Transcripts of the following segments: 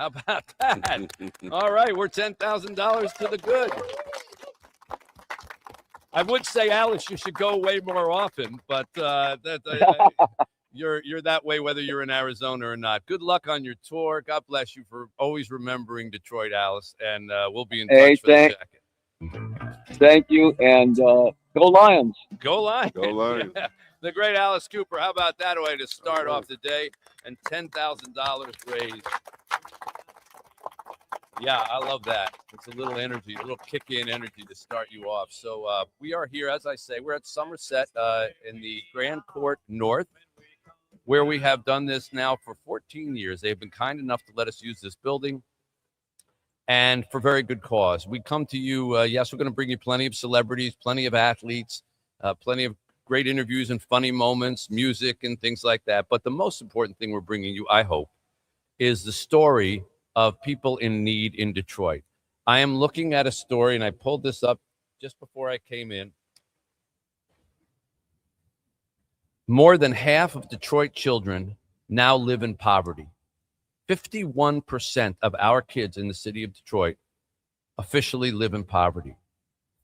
How about that? All right, we're $10,000 to the good. I would say, Alice, you should go way more often, but you're that way whether you're in Arizona or not. Good luck on your tour. God bless you for always remembering Detroit, Alice, and we'll be in touch for the jacket. Thank you, and go Lions. Go Lions. Go Lions. Yeah. The great Alice Cooper. How about that way to start off the day? And $10,000 raised. Yeah, I love that. It's a little energy, a little kick-in energy to start you off. So we are here, as I say, we're at Somerset in the Grand Court North, where we have done this now for 14 years. They've been kind enough to let us use this building, and for very good cause. We come to you, yes, we're going to bring you plenty of celebrities, plenty of athletes, plenty of great interviews and funny moments, music and things like that. But the most important thing we're bringing you, I hope, is the story of people in need in Detroit. I am looking at a story, and I pulled this up just before I came in. More than half of Detroit children now live in poverty. 51% of our kids in the city of Detroit officially live in poverty.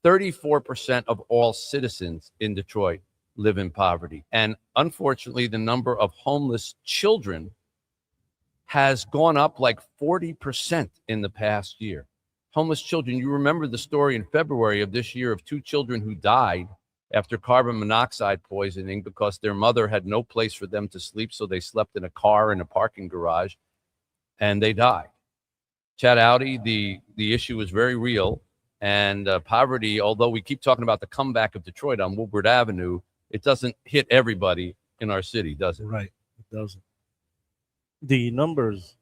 34% of all citizens in Detroit live in poverty. And unfortunately, the number of homeless children has gone up like 40% in the past year. Homeless children, you remember the story in February of this year of 2 children who died after carbon monoxide poisoning because their mother had no place for them to sleep, so they slept in a car in a parking garage, and they died. Chad Audi, the issue is very real, and poverty, although we keep talking about the comeback of Detroit on Woodward Avenue, it doesn't hit everybody in our city, does it? Right, it doesn't. The numbers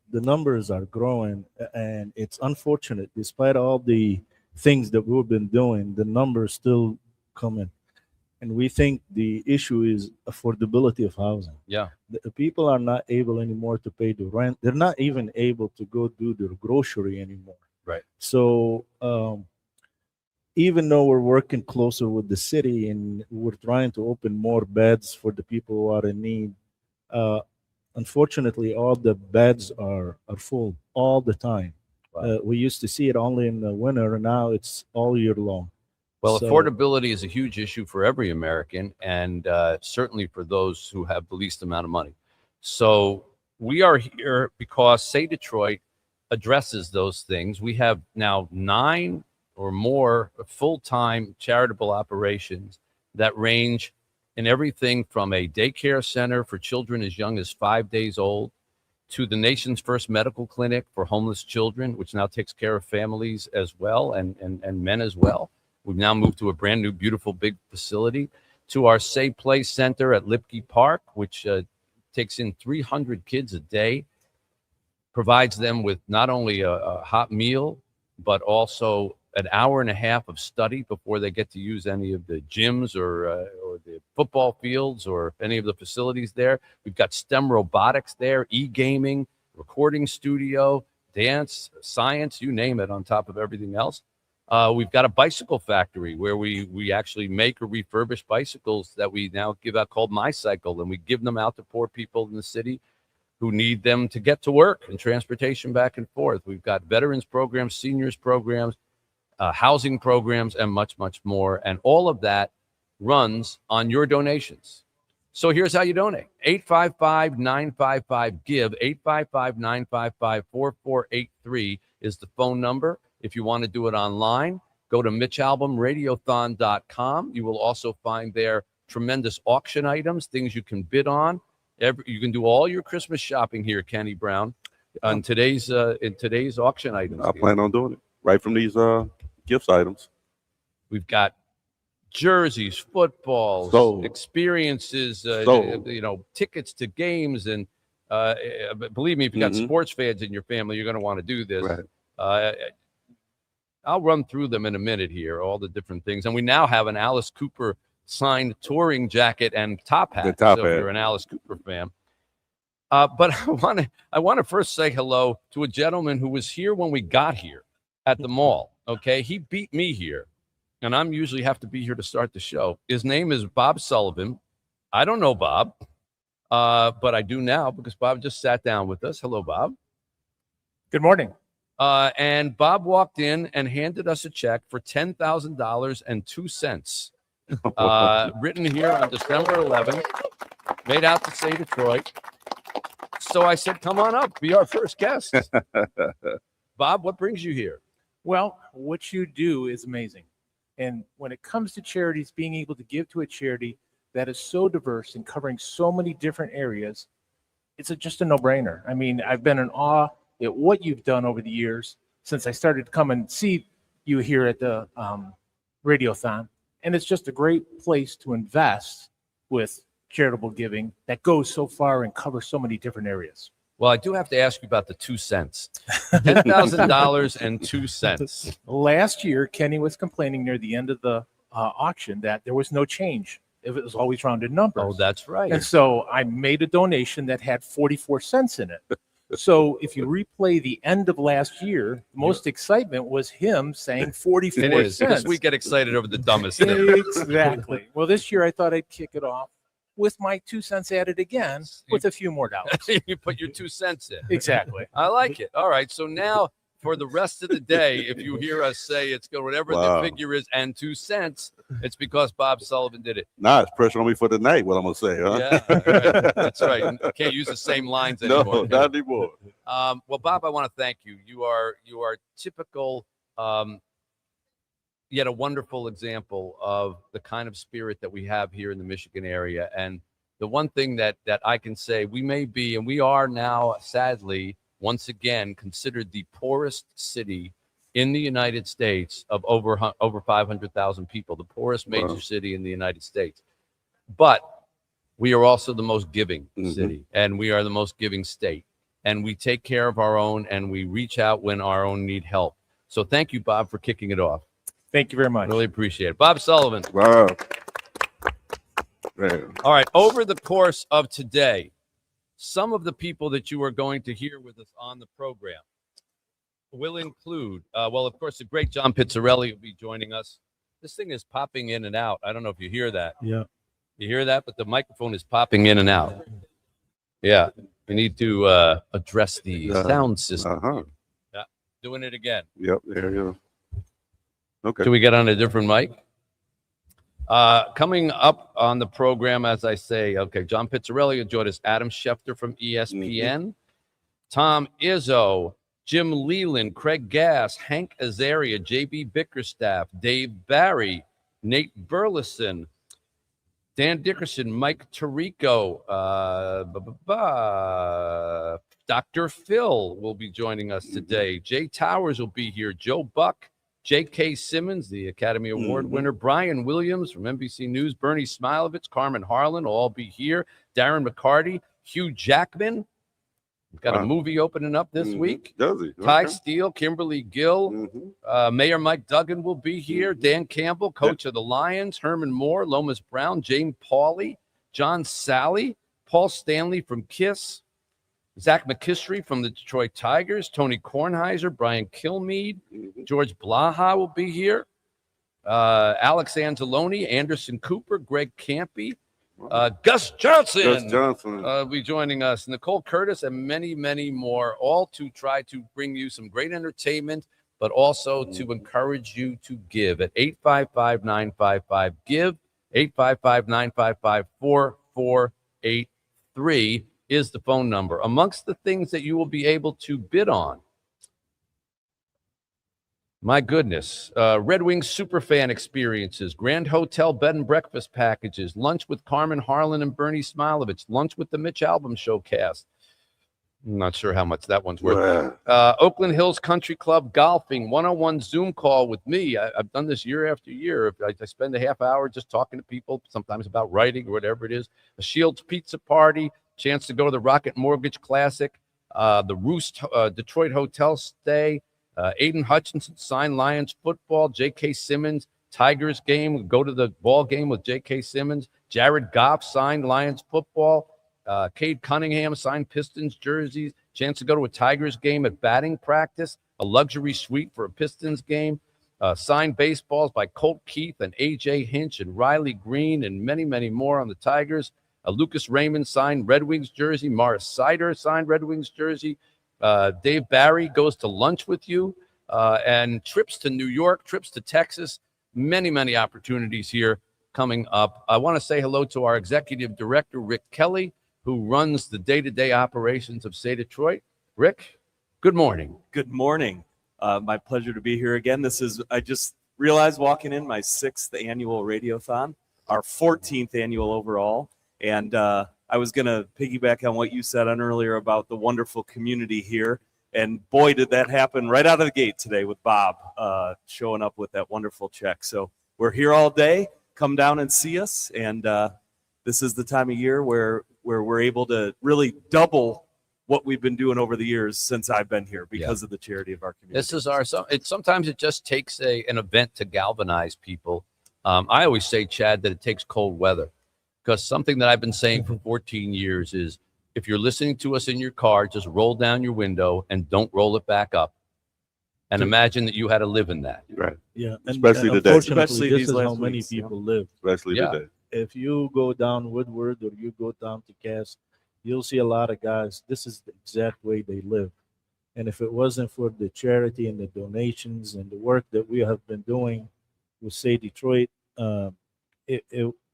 are growing, and it's unfortunate. Despite all the things that we've been doing, the numbers still come in. And we think the issue is affordability of housing. Yeah. The people are not able anymore to pay the rent. They're not even able to go do their grocery anymore. Right. So even though we're working closer with the city and we're trying to open more beds for the people who are in need, unfortunately, all the beds are full all the time. Wow. We used to see it only in the winter, and now it's all year long. Well, affordability is a huge issue for every American, and certainly for those who have the least amount of money. So we are here because Say Detroit addresses those things. We have now 9 or more full-time charitable operations that range in everything from a daycare center for children as young as 5 days old to the nation's first medical clinic for homeless children, which now takes care of families as well and men as well. We've now moved to a brand new, beautiful, big facility, to our Say Play Center at Lipke Park, which takes in 300 kids a day, provides them with not only a hot meal, but also an hour and a half of study before they get to use any of the gyms or the football fields or any of the facilities there. We've got STEM robotics there, e-gaming, recording studio, dance, science, you name it, on top of everything else. We've got a bicycle factory where we actually make or refurbish bicycles that we now give out called My Cycle, and we give them out to poor people in the city who need them to get to work and transportation back and forth. We've got veterans programs, seniors programs, housing programs, and much, much more. And all of that runs on your donations. So here's how you donate. 855-955-GIVE, 855-955-4483 is the phone number. If you want to do it online, go to mitchalbumradiothon.com. You will also find there tremendous auction items, things you can bid on. You can do all your Christmas shopping here, Kenny Brown, on today's auction items. I plan on doing it right from these gifts items. We've got jerseys, footballs, experiences, tickets to games, and believe me, if you got sports fans in your family, you're going to want to do this. Right. I'll run through them in a minute here, all the different things. And we now have an Alice Cooper signed touring jacket and top hat. If you're an Alice Cooper fan. But I want to first say hello to a gentleman who was here when we got here at the mall. Okay, he beat me here, and I'm usually have to be here to start the show. His name is Bob Sullivan. I don't know Bob, but I do now because Bob just sat down with us. Hello, Bob. Good morning. And Bob walked in and handed us a check for $10,002, written here on December 11th, made out to say Detroit. So I said, come on up, be our first guest. Bob, what brings you here? Well, what you do is amazing. And when it comes to charities, being able to give to a charity that is so diverse and covering so many different areas, it's just a no-brainer. I mean, I've been in awe at what you've done over the years since I started to come and see you here at the Radiothon. And it's just a great place to invest with charitable giving that goes so far and covers so many different areas. Well, I do have to ask you about the 2 cents. $10,002. Last year, Kenny was complaining near the end of the auction that there was no change. It was always rounded numbers. Oh, that's right. And so I made a donation that had 44 cents in it. So if you replay the end of last year, the most excitement was him saying 44 It is, cents. because we get excited over the dumbest thing. Exactly. Well, this year I thought I'd kick it off with my 2 cents added again with a few more dollars. You put your 2 cents in. Exactly. I like it. All right. So now for the rest of the day, if you hear us say it's good, whatever Wow. the figure is, and 2 cents, it's because Bob Sullivan did it. Nah, it's pressure on me for the night. What I'm gonna say, huh? Yeah, right. That's right. You can't use the same lines No, anymore. not anymore. Well, Bob, I want to thank you. You are typical, yet a wonderful example of the kind of spirit that we have here in the Michigan area. And the one thing that I can say, we may be, and we are now, sadly, once again, considered the poorest city in the United States of over 500,000 people, the poorest major Wow. city in the United States. But we are also the most giving city, and we are the most giving state. And we take care of our own, and we reach out when our own need help. So thank you, Bob, for kicking it off. Thank you very much. Really appreciate it. Bob Sullivan. Wow. Man. All right. Over the course of today, some of the people that you are going to hear with us on the program will include, well, of course, the great John Pizzarelli will be joining us. This thing is popping in and out. I don't know if you hear that. Yeah. You hear that? But the microphone is popping in and out. Yeah. We need to address the sound system. Uh-huh. Yeah. Doing it again. Yep, there you go. Okay. Can we get on a different mic? Coming up on the program, as I say, okay, John Pizzarelli will join us, Adam Schefter from ESPN, Tom Izzo, Jim Leland, Craig Gass, Hank Azaria, JB Bickerstaff, Dave Barry, Nate Burleson, Dan Dickerson, Mike Tirico, Dr. Phil will be joining us today. Jay Towers will be here. Joe Buck, J.K. Simmons, the Academy Award winner, Brian Williams from NBC News, Bernie Smilovich, Carmen Harlan will all be here. Darren McCarty, Hugh Jackman. We've got a movie opening up this week. Does he? Ty Okay. Steele, Kimberly Gill, Mayor Mike Duggan will be here. Dan Campbell, coach of the Lions, Herman Moore, Lomas Brown, James Pauly, John Sally, Paul Stanley from KISS, Zach McKistry from the Detroit Tigers, Tony Kornheiser, Brian Kilmeade, George Blaha will be here, Alex Anzalone, Anderson Cooper, Greg Campy, Gus Johnson. Gus Johnson. Will be joining us, Nicole Curtis, and many, many more, all to try to bring you some great entertainment, but also to encourage you to give at 855-955-GIVE, 855-955-4483 is the phone number. Amongst the things that you will be able to bid on, my goodness, Red Wings Superfan experiences, Grand Hotel bed and breakfast packages, lunch with Carmen Harlan and Bernie Smilovich, lunch with the Mitch Albom Showcast. I'm not sure how much that one's worth. Oakland Hills Country Club golfing, one-on-one Zoom call with me. I've done this year after year. I spend a half hour just talking to people, sometimes about writing or whatever it is. A Shields Pizza party, chance to go to the Rocket Mortgage Classic, the Roost Detroit Hotel stay, Aiden Hutchinson, signed Lions football, J.K. Simmons, Tigers game, go to the ball game with J.K. Simmons, Jared Goff, signed Lions football, Cade Cunningham, signed Pistons jerseys, chance to go to a Tigers game at batting practice, a luxury suite for a Pistons game, signed baseballs by Colt Keith and A.J. Hinch and Riley Green and many, many more on the Tigers. Lucas Raymond signed Red Wings jersey, Morris Sider signed Red Wings jersey, Dave Barry goes to lunch with you, and trips to New York, trips to Texas, many opportunities here coming up. I want to say hello to our executive director, Rick Kelly, who runs the day-to-day operations of Say Detroit. Rick, good morning. Good morning. My pleasure to be here again. I just realized walking in, my 6th annual Radiothon, our 14th annual overall. And I was going to piggyback on what you said on earlier about the wonderful community here. And boy, did that happen right out of the gate today with Bob showing up with that wonderful check. So we're here all day. Come down and see us. And this is the time of year where we're able to really double what we've been doing over the years since I've been here because of the charity of our community. This is sometimes it just takes an event to galvanize people. I always say, Chad, that it takes cold weather, because something that I've been saying for 14 years is, if you're listening to us in your car, just roll down your window and don't roll it back up. And imagine that you had to live in that. Right. Yeah, and Especially today. unfortunately, Especially this these is how last many weeks, people live. Especially Yeah. today. If you go down Woodward or you go down to Cass, you'll see a lot of guys. This is the exact way they live. And if it wasn't for the charity and the donations and the work that we have been doing with Say Detroit,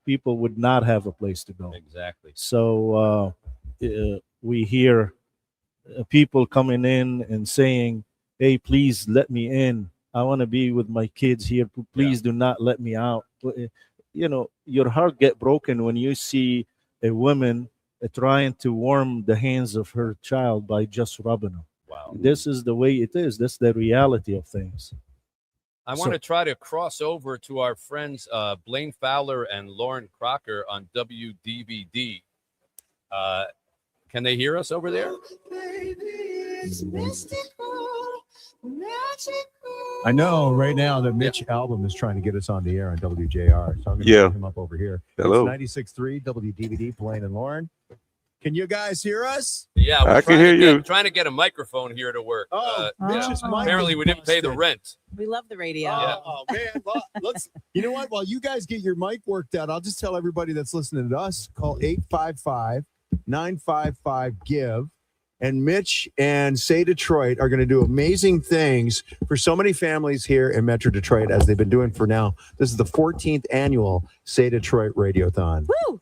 people would not have a place to go. Exactly. So we hear people coming in and saying, "Hey, please let me in. I want to be with my kids here. Please do not let me out." You know, your heart get broken when you see a woman trying to warm the hands of her child by just rubbing them. Wow. This is the way it is. That's the reality of things. I want to try to cross over to our friends Blaine Fowler and Lauren Crocker on WDVD. Can they hear us over there? I know right now that Mitch Album is trying to get us on the air on WJR. So I'm going to bring him up over here. Hello. It's 96.3 WDVD, Blaine and Lauren. Can you guys hear us? Yeah, I can hear you. Trying to get a microphone here to work. Mitch's mic Apparently, is we didn't pay the busted. rent. We love the radio. Yeah. Oh, man. Well, you know what? While you guys get your mic worked out, I'll just tell everybody that's listening to us, call 855-955-GIVE. And Mitch and Say Detroit are going to do amazing things for so many families here in Metro Detroit, as they've been doing for now. This is the 14th annual Say Detroit Radiothon. Woo!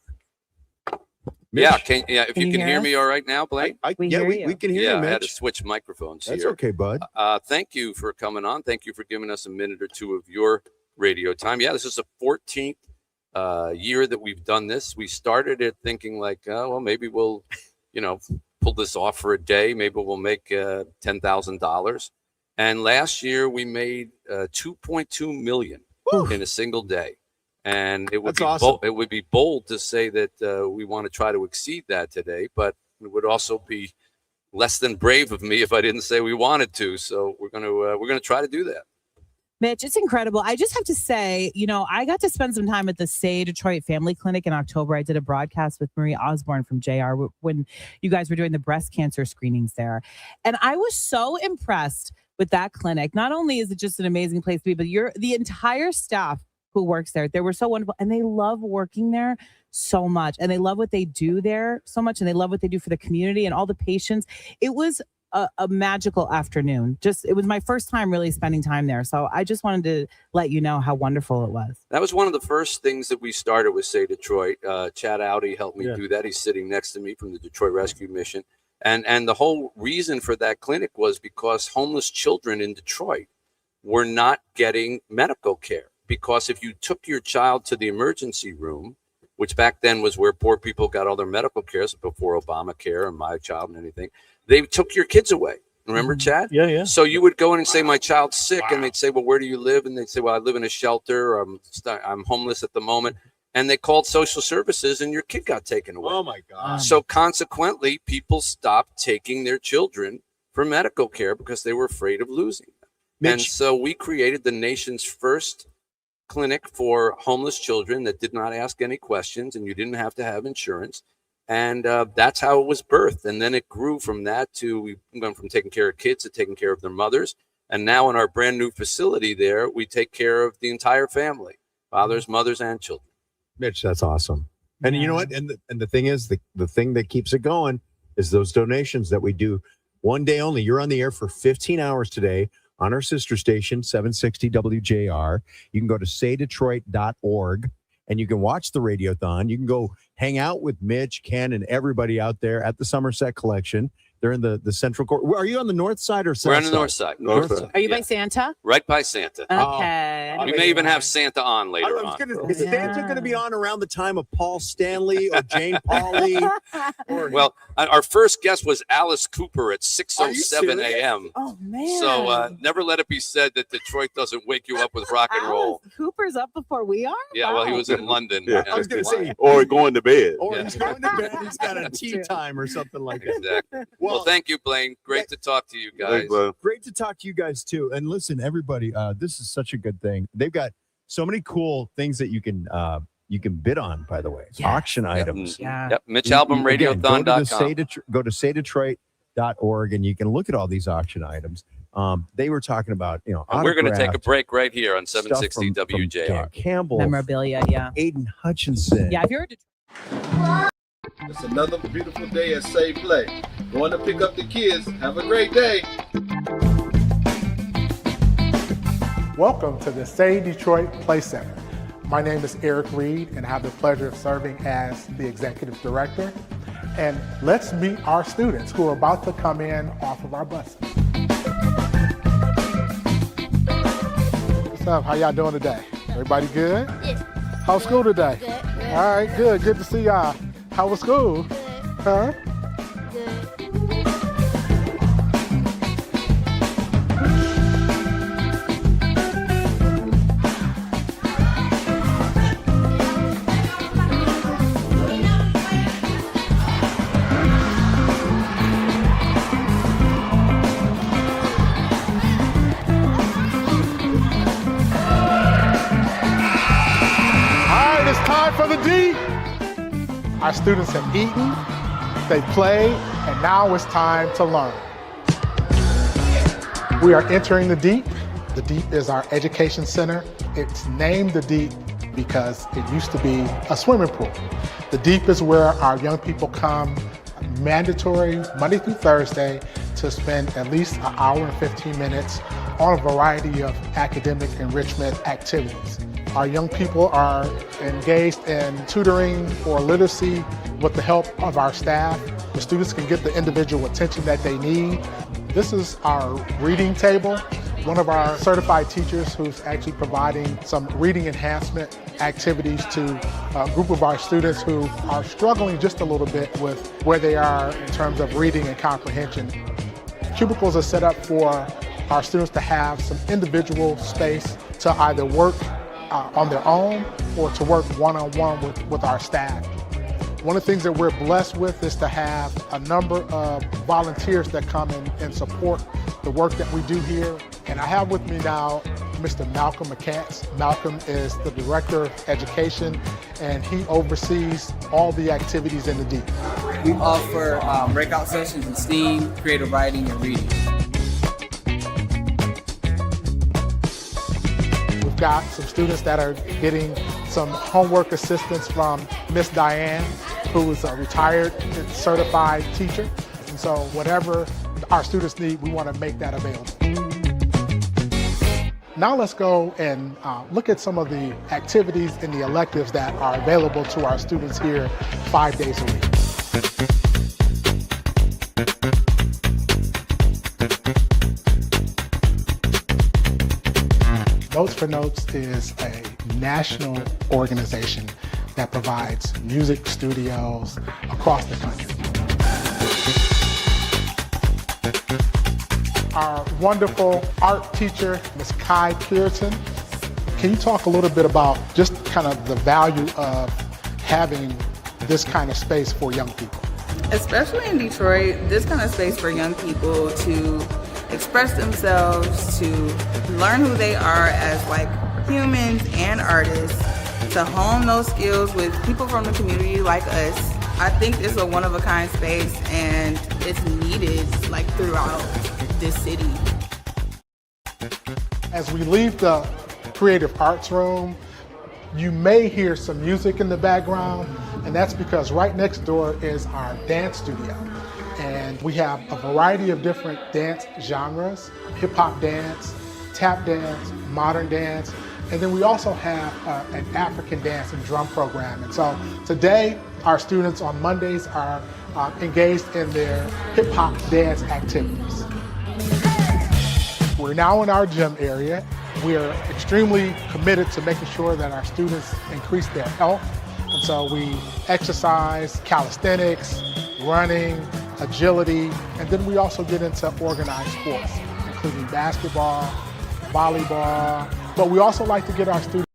Yeah, if Can you you can hear hear us? me all right now, Blake? We hear you. We can hear Yeah, you, I had to Mitch. switch microphones That's here. okay, bud. Thank you for coming on. Thank you for giving us a minute or two of your radio time. Yeah, this is the 14th year that we've done this. We started it thinking like, oh, well, maybe we'll, pull this off for a day. Maybe we'll make $10,000. And last year we made $2.2 million in a single day. And it would That's be awesome. it would be bold to say that we want to try to exceed that today, but it would also be less than brave of me if I didn't say we wanted to. So we're gonna try to do that. Mitch, it's incredible. I just have to say, I got to spend some time at the Say Detroit Family Clinic in October. I did a broadcast with Marie Osborne from JR when you guys were doing the breast cancer screenings there. And I was so impressed with that clinic. Not only is it just an amazing place to be, but the entire staff who works there, they were so wonderful. And they love working there so much. And they love what they do there so much. And they love what they do for the community and all the patients. It was a magical afternoon. It was my first time really spending time there. So I just wanted to let you know how wonderful it was. That was one of the first things that we started with Say Detroit. Chad Audi helped me do that. He's sitting next to me from the Detroit Rescue Mission. And the whole reason for that clinic was because homeless children in Detroit were not getting medical care. Because if you took your child to the emergency room, which back then was where poor people got all their medical care, before Obamacare and My Child and anything, they took your kids away. Remember, Chad? Yeah. So you would go in and say, my child's sick. And they'd say, well, where do you live? And they'd say, well, I live in a shelter. Or I'm homeless at the moment. And they called social services and your kid got taken away. Oh, my God. So consequently, people stopped taking their children for medical care because they were afraid of losing them. Mitch. And so we created the nation's first clinic for homeless children that did not ask any questions, and you didn't have to have insurance. And that's how it was birthed. And then it grew from that to, we went from taking care of kids to taking care of their mothers. And now in our brand new facility there, we take care of the entire family, fathers, mothers, and children. Mitch, that's awesome. And you know what? And the thing is, the thing that keeps it going is those donations that we do One day only. You're on the air for 15 hours today on our sister station, 760 WJR. You can go to saydetroit.org and you can watch the Radiothon. You can go hang out with Mitch, Ken, and everybody out there at the Somerset Collection. They're in the central court. Are you on the north side or south We're on the side? north side. North North side. Are you by Santa? Right by Santa. Okay. We may even have Santa on later on. Is Santa going to be on around the time of Paul Stanley or Jane Pauley? Well, our first guest was Alice Cooper at 6:07 serious? a.m. Oh man. So never let it be said that Detroit doesn't wake you up with rock and roll. Alice Cooper's up before we are? Yeah, well, he was in London. Yeah. I was going to say, Or going to bed. or Yeah. he's going to bed. He's got a tea True. time or something like that. Exactly. Well, thank you, Blaine. Great to talk to you guys. Thanks, bud. Great to talk to you guys too. And listen, everybody, this is such a good thing. They've got so many cool things that you can bid on, by the way. Yes. Auction items. Yeah. Yep, MitchAlbumRadiothon.com. Go to saydetroit.org and you can look at all these auction items. They were talking about, And we're going to take a autographed break right here on stuff 760 from WJR. Dan Campbell, Memorabilia, yeah. Aiden Hutchinson. Yeah, if you're a Detroit It's another beautiful day at Say Play. Going to pick up the kids. Have a great day. Welcome to the Say Detroit Play Center. My name is Eric Reed, and I have the pleasure of serving as the Executive Director. And let's meet our students who are about to come in off of our buses. What's up? How y'all doing today? Everybody good? Yes. How's school today? Good. All right, good. Good to see y'all. How was school? Huh? Good. All right, it's time for the D. Our students have eaten, they played, and now it's time to learn. We are entering the Deep. The Deep is our education center. It's named the Deep because it used to be a swimming pool. The Deep is where our young people come mandatory Monday through Thursday to spend at least an hour and 15 minutes on a variety of academic enrichment activities. Our young people are engaged in tutoring or literacy with the help of our staff. The students can get the individual attention that they need. This is our reading table. One of our certified teachers who's actually providing some reading enhancement activities to a group of our students who are struggling just a little bit with where they are in terms of reading and comprehension. Cubicles are set up for our students to have some individual space to either work on their own or to work one-on-one with our staff. One of the things that we're blessed with is to have a number of volunteers that come in and support the work that we do here. And I have with me now Mr. Malcolm McCants. Malcolm is the Director of Education, and he oversees all the activities in the Deep. We offer breakout sessions in STEAM, creative writing, and reading. We've got some students that are getting some homework assistance from Miss Diane, who is a retired certified teacher. And so whatever our students need, we want to make that available. Now let's go and look at some of the activities and the electives that are available to our students here 5 days a week. Notes for Notes is a national organization that provides music studios across the country. Our wonderful art teacher, Ms. Kai Puritan. Can you talk a little bit about just kind of the value of having this kind of space for young people? Especially in Detroit, this kind of space for young people to express themselves, to learn who they are as like humans and artists, to hone those skills with people from the community like us. I think it's a one-of-a-kind space and it's needed like throughout this city. As we leave the creative arts room, you may hear some music in the background, and that's because right next door is our dance studio. And And we have a variety of different dance genres, hip hop dance, tap dance, modern dance, and then we also have an African dance and drum program. And so today, our students on Mondays are engaged in their hip hop dance activities. We're now in our gym area. We are extremely committed to making sure that our students increase their health. And so we exercise, calisthenics, running, agility, and then we also get into organized sports, including basketball, volleyball, but we also like to get our students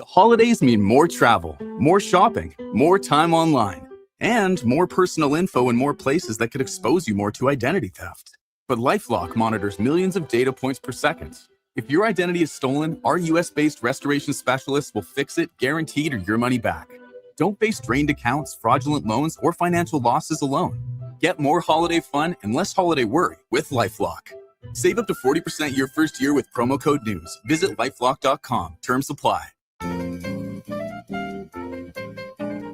Holidays mean more travel, more shopping, more time online, and more personal info in more places that could expose you more to identity theft. But LifeLock monitors millions of data points per second. If your identity is stolen, our US-based restoration specialists will fix it, guaranteed, or your money back. Don't face drained accounts, fraudulent loans, or financial losses alone. Get more holiday fun and less holiday worry with LifeLock. Save up to 40% your first year with promo code NEWS. Visit lifelock.com. Terms apply.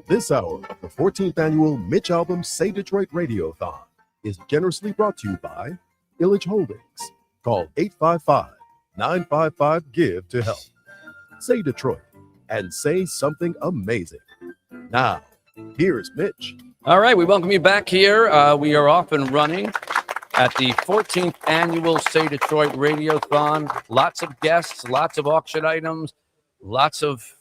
This hour of the 14th annual Mitch Albom Say Detroit Radiothon is generously brought to you by Illich Holdings. Call 855-955-GIVE to help. Say Detroit and say something amazing. Now, here's Mitch. All right, we welcome you back here. We are off and running at the 14th annual Say Detroit Radiothon. Lots of guests, lots of auction items, lots of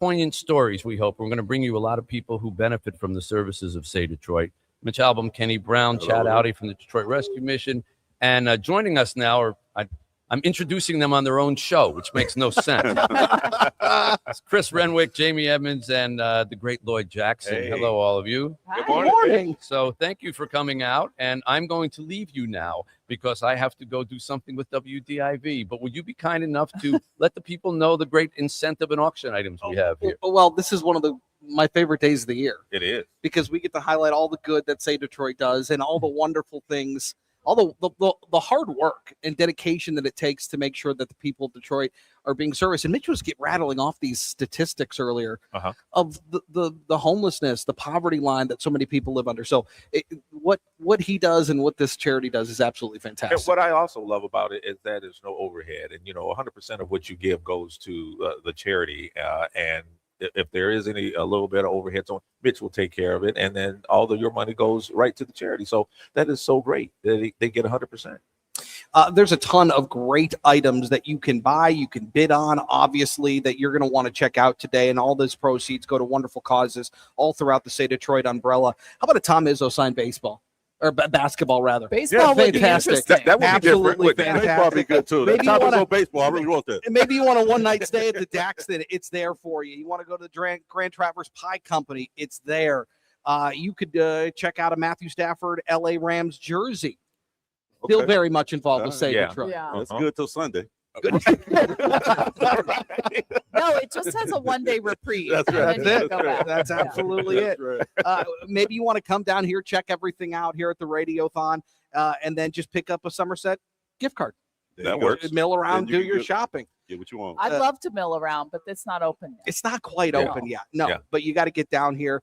poignant stories, we hope. We're going to bring you a lot of people who benefit from the services of Say Detroit. Mitch Albom, Kenny Brown, Chad Audi from the Detroit Rescue Mission. And joining us now are, I'm introducing them on their own show, which makes no sense. It's Chris Renwick, Jamie Edmonds, and the great Lloyd Jackson. Hey. Hello, all of you. Good morning. So thank you for coming out. And I'm going to leave you now because I have to go do something with WDIV. But would you be kind enough to let the people know the great incentive and auction items we have here? Well, this is one of my favorite days of the year. It is. Because we get to highlight all the good that Say Detroit does and all the wonderful things, all the hard work and dedication that it takes to make sure that the people of Detroit are being serviced. And Mitch was rattling off these statistics earlier of the homelessness, the poverty line that so many people live under. So what he does and what this charity does is absolutely fantastic. And what I also love about it is that there's no overhead, and 100% of what you give goes to the charity, and if there is a little bit of overhead, so Mitch will take care of it, and then all of your money goes right to the charity. So that is so great that they get 100%. There's a ton of great items that you can buy, you can bid on, obviously, that you're going to want to check out today, and all those proceeds go to wonderful causes all throughout the Say Detroit umbrella. How about a Tom Izzo signed baseball? Or basketball, rather. Baseball would be fantastic. interesting. That would Absolutely be different. fantastic. Baseball be good too. Maybe Top you wanna- baseball. I really want that. Maybe you want a one-night stay at the Daxton. It's there for you. You want to go to the Grand Traverse Pie Company. It's there. You could check out a Matthew Stafford LA Rams jersey. Still very much involved with Say Detroit. Yeah. That's good till Sunday. Good. No, it just has a one-day reprieve. That's and right. then you That's go right. back. That's absolutely it. Right. Maybe you want to come down here, check everything out here at the Radiothon, and then just pick up a Somerset gift card. That works. Mill around, Then you do can your get- shopping. Get what you want. I'd love to mill around, but it's not open yet. It's not quite Yeah. open yet. No, Yeah. but you got to get down here.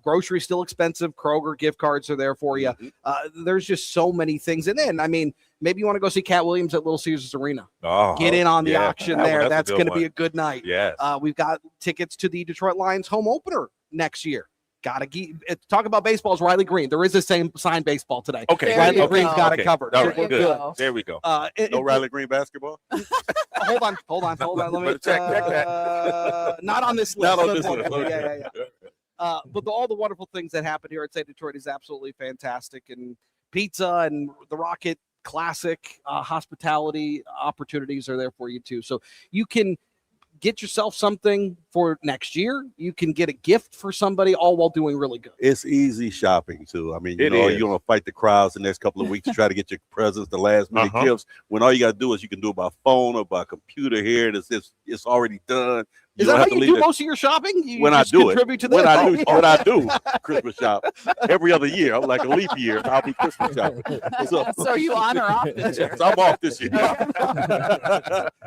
Groceries still expensive. Kroger gift cards are there for you. There's just so many things. And then, I mean, maybe you want to go see Cat Williams at Little Caesars Arena. Oh, Get in on the yeah. auction That one- there. that's a That's good going to one. be a good night. Yes. We've got tickets to the Detroit Lions home opener next year. Got to talk about baseball's Riley Green. There is the same signed baseball today. Okay. Riley you Green's go. got Okay. it covered. All So right, we're good. good. There we go. No Riley Green basketball. Hold on. Let me Better check that. not on this list. Not on Good this one. list. Yeah. But all the wonderful things that happen here at Say Detroit is absolutely fantastic. And pizza and the Rocket Classic hospitality opportunities are there for you too. So you can get yourself something for next year. You can get a gift for somebody, all while doing really good. It's easy shopping too. I mean, you It know, is. you're gonna fight the crowds the next couple of weeks to try to get your presents, the last minute gifts. When all you gotta do is you can do it by phone or by computer here, and it's already done. Is that how you do most of your shopping? You when just I do contribute it, to when that? I do Christmas shop every other year, I'm like a leap year. I'll be Christmas shopping. So are you on or off this year? Yes, I'm off this year,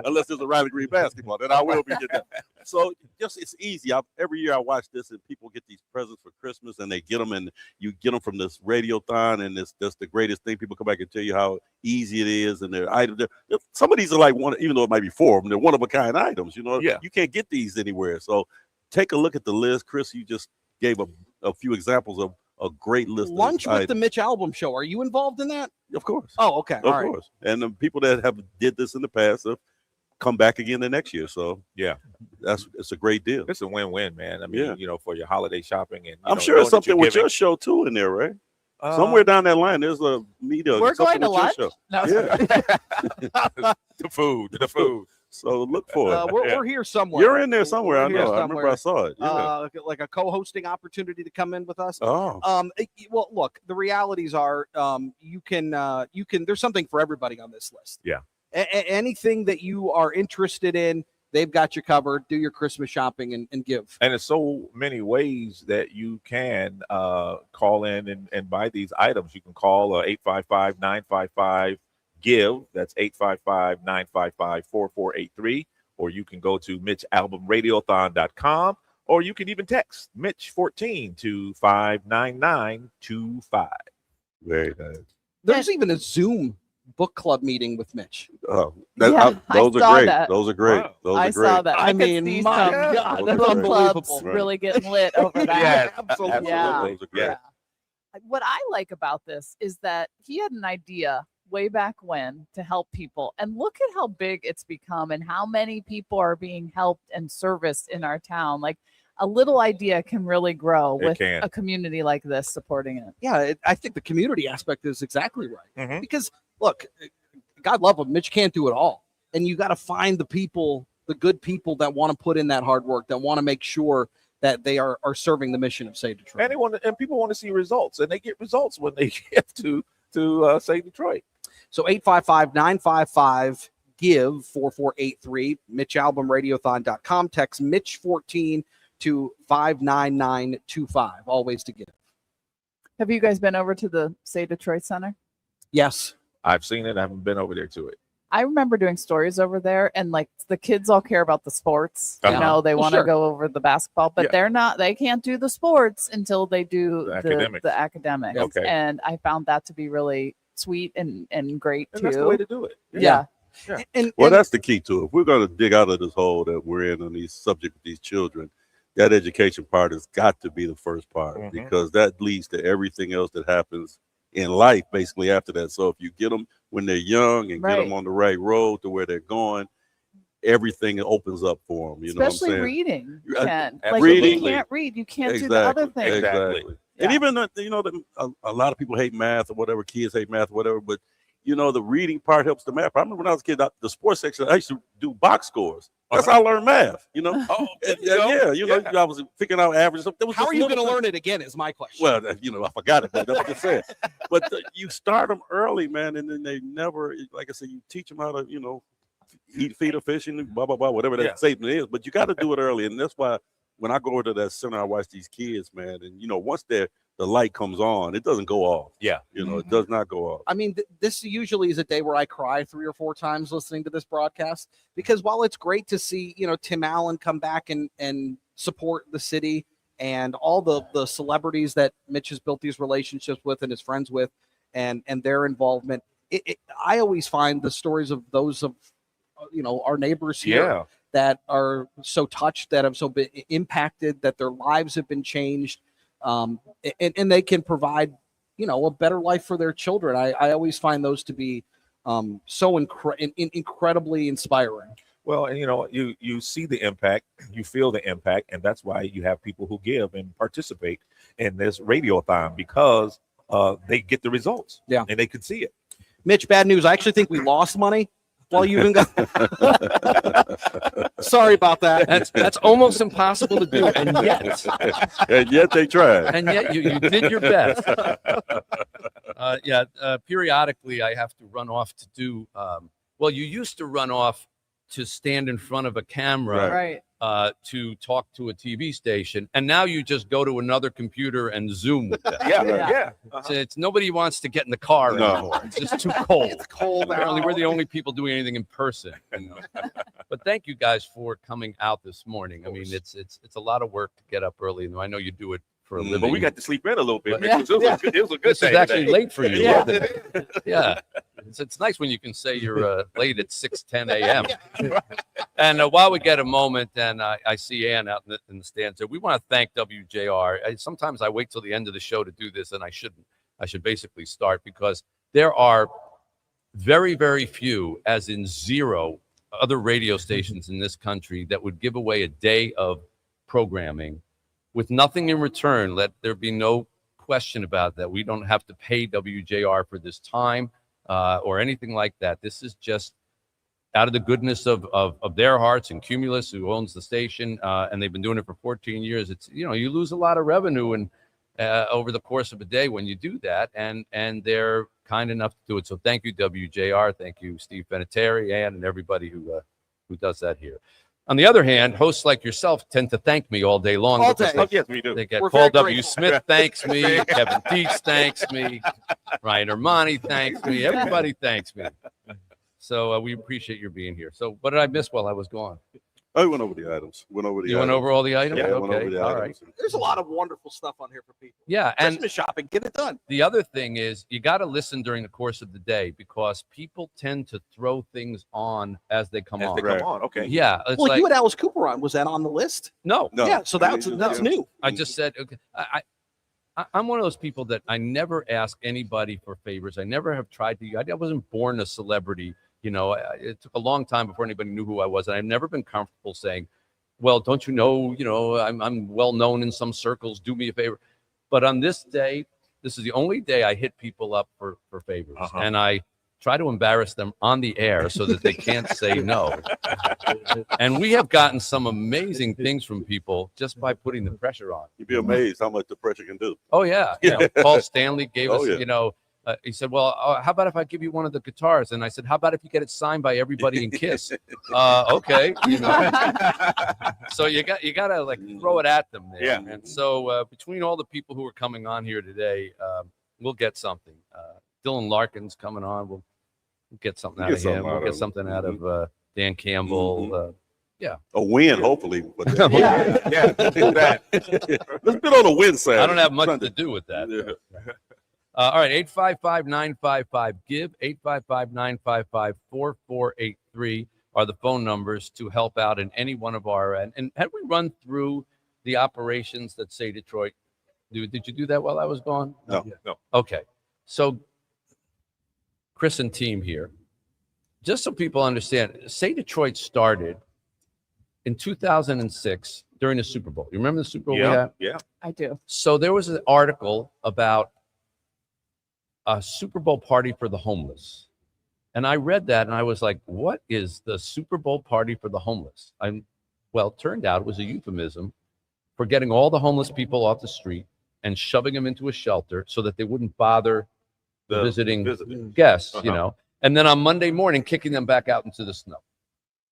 unless there's a Riley Green basketball, then I will be getting that. So it's easy. Every year I watch this, and people get these presents for Christmas, and they get them, and you get them from this Radiothon, and that's the greatest thing. People come back and tell you how easy it is, and their items. Some of these are like one, even though it might be 4 of them, they're one of a kind items. You know, you can't get these anywhere. So take a look at the list, Chris. You just gave a few examples of a great list. Lunch of with items. the Mitch Album Show. Are you involved in that? Of course. Oh, okay. Of All right. course. And the people that have did this in the past have come back again the next year. So yeah, it's a great deal. It's a win-win, man. I mean, you know, for your holiday shopping, and I'm sure it's something with your show too in there, right? Somewhere down that line, there's a media. We're going to lunch. Show. No. Yeah. the food. So look for it. We're here somewhere. You're in there somewhere. I We're here know. I remember I saw it. Yeah. Like a co-hosting opportunity to come in with us. Oh. Well, look, the realities are, you can. There's something for everybody on this list. Yeah. Anything that you are interested in, they've got you covered. Do your Christmas shopping and give. And there's so many ways that you can call in and buy these items. You can call 855-955-GIVE. That's 855-955-4483. Or you can go to MitchAlbumRadiothon.com. Or you can even text Mitch14 to 59925. Very nice. There's even a Zoom book club meeting with Mitch. Those I are saw great. that. Those are great. Wow. Those I are great. saw that. I could mean, see my some God, Those that's book unbelievable. clubs Right. really getting lit over that. Yes, absolutely. Yeah. Those are great. Yeah. What I like about this is that he had an idea way back when to help people, and look at how big it's become and how many people are being helped and serviced in our town. Like, a little idea can really grow It with can. a community like this supporting it. Yeah, I think the community aspect is exactly right. Mhm. Because look, God love him, Mitch can't do it all, and you got to find the people, the good people that want to put in that hard work, that want to make sure that they are serving the mission of Save Detroit. And people want to see results, and they get results when they give to Save Detroit. So 855-955-GIVE 4483, MitchAlbumRadiothon.com. Text Mitch14 to 59925. Always to give. Have you guys been over to the Say Detroit Center? Yes. I've seen it. I haven't been over there to it. I remember doing stories over there, and like the kids all care about the sports. You Uh-huh. know, they Well, want to sure. go over the basketball, but Yeah. they can't do the sports until they do The academics. the academics. Okay. And I found that to be really sweet and great And too. that's the way to do it. Yeah. And That's the key to it. If we're going to dig out of this hole that we're in on these subject with these children, that education part has got to be the first part, Mhm. because that leads to everything else that happens in life basically after that. So if you get them when they're young and get Right. them on the right road to where they're going, everything opens up for them. You know what I'm Especially saying? reading, Uh, Ken. Like, if reading. you can't read, you can't do the other things. Exactly. And even a lot of people hate math or whatever. Kids hate math or whatever, but the reading part helps the math. I remember when I was a kid, the sports section, I used to do box scores. That's how I learned math. Oh, I was figuring out averages. How are you going to learn it again is my question. Well, I forgot it, but that's what I'm saying. But you start them early, man, and then they never, like I said, you teach them how to, feed a fish and blah, blah, blah, whatever that statement is. But you got to do it early. And that's why when I go over to that center, I watch these kids, man, and, once the light comes on, it doesn't go off. Yeah. It does not go off. I mean, this usually is a day where I cry 3 or 4 times listening to this broadcast, because while it's great to see, Tim Allen come back and support the city and all the celebrities that Mitch has built these relationships with and is friends with and their involvement, I always find the stories of those of, our neighbors here that are so touched, that have so been impacted, that their lives have been changed. And they can provide, a better life for their children. I always find those to be so incredibly inspiring. Well, and you see the impact, you feel the impact, and that's why you have people who give and participate in this radiothon, because they get the results. Yeah, and they can see it. Mitch, bad news. I actually think we lost money while you even got. Sorry about that. That's almost impossible to do, and yet they tried. And yet you did your best. Periodically I have to run off to do. Well, you used to run off to stand in front of a camera, Right. To talk to a TV station, and now you just go to another computer and Zoom with them. Yeah. So it's nobody wants to get in the car anymore. It's just too cold. It's cold. Apparently, out. we're the only people doing anything in person. But thank you guys for coming out this morning. I mean, it's a lot of work to get up early, and I know you do it for a living. But we got to sleep in a little bit. But- It was a good This day is actually today. late for you. Yeah. Wasn't it? Yeah. It's nice when you can say you're late at 6:10 a.m. And while we get a moment, and I see Ann out in the stands there, we want to thank WJR. Sometimes I wait till the end of the show to do this, and I shouldn't. I should basically start because there are very, very few, as in zero, other radio stations in this country that would give away a day of programming with nothing in return. Let there be no question about that. We don't have to pay WJR for this time or anything like that. This is just out of the goodness of their hearts and Cumulus, who owns the station, and they've been doing it for 14 years. It's, you lose a lot of revenue and over the course of a day when you do that, and they're kind enough to do it. So thank you, WJR. Thank you, Steve Beneteri, Ann, and everybody who does that here. On the other hand, hosts like yourself tend to thank me all day long. All because day. Yes, we do. They get We're Paul very W. grateful. Smith thanks me, Kevin Dietz thanks me, Ryan Armani thanks me, everybody thanks me. So we appreciate your being here. So what did I miss while I was gone? I went over the items. You went over all the items? Yeah, I Okay, went over the all items. right. There's a lot of wonderful stuff on here for people. Yeah, and Christmas shopping, get it done. the other thing is you got to listen during the course of the day because people tend to throw things on as they come As on. they come on, okay. Yeah, it's Well, like you had Alice Cooper on. Was that on the list? no. Yeah, so that's new. I just said, okay, I'm one of those people that I never ask anybody for favors. I never have tried to. I wasn't born a celebrity. It took a long time before anybody knew who I was, and I've never been comfortable saying, "Well, don't you know? I'm well known in some circles. Do me a favor." But on this day, this is the only day I hit people up for favors, and I try to embarrass them on the air so that they can't say no. And we have gotten some amazing things from people just by putting the pressure on. You'd be amazed how much the pressure can do. Oh yeah, Paul Stanley gave us, yeah. he said, "Well, how about if I give you one of the guitars?" And I said, "How about if you get it signed by everybody in Kiss?" Okay, So you got to like throw it at them there. Yeah. And so between all the people who are coming on here today, we'll get something. Dylan Larkin's coming on. We'll get something out of him. We'll get something out of Dan Campbell. Yeah. A win, hopefully. But Yeah, do that. Let's been on the win side. I don't have much to do with that. Yeah. All right, 855-955-GIVE, 855-955-4483 are the phone numbers to help out in any one of our, and had we run through the operations that Say Detroit do? Did you do that while I was gone? No. Okay. So Chris and team here, just so people understand, Say Detroit started in 2006 during the Super Bowl. You remember the Super Bowl we had? Yeah. I do. So there was an article about a Super Bowl party for the homeless. And I read that and I was like, what is the Super Bowl party for the homeless? Well, it turned out it was a euphemism for getting all the homeless people off the street and shoving them into a shelter so that they wouldn't bother the visiting guests, and then on Monday morning, kicking them back out into the snow.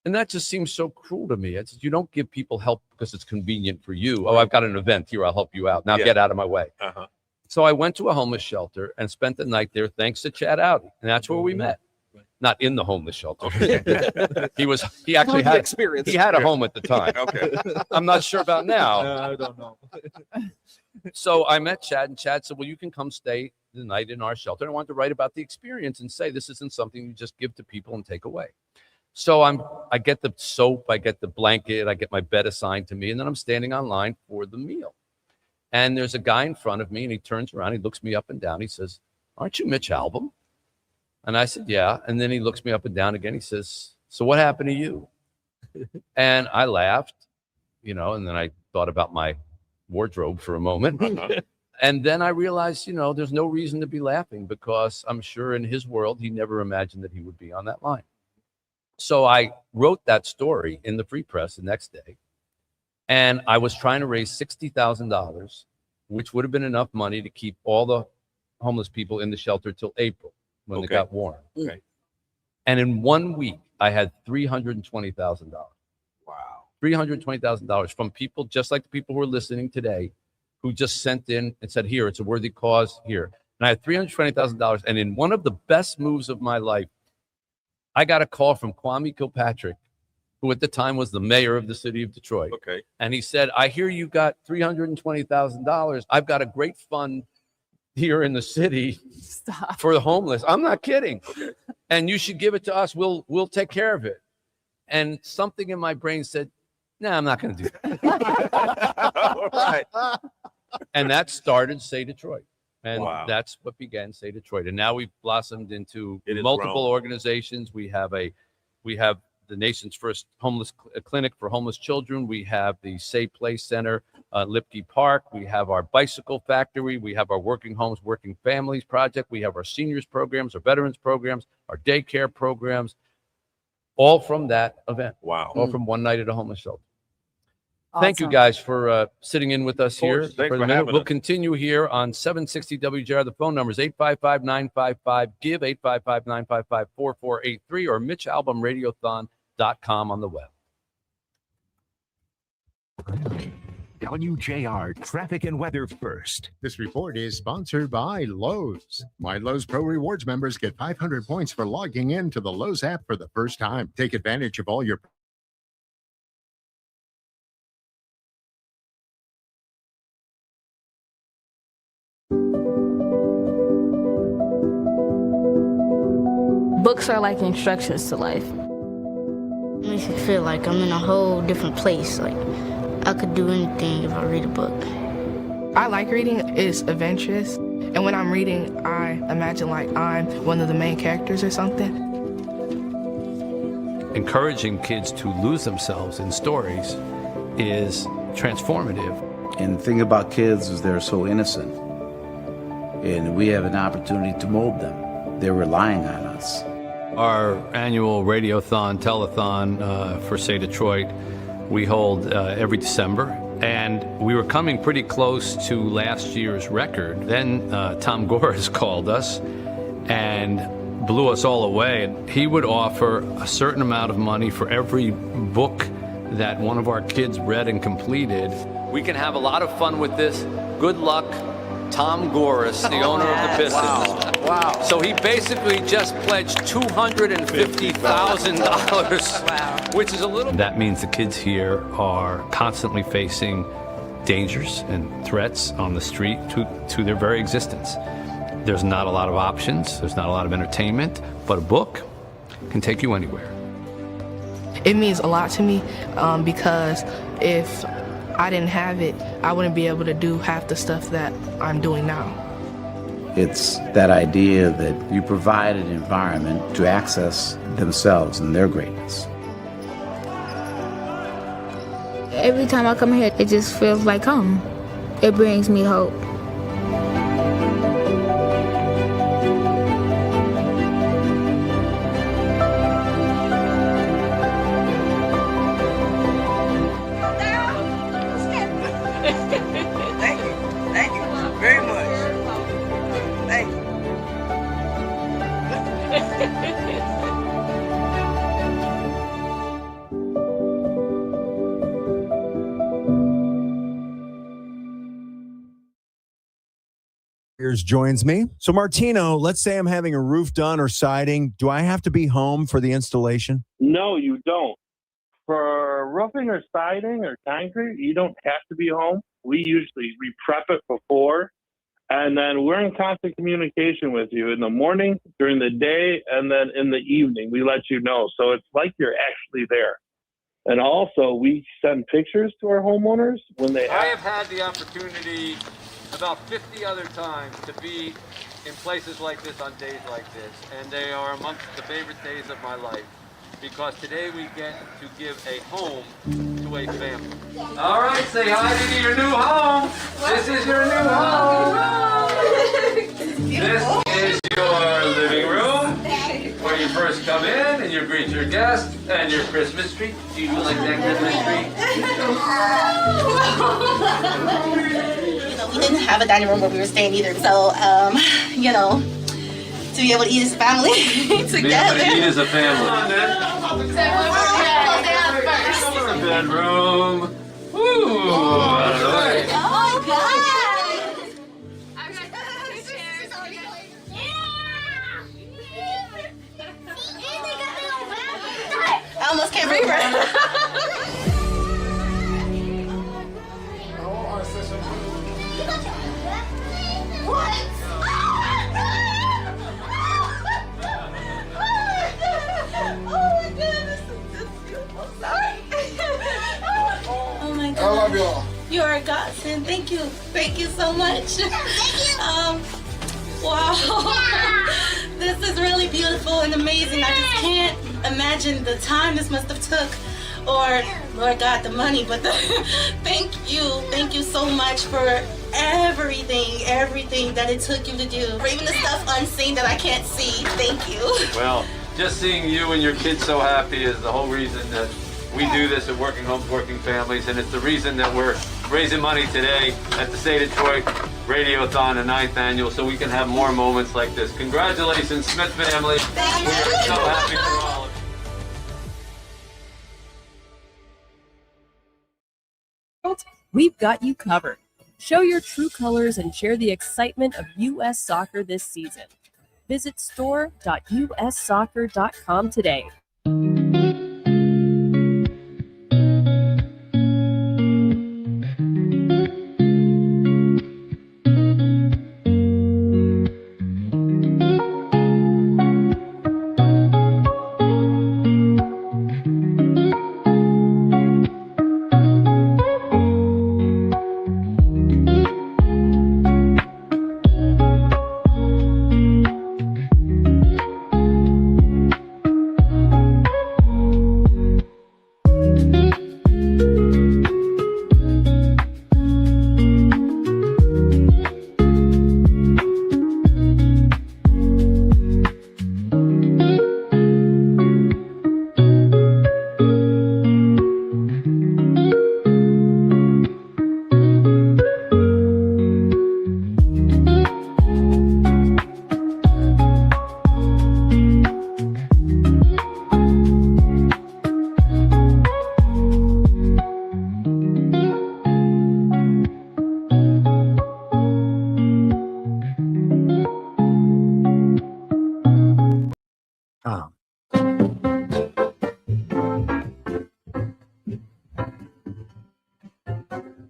And that just seems so cruel to me. It's, you don't give people help because it's convenient for you. Oh, I've got an event here. I'll help you out. Now get out of my way. So I went to a homeless shelter and spent the night there thanks to Chad Audi. And that's where we met. Not in the homeless shelter. He actually had experience. He had a home at the time. Okay. I'm not sure about now. I don't know. So I met Chad, and Chad said, well, you can come stay the night in our shelter. And I wanted to write about the experience and say this isn't something you just give to people and take away. So I get the soap, I get the blanket, I get my bed assigned to me, and then I'm standing online for the meal. And there's a guy in front of me, and he turns around, he looks me up and down. He says, aren't you Mitch Albom? And I said, yeah. And then he looks me up and down again. He says, so what happened to you? And I laughed, and then I thought about my wardrobe for a moment. And then I realized, there's no reason to be laughing because I'm sure in his world, he never imagined that he would be on that line. So I wrote that story in the Free Press the next day, and I was trying to raise $60,000, which would have been enough money to keep all the homeless people in the shelter till April when it got warm. Okay. And in 1 week, I had $320,000. Wow. $320,000 from people just like the people who are listening today, who just sent in and said, here, it's a worthy cause here. And I had $320,000. And in one of the best moves of my life, I got a call from Kwame Kilpatrick, who at the time was the mayor of the city of Detroit. Okay. And he said, I hear you got $320,000. I've got a great fund here in the city for the homeless. I'm not kidding. And you should give it to us. We'll take care of it. And something in my brain said, no, I'm not going to do that. All right. And that started Say Detroit. And Wow. that's what began Say Detroit. And now we've blossomed into It has multiple grown. organizations. We have the nation's first homeless clinic for homeless children. We have the Say Play Center, Lipke Park. We have our bicycle factory. We have our Working Homes, Working Families project. We have our seniors programs, our veterans programs, our daycare programs, all from that event. Wow. All from one night at a homeless shelter. Thank you guys for sitting in with us here. course. Thanks the for minute. having We'll us. continue here on 760 WJR. The phone number is 855-955-GIVE, 855-955-4483, or MitchAlbumRadiothon.com on the web. WJR Traffic and Weather First. This report is sponsored by Lowe's. My Lowe's Pro Rewards members get 500 points for logging in to the Lowe's app for the first time. Take advantage of all your Books are like instructions to life. It makes me feel like I'm in a whole different place. Like I could do anything if I read a book. I like reading. It's adventurous. And when I'm reading, I imagine like I'm one of the main characters or something. Encouraging kids to lose themselves in stories is transformative. And the thing about kids is they're so innocent. And we have an opportunity to mold them. They're relying on us. Our annual Radiothon, telethon for Say Detroit, we hold every December. And we were coming pretty close to last year's record. Then Tom Gores called us and blew us all away. He would offer a certain amount of money for every book that one of our kids read and completed. We can have a lot of fun with this. Good luck, Tom Gores, the owner of the Pistons. Wow. So he basically just pledged $250,000, which is a little. That means the kids here are constantly facing dangers and threats on the street to their very existence. There's not a lot of options. There's not a lot of entertainment, but a book can take you anywhere. It means a lot to me because if I didn't have it, I wouldn't be able to do half the stuff that I'm doing now. It's that idea that you provide an environment to access themselves and their greatness. Every time I come here, it just feels like home. It brings me hope. Thank you very much. Thank you. Here's joins me. So Martino, let's say I'm having a roof done or siding. Do I have to be home for the installation? No, you don't. For roofing or siding or concrete, you don't have to be home. We prep it before, and then we're in constant communication with you in the morning, during the day, and then in the evening. We let you know. So it's like you're actually there. And also, we send pictures to our homeowners when they I have had the opportunity about 50 other times to be in places like this on days like this, and they are amongst the favorite days of my life because today we get to give a home to a family. All right, say hi to your new home. This is your new home. This is your living room where you first come in and you greet your your guest and your Christmas tree. Do you like that Christmas tree? We didn't have a dining room where we were staying either. So, to be able to eat as a family together. Be able to eat as a family. Bedroom. Ooh. Oh, God. I almost can't breathe right now. What? Oh my God. I love y'all. You are a godsend. Thank you. Thank you so much. Wow. This is really beautiful and amazing. I just can't imagine the time this must have took, or Lord God, the money, but thank you so much for everything that it took you to do, for even the stuff unseen that I can't see. Thank you. Well, just seeing you and your kids so happy is the whole reason that we do this at Working Homes, Working Families, and it's the reason that we're raising money today at the Say Detroit Radiothon, the 9th annual, so we can have more moments like this. Congratulations, Smith family. We are so happy for all of you. We've got you covered. Show your true colors and share the excitement of U.S. soccer this season. Visit store.ussoccer.com today.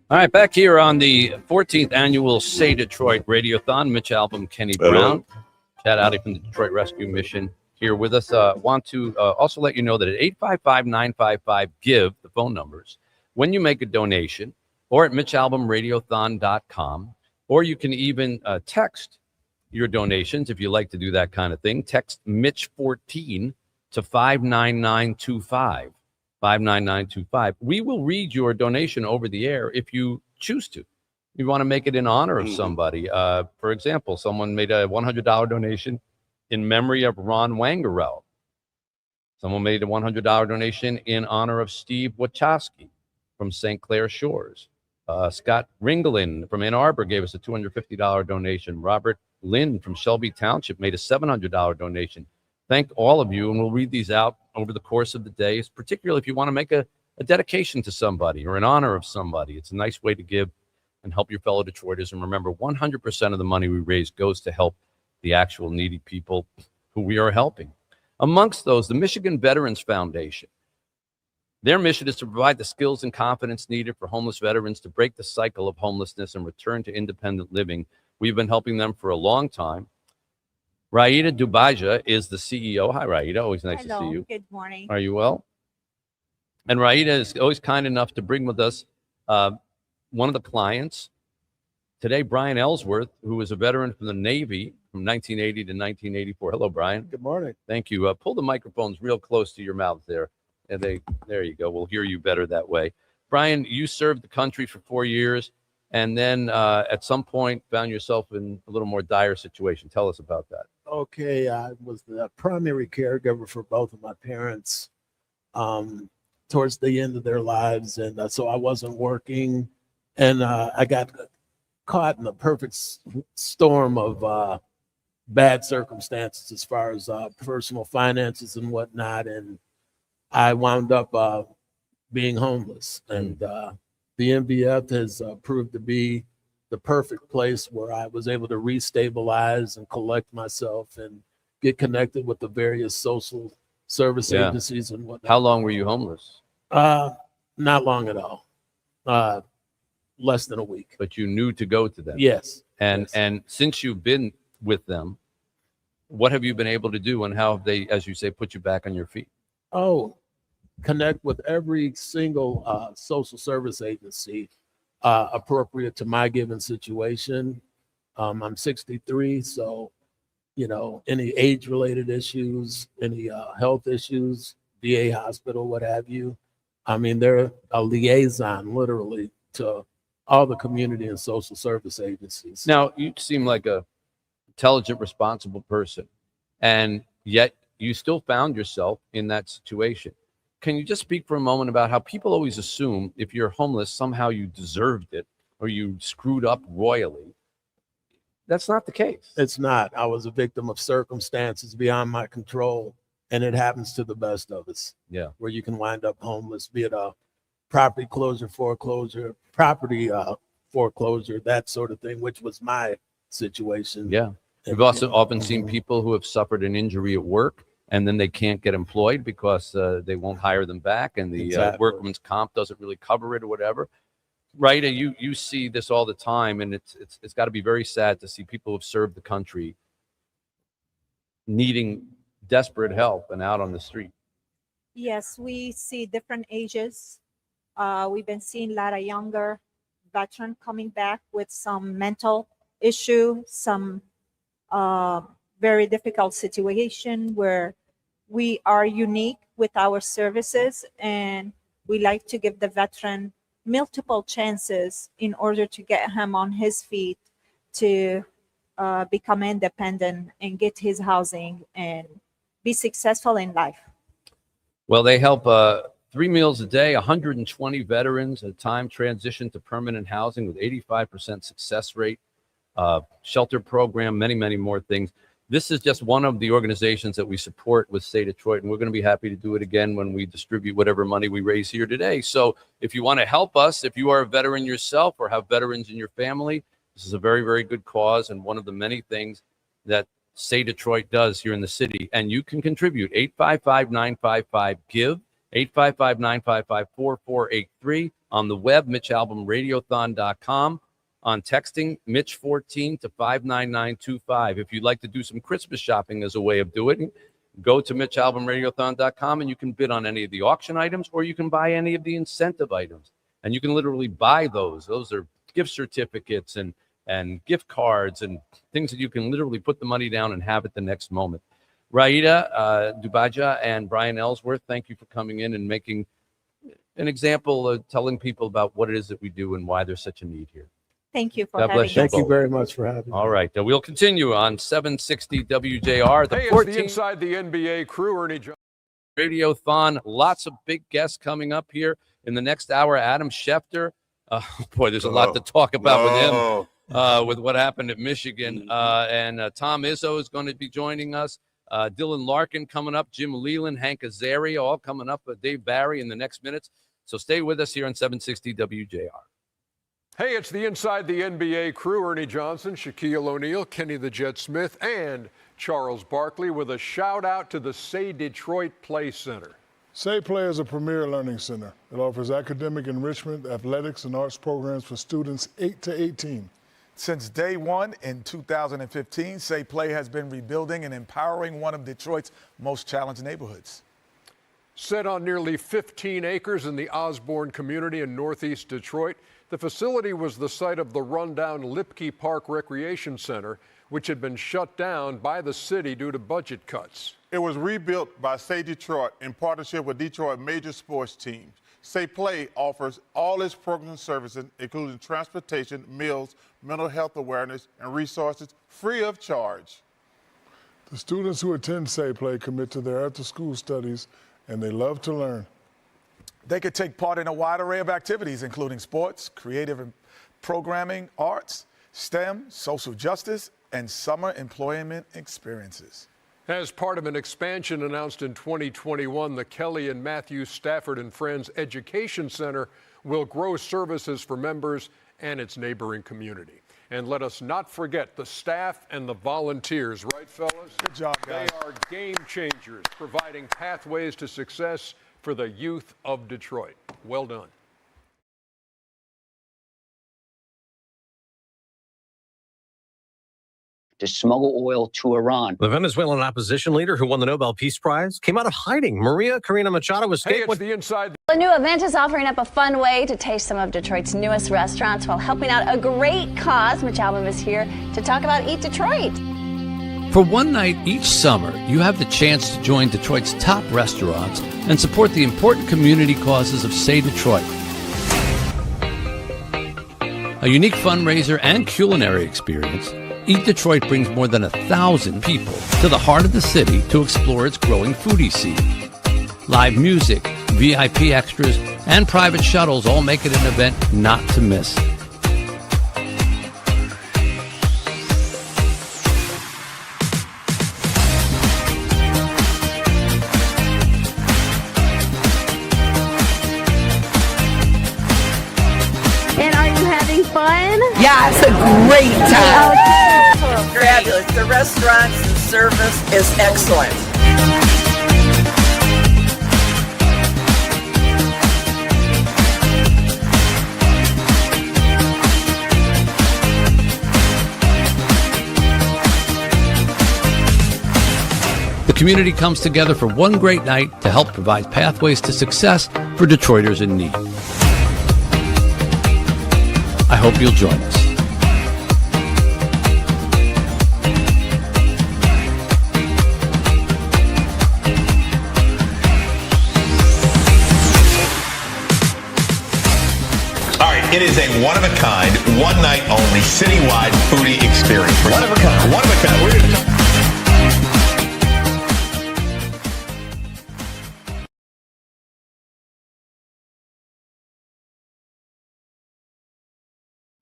All right, back here on the 14th annual Say Detroit Radiothon, Mitch Albom, Kenny Brown, Chad Outy from the Detroit Rescue Mission here with us. Want to also let you know that at 855-955-GIVE, the phone numbers, when you make a donation, or at mitchalbomradiothon.com, or you can even text your donations if you like to do that kind of thing. Text Mitch14 to 59925. 59925. We will read your donation over the air if you choose to. You want to make it in honor of somebody. For example, someone made a $100 donation in memory of Ron Wangerel. Someone made a $100 donation in honor of Steve Wachowski from St. Clair Shores. Scott Ringelin from Ann Arbor gave us a $250 donation. Robert Lynn from Shelby Township made a $700 donation. Thank all of you, and we'll read these out over the course of the day, particularly if you want to make a dedication to somebody or in honor of somebody. It's a nice way to give and help your fellow Detroiters. And remember, 100% of the money we raise goes to help the actual needy people who we are helping. Amongst those, the Michigan Veterans Foundation. Their mission is to provide the skills and confidence needed for homeless veterans to break the cycle of homelessness and return to independent living. We've been helping them for a long time. Raida Dubaja is the CEO. Hi, Raida. Always nice to see you. Good morning. Are you well? And Raida is always kind enough to bring with us one of the clients today, Brian Ellsworth, who was a veteran from the Navy from 1980 to 1984. Hello, Brian. Good morning. Thank you. Pull the microphones real close to your mouth there. And there you go. We'll hear you better that way. Brian, you served the country for 4 years, and then at some point found yourself in a little more dire situation. Tell us about that. Okay, I was the primary caregiver for both of my parents towards the end of their lives, and so I wasn't working, and I got caught in the perfect storm of bad circumstances as far as personal finances and whatnot, and I wound up being homeless. And the MVF has proved to be the perfect place where I was able to restabilize and collect myself and get connected with the various social service Yeah. agencies and whatnot. How long were you homeless? Not long at all. Less than a week. But you knew to go to them. Yes. And since you've been with them, what have you been able to do, and how have they, as you say, put you back on your feet? Oh, connect with every single social service agency appropriate to my given situation. I'm 63, so any age-related issues, any health issues, VA hospital, what have you. I mean, they're a liaison, literally, to all the community and social service agencies. Now, you seem like a intelligent, responsible person, and yet you still found yourself in that situation. Can you just speak for a moment about how people always assume if you're homeless, somehow you deserved it or you screwed up royally? That's not the case. It's not. I was a victim of circumstances beyond my control, and it happens to the best of us. Yeah. Where you can wind up homeless, be it a property foreclosure, property foreclosure, that sort of thing, which was my situation. Yeah. We've also often seen people who have suffered an injury at work and then they can't get employed because they won't hire them back, and the Exactly. workman's comp doesn't really cover it or whatever. Right? And you see this all the time, and it's got to be very sad to see people who've served the country needing desperate help and out on the street. Yes, we see different ages. We've been seeing a lot of younger veterans coming back with some mental issue, some very difficult situation where we are unique with our services, and we like to give the veteran multiple chances in order to get him on his feet to become independent and get his housing and be successful in life. Well, they help 3 meals a day, 120 veterans at a time transition to permanent housing with 85% success rate, shelter program, many, many more things. This is just one of the organizations that we support with Say Detroit, and we're going to be happy to do it again when we distribute whatever money we raise here today. So if you want to help us, if you are a veteran yourself or have veterans in your family, this is a very, very good cause and one of the many things that Say Detroit does here in the city. And you can contribute 855-955-GIVE, 855-955-4483 on the web, MitchAlbumRadiothon.com. On texting Mitch14 to 59925. If you'd like to do some Christmas shopping as a way of doing it, go to MitchAlbumRadiothon.com and you can bid on any of the auction items, or you can buy any of the incentive items. And you can literally buy those. Those are gift certificates and gift cards and things that you can literally put the money down and have it the next moment. Raida Dubaja and Brian Ellsworth, thank you for coming in and making an example of telling people about what it is that we do and why there's such a need here. Thank you for God having bless us. you. Thank you both. very much for having me. All right. We'll continue on 760 WJR. The Hey, it's 14th the Inside the NBA crew, Ernie Johnson. Radiothon. Lots of big guests coming up here in the next hour. Adam Schefter. Boy, there's a lot to talk about with him, with what happened at Michigan. And Tom Izzo is going to be joining us. Dylan Larkin coming up. Jim Leland, Hank Azaria, all coming up. Dave Barry in the next minutes. So stay with us here on 760 WJR. Hey, it's the Inside the NBA crew, Ernie Johnson, Shaquille O'Neal, Kenny the Jet Smith, and Charles Barkley with a shout out to the Say Detroit Play Center. Say Play is a premier learning center. It offers academic enrichment, athletics, and arts programs for students 8 to 18. Since day one in 2015, Say Play has been rebuilding and empowering one of Detroit's most challenged neighborhoods. Set on nearly 15 acres in the Osborne community in northeast Detroit, the facility was the site of the rundown Lipke Park Recreation Center, which had been shut down by the city due to budget cuts. It was rebuilt by Say Detroit in partnership with Detroit major sports teams. Say Play offers all its programs and services, including transportation, meals, mental health awareness, and resources free of charge. The students who attend Say Play commit to their after-school studies, and they love to learn. They could take part in a wide array of activities, including sports, creative and programming, arts, STEM, social justice, and summer employment experiences. As part of an expansion announced in 2021, the Kelly and Matthew Stafford and Friends Education Center will grow services for members and its neighboring community. And let us not forget the staff and the volunteers, right, fellas? Good job, guys. They are game changers, providing pathways to success for the youth of Detroit. Well done. To smuggle oil to Iran. The Venezuelan opposition leader who won the Nobel Peace Prize came out of hiding. Maria Corina Machado escaped with the inside. The new event is offering up a fun way to taste some of Detroit's newest restaurants while helping out a great cause. Mitch Albom is here to talk about Eat Detroit. For one night each summer, you have the chance to join Detroit's top restaurants and support the important community causes of Say Detroit. A unique fundraiser and culinary experience, Eat Detroit brings more than 1,000 people to the heart of the city to explore its growing foodie scene. Live music, VIP extras, and private shuttles all make it an event not to miss. And are you having fun? Yeah, it's a great time. Fabulous. The restaurants and service is excellent. The community comes together for one great night to help provide pathways to success for Detroiters in need. I hope you'll join us. It is a one-of-a-kind, one-night only, citywide foodie experience. One of a kind. One of a kind. We're going to talk.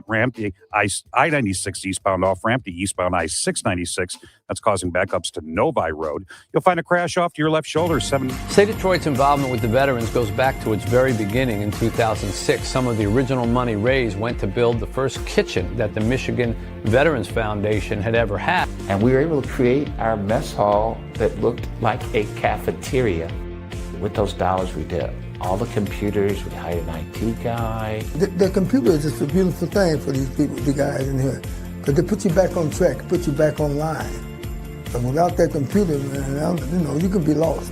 Ramp, the I-96 eastbound off ramp, the eastbound I-696. That's causing backups to Novi Road. You'll find a crash off to your left shoulder. Say Detroit's involvement with the veterans goes back to its very beginning in 2006. Some of the original money raised went to build the first kitchen that the Michigan Veterans Foundation had ever had. And we were able to create our mess hall that looked like a cafeteria. With those dollars, we did all the computers, we hired an IT guy. The computer is just a beautiful thing for these people, the guys in here, because they put you back on track, put you back online. And without that computer, man, you can be lost.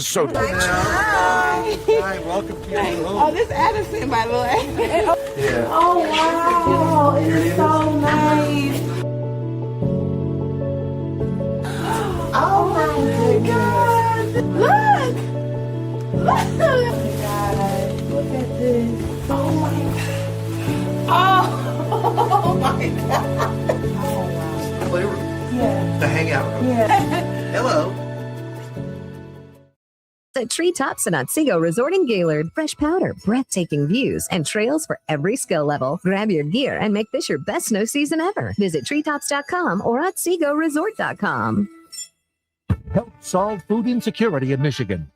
So Hi. Hi, welcome to your home. Oh, this is Addison, by the way. Yeah. Oh, wow. It's so nice. Oh, my God. Look. Look. God. Look at this. Oh, my God. Oh, my God. Oh, wow. Yeah. The hangout room. Yeah. Hello. The Treetops and Otsego Resort in Gaylord. Fresh powder, breathtaking views, and trails for every skill level. Grab your gear and make this your best snow season ever. Visit treetops.com or otsegoresort.com. Help solve food insecurity in Michigan.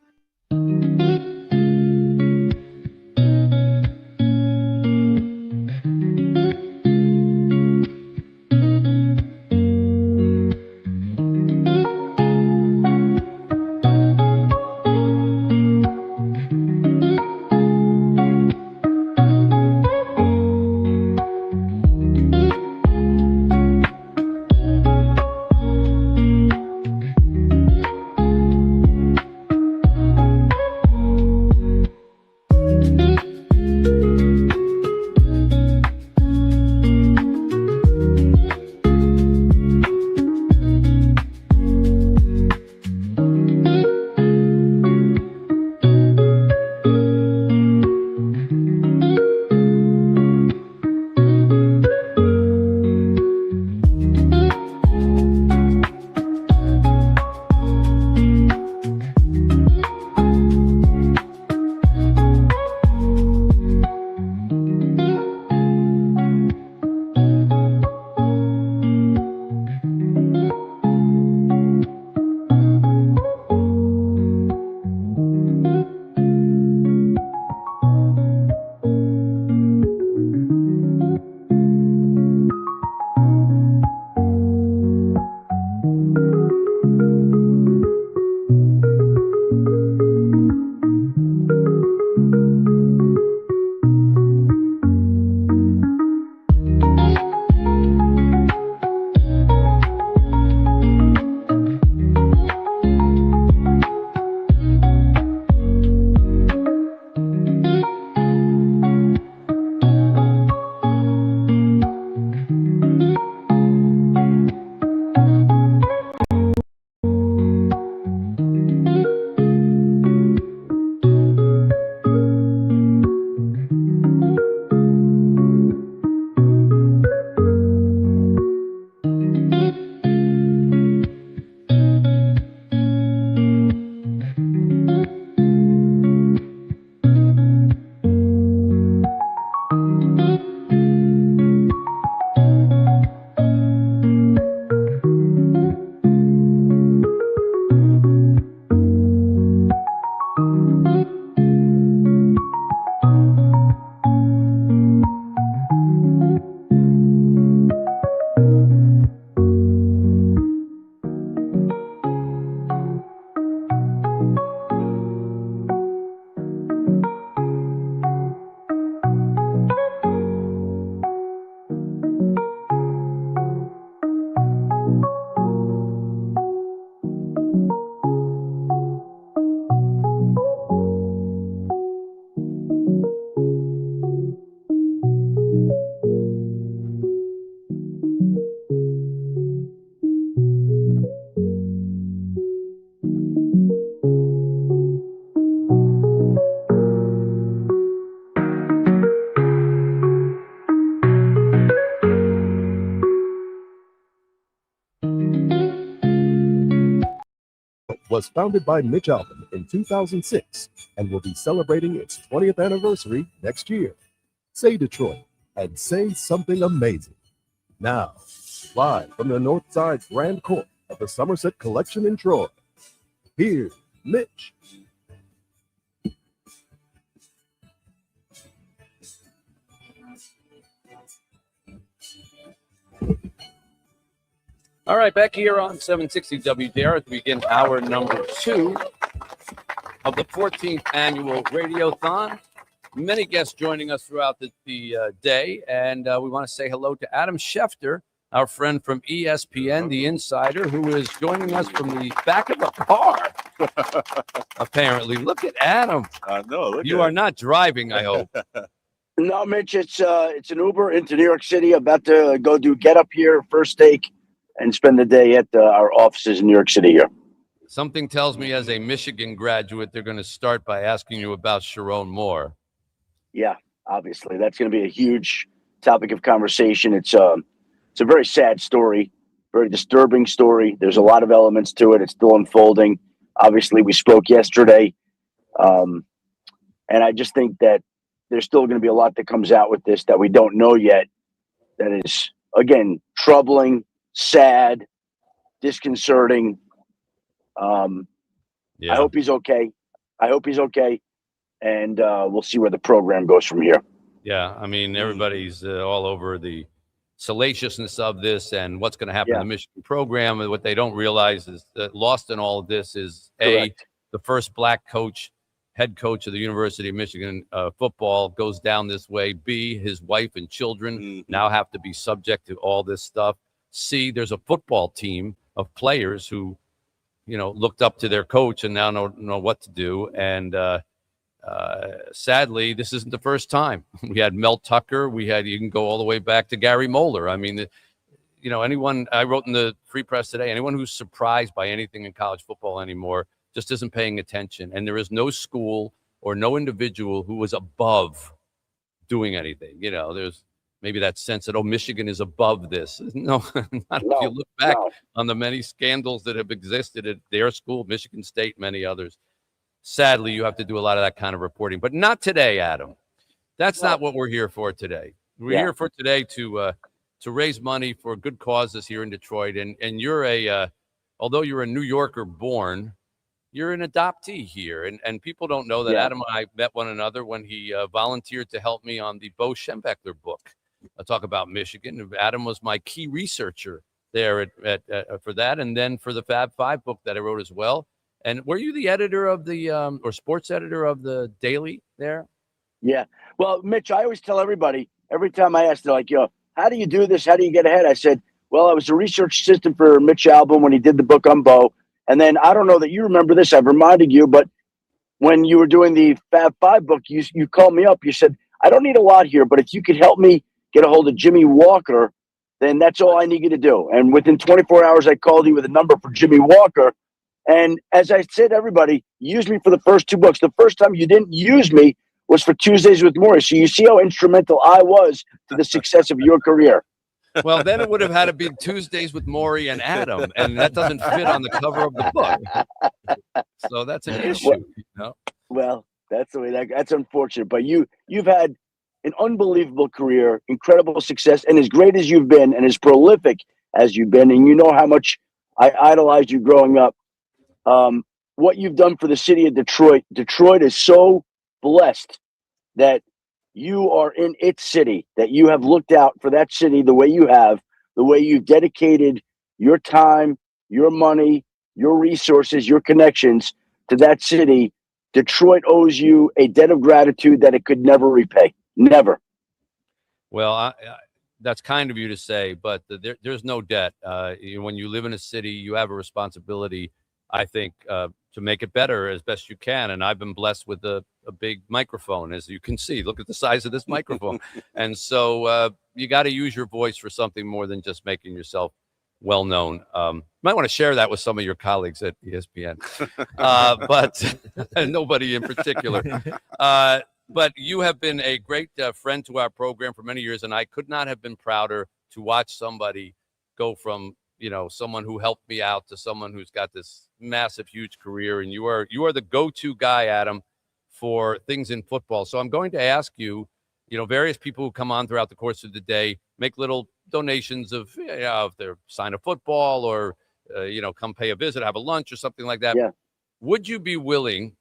was founded by Mitch Albom in 2006 and will be celebrating its 20th anniversary next year. Say Detroit and say something amazing. Now, live from the North Side's Grand Court of the Somerset Collection in Troy, here's Mitch. All right, back here on 760 WDR as we begin hour number 2 of the 14th annual Radiothon. Many guests joining us throughout the day, and we want to say hello to Adam Schefter, our friend from ESPN, the insider, who is joining us from the back of a car. Apparently, look at Adam. I know. You are not driving, I hope. No, Mitch, it's an Uber into New York City. About to go do Get Up here, first take, and spend the day at our offices in New York City here. Something tells me as a Michigan graduate, they're going to start by asking you about Sharon Moore. Yeah, obviously. That's going to be a huge topic of conversation. It's a very sad story, very disturbing story. There's a lot of elements to it. It's still unfolding. Obviously, we spoke yesterday. And I just think that there's still going to be a lot that comes out with this that we don't know yet. That is, again, troubling, sad, disconcerting. I hope he's okay. And we'll see where the program goes from here. Yeah, I mean, everybody's all over the salaciousness of this and what's going to happen in the Michigan program. And what they don't realize is that lost in all of this is, Correct. the first black head coach of the University of Michigan football goes down this way. B, his wife and children now have to be subject to all this stuff. C, there's a football team of players who, looked up to their coach and now know what to do. And sadly, this isn't the first time. We had Mel Tucker. You can go all the way back to Gary Moeller. I mean, anyone, I wrote in the Free Press today, anyone who's surprised by anything in college football anymore just isn't paying attention. And there is no school or no individual who was above doing anything. There's maybe that sense that, Michigan is above this. No, not if you look back on the many scandals that have existed at their school, Michigan State, many others. Sadly, you have to do a lot of that kind of reporting, but not today, Adam. That's not what we're here for today. We're here for today to raise money for good causes here in Detroit. And you're although you're a New Yorker born, you're an adoptee here. And people don't know that Adam and I met one another when he volunteered to help me on the Bo Schembechler book. I'll talk about Michigan. Adam was my key researcher there for that. And then for the Fab Five book that I wrote as well. And were you the editor of the or sports editor of the Daily there? Yeah. Well, Mitch, I always tell everybody, every time I ask, they're like, how do you do this? How do you get ahead? I said, well, I was a research assistant for Mitch Albom when he did the book on Bo. And then I don't know that you remember this. I've reminded you, but when you were doing the Fab Five book, you called me up. You said, I don't need a lot here, but if you could help me get a hold of Jimmy Walker, then that's all I need you to do. And within 24 hours, I called you with a number for Jimmy Walker. And as I said to everybody, use me for the first two books. The first time you didn't use me was for Tuesdays with Maury. So you see how instrumental I was to the success of your career. Well, then it would have had to be Tuesdays with Maury and Adam, and that doesn't fit on the cover of the book. So that's an issue. Well, that's the way that's unfortunate. But you've had an unbelievable career, incredible success, and as great as you've been and as prolific as you've been, and you know how much I idolized you growing up. What you've done for the city of Detroit. Detroit is so blessed that you are in its city, that you have looked out for that city the way you have, the way you've dedicated your time, your money, your resources, your connections to that city. Detroit owes you a debt of gratitude that it could never repay. Never. Well, that's kind of you to say, but there's no debt. When you live in a city, you have a responsibility, I think, to make it better as best you can. And I've been blessed with a big microphone, as you can see. Look at the size of this microphone. And so you got to use your voice for something more than just making yourself well known. You might want to share that with some of your colleagues at ESPN, but nobody in particular. But you have been a great friend to our program for many years, and I could not have been prouder to watch somebody go from someone who helped me out to someone who's got this massive, huge career. And you are the go-to guy, Adam, for things in football. So I'm going to ask you, various people who come on throughout the course of the day, make little donations of, if they're sign a football or, come pay a visit, have a lunch or something like that. Yeah. Would you be willing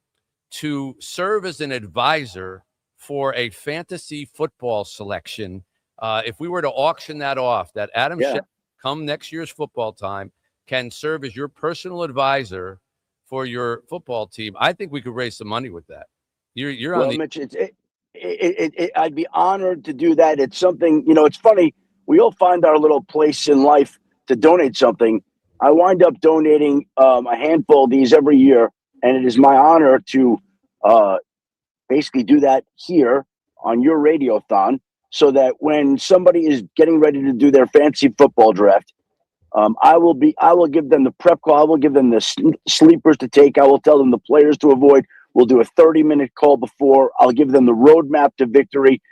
to serve as an advisor for a fantasy football selection? If we were to auction that off, that Adam Schefter, come next year's football time, can serve as your personal advisor for your football team, I think we could raise some money with that. You're on the. Mitch, I'd be honored to do that. It's something, it's funny. We all find our little place in life to donate something. I wind up donating a handful of these every year, and it is my honor to basically do that here on your Radiothon, so that when somebody is getting ready to do their fantasy football draft, I will give them the prep call. I will give them the sleepers to take. I will tell them the players to avoid. We'll do a 30-minute call before. I'll give them the roadmap to victory.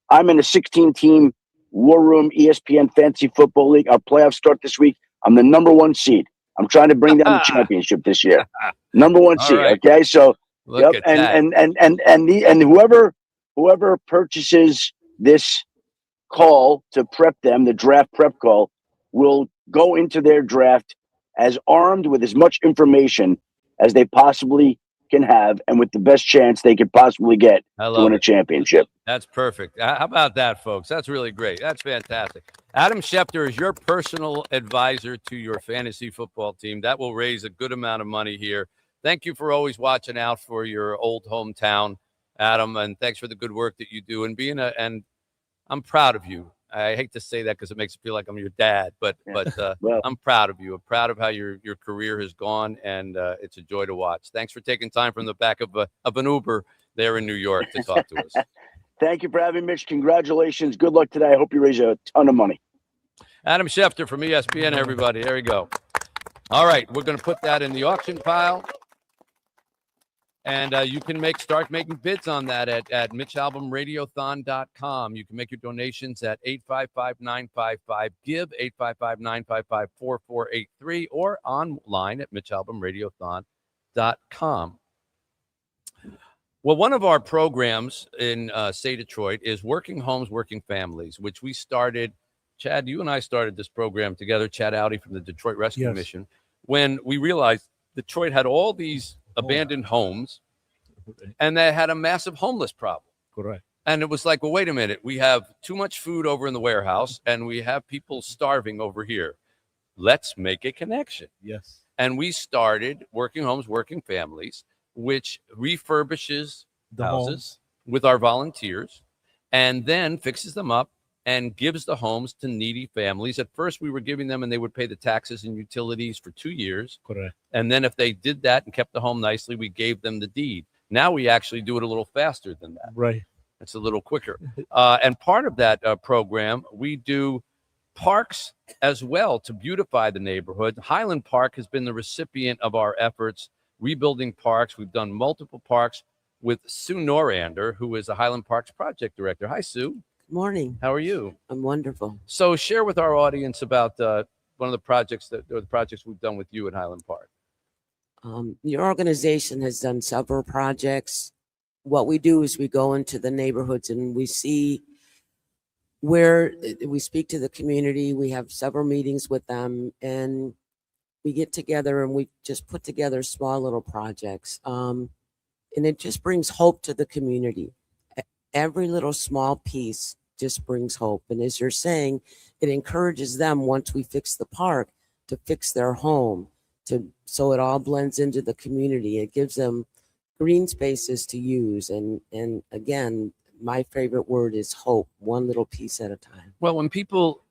I'm in a 16-team War Room ESPN Fantasy Football League. Our playoffs start this week. I'm the number 1 seed. I'm trying to bring down the championship this year. Number 1 seed. Right. Okay, so Look at that. and whoever purchases this call to prep them, the draft prep call, will go into their draft as armed with as much information as they possibly can have, and with the best chance they could possibly get to win a championship. That's perfect. How about that, folks? That's really great. That's fantastic. Adam Schefter is your personal advisor to your fantasy football team. That will raise a good amount of money here. Thank you for always watching out for your old hometown, Adam, and thanks for the good work that you do. And I'm proud of you. I hate to say that because it makes me feel like I'm your dad, but Well, I'm proud of you. I'm proud of how your career has gone, and it's a joy to watch. Thanks for taking time from the back of an Uber there in New York to talk to us. Thank you for having me, Mitch. Congratulations. Good luck today. I hope you raise a ton of money. Adam Schefter from ESPN, everybody. There you go. All right, we're going to put that in the auction pile. And you can start making bids on that at MitchAlbumRadiothon.com. You can make your donations at 855-955-GIVE, 855-955-4483, or online at MitchAlbumRadiothon.com. Well, one of our programs in Say Detroit is Working Homes, Working Families, which we started. Chad, you and I started this program together, Chad Audi from the Detroit Rescue Mission, when we realized Detroit had all these abandoned homes, and they had a massive homeless problem. Correct. And it was like, well, wait a minute. We have too much food over in the warehouse, and we have people starving over here. Let's make a connection. Yes. And we started Working Homes, Working Families, which refurbishes The houses with our volunteers and then fixes them up and gives the homes to needy families. At first, we were giving them, and they would pay the taxes and utilities for 2 years. Correct. And then if they did that and kept the home nicely, we gave them the deed. Now we actually do it a little faster than that. Right. It's a little quicker. And part of that program, we do parks as well to beautify the neighborhood. Highland Park has been the recipient of our efforts rebuilding parks. We've done multiple parks with Sue Norander, who is the Highland Parks project director. Hi, Sue. Morning. How are you? I'm wonderful. So share with our audience about one of the projects we've done with you at Highland Park. Your organization has done several projects. What we do is we go into the neighborhoods and we see where we speak to the community. We have several meetings with them, and we get together and we just put together small little projects. And it just brings hope to the community. Every little small piece just brings hope. And as you're saying, it encourages them, once we fix the park, to fix their home, so it all blends into the community. It gives them green spaces to use. And again, my favorite word is hope, one little piece at a time. Well, when people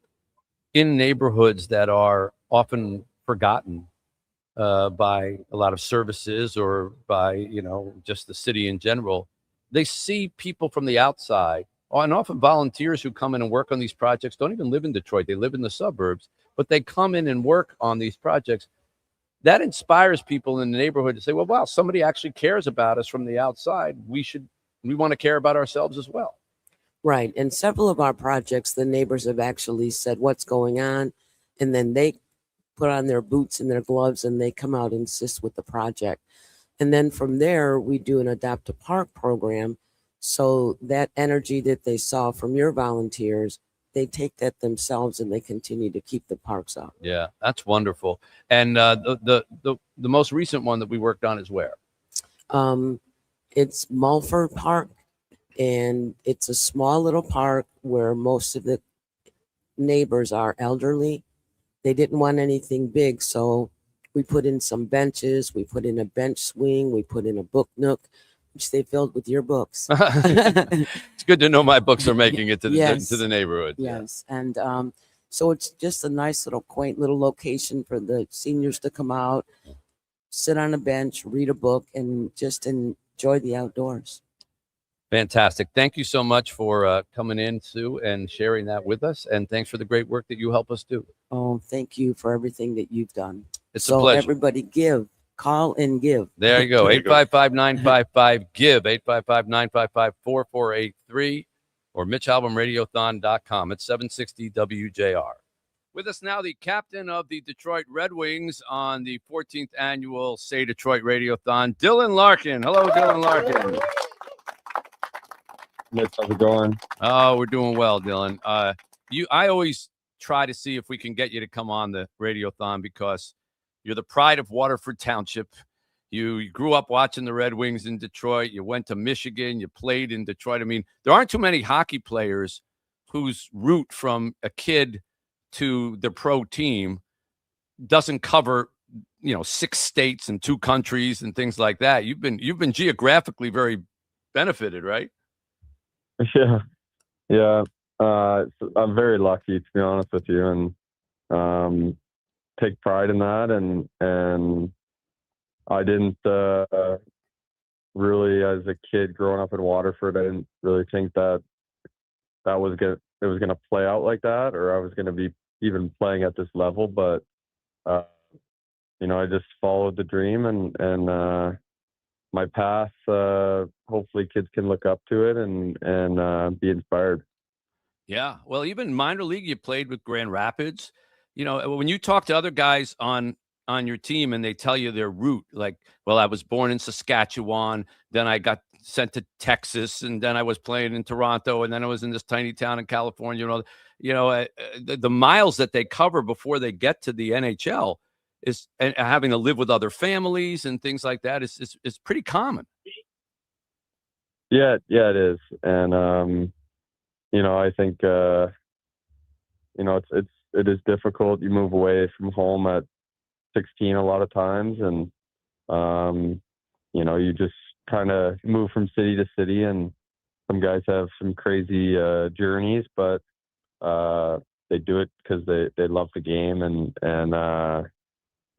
in neighborhoods that are often forgotten by a lot of services or by, just the city in general, they see people from the outside, and often volunteers who come in and work on these projects don't even live in Detroit. They live in the suburbs, but they come in and work on these projects. That inspires people in the neighborhood to say, well, wow, somebody actually cares about us from the outside. We want to care about ourselves as well. Right. And several of our projects, the neighbors have actually said what's going on, and then they put on their boots and their gloves and they come out and assist with the project. And then from there, we do an Adopt a Park program. So that energy that they saw from your volunteers, they take that themselves and they continue to keep the parks up. Yeah, that's wonderful. And the most recent one that we worked on is where? It's Mulford Park, and it's a small little park where most of the neighbors are elderly. They didn't want anything big, so we put in some benches, we put in a bench swing, we put in a book nook, which they filled with your books. It's good to know my books are making it to the Yes. to the neighborhood. Yes, and so it's just a nice little quaint little location for the seniors to come out, sit on a bench, read a book, and just enjoy the outdoors. Fantastic. Thank you so much for coming in, Sue, and sharing that with us. And thanks for the great work that you help us do. Oh, thank you for everything that you've done. It's so a pleasure. Everybody give, call and give. There you go. 855-955-GIVE, 855-955-4483, or MitchAlbumRadiothon.com. It's 760 WJR. With us now, the captain of the Detroit Red Wings on the 14th annual Say Detroit Radiothon, Dylan Larkin. Hello, Dylan Larkin. Mitch, how's it going? Oh, we're doing well, Dylan. I always try to see if we can get you to come on the Radiothon because you're the pride of Waterford Township. You grew up watching the Red Wings in Detroit. You went to Michigan. You played in Detroit. I mean, there aren't too many hockey players whose route from a kid to the pro team doesn't cover, 6 states and 2 countries and things like that. You've been geographically very benefited, right? Yeah. I'm very lucky, to be honest with you, and take pride in that. And I didn't really, as a kid growing up in Waterford, I didn't really think that it was gonna play out like that, or I was gonna be even playing at this level. But I just followed the dream, and my path, hopefully kids can look up to it and be inspired. Yeah. Well, even minor league, you played with Grand Rapids. When you talk to other guys on your team and they tell you their route, like, well, I was born in Saskatchewan, then I got sent to Texas, and then I was playing in Toronto, and then I was in this tiny town in California. The miles that they cover before they get to the NHL and having to live with other families and things like that is pretty common. Yeah, it is. And, I think, it is difficult. You move away from home at 16 a lot of times, and, you just kind of move from city to city, and some guys have some crazy journeys, but they do it because they love the game, and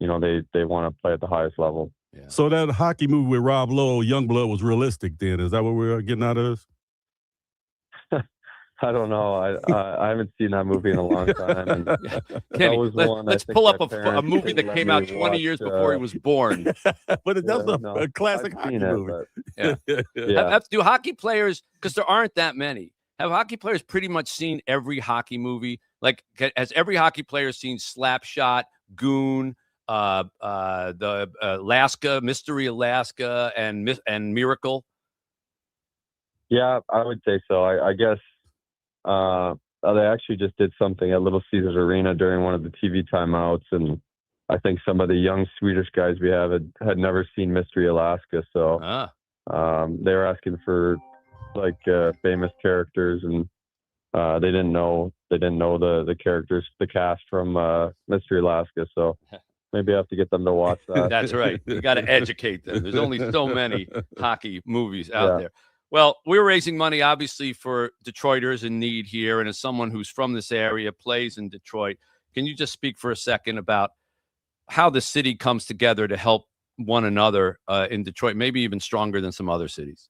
they want to play at the highest level. Yeah. So that hockey movie with Rob Lowe, Youngblood, was realistic then? Is that what we're getting out of this? I don't know. I haven't seen that movie in a long time. And Kenny, let's pull up a movie that came out 20 years before he was born. But that's a classic hockey movie. Yeah. Do hockey players, because there aren't that many, have hockey players pretty much seen every hockey movie? Like, has every hockey player seen Slapshot, Goon, the Alaska, Mystery Alaska, and Miracle? Yeah, I would say so. I guess they actually just did something at Little Caesars Arena during one of the TV timeouts, and I think some of the young Swedish guys we have had never seen Mystery Alaska, so they were asking for famous characters, and they didn't know the characters, the cast from Mystery Alaska, so maybe I have to get them to watch that. That's right. You got to educate them. There's only so many hockey movies out there. Well, we're raising money, obviously, for Detroiters in need here. And as someone who's from this area, plays in Detroit, can you just speak for a second about how the city comes together to help one another in Detroit, maybe even stronger than some other cities?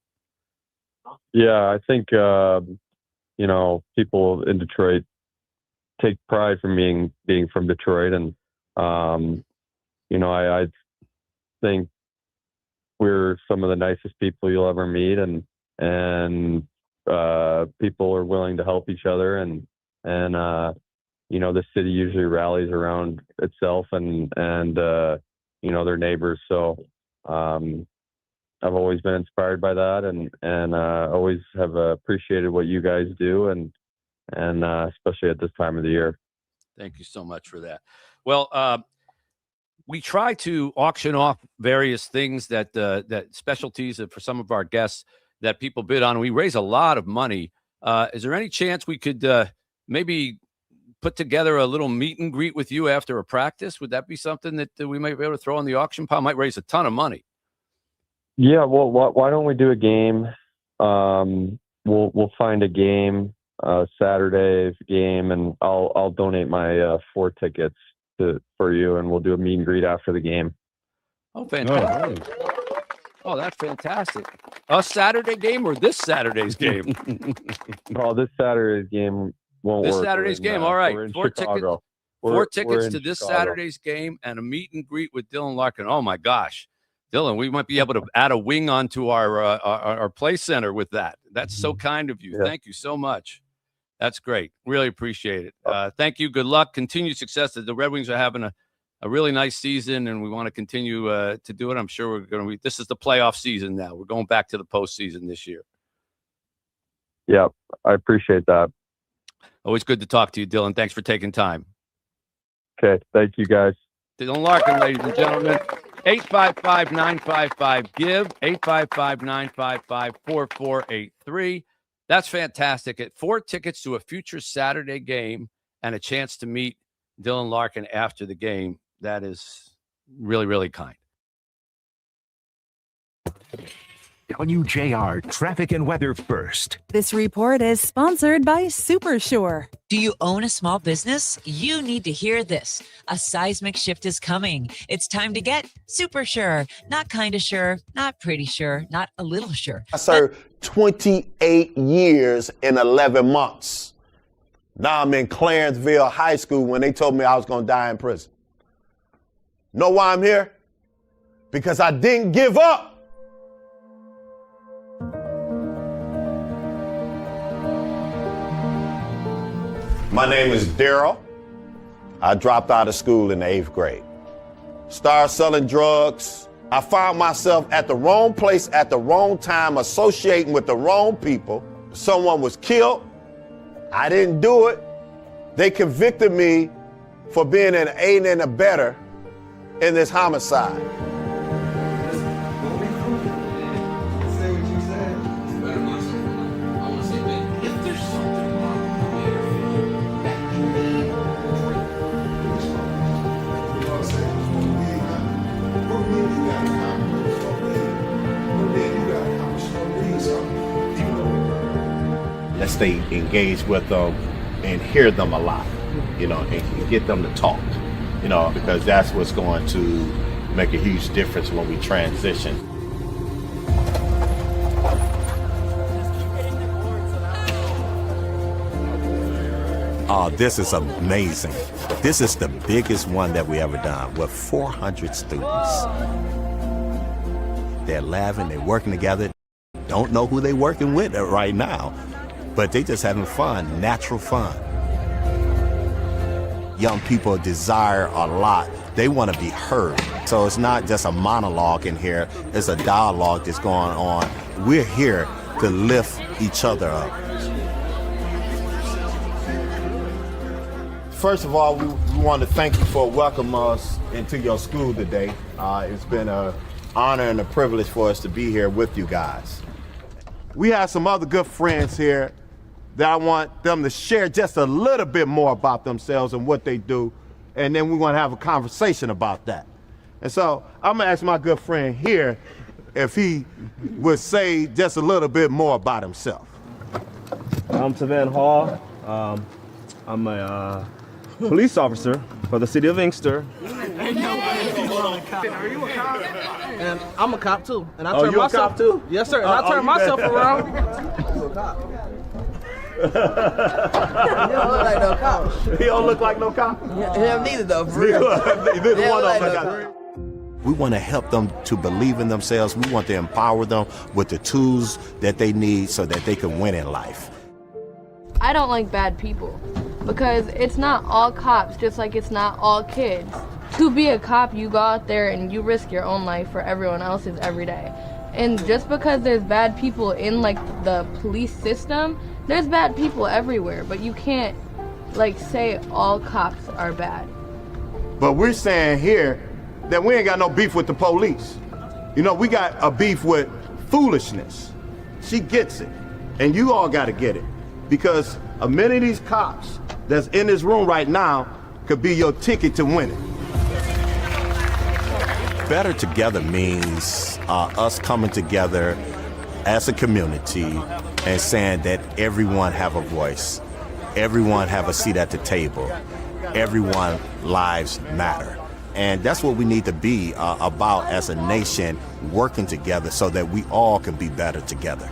Yeah, I think, people in Detroit take pride from being from Detroit. And, I think we're some of the nicest people you'll ever meet. And people are willing to help each other, and the city usually rallies around itself and their neighbors. So I've always been inspired by that, and always have appreciated what you guys do, and especially at this time of the year. Thank you so much for that. Well, we try to auction off various things that specialties for some of our guests that people bid on. We raise a lot of money. Is there any chance we could maybe put together a little meet and greet with you after a practice? Would that be something that we might be able to throw on the auction pile? Might raise a ton of money. Yeah, well, why don't we do a game? We'll find a game, Saturday's game, and I'll donate my 4 tickets for you, and we'll do a meet and greet after the game. Oh, fantastic! Oh, that's fantastic. A Saturday game or this Saturday's game? Oh, this Saturday's game won't work. This Saturday's game. All right, 4 tickets. We're 4 tickets in to this Chicago. Saturday's game and a meet and greet with Dylan Larkin. Oh my gosh, Dylan, we might be able to add a wing onto our play center with that. That's so kind of you. Yeah. Thank you so much. That's great. Really appreciate it. Thank you. Good luck. Continued success. The Red Wings are having a really nice season, and we want to continue to do it. I'm sure we're going to. This is the playoff season now. We're going back to the postseason this year. Yeah, I appreciate that. Always good to talk to you, Dylan. Thanks for taking time. Okay, thank you guys. Dylan Larkin, ladies and gentlemen. 855-955-GIVE, 855-955-4483. That's fantastic. At 4 tickets to a future Saturday game and a chance to meet Dylan Larkin after the game. That is really, really kind. WJR Traffic and Weather First. This report is sponsored by SuperSure. Do you own a small business? You need to hear this. A seismic shift is coming. It's time to get super sure. Not kind of sure, not pretty sure, not a little sure. I served 28 years in 11 months. Now I'm in Clarenceville High School when they told me I was going to die in prison. Know why I'm here? Because I didn't give up. My name is Daryl. I dropped out of school in the 8th grade. Started selling drugs. I found myself at the wrong place at the wrong time, associating with the wrong people. Someone was killed. I didn't do it. They convicted me for being an aiding and abettor in this homicide. Let's stay engaged with them and hear them a lot, and get them to talk, because that's what's going to make a huge difference when we transition. Oh, this is amazing. This is the biggest one that we ever done with 400 students. They're laughing, they're working together. Don't know who they're working with right now, but they just having fun, natural fun. Young people desire a lot. They want to be heard. So it's not just a monologue in here, it's a dialogue that's going on. We're here to lift each other up. First of all, we want to thank you for welcoming us into your school today. It's been an honor and a privilege for us to be here with you guys. We have some other good friends here that I want them to share just a little bit more about themselves and what they do, and then we want to have a conversation about that. And so I'm gonna ask my good friend here if he would say just a little bit more about himself. I'm Tavan Hall. I'm a police officer for the city of Inkster. Are you a cop? And I'm a cop too. And I Oh, turn you a myself cop too? Yes, sir. And I turn myself around. You a cop? You don't look like no cop. He don't look like no cop? Yeah, neither though, for real. Neither one of them. We want to help them to believe in themselves. We want to empower them with the tools that they need so that they can win in life. I don't like bad people. because it's not all cops, just like it's not all kids. To be a cop, you go out there and you risk your own life for everyone else's every day. And just because there's bad people in like the police system, there's bad people everywhere, but you can't like say all cops are bad. But we're saying here that we ain't got no beef with the police. You know, we got a beef with foolishness. She gets it, and you all got to get it, because a many of these cops that's in this room right now could be your ticket to winning. Better together means us coming together as a community and saying that everyone have a voice, everyone have a seat at the table, everyone lives matter. And that's what we need to be about as a nation, working together so that we all can be better together.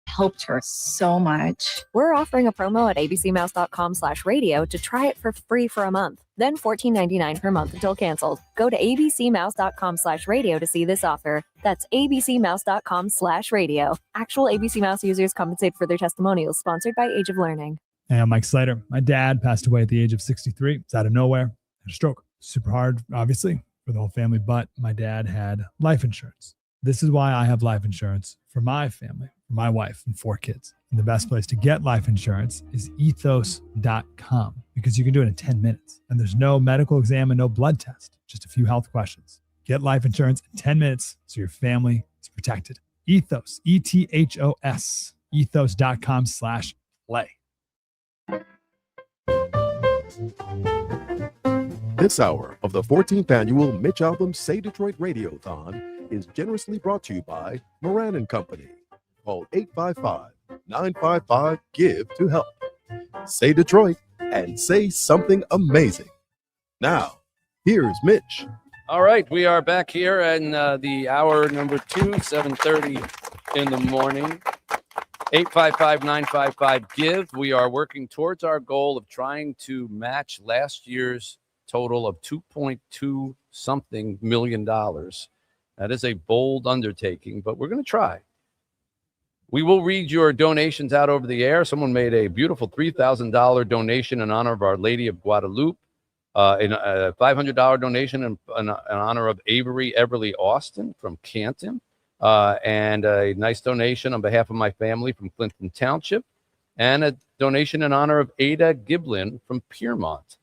Helped her so much. We're offering a promo at abcmouse.com/radio to try it for free for a month. Then $14.99 per month until canceled. Go to abcmouse.com/radio to see this offer. That's abcmouse.com/radio. Actual ABC Mouse users compensate for their testimonials, sponsored by Age of Learning. Hey, I'm Mike Slater. My dad passed away at the age of 63. It's out of nowhere. Had a stroke. Super hard, obviously, for the whole family, but my dad had life insurance. This is why I have life insurance for my family, for my wife and 4 kids. And the best place to get life insurance is ethos.com, because you can do it in 10 minutes. And there's no medical exam and no blood test, just a few health questions. Get life insurance in 10 minutes so your family is protected. Ethos, ETHOS, ethos.com/play. This hour of the 14th annual Mitch Albom Say Detroit Radiothon is generously brought to you by Moran & Company. Call 855-955-GIVE to help. Say Detroit and say something amazing. Now, here's Mitch. All right, we are back here in the hour number 2, 7:30 in the morning. 855-955-GIVE. We are working towards our goal of trying to match last year's total of $2.2 something million. That is a bold undertaking, but we're going to try. We will read your donations out over the air. Someone made a beautiful $3,000 donation in honor of Our Lady of Guadalupe, a $500 donation in honor of Avery Everly Austin from Canton, and a nice donation on behalf of my family from Clinton Township, and a donation in honor of Ada Giblin from Piermont.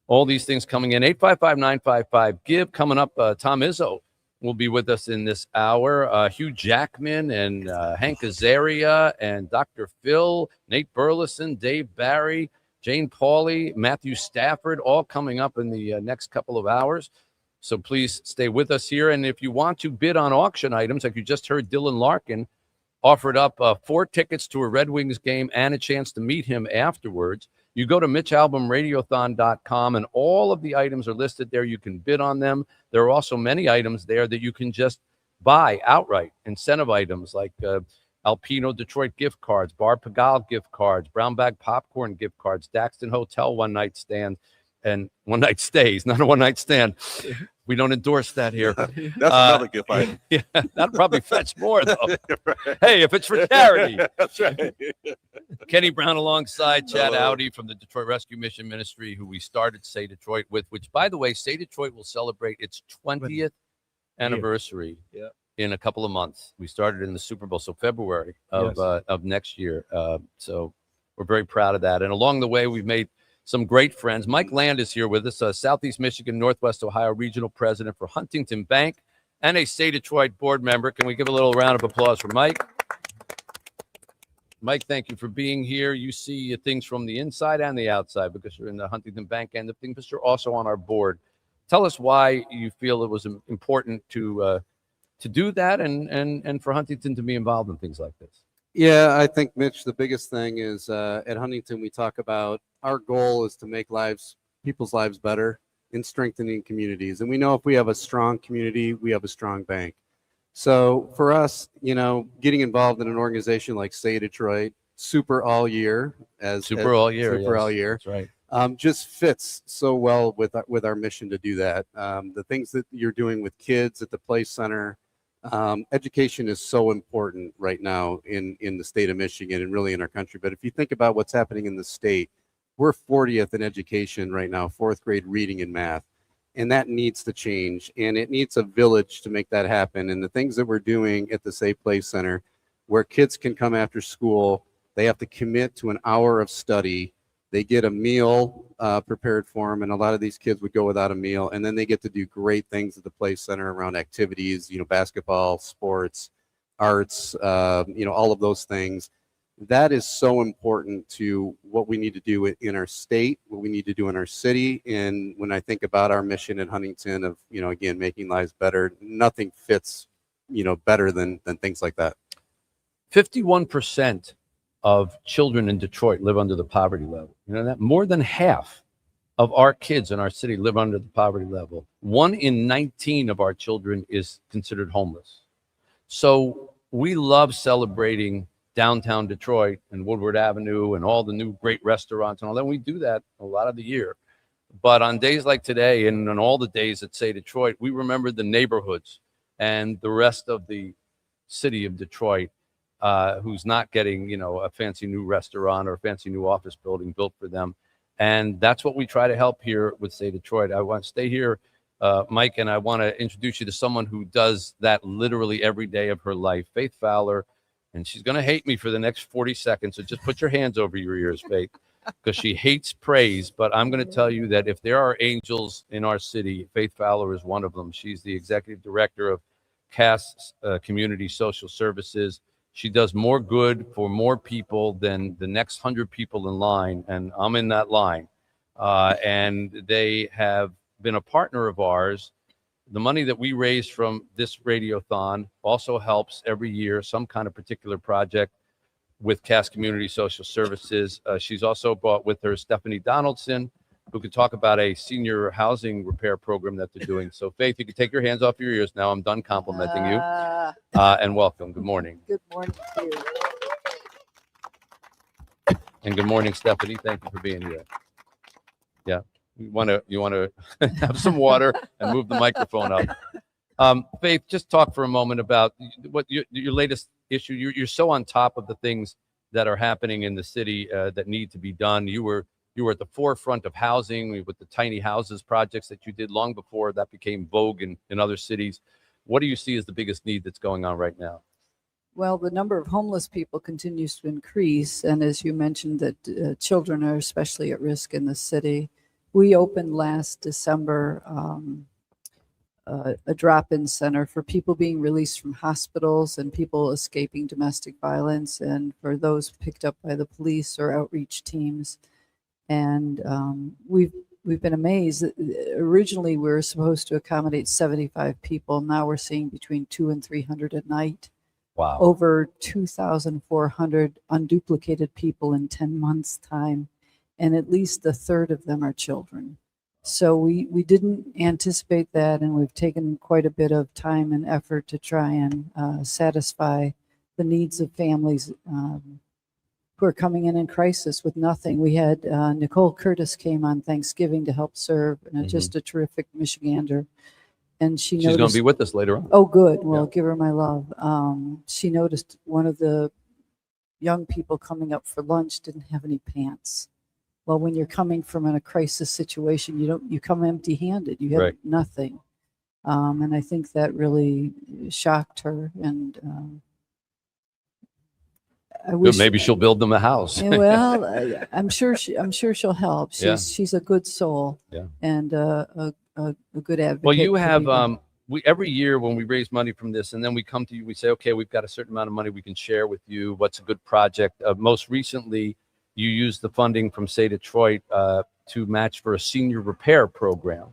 All these things coming in. 855-955-GIVE. Coming up, Tom Izzo will be with us in this hour. Hugh Jackman and Hank Azaria and Dr. Phil, Nate Burleson, Dave Barry, Jane Pauley, Matthew Stafford, all coming up in the next couple of hours. So please stay with us here. And if you want to bid on auction items, like you just heard Dylan Larkin offered up 4 tickets to a Red Wings game and a chance to meet him afterwards, you go to MitchAlbumRadiothon.com, and all of the items are listed there. You can bid on them. There are also many items there that you can just buy outright, incentive items like Alpino Detroit gift cards, Bar Pagal gift cards, Brown Bag Popcorn gift cards, Daxton Hotel one-night stand, and one-night stays, not a one-night stand. We don't endorse that here. That's another gift item. Yeah, that'll probably fetch more, though. Right. Hey, if it's for charity. That's right. Kenny Brown alongside Chad Audi from the Detroit Rescue Mission Ministry, who we started Say Detroit with, which, by the way, Say Detroit will celebrate its 20th anniversary in a couple of months. We started in the Super Bowl, so February of next year. So we're very proud of that. And along the way, we've made some great friends. Mike Land is here with us, Southeast Michigan, Northwest Ohio Regional President for Huntington Bank and a Say Detroit board member. Can we give a little round of applause for Mike? Mike, thank you for being here. You see things from the inside and the outside because you're in the Huntington Bank end of things, but you're also on our board. Tell us why you feel it was important to do that and for Huntington to be involved in things like this. Yeah, I think, Mitch, the biggest thing is at Huntington, we talk about our goal is to make people's lives better in strengthening communities. And we know if we have a strong community, we have a strong bank. So for us, getting involved in an organization like Say Detroit, Super All Year, Super All Year, that's right. Just fits so well with our mission to do that. The things that you're doing with kids at the Play Center, Education is so important right now in the state of Michigan and really in our country. But if you think about what's happening in the state, we're 40th in education right now, 4th grade reading and math. And that needs to change. And it needs a village to make that happen. And the things that we're doing at the Safe Play Center, where kids can come after school, they have to commit to an hour of study. They get a meal prepared for them, and a lot of these kids would go without a meal. And then they get to do great things at the Play Center around activities, basketball, sports, arts, all of those things. That is so important to what we need to do in our state, what we need to do in our city. And when I think about our mission at Huntington of, again, making lives better, nothing fits, better than things like that. 51% of children in Detroit live under the poverty level. You know that? More than half of our kids in our city live under the poverty level. 1 in 19 of our children is considered homeless. So we love celebrating downtown Detroit and Woodward Avenue and all the new great restaurants and all that. We do that a lot of the year. But on days like today and on all the days that say Detroit, we remember the neighborhoods and the rest of the city of Detroit who's not getting, a fancy new restaurant or a fancy new office building built for them. And that's what we try to help here with Say Detroit. I want to stay here, Mike, and I want to introduce you to someone who does that literally every day of her life, Faith Fowler. And she's going to hate me for the next 40 seconds. So just put your hands over your ears, Faith, because she hates praise. But I'm going to tell you that if there are angels in our city, Faith Fowler is one of them. She's the executive director of Cass Community Social Services. She does more good for more people than the next 100 people in line. And I'm in that line. And they have been a partner of ours. The money that we raise from this Radiothon also helps every year some kind of particular project with Cass Community Social Services. She's also brought with her Stephanie Donaldson, who could talk about a senior housing repair program that they're doing. So, Faith, you can take your hands off your ears now. I'm done complimenting you. And welcome. Good morning. Good morning to you. And good morning, Stephanie. Thank you for being here. Yeah. You want to have some water and move the microphone up. Faith, just talk for a moment about what your latest issue. You're so on top of the things that are happening in the city that need to be done. You were at the forefront of housing with the tiny houses projects that you did long before that became vogue in other cities. What do you see as the biggest need that's going on right now? Well, the number of homeless people continues to increase. And as you mentioned, that children are especially at risk in the city. We opened last December a drop-in center for people being released from hospitals and people escaping domestic violence, and for those picked up by the police or outreach teams. And we've been amazed. Originally, we were supposed to accommodate 75 people. Now we're seeing between 200 and 300 a night. Wow. Over 2,400 unduplicated people in 10 months' time. And at least a third of them are children. So we didn't anticipate that, and we've taken quite a bit of time and effort to try and satisfy the needs of families who are coming in crisis with nothing. We had Nicole Curtis came on Thanksgiving to help serve, and just a terrific Michigander. And she's going to be with us later on. Oh, good. Well, give her my love. She noticed one of the young people coming up for lunch didn't have any pants. Well, when you're coming from a crisis situation, you come empty-handed. You have nothing, and I think that really shocked her. And I wish maybe she'll build them a house. Well, I'm sure she'll help. She's a good soul, and a good advocate. Well, you have we every year when we raise money from this, and then we come to you, we say, okay, we've got a certain amount of money we can share with you. What's a good project? Most recently, you used the funding from Say Detroit to match for a senior repair program.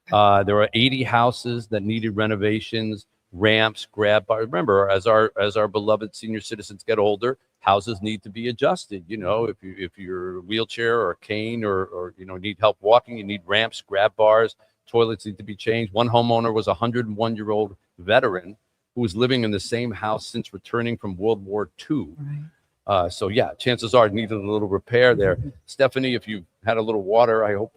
There are 80 houses that needed renovations, ramps, grab bars. Remember, as our beloved senior citizens get older, houses need to be adjusted. If you're a wheelchair or a cane or need help walking, you need ramps, grab bars. Toilets need to be changed. One homeowner was a 101-year-old veteran who was living in the same house since returning from World War II. Right. So yeah, chances are it needed a little repair there. Stephanie, if you had a little water, I hope,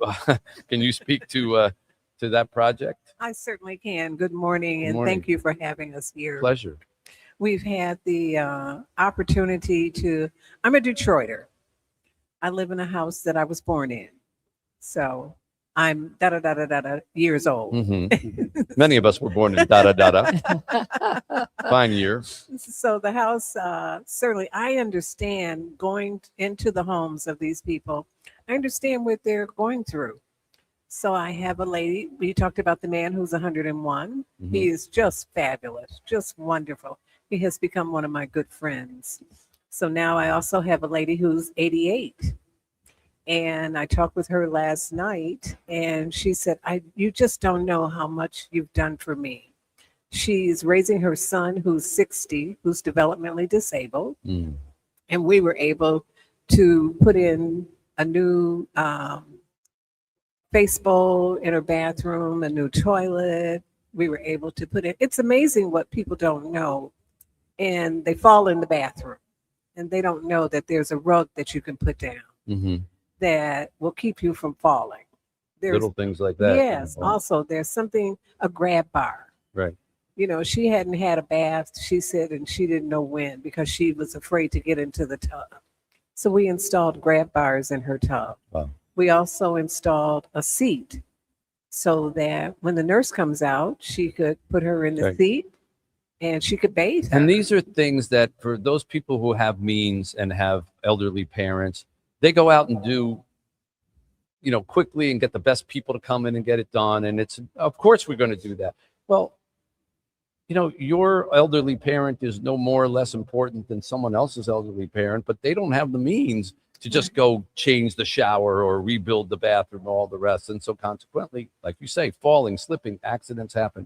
can you speak to that project? I certainly can. Good morning, Good and morning. thank you for having us here. Pleasure. We've had the opportunity to, I'm a Detroiter. I live in a house that I was born in. So I'm da da da da da da years old. Many of us were born in da-da-da-da. Fine year. So the house, certainly, I understand going into the homes of these people. I understand what they're going through. So I have a lady. We talked about the man who's 101. He is just fabulous, just wonderful. He has become one of my good friends. So now I also have a lady who's 88. And I talked with her last night, and she said, you just don't know how much you've done for me. She's raising her son, who's 60, who's developmentally disabled. And we were able to put in a new face bowl in her bathroom, a new toilet. We were able to put in, it's amazing what people don't know. And they fall in the bathroom, and they don't know that there's a rug that you can put down that will keep you from falling. There's Little things like that. Yes. Also, there's something, a grab bar. Right. You know, she hadn't had a bath, she said, and she didn't know when because she was afraid to get into the tub. So we installed grab bars in her tub. Wow. We also installed a seat so that when the nurse comes out, she could put her in the Right. seat and she could bathe her. And these are things that for those people who have means and have elderly parents, they go out and do, you know, quickly and get the best people to come in and get it done. And it's, of course, we're going to do that. Well, you know, your elderly parent is no more or less important than someone else's elderly parent, but they don't have the means to just go change the shower or rebuild the bathroom, all the rest. And so consequently, like you say, falling, slipping, accidents happen.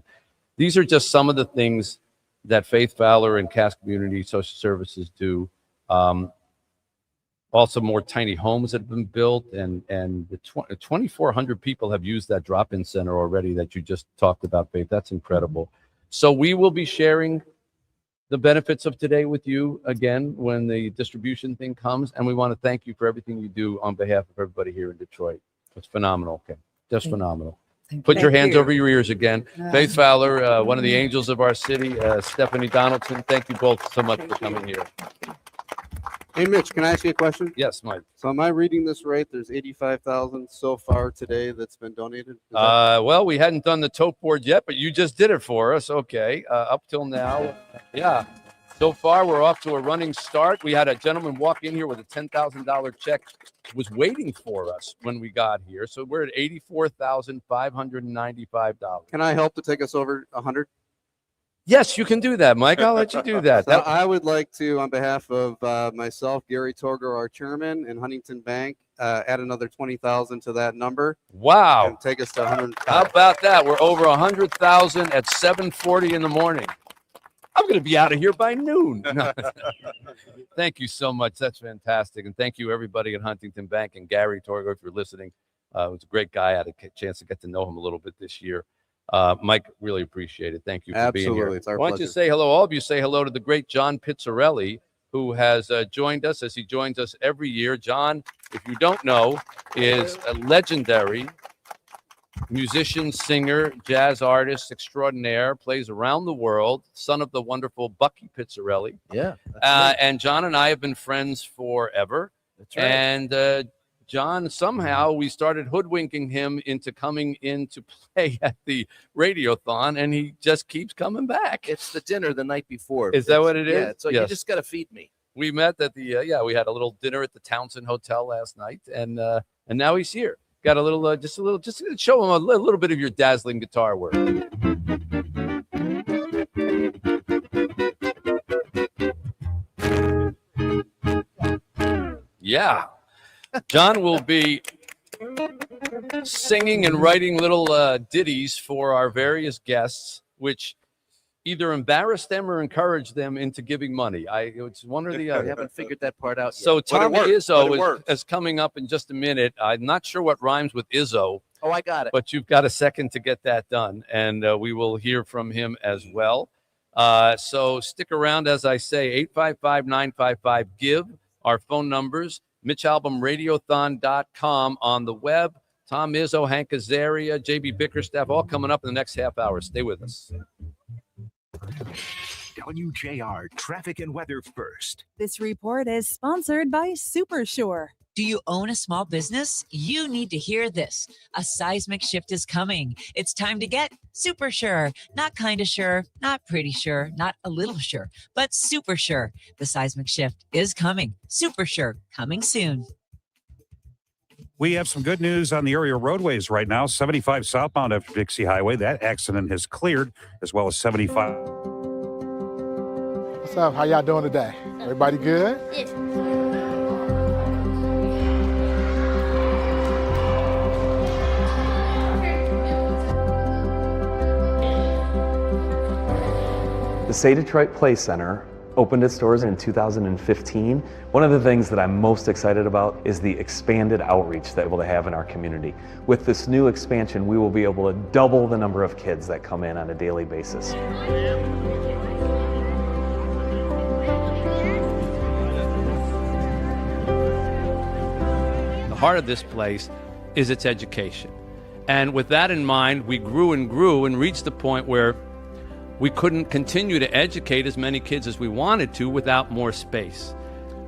These are just some of the things that Faith Fowler and Cass Community Social Services do. Also more tiny homes that have been built, and the 2,400 people have used that drop-in center already that you just talked about, Faith. That's incredible. So we will be sharing the benefits of today with you again when the distribution thing comes, and we want to thank you for everything you do on behalf of everybody here in Detroit. It's phenomenal. Okay, just phenomenal. Put your hands over your ears again. Faith Fowler, one of the angels of our city, Stephanie Donaldson, thank you both so much for coming here. Hey, Mitch, can I ask you a question? Yes, Mike. So am I reading this right? There's 85,000 so far today that's been donated? Well, we hadn't done the tote board yet, but you just did it for us. Okay. Up till now, yeah. So far, we're off to a running start. We had a gentleman walk in here with a $10,000 check, was waiting for us when we got here. So we're at $84,595. Can I help to take us over 100? Yes, you can do that, Mike. I'll let you do that. So I would like to, on behalf of myself, Gary Torger, our chairman, and Huntington Bank, add another 20,000 to that number. Wow. And take us to 100. How about that? We're over 100,000 at 7:40 in the morning. I'm going to be out of here by noon. No. Thank you so much. That's fantastic. And thank you, everybody at Huntington Bank and Gary Torgo, if you're listening. He was a great guy. I had a chance to get to know him a little bit this year. Mike, really appreciate it. Thank you for being here. Absolutely. It's our Why don't you pleasure. say hello? All of you say hello to the great John Pizzarelli, who has joined us as he joins us every year. John, if you don't know, is a legendary musician, singer, jazz artist extraordinaire, plays around the world, son of the wonderful Bucky Pizzarelli. Yeah. And John and I have been friends forever. That's right. And John, somehow we started hoodwinking him into coming in to play at the Radiothon, and he just keeps coming back. It's the dinner the night before. Is that what it is? Yeah. So you Yes. just got to feed me. We met at the we had a little dinner at the Townsend Hotel last night, and now he's here. Got a little, just show him a little bit of your dazzling guitar work. Yeah, John will be singing and writing little ditties for our various guests, which either embarrass them or encourage them into giving money. It's one or the other. I haven't figured that part out yet. So But it Tommy worked. But it Izzo worked. is coming up in just a minute. I'm not sure what rhymes with Izzo. Oh, I got it. But you've got a second to get that done, and we will hear from him as well. So stick around, as I say, 855-955-GIVE, our phone numbers, MitchAlbumRadiothon.com on the web. Tom Izzo, Hank Azaria, JB Bickerstaff, all coming up in the next half hour. Stay with us. WJR traffic and weather first. This report is sponsored by Supersure. Do you own a small business? You need to hear this. A seismic shift is coming. It's time to get super sure. Not kind of sure, not pretty sure, not a little sure, but super sure. The seismic shift is coming. Super sure, coming soon. We have some good news on the area roadways right now. 75 southbound after Dixie Highway. That accident has cleared, as well as 75. What's up? How y'all doing today? Everybody good? Yes. The Say Detroit Play Center opened its doors in 2015. One of the things that I'm most excited about is the expanded outreach that we'll have in our community. With this new expansion, we will be able to double the number of kids that come in on a daily basis. The heart of this place is its education. And with that in mind, we grew and reached the point where we couldn't continue to educate as many kids as we wanted to without more space.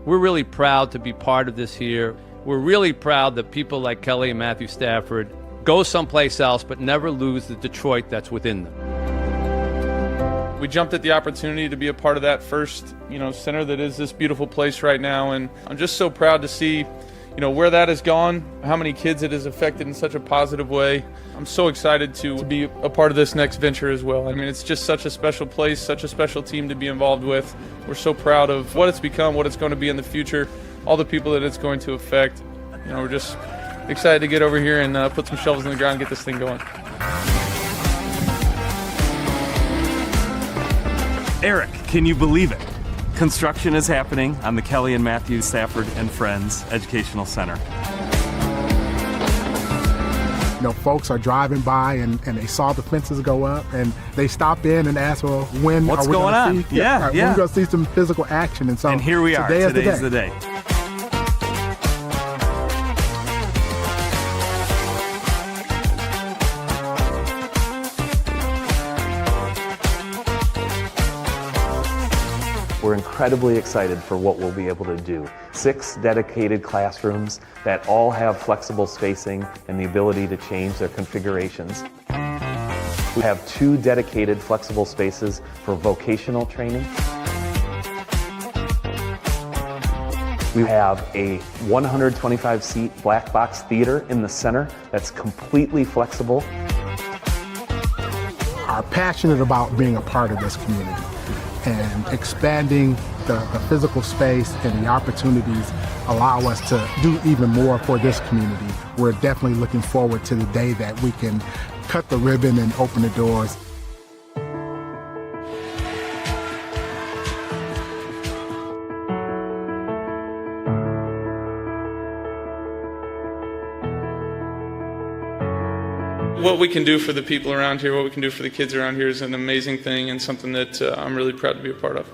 We're really proud to be part of this here. We're really proud that people like Kelly and Matthew Stafford go someplace else but never lose the Detroit that's within them. We jumped at the opportunity to be a part of that first, center that is this beautiful place right now, and I'm just so proud to see where that has gone, how many kids it has affected in such a positive way. I'm so excited to be a part of this next venture as well. I mean, it's just such a special place, such a special team to be involved with. We're so proud of what it's become, what it's going to be in the future, all the people that it's going to affect. We're just excited to get over here and put some shovels in the ground and get this thing going. Eric, can you believe it? Construction is happening on the Kelly and Matthew Stafford and Friends Educational Center. Folks are driving by and they saw the fences go up and they stop in and ask, well, when what's are we going on? See, when we're going to see some physical action. And here we are. Today's the day. We're incredibly excited for what we'll be able to do. 6 dedicated classrooms that all have flexible spacing and the ability to change their configurations. We have 2 dedicated flexible spaces for vocational training. We have a 125-seat black box theater in the center that's completely flexible. Are passionate about being a part of this community and expanding the physical space and the opportunities allow us to do even more for this community. We're definitely looking forward to the day that we can cut the ribbon and open the doors. What we can do for the people around here, what we can do for the kids around here is an amazing thing and something that I'm really proud to be a part of.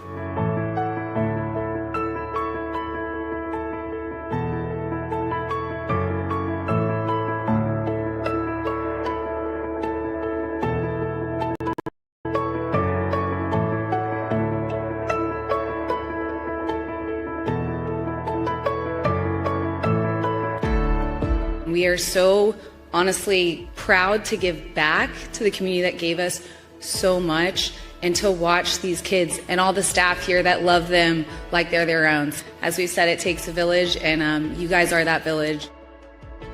We are so honestly proud to give back to the community that gave us so much and to watch these kids and all the staff here that love them like they're their own. As we said, it takes a village, and you guys are that village.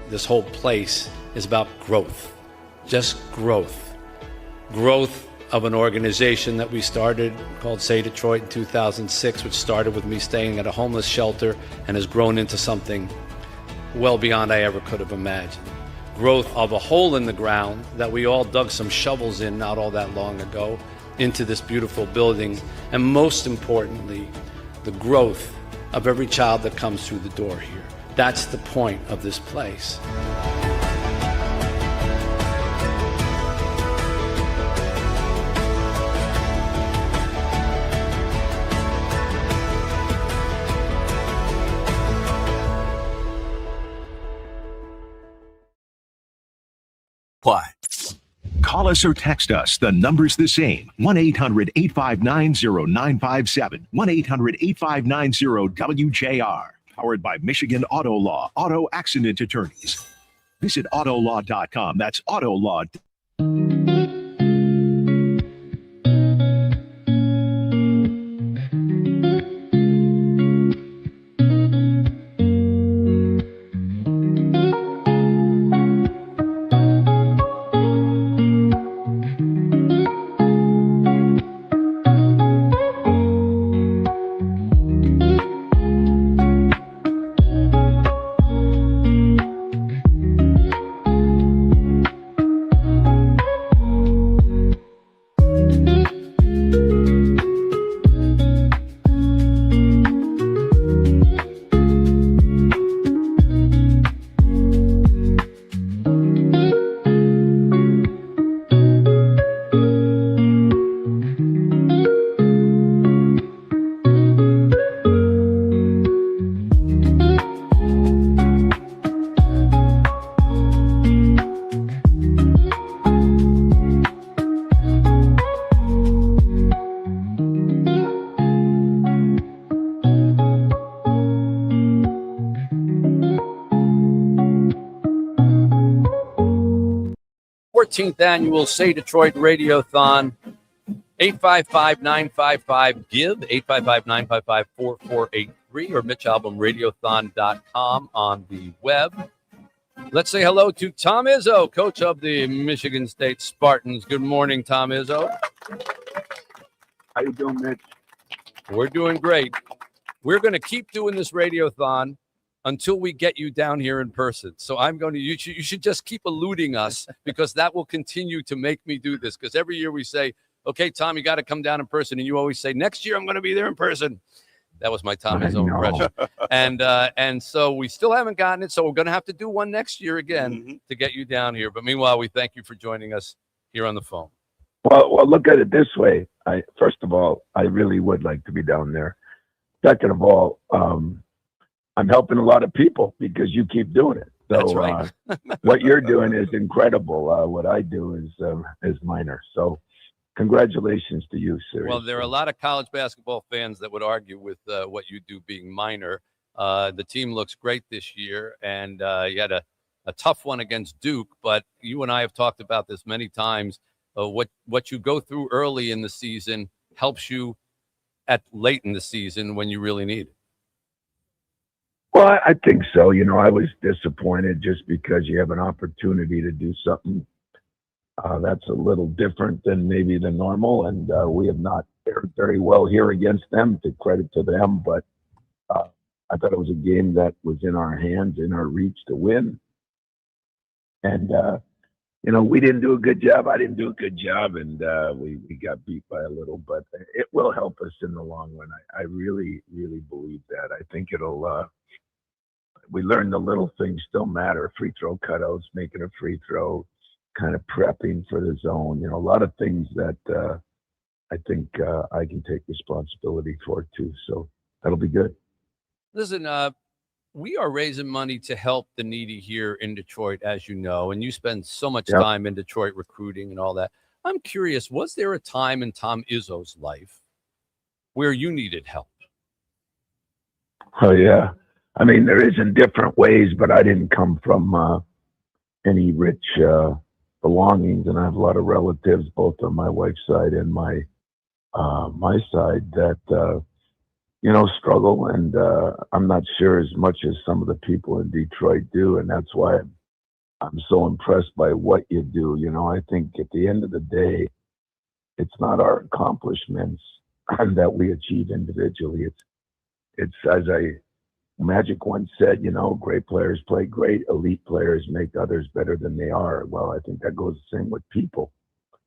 This whole place is about growth, just growth. Growth of an organization that we started called Say Detroit in 2006, which started with me staying at a homeless shelter and has grown into something well beyond I ever could have imagined. Growth of a hole in the ground that we all dug some shovels in not all that long ago into this beautiful building, and most importantly, the growth of every child that comes through the door here. That's the point of this place. Why? Call us or text us. The number's the same. 1-800-859-0957. 1-800-859-WJR. Powered by Michigan Auto Law, Auto Accident Attorneys. Visit autolaw.com. That's autolaw. 14th annual Say Detroit Radiothon. 855-955-GIVE, 855-955-4483, or MitchAlbumRadiothon.com on the web. Let's say hello to Tom Izzo, coach of the Michigan State Spartans. Good morning, Tom Izzo. How you doing, Mitch? We're doing great. We're going to keep doing this Radiothon until we get you down here in person. So I'm going to, you should just keep eluding us, because that will continue to make me do this. Because every year we say, okay, Tom, you got to come down in person. And you always say, next year I'm going to be there in person. That was my Tom Izzo impression. And so we still haven't gotten it. So we're going to have to do one next year again to get you down here. But meanwhile, we thank you for joining us here on the phone. Well, look at it this way. First of all, I really would like to be down there. Second of all, I'm helping a lot of people because you keep doing it. So That's right. What you're doing is incredible. What I do is minor. So congratulations to you, seriously. Well, there are a lot of college basketball fans that would argue with what you do being minor. The team looks great this year, and you had a tough one against Duke, but you and I have talked about this many times. What you go through early in the season helps you at late in the season when you really need it. Well, I think so. You know, I was disappointed just because you have an opportunity to do something that's a little different than maybe the normal, and we have not fared very well here against them, to credit to them. But I thought it was a game that was in our hands, in our reach to win. And, you know, we didn't do a good job. I didn't do a good job, and we got beat by a little. But it will help us in the long run. I really, really believe that. I think it'll we learned the little things still matter. Free throw cutouts, making a free throw, kind of prepping for the zone. You know, a lot of things that I think I can take responsibility for too. So that'll be good. Listen, we are raising money to help the needy here in Detroit, as you know, and you spend so much time in Detroit recruiting and all that. I'm curious, was there a time in Tom Izzo's life where you needed help? Oh, yeah. I mean, there is in different ways, but I didn't come from any rich belongings, and I have a lot of relatives, both on my wife's side and my side, that you know, struggle, and I'm not sure as much as some of the people in Detroit do, and that's why I'm so impressed by what you do. You know, I think at the end of the day, it's not our accomplishments that we achieve individually. It's as Magic once said, you know, great players play great, elite players make others better than they are. Well, I think that goes the same with people.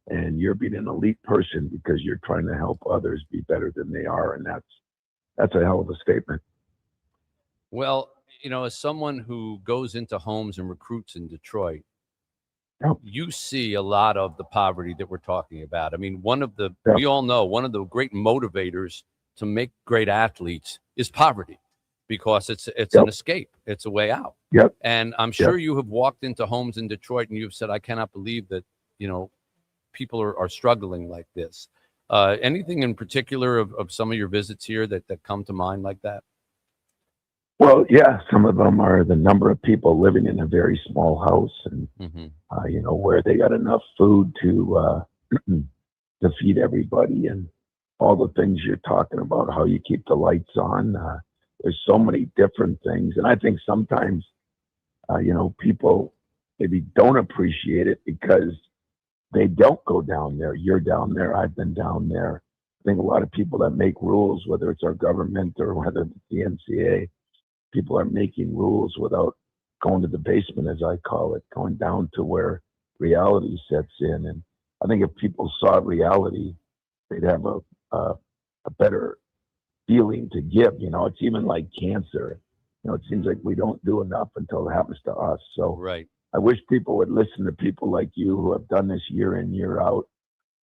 And you're being an elite person because you're trying to help others be better than they are. And that's a hell of a statement. Well, you know, as someone who goes into homes and recruits in Detroit, you see a lot of the poverty that we're talking about. I mean, we all know one of the great motivators to make great athletes is poverty. because it's Yep. an escape. It's a way out. Yep. And I'm sure you have walked into homes in Detroit and you've said, I cannot believe that, people are struggling like this. Anything in particular of some of your visits here that come to mind like that? Well, yeah, some of them are the number of people living in a very small house, and where they got enough food to to feed everybody, and all the things you're talking about, how you keep the lights on. There's so many different things, and I think sometimes people maybe don't appreciate it because they don't go down there. You're down there. I've been down there. I think a lot of people that make rules, whether it's our government or whether it's the NCA, people are making rules without going to the basement, as I call it, going down to where reality sets in. And I think if people saw reality, they'd have a better feeling to give. It's even like cancer. It seems like we don't do enough until it happens to us. So right. I wish people would listen to people like you who have done this year in, year out,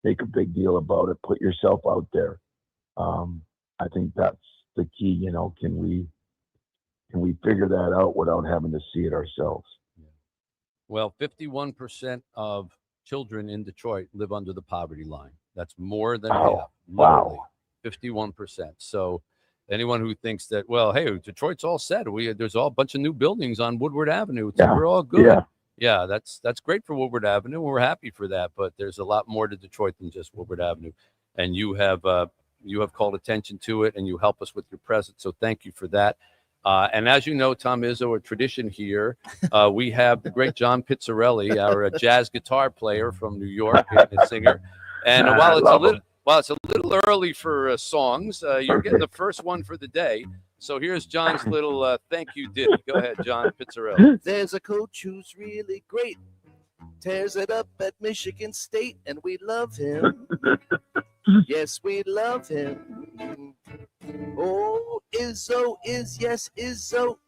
make a big deal about it, put yourself out there. I think that's the key. Can we figure that out without having to see it ourselves? Well, 51% of children in Detroit live under the poverty line. That's more than half. Wow. 51%. So anyone who thinks that, well, hey, Detroit's all set. There's all a bunch of new buildings on Woodward Avenue. So we're all good. Yeah, that's great for Woodward Avenue. We're happy for that. But there's a lot more to Detroit than just Woodward Avenue. And you have called attention to it, and you help us with your presence. So thank you for that. And as you know, Tom Izzo, a tradition here, we have the great John Pizzarelli, our jazz guitar player from New York and singer. And while it's a little early for songs, you're getting the first one for the day. So here's John's little thank you ditty. Go ahead, John Pizzarelli. There's a coach who's really great, tears it up at Michigan State, and we love him. Yes, we love him. Oh, Izzo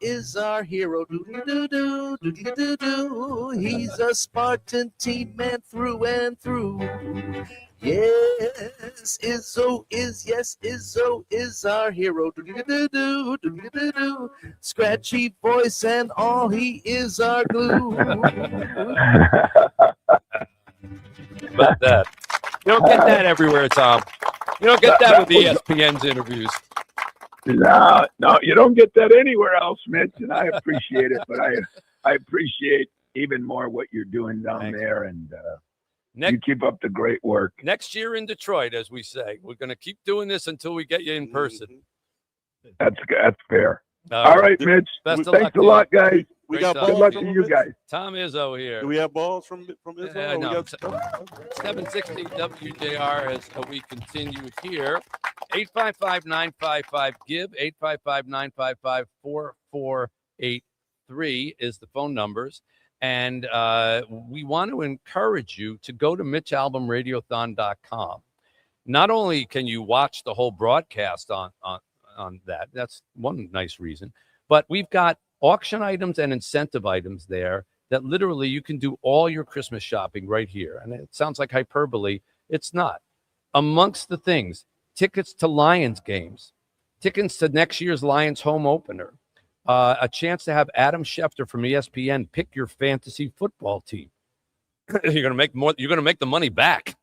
is our hero. Do-do-do-do, do-do-do-do. He's a Spartan team man through and through. Yes, Izzo is our hero. Do-do-do-do, do-do-do-do. Scratchy voice and all, he is our glue. About that. You don't get that everywhere, Tom. You don't get that with ESPN's interviews. No, you don't get that anywhere else, Mitch, and I appreciate it. But I appreciate even more what you're doing down there, and you keep up the great work. Next year in Detroit, as we say, we're going to keep doing this until we get you in person. That's fair. All right, Mitch. Thanks a lot, guys. We got good luck to you guys. Tom Izzo here. Do we have balls from Izzo? No. 760 WJR as we continue here. 855-955-GIVE. 855-955-4483 is the phone numbers. And we want to encourage you to go to MitchAlbumRadiothon.com. Not only can you watch the whole broadcast on that, that's one nice reason, but we've got auction items and incentive items there that literally you can do all your Christmas shopping right here. And it sounds like hyperbole. It's not. Amongst the things, tickets to Lions games, tickets to next year's Lions home opener, a chance to have Adam Schefter from ESPN pick your fantasy football team. You're going to make more. You're going to make the money back.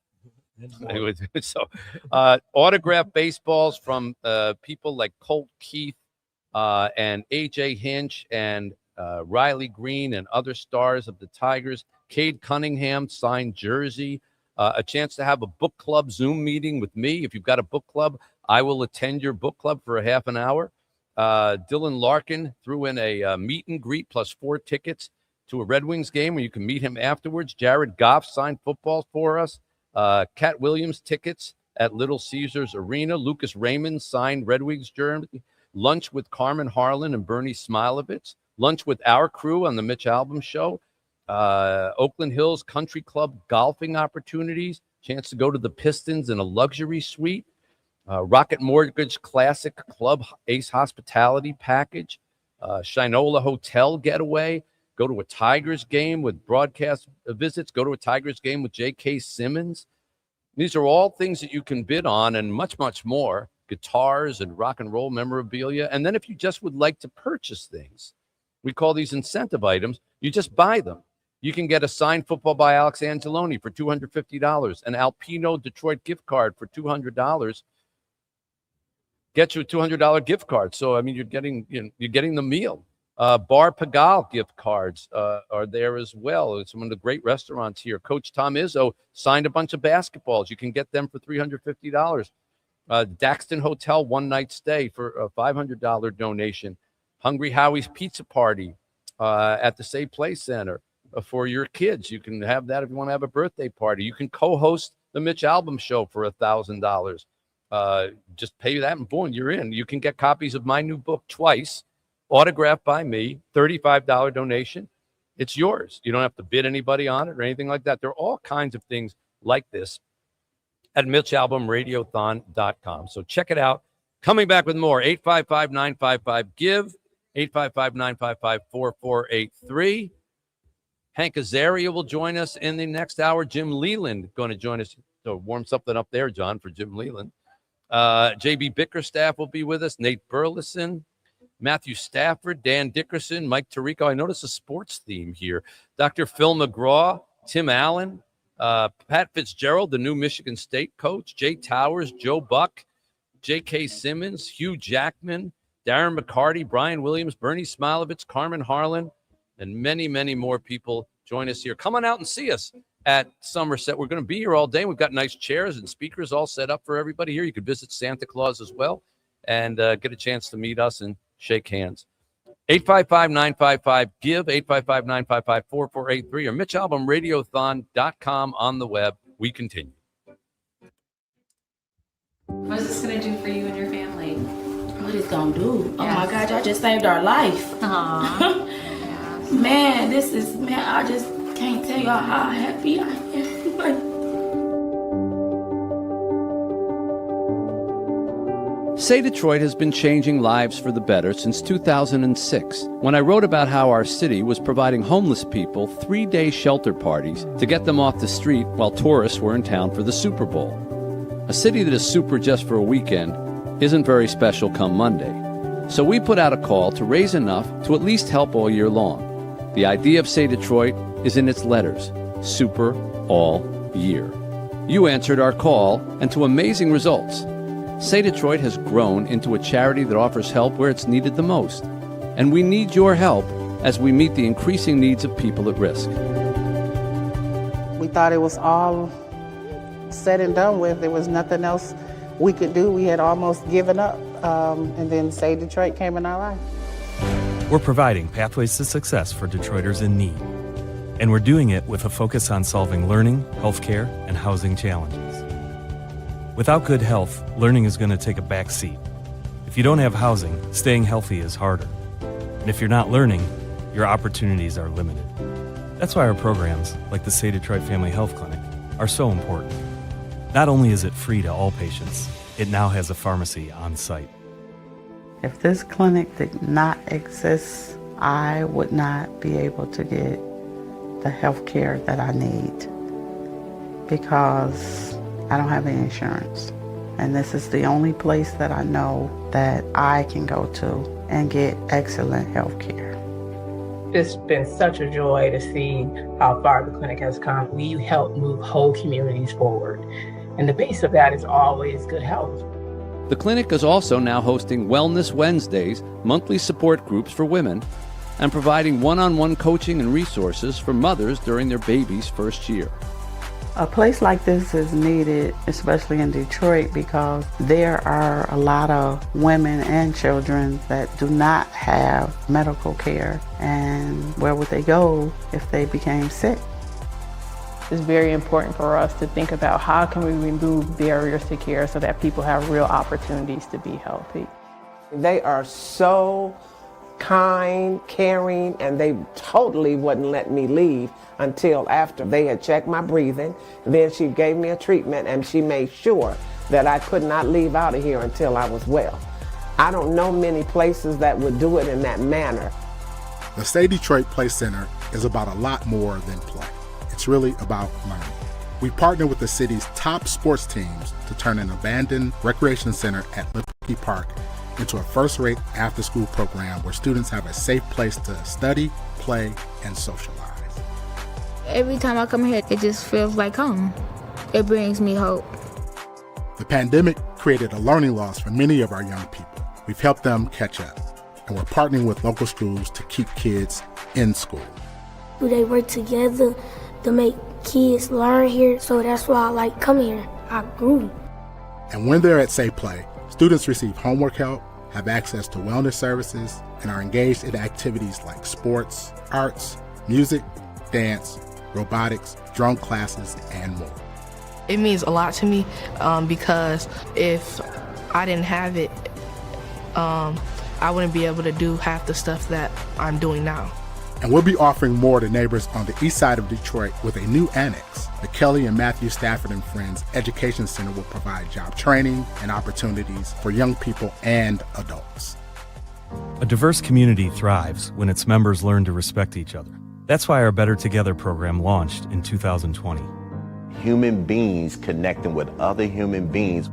So, autographed baseballs from people like Colt Keith and AJ Hinch and Riley Green and other stars of the Tigers. Cade Cunningham signed jersey. A chance to have a book club Zoom meeting with me. If you've got a book club, I will attend your book club for a half an hour. Dylan Larkin threw in a meet and greet plus 4 tickets to a Red Wings game where you can meet him afterwards. Jared Goff signed football for us. Cat Williams tickets at Little Caesars Arena. Lucas Raymond signed Red Wings jersey. Lunch with Carmen Harlan and Bernie Smilovitz. Lunch with our crew on the Mitch Album Show. Oakland Hills Country Club golfing opportunities. Chance to go to the Pistons in a luxury suite. Rocket Mortgage Classic Club Ace Hospitality Package. Shinola Hotel getaway. Go to a Tigers game with broadcast visits. Go to a Tigers game with J.K. Simmons. These are all things that you can bid on and much, much more. guitars and rock and roll memorabilia. And then if you just would like to purchase things, we call these incentive items, you just buy them. You can get a signed football by Alex Angeloni for $250, an Alpino Detroit gift card for $200. Get you a $200 gift card. So, I mean, you're getting the meal. Bar Pagal gift cards are there as well. It's one of the great restaurants here. Coach Tom Izzo signed a bunch of basketballs. You can get them for $350. Daxton Hotel one-night stay for a $500 donation. Hungry Howie's Pizza Party at the Save Play Center for your kids. You can have that if you want to have a birthday party. You can co-host the Mitch Albom Show for $1,000. Just pay that and boom, you're in. You can get copies of my new book twice, autographed by me, $35 donation. It's yours. You don't have to bid anybody on it or anything like that. There are all kinds of things like this at MitchAlbumRadiothon.com. So check it out. Coming back with more, 855-955-GIVE, 855-955-4483. Hank Azaria will join us in the next hour. Jim Leland going to join us to warm something up there, John, for Jim Leland. J.B. Bickerstaff will be with us. Nate Burleson, Matthew Stafford, Dan Dickerson, Mike Tirico. I notice a sports theme here. Dr. Phil McGraw, Tim Allen, Pat Fitzgerald, the new Michigan State coach, Jay Towers, Joe Buck, J.K. Simmons, Hugh Jackman, Darren McCarty, Brian Williams, Bernie Smilovitz, Carmen Harlan, and many, many more people join us here. Come on out and see us at Somerset. We're going to be here all day. We've got nice chairs and speakers all set up for everybody here. You could visit Santa Claus as well and get a chance to meet us and shake hands. 855-955-GIVE, 855-955-4483, or MitchAlbumRadiothon.com on the web. We continue. What is this going to do for you and your family? What it's going to do? Oh Yes. my God, y'all just saved our life. Aww. Man, I just can't tell y'all how happy I am. Say Detroit has been changing lives for the better since 2006, when I wrote about how our city was providing homeless people 3-day shelter parties to get them off the street while tourists were in town for the Super Bowl. A city that is super just for a weekend isn't very special come Monday. So we put out a call to raise enough to at least help all year long. The idea of Say Detroit is in its letters, super all year. You answered our call, and to amazing results. Say Detroit has grown into a charity that offers help where it's needed the most. And we need your help as we meet the increasing needs of people at risk. We thought it was all said and done with. There was nothing else we could do. We had almost given up. And then Say Detroit came in our life. We're providing pathways to success for Detroiters in need. And we're doing it with a focus on solving learning, healthcare, and housing challenges. Without good health, learning is going to take a back seat. If you don't have housing, staying healthy is harder. And if you're not learning, your opportunities are limited. That's why our programs, like the Say Detroit Family Health Clinic, are so important. Not only is it free to all patients, it now has a pharmacy on site. If this clinic did not exist, I would not be able to get the health care that I need because I don't have any insurance. And this is the only place that I know that I can go to and get excellent health care. It's been such a joy to see how far the clinic has come. We help move whole communities forward. And the base of that is always good health. The clinic is also now hosting Wellness Wednesdays, monthly support groups for women, and providing one-on-one coaching and resources for mothers during their baby's first year. A place like this is needed, especially in Detroit, because there are a lot of women and children that do not have medical care. And where would they go if they became sick? It's very important for us to think about how can we remove barriers to care so that people have real opportunities to be healthy. They are so kind, caring, and they totally wouldn't let me leave until after they had checked my breathing. Then she gave me a treatment and she made sure that I could not leave out of here until I was well. I don't know many places that would do it in that manner. The Say Detroit Play Center is about a lot more than play. It's really about learning. We partner with the city's top sports teams to turn an abandoned recreation center at Liberty Park into a first-rate after-school program where students have a safe place to study, play, and socialize. Every time I come here, it just feels like home. It brings me hope. The pandemic created a learning loss for many of our young people. We've helped them catch up, and we're partnering with local schools to keep kids in school. They work together to make kids learn here, so that's why I like coming here. I grew. And when they're at Safe Play, students receive homework help, have access to wellness services, and are engaged in activities like sports, arts, music, dance, robotics, drum classes, and more. It means a lot to me because if I didn't have it, I wouldn't be able to do half the stuff that I'm doing now. And we'll be offering more to neighbors on the east side of Detroit with a new annex. The Kelly and Matthew Stafford and Friends Education Center will provide job training and opportunities for young people and adults. A diverse community thrives when its members learn to respect each other. That's why our Better Together program launched in 2020. Human beings connecting with other human beings.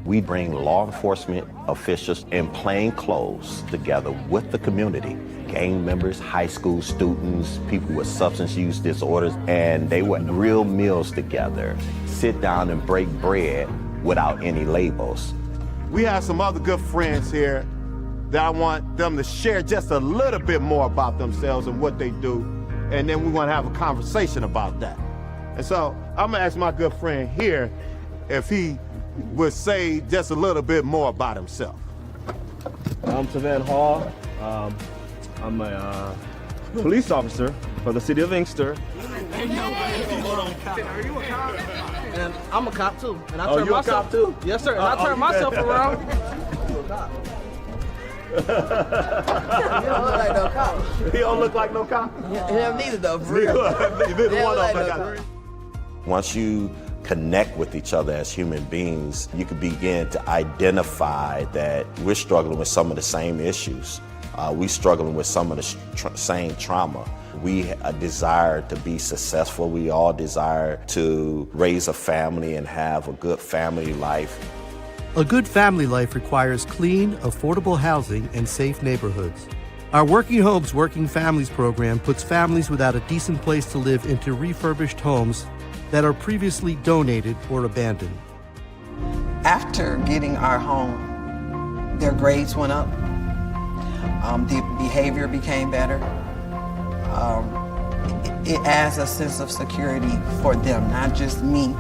We bring law enforcement officials in plain clothes together with the community. Gang members, high school students, people with substance use disorders, and they would grill meals together, sit down and break bread without any labels. We have some other good friends here that I want them to share just a little bit more about themselves and what they do, and then we want to have a conversation about that. And so I'm gonna ask my good friend here if he would say just a little bit more about himself. I'm Tavan Hall. I'm a police officer for the city of Inkster. And I'm a cop too. And I turn you myself, a cop too? Yes, sir. And I turn myself around. He don't look like no cop. He don't look like no cop? Him neither though, for real. Neither one of them. Once you connect with each other as human beings, you can begin to identify that we're struggling with some of the same issues. We're struggling with some of the same trauma. We desire to be successful. We all desire to raise a family and have a good family life. A good family life requires clean, affordable housing and safe neighborhoods. Our Working Homes, Working Families program puts families without a decent place to live into refurbished homes that are previously donated or abandoned. After getting our home, their grades went up. The behavior became better. It adds a sense of security for them, not just me.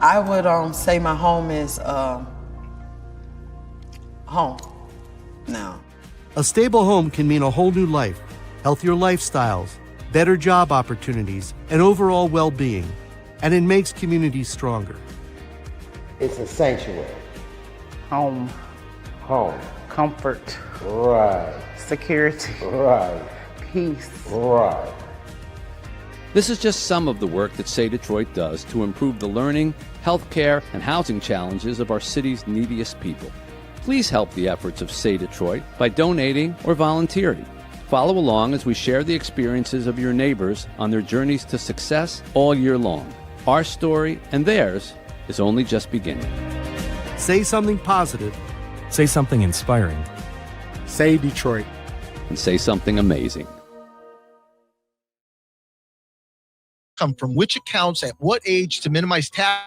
I would say my home is home now. A stable home can mean a whole new life, healthier lifestyles, better job opportunities, and overall well-being. And it makes communities stronger. It's a sanctuary. Home. Home. Comfort. Right. Security. Right. Peace. Right. This is just some of the work that Say Detroit does to improve the learning, healthcare, and housing challenges of our city's neediest people. Please help the efforts of Say Detroit by donating or volunteering. Follow along as we share the experiences of your neighbors on their journeys to success all year long. Our story and theirs is only just beginning. Say something positive. Say something inspiring. Say Detroit. And say something amazing. Come from which accounts at what age to minimize tax.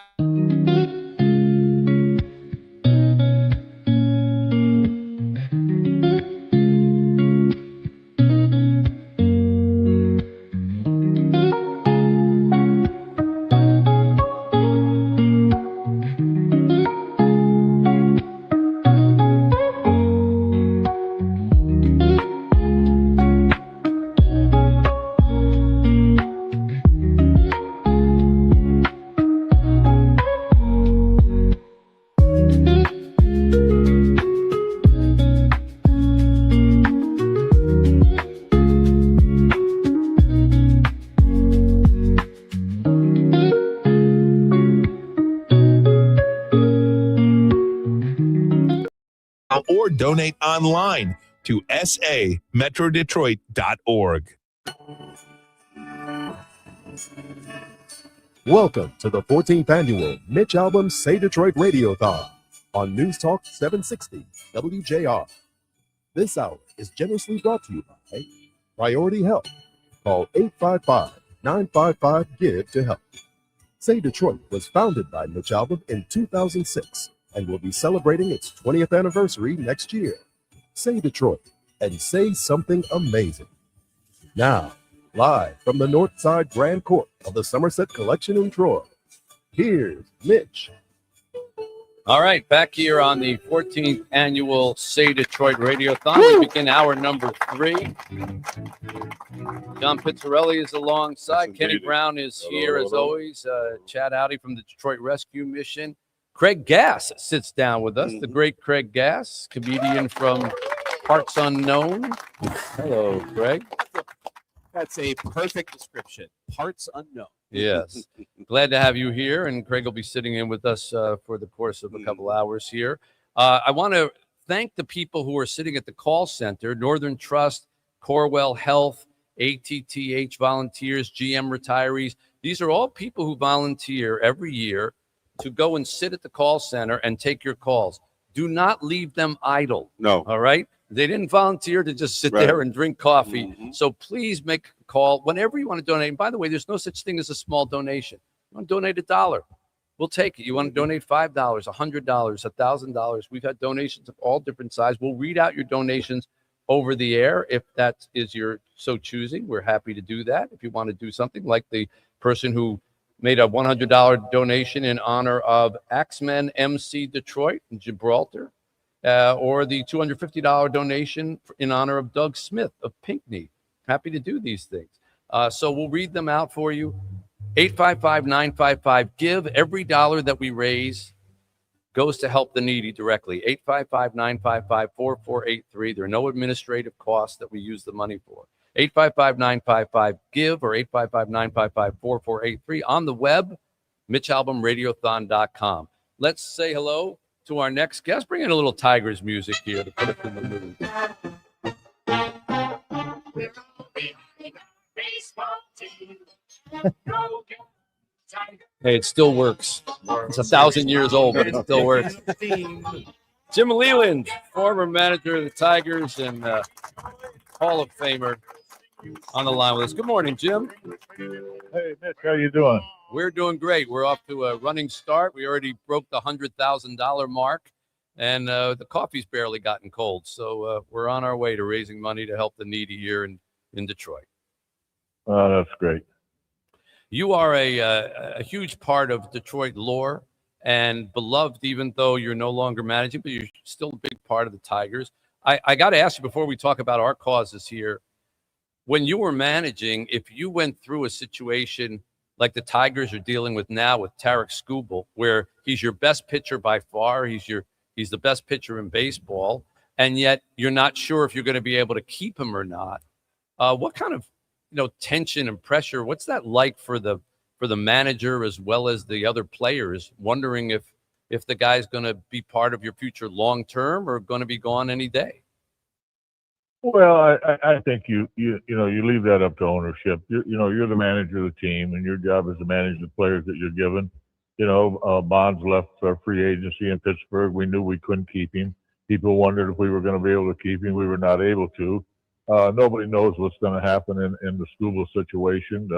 Or donate online to sametrodetroit.org. Welcome to the 14th annual Mitch Albom Say Detroit Radiothon on News Talk 760 WJR. This hour is generously brought to you by Priority Health. Call 855-955-GIVE to help. Say Detroit was founded by Mitch Albom in 2006 and will be celebrating its 20th anniversary next year. Say Detroit and say something amazing. Now, live from the North Side Grand Court of the Somerset Collection in Troy, here's Mitch. All right, back here on the 14th annual Say Detroit Radiothon. We begin hour number 3. John Pizzarelli is alongside. Kenny Brown is here as always. Chad Howdy from the Detroit Rescue Mission. Craig Gass sits down with us. The great Craig Gass, comedian from Parts Unknown. Hello, Craig. That's a perfect description. Parts unknown. Yes. Glad to have you here. And Craig will be sitting in with us for the course of a couple hours here. I want to thank the people who are sitting at the call center, Northern Trust, Corewell Health, ATTH volunteers, GM retirees. These are all people who volunteer every year to go and sit at the call center and take your calls. Do not leave them idle. No. All right? They didn't volunteer to just sit there and drink coffee. So please make a call whenever you want to donate. And by the way, there's no such thing as a small donation. You want to donate $1, we'll take it. You want to donate $5, $100, $1,000. We've had donations of all different sizes. We'll read out your donations over the air if that is your so choosing. We're happy to do that. If you want to do something like the person who made a $100 donation in honor of Axemen MC Detroit in Gibraltar. Or the $250 donation in honor of Doug Smith of Pinckney. Happy to do these things. So we'll read them out for you. 855-955-GIVE. Every dollar that we raise goes to help the needy directly. 855-955-4483. There are no administrative costs that we use the money for. 855-955-GIVE or 855-955-4483. On the web, MitchAlbumRadiothon.com. Let's say hello to our next guest. Bring in a little Tigers music here to put us in the mood. Hey, it still works. It's 1,000 years old, but it still works. Jim Leland, former manager of the Tigers and Hall of Famer, on the line with us. Good morning, Jim. Hey, Mitch, how you doing? We're doing great. We're off to a running start. We already broke the $100,000 mark, and the coffee's barely gotten cold. So we're on our way to raising money to help the needy here in Detroit. Oh, that's great. You are a huge part of Detroit lore and beloved, even though you're no longer managing, but you're still a big part of the Tigers. I got to ask you before we talk about our causes here, when you were managing, if you went through a situation like the Tigers are dealing with now with Tarek Skubal, where he's your best pitcher by far, he's the best pitcher in baseball, and yet you're not sure if you're going to be able to keep him or not. What kind of tension and pressure? What's that like for the manager as well as the other players, wondering if the guy's going to be part of your future long term or going to be gone any day? Well, I think you leave that up to ownership. You're the manager of the team, and your job is to manage the players that you're given. Bonds left our free agency in Pittsburgh. We knew we couldn't keep him. People wondered if we were going to be able to keep him. We were not able to. Nobody knows what's going to happen in the Skubal situation.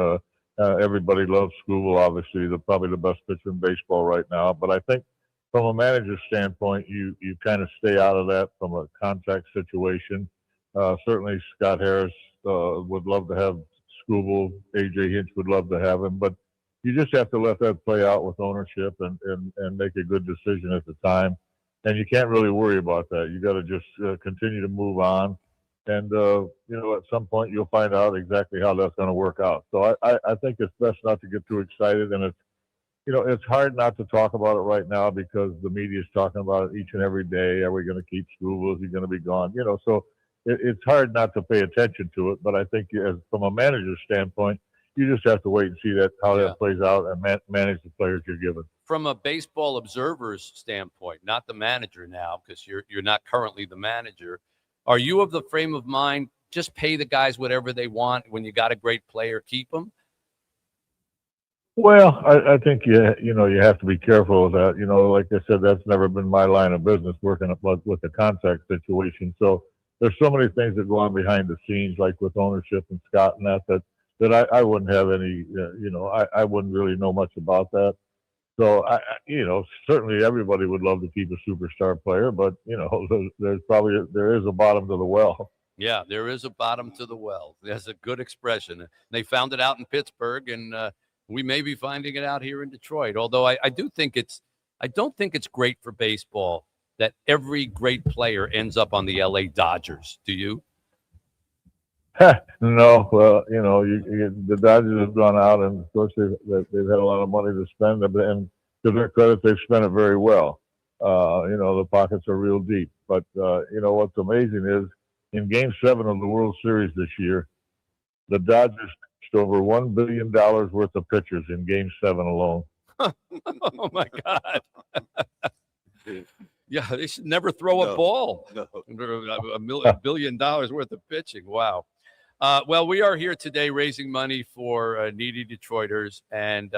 Everybody loves Skubal, obviously. They're probably the best pitcher in baseball right now. But I think from a manager's standpoint, you kind of stay out of that from a contract situation. Certainly Scott Harris would love to have Skubal. A.J. Hinch would love to have him. But you just have to let that play out with ownership and make a good decision at the time. And you can't really worry about that. You got to just continue to move on. And, at some point you'll find out exactly how that's going to work out. So I think it's best not to get too excited. And it's hard not to talk about it right now because the media is talking about it each and every day. Are we going to keep Skubal? Is he going to be gone? So it's hard not to pay attention to it. But I think from a manager's standpoint, you just have to wait and see how that plays out and manage the players you're given. From a baseball observer's standpoint, not the manager now, because you're not currently the manager, are you of the frame of mind, just pay the guys whatever they want? When you got a great player, keep them? Well, I think you have to be careful with that. Like I said, that's never been my line of business working with the contact situation. So there's so many things that go on behind the scenes, like with ownership and Scott and that I wouldn't have any. I wouldn't really know much about that. So certainly everybody would love to keep a superstar player, but there is a bottom to the well. Yeah, there is a bottom to the well. That's a good expression. They found it out in Pittsburgh, and we may be finding it out here in Detroit. Although I don't think it's great for baseball that every great player ends up on the LA Dodgers. Do you? No, well, the Dodgers have gone out, and of course they've had a lot of money to spend, and to their credit, they've spent it very well. The pockets are real deep. But what's amazing is in Game 7 of the World Series this year, the Dodgers pitched over $1 billion worth of pitchers in Game 7 alone. Oh my God! Yeah, they should never throw a ball. No. $1 billion worth of pitching. Wow. Well, we are here today raising money for needy Detroiters. And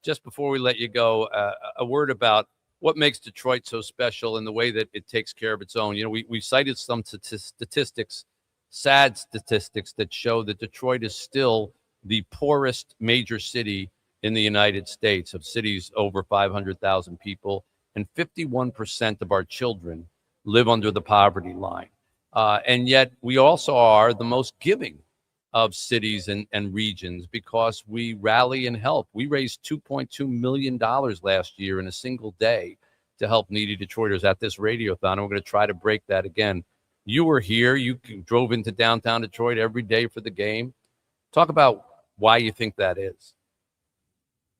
just before we let you go, a word about what makes Detroit so special and the way that it takes care of its own. We cited some statistics, sad statistics that show that Detroit is still the poorest major city in the United States, of cities over 500,000 people. And 51% of our children live under the poverty line. And yet we also are the most giving of cities and regions because we rally and help. We raised $2.2 million last year in a single day to help needy Detroiters at this Radiothon. And we're going to try to break that again. You were here. You drove into downtown Detroit every day for the game. Talk about why you think that is.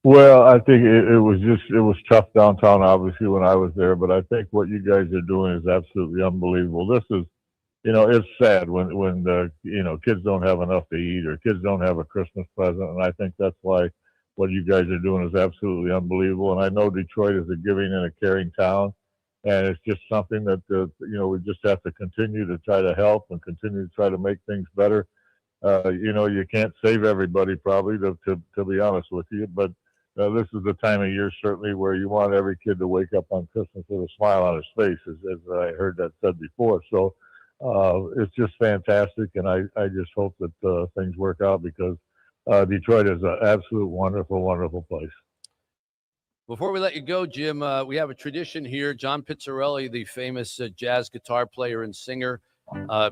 Well, I think it was tough downtown, obviously, when I was there. But I think what you guys are doing is absolutely unbelievable. This is, it's sad when kids don't have enough to eat or kids don't have a Christmas present. And I think that's why what you guys are doing is absolutely unbelievable. And I know Detroit is a giving and a caring town. And it's just something that, we just have to continue to try to help and continue to try to make things better. You can't save everybody probably, to be honest with you. But this is the time of year certainly where you want every kid to wake up on Christmas with a smile on his face, as I heard that said before. So it's just fantastic, and I just hope that things work out because Detroit is an absolute wonderful, wonderful place. Before we let you go, Jim, we have a tradition here. John Pizzarelli, the famous jazz guitar player and singer,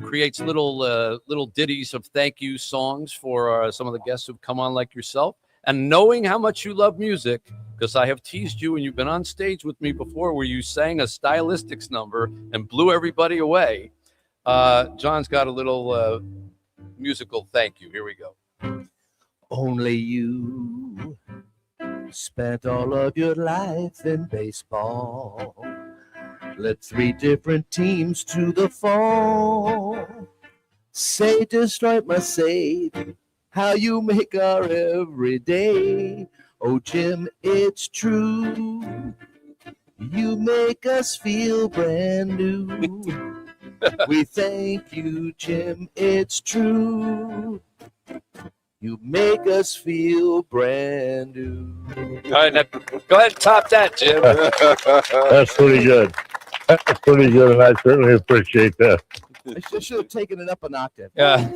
creates little ditties of thank you songs for some of the guests who've come on like yourself. And knowing how much you love music, because I have teased you and you've been on stage with me before where you sang a stylistics number and blew everybody away, John's got a little musical thank you. Here we go. Only you spent all of your life in baseball. Led 3 different teams to the fall. Say Detroit must save how you make our every day. Oh, Jim, it's true. You make us feel brand new. We thank you, Jim, it's true. You make us feel brand new. All right, now, go ahead and top that, Jim. That's pretty good. That's pretty good, and I certainly appreciate that. I should have taken it up an octave. Yeah.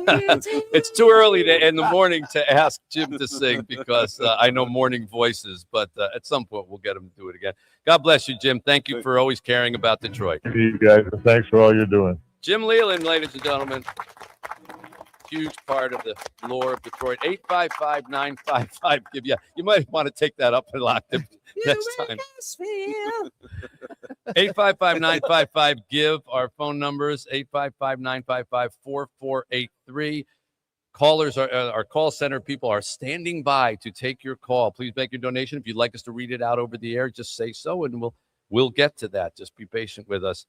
It's too early in the morning to ask Jim to sing because I know morning voices, but at some point we'll get him to do it again. God bless you, Jim. Thank you for always caring about Detroit. You guys, thanks for all you're doing. Jim Leland, ladies and gentlemen. Huge part of the lore of Detroit. 855-955. You might want to take that up an octave next time. 855-955. Our phone numbers 855-955-4483. Callers our call center people are standing by to take your call. Please make your donation. If you'd like us to read it out over the air, just say so, and we'll get to that. Just be patient with us.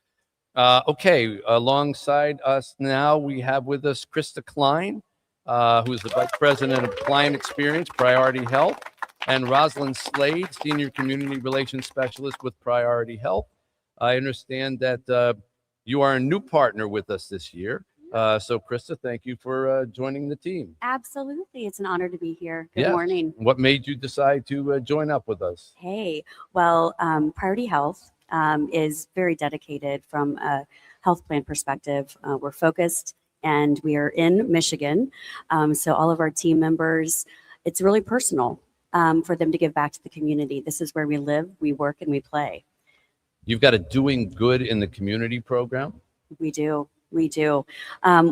Okay, alongside us now, we have with us Krista Klein, who is the Vice President of Client Experience, Priority Health, and Rosalind Slade, Senior Community Relations Specialist with Priority Health. I understand that you are a new partner with us this year. So, Krista, thank you for joining the team. Absolutely. It's an honor to be here. Good Yes. morning. What made you decide to join up with us? Hey, well, Priority Health is very dedicated from a health plan perspective. We're focused and we are in Michigan. So all of our team members, it's really personal for them to give back to the community. This is where we live, we work, and we play. You've got a Doing Good in the Community program. We do. We do.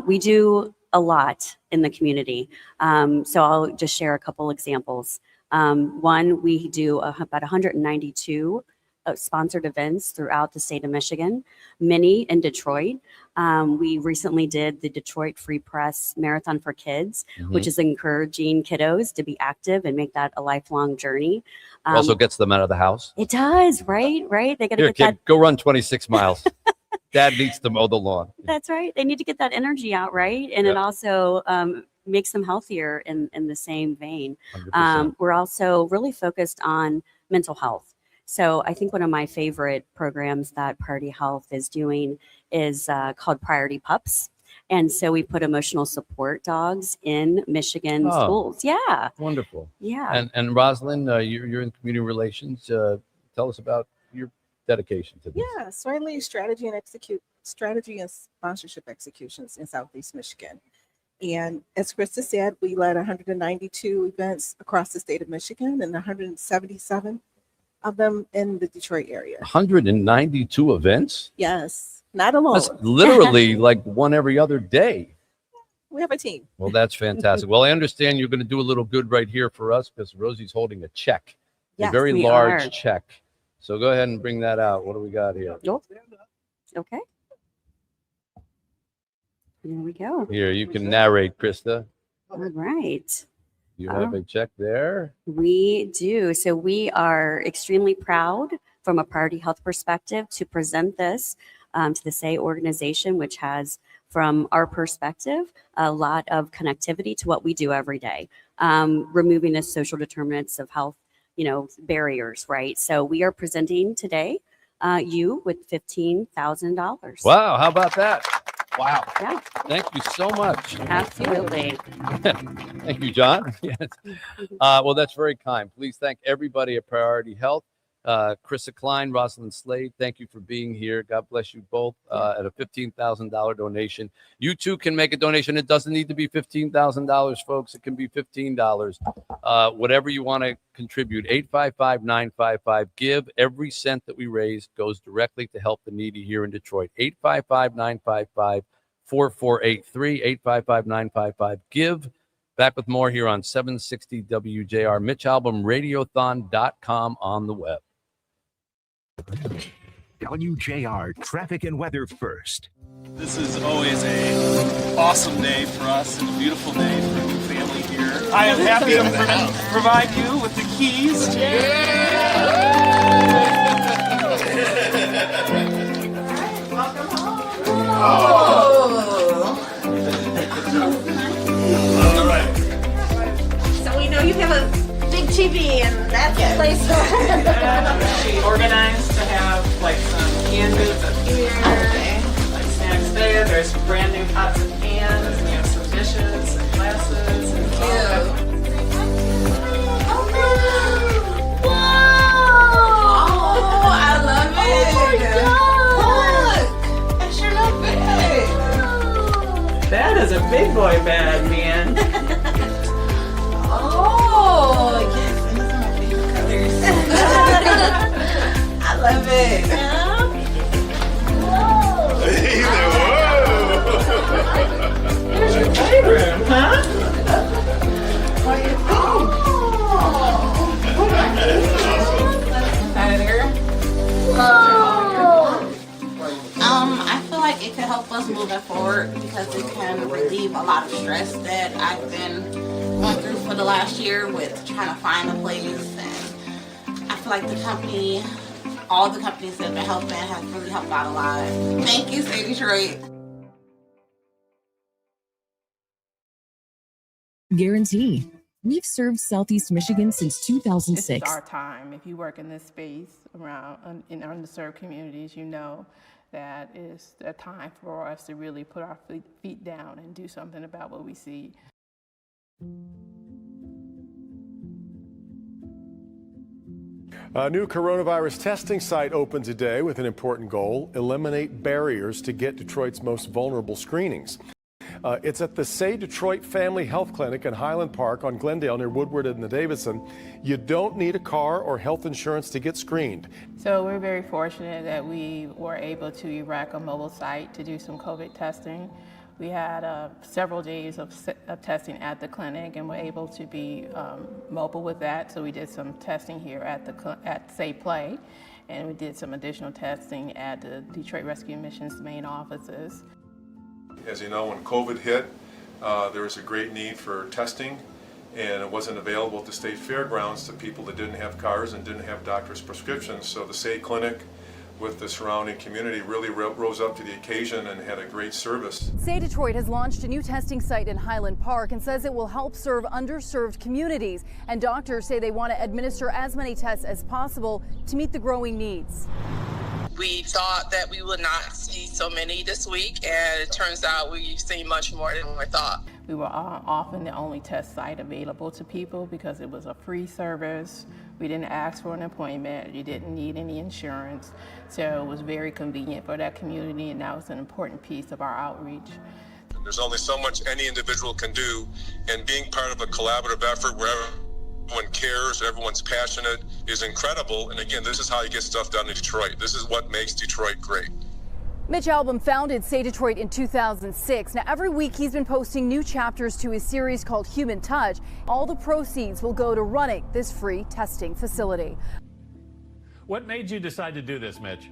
We do a lot in the community. So I'll just share a couple examples. One, we do about 192 sponsored events throughout the state of Michigan, many in Detroit. We recently did the Detroit Free Press Marathon for Kids, which is encouraging kiddos to be active and make that a lifelong journey. Also gets them out of the house. It does, right? They got to Here, get that. kid, go run 26 miles. Dad needs to mow the lawn. That's right. They need to get that energy out, right? And it also makes them healthier in the same vein. 100%. We're also really focused on mental health. So I think one of my favorite programs that Priority Health is doing is called Priority Pups. And so we put emotional support dogs in Michigan schools. Yeah. Wonderful. Yeah. And Rosalind, you're in community relations. Tell us about your dedication to this. Yeah, so I lead strategy and sponsorship executions in Southeast Michigan. And as Krista said, we led 192 events across the state of Michigan and 177 of them in the Detroit area. 192 events? Yes, not alone. That's literally like one every other day. We have a team. Well, that's fantastic. Well, I understand you're going to do a little good right here for us because Rosie's holding a check, a Yes, very we large are. check. So go ahead and bring that out. What do we got here? Okay. Here we go. Here, you can narrate, Krista. All right. You have a check there. We do. So we are extremely proud from a Priority Health perspective to present this to the SAY organization, which has, from our perspective, a lot of connectivity to what we do every day, removing the social determinants of health, barriers, right? So we are presenting today you with $15,000. Wow, how about that? Wow. Yeah. Thank you so much. Absolutely. Thank you, John. Yes. Well, that's very kind. Please thank everybody at Priority Health. Krista Klein, Rosalind Slade, thank you for being here. God bless you both at a $15,000 donation. You too can make a donation. It doesn't need to be $15,000, folks. It can be $15. Whatever you want to contribute, 855-955-GIVE. Every cent that we raise goes directly to help the needy here in Detroit. 855-955-4483, 855-955-GIVE. Back with more here on 760 WJR. Mitch Albom, Radiothon.com on the web. WJR traffic and weather first. This is always a awesome day for us and a beautiful day for a new family here. I am happy to provide you with the keys. All right. So we know you have a big TV and that's the place. She organized to have like some canned goods up here, like snacks there. There's brand new pots and pans. We have some dishes and glasses. And Oh, I love it. Look, that sure look big. that is a big boy bag, man. Oh, yes, these are my favorite colors. I love it. Here's your playroom, huh? What do you think? I feel like it could help us moving forward because it can relieve a lot of stress that I've been going through for the last year with trying to find a place. And I feel like the company, all the companies that have been helping have really helped out a lot. Thank you, Say Detroit. Guarantee We've served Southeast Michigan since 2006. This is our time. If you work in this space around in underserved communities, you know that is a time for us to really put our feet down and do something about what we see. A new coronavirus testing site opened today with an important goal: eliminate barriers to get Detroit's most vulnerable screenings. It's at the Say Detroit Family Health Clinic in Highland Park on Glendale near Woodward and the Davidson. You don't need a car or health insurance to get screened. So we're very fortunate that we were able to erect a mobile site to do some COVID testing. We had several days of testing at the clinic and were able to be mobile with that. So we did some testing here at Say Play, and we did some additional testing at the Detroit Rescue Mission's main offices. As you know, when COVID hit, there was a great need for testing, and it wasn't available at the state fairgrounds to people that didn't have cars and didn't have doctor's prescriptions. So the Say Clinic with the surrounding community really rose up to the occasion and had a great service. Say Detroit has launched a new testing site in Highland Park and says it will help serve underserved communities. And doctors say they want to administer as many tests as possible to meet the growing needs. We thought that we would not see so many this week, and it turns out we've seen much more than we thought. We were often the only test site available to people because it was a free service. We didn't ask for an appointment. You didn't need any insurance. So it was very convenient for that community, and that was an important piece of our outreach. There's only so much any individual can do, and being part of a collaborative effort where everyone cares, everyone's passionate is incredible. And again, this is how you get stuff done in Detroit. This is what makes Detroit great. Mitch Albom founded Say Detroit in 2006. Now, every week he's been posting new chapters to his series called Human Touch. All the proceeds will go to running this free testing facility. What made you decide to do this, Mitch?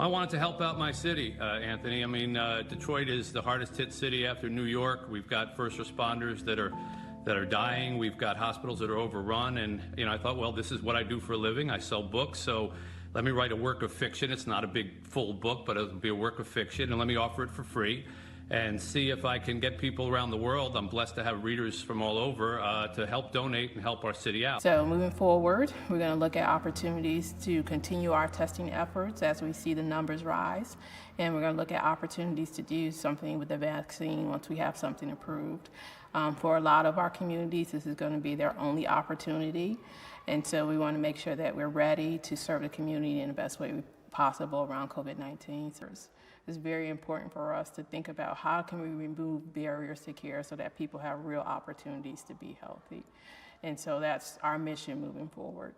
I wanted to help out my city, Anthony. I mean, Detroit is the hardest hit city after New York. We've got first responders that are dying. We've got hospitals that are overrun. And, I thought, well, this is what I do for a living. I sell books. So let me write a work of fiction. It's not a big full book, but it'll be a work of fiction. And let me offer it for free and see if I can get people around the world. I'm blessed to have readers from all over to help donate and help our city out. So moving forward, we're going to look at opportunities to continue our testing efforts as we see the numbers rise. And we're going to look at opportunities to do something with the vaccine once we have something approved. For a lot of our communities, this is going to be their only opportunity. And so we want to make sure that we're ready to serve the community in the best way possible around COVID-19. It's very important for us to think about how can we remove barriers to care so that people have real opportunities to be healthy. And so that's our mission moving forward.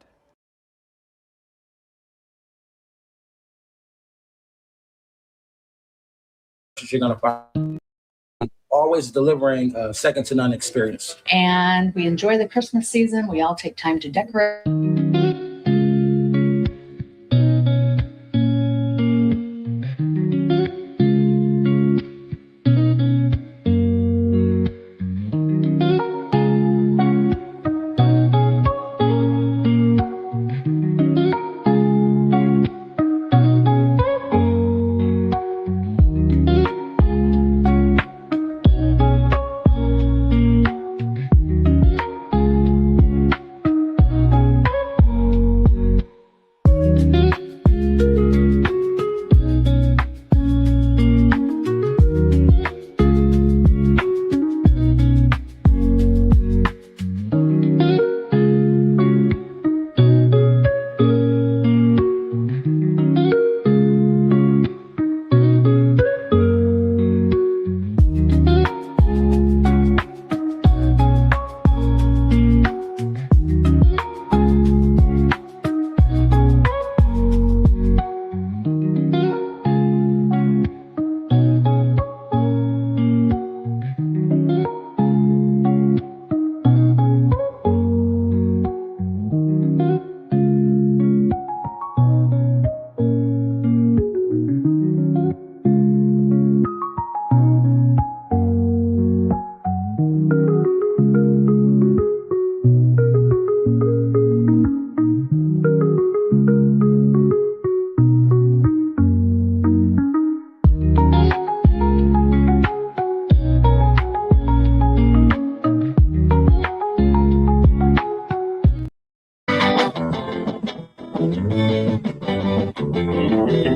You're going to find always delivering a second to none experience. And we enjoy the Christmas season. We all take time to decorate.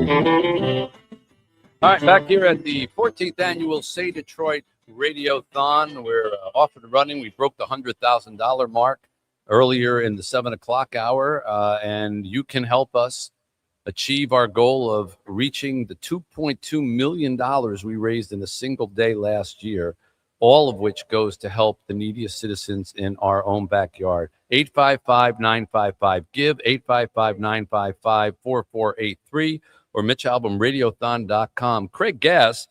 All right, back here at the 14th annual Say Detroit Radiothon. We're off and running. We broke the $100,000 mark earlier in the 7 o'clock hour, and you can help us achieve our goal of reaching the $2.2 million we raised in a single day last year, all of which goes to help the neediest citizens in our own backyard. 855-955-GIVE, 855-955-4483, or MitchAlbumRadiothon.com. Craig Gass,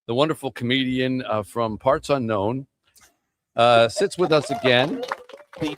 the wonderful comedian from Parts Unknown, sits with us again. The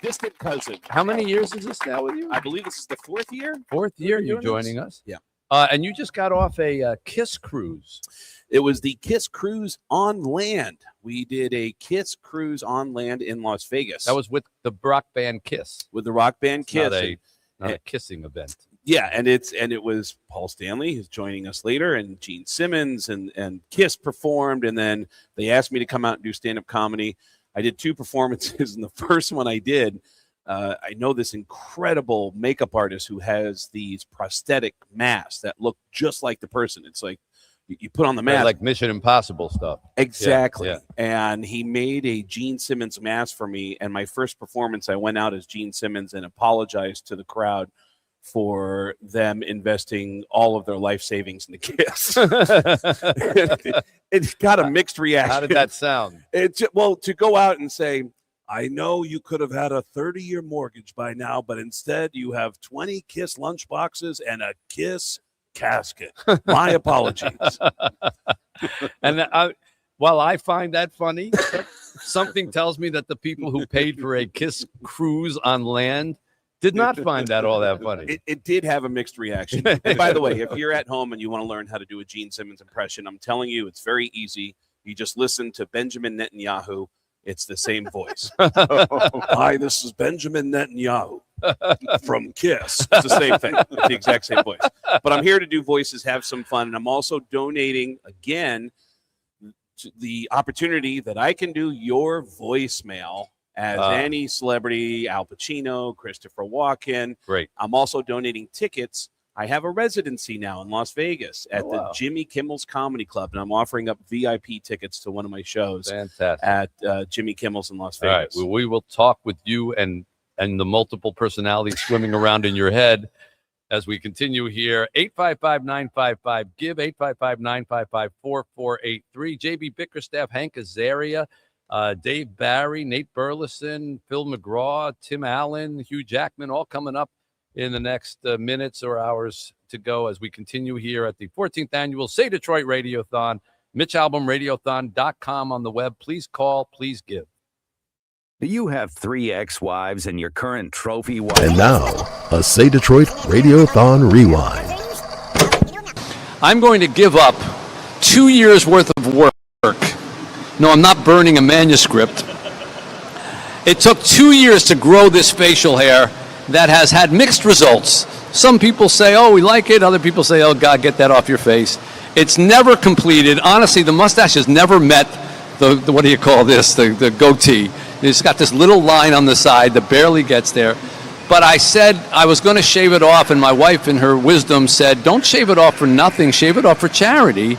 distant cousin. How many years is this now with you? I believe this is the fourth year. Fourth year you're joining us? Yeah. And you just got off a KISS cruise. It was the KISS cruise on land. We did a KISS cruise on land in Las Vegas. That was with the rock band KISS. With the rock band KISS. Not a kissing event. Yeah, and it was Paul Stanley who's joining us later, and Gene Simmons and KISS performed, and then they asked me to come out and do stand-up comedy. I did 2 performances, and the first one I did, I know this incredible makeup artist who has these prosthetic masks that look just like the person. It's like you put on the mask. Like Mission Impossible stuff. Exactly. Yeah. And he made a Gene Simmons mask for me, and my first performance, I went out as Gene Simmons and apologized to the crowd for them investing all of their life savings in the KISS. It got a mixed reaction. How did that sound? Well, to go out and say, I know you could have had a 30-year mortgage by now, but instead you have 20 KISS lunchboxes and a KISS casket. My apologies. And while I find that funny, something tells me that the people who paid for a KISS cruise on land did not find that all that funny. It did have a mixed reaction. And by the way, if you're at home and you want to learn how to do a Gene Simmons impression, I'm telling you, it's very easy. You just listen to Benjamin Netanyahu. It's the same voice. Hi, this is Benjamin Netanyahu from KISS. It's the same thing. It's the exact same voice. But I'm here to do voices, have some fun, and I'm also donating, again, to the opportunity that I can do your voicemail as any celebrity, Al Pacino, Christopher Walken. Great. I'm also donating tickets. I have a residency now in Las Vegas at the Jimmy Kimmel's Comedy Club, and I'm offering up VIP tickets to one of my shows. Fantastic. At Jimmy Kimmel's in Las All right. Vegas. Well, we will talk with you and the multiple personalities swimming around in your head as we continue here. 855-955-GIVE, 855-955-4483. JB Bickerstaff, Hank Azaria, Dave Barry, Nate Burleson, Phil McGraw, Tim Allen, Hugh Jackman, all coming up in the next minutes or hours to go as we continue here at the 14th annual Say Detroit Radiothon. MitchAlbumRadiothon.com on the web. Please call, please give. You have 3 ex-wives and your current trophy wife. And now, a Say Detroit Radiothon Rewind. I'm going to give up 2 years worth of work. No, I'm not burning a manuscript. It took 2 years to grow this facial hair that has had mixed results. Some people say, oh, we like it. Other people say, oh, God, get that off your face. It's never completed. Honestly, the mustache has never met the what do you call this, the goatee. It's got this little line on the side that barely gets there. But I said I was going to shave it off, and my wife, in her wisdom, said, don't shave it off for nothing. Shave it off for charity.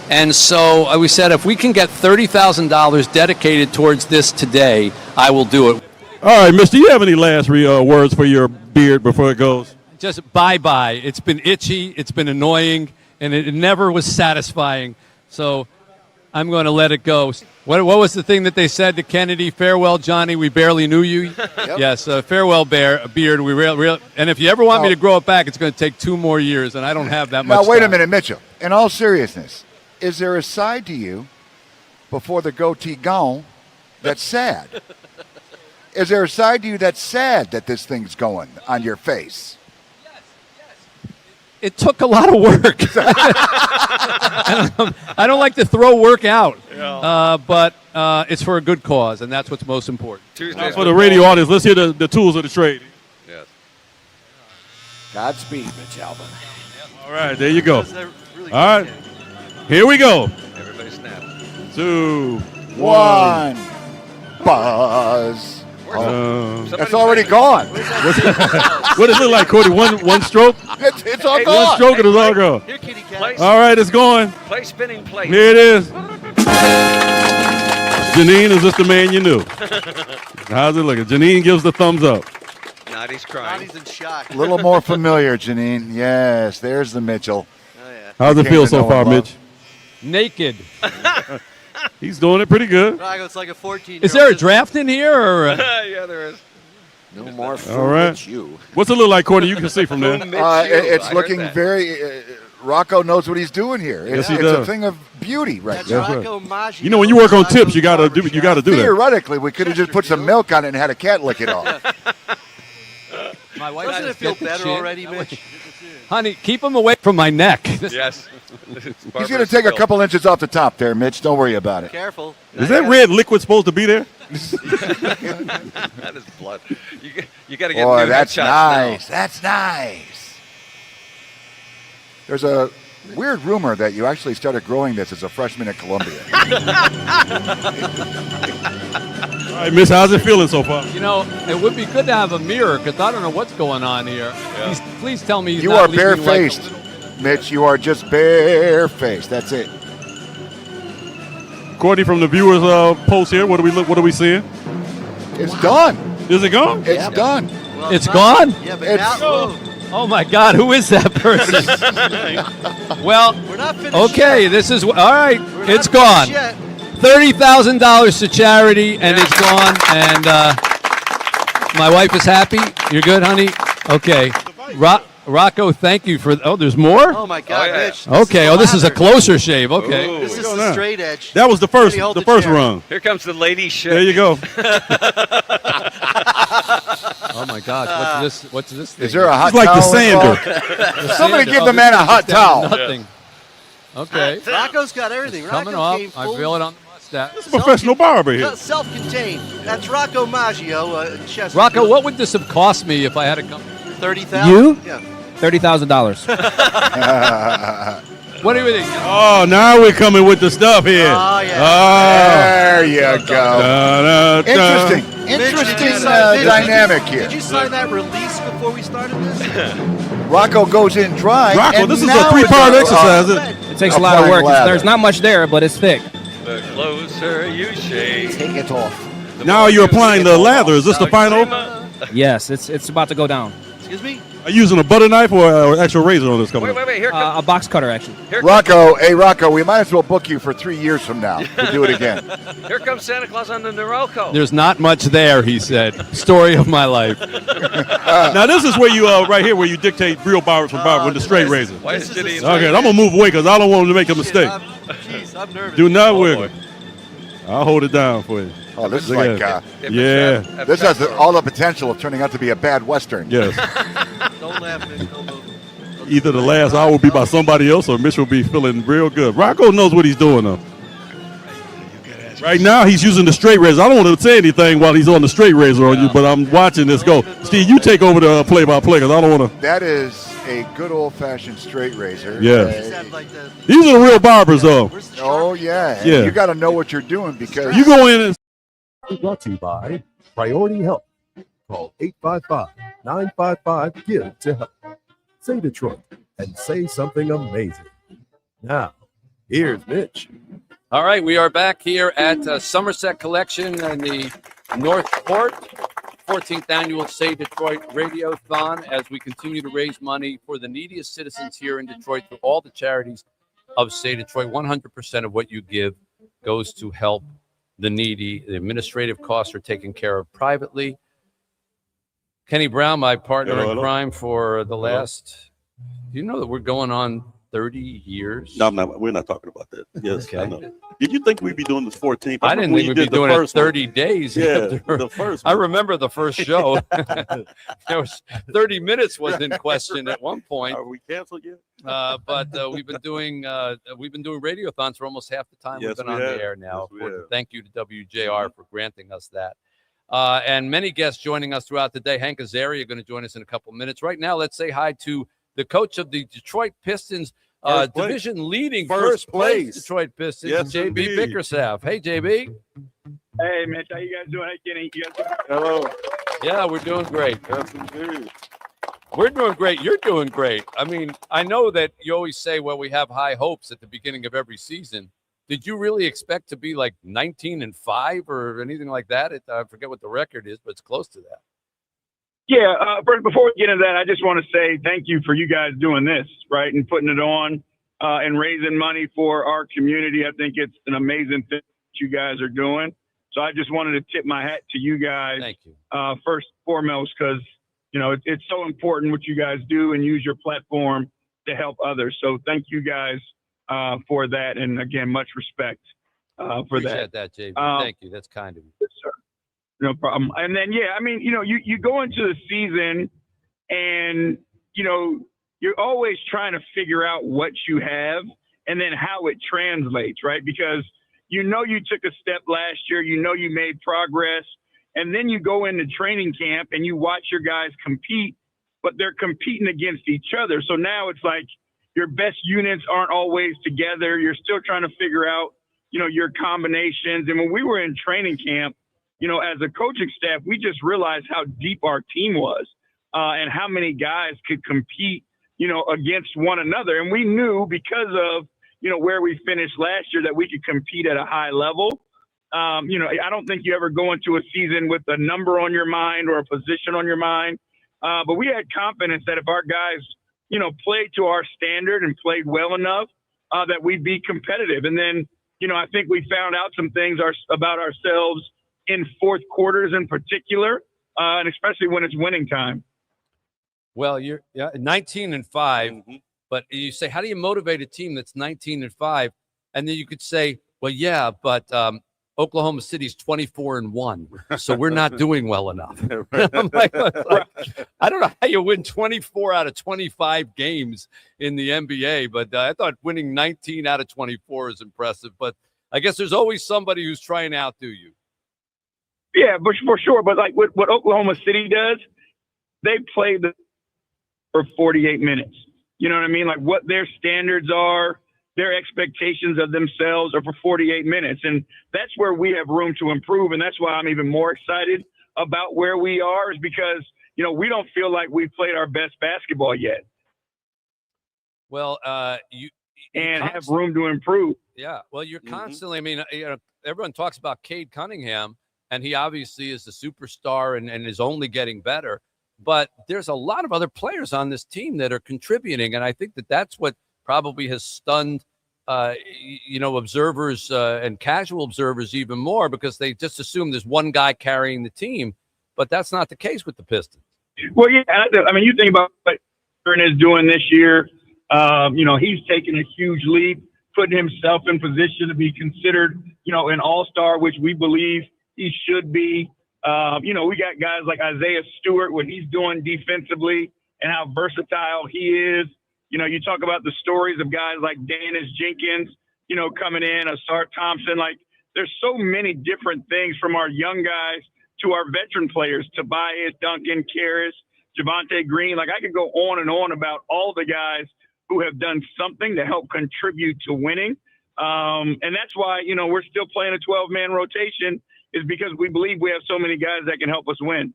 And so we said, if we can get $30,000 dedicated towards this today, I will do it. All right, mister, do you have any last words for your beard before it goes? Just bye-bye. It's been itchy, it's been annoying, and it never was satisfying. So I'm going to let it go. What was the thing that they said to Kennedy? Farewell, Johnny, we barely knew you. Yep. Yes, farewell, beard. And if you ever want me to grow it back, it's going to take 2 more years, and I don't have that much Now, wait time. a minute, Mitchell. In all seriousness, is there a side to you before the goatee gone that's sad? Is there a side to you that's sad that this thing's going on your face? It took a lot of work. I don't like to throw work out, but it's for a good cause, and that's what's most important. For the radio audience, let's hear the tools of the trade. Yes. Godspeed, Mitch Album. All right, there you go. All right, here we go. Everybody snap. 2, 1. Buzz. That's already gone. What does it look like, Cody? One stroke? It's all One gone. stroke and it's all gone. Here, kitty cat. All right, it's going. Play spinning plate. Here it is. Janine, is this the man you knew? How's it looking? Janine gives the thumbs up. Nadi's crying. Nadi's in shock. A little more familiar, Janine. Yes, there's the Mitchell. How's it feel so far, Mitch? Naked. He's doing it pretty good. It's like a 14-year-old. Is there a draft in here? Or Yeah, there is. No more food. All right. You. What's it look like, Courtney? You can see from there. It's looking very. Rocco knows what he's doing here. Yes, It's, he it's does. a thing of beauty right That's there. Rocco Maggio. You know, when you work on tips, you gotta do that. Theoretically, we could have just put some milk on it and had a cat lick it off. my wife Doesn't it just feel get the better chin. already, Mitch? Honey, keep him away from my neck. Yes. He's going to take a couple inches off the top there, Mitch. Don't worry about it. Careful. Is that red liquid supposed to be there? That is blood. You got to get Boy, new that's headshots nice. now. That's nice. There's a weird rumor that you actually started growing this as a freshman at Columbia. All right, Miss, how's it feeling so far? You know, it would be good to have a mirror because I don't know what's going on here. Please tell me he's You not are leaving like a barefaced, Mitch. You are just barefaced. That's it. Courtney, from the viewers' post here, what are we seeing? It's done. Is it gone? It's done. Well, it's gone? Yeah, but It's- now, Oh my God, who is that person? Well, we're not finished okay, yet. this is all right. We're It's not gone. finished yet. $30,000 to charity, and it's gone. And my wife is happy. You're good, honey. Okay, Rocco, thank you for. Oh, there's more. Oh my God, Oh, yeah. Mitch. Okay. This is a closer shave. Okay. Ooh. This is Go the now. straight edge. That was the first Hold the first chair. rung. Here comes the lady shit. There you go. Oh my gosh, what's this thing? Is there a hot It's like the towel sander. involved? Somebody give the man a hot towel. Nothing. Okay. Rocco's got everything. Coming Rocco off. came I full- feel it on the mustache. It's a professional barber here. Self-contained. That's Rocco Maggio. Chesterfield. Rocco, what would this have cost me if I had to come? 30,000. You? Yeah. $30,000. What do you think? Oh, now we're coming with the stuff here. Oh, yeah. There you go. Interesting. Interesting dynamic here. Did you sign that release before we started this? Rocco goes in dry. Rocco, and this is now a three-part it's exercise. It takes a lot of Applying work. lather. There's not much there, but it's thick. The closer you shave. Take it off. Now you're applying the lather. Is this the final? Yes, it's about to go down. Excuse me? Are you using a butter knife or an actual razor on this coming? Wait. Here comes. A box cutter, actually. Rocco, hey Rocco, we might as well book you for 3 years from now to do it again. Here comes Santa Claus on the Norelco. There's not much there, he said. Story of my life. Now this is where you right here where you dictate real barbers from barber with the straight razor. Why is Jenny? Okay, I'm gonna move away because I don't want him to make a mistake. Jeez, I'm nervous. Do not wiggle. I'll hold it down for you. Oh, this is Look like, at it. Yeah. this has all the potential of turning out to be a bad Western. Yes. Don't laugh, Mitch. Don't move. Either the last hour will be by somebody else or Mitch will be feeling real good. Rocco knows what he's doing though. Right now he's using the straight razor. I don't want to say anything while he's on the straight razor on you, but I'm watching this go. Steve, you take over the play-by-play because I don't want to. That is a good old-fashioned straight razor. Yeah. These are the real barbers though. Oh yeah. And Yeah. you got to know what you're doing because You go in and Brought to you by Priority Health. Call 855-955-GIVE to help. Say Detroit and say something amazing. Now, here's Mitch. All right, we are back here at Somerset Collection in the North Port, 14th annual Say Detroit Radiothon, as we continue to raise money for the neediest citizens here in Detroit through all the charities of Say Detroit. 100% of what you give goes to help the needy. The administrative costs are taken care of privately. Kenny Brown, my partner in crime for the last, do you know that we're going on 30 years? No, we're not talking about that. Yes, Okay. I know. Did you think we'd be doing this 14th? I didn't think we'd be doing it 30 days. Yeah, after. the first I one. remember the first show. There was 30 minutes was in question at one point. Are we canceled yet? But we've been doing radiothons for almost half the time Yes, we've been we on have. the air now. Yes, we have. Thank you to WJR for granting us that. And many guests joining us throughout the day. Hank Azaria going to join us in a couple minutes. Right now, let's say hi to the coach of the Detroit Pistons. First place. Division leading First first place place. Detroit Pistons, Yes, JB indeed. Bickerstaff. Hey, JB. Hey, Mitch, how you guys doing? Hey, Kenny, you guys doing? Hello. Yeah, we're doing great. We're doing great. You're doing great. I mean, I know that you always say, well, we have high hopes at the beginning of every season. Did you really expect to be like 19-5 or anything like that? I forget what the record is, but it's close to that. Yeah, first, before we get into that, I just want to say thank you for you guys doing this, right, and putting it on and raising money for our community. I think it's an amazing thing that you guys are doing. So I just wanted to tip my hat to you guys. Thank you. First and foremost, because, you know, it's so important what you guys do and use your platform to help others. So thank you guys for that. And again, much respect for that. Appreciate that, JB. Thank you. That's kind of you. Yes, sir. No problem. And then, yeah, I mean, you know, you go into the season and, you know, you're always trying to figure out what you have and then how it translates, right? Because you know you took a step last year, you know you made progress, and then you go into training camp and you watch your guys compete, but they're competing against each other. So now it's like your best units aren't always together. You're still trying to figure out, you know, your combinations. And when we were in training camp, you know, as a coaching staff, we just realized how deep our team was and how many guys could compete, you know, against one another. And we knew because of, you know, where we finished last year that we could compete at a high level. You know, I don't think you ever go into a season with a number on your mind or a position on your mind. But we had confidence that if our guys, you know, played to our standard and played well enough, that we'd be competitive. And then, you know, I think we found out some things about ourselves in fourth quarters in particular, and especially when it's winning time. Well, you're 19-5, but you say, how do you motivate a team that's 19-5? And then you could say, well, yeah, but Oklahoma City's 24-1, so we're not doing well enough. I'm like, I don't know how you win 24 out of 25 games in the NBA, but I thought winning 19 out of 24 is impressive. But I guess there's always somebody who's trying to outdo you. Yeah, but for sure. But like what Oklahoma City does, they play for 48 minutes. You know what I mean? Like what their standards are, their expectations of themselves are for 48 minutes. And that's where we have room to improve. And that's why I'm even more excited about where we are, is because, you know, we don't feel like we've played our best basketball yet. Well, you have room to improve. Yeah. Well, you're constantly, I mean, you know, everyone talks about Cade Cunningham, and he obviously is a superstar and is only getting better. But there's a lot of other players on this team that are contributing. And I think that that's what probably has stunned, you know, observers and casual observers even more, because they just assume there's one guy carrying the team. But that's not the case with the Pistons. Well, yeah, I mean, you think about what Aaron is doing this year. You know, he's taken a huge leap, putting himself in position to be considered, you know, an all-star, which we believe he should be. You know, we got guys like Isaiah Stewart, what he's doing defensively and how versatile he is. You know, you talk about the stories of guys like Dennis Jenkins, you know, coming in, Asar Thompson. Like, there's so many different things from our young guys to our veteran players, Tobias, Duncan, Karras, Javonte Green. Like, I could go on and on about all the guys who have done something to help contribute to winning. And that's why, you know, we're still playing a 12-man rotation, is because we believe we have so many guys that can help us win.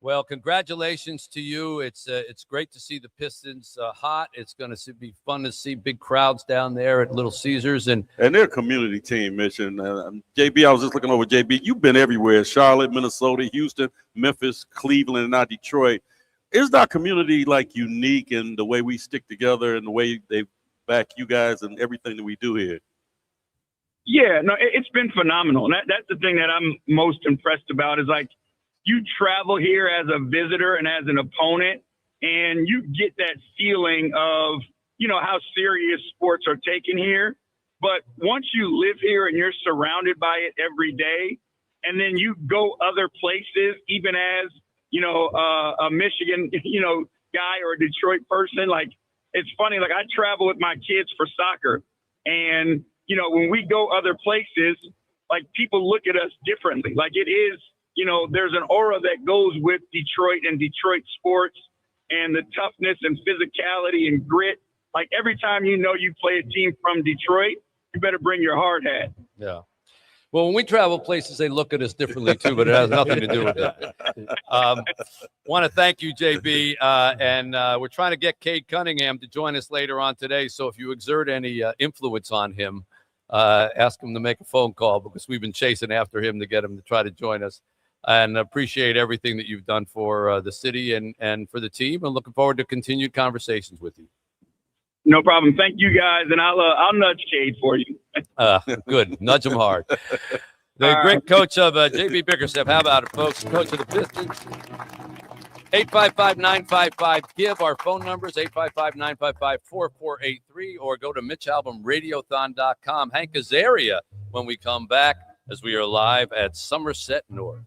Well, congratulations to you. It's great to see the Pistons hot. It's going to be fun to see big crowds down there at Little Caesars. And they're a community team, Mitch. And JB, I was just looking over JB. You've been everywhere: Charlotte, Minnesota, Houston, Memphis, Cleveland, and now Detroit. Is our community like unique in the way we stick together and the way they back you guys and everything that we do here? Yeah, no, it's been phenomenal. And that's the thing that I'm most impressed about, is like, you travel here as a visitor and as an opponent, and you get that feeling of, you know, how serious sports are taken here. But once you live here and you're surrounded by it every day, and then you go other places, even as, you know, a Michigan, you know, guy or a Detroit person, like, it's funny, like, I travel with my kids for soccer, and, you know, when we go other places, like, people look at us differently. Like, it is, you know, there's an aura that goes with Detroit and Detroit sports and the toughness and physicality and grit. Like, every time you know you play a team from Detroit, you better bring your hard hat. Yeah. Well, when we travel places, they look at us differently too, but it has nothing to do with that. Want to thank you, JB, and we're trying to get Cade Cunningham to join us later on today. So if you exert any influence on him, ask him to make a phone call, because we've been chasing after him to get him to try to join us. And appreciate everything that you've done for the city and for the team, and looking forward to continued conversations with you. No problem. Thank you, guys, and I'll nudge Cade for you. Good. Nudge him hard. The great coach of JB Bickerstaff. How about it, folks? Coach of the Pistons. 855-955-GIVE. Our phone number is 855-955-4483, or go to MitchAlbumRadiothon.com. Hank Azaria when we come back, as we are live at Somerset North.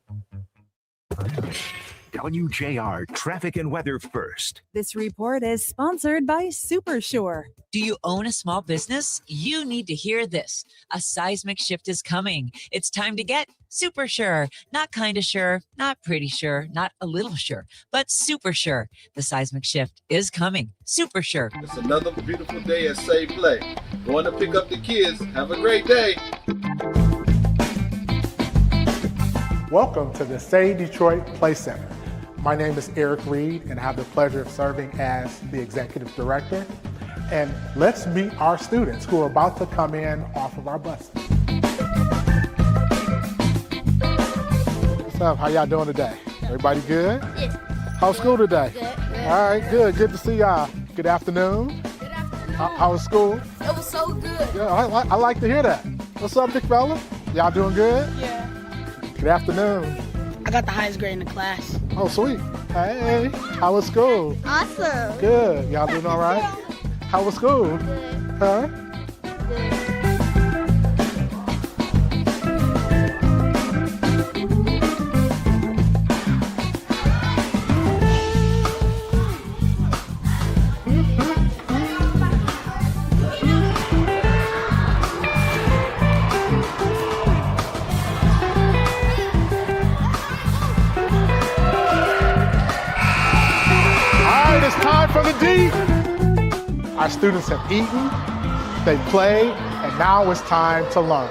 WJR Traffic and Weather First. This report is sponsored by SuperSure. Do you own a small business? You need to hear this. A seismic shift is coming. It's time to get super sure. Not kind of sure, not pretty sure, not a little sure, but super sure. The seismic shift is coming. Super sure. It's another beautiful day at Say Play. Going to pick up the kids. Have a great day. Welcome to the Say Detroit Play Center. My name is Eric Reed, and I have the pleasure of serving as the Executive Director. And let's meet our students who are about to come in off of our bus. What's up? How y'all doing today? Everybody good? Yes. How's school today? Good. All right, good. Good to see y'all. Good afternoon. Good afternoon. How was school? It was so good. Yeah, I like to hear that. What's up, big fella? Y'all doing good? Yeah. Good afternoon. I got the highest grade in the class. Oh, sweet. Hey, how was school? Awesome. Good. Y'all doing all right? How was school? Good. Huh? For the D. Our students have eaten, they played, and now it's time to learn.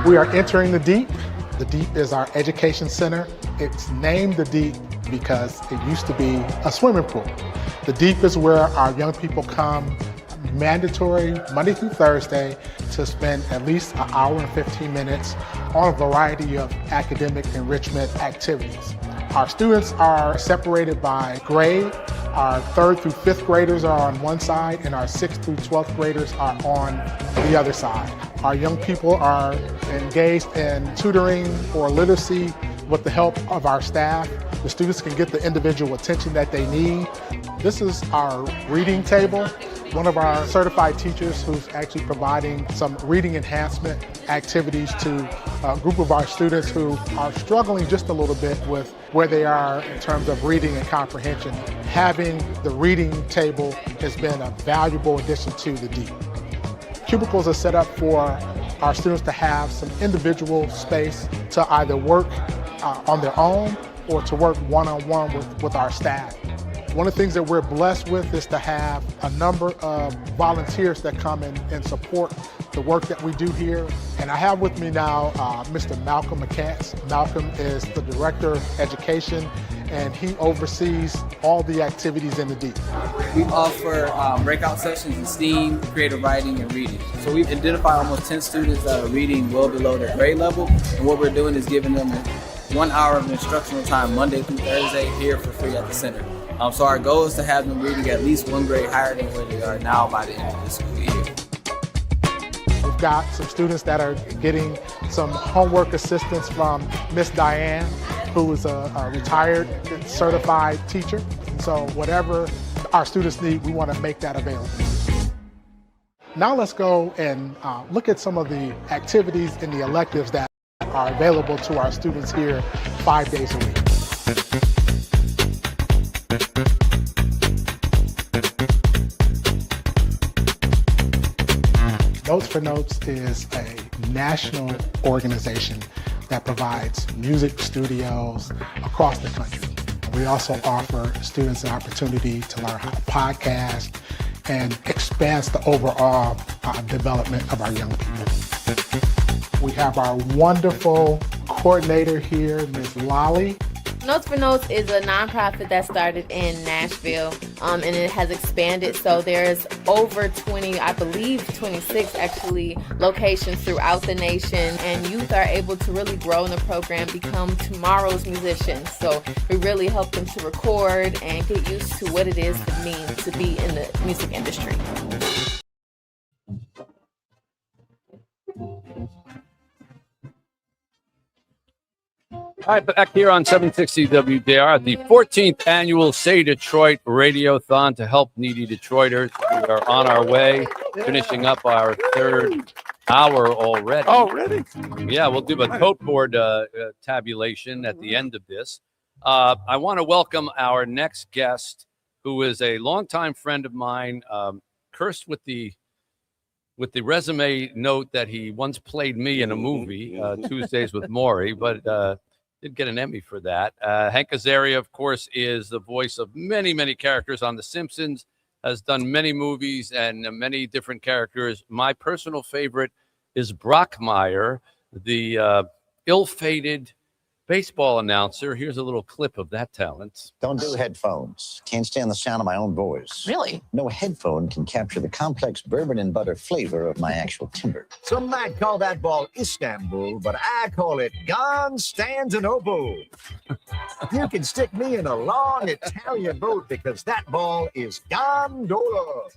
We are entering the Deep. The Deep is our education center. It's named the Deep because it used to be a swimming pool. The Deep is where our young people come mandatory Monday through Thursday to spend at least an hour and 15 minutes on a variety of academic enrichment activities. Our students are separated by grade. Our 3rd through 5th graders are on one side, and our 6th through 12th graders are on the other side. Our young people are engaged in tutoring or literacy with the help of our staff. The students can get the individual attention that they need. This is our reading table. One of our certified teachers who's actually providing some reading enhancement activities to a group of our students who are struggling just a little bit with where they are in terms of reading and comprehension. Having the reading table has been a valuable addition to the Deep. Cubicles are set up for our students to have some individual space to either work on their own or to work one-on-one with our staff. One of the things that we're blessed with is to have a number of volunteers that come in and support the work that we do here. And I have with me now Mr. Malcolm McCants. Malcolm is the Director of Education, and he oversees all the activities in the Deep. We offer breakout sessions in STEAM, creative writing, and reading. So we've identified almost 10 students that are reading well below their grade level, and what we're doing is giving them 1 hour of instructional time Monday through Thursday here for free at the center. So our goal is to have them reading at least 1 grade higher than where they are now by the end of the school year. We've got some students that are getting some homework assistance from Miss Diane, who is a retired certified teacher. So whatever our students need, we want to make that available. Now let's go and look at some of the activities and the electives that are available to our students here 5 days a week. Notes for Notes is a national organization that provides music studios across the country. We also offer students an opportunity to learn how to podcast and expands the overall development of our young people. We have our wonderful coordinator here, Ms. Lolly. Notes for Notes is a nonprofit that started in Nashville, and it has expanded. So there's over 20, I believe 26 actually, locations throughout the nation, and youth are able to really grow in the program, become tomorrow's musicians. So we really help them to record and get used to what it is to mean to be in the music industry. All right, back here on 760 WDR, the 14th annual Say Detroit Radiothon to help needy Detroiters. We are on our way, finishing up our third hour already. Already? Yeah, we'll do a tote board tabulation at the end of this. I want to welcome our next guest, who is a longtime friend of mine, cursed with the resume note that he once played me in a movie, Tuesdays with Maury, but did get an Emmy for that. Hank Azaria, of course, is the voice of many, many characters on The Simpsons, has done many movies and many different characters. My personal favorite is Brockmeyer, the ill-fated baseball announcer. Here's a little clip of that talent. Don't do headphones. Can't stand the sound of my own voice. Really? No headphone can capture the complex bourbon and butter flavor of my actual timber. Some might call that ball Istanbul, but I call it Constantinople. You can stick me in a long Italian boat because that ball is gondola.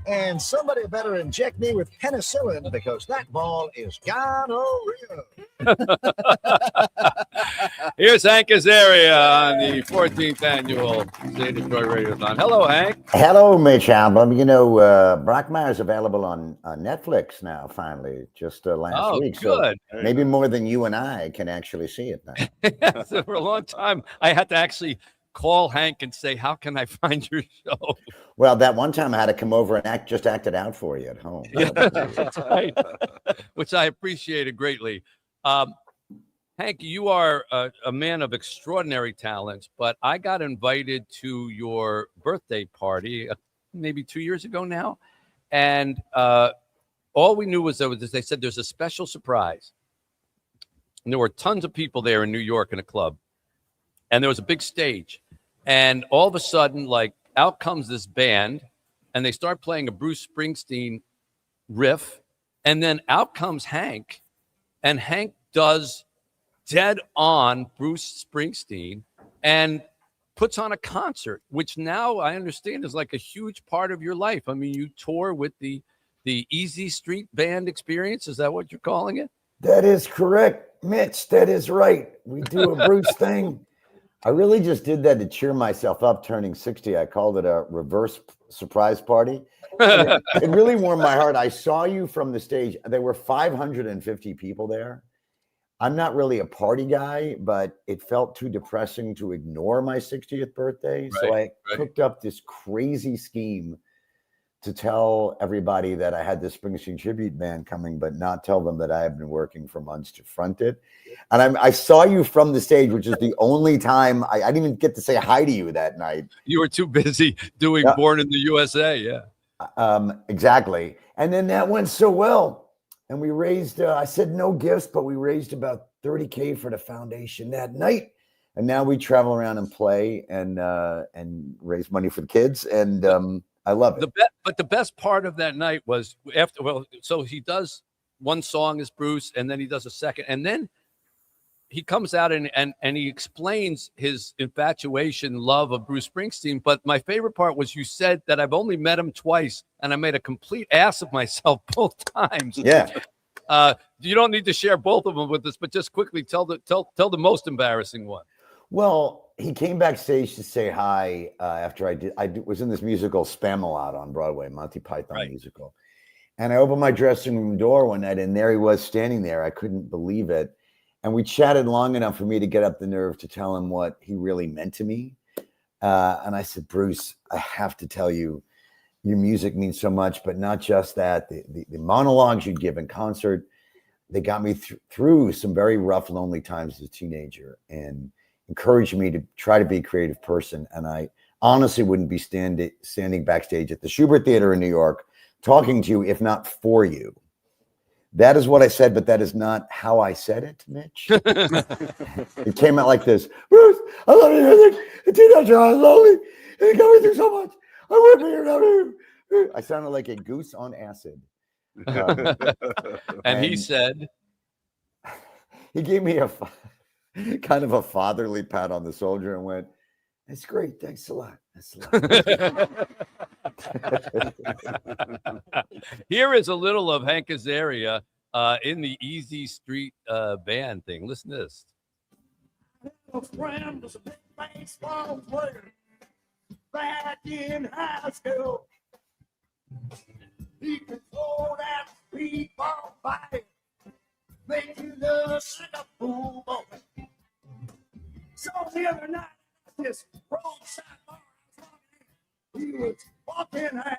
And somebody better inject me with penicillin because that ball is gonorrhea. Here's Hank Azaria on the 14th annual Say Detroit Radiothon. Hello, Hank. Hello, Mitch Album. You know, Brockmeyer's available on Netflix now, finally, just last week. Good. So maybe more than you and I can actually see it now. Yes, for a long time, I had to actually call Hank and say, how can I find your show? Well, that one time I had to come over and just act it out for you at home. Yeah, that's right. Which I appreciated greatly. Hank, you are a man of extraordinary talents, but I got invited to your birthday party maybe 2 years ago now. And all we knew was they said there's a special surprise. And there were tons of people there in New York in a club. And there was a big stage. And all of a sudden, like, out comes this band, and they start playing a Bruce Springsteen riff. And then out comes Hank, and Hank does dead on Bruce Springsteen and puts on a concert, which now I understand is like a huge part of your life. I mean, you tour with the Easy Street Band experience. Is that what you're calling it? That is correct, Mitch. That is right. We do a Bruce thing. I really just did that to cheer myself up turning 60. I called it a reverse surprise party. It really warmed my heart. I saw you from the stage. There were 550 people there. I'm not really a party guy, but it felt too depressing to ignore my 60th birthday. So I cooked up this crazy scheme to tell everybody that I had this Springsteen tribute band coming, but not tell them that I have been working for months to front it. And I saw you from the stage, which is the only time I didn't even get to say hi to you that night. You were too busy doing Born in the USA. Yeah. Exactly. And then that went so well. And we raised, I said no gifts, but we raised about $30K for the foundation that night. And now we travel around and play and raise money for the kids. And I love it. But the best part of that night was so he does one song as Bruce, and then he does a second. And then he comes out and he explains his infatuation, love of Bruce Springsteen. But my favorite part was you said that I've only met him twice, and I made a complete ass of myself both times. Yeah. You don't need to share both of them with us, but just quickly tell the most embarrassing one. Well, he came backstage to say hi after I was in this musical Spamalot on Broadway, Monty Python musical. And I opened my dressing room door one night, and there he was standing there. I couldn't believe it. And we chatted long enough for me to get up the nerve to tell him what he really meant to me. And I said, Bruce, I have to tell you, your music means so much, but not just that. The monologues you give in concert, they got me through some very rough, lonely times as a teenager and encouraged me to try to be a creative person. And I honestly wouldn't be standing backstage at the Schubert Theater in New York talking to you if not for you. That is what I said, but that is not how I said it, Mitch. It came out like this. Bruce, I love your music. The teenager, I love it. And it got me through so much. I want to be here. I sounded like a goose on acid. And he said, he gave me a kind of a fatherly pat on the shoulder and went, "That's great. Thanks a lot. That's a lot." Here is a little of Hank Azaria in the Easy Street band thing. Listen to this. A friend was a big baseball player back in high school. He could throw that speedball by, make you look like a fool boy. So the other night, this roadside bar, he was walking out.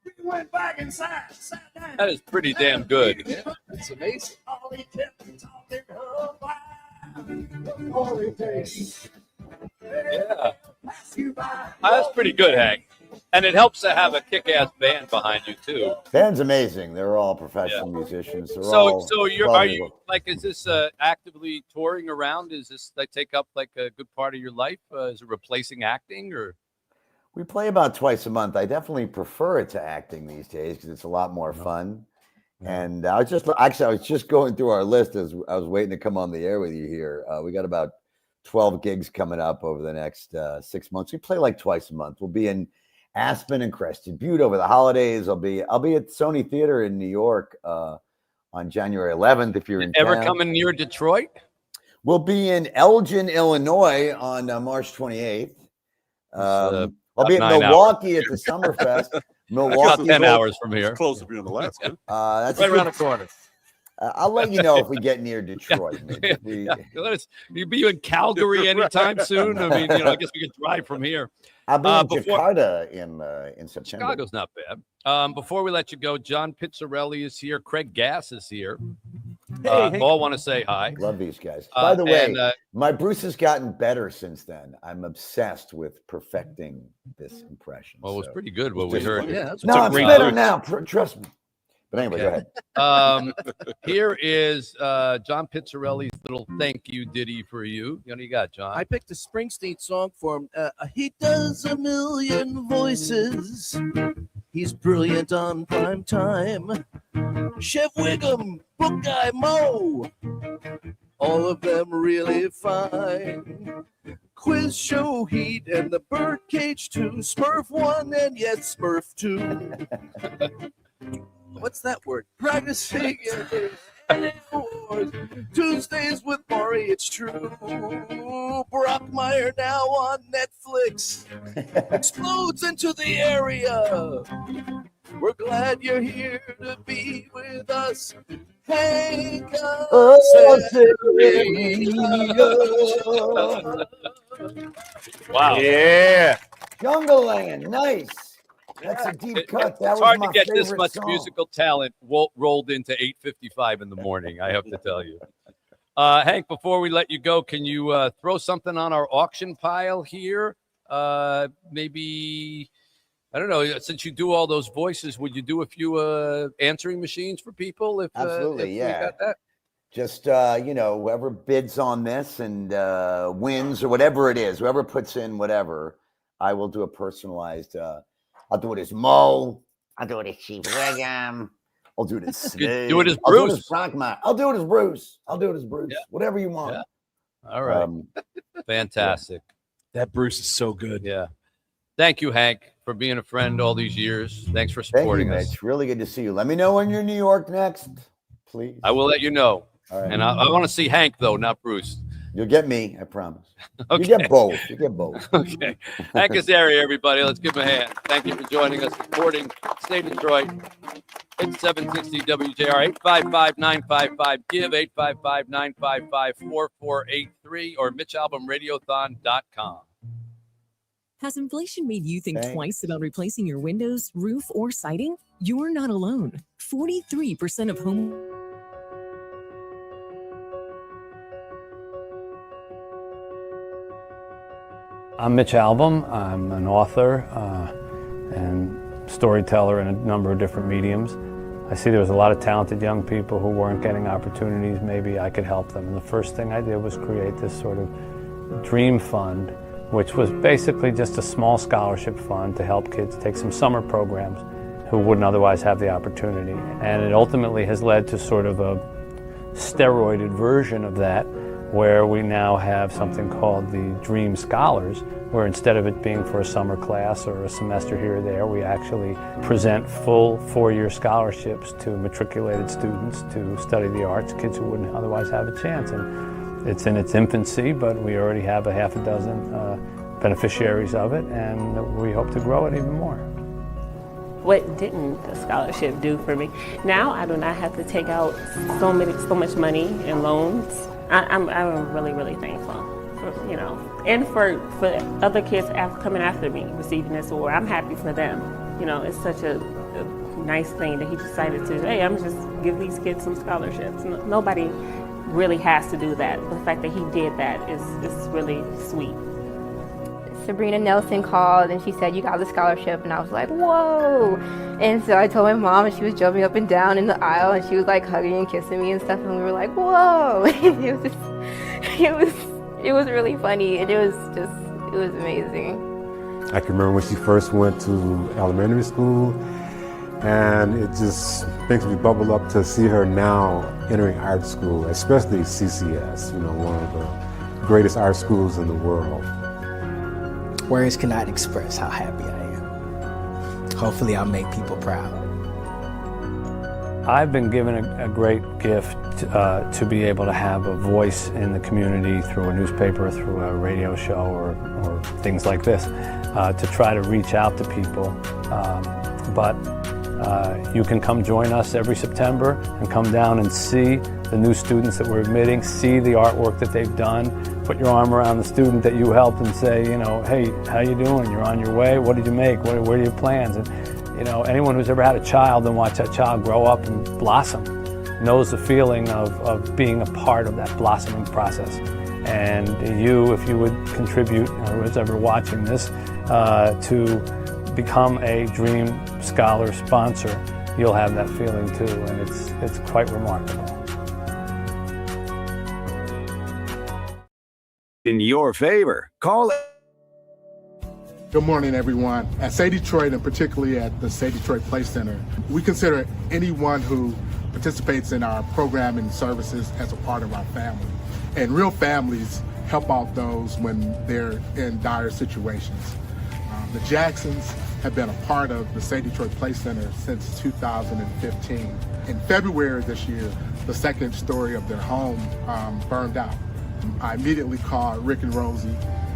We went back inside, sat down. That is pretty damn good. It's amazing. All he kept talking about before he takes. Yeah. That's pretty good, Hank. And it helps to have a kick-ass band behind you too. Band's amazing. They're all professional musicians. They're So all are you like, is this actively touring around? Is this like take up like a good part of your life? Is it replacing acting or? We play about twice a month. I definitely prefer it to acting these days because it's a lot more fun. And I was just going through our list as I was waiting to come on the air with you here. We got about 12 gigs coming up over the next 6 months. We play like twice a month. We'll be in Aspen and Crested Butte over the holidays. I'll be at Sony Theater in New York on January 11th. If you're in Ever town. coming near Detroit? We'll be in Elgin, Illinois on March 28th. I'll be in Milwaukee at the Summerfest. Milwaukee, 10 hours from here. It's close to being in Alaska. That's right around the corner. I'll let you know if we get near Detroit. You be in Calgary anytime soon? I mean, I guess we could drive from here. I'll be in Jakarta in September. Chicago's not bad. Before we let you go, John Pizzarelli is here. Craig Gass is here. All want to say hi. Love these guys. By the way, and, my Bruce has gotten better since then. I'm obsessed with perfecting this impression. Well, it was pretty good what we heard. Yeah, it's I'm better now. Trust me. But anyway, go ahead. Here is John Pizzarelli's little thank you ditty for you. What do you got, John? I picked a Springsteen song for him. He does a million voices. He's brilliant on prime time. Chef Wiggum, Book Guy Mo, all of them really fine. Quiz Show Heat and the Birdcage 2, Smurf 1 and yes, Smurf 2. What's that word? Practicing awards. Tuesdays with Maury, it's true. Brockmeyer now on Netflix. Explodes into the area. We're glad you're here to be with us. Hank Wow. Yeah. Jungle Land. Nice. That's a deep cut. That It's was hard my to get this favorite much song. musical talent rolled into 8:55 in the morning, I have to tell you. Hank, before we let you go, can you throw something on our auction pile here? Maybe, I don't know, since you do all those voices, would you do a few answering machines for people? Absolutely, if yeah. we got that? Just, whoever bids on this and wins or whatever it is, whoever puts in whatever, I will do a personalized, I'll do it as Mo. I'll do it as Chief Wiggum. I'll do it as Snake. Do it as I'll do it Bruce. as Brockmeyer. I'll do it as Bruce. I'll do it as Bruce. Yeah. Whatever you want. Yeah. All right. Fantastic. That Bruce is so good. Yeah. Thank you, Hank, for being a friend all these years. Thanks for Thank you, supporting Mitch. us. Really good to see you. Let me know when you're in New York next, please. I will let you know. All right. And I want to see Hank, though, not Bruce. You'll get me, I promise. Okay. You get both. You get both. Okay. Hank Azaria, everybody. Let's give him a hand. Thank you for joining us, supporting Stay Detroit. It's 760 WJR, 855-955-GIVE, 855-955-4483, or MitchAlbumRadiothon.com. Has inflation made you think twice about replacing your windows, roof, or siding? You're not alone. 43% of home... I'm Mitch Album. I'm an author and storyteller in a number of different mediums. I see there was a lot of talented young people who weren't getting opportunities. Maybe I could help them. And the first thing I did was create this sort of dream fund, which was basically just a small scholarship fund to help kids take some summer programs who wouldn't otherwise have the opportunity. And it ultimately has led to sort of a steroided version of that, where we now have something called the Dream Scholars, where instead of it being for a summer class or a semester here or there, we actually present full 4-year scholarships to matriculated students to study the arts, kids who wouldn't otherwise have a chance. And it's in its infancy, but we already have a half a dozen beneficiaries of it, and we hope to grow it even more. What didn't the scholarship do for me? Now I do not have to take out so much money in loans. I'm really, really thankful, and for other kids coming after me receiving this award. I'm happy for them. It's such a nice thing that he decided to, hey, I'm just give these kids some scholarships. Nobody really has to do that. The fact that he did that is really sweet. Sabrina Nelson called and she said, "You got the scholarship," and I was like, "Whoa!" And so I told my mom, and she was jumping up and down in the aisle, and she was like hugging and kissing me and stuff, and we were like, "Whoa!" And it was really funny, and it was amazing. I can remember when she first went to elementary school, and it just makes me bubble up to see her now entering art school, especially CCS, one of the greatest art schools in the world. Words cannot express how happy I am. Hopefully I'll make people proud. I've been given a great gift to be able to have a voice in the community through a newspaper, through a radio show, or things like this, to try to reach out to people. But you can come join us every September and come down and see the new students that we're admitting, see the artwork that they've done, put your arm around the student that you helped and say, hey, how you doing? You're on your way? What did you make? What are your plans? And anyone who's ever had a child and watched that child grow up and blossom knows the feeling of being a part of that blossoming process. And you, if you would contribute, or who's ever watching this, to become a Dream Scholar sponsor, you'll have that feeling too, and it's quite remarkable. In your favor, call it. Good morning, everyone. At Say Detroit, and particularly at the Say Detroit Play Center, we consider anyone who participates in our programming services as a part of our family. And real families help out those when they're in dire situations. The Jacksons have been a part of the Say Detroit Play Center since 2015. In February this year, the second story of their home burned out. I immediately called Rick and Rosie,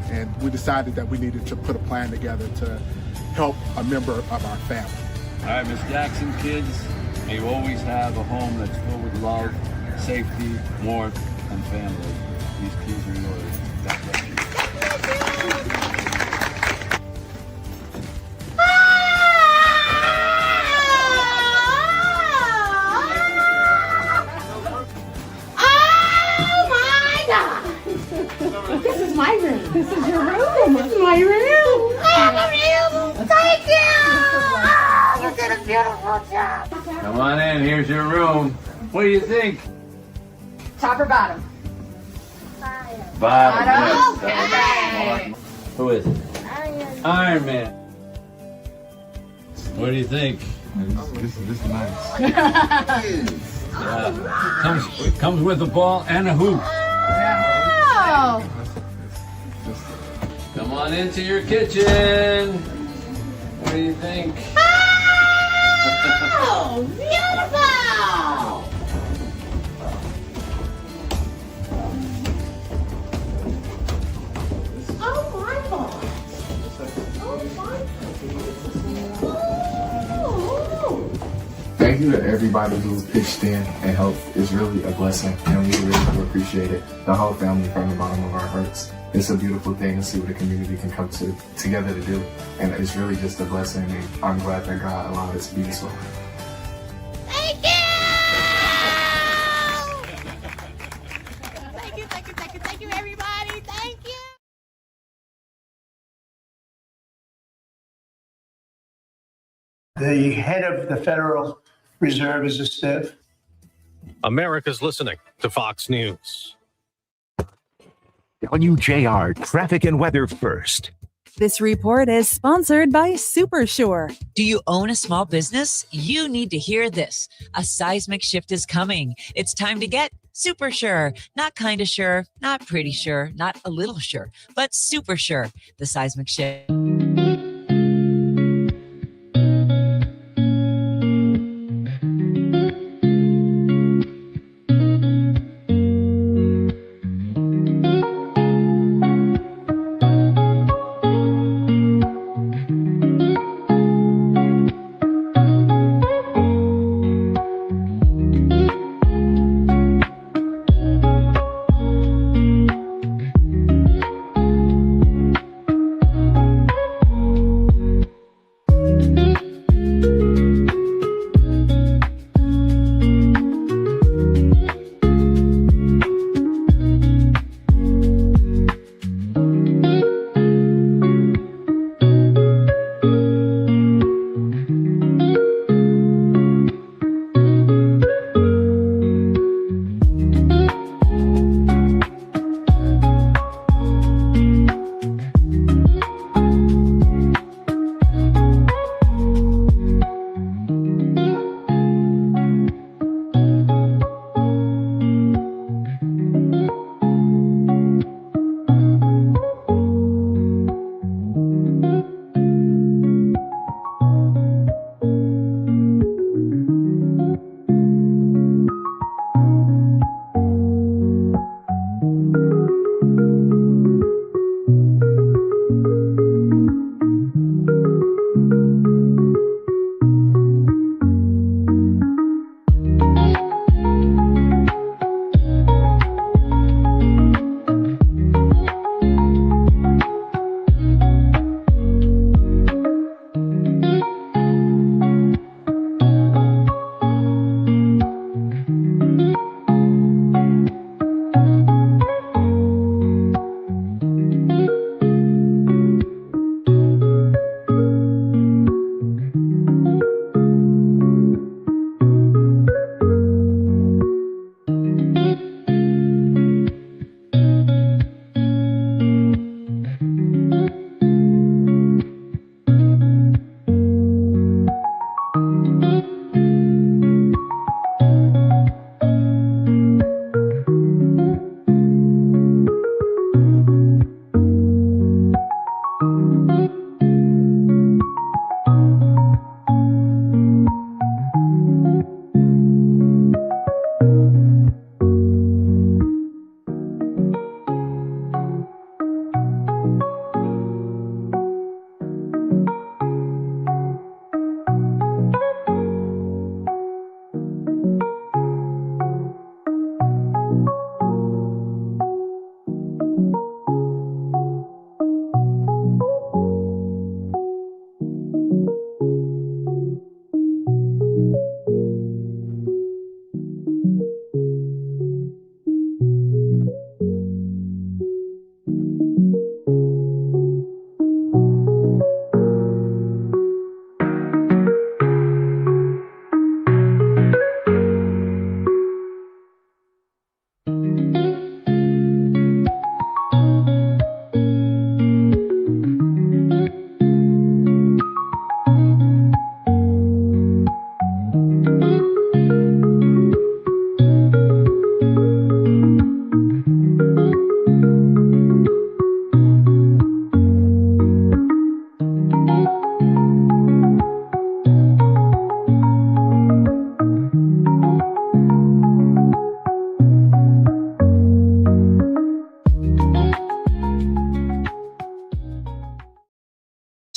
and we decided that we needed to put a plan together to help a member of our family. All right, Miss Jackson, kids, may you always have a home that's filled with love, safety, warmth, and family. These keys are yours. God bless you. This is my room. This is your room. This is my room. Thank you. Oh, you did a beautiful job. Come on in. Here's your room. What do you think? Top or bottom? Bottom. Okay. Who is it? Iron Man. What do you think? This is nice. Comes with a ball and a hoop. Oh. Come on into your kitchen. What do you think? Oh, beautiful! Oh, my God. Thank you to everybody who pitched in and helped. It's really a blessing, and we really do appreciate it. The whole family from the bottom of our hearts. It's a beautiful thing to see what a community can come together to do, and it's really just a blessing, and I'm glad that God allowed it to be this way. Thank you! Thank you, thank you, thank you, thank you, everybody. Thank you. The head of the federal reserve is a stiff. America's listening to Fox News. WJR Traffic and Weather First. This report is sponsored by SuperSure. Do you own a small business? You need to hear this. A seismic shift is coming. It's time to get super sure. Not kind of sure, not pretty sure, not a little sure, but super sure. The seismic shift.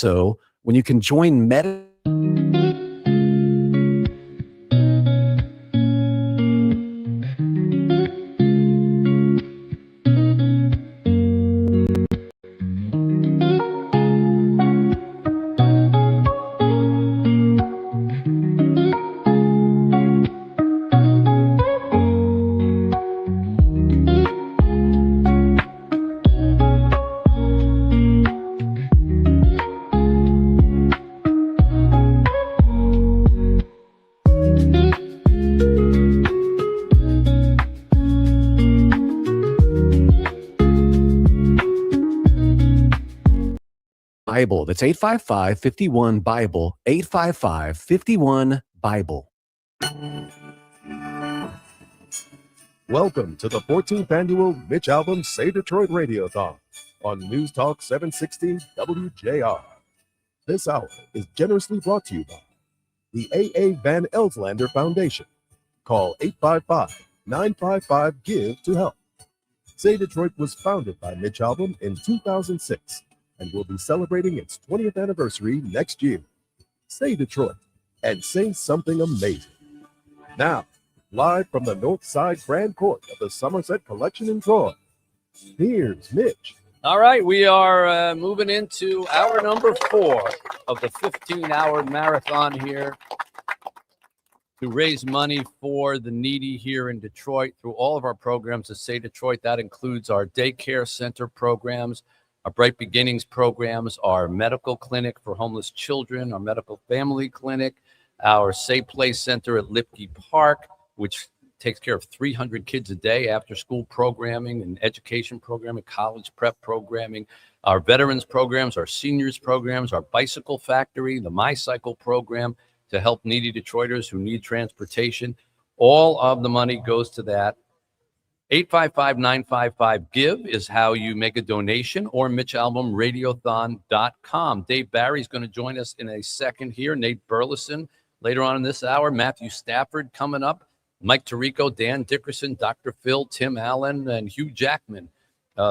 So when you can join Meta. Bible. That's 855-51-BIBLE, 855-51-BIBLE. Welcome to the 14th annual Mitch Albom Say Detroit Radiothon on News Talk 760 WJR. This hour is generously brought to you by the A.A. Van Elslander Foundation. Call 855-955-GIVE to help. Say Detroit was founded by Mitch Albom in 2006 and will be celebrating its 20th anniversary next year. Say Detroit and say something amazing. Now, live from the North Side Grand Court of the Somerset Collection in Troy, here's Mitch. All right, we are moving into hour number 4 of the 15-hour marathon here to raise money for the needy here in Detroit through all of our programs at Say Detroit. That includes our daycare center programs, our Bright Beginnings programs, our medical clinic for homeless children, our medical family clinic, our Say Play Center at Lipke Park, which takes care of 300 kids a day, after school programming and education programming, college prep programming, our veterans programs, our seniors programs, our bicycle factory, the My Cycle program to help needy Detroiters who need transportation. All of the money goes to that. 855-955-GIVE is how you make a donation, or MitchAlbumRadiothon.com. Dave Barry's going to join us in a second here. Nate Burleson later on in this hour. Matthew Stafford coming up. Mike Tirico, Dan Dickerson, Dr. Phil, Tim Allen, and Hugh Jackman.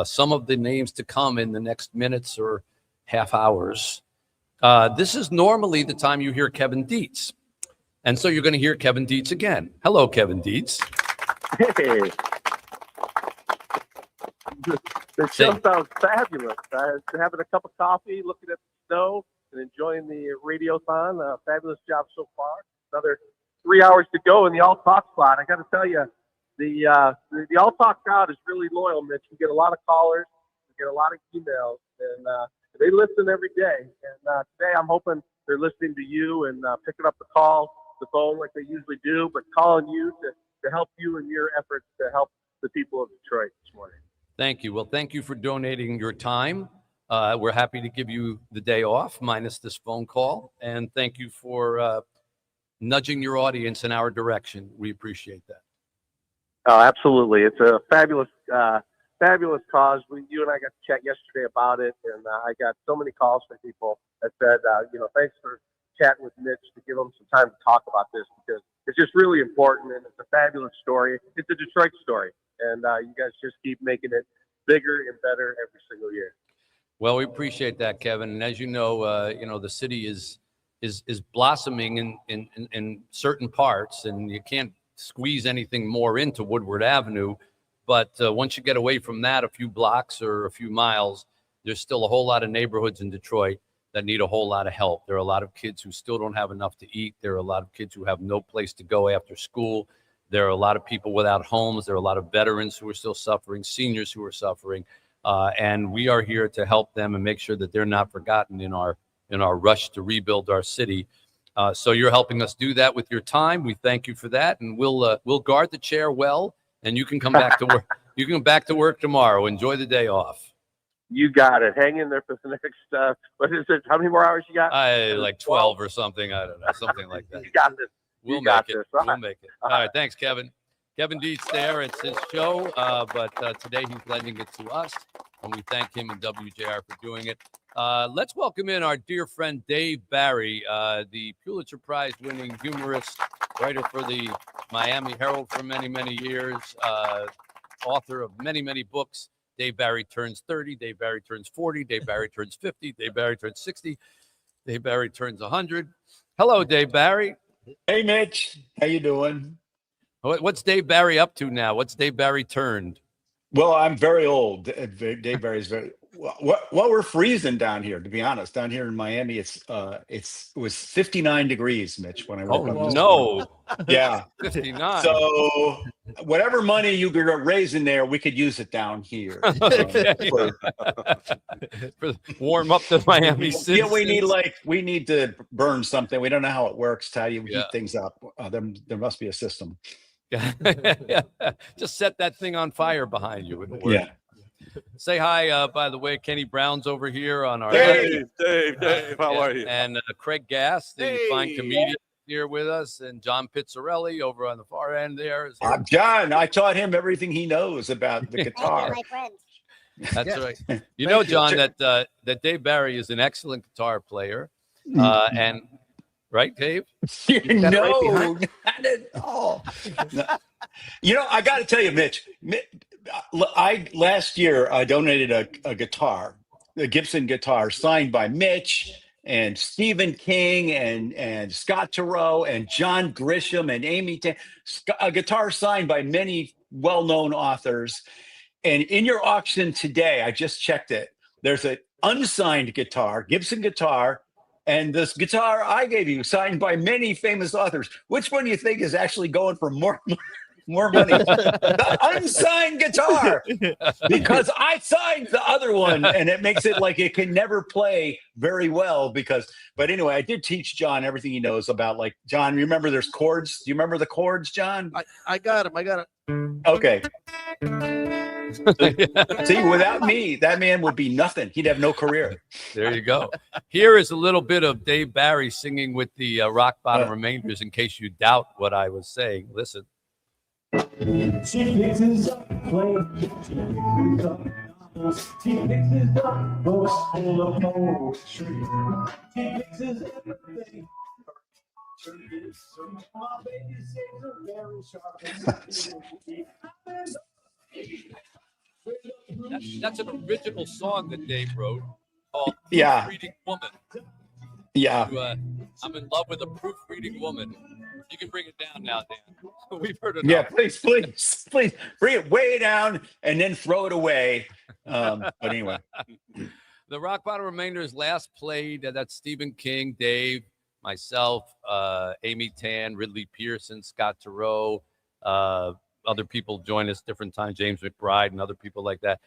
Some of the names to come in the next minutes or half hours. This is normally the time you hear Kevin Dietz. And so you're going to hear Kevin Dietz again. Hello, Kevin Dietz. Hey. The show sounds fabulous. Having a cup of coffee, looking at the snow, and enjoying the Radiothon. Fabulous job so far. Another 3 hours to go in the All Talk slot. I got to tell you, the All Talk crowd is really loyal, Mitch. We get a lot of callers, we get a lot of emails, and they listen every day. And today I'm hoping they're listening to you and picking up the phone like they usually do, but calling you to help you in your efforts to help the people of Detroit this morning. Thank you. Well, thank you for donating your time. We're happy to give you the day off, minus this phone call. And thank you for nudging your audience in our direction. We appreciate that. Oh, absolutely. It's a fabulous cause. You and I got to chat yesterday about it, and I got so many calls from people that said, thanks for chatting with Mitch to give them some time to talk about this, because it's just really important, and it's a fabulous story. It's a Detroit story, and you guys just keep making it bigger and better every single year. Well, we appreciate that, Kevin. And as you know, the city is blossoming in certain parts, and you can't squeeze anything more into Woodward Avenue. But once you get away from that a few blocks or a few miles, there's still a whole lot of neighborhoods in Detroit that need a whole lot of help. There are a lot of kids who still don't have enough to eat. There are a lot of kids who have no place to go after school. There are a lot of people without homes. There are a lot of veterans who are still suffering, seniors who are suffering. And we are here to help them and make sure that they're not forgotten in our rush to rebuild our city. So you're helping us do that with your time. We thank you for that, and we'll guard the chair well, and you can come back to work. You can come back to work tomorrow. Enjoy the day off. You got it. Hang in there for the next. What is it? How many more hours you got? Like 12 or something. I don't know, something like that. You got this. We'll make it. We'll make it. All right. Thanks, Kevin. Kevin Dietz there. It's his show, but today he's lending it to us, and we thank him and WJR for doing it. Let's welcome in our dear friend Dave Barry, the Pulitzer Prize-winning humorist, writer for the Miami Herald for many, many years, author of many, many books. Dave Barry turns 30. Dave Barry turns 40. Dave Barry turns 50. Dave Barry turns 60. Dave Barry turns 100. Hello, Dave Barry. Hey, Mitch. How you doing? What's Dave Barry up to now? What's Dave Barry turned? Well, I'm very old. Dave Barry's very. Well, we're freezing down here. To be honest, down here in Miami, it was 59 degrees, Mitch, when I woke up. This morning. Yeah, 59. So whatever money you were raising there, we could use it down here. Warm up the Miami city. Yeah, we need to burn something. We don't know how it works. How you heat things up? There must be a system. Just set that thing on fire behind you. It'll work. Yeah. Say hi, by the way. Kenny Brown's over here on our Dave, how are you? And Craig Gass, the fine comedian, here with us, and John Pizzarelli over on the far end there. John, I taught him everything he knows about the guitar. That's right. You know, John, that Dave Barry is an excellent guitar player, and right, Dave? No, not at all. No. You know, I got to tell you, Mitch. Last year I donated a guitar, a Gibson guitar, signed by Mitch and Stephen King and Scott Turow and John Grisham and Amy Tan. A guitar signed by many well-known authors. And in your auction today, I just checked it. There's an unsigned guitar, Gibson guitar, and this guitar I gave you, signed by many famous authors. Which one do you think is actually going for more money? The unsigned guitar, because I signed the other one, and it makes it like it can never play very well. But anyway, I did teach John everything he knows about. Like, John, remember there's chords? Do you remember the chords, John? I got him. Okay. See, without me, that man would be nothing. He'd have no career. There you go. Here is a little bit of Dave Barry singing with the Rock Bottom Remainders, in case you doubt what I was saying. Listen. She fixes up playing. She fixes up novels. She fixes up books full of poetry. She fixes everything. My baby sings are very sharp. That's an original song that Dave wrote called Yeah. Proofreading Woman. Yeah. I'm in love with a proofreading woman. You can bring it down now, Dan. We've heard it. Yeah, please bring it way down and then throw it away. But anyway, the Rock Bottom Remainders last played. That's Stephen King, Dave, myself, Amy Tan, Ridley Pearson, Scott Turow. Other people join us different times, James McBride and other people like that.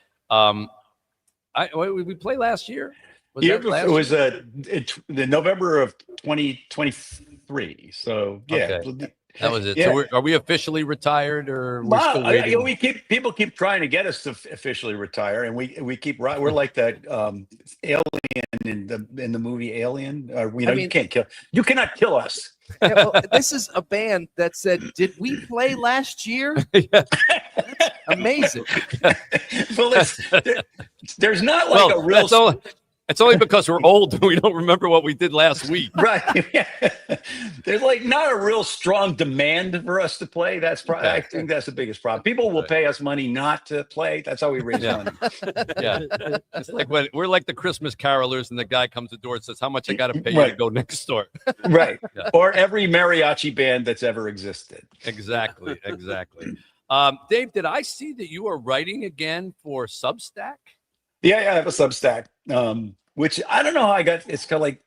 We played last year. It was the November of 2023. So yeah, okay. That was it. Yeah. So are we officially retired, or we're still waiting? People keep trying to get us to officially retire, and we keep right. We're like that alien in the movie Alien. You can't kill. You cannot kill us. Yeah, well, this is a band that said, "Did we play last year?" Amazing. Well, there's not like a real. It's only because we're old and we don't remember what we did last week. Right. Yeah. There's like not a real strong demand for us to play. That's probably, I think that's the biggest problem. People will pay us money not to play. That's how we raise money. Yeah. It's like when we're like the Christmas carolers and the guy comes to the door and says, "How much I got to pay you to go next door?" Right. Yeah. Or every mariachi band that's ever existed. Exactly. Dave, did I see that you are writing again for Substack? Yeah, I have a Substack, which I don't know how I got. It's kind of like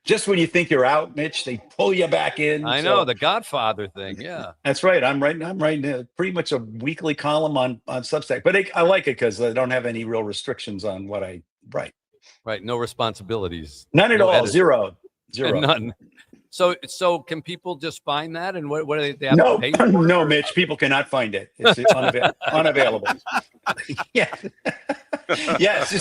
just when you think you're out, Mitch, they pull you back in. I know, the Godfather thing. Yeah, that's right. I'm writing pretty much a weekly column on Substack, but I like it because I don't have any real restrictions on what I write. Right, no responsibilities. None at all. Edit. Zero. None. So can people just find that, and what do they have to pay for? No, Mitch, people cannot find it. It's unavailable. Yeah. Yes,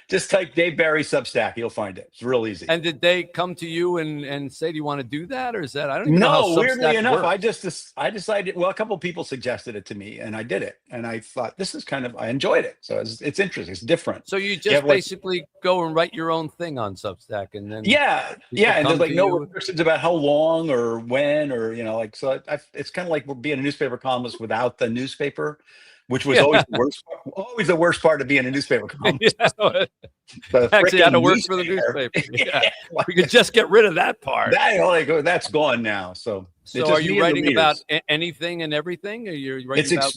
just type Dave Barry Substack. You'll find it. It's real easy. And did they come to you and say, "Do you want to do that?" Or is that, I don't even know how Substack weirdly enough, works. I decided, well, a couple of people suggested it to me and I did it. And I thought, this is I enjoyed it. So it's interesting. It's different. So you just basically go and write your own thing on Substack, and then yeah. And there's like no restrictions about how long or when, or, so it's kind of like being a newspaper columnist without the newspaper, which was always the worst part of being a newspaper columnist. Actually had to work for the newspaper. Yeah. We could just get rid of that part. That's gone now. So are you writing about anything and everything? Are you writing about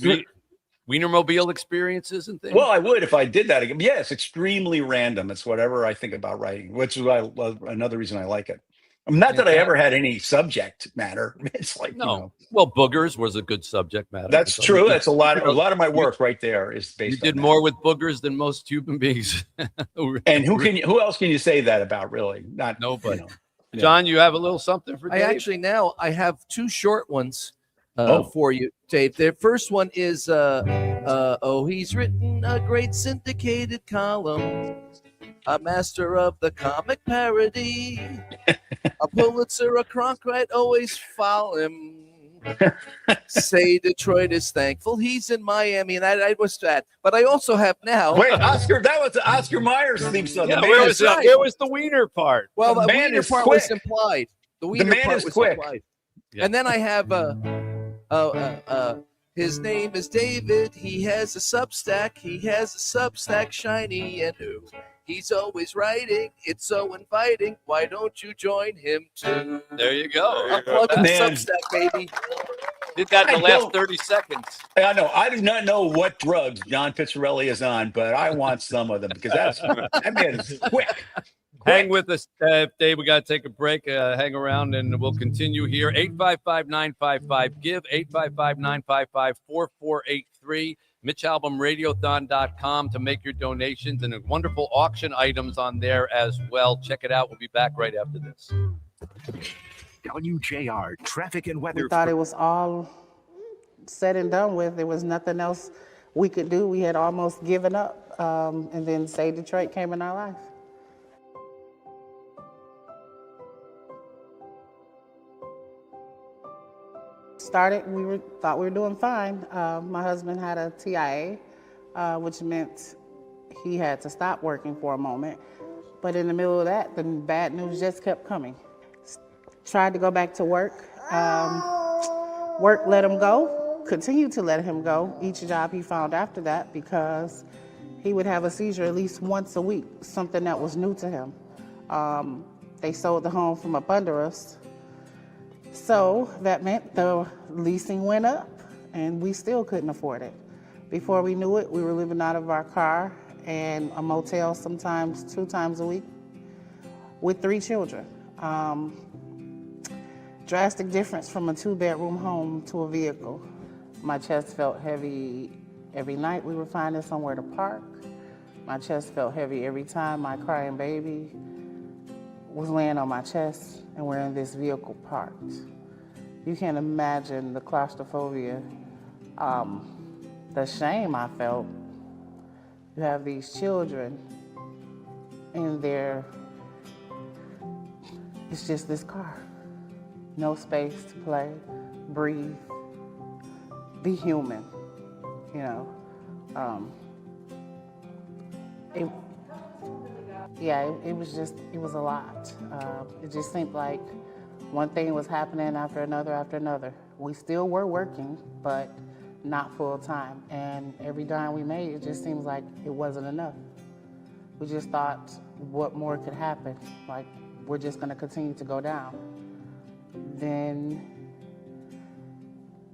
Wienermobile experiences and things? Well, I would if I did that again. Yeah, it's extremely random. It's whatever I think about writing, which is another reason I like it. Not that I ever had any subject matter. It's like, Well, boogers was a good subject matter. That's true. That's a lot of my work right there is based on You did more with boogers than most human beings. And who else can you say that about, really? Not nobody. John, you have a little something for Dave? I have two short ones. for you, Dave. The first one is he's written a great syndicated column, a master of the comic parody, a Pulitzer, a Cronkite, always follow him. Say Detroit is thankful he's in Miami, and I was that. But I also have now. Wait, Oscar, that was Oscar Myers' theme song. Yeah, where was the wiener part? Well, the man wiener is part quick. was implied. The The wiener man part is was quick. implied. Yeah. And then I have his name is David. He has a Substack. He has a Substack shiny and new. He's always writing. It's so inviting. Why don't you join him too? There you go. I'm plugging the Man. Substack, baby. Did that in the I last don't- 30 seconds. I know. I do not know what drugs John Pizzarelli is on, but I want some of them because that man is quick. Hang with us, Dave. We got to take a break. Hang around, and we'll continue here. 855-955-GIVE, 855-955-4483. MitchAlbumRadiothon.com to make your donations, and wonderful auction items on there as well. Check it out. We'll be back right after this. WJR traffic and weather. We thought it was all said and done with. There was nothing else we could do. We had almost given up. And then Say Detroit came in our life. Started, thought we were doing fine. My husband had a TIA, which meant he had to stop working for a moment. But in the middle of that, the bad news just kept coming. Tried to go back to work. Work let him go, continued to let him go each job he found after that because he would have a seizure at least once a week, something that was new to him. They sold the home from up under us. So that meant the leasing went up and we still couldn't afford it. Before we knew it, we were living out of our car and a motel sometimes 2 times a week with 3 children. Drastic difference from a 2-bedroom home to a vehicle. My chest felt heavy every night we were finding somewhere to park. My chest felt heavy every time my crying baby was laying on my chest and we're in this vehicle parked. You can't imagine the claustrophobia, the shame I felt. You have these children in there, it's just this car. No space to play, breathe, be human, you know. It was a lot. It just seemed like one thing was happening after another. We still were working, but not full time. And every dime we made, it just seems like it wasn't enough. We just thought, what more could happen? Like, we're just gonna continue to go down. Then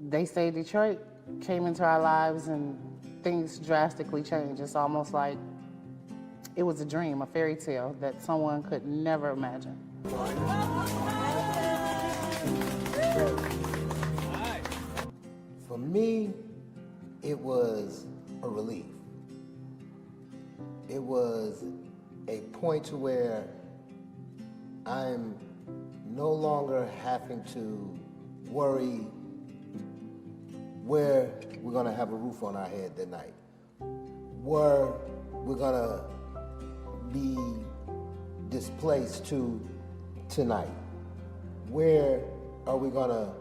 They Say Detroit came into our lives and things drastically changed. It's almost like it was a dream, a fairy tale that someone could never imagine. For me, it was a relief. It was a point to where I'm no longer having to worry where we're gonna have a roof on our head that night, where we're gonna be displaced to tonight, where are we gonna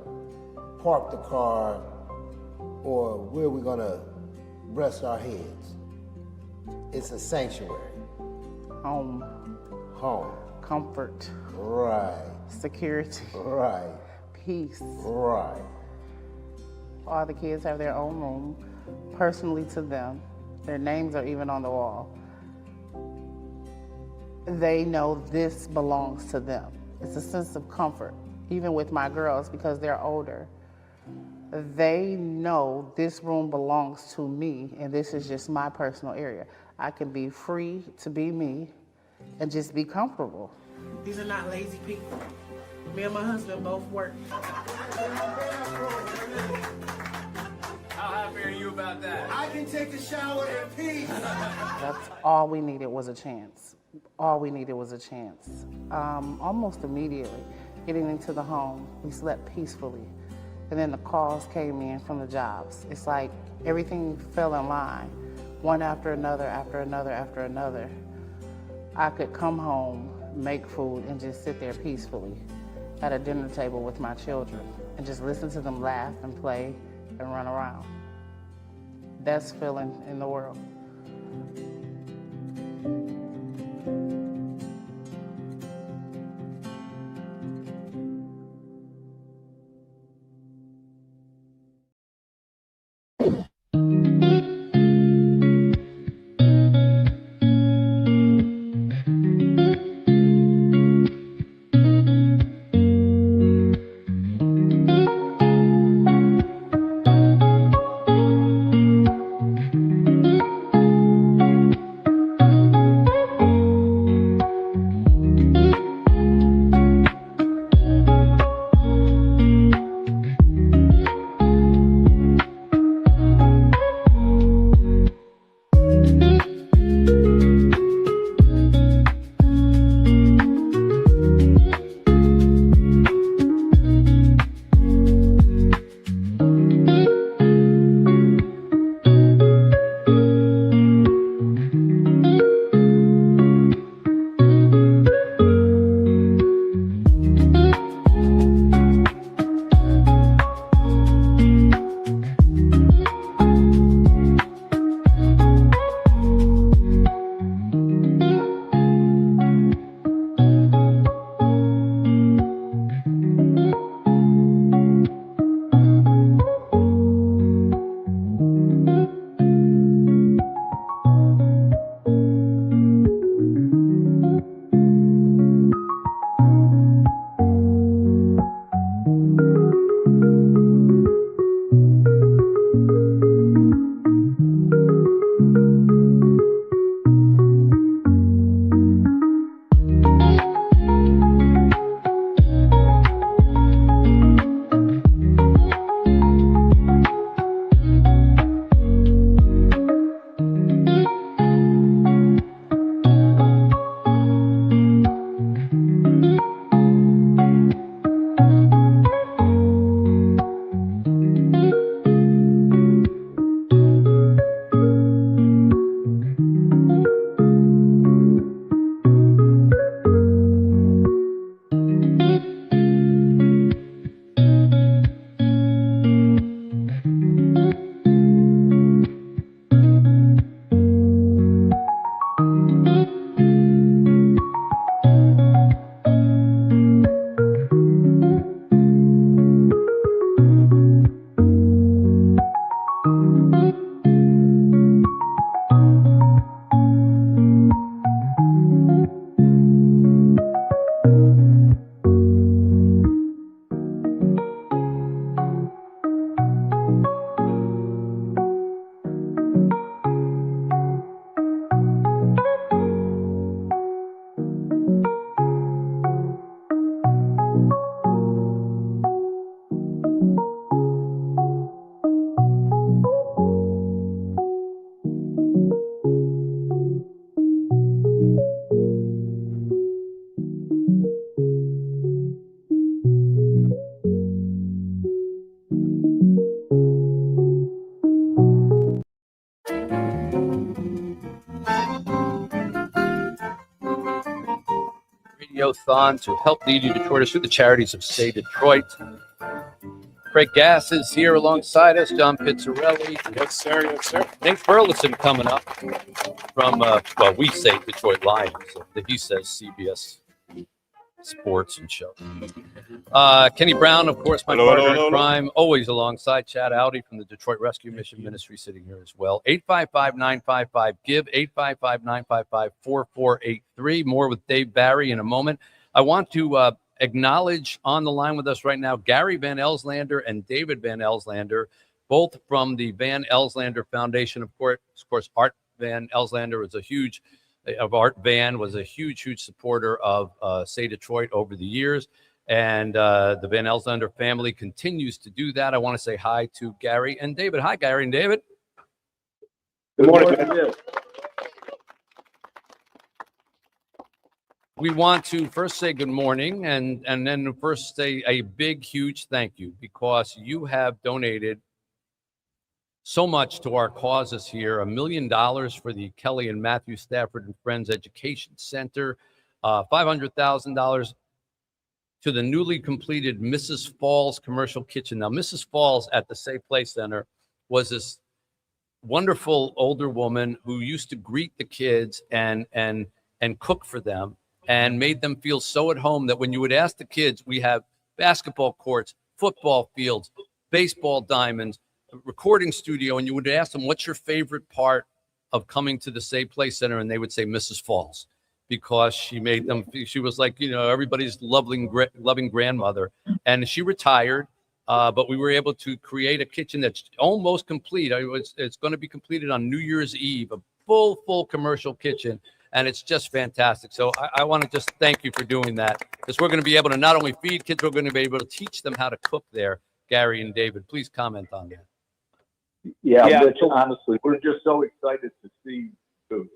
park the car, or where we're gonna rest our heads. It's a sanctuary. Home. Home. Comfort. Right. Security. Right. Peace. Right. All the kids have their own room, personally to them. Their names are even on the wall. They know this belongs to them. It's a sense of comfort, even with my girls, because they're older. They know this room belongs to me, and this is just my personal area. I can be free to be me and just be comfortable. These are not lazy people. Me and my husband both work. How happy are you about that? I can take a shower in peace. That's all we needed was a chance. All we needed was a chance. Almost immediately, getting into the home, we slept peacefully. And then the calls came in from the jobs. It's like everything fell in line, one after another, after another, after another. I could come home, make food, and just sit there peacefully at a dinner table with my children and just listen to them laugh and play and run around. Best feeling in the world. Radiothon to help needy Detroiters through the charities of Say Detroit. Craig Gass is here alongside us. John Pizzarelli. Yes, sir. Yes, sir. Nate Burleson coming up from, well, we say Detroit Lions. He says CBS Sports and Show. Kenny Brown, of course, my partner in crime, always alongside Chad Audi from the Detroit Rescue Mission Ministry, sitting here as well. 855-955-GIVE, 855-955-4483. More with Dave Barry in a moment. I want to acknowledge on the line with us right now Gary Van Elslander and David Van Elslander, both from the Van Elslander Foundation. Of course, Art Van Elslander was a huge supporter of Say Detroit over the years, and the Van Elslander family continues to do that. I want to say hi to Gary and David. Hi, Gary and David. Good morning. We want to first say good morning and then first say a big, huge thank you because you have donated so much to our causes here. $1 million for the Kelly and Matthew Stafford and Friends Education Center, $500,000 to the newly completed Mrs. Falls Commercial Kitchen. Now, Mrs. Falls at the Safe Play Center was this wonderful older woman who used to greet the kids and cook for them and made them feel so at home that when you would ask the kids, we have basketball courts, football fields, baseball diamonds, recording studio, and you would ask them, what's your favorite part of coming to the Safe Play Center? And they would say Mrs. Falls, because she made them, she was like, everybody's loving grandmother. And she retired, but we were able to create a kitchen that's almost complete. It's going to be completed on New Year's Eve, a full commercial kitchen. And it's just fantastic. So I want to just thank you for doing that, because we're going to be able to not only feed kids, we're going to be able to teach them how to cook there. Gary and David, please comment on that. Yeah, Mitch, honestly, we're just so excited to see the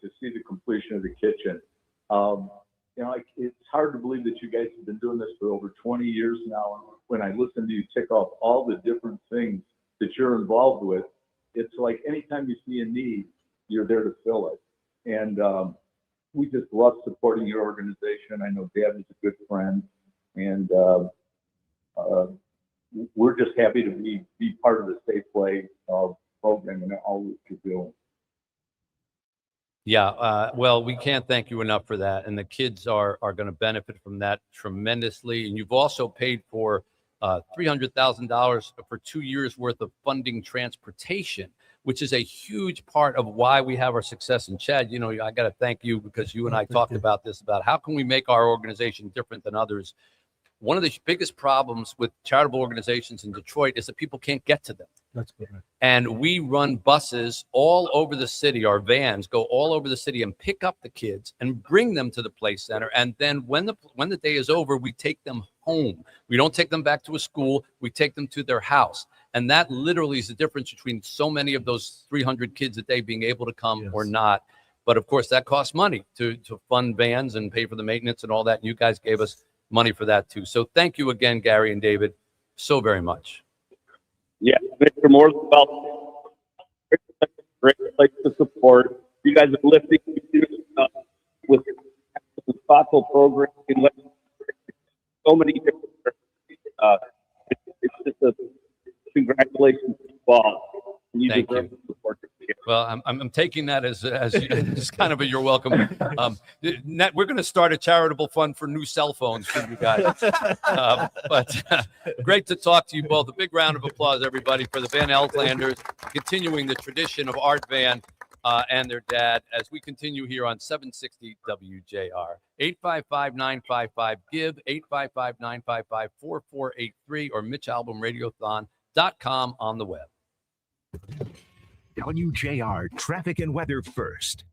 completion of the kitchen. It's hard to believe that you guys have been doing this for over 20 years now. And when I listen to you tick off all the different things that you're involved with, it's like anytime you see a need, you're there to fill it. And we just love supporting your organization. I know Dad is a good friend, and we're just happy to be part of the Safe Play program and all that you're doing. Yeah, well, we can't thank you enough for that. And the kids are going to benefit from that tremendously. And you've also paid for $300,000 for 2 years worth of funding transportation, which is a huge part of why we have our success. And Chad, I got to thank you, because you and I talked about this, about how can we make our organization different than others. One of the biggest problems with charitable organizations in Detroit is that people can't get to them. That's good. And we run buses all over the city. Our vans go all over the city and pick up the kids and bring them to the Play Center. And then when the day is over, we take them home. We don't take them back to a school. We take them to their house. And that literally is the difference between so many of those 300 kids a day being able to come or not. But of course, that costs money to fund vans and pay for the maintenance and all that. And you guys gave us money for that too. So thank you again, Gary and David, so very much. Yeah, Mr. Moore's welcome. Great place to support. You guys are lifting with thoughtful programming. So many different. It's just a congratulations to you all. Thank you. Well, I'm taking that as kind of a you're welcome. We're going to start a charitable fund for new cell phones for you guys. But great to talk to you both. A big round of applause, everybody, for the Van Eltlanders, continuing the tradition of Art Van and their dad as we continue here on 760 WJR. 855-955-GIVE, 855-955-4483, or MitchAlbumRadiothon.com on the web. WJR traffic and weather first.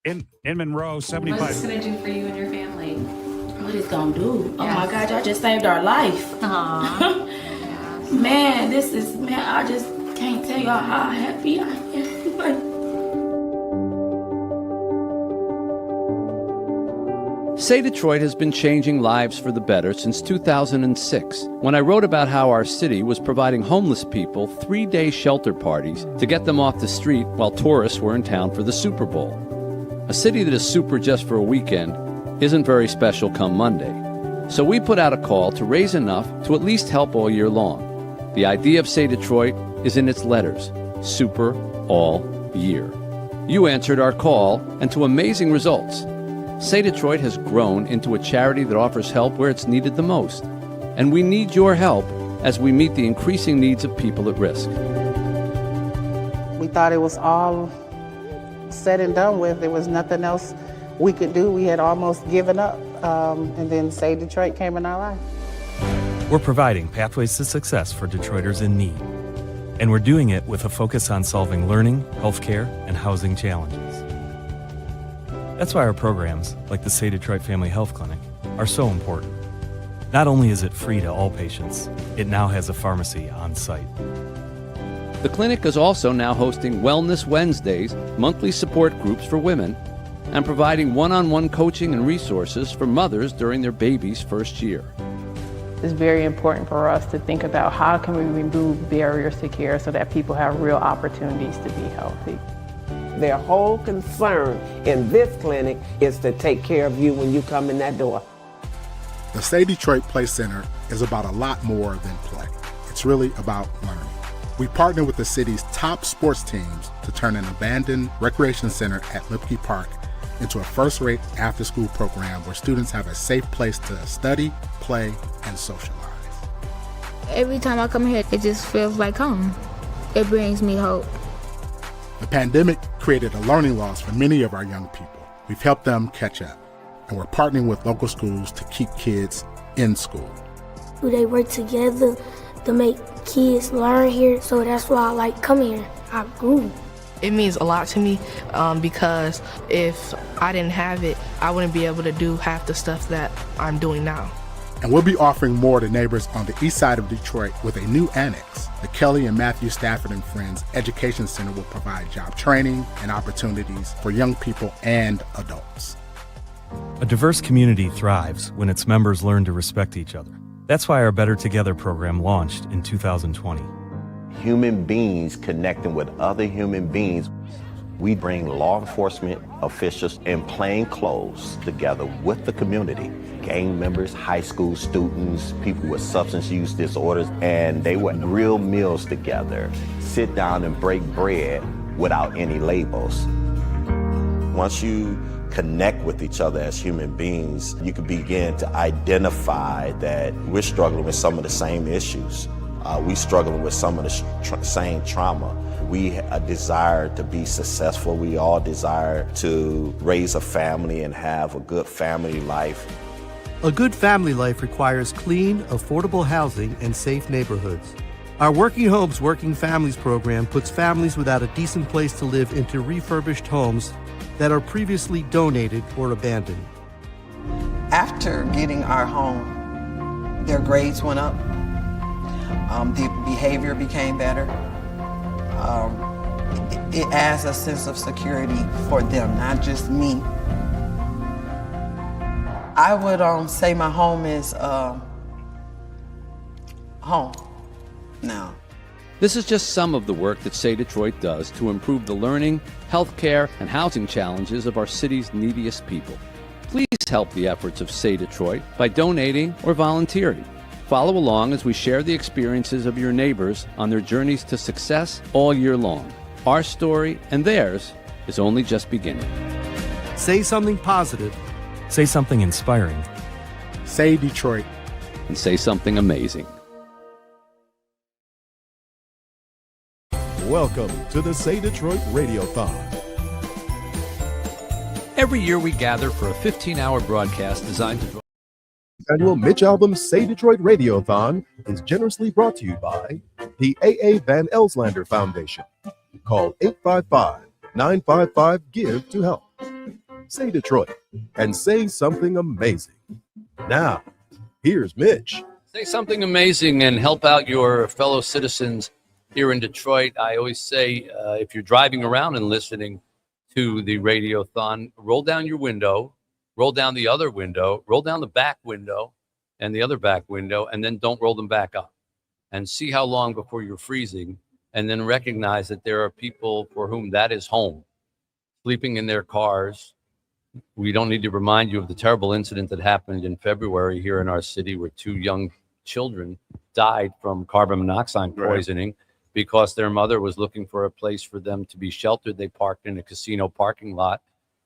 In Monroe, 75. What's this gonna do for you and your family? What it's gonna do? Oh my God, y'all just saved our life. Aww. Man, I just can't tell y'all how happy I am. Say Detroit has been changing lives for the better since 2006, when I wrote about how our city was providing homeless people 3-day shelter parties to get them off the street while tourists were in town for the Super Bowl. A city that is super just for a weekend isn't very special come Monday. So we put out a call to raise enough to at least help all year long. The idea of Say Detroit is in its letters, super all year. You answered our call, and to amazing results. Say Detroit has grown into a charity that offers help where it's needed the most. And we need your help as we meet the increasing needs of people at risk. We thought it was all said and done with. There was nothing else we could do. We had almost given up. And then Say Detroit came in our life. We're providing pathways to success for Detroiters in need. And we're doing it with a focus on solving learning, healthcare, and housing challenges. That's why our programs, like the Say Detroit Family Health Clinic, are so important. Not only is it free to all patients, it now has a pharmacy on site. The clinic is also now hosting Wellness Wednesdays, monthly support groups for women, and providing one-on-one coaching and resources for mothers during their baby's first year. It's very important for us to think about how can we remove barriers to care so that people have real opportunities to be healthy. Their whole concern in this clinic is to take care of you when you come in that door. The Say Detroit Play Center is about a lot more than play. It's really about learning. We partner with the city's top sports teams to turn an abandoned recreation center at Lipke Park into a first-rate after-school program where students have a safe place to study, play, and socialize. Every time I come here, it just feels like home. It brings me hope. The pandemic created a learning loss for many of our young people. We've helped them catch up, and we're partnering with local schools to keep kids in school. They work together to make kids learn here, so that's why I like coming here. I grew. It means a lot to me because if I didn't have it, I wouldn't be able to do half the stuff that I'm doing now. And we'll be offering more to neighbors on the east side of Detroit with a new annex. The Kelly and Matthew Stafford and Friends Education Center will provide job training and opportunities for young people and adults. A diverse community thrives when its members learn to respect each other. That's why our Better Together program launched in 2020. Human beings connecting with other human beings. We bring law enforcement officials in plain clothes together with the community. Gang members, high school students, people with substance use disorders, and they would grill meals together, sit down and break bread without any labels. Once you connect with each other as human beings, you can begin to identify that we're struggling with some of the same issues. We're struggling with some of the same trauma. We desire to be successful. We all desire to raise a family and have a good family life. A good family life requires clean, affordable housing and safe neighborhoods. Our Working Homes, Working Families program puts families without a decent place to live into refurbished homes that are previously donated or abandoned. After getting our home, their grades went up. The behavior became better. It adds a sense of security for them, not just me. I would say my home is home now. This is just some of the work that Say Detroit does to improve the learning, healthcare, and housing challenges of our city's neediest people. Please help the efforts of Say Detroit by donating or volunteering. Follow along as we share the experiences of your neighbors on their journeys to success all year long. Our story and theirs is only just beginning. Say something positive. Say something inspiring. Say Detroit. And say something amazing. Welcome to the Say Detroit Radiothon. Every year we gather for a 15-hour broadcast designed to draw. Annual Mitch Albom Say Detroit Radiothon is generously brought to you by the A.A. Van Elslander Foundation. Call 855-955-GIVE to help. Say Detroit and say something amazing. Now, here's Mitch. Say something amazing and help out your fellow citizens here in Detroit. I always say, if you're driving around and listening to the Radiothon, roll down your window, roll down the other window, roll down the back window and the other back window, and then don't roll them back up. And see how long before you're freezing, and then recognize that there are people for whom that is home, sleeping in their cars. We don't need to remind you of the terrible incident that happened in February here in our city where 2 young children died from carbon monoxide poisoning because their mother was looking for a place for them to be sheltered. They parked in a casino parking lot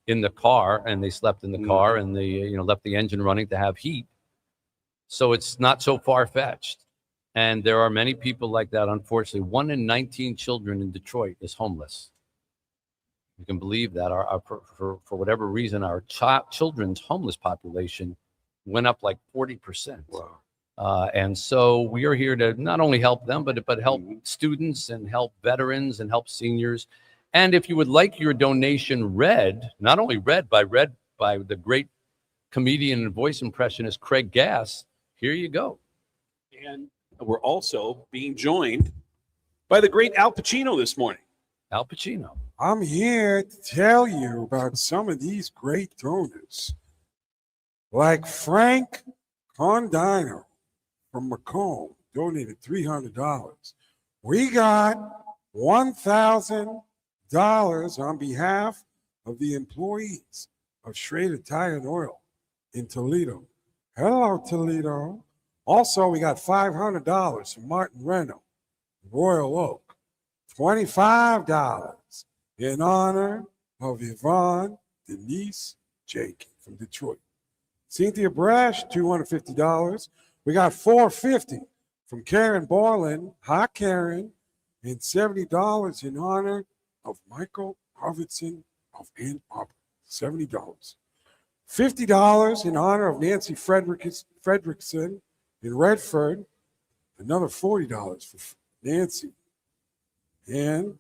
in the car, and they slept in the car, and they left the engine running to have heat. So it's not so far-fetched. And there are many people like that, unfortunately. 1 in 19 children in Detroit is homeless. You can believe that. For whatever reason, our children's homeless population went up like 40%. Wow. And so we are here to not only help them, but help students and help veterans and help seniors. And if you would like your donation read, not only read by the great comedian and voice impressionist Craig Gass, here you go. And we're also being joined by the great Al Pacino this morning. Al Pacino. I'm here to tell you about some of these great donors, like Frank Condino from Macomb donated $300. We got $1,000 on behalf of the employees of Schrader Tire and Oil in Toledo. Hello, Toledo. Also, we got $500 from Martin Reno, Royal Oak. $25 in honor of Yvonne Denise Jake from Detroit. Cynthia Brash, $250. We got $450 from Karen Borland. Hi, Karen. And $70 in honor of Michael Arvidsson of Ann Arbor. $70. $50 in honor of Nancy Fredrickson in Redford. Another $40 for Nancy. And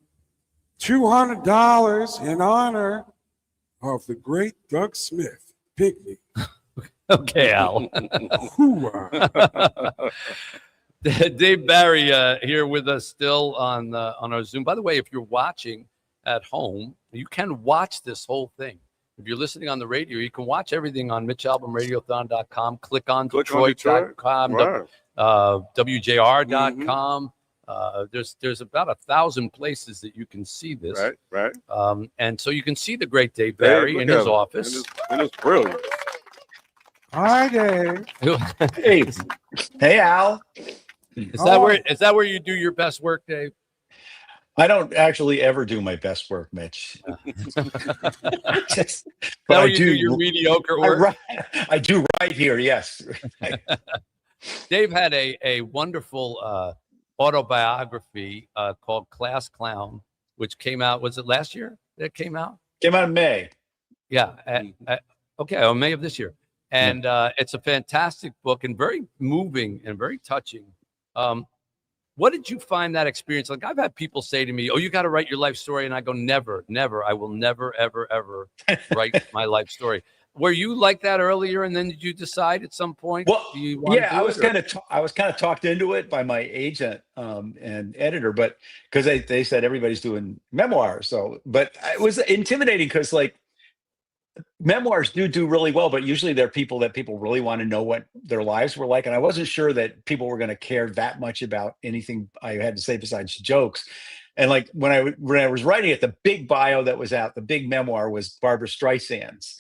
$200 in honor of the great Doug Smith, Pinckney. Okay, Al. Dave Barry here with us still on our Zoom. By the way, if you're watching at home, you can watch this whole thing. If you're listening on the radio, you can watch everything on MitchAlbumRadiothon.com. Click on Detroit.com, WJR.com. There's about 1,000 places that you can see this. Right. And so you can see the great Dave Barry in his office. And it's brilliant. Hi, Dave. Hey, Al. Is that where you do your best work, Dave? I don't actually ever do my best work, Mitch. But you do your mediocre work? I do right here, yes. Dave had a wonderful autobiography called Class Clown, which came out, was it last year that it came out? Came out in May. Yeah. May of this year. And it's a fantastic book and very moving and very touching. What did you find that experience like? I've had people say to me, "Oh, you got to write your life story," and I go, "Never, never. I will never, ever, ever write my life story." Were you like that earlier, and then did you decide at some point? Well, I was kind of talked into it by my agent and editor, but because they said everybody's doing memoirs. So, but it was intimidating because like memoirs do really well, but usually they're people that people really want to know what their lives were like. And I wasn't sure that people were going to care that much about anything I had to say besides jokes. And like when I was writing it, the big bio that was out, the big memoir was Barbara Streisand's,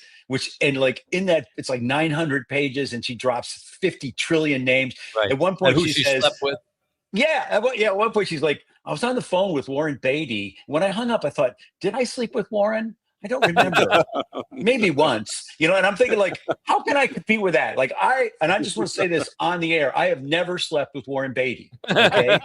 and like in that, it's like 900 pages and she drops 50 trillion names. Right. At one point and who she she says, slept with. at one point she's like, I was on the phone with Warren Beatty. When I hung up, I thought, did I sleep with Warren? I don't remember. Maybe once, and I'm thinking like, how can I compete with that? Like I just want to say this on the air. I have never slept with Warren Beatty. Okay.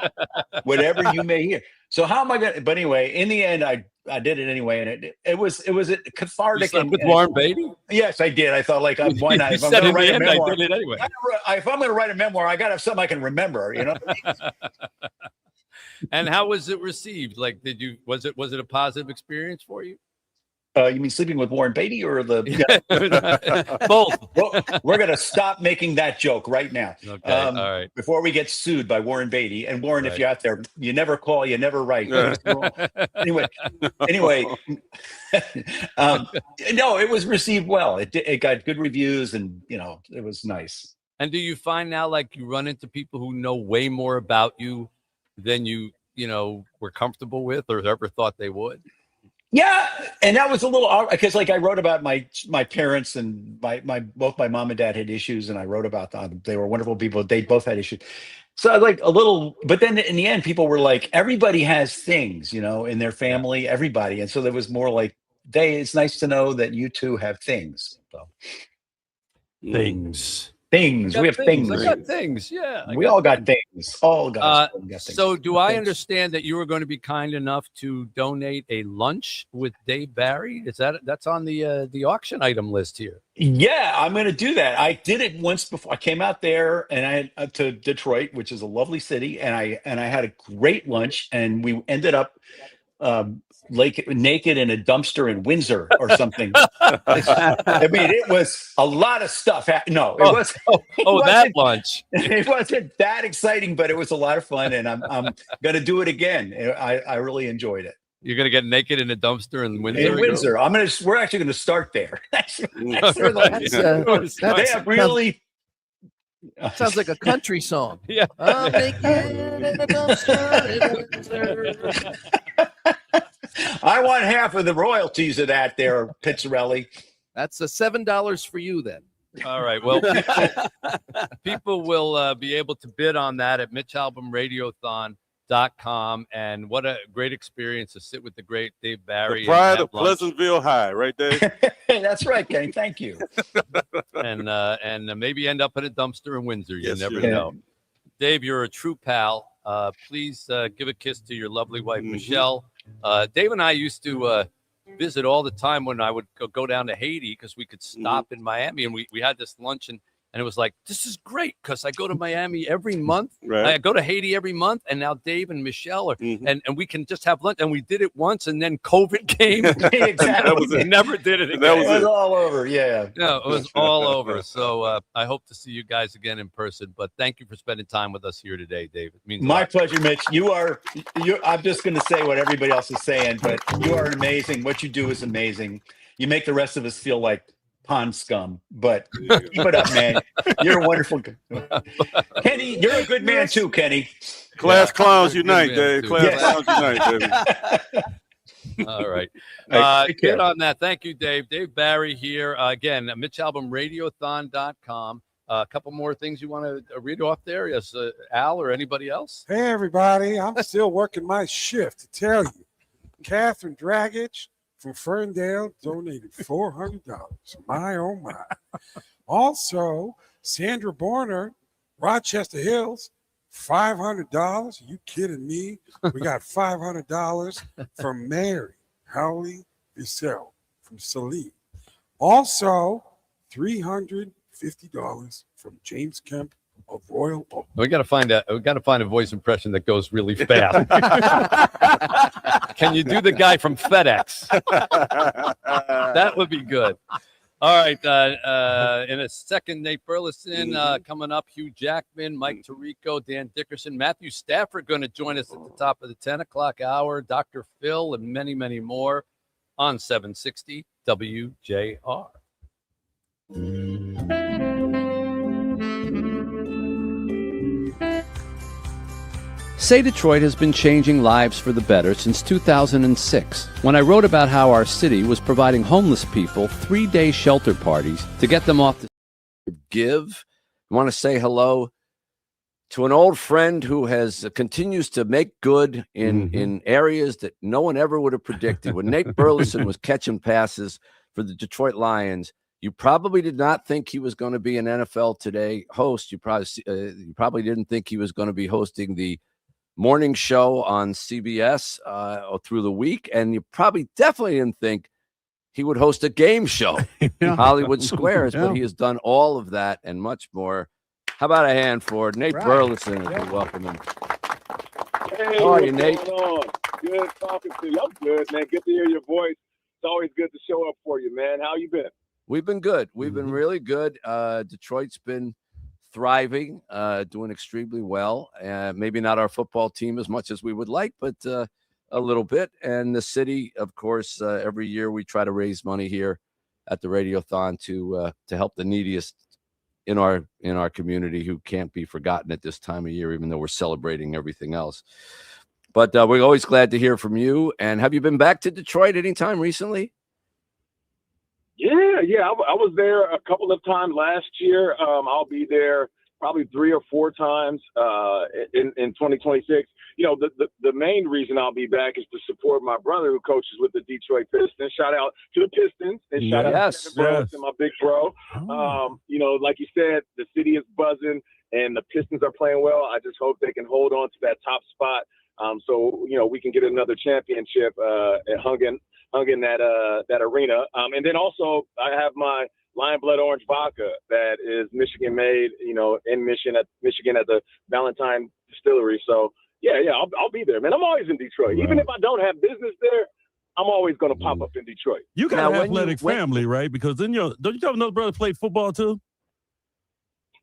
Whatever you may hear. So how am I going to, but anyway, in the end, I did it anyway. And it was a cathartic. You slept with Warren Beatty? Yes, I did. I thought like, why not? If I'm said going to write a memoir, I did it anyway. If I'm going to write a memoir, I got to have something I can remember, And how was it received? Like, was it a positive experience for you? You mean sleeping with Warren Beatty or the both? Well, we're going to stop making that joke right now. Okay, all right. Before we get sued by Warren Beatty. And Warren, if you're out there, you never call, you never write. Anyway, no, it was received well. It got good reviews, and it was nice. And do you find now, like, you run into people who know way more about you than you were comfortable with or ever thought they would? Yeah, and that was a little because like I wrote about my parents, and both my mom and dad had issues, and I wrote about them. They were wonderful people. They both had issues. So like a little, but then in the end, people were like, everybody has things, in their family, everybody. And so there was more like, it's nice to know that you two have things. So. Things. We have things. I got things. Yeah. We all got things. All got things. So do I understand that you were going to be kind enough to donate a lunch with Dave Barry? That's on the auction item list here? Yeah, I'm going to do that. I did it once before. I came out there and I to Detroit, which is a lovely city, and I had a great lunch, and we ended up naked in a dumpster in Windsor or something. I mean, it was a lot of stuff. No, it was. That lunch. It wasn't that exciting, but it was a lot of fun, and I'm going to do it again. I really enjoyed it. You're gonna get naked in a dumpster in Windsor. In Windsor, we're actually gonna start there. That's where they have really. Sounds like a country song. Yeah. I'm naked in a dumpster. I want half of the royalties of that there, Pizzarelli. That's $7 for you then. All right. Well, people will be able to bid on that at mitchalbumradiothon.com. And what a great experience to sit with the great Dave Barry. The pride of and have lunch. Pleasantville High, right there. That's right, Kenny. Thank you. and maybe end up in a dumpster in Windsor. You Yes, never sir. know. Dave, you're a true pal. Please give a kiss to your lovely wife, Michelle. Dave and I used to visit all the time when I would go down to Haiti because we could stop in Miami, and we had this luncheon, and it was like, this is great because I go to Miami every month. Right. I go to Haiti every month, and now Dave and Michelle are, and we can just have lunch. And we did it once, and then COVID came. Exactly. We never did it again. That It was all over. Yeah. No, it was all over. So I hope to see you guys again in person. But thank you for spending time with us here today, Dave. It means a My lot. pleasure, Mitch. I'm just going to say what everybody else is saying, but you are amazing. What you do is amazing. You make the rest of us feel like pond scum, but keep it up, man. You're a wonderful Kenny, you're a good man too, Kenny. Class clowns Good unite, man, Dave. too. Class Yes. clowns unite, baby. All right. Take care. Good on that. Thank you, Dave. Dave Barry here. Again, mitchalbumradiothon.com. A couple more things you want to read off there? Yes, Al or anybody else? Hey, everybody. I'm still working my shift to tell you. Catherine Dragich from Ferndale donated $400. My, oh, my. Also, Sandra Borner, Rochester Hills, $500. Are you kidding me? We got $500 from Mary Howley Bissell from Saline. Also, $350 from James Kemp of Royal Oak. We got to find a voice impression that goes really fast. Can you do the guy from FedEx? That would be good. All right. In a second, Nate Burleson coming up. Hugh Jackman, Mike Tirico, Dan Dickerson, Matthew Stafford going to join us at the top of the 10 o'clock hour. Dr. Phil and many, many more on 760 WJR. Say Detroit has been changing lives for the better since 2006, when I wrote about how our city was providing homeless people 3-day shelter parties to get them off the give. I want to say hello to an old friend who continues to make good in areas that no one ever would have predicted. When Nate Burleson was catching passes for the Detroit Lions, you probably did not think he was going to be an NFL Today host. You probably didn't think he was going to be hosting the morning show on CBS through the week, and you probably definitely didn't think he would host a game show, Hollywood Squares, but he has done all of that and much more. How about a hand for Nate Burleson as we welcome him? Hey, How are you, Nate? What's going on? Good talking to you. I'm good, man. Good to hear your voice. It's always good to show up for you, man. How you been? We've been good. We've been really good. Detroit's been thriving, doing extremely well. Maybe not our football team as much as we would like, but a little bit. And the city, of course, every year we try to raise money here at the Radiothon to help the neediest in our community who can't be forgotten at this time of year, even though we're celebrating everything else. But we're always glad to hear from you. And have you been back to Detroit anytime recently? Yeah. I was there a couple of times last year. I'll be there probably 3 or 4 times in 2026. You know, the main reason I'll be back is to support my brother who coaches with the Detroit Pistons. Shout out to the Pistons and shout out to Kevin Burleson, my big bro. You know, like you said, the city is buzzing and the Pistons are playing well. I just hope they can hold on to that top spot. So, you know, we can get another championship hung in that arena. And then also I have my Lion Blood Orange Vodka that is Michigan made, you know, in Michigan at the Valentine Distillery. So yeah, I'll be there, man. I'm always in Detroit. Right. Even if I don't have business there, I'm always going to pop up in Detroit. You got an athletic family, right? Because then don't you have another brother played football too?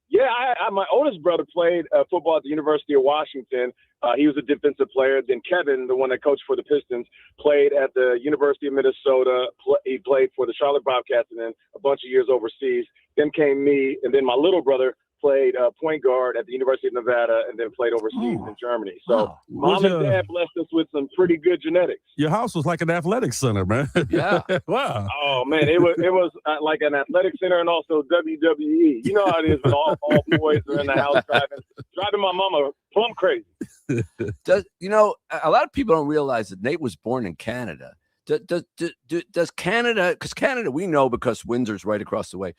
Yeah, my oldest brother played football at the University of Washington. He was a defensive player. Then Kevin, the one that coached for the Pistons, played at the University of Minnesota. He played for the Charlotte Bobcats and then a bunch of years overseas. Then came me, and then my little brother played point guard at the University of Nevada and then played overseas in Germany. So mom and dad blessed us with some pretty good genetics. Your house was like an athletic center, man. Yeah. Wow. Oh, man, it was like an athletic center and also WWE. You know how it is when all boys are in the house driving my mama plumb crazy. A lot of people don't realize that Nate was born in Canada. Does Canada, because Canada, we know because Windsor's right across the way,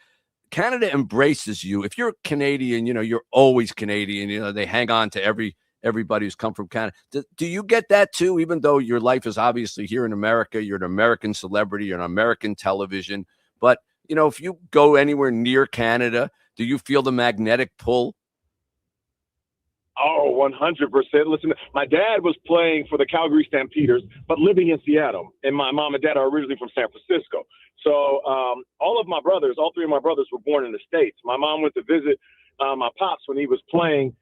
Canada embraces you. If you're Canadian, you're always Canadian. They hang on to everybody who's come from Canada. Do you get that too? Even though your life is obviously here in America, you're an American celebrity, you're on American television. But, if you go anywhere near Canada, do you feel the magnetic pull? Oh, 100%. Listen, my dad was playing for the Calgary Stampeders, but living in Seattle. And my mom and dad are originally from San Francisco. So all three of my brothers were born in the States. My mom went to visit my pops when he was playing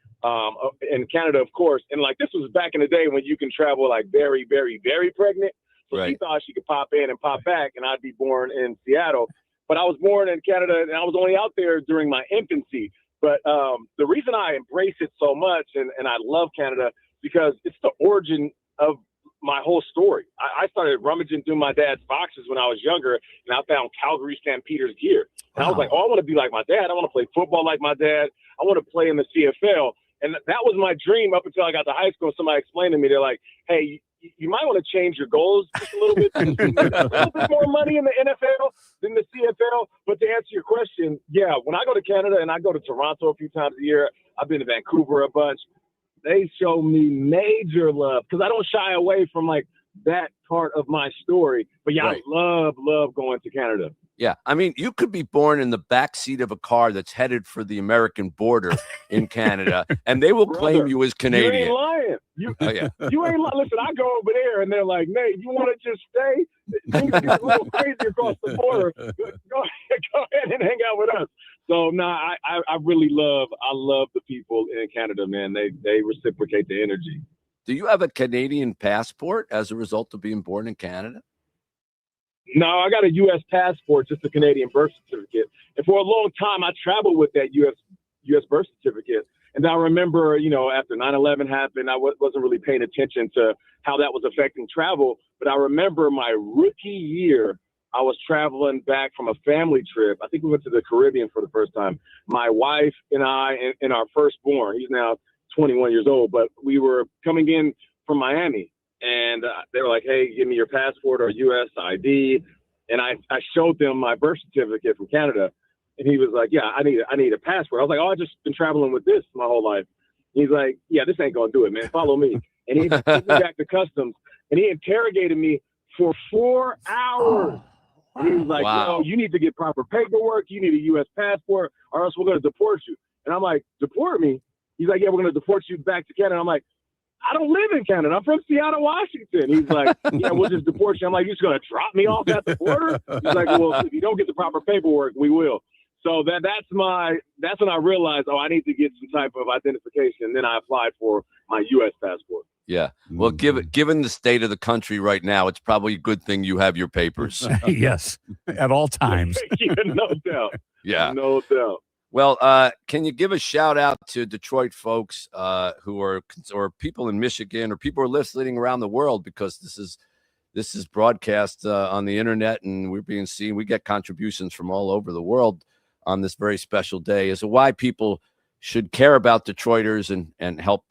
in Canada, of course. And this was back in the day when you can travel very, very, very pregnant. So she thought she could pop in and pop back, and I'd be born in Seattle. But I was born in Canada, and I was only out there during my infancy. But the reason I embrace it so much and I love Canada because it's the origin of my whole story. I started rummaging through my dad's boxes when I was younger, and I found Calgary Stampeders gear. And I was like, I want to be like my dad. I want to play football like my dad. I want to play in the CFL. And that was my dream up until I got to high school. Somebody explained to me, they're like, hey, you might want to change your goals just a little bit. A little bit more money in the NFL than the CFL. But to answer your question, yeah, when I go to Canada and I go to Toronto a few times a year, I've been to Vancouver a bunch. They show me major love because I don't shy away from that part of my story. But yeah, right. I love going to Canada. Yeah, I mean, you could be born in the back seat of a car that's headed for the American border in Canada, and they will claim you as Canadian. You ain't lying. You ain't lying. Listen, I go over there, and they're like, Nate, you want to just stay? Things get a little crazy across the border. Go ahead and hang out with us. So, I really love the people in Canada, man. They reciprocate the energy. Do you have a Canadian passport as a result of being born in Canada? No, I got a U.S. passport, just a Canadian birth certificate. And for a long time, I traveled with that U.S. birth certificate. And I remember, after 9/11 happened, I wasn't really paying attention to how that was affecting travel. But I remember my rookie year, I was traveling back from a family trip. I think we went to the Caribbean for the first time. My wife and I and our firstborn, he's now 21 years old, but we were coming in from Miami. And they were like, hey, give me your passport or U.S. ID. And I showed them my birth certificate from Canada. And he was like, yeah, I need a passport. I was like, oh, I've just been traveling with this my whole life. He's like, yeah, this ain't going to do it, man. Follow me. And he took me back to customs. And he interrogated me for 4 hours. And he was like, wow. You need to get proper paperwork. You need a U.S. passport or else we're going to deport you. And I'm like, deport me? He's like, yeah, we're going to deport you back to Canada. I'm like, I don't live in Canada. I'm from Seattle, Washington. He's like, yeah, we'll just deport you. I'm like, you're just going to drop me off at the border? He's like, well, if you don't get the proper paperwork, we will. So that's when I realized, I need to get some type of identification. And then I applied for my U.S. passport. Yeah. Well, given the state of the country right now, it's probably a good thing you have your papers. Yes, at all times. No doubt. Yeah. No doubt. Well, can you give a shout out to Detroit folks who are, or people in Michigan, or people who are listening around the world, because this is broadcast on the internet and we're being seen. We get contributions from all over the world on this very special day, as to why people should care about Detroiters and help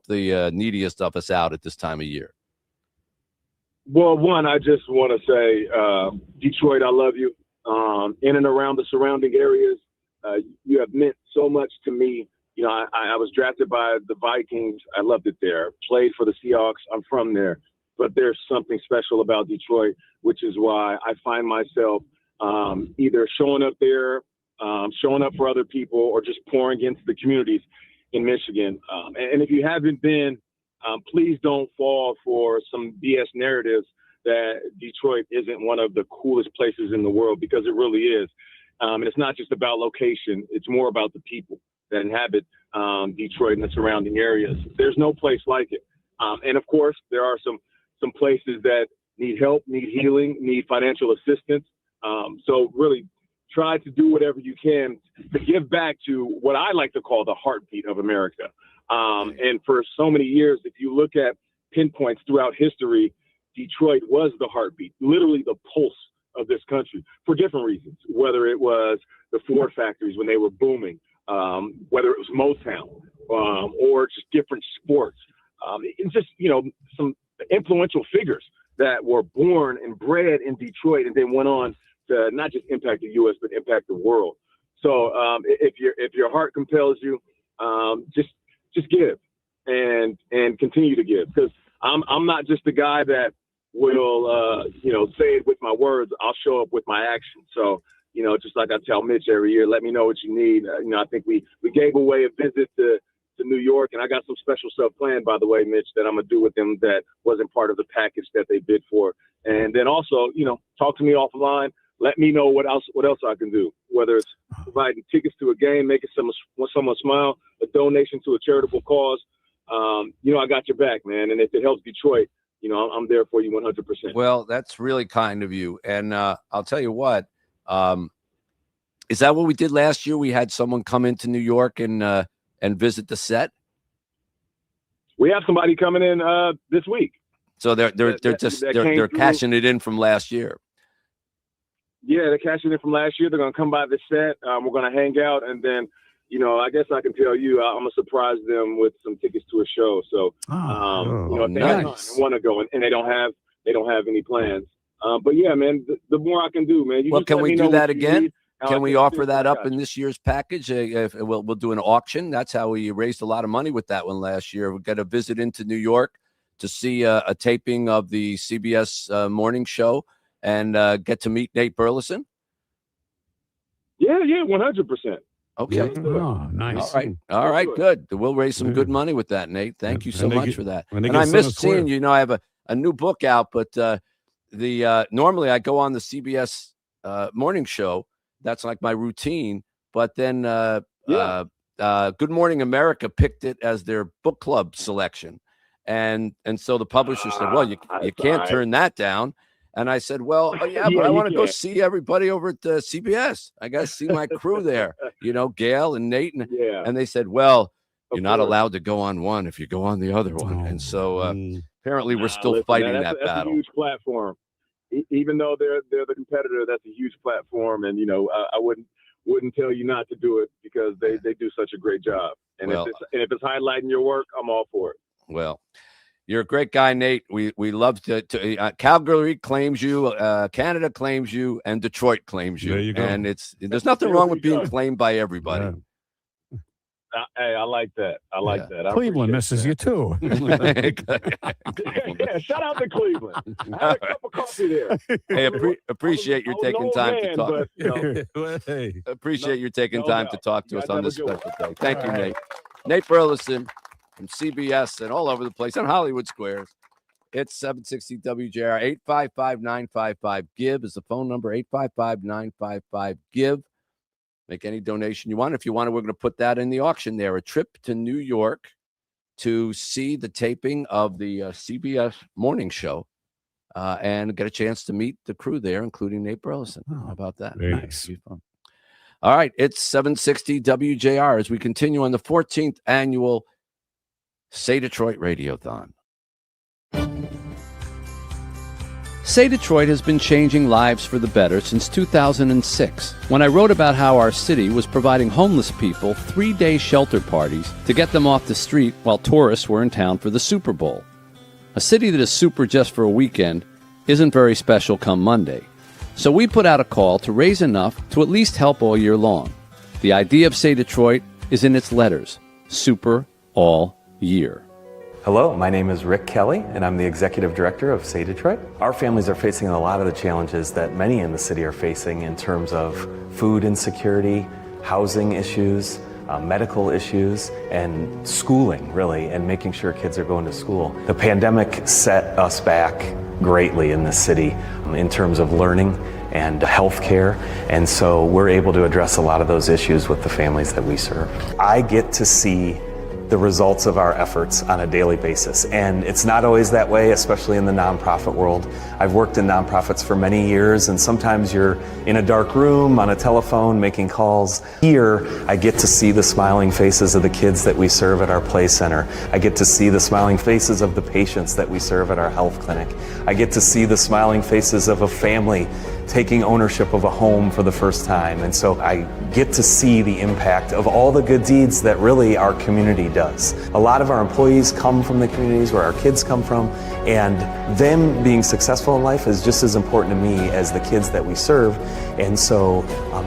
the neediest of us out at this time of year. Well, one, I just want to say, Detroit, I love you. In and around the surrounding areas, you have meant so much to me. I was drafted by the Vikings. I loved it there. Played for the Seahawks. I'm from there. But there's something special about Detroit, which is why I find myself either showing up there, showing up for other people, or just pouring into the communities in Michigan. And if you haven't been, please don't fall for some BS narratives that Detroit isn't one of the coolest places in the world, because it really is. And it's not just about location. It's more about the people that inhabit Detroit and the surrounding areas. There's no place like it. And of course, there are some places that need help, need healing, need financial assistance. So really try to do whatever you can to give back to what I like to call the heartbeat of America. And for so many years, if you look at pinpoints throughout history, Detroit was the heartbeat, literally the pulse of this country for different reasons, whether it was the Ford factories when they were booming, whether it was Motown, or just different sports. And just, some influential figures that were born and bred in Detroit and then went on to not just impact the U.S., but impact the world. So if your heart compels you, just give and continue to give, because I'm not just the guy that will say it with my words. I'll show up with my action. So just like I tell Mitch every year, let me know what you need. I think we gave away a visit to New York, and I got some special stuff planned, by the way, Mitch, that I'm gonna do with them that wasn't part of the package that they bid for. And then also, talk to me offline. Let me know what else I can do, whether it's providing tickets to a game, making someone smile, a donation to a charitable cause. I got your back, man. And if it helps Detroit, I'm there for you 100%. Well, that's really kind of you. And I'll tell you what, is that what we did last year? We had someone come into New York and visit the set. We have somebody coming in this week. So they're cashing it in from last year. Yeah, they're cashing it from last year. They're gonna come by the set. We're gonna hang out, and then I guess I can tell you, I'm gonna surprise them with some tickets to a show. So if they want to go and they don't have any plans. But yeah, man, the more I can do, man. Well, can we do that again? Can we offer that up in this year's package? We'll do an auction. That's how we raised a lot of money with that one last year. We got a visit into New York to see a taping of the CBS morning show and get to meet Nate Burleson. Yeah, 100%. Okay. Oh, nice. All right, good. We'll raise some good money with that, Nate. Thank you so much for that. And I missed seeing you. I have a new book out, but normally I go on the CBS morning show. That's like my routine. But then Good Morning America picked it as their book club selection. And so the publisher said, well, you can't turn that down. And I said, well, but I want to go see everybody over at CBS. I got to see my crew there, Gail and Nate. And they said, well, you're not allowed to go on one if you go on the other one. And so apparently we're still fighting that battle. That's a huge platform. Even though they're the competitor, that's a huge platform. And, I wouldn't tell you not to do it because they do such a great job. And if it's highlighting your work, I'm all for it. Well, you're a great guy, Nate. We love to Calgary claims you, Canada claims you, and Detroit claims you. There you go. And there's nothing wrong with being claimed by everybody. Yeah. Hey, I like that. I like that. Cleveland misses you too. Shout out to Cleveland. I had a cup of coffee there. Hey, appreciate you taking time to talk. Appreciate you taking time to talk to us on this special day. Thank you, Nate. Nate Burleson from CBS and all over the place on Hollywood Squares. It's 760 WJR. 855-955-GIVE is the phone number. 855-955-GIVE. Make any donation you want. If you want to, we're going to put that in the auction there. A trip to New York to see the taping of the CBS morning show and get a chance to meet the crew there, including Nate Burleson. How about that? Nice. All right. It's 760 WJR as we continue on the 14th annual Say Detroit Radiothon. Say Detroit has been changing lives for the better since 2006, when I wrote about how our city was providing homeless people 3-day shelter parties to get them off the street while tourists were in town for the Super Bowl. A city that is super just for a weekend isn't very special come Monday. So we put out a call to raise enough to at least help all year long. The idea of Say Detroit is in its letters, super all year. Hello, my name is Rick Kelly, and I'm the Executive Director of Say Detroit. Our families are facing a lot of the challenges that many in the city are facing in terms of food insecurity, housing issues, medical issues, and schooling, really, and making sure kids are going to school. The pandemic set us back greatly in this city in terms of learning and healthcare. And so we're able to address a lot of those issues with the families that we serve. I get to see the results of our efforts on a daily basis. And it's not always that way, especially in the nonprofit world. I've worked in nonprofits for many years, and sometimes you're in a dark room on a telephone making calls. Here, I get to see the smiling faces of the kids that we serve at our play center. I get to see the smiling faces of the patients that we serve at our health clinic. I get to see the smiling faces of a family taking ownership of a home for the first time. And so I get to see the impact of all the good deeds that really our community does. A lot of our employees come from the communities where our kids come from, and them being successful in life is just as important to me as the kids that we serve. And so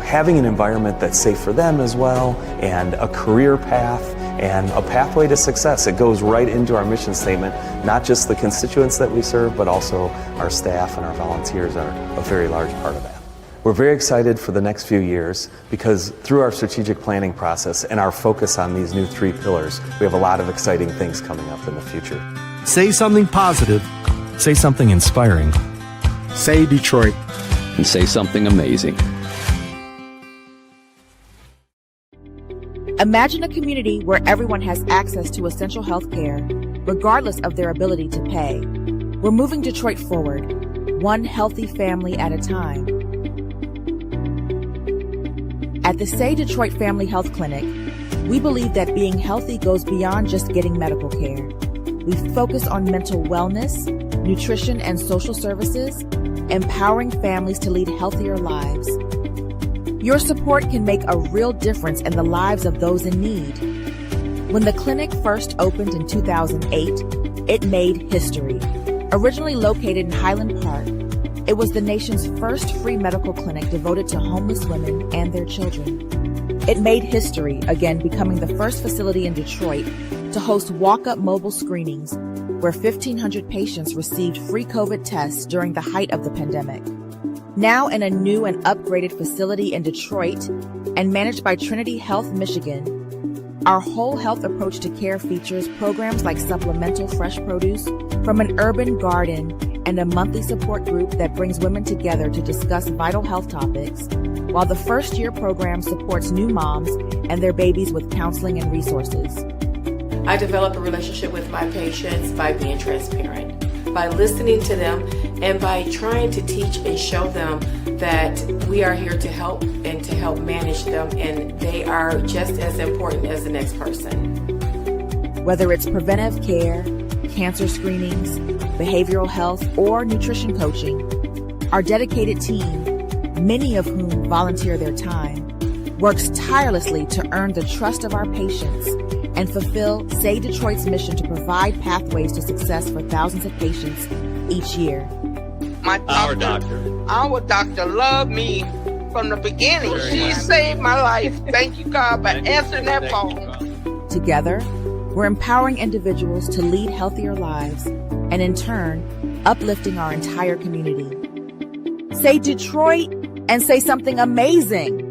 having an environment that's safe for them as well, and a career path, and a pathway to success. It goes right into our mission statement. Not just the constituents that we serve, but also our staff and our volunteers are a very large part of that. We're very excited for the next few years because through our strategic planning process and our focus on these new 3 pillars, we have a lot of exciting things coming up in the future. Say something positive. Say something inspiring. Say Detroit. And say something amazing. Imagine a community where everyone has access to essential health care, regardless of their ability to pay. We're moving Detroit forward, one healthy family at a time. At the Say Detroit Family Health Clinic, we believe that being healthy goes beyond just getting medical care. We focus on mental wellness, nutrition and social services, empowering families to lead healthier lives. Your support can make a real difference in the lives of those in need. When the clinic first opened in 2008, it made history. Originally located in Highland Park, it was the nation's first free medical clinic devoted to homeless women and their children. It made history, again becoming the first facility in Detroit to host walk-up mobile screenings where 1,500 patients received free COVID tests during the height of the pandemic. Now in a new and upgraded facility in Detroit and managed by Trinity Health Michigan, our whole health approach to care features programs like supplemental fresh produce from an urban garden and a monthly support group that brings women together to discuss vital health topics, while the first-year program supports new moms and their babies with counseling and resources. I develop a relationship with my patients by being transparent, by listening to them, and by trying to teach and show them that we are here to help and to help manage them, and they are just as important as the next person. Whether it's preventive care, cancer screenings, behavioral health, or nutrition coaching, our dedicated team, many of whom volunteer their time, works tirelessly to earn the trust of our patients and fulfill Say Detroit's mission to provide pathways to success for thousands of patients each year. Our doctor loved me from the beginning. She saved my life. Thank you, God, for answering that phone. Together, we're empowering individuals to lead healthier lives and in turn, uplifting our entire community. Say Detroit and say something amazing.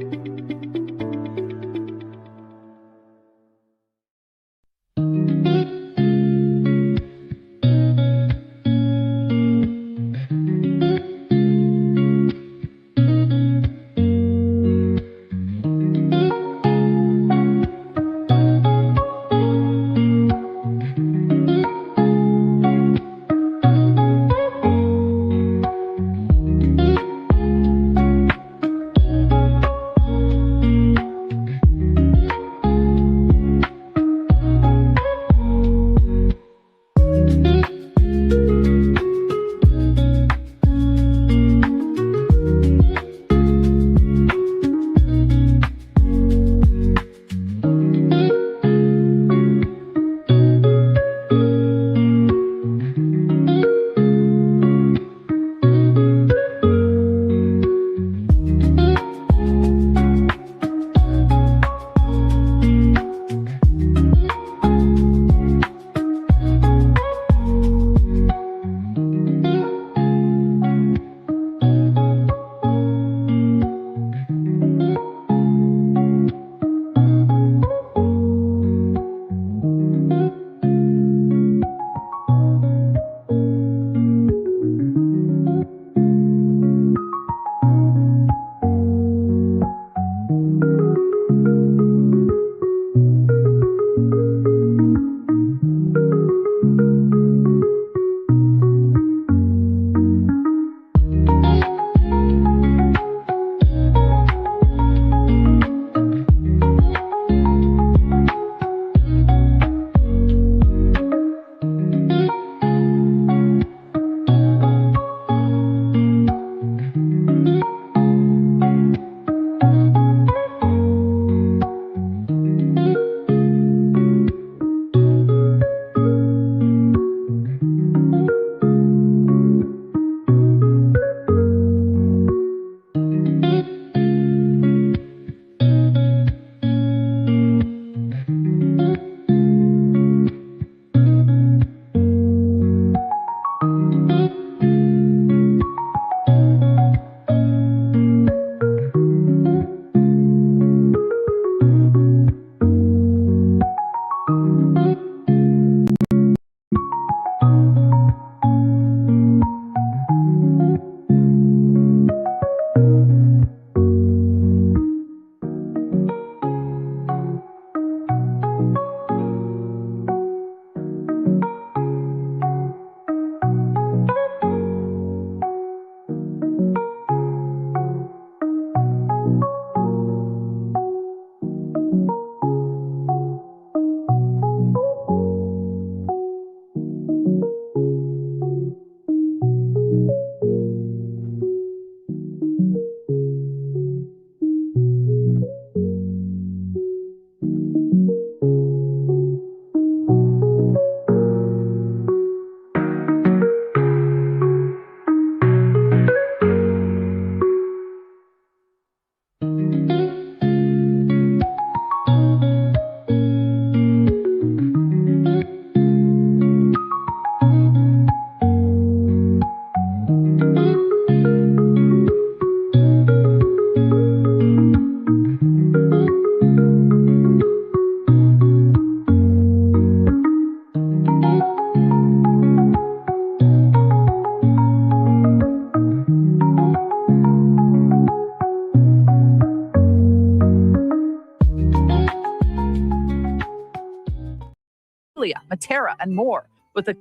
Matera, and more with a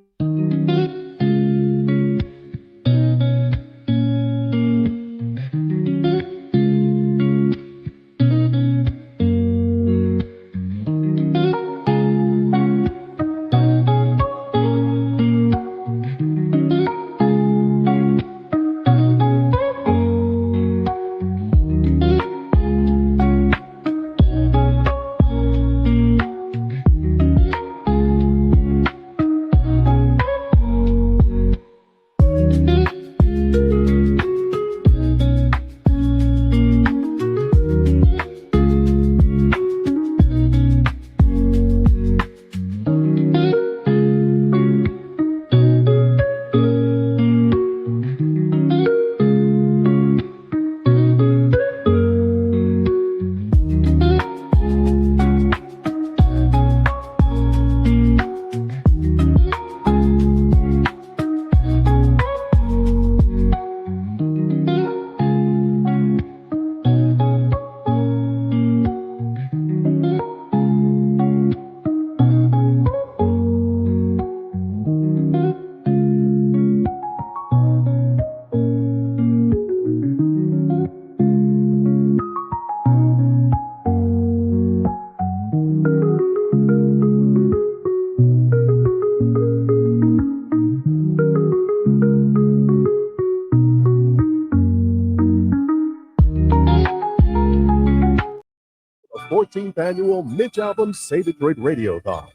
The 14th annual Mitch Albom Say Detroit Radiothon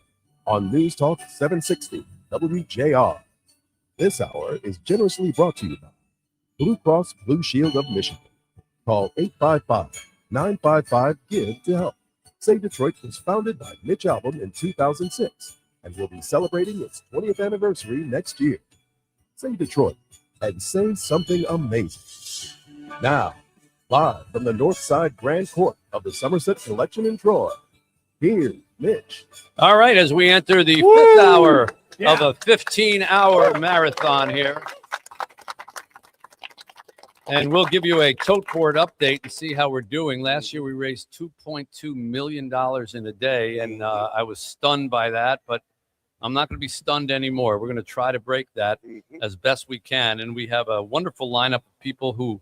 on News Talk 760 WJR. This hour is generously brought to you by Blue Cross Blue Shield of Michigan. Call 855-955-GIVE to help. Say Detroit was founded by Mitch Albom in 2006 and will be celebrating its 20th anniversary next year. Say Detroit and say something amazing. Now, live from the North Side Grand Court of the Somerset Collection in Troy, here's Mitch. All right, as we enter the fifth hour of a 15-hour marathon here. And we'll give you a tote board update and see how we're doing. Last year, we raised $2.2 million in a day, and I was stunned by that, but I'm not going to be stunned anymore. We're going to try to break that as best we can, and we have a wonderful lineup of people who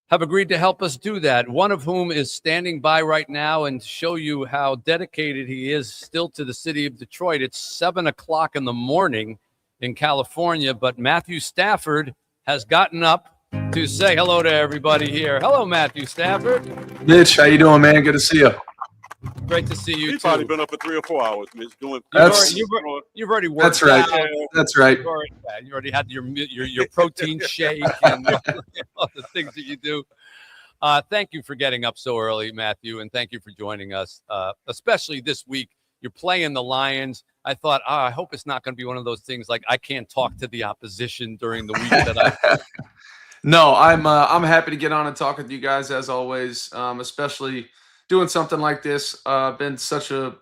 have agreed to help us do that, one of whom is standing by right now and to show you how dedicated he is still to the city of Detroit. It's 7 o'clock in the morning in California, but Matthew Stafford has gotten up to say hello to everybody here. Hello, Matthew Stafford. Mitch, how you doing, man? Good to see you. Great to see you, He's too. probably been up for 3 or 4 hours, Mitch, doing. You've already worked. That's right. Out. That's right. You already had your protein shake and all the things that you do. Thank you for getting up so early, Matthew, and thank you for joining us, especially this week. You're playing the Lions. I thought, I hope it's not going to be one of those things like I can't talk to the opposition during the week that I. No, I'm happy to get on and talk with you guys as always, especially doing something like this. Been such a,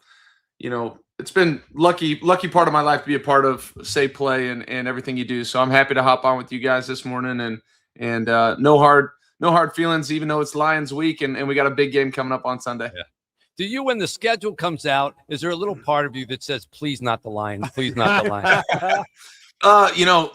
it's been lucky part of my life to be a part of Say Play and everything you do. So I'm happy to hop on with you guys this morning and no hard feelings, even though it's Lions week and we got a big game coming up on Sunday. Yeah. Do you, when the schedule comes out, is there a little part of you that says, please not the Lions, please not the Lions?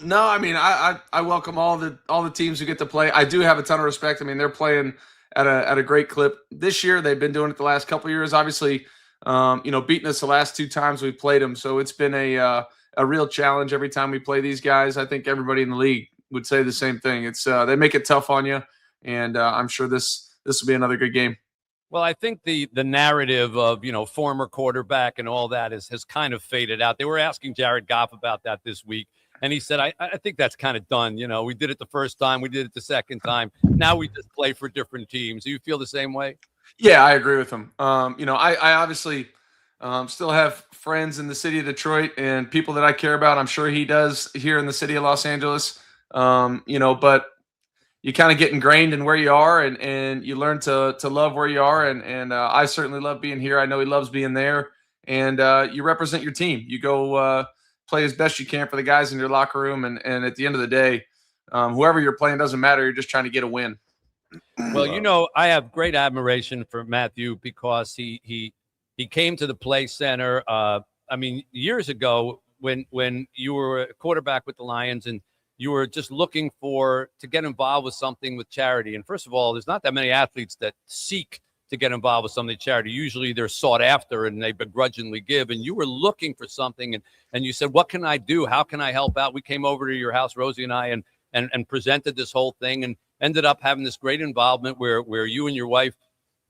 No, I mean, I welcome all the teams who get to play. I do have a ton of respect. I mean, they're playing at a great clip this year. They've been doing it the last couple of years, obviously, beating us the last 2 times we played them. So it's been a real challenge every time we play these guys. I think everybody in the league would say the same thing. It's they make it tough on you, and I'm sure this will be another good game. Well, I think the narrative of, former quarterback and all that has kind of faded out. They were asking Jared Goff about that this week, and he said, I think that's kind of done. We did it the first time. We did it the second time. Now we just play for different teams. Do you feel the same way? Yeah, I agree with him. I obviously still have friends in the city of Detroit and people that I care about. I'm sure he does here in the city of Los Angeles, but you kind of get ingrained in where you are and you learn to love where you are. And I certainly love being here. I know he loves being there. And you represent your team. You go play as best you can for the guys in your locker room. And at the end of the day, whoever you're playing doesn't matter. You're just trying to get a win. Well, I have great admiration for Matthew because he came to the Play Center. Years ago when you were a quarterback with the Lions and you were just looking to get involved with something with charity. And first of all, there's not that many athletes that seek to get involved with something charity. Usually they're sought after and they begrudgingly give. And you were looking for something and you said, what can I do? How can I help out? We came over to your house, Rosie and I, and presented this whole thing and ended up having this great involvement where you and your wife,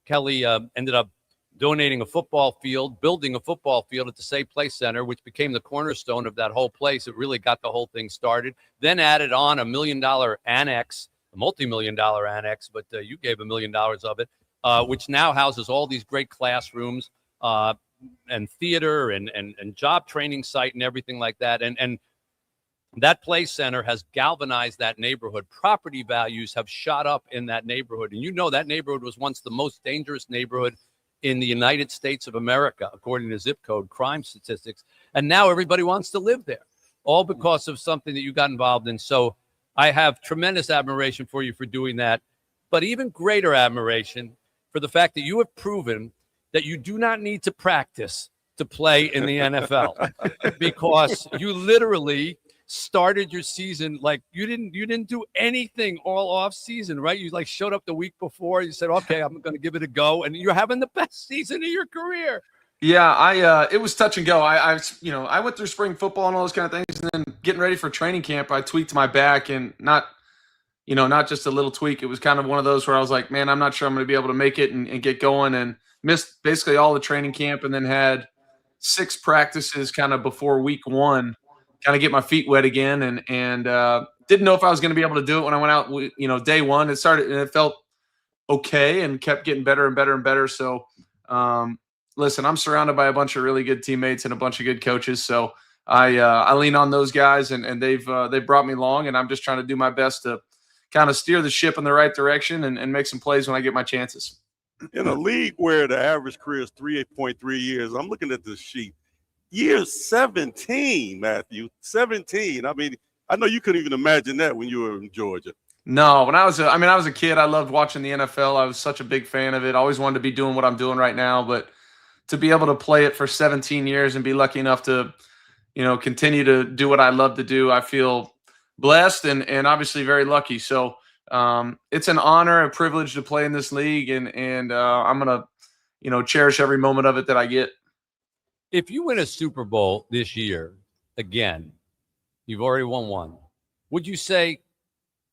Kelly, ended up donating a football field, building a football field at the Say Play Center, which became the cornerstone of that whole place. It really got the whole thing started. Then added on $1 million annex, a multi-million-dollar annex, but you gave $1 million of it, which now houses all these great classrooms and theater and job training site and everything like that. And that Play Center has galvanized that neighborhood. Property values have shot up in that neighborhood. And that neighborhood was once the most dangerous neighborhood in the United States of America, according to zip code crime statistics. And now everybody wants to live there, all because of something that you got involved in. So I have tremendous admiration for you for doing that, but even greater admiration for the fact that you have proven that you do not need to practice to play in the NFL because you literally started your season like you didn't do anything all off season, right? You showed up the week before. You said, okay, I'm going to give it a go. And you're having the best season of your career. Yeah, it was touch and go. I went through spring football and all those kind of things. And then getting ready for training camp, I tweaked my back and not just a little tweak. It was kind of one of those where I was like, man, I'm not sure I'm going to be able to make it and get going, and missed basically all the training camp and then had 6 practices kind of before week 1. Kind of get my feet wet again, and didn't know if I was going to be able to do it when I went out. Day 1, it started and it felt okay, and kept getting better and better and better. So, listen, I'm surrounded by a bunch of really good teammates and a bunch of good coaches. So I lean on those guys, and they've brought me along, and I'm just trying to do my best to kind of steer the ship in the right direction and make some plays when I get my chances. In a league where the average career is 3.3 years, I'm looking at this sheet. Year 17, Matthew, 17. I mean, I know you couldn't even imagine that when you were in Georgia. No, when I was a kid, I loved watching the NFL. I was such a big fan of it. I always wanted to be doing what I'm doing right now, but to be able to play it for 17 years and be lucky enough to, continue to do what I love to do, I feel blessed and obviously very lucky. So it's an honor, a privilege to play in this league, and I'm gonna, cherish every moment of it that I get. If you win a Super Bowl this year, again, you've already won one. Would you say,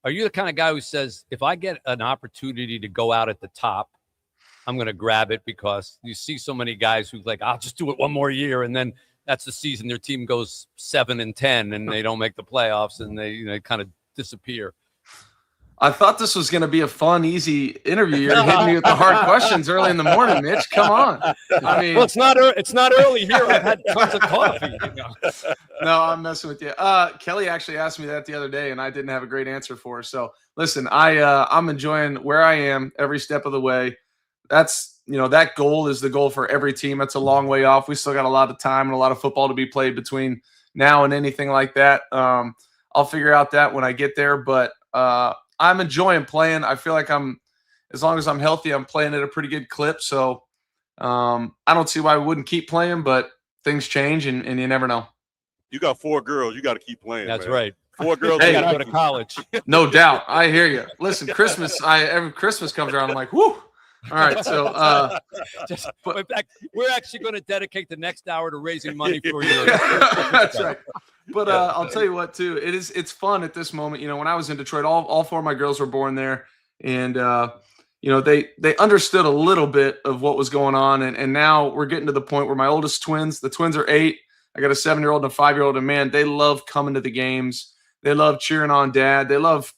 are you the kind of guy who says, if I get an opportunity to go out at the top, I'm going to grab it? Because you see so many guys who I'll just do it one more year. And then that's the season their team goes 7-10 and they don't make the playoffs and they kind of disappear. I thought this was going to be a fun, easy interview. You're hitting me with the hard questions early in the morning, Mitch. Come on. I mean, well, it's not early here. I've had tons of coffee. No, I'm messing with you. Kelly actually asked me that the other day, and I didn't have a great answer for her. So, listen, I'm enjoying where I am every step of the way. That's that goal is the goal for every team. That's a long way off. We still got a lot of time and a lot of football to be played between now and anything like that. I'll figure out that when I get there, but I'm enjoying playing. I feel like as long as I'm healthy, I'm playing at a pretty good clip. So I don't see why we wouldn't keep playing, but things change and you never know. You got 4 girls. You got to keep playing. That's man. right. 4 girls. Hey, gotta go to college. No doubt. I hear you. Listen, every Christmas comes around, I'm like, whoo. All right. So, in fact, we're actually going to dedicate the next hour to raising money for you. That's right. But I'll tell you what, too. It's fun at this moment. When I was in Detroit, all 4 of my girls were born there, and they understood a little bit of what was going on, and now we're getting to the point where my oldest twins, the twins are 8. I got a 7-year-old and a 5-year-old, and man, they love coming to the games. They love cheering on Dad. They love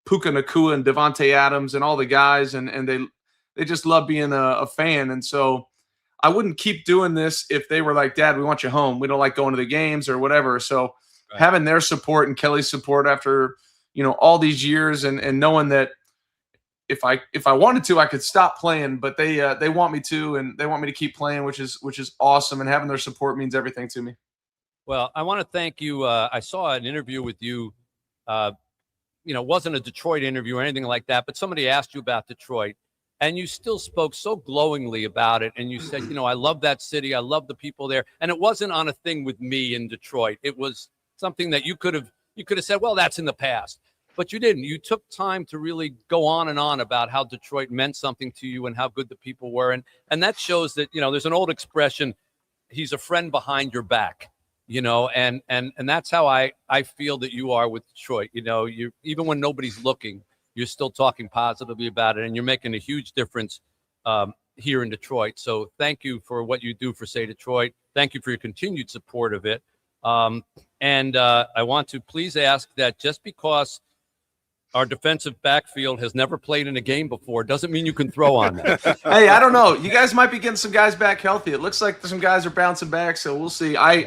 Puka Nacua and Devontae Adams and all the guys, and they just love being a fan. And so I wouldn't keep doing this if they were like, Dad, we want you home. We don't like going to the games or whatever. So having their support and Kelly's support after, all these years and knowing that if I wanted to, I could stop playing, but they want me to, and they want me to keep playing, which is awesome. And having their support means everything to me. Well, I want to thank you. I saw an interview with you. It wasn't a Detroit interview or anything like that, but somebody asked you about Detroit, and you still spoke so glowingly about it. And you said, I love that city. I love the people there. And it wasn't on a thing with me in Detroit. It was something that you could have said, well, that's in the past. But you didn't. You took time to really go on and on about how Detroit meant something to you and how good the people were. And that shows that, there's an old expression, he's a friend behind your back. And that's how I feel that you are with Detroit. You even when nobody's looking, you're still talking positively about it, and you're making a huge difference here in Detroit. So thank you for what you do for Say Detroit. Thank you for your continued support of it. And I want to please ask that just because our defensive backfield has never played in a game before doesn't mean you can throw on them. Hey, I don't know. You guys might be getting some guys back healthy. It looks like some guys are bouncing back, so we'll see. I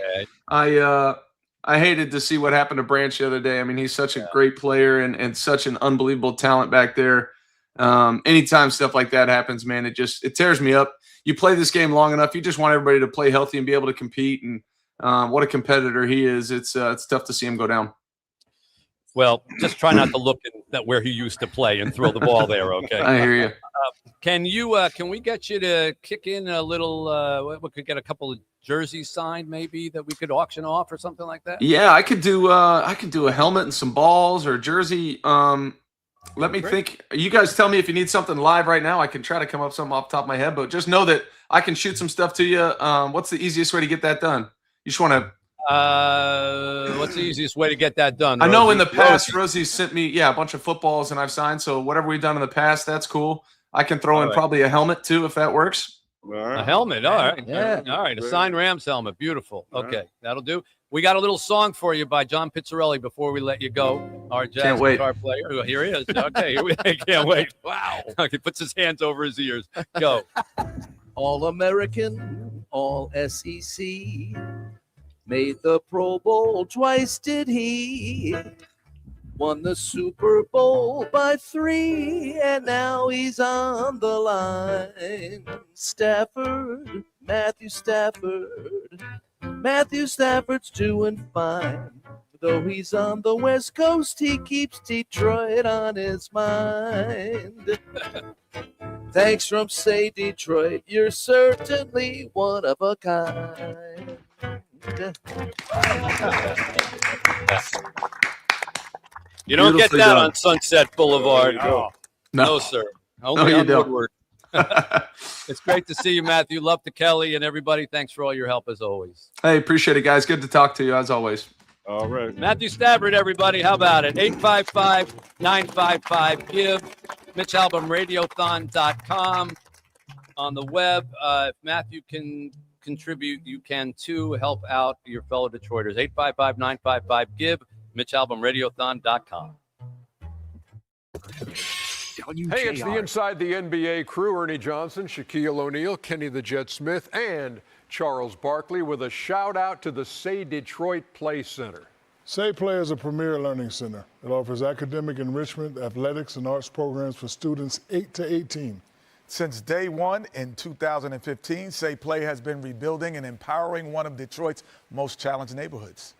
hated to see what happened to Branch the other day. I mean, he's such a great player and such an unbelievable talent back there. Anytime stuff like that happens, man, it tears me up. You play this game long enough, you just want everybody to play healthy and be able to compete. And what a competitor he is. It's tough to see him go down. Well, just try not to look at where he used to play and throw the ball there, okay? I hear you. Can we get you to kick in a little, we could get a couple of jerseys signed maybe that we could auction off or something like that? Yeah, I could do a helmet and some balls or a jersey. Let me think. You guys tell me if you need something live right now. I can try to come up with something off the top of my head, but just know that I can shoot some stuff to you. What's the easiest way to get that done? You just want to... what's the easiest way to get that done? I know in the past, Rosie sent me, a bunch of footballs and I've signed. So whatever we've done in the past, that's cool. I can throw in probably a helmet too, if that works. A helmet. All right. Yeah. All right. A signed Rams helmet. Beautiful. Okay. That'll do. We got a little song for you by John Pizzarelli before we let you go. Our jazz guitar player. Oh, here he is. Okay. Can't wait. Wow. Okay. Puts his hands over his ears. Go. All-American, all SEC. Made the Pro Bowl twice, did he? Won the Super Bowl by 3, and now he's on the line. Stafford, Matthew Stafford. Matthew Stafford's doing fine. Though he's on the West Coast, he keeps Detroit on his mind. Thanks from Say Detroit, you're certainly one of a kind. You don't get that on Sunset Boulevard. No, sir. Only on Woodward. It's great to see you, Matthew. Love to Kelly and everybody. Thanks for all your help as always. Hey, appreciate it, guys. Good to talk to you as always. All right. Matthew Stafford, everybody. How about it? 855-955-GIVE. MitchAlbumRadiothon.com on the web. If Matthew can contribute, you can too. Help out your fellow Detroiters. 855-955-GIVE. MitchAlbumRadiothon.com. Hey, it's the Inside the NBA crew. Ernie Johnson, Shaquille O'Neal, Kenny the Jet Smith, and Charles Barkley with a shout out to the Say Detroit Play Center. Say Play is a premier learning center. It offers academic enrichment, athletics, and arts programs for students 8 to 18. Since day one in 2015, Say Play has been rebuilding and empowering one of Detroit's most challenged neighborhoods.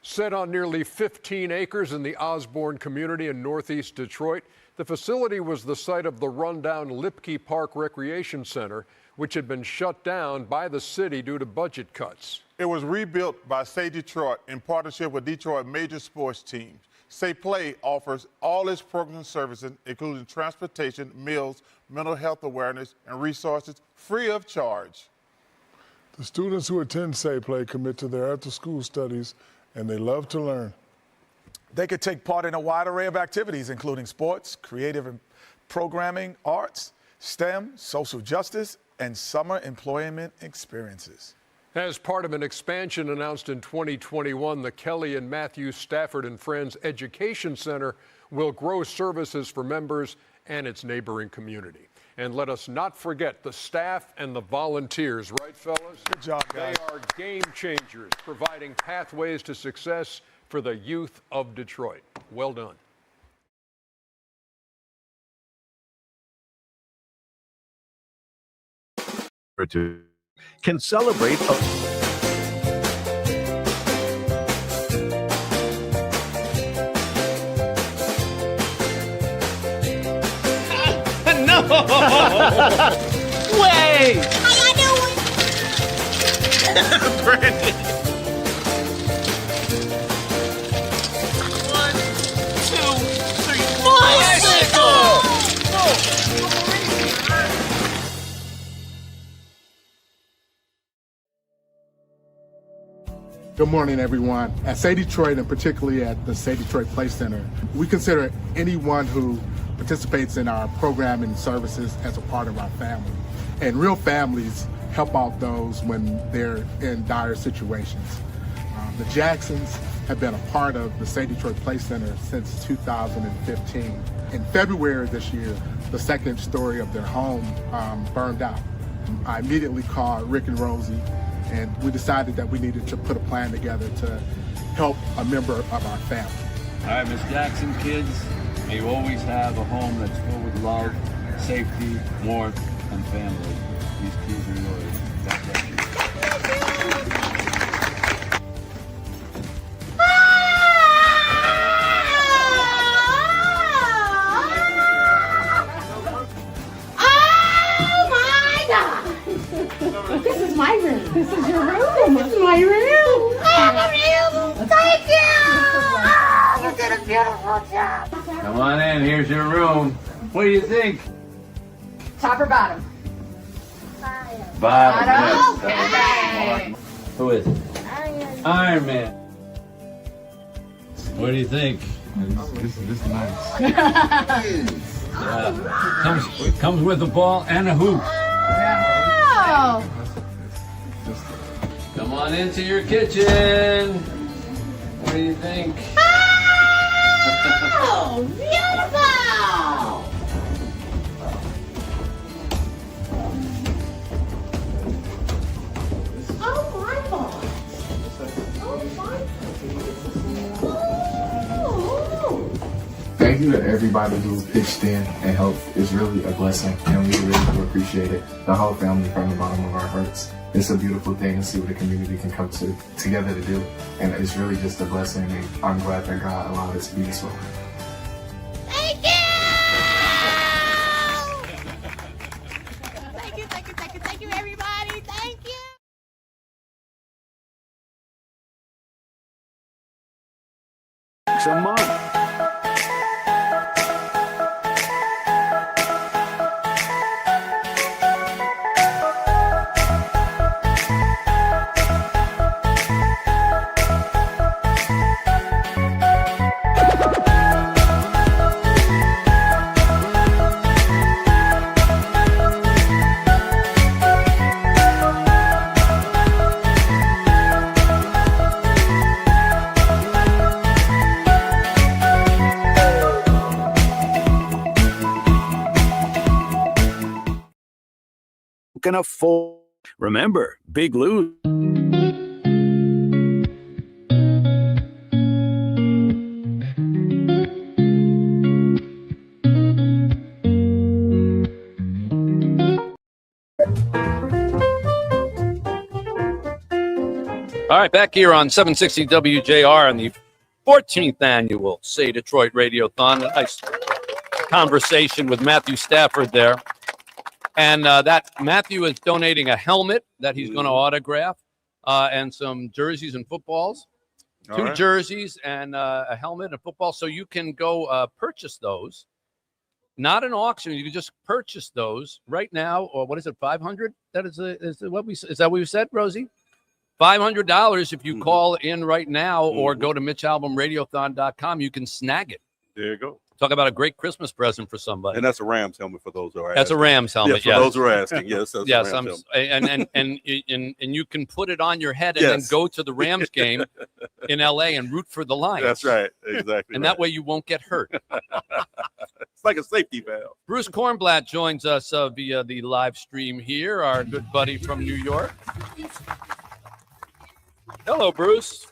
Set on nearly 15 acres in the Osborne community in northeast Detroit, the facility was the site of the rundown Lipke Park Recreation Center, which had been shut down by the city due to budget cuts. It was rebuilt by Say Detroit in partnership with Detroit major sports teams. Say Play offers all its programs and services, including transportation, meals, mental health awareness, and resources free of charge. The students who attend Say Play commit to their after-school studies, and they love to learn. They could take part in a wide array of activities, including sports, creative programming, arts, STEM, social justice, and summer employment experiences. As part of an expansion announced in 2021, the Kelly and Matthew Stafford and Friends Education Center will grow services for members and its neighboring community. And let us not forget the staff and the volunteers, right, fellas? Good job, guys. They are game changers, providing pathways to success for the youth of Detroit. Well done. Can celebrate No! Way! How y'all doing? Brandon. 1, 2, 3, bicycle! Good morning, everyone. At Say Detroit, and particularly at the Say Detroit Play Center, we consider anyone who participates in our programming services as a part of our family. And real families help out those when they're in dire situations. The Jacksons have been a part of the Say Detroit Play Center since 2015. In February of this year, the second story of their home burned out. I immediately called Rick and Rosie, and we decided that we needed to put a plan together to help a member of our family. All right, Miss Jackson, kids, may you always have a home that's filled with love, safety, warmth, and family. These keys are yours. God bless you. This is my room. This is your room. This is my room. I have a room. Thank you. Oh, you did a beautiful job. Come on in, here's your room. What do you think? Top or bottom? Bottom. Bottom. Yes. Who is it? Iron Man. What do you think? This is nice. Comes with a ball and a hoop. Oh. Come on into your kitchen. What do you think? Oh, beautiful. Oh, my God. Oh, my Thank you to everybody who pitched in and helped. It's really a blessing, and we really do appreciate it. The whole family from the bottom of our hearts. It's a beautiful thing to see what the community can come together to do, and it's really just a blessing, and I'm glad that God allowed it to be this way. Thank you. Thank you, thank you, thank you, thank you, everybody. Thank you. some money. Can afford. Remember, Big Lou. All right, back here on 760 WJR on the 14th annual Say Detroit Radiothon. A nice conversation with Matthew Stafford there. And that Matthew is donating a helmet that he's going to autograph and some jerseys and footballs. Two jerseys and a helmet and football. So you can go purchase those. Not an auction. You can just purchase those right now. Or what is it, 500? That is what we said, Rosie? $500 if you call in right now or go to MitchAlbumRadiothon.com. You can snag it. There you go. Talk about a great Christmas present for somebody. And that's a Rams helmet for those who are asking. That's a Rams helmet. Yeah, for those who are asking. Yes, that's yes. a Rams helmet. And you can put it on your head and then go to the Rams game in LA and root for the Lions. That's right. Exactly. And that way you won't get hurt. It's like a safety valve. Bruce Kornblatt joins us via the live stream here, our good buddy from New York. Hello, Bruce.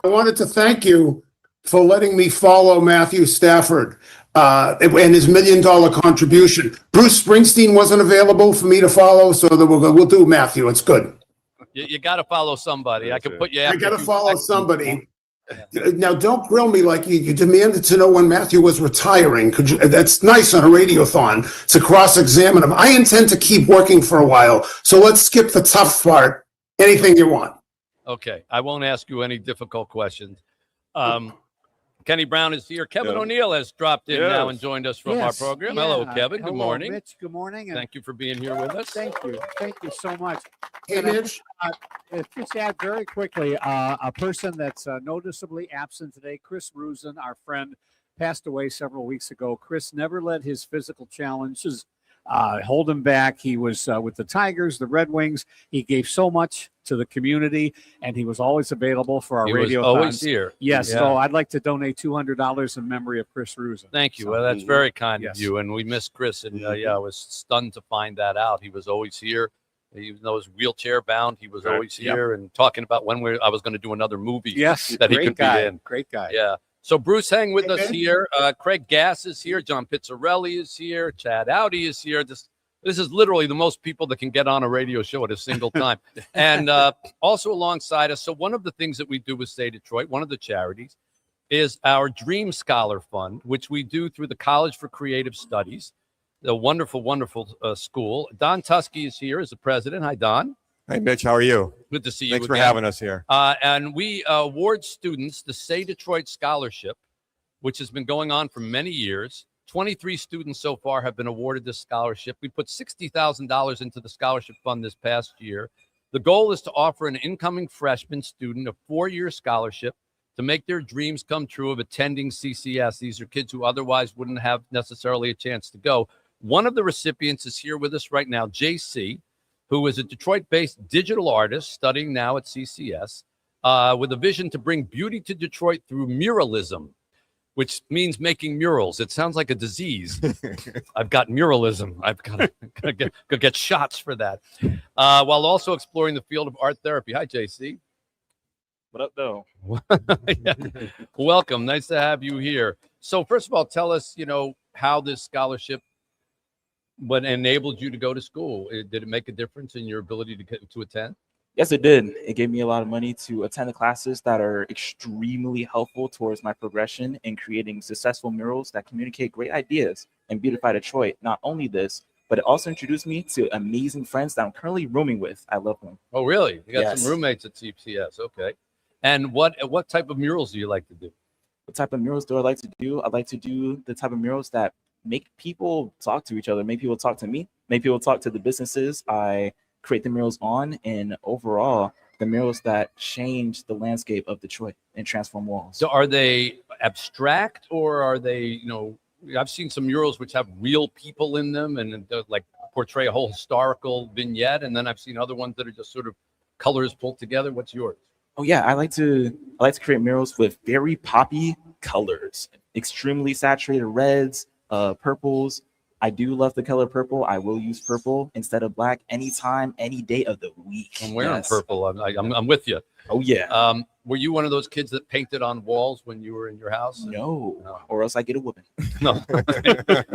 I wanted to thank you for letting me follow Matthew Stafford and his $1 million contribution. Bruce Springsteen wasn't available for me to follow, so we'll do Matthew. It's good. You got to follow somebody. I can put you. I got to follow somebody. Now, don't grill me like you demanded to know when Matthew was retiring. That's nice on a radiothon to cross-examine him. I intend to keep working for a while, so let's skip the tough part. Anything you want. Okay, I won't ask you any difficult questions. Kenny Brown is here. Kevin O'Neill has dropped in now and joined us from our program. Hello, Kevin. Good morning. Mitch. Good morning. And thank you for being here with us. Thank you. Thank you so much. Hey, Mitch. Just add very quickly, a person that's noticeably absent today, Chris Rusin, our friend, passed away several weeks ago. Chris never let his physical challenges hold him back. He was with the Tigers, the Red Wings. He gave so much to the community, and he was always available for our radio. Always here. Yes, so I'd like to donate $200 in memory of Chris Rusin. Thank you. Well, that's very kind of you, and we miss Chris. And I was stunned to find that out. He was always here. Even though he was wheelchair bound, he was always here and talking about when I was going to do another movie. Yes, that he could be in. Great guy. Yeah. So Bruce, hang with us here. Craig Gass is here. John Pizzarelli is here. Chad Audi is here. This is literally the most people that can get on a radio show at a single time. And also alongside us, so one of the things that we do with Say Detroit, one of the charities, is our Dream Scholar Fund, which we do through the College for Creative Studies, the wonderful, wonderful school. Don Tusky is here as the president. Hi, Don. Hey, Mitch, how are you? Good to see you. Thanks for again. having us here. And we award students the Say Detroit Scholarship, which has been going on for many years. 23 students so far have been awarded this scholarship. We put $60,000 into the scholarship fund this past year. The goal is to offer an incoming freshman student a 4-year scholarship to make their dreams come true of attending CCS. These are kids who otherwise wouldn't have necessarily a chance to go. One of the recipients is here with us right now, JC, who is a Detroit-based digital artist studying now at CCS with a vision to bring beauty to Detroit through muralism, which means making murals. It sounds like a disease. I've got muralism. I've got to get shots for that. While also exploring the field of art therapy. Hi, JC. What up, though? Welcome. Nice to have you here. So first of all, tell us, how this scholarship enabled you to go to school. Did it make a difference in your ability to attend? Yes, it did. It gave me a lot of money to attend the classes that are extremely helpful towards my progression in creating successful murals that communicate great ideas and beautify Detroit. Not only this, but it also introduced me to amazing friends that I'm currently rooming with. I love them. Oh, really? You got some roommates at CCS. Okay. And what type of murals do you like to do? What type of murals do I like to do? I like to do the type of murals that make people talk to each other, make people talk to me, make people talk to the businesses I create the murals on, and overall the murals that change the landscape of Detroit and transform walls. So are they abstract, or are they, I've seen some murals which have real people in them and like portray a whole historical vignette, and then I've seen other ones that are just sort of colors pulled together. What's yours? Oh yeah, I like to create murals with very poppy colors, extremely saturated reds, purples. I do love the color purple. I will use purple instead of black anytime, any day of the week. I'm wearing purple. I'm with you. Oh yeah. Were you one of those kids that painted on walls when you were in your house? No. Or else I get a whooping. No.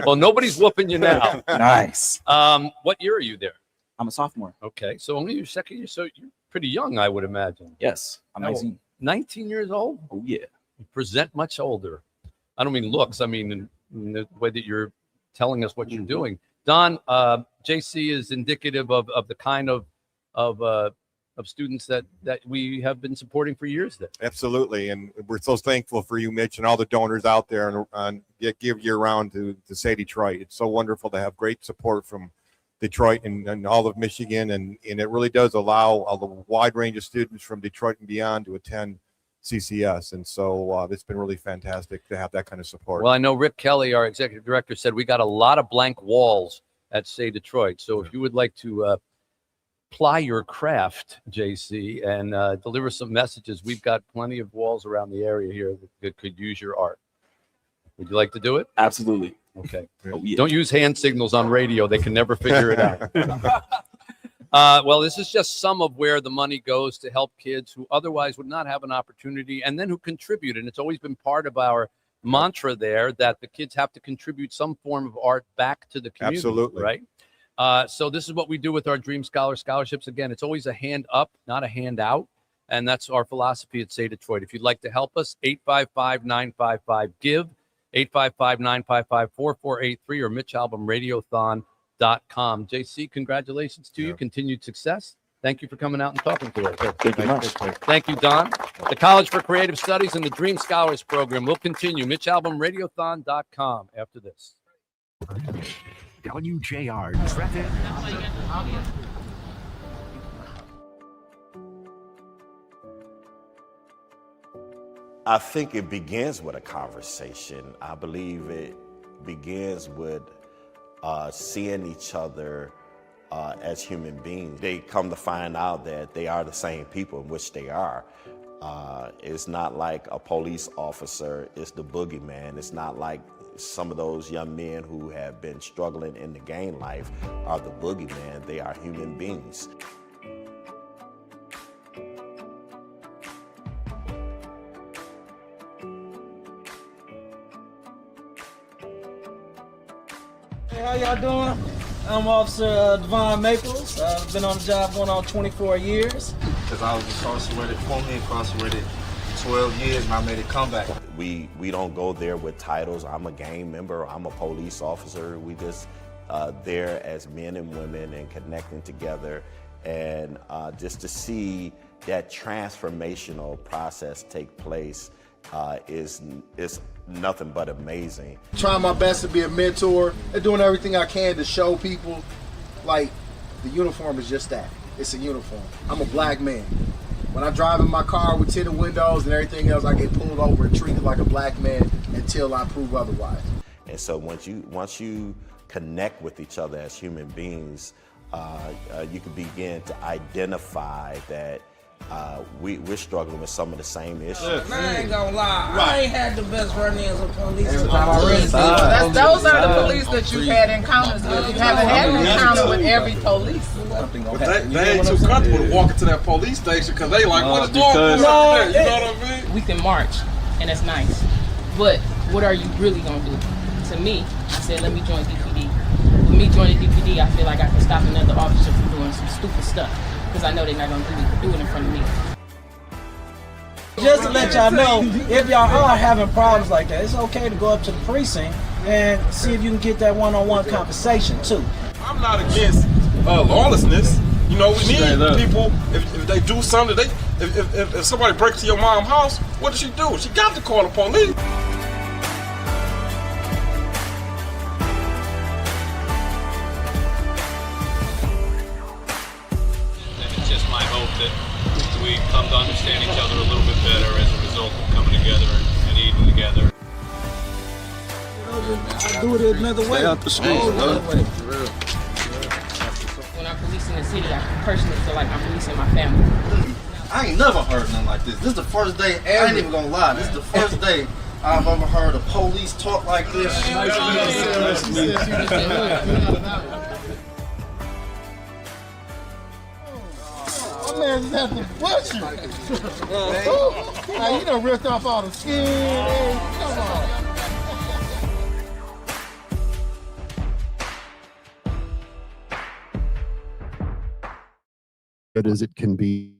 Well, nobody's whooping you now. Nice. What year are you there? I'm a sophomore. Okay, so only your second year. So pretty young, I would imagine. Yes, I'm How 19. old? 19 years old? Oh, yeah. You present much older. I don't mean looks. I mean in the way that you're telling us what you're doing. Don, JC is indicative of the kind of students that we have been supporting for years there. Absolutely, and we're so thankful for you, Mitch, and all the donors out there and give year round to Say Detroit. It's so wonderful to have great support from Detroit and all of Michigan, and it really does allow a wide range of students from Detroit and beyond to attend CCS, and so it's been really fantastic to have that kind of support. Well, I know Rick Kelly, our executive director, said we got a lot of blank walls at Say Detroit. So if you would like to ply your craft, JC, and deliver some messages, we've got plenty of walls around the area here that could use your art. Would you like to do it? Absolutely. Okay. Oh, yeah. Don't use hand signals on radio. They can never figure it out. Well, this is just some of where the money goes to help kids who otherwise would not have an opportunity and then who contribute. And it's always been part of our mantra there that the kids have to contribute some form of art back to the community. Absolutely. Right? So this is what we do with our Dream Scholar scholarships. Again, it's always a hand up, not a hand out. And that's our philosophy at Say Detroit. If you'd like to help us, 855-955-GIVE, 855-955-4483 or MitchAlbumRadiothon.com. JC, congratulations to you. Continued success. Thank you for coming out and talking to us. Thank you much. Thank you, Don. The College for Creative Studies and the Dream Scholars Program will continue. MitchAlbumRadiothon.com after this. WJR traffic. I think it begins with a conversation. I believe it begins with seeing each other as human beings. They come to find out that they are the same people, in which they are. It's not like a police officer is the boogeyman. It's not like some of those young men who have been struggling in the gang life are the boogeyman. They are human beings. Hey, how y'all doing? I'm Officer Devon Maples. I've been on the job going on 24 years. Because I was incarcerated, formerly incarcerated 12 years, and I made a comeback. We don't go there with titles. I'm a gang member, I'm a police officer. We just there as men and women and connecting together, and just to see that transformational process take place is nothing but amazing. Trying my best to be a mentor and doing everything I can to show people, like, the uniform is just that. It's a uniform. I'm a black man. When I drive in my car with tinted windows and everything else, I get pulled over and treated like a black man until I prove otherwise. And so once you connect with each other as human beings, you can begin to identify that we're struggling with some of the same issues. I ain't gonna lie, Right. I ain't had the best run-ins with police. Every time I run into Those are the police that you've had encounters with. You haven't had an encounter with every police. But they ain't too comfortable to walk into that police station because they like, what is going on because- up there? You know what I mean? We can march, and that's nice. But what are you really gonna do? To me, I said, let me join DPD. With me joining DPD, I feel like I can stop another officer from doing some stupid stuff because I know they're not gonna do it in front of me. Just to let y'all know, if y'all are having problems like that, it's okay to go up to the precinct and see if you can get that one-on-one conversation too. I'm not against lawlessness. You know, we need people, if they do something, if somebody breaks into your mom's house, what does she do? She got to call the police. And it's just my hope that we come to understand each other a little bit better as a result of coming together and eating together. I do it another way. Stay out the streets, bro. When I'm policing the city, I personally feel like I'm policing my family. I ain't never heard nothing like this. This is the first day, I ain't even gonna lie, this is the first day I've ever heard a police talk like this. My man just had to butcher. Now, you done ripped off all the skin. Hey, come on. As it can be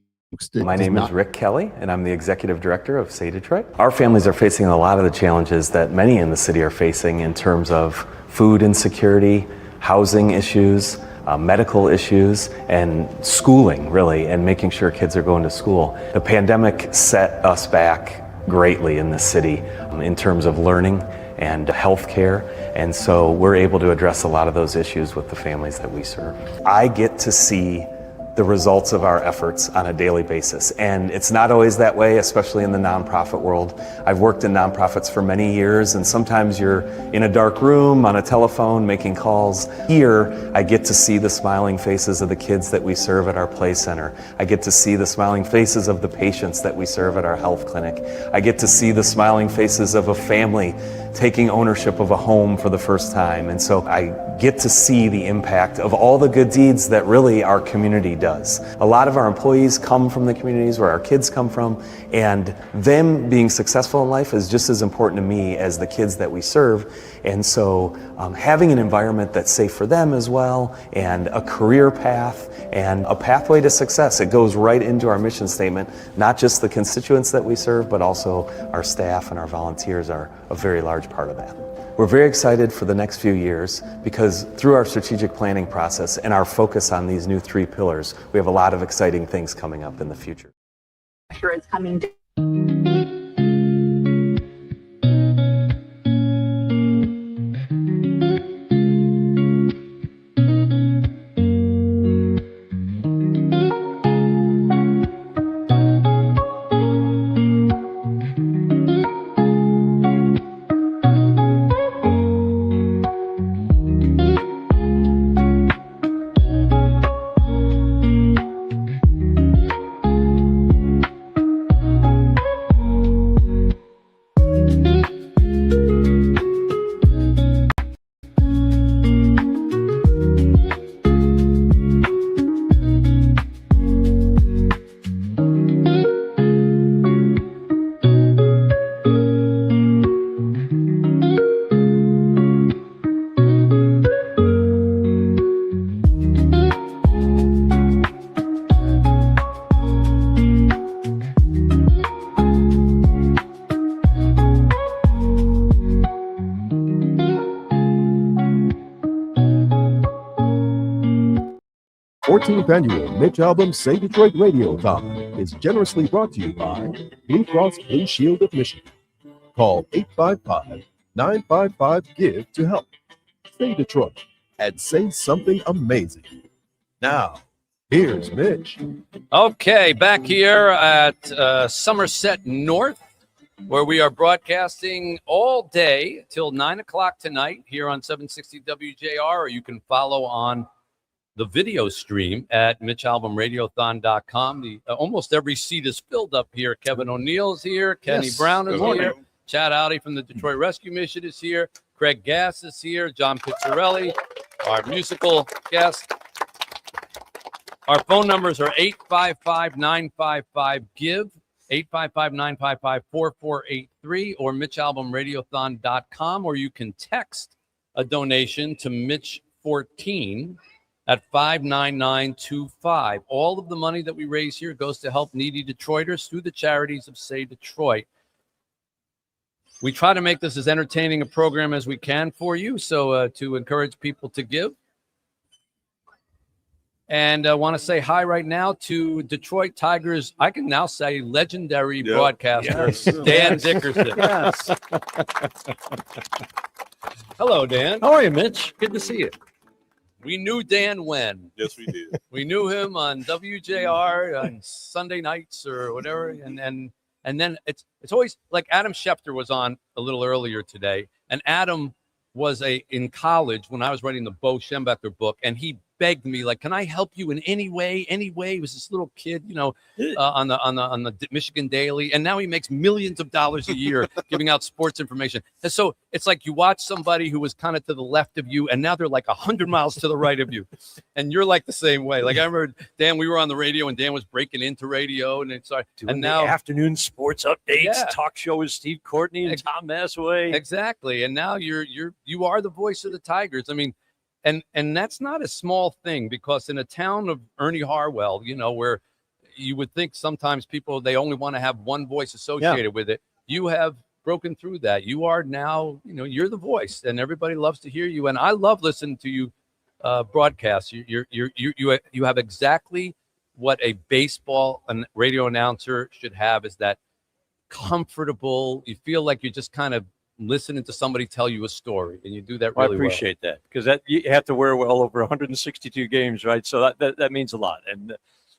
My name is Rick Kelly, and I'm the Executive Director of Say Detroit. Our families are facing a lot of the challenges that many in the city are facing in terms of food insecurity, housing issues, medical issues, and schooling, really, and making sure kids are going to school. The pandemic set us back greatly in the city in terms of learning and healthcare, and so we're able to address a lot of those issues with the families that we serve. I get to see the results of our efforts on a daily basis. And it's not always that way, especially in the nonprofit world. I've worked in nonprofits for many years, and sometimes you're in a dark room on a telephone making calls. Here, I get to see the smiling faces of the kids that we serve at our play center. I get to see the smiling faces of the patients that we serve at our health clinic. I get to see the smiling faces of a family taking ownership of a home for the first time. And so I get to see the impact of all the good deeds that really our community does. A lot of our employees come from the communities where our kids come from, and them being successful in life is just as important to me as the kids that we serve. And so having an environment that's safe for them as well, and a career path, and a pathway to success, it goes right into our mission statement. Not just the constituents that we serve, but also our staff and our volunteers are a very large part of that. We're very excited for the next few years because through our strategic planning process and our focus on these new 3 pillars, we have a lot of exciting things coming up in the future. Sure, it's coming. 14th annual Mitch Albom Say Detroit Radiothon is generously brought to you by Blue Cross Blue Shield of Michigan. Call 855-955-GIVE to help. Say Detroit and say something amazing. Now, here's Mitch. Okay, back here at Somerset North, where we are broadcasting all day till 9 o'clock tonight here on 760 WJR, or you can follow on the video stream at MitchAlbomRadiothon.com. Almost every seat is filled up here. Kevin O'Neill's here. Kenny Brown is here. Chad Audi from the Detroit Rescue Mission is here. Craig Gass is here. John Pizzarelli, our musical guest. Our phone numbers are 855-955-GIVE, 855-955-4483, or MitchAlbomRadiothon.com, or you can text a donation to Mitch14 at 59925. All of the money that we raise here goes to help needy Detroiters through the charities of Say Detroit. We try to make this as entertaining a program as we can for you, so to encourage people to give. And I want to say hi right now to Detroit Tigers, I can now say legendary broadcaster, Dan Dickerson. Yes. Hello, Dan. How are you, Mitch? Good to see you. We knew Dan when. Yes, we did. We knew him on WJR on Sunday nights or whatever, and then it's always like Adam Schefter was on a little earlier today, and Adam was in college when I was writing the Bo Schembechler book, and he begged me, like, can I help you in any way? He was this little kid, on the Michigan Daily, and now he makes millions of dollars a year giving out sports information. And so it's like you watch somebody who was kind of to the left of you, and now they're like 100 miles to the right of you, and you're like the same way. Like I remember, Dan, we were on the radio, and Dan was breaking into radio, and it's and now the afternoon sports updates, talk show with Steve Courtney and Tom Massaway. Exactly, and now you are the voice of the Tigers. I mean. And that's not a small thing, because in a town of Ernie Harwell, where you would think sometimes people, they only want to have one voice associated with it. You have broken through that. You are now, you're the voice, and everybody loves to hear you. And I love listening to you broadcast. You have exactly what a baseball and radio announcer should have, is that comfortable. You feel like you're just kind of listening to somebody tell you a story, and you do that really I appreciate that, because that you have to wear well over 162 games, right? So that means a lot. And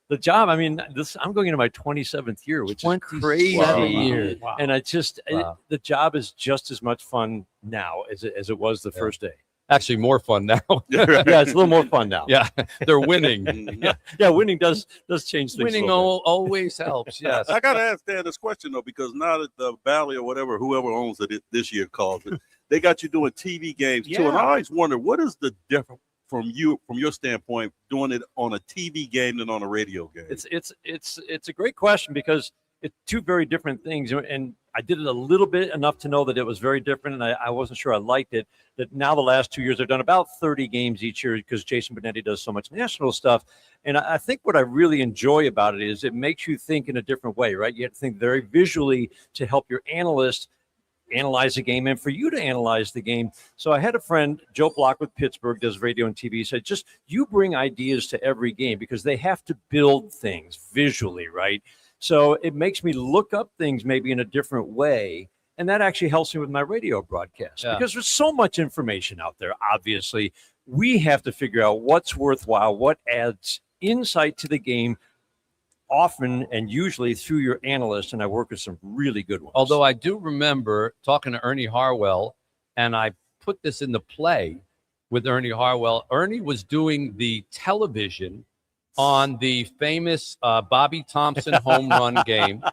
the job, I mean, I'm going into my 27th year, which is crazy. years. Wow. And the job is just as much fun now as it was the first day. Actually, more fun now. Yeah, it's a little more fun now. Yeah, they're winning. Yeah, winning does change things. Winning always helps. Yes. I gotta ask Dan this question though, because now that the Valley or whoever owns it this year calls it, they got you doing TV games too. And I always wonder, what is the difference from your standpoint doing it on a TV game than on a radio game? It's a great question, because it's two very different things, and I did it a little bit enough to know that it was very different, and I wasn't sure I liked it. That now the last 2 years I've done about 30 games each year, because Jason Benetti does so much national stuff. And I think what I really enjoy about it is it makes you think in a different way, right? You have to think very visually to help your analyst analyze the game and for you to analyze the game. So I had a friend, Joe Block with Pittsburgh, does radio and TV, said, just you bring ideas to every game, because they have to build things visually, right? So it makes me look up things maybe in a different way. And that actually helps me with my radio broadcast, because there's so much information out there. Obviously, we have to figure out what's worthwhile, what adds insight to the game, often and usually through your analyst. And I work with some really good ones. Although I do remember talking to Ernie Harwell, and I put this in the play with Ernie Harwell. Ernie was doing the television on the famous Bobby Thompson home run game,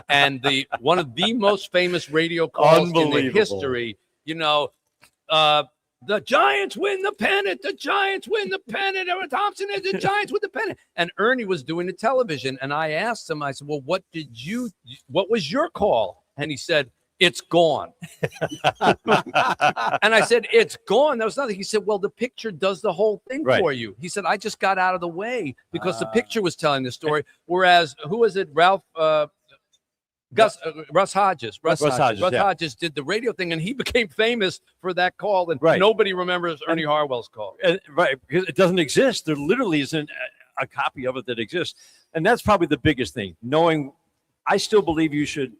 and one of the most famous radio calls in the history. The Giants win the pennant. The Giants win the pennant. Thompson is the Giants win the pennant. And Ernie was doing the television, and I asked him. I said, "Well, what was your call?" And he said, "It's gone." And I said, "It's gone. That was nothing." He said, "Well, the picture does the whole thing for you." He said, "I just got out of the way because the picture was telling the story." Whereas, who was it? Russ Hodges. Russ Hodges did the radio thing, and he became famous for that call. And nobody remembers Ernie Harwell's call. Right, because it doesn't exist. There literally isn't a copy of it that exists. And that's probably the biggest thing. Knowing, I still believe you should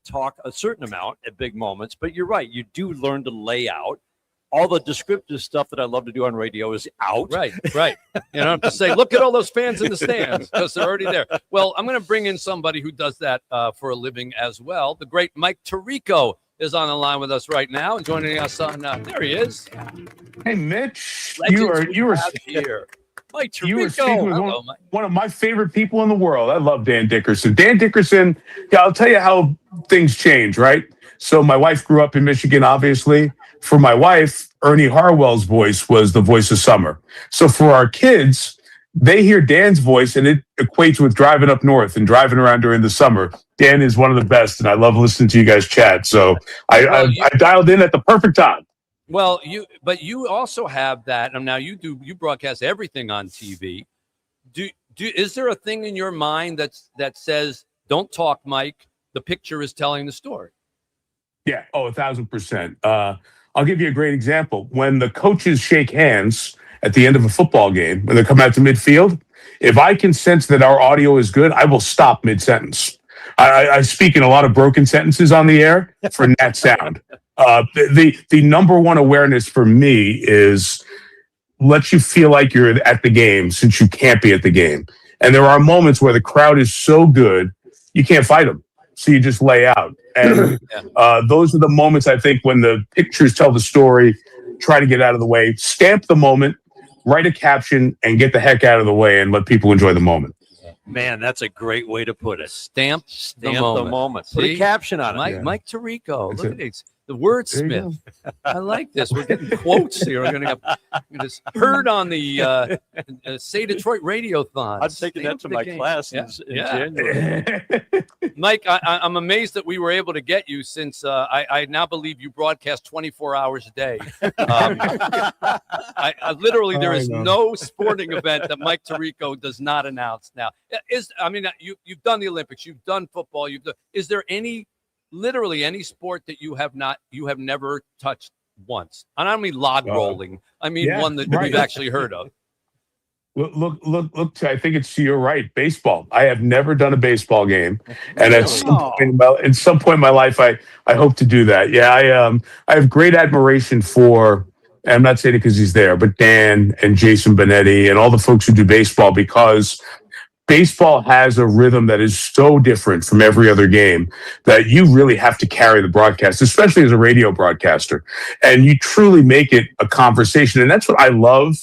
talk a certain amount at big moments, but you're right. You do learn to lay out. All the descriptive stuff that I love to do on radio is out. Right. You don't have to say, look at all those fans in the stands, because they're already there. Well, I'm going to bring in somebody who does that for a living as well. The great Mike Tirico is on the line with us right now, and joining us on, there he is. Hey, Mitch, Legends you were here. Mike Tirico. You were speaking with one of my favorite people in the world. I love Dan Dickerson. Dan Dickerson, I'll tell you how things change, right? So my wife grew up in Michigan, obviously. For my wife, Ernie Harwell's voice was the voice of summer. So for our kids, they hear Dan's voice, and it equates with driving up north and driving around during the summer. Dan is one of the best, and I love listening to you guys chat. So I dialed in at the perfect time. Well, you also have that, and now you broadcast everything on TV. Is there a thing in your mind that says, "Don't talk, Mike. The picture is telling the story"? Yeah. Oh, 1,000%. I'll give you a great example. When the coaches shake hands at the end of a football game, when they come out to midfield, if I can sense that our audio is good, I will stop mid-sentence. I speak in a lot of broken sentences on the air for net sound. The number one awareness for me is let you feel like you're at the game, since you can't be at the game. And there are moments where the crowd is so good, you can't fight them. So you just lay out. And those are the moments, I think, when the pictures tell the story, try to get out of the way, stamp the moment, write a caption, and get the heck out of the way and let people enjoy the moment. Man, that's a great way to put it. Stamp the moment. Put a caption on it. Mike Tirico. Look at this. The wordsmith. I like this. We're getting quotes here. We're going to get heard on the Say Detroit Radiothon. I'm taking that to my class in January. Mike, I'm amazed that we were able to get you since I now believe you broadcast 24 hours a day. I literally, there is no sporting event that Mike Tirico does not announce now. You've done the Olympics, you've done football, is there literally any sport that you have never touched once? And I don't mean log rolling. I mean one that we've actually heard of. Look. I think you're right. Baseball. I have never done a baseball game, and at some point in my life, I hope to do that. Yeah, I have great admiration for. And I'm not saying it because he's there, but Dan and Jason Benetti and all the folks who do baseball, because baseball has a rhythm that is so different from every other game that you really have to carry the broadcast, especially as a radio broadcaster. And you truly make it a conversation. And that's what I love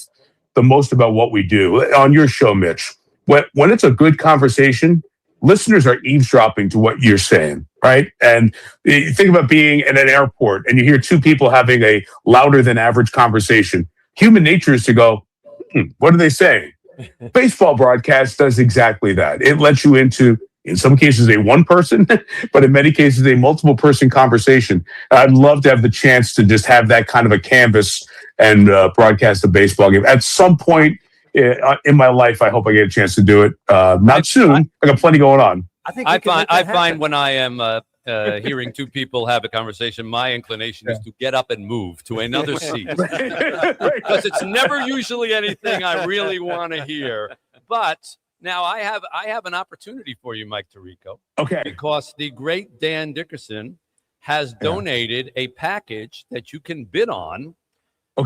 the most about what we do on your show, Mitch. When it's a good conversation, listeners are eavesdropping to what you're saying, right? And you think about being in an airport and you hear two people having a louder than average conversation. Human nature is to go, what are they saying? Baseball broadcast does exactly that. It lets you into, in some cases, a one person, but in many cases, a multiple person conversation. I'd love to have the chance to just have that kind of a canvas and broadcast a baseball game. At some point in my life, I hope I get a chance to do it. Not soon. I got plenty going on. I find when I am hearing two people have a conversation, my inclination is to get up and move to another seat because it's never usually anything I really want to hear. But now I have an opportunity for you, Mike Tirico. Okay. Because the great Dan Dickerson has donated a package that you can bid on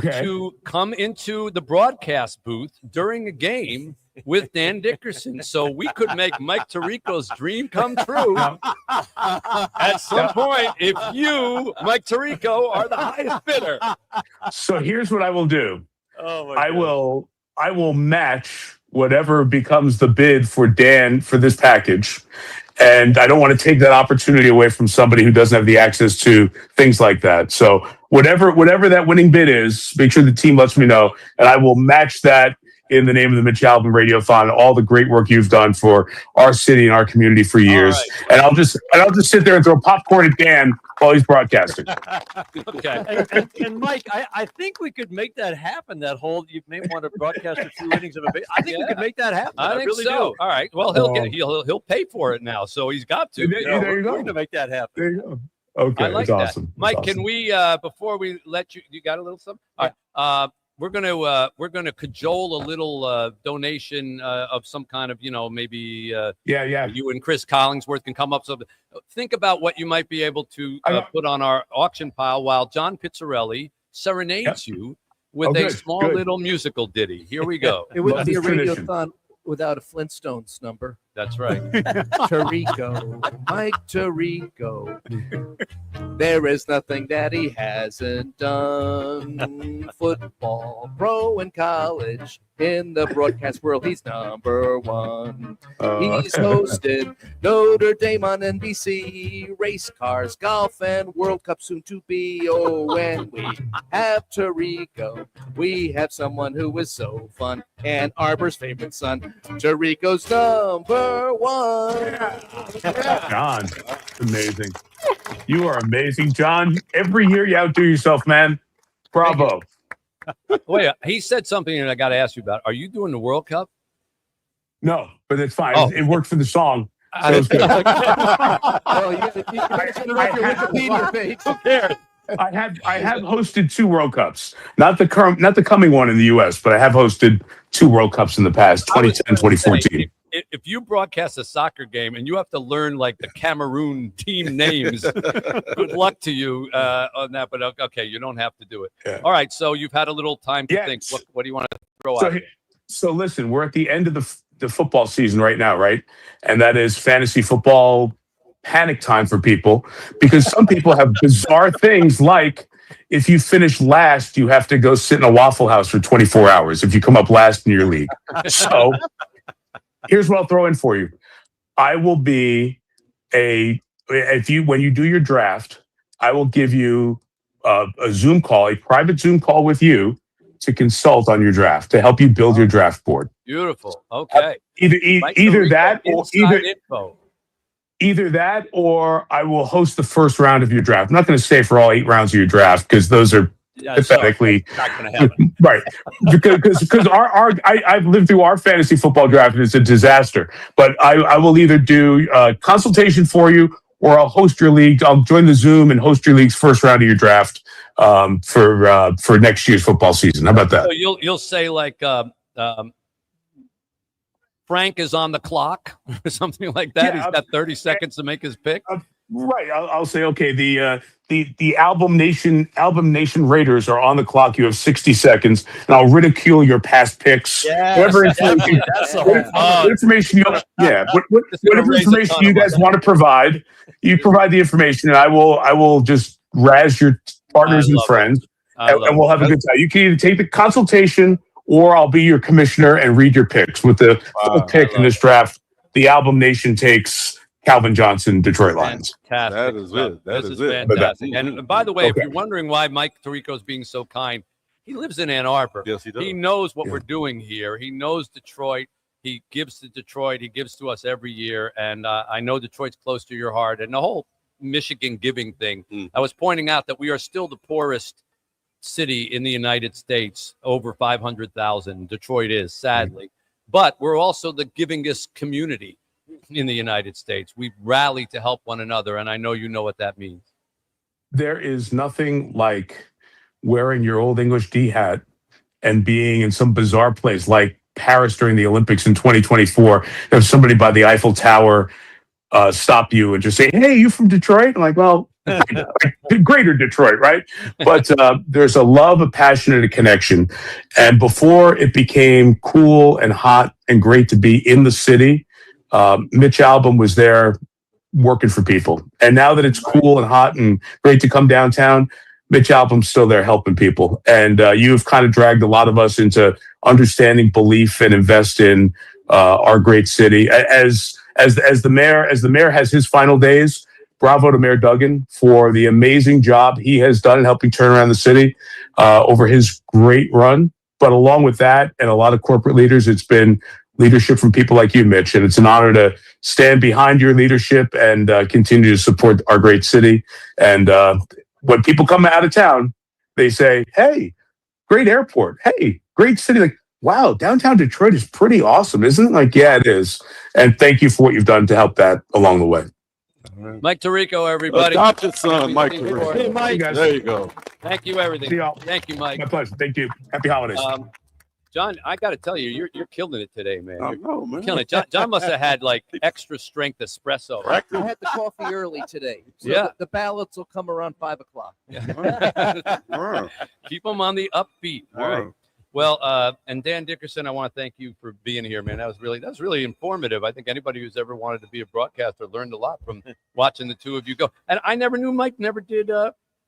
to come into the broadcast booth during a game with Dan Dickerson. So we could make Mike Tirico's dream come true at some point if you, Mike Tirico, are the highest bidder. So here's what I will do. I will match whatever becomes the bid for Dan for this package. And I don't want to take that opportunity away from somebody who doesn't have the access to things like that. So whatever that winning bid is, make sure the team lets me know, and I will match that in the name of the Mitch Albom Radiothon, all the great work you've done for our city and our community for years. Right. And I'll just sit there and throw popcorn at Dan while he's broadcasting. Okay. And Mike, I think we could make that happen. That whole, you may want to broadcast a few innings of a base. I think we could make that happen. I think really so. do. All right. Well, he'll pay for it now, so he's got to. There you go. We're going to make that happen. There you go. Okay, I like that's that. awesome. Mike, That's can we before we let you got a little something? Yeah. All right. We're gonna cajole a little donation of some kind of, maybe you and Chris Collingsworth can come up with something. Think about what you might be able to put on our auction pile while John Pizzarelli serenades you with a small little musical ditty. Here we go. It wouldn't be a radiothon without a Flintstones number. That's right. Tirico, Mike Tirico. There is nothing that he hasn't done. Football, pro, and college. In the broadcast world, he's number one. He's hosted Notre Dame on NBC, race cars, golf, and World Cup soon to be. Oh, when we have Tirico, we have someone who is so fun. Ann Arbor's favorite son, Tirico's number one. John, amazing. You are amazing, John. Every year you outdo yourself, man. Bravo. Wait, he said something and I got to ask you about. Are you doing the World Cup? No, but it's fine. Oh. It worked for the song. So it's good. Well, you got to Wikipedia page. I have hosted 2 World Cups. Not the coming one in the US, but I have hosted 2 World Cups in the past, 2010, 2014. If you broadcast a soccer game and you have to learn like the Cameroon team names, good luck to you on that. But okay, you don't have to do it. Yeah. All right, so you've had a little time to think. What do you want to throw out? So listen, we're at the end of the football season right now, right? And that is fantasy football panic time for people, because some people have bizarre things like, if you finish last, you have to go sit in a Waffle House for 24 hours if you come up last in your league. So here's what I'll throw in for you. I will be when you do your draft, I will give you a Zoom call, a private Zoom call with you to consult on your draft, to help you build your draft board. Beautiful. Okay. Either that or info. Either that or I will host the first round of your draft. I'm not going to stay for all 8 rounds of your draft because those are pathetically not going to happen. right. Because I've lived through our fantasy football draft and it's a disaster. But I will either do a consultation for you or I'll host your league. I'll join the Zoom and host your league's first round of your draft for next year's football season. How about that? So you'll say like Frank is on the clock or something like that. Yeah, he's got 30 seconds to make his pick. Right. I'll say, okay, the Album Nation Raiders are on the clock. You have 60 seconds, and I'll ridicule your past picks. Whatever information, whatever information you guys want to provide, you provide the information, and I will just razz your partners and friends, and we'll have a good time. You can either take the consultation, or I'll be your commissioner and read your picks. With the full pick in this draft, the Album Nation takes Calvin Johnson, Detroit Lions. Fantastic. That is it. That is it. Fantastic. And by the way, if you're wondering why Mike Tirico is being so kind, he lives in Ann Arbor. Yes, he does. He knows what we're doing here. He knows Detroit. He gives to Detroit. He gives to us every year. And I know Detroit's close to your heart. And the whole Michigan giving thing, I was pointing out that we are still the poorest city in the United States, over 500,000. Detroit is, sadly. But we're also the givingest community in the United States. We rally to help one another, and I know you know what that means. There is nothing like wearing your old English D hat and being in some bizarre place like Paris during the Olympics in 2024. Have somebody by the Eiffel Tower stop you and just say, "Hey, you from Detroit?" I'm like, well, greater Detroit, right? But there's a love, a passion, and a connection. And before it became cool and hot and great to be in the city, Mitch Albom was there working for people. And now that it's cool and hot and great to come downtown, Mitch Albom's still there helping people. And you've kind of dragged a lot of us into understanding belief and invest in our great city. As the mayor has his final days, bravo to Mayor Duggan for the amazing job he has done in helping turn around the city over his great run. But along with that and a lot of corporate leaders, it's been leadership from people like you, Mitch. And it's an honor to stand behind your leadership and continue to support our great city. And when people come out of town, they say, "Hey, great airport. Hey, great city." Like, wow, downtown Detroit is pretty awesome, isn't it? Like, yeah, it is. And thank you for what you've done to help that along the way. Mike Tirico, everybody. Adopted son, Mike Tirico. Hey, Mike. There you go. Thank you, everything. See y'all. Thank you, Mike. My pleasure. Thank you. Happy holidays. John, I got to tell you, you're killing it today, man. I know, man. Killing it. John must have had like extra strength espresso. I had the coffee early today. So Yeah. the ballots will come around 5 o'clock. Keep them on the upbeat. All right. Well, and Dan Dickerson, I want to thank you for being here, man. That was really informative. I think anybody who's ever wanted to be a broadcaster learned a lot from watching the two of you go. And I never knew Mike never did.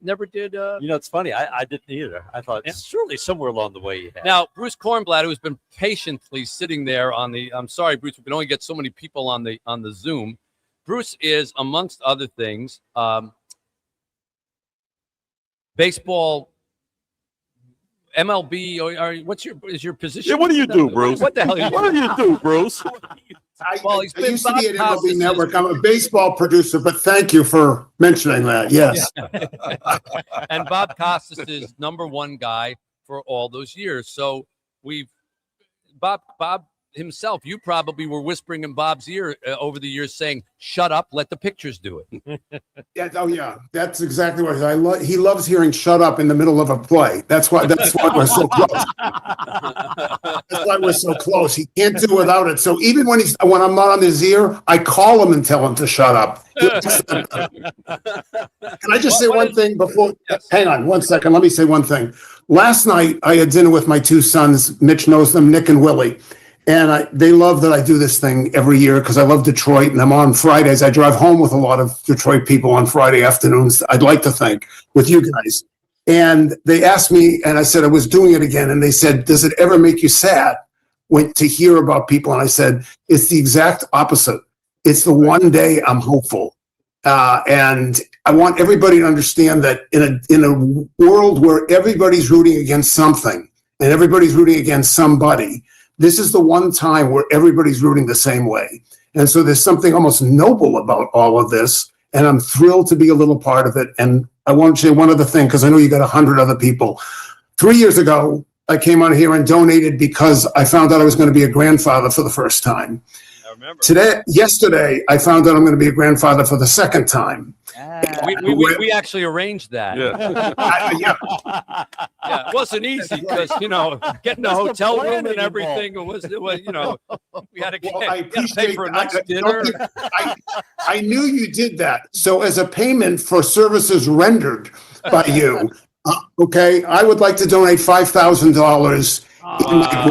It's funny. I didn't either. I thought surely somewhere along the way you had. Now, Bruce Kornblatt, who's been patiently sitting there on the. I'm sorry, Bruce. We can only get so many people on the Zoom. Bruce is, amongst other things, baseball. MLB, or what's your position? Yeah, what do you do, Bruce? What the hell? What do you do, Bruce? Well, he's I been used to be at Bob MLB Network. I'm a baseball producer, but thank you for mentioning that. Yes. And Bob Costas is #1 guy for all those years. So Bob himself, you probably were whispering in Bob's ear over the years saying, "Shut up, let the pictures do it." Yeah, that's exactly what he loves hearing "shut up" in the middle of a play. That's why we're so close. That's why we're so close. He can't do without it. So even when I'm not on his ear, I call him and tell him to shut up. Can I just say one thing before? Hang on 1 second. Let me say one thing. Last night I had dinner with my two sons. Mitch knows them, Nick and Willie. And they love that I do this thing every year because I love Detroit, and I'm on Fridays. I drive home with a lot of Detroit people on Friday afternoons, I'd like to think, with you guys. And they asked me, and I said I was doing it again. And they said, "Does it ever make you sad to hear about people?" And I said, it's the exact opposite. It's the one day I'm hopeful. And I want everybody to understand that in a world where everybody's rooting against something and everybody's rooting against somebody, this is the one time where everybody's rooting the same way. And so there's something almost noble about all of this. And I'm thrilled to be a little part of it. And I want to say one other thing, because I know you got 100 other people. 3 years ago, I came on here and donated because I found out I was going to be a grandfather for the first time. I remember. Yesterday, I found out I'm going to be a grandfather for the second time. We actually arranged that. Yeah. Yeah, it wasn't easy because, getting a hotel room and everything, it was we had to pay for a nice dinner. I knew you did that. So as a payment for services rendered by you, okay, I would like to donate $5,000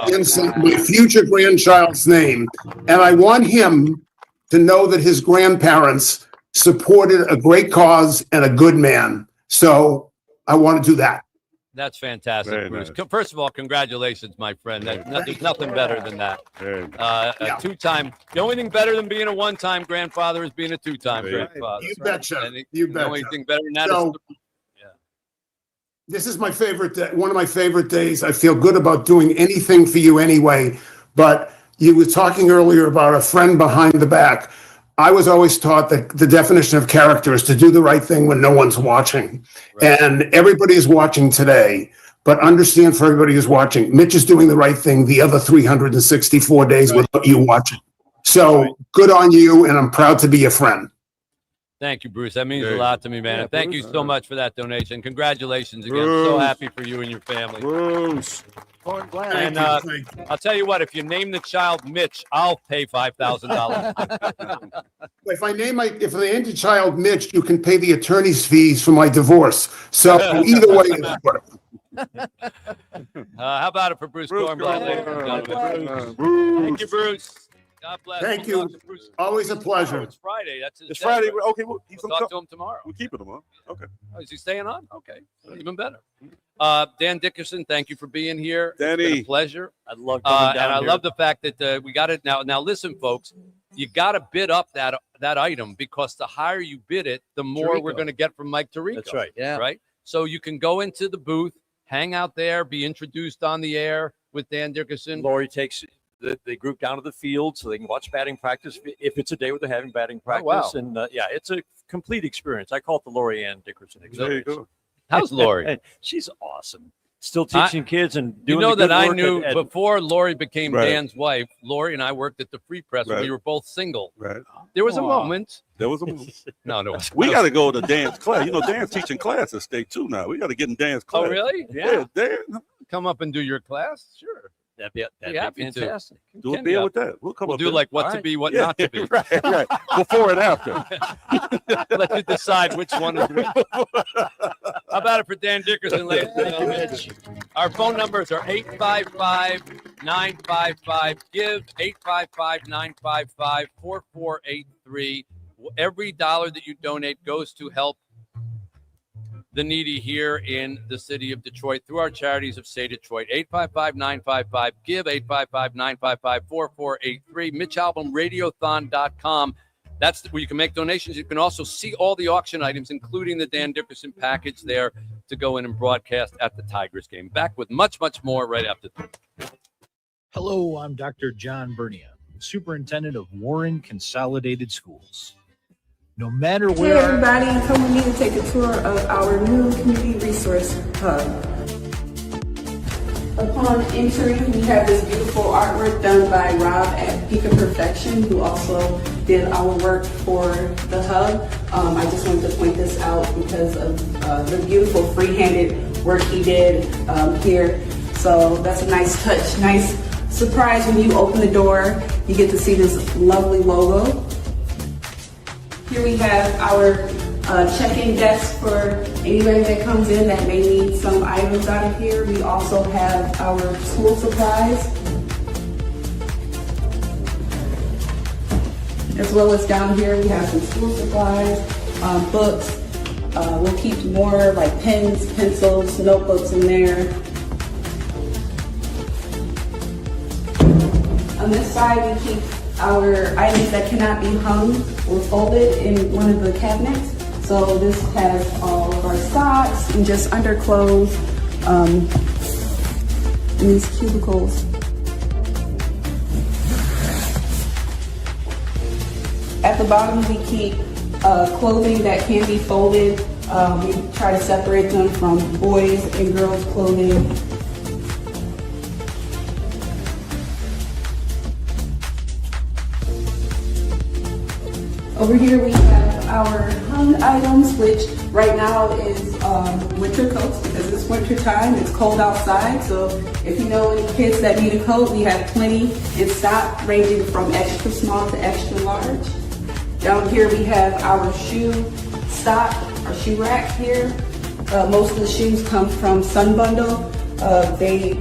in my future grandchild's name. And I want him to know that his grandparents supported a great cause and a good man. So I want to do that. That's fantastic, Very Bruce. nice. First of all, congratulations, my friend. There's nothing better than that. A two-time. The only thing better than being a one-time grandfather is being a two-time grandfather. You betcha. And You the only betcha. thing better than that So, is this is my favorite day, one of my favorite days. I feel good about doing anything for you anyway. But you were talking earlier about a friend behind the back. I was always taught that the definition of character is to do the right thing when no one's watching. Right. And everybody is watching today. But understand, for everybody who's watching, Mitch is doing the right thing the other 364 days without you watching. So good on you, and I'm proud to be your friend. Thank you, Bruce. That means a lot to me, man. And thank you so much for that donation. Congratulations again. So happy for you and your family. Bruce. And I'll tell you what, if you name the child Mitch, I'll pay $5,000. If they name the child Mitch, you can pay the attorney's fees for my divorce. So either way, it's worth. How about it for Bruce Kornblatt, ladies and gentlemen? Thank you, Bruce. God bless. Thank you. Always a pleasure. It's Friday. That's his It's day. Friday. Okay, We'll talk to him tomorrow. We'll keep it on. Okay. Oh, is he staying on? Okay, even better. Dan Dickerson, thank you for being here. Danny. It's been a pleasure. I love coming down and I here. love the fact that we got it now. Now, listen, folks, you got to bid up that item, because the higher you bid it, the more we're going to get from Mike Tirico. That's right. Yeah. Right. So you can go into the booth, hang out there, be introduced on the air with Dan Dickerson. Lori takes the group down to the field so they can watch batting practice if it's a day where they're having batting practice. wow. And it's a complete experience. I call it the Lori Ann Dickerson experience. There you go. How's Lori? She's awesome. Still teaching kids and doing You know the good that I work knew at before Lori became Right. Dan's wife. Lori and I worked at the Free Press when Right. we were both single. Right. There was a Aw. moment. There was a move. No, there wasn't. We got to go to Dan's class. You know, Dan's teaching class at State too now. We got to get in Dan's class. Oh, really? Yeah, Dan. Come up and do your class? Sure. That'd be happy to. fantastic. Do a Can beer you? with that. We'll come We'll up do there. like what All to right. be, what Yeah, not to be. right. Before and after. Let you decide which one is which. How about it for Dan Dickerson, ladies and gentlemen? Our phone numbers are 855-955-GIVE, 855-955-4483. Every dollar that you donate goes to help the needy here in the city of Detroit through our charities of Say Detroit. 855-955-GIVE, 855-955-4483. MitchAlbumRadiothon.com. That's where you can make donations. You can also see all the auction items, including the Dan Dickerson package there to go in and broadcast at the Tigers game. Back with much, much more right after this. Hello, I'm Dr. John Bernia, Superintendent of Warren Consolidated Schools. No matter Hey where everybody, come with me to take a tour of our new community resource hub. Upon entering, we have this beautiful artwork done by Rob at Peak of Perfection, who also did our work for the hub. I just wanted to point this out because of the beautiful free-handed work he did here. So that's a nice touch, nice surprise when you open the door. You get to see this lovely logo. Here we have our check-in desk for anybody that comes in that may need some items out of here. We also have our school supplies, as well as down here we have some school supplies, books. We'll keep more like pens, pencils, notebooks in there. On this side we keep our items that cannot be hung or folded in one of the cabinets. So this has all of our socks and just underclothes in these cubicles. At the bottom, we keep clothing that can be folded. We try to separate them from boys and girls' clothing. Over here we have our hung items, which right now is winter coats because it's winter time. It's cold outside, so if you know any kids that need a coat, we have plenty in stock, ranging from extra small to extra large. Down here we have our shoe stock, our shoe rack here. Most of the shoes come from Sun Bundle. They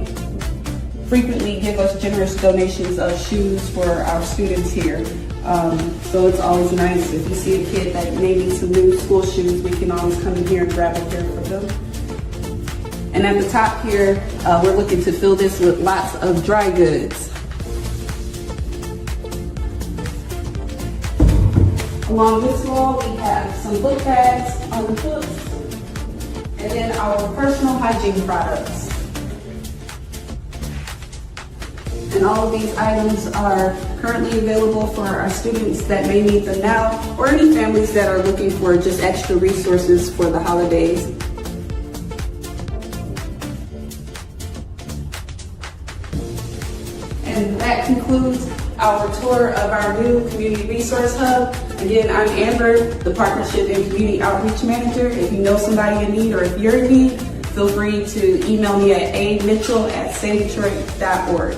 frequently give us generous donations of shoes for our students here. So it's always nice if you see a kid that may need some new school shoes, we can always come in here and grab a pair for them. And at the top here, we're looking to fill this with lots of dry goods. Along this wall, we have some book bags on the hooks, and then our personal hygiene products. And all of these items are currently available for our students that may need them now, or any families that are looking for just extra resources for the holidays. And that concludes our tour of our new Community Resource Hub. Again, I'm Amber, the Partnership and Community Outreach Manager. If you know somebody in need or if you're in need, feel free to email me at amitchell@savedetroit.org.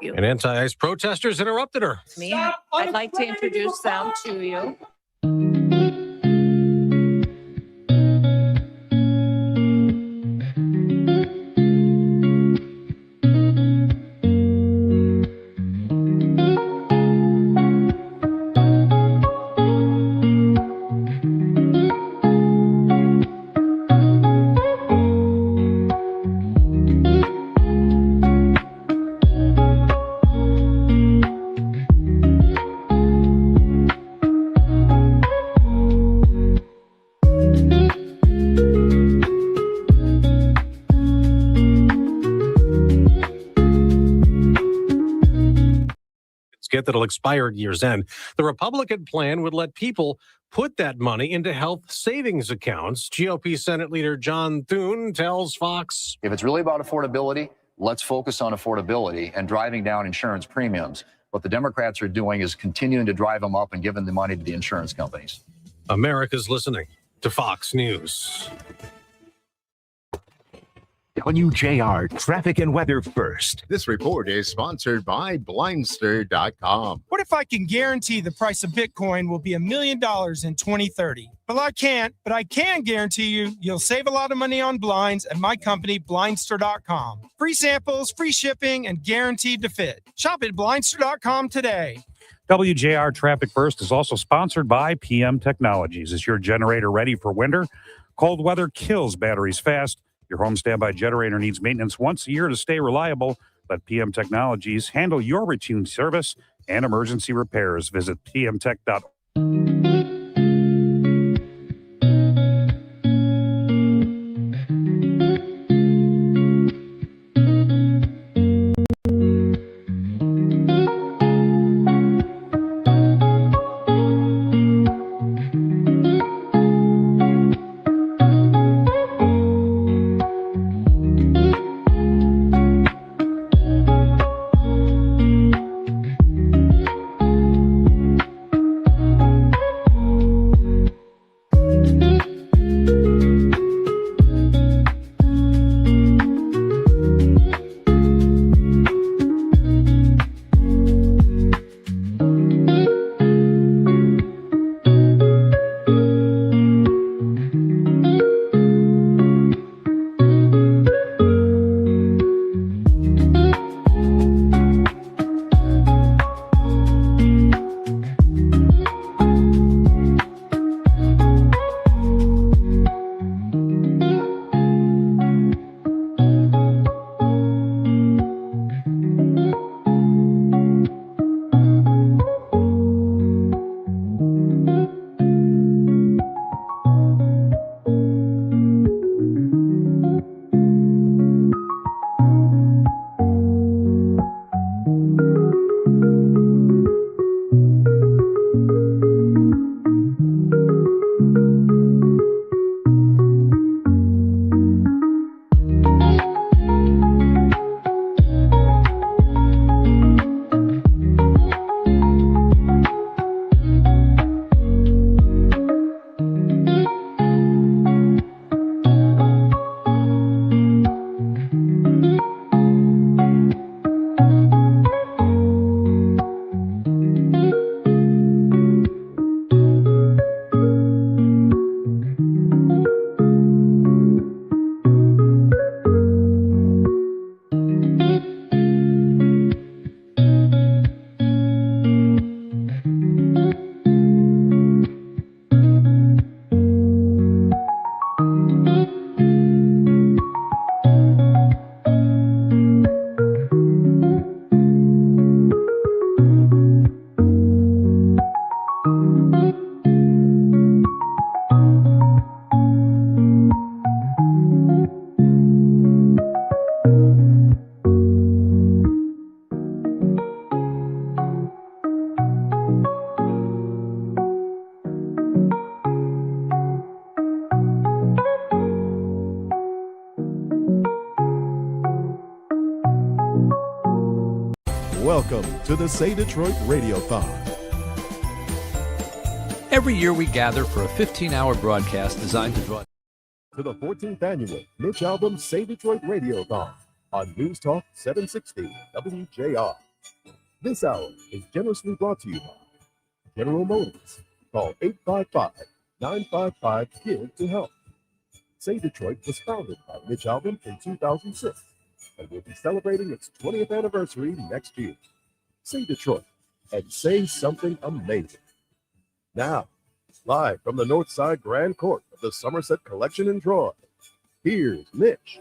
You. And anti-ICE protesters interrupted her. Me. I'd like to introduce them to you. That'll expire at year's end. The Republican plan would let people put that money into health savings accounts. GOP Senate Leader John Thune tells Fox, if it's really about affordability, let's focus on affordability and driving down insurance premiums. What the Democrats are doing is continuing to drive them up and giving the money to the insurance companies. America's listening to Fox News. WJR Traffic and Weather First. This report is sponsored by Blindster.com. What if I can guarantee the price of Bitcoin will be $1 million in 2030? Well, I can't, but I can guarantee you'll save a lot of money on blinds at my company, Blindster.com. Free samples, free shipping, and guaranteed to fit. Shop at Blindster.com today. WJR Traffic First is also sponsored by PM Technologies. Is your generator ready for winter? Cold weather kills batteries fast. Your home standby generator needs maintenance once a year to stay reliable. Let PM Technologies handle your routine service and emergency repairs. Visit pmtech.org. Welcome to the Say Detroit Radiothon. Every year we gather for a 15-hour broadcast designed to draw to the 14th annual Mitch Albom Say Detroit Radiothon on News Talk 760 WJR. This hour is generously brought to you by General Motors. Call 855-955-GIVE to help. Say Detroit was founded by Mitch Albom in 2006 and will be celebrating its 20th anniversary next year. Say Detroit and say something amazing. Now, live from the Northside Grand Court of the Somerset Collection in Troy, here's Mitch.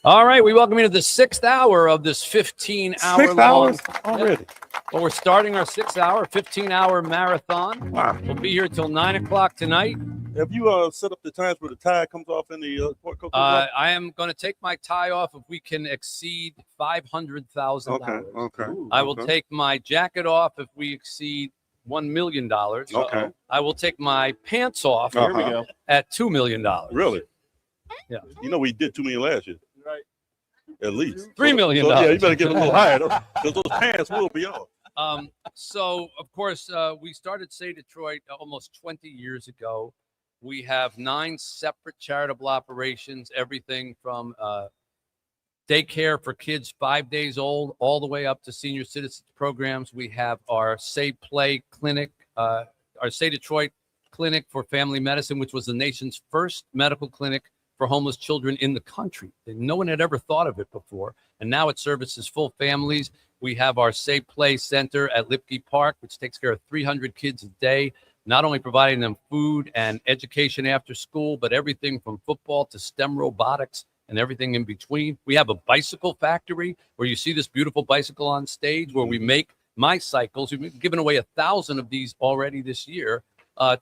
All right, we welcome you to the 6th hour of this 15-hour 6 hours already. Well, we're starting our 6-hour, 15-hour marathon. Wow. We'll be here till 9 o'clock tonight. Have you set up the times where the tie comes off in the Port Coco? I am going to take my tie off if we can exceed $500,000. Okay. I will take my jacket off if we exceed $1 million. Okay. I will take my pants off Here we go. at $2 million. Really? Yeah. You know we did $2 million last year. Right. At least $3 million. So, yeah, you better get a little higher because those pants will be off. So, of course, we started Say Detroit almost 20 years ago. We have 9 separate charitable operations, everything from daycare for kids 5 days old, all the way up to senior citizens programs. We have our Say Play clinic, our Say Detroit clinic for family medicine, which was the nation's first medical clinic for homeless children in the country. No one had ever thought of it before. And now it services full families. We have our Say Play Center at Lipke Park, which takes care of 300 kids a day, not only providing them food and education after school, but everything from football to STEM robotics and everything in between. We have a bicycle factory where you see this beautiful bicycle on stage where we make my cycles. We've given away 1,000 of these already this year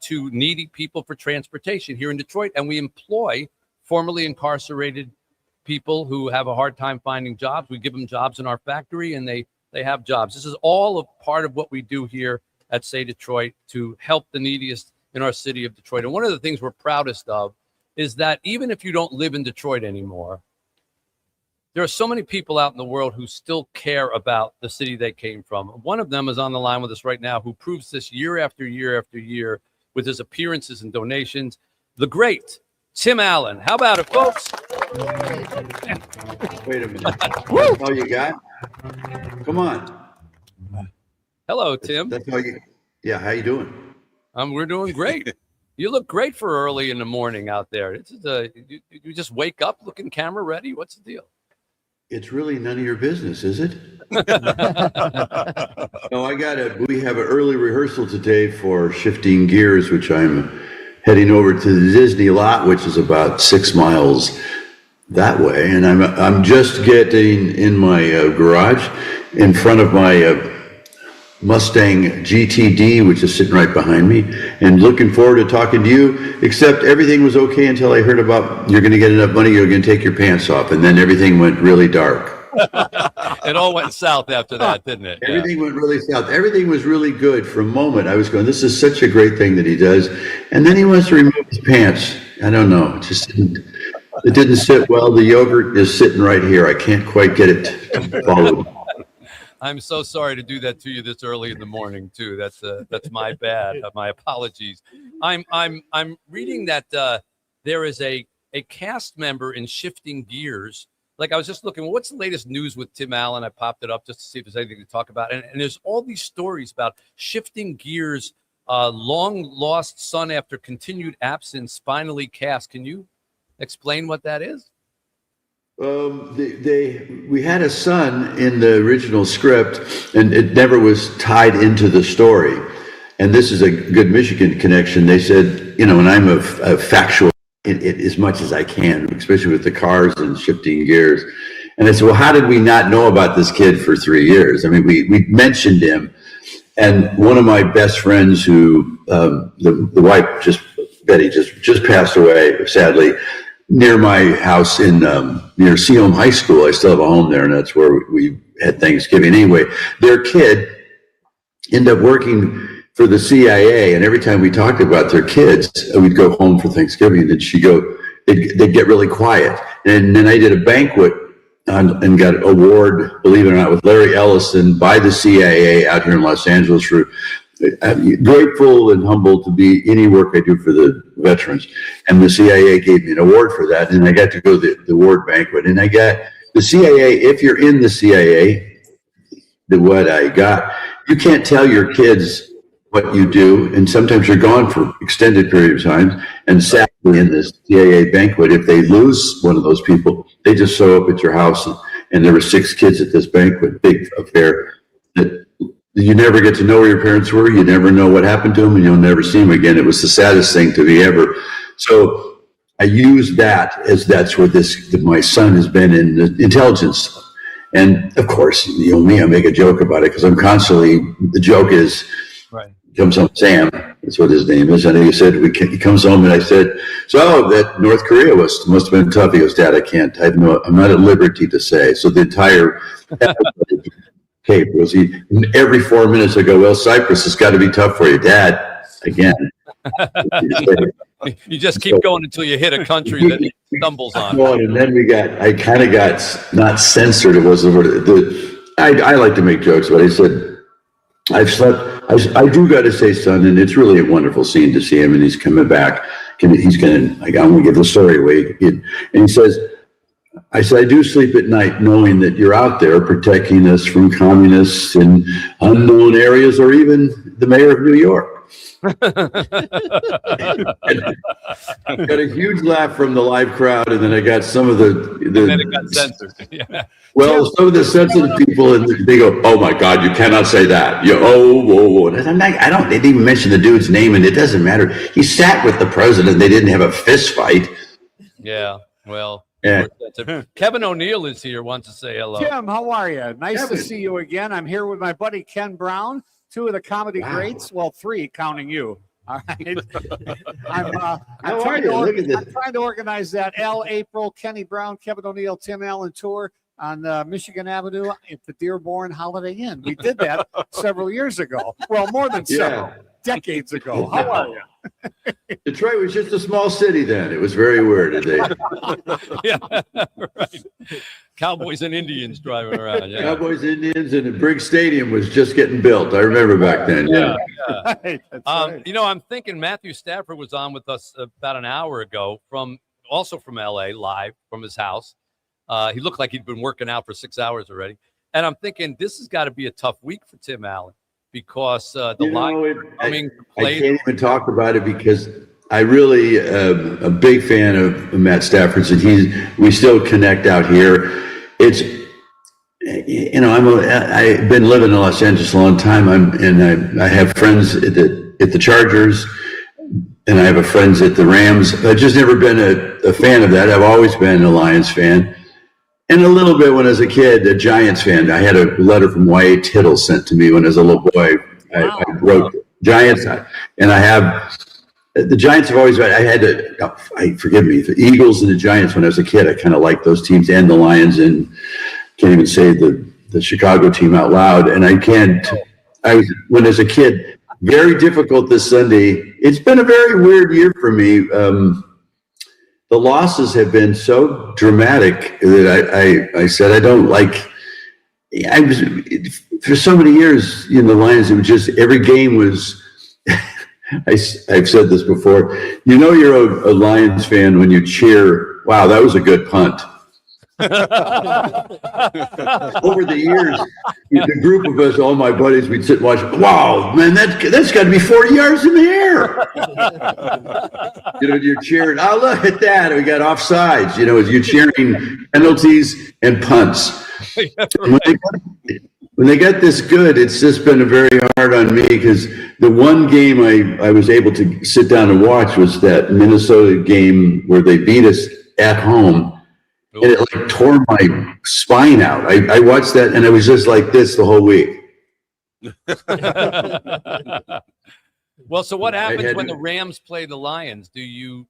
to needy people for transportation here in Detroit. And we employ formerly incarcerated people who have a hard time finding jobs. We give them jobs in our factory and they have jobs. This is all a part of what we do here at Say Detroit to help the neediest in our city of Detroit. And one of the things we're proudest of is that even if you don't live in Detroit anymore, there are so many people out in the world who still care about the city they came from. One of them is on the line with us right now, who proves this year after year after year with his appearances and donations. The great Tim Allen. How about it, folks? Wait a minute. That's all you got? Come on. Hello, Tim. That's all you. Yeah, how you doing? We're doing great. You look great for early in the morning out there. You just wake up looking camera ready? What's the deal? It's really none of your business, is it? No, we have an early rehearsal today for Shifting Gears, which I'm heading over to the Disney lot, which is about 6 miles that way. And I'm just getting in my garage in front of my Mustang GTD, which is sitting right behind me, and looking forward to talking to you, except everything was okay until I heard about you're going to get enough money, you're going to take your pants off, and then everything went really dark. It all went south after that, didn't it? Everything went really south. Everything was really good for a moment. I was going, this is such a great thing that he does. And then he wants to remove his pants. I don't know. It didn't sit well. The yogurt is sitting right here. I can't quite get it to follow. I'm so sorry to do that to you this early in the morning too. That's my bad. My apologies. I'm reading that there is a cast member in Shifting Gears. Like I was just looking, well, what's the latest news with Tim Allen? I popped it up just to see if there's anything to talk about. And there's all these stories about Shifting Gears, long lost son after continued absence, finally cast. Can you explain what that is? We had a son in the original script, and it never was tied into the story. And this is a good Michigan connection. They said, and I'm a factual as much as I can, especially with the cars and Shifting Gears. And I said, well, how did we not know about this kid for 3 years? I mean, we mentioned him. And one of my best friends who, the wife, Betty, just passed away, sadly, near my house in near Seaham High School. I still have a home there, and that's where we had Thanksgiving. Anyway, their kid ended up working for the CIA, and every time we talked about their kids, we'd go home for Thanksgiving, and they'd get really quiet. And then I did a banquet and got an award, believe it or not, with Larry Ellison by the CIA out here in Los Angeles for grateful and humbled to be any work I do for the veterans. And the CIA gave me an award for that, and I got to go to the award banquet. And I got the CIA, if you're in the CIA, what I got, you can't tell your kids what you do, and sometimes you're gone for extended period of time. And sadly, in this CIA banquet, if they lose one of those people, they just show up at your house. And there were 6 kids at this banquet, big affair, that you never get to know where your parents were. You never know what happened to them, and you'll never see them again. It was the saddest thing to me ever. So I use that as that's where my son has been in the intelligence. And of course, me, I make a joke about it because I'm constantly, the joke is, right. Comes home, Sam, that's what his name is. And he said, he comes home, and I said, so that North Korea must have been tough. He goes, Dad, I'm not at liberty to say. So the entire tape was every 4 minutes I go, well, Cyprus has got to be tough for you, Dad, again. You just keep going until you hit a country that he stumbles on. And then I kind of got not censored. It was the word. I like to make jokes, but I said, I do got to say, son, and it's really a wonderful scene to see him, and he's coming back. I'm going to give the story away. And he says, I said, I do sleep at night knowing that you're out there protecting us from communists in unknown areas or even the mayor of New York. I got a huge laugh from the live crowd, and then I got some of And then it got censored. Yeah. well, some of the sensitive people, and they go, "Oh my God, you cannot say that." Whoa. And I'm like, they didn't even mention the dude's name, and it doesn't matter. He sat with the president. They didn't have a fist fight. Yeah. Well, Yeah. Kevin O'Neill is here, wants to say hello. Tim, how are you? Nice Kevin. to see you again. I'm here with my buddy Ken Brown, two of the comedy greats. Well, three, counting you. All right. I'm trying to organize that April, Kenny Brown, Kevin O'Neill, Tim Allen tour on Michigan Avenue at the Dearborn Holiday Inn. We did that several years ago. Well, more than several. Decades ago. How are you? Detroit was just a small city then. It was very weird. Yeah, right. Cowboys and Indians driving around. Yeah. Cowboys, Indians, and the Briggs Stadium was just getting built. I remember back then. Yeah. Right, that's right. You know, I'm thinking Matthew Stafford was on with us about an hour ago also from LA, live from his house. He looked like he'd been working out for 6 hours already. And I'm thinking this has got to be a tough week for Tim Allen because the line coming to play. I can't even talk about it because I really am a big fan of Matt Stafford's, and we still connect out here. It's, you know, I've been living in Los Angeles a long time. I have friends at the Chargers, and I have friends at the Rams. I've just never been a fan of that. I've always been a Lions fan. And a little bit when I was a kid, a Giants fan. I had a letter from Y.A. Tittle sent to me when I was a little boy. I wrote Giants, and I have the Giants have always been. Forgive me, the Eagles and the Giants when I was a kid. I kind of liked those teams and the Lions, and can't even say the Chicago team out loud. And when I was a kid, very difficult this Sunday. It's been a very weird year for me. The losses have been so dramatic that I said I don't like. I was for so many years in the Lions. It was just every game was. I've said this before. You know you're a Lions fan when you cheer. Wow, that was a good punt. Over the years, the group of us, all my buddies, we'd sit and watch. Wow, man, that's got to be 40 yards in the air. You know, you're cheering. Oh, look at that! We got offsides. You know, you're cheering penalties and punts. When they got this good, it's just been very hard on me because the one game I was able to sit down and watch was that Minnesota game where they beat us at home. And it like tore my spine out. I watched that and I was just like this the whole week. Well, so what happens when the Rams play the Lions? Do you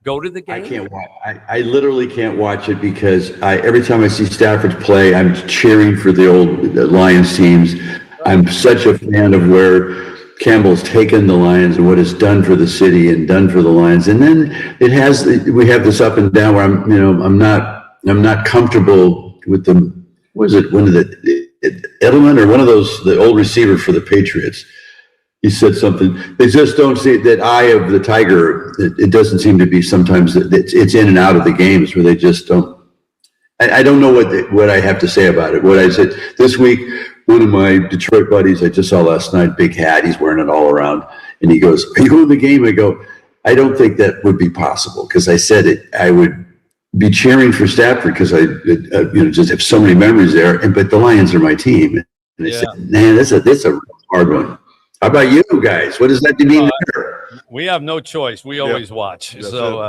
go to the game? I can't watch. I literally can't watch it because every time I see Stafford play, I'm cheering for the Lions teams. I'm such a fan of where Campbell's taken the Lions and what it's done for the city and done for the Lions. And then we have this up and down where I'm not comfortable with them. Was it one of Edelman or one of those, the old receiver for the Patriots? He said something. They just don't see that eye of the tiger. It doesn't seem to be sometimes that it's in and out of the games where they just don't. I don't know what I have to say about it. What I said this week, one of my Detroit buddies I just saw last night, big hat, he's wearing it all around, and he goes, "Are you in the game?" I go, "I don't think that would be possible," because I said it. I would be cheering for Stafford because I just have so many memories there, but the Lions are my team. And I said, "Man, that's a hard one." How about you guys? What does that mean there? We have no choice. We always watch. That's so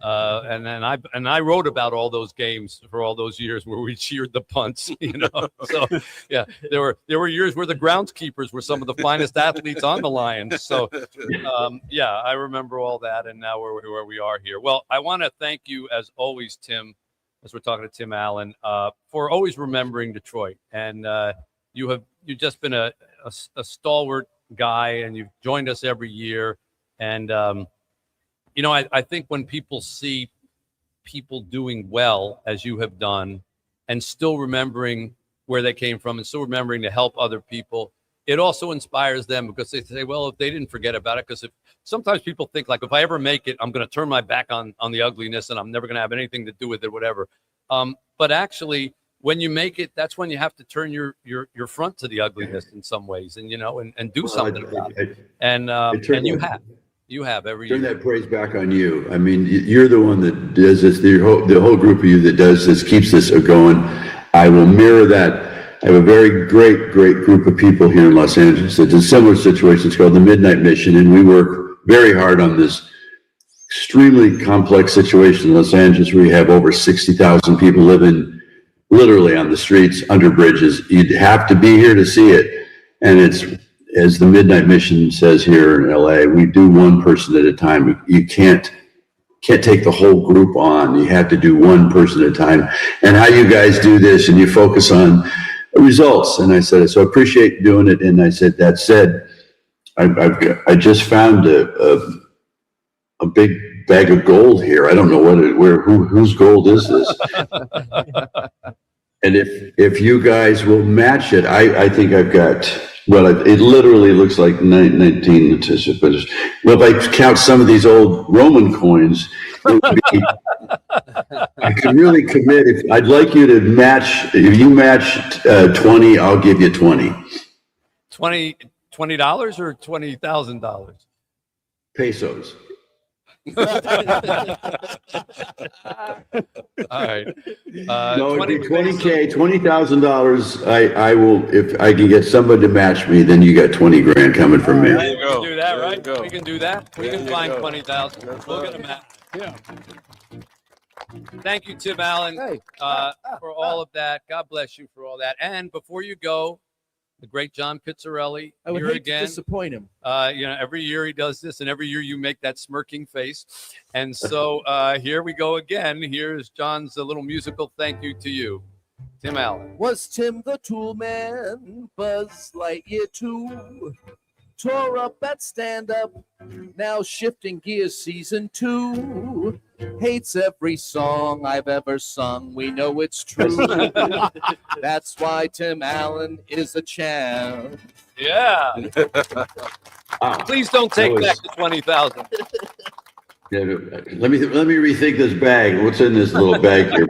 and then I wrote about all those games for all those years where we cheered the punts. So yeah, there were years where the groundskeepers were some of the finest athletes on the Lions. So yeah, I remember all that, and now we're where we are here. Well, I want to thank you as always, Tim, as we're talking to Tim Allen, for always remembering Detroit, and you've just been a stalwart guy, and you've joined us every year. And, I think when people see people doing well, as you have done, and still remembering where they came from and still remembering to help other people, it also inspires them because they say, well, if they didn't forget about it, because if sometimes people think like, if I ever make it, I'm going to turn my back on the ugliness and I'm never going to have anything to do with it, whatever. But actually, when you make it, that's when you have to turn your front to the ugliness in some ways, and and do something about it. And you have every turn year. that praise back on you. I mean, you're the one that does this. The whole group of you that does this, keeps this going. I will mirror that. I have a very great group of people here in Los Angeles. It's a similar situation. It's called the Midnight Mission, and we work very hard on this extremely complex situation in Los Angeles where you have over 60,000 people living literally on the streets, under bridges. You'd have to be here to see it. And it's, as the Midnight Mission says here in LA, we do one person at a time. You can't take the whole group on. You have to do one person at a time. And how you guys do this, and you focus on results. And I said, so I appreciate doing it. And I said, that said, I just found a big bag of gold here. I don't know whose gold is this? And if you guys will match it, I think I've got, well, it literally looks like 19, well, if I count some of these old Roman coins, it would be, I can really commit. I'd like you to match, if you match 20, I'll give you 20. $20 or $20,000? Pesos. All right. No, it'd be 20K, $20,000. I will, if I can get somebody to match me, then you got 20 grand coming from me. We can do that, right? We can do that. We can find 20,000. We'll get a match. Yeah. Thank you, Tim Allen, for all of that. God bless you for all that. And before you go, the great John Pizzarelli. I would here hate again. to disappoint him. Every year he does this, and every year you make that smirking face. And so here we go again. Here's John's little musical thank you to you, Tim Allen. Was Tim the Tool Man, Buzz Lightyear 2? Tore up at stand-up, now shifting gears season 2. Hates every song I've ever sung, we know it's true. That's why Tim Allen is a champ. Yeah. Please don't take back the 20,000. Yeah, let me rethink this bag. What's in this little bag here?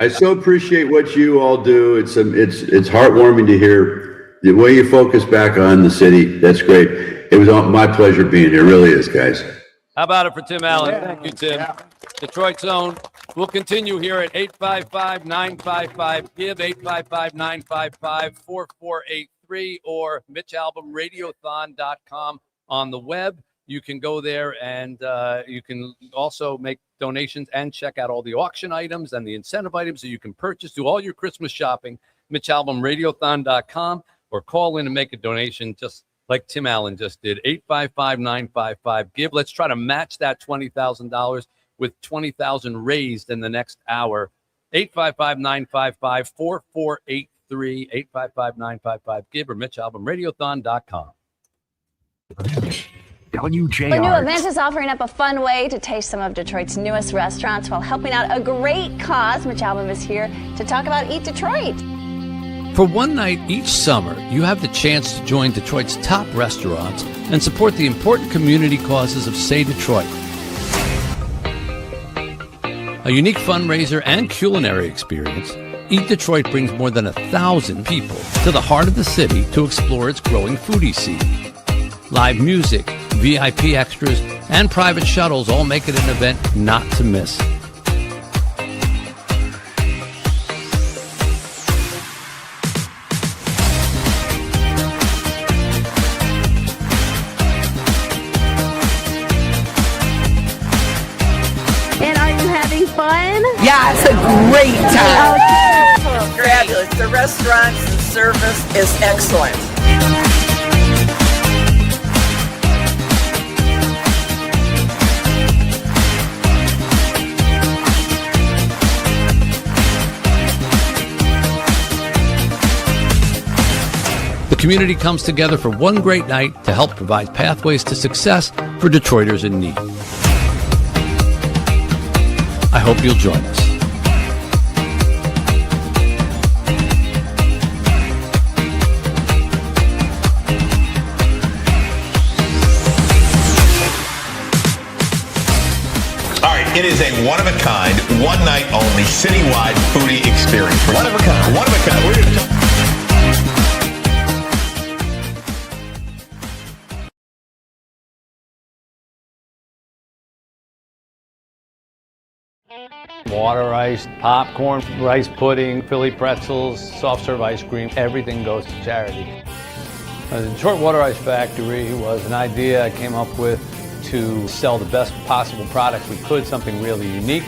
I so appreciate what you all do. It's heartwarming to hear the way you focus back on the city. That's great. It was my pleasure being here. It really is, guys. How about it for Tim Allen? Thank you, Tim. Detroit Zone. We'll continue here at 855-955-GIVE, 855-955-4483, or MitchAlbumRadiothon.com on the web. You can go there, and you can also make donations and check out all the auction items and the incentive items that you can purchase. Do all your Christmas shopping, MitchAlbumRadiothon.com, or call in and make a donation just like Tim Allen just did, 855-955-GIVE. Let's try to match that $20,000 with 20,000 raised in the next hour. 855-955-4483, 855-955-GIVE, or MitchAlbumRadiothon.com. WJR. The new event is offering up a fun way to taste some of Detroit's newest restaurants while helping out a great cause. Mitch Album is here to talk about Eat Detroit. For one night each summer, you have the chance to join Detroit's top restaurants and support the important community causes of Say Detroit. A unique fundraiser and culinary experience, Eat Detroit brings more than 1,000 people to the heart of the city to explore its growing foodie scene. Live music, VIP extras, and private shuttles all make it an event not to miss. Fun? Yeah, it's a great time. Fabulous. The restaurants and service is excellent. The community comes together for one great night to help provide pathways to success for Detroiters in need. I hope you'll join us. It is a one-of-a-kind, one-night only, citywide foodie experience. One of a kind. One of a kind. We're going to talk. Water ice, popcorn, rice pudding, Philly pretzels, soft serve ice cream, everything goes to charity. The Detroit Water Ice Factory was an idea I came up with to sell the best possible products we could, something really unique,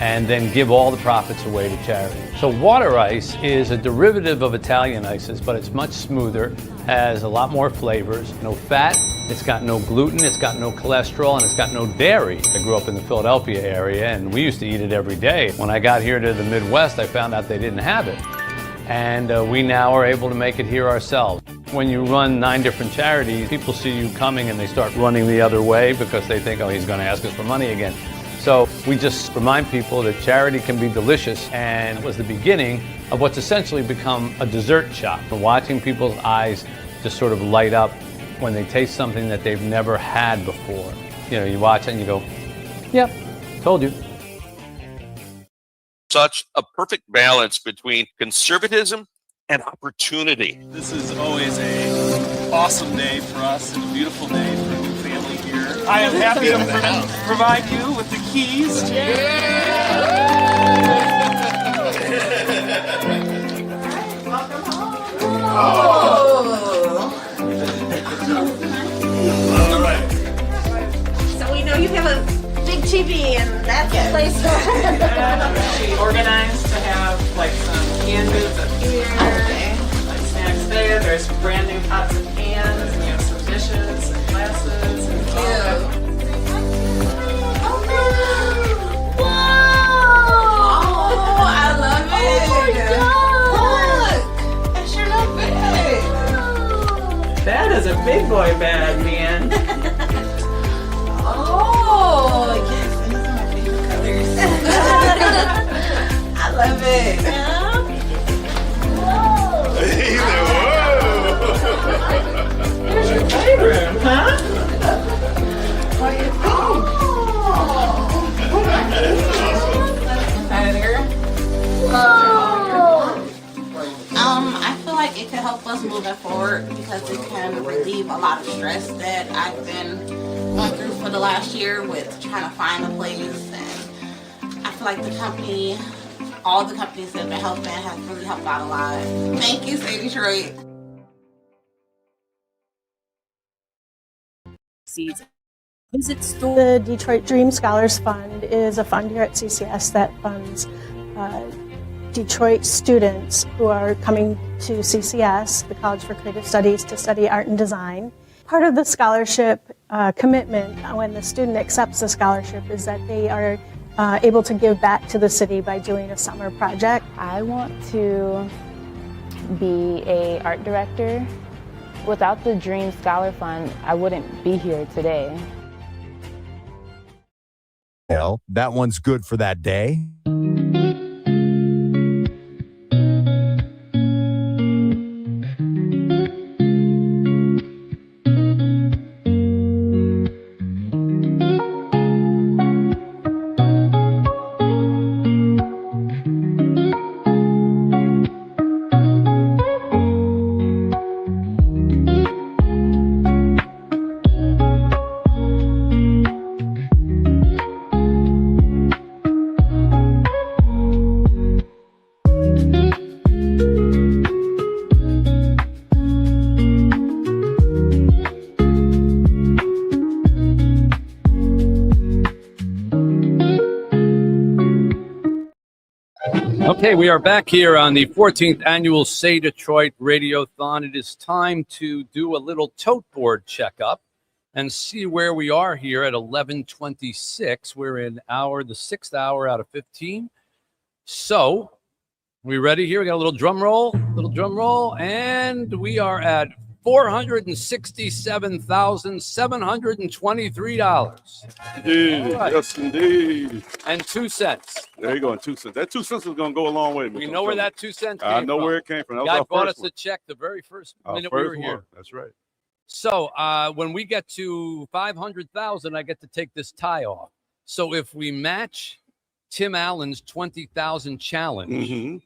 and then give all the profits away to charity. So water ice is a derivative of Italian ices, but it's much smoother, has a lot more flavors, no fat, it's got no gluten, it's got no cholesterol, and it's got no dairy. I grew up in the Philadelphia area, and we used to eat it every day. When I got here to the Midwest, I found out they didn't have it. And we now are able to make it here ourselves. When you run 9 different charities, people see you coming and they start running the other way because they think, oh, he's going to ask us for money again. So we just remind people that charity can be delicious, and it was the beginning of what's essentially become a dessert shop. And watching people's eyes just sort of light up when they taste something that they've never had before. You know, you watch it and you go, yep, told you. Such a perfect balance between conservatism and opportunity. This is always an awesome day for us and a beautiful day for a new family here. I am happy to provide you with the keys. So we know you have a big TV, and that's the place. She organized to have like some canned goods up here, like snacks there. There's brand new pots and pans, and we have some dishes and glasses. And Oh, I love it. Oh my God. Look, that sure look big. that is a big boy bag, man. Oh, yes, these are my favorite colors. I love it. Here's your playroom, huh? I feel like it could help us moving forward because it can relieve a lot of stress that I've been going through for the last year with trying to find a place. And I feel like the company, all the companies that have been helping have really helped out a lot. Thank you, Say Detroit. The Detroit Dream Scholars Fund is a fund here at CCS that funds Detroit students who are coming to CCS, the College for Creative Studies, to study art and design. Part of the scholarship commitment when the student accepts the scholarship is that they are able to give back to the city by doing a summer project. I want to be an art director. Without the Dream Scholar Fund, I wouldn't be here today. Well, that one's good for that day. Okay, we are back here on the 14th annual Say Detroit Radiothon. It is time to do a little tote board checkup and see where we are here at 11:26. We're in the 6th hour out of 15. So, we ready here? We got a little drum roll, and we are at $467,723. Indeed. Right. Yes, indeed. And 2 cents. There you go, and 2 cents. That 2 cents is going to go a long way. We know where that 2 cents came from. I know where it came from. That was Guy our bought first us one. a check the very first Our minute we first were here. one. That's right. So when we get to 500,000, I get to take this tie off. So if we match Tim Allen's 20,000 challenge,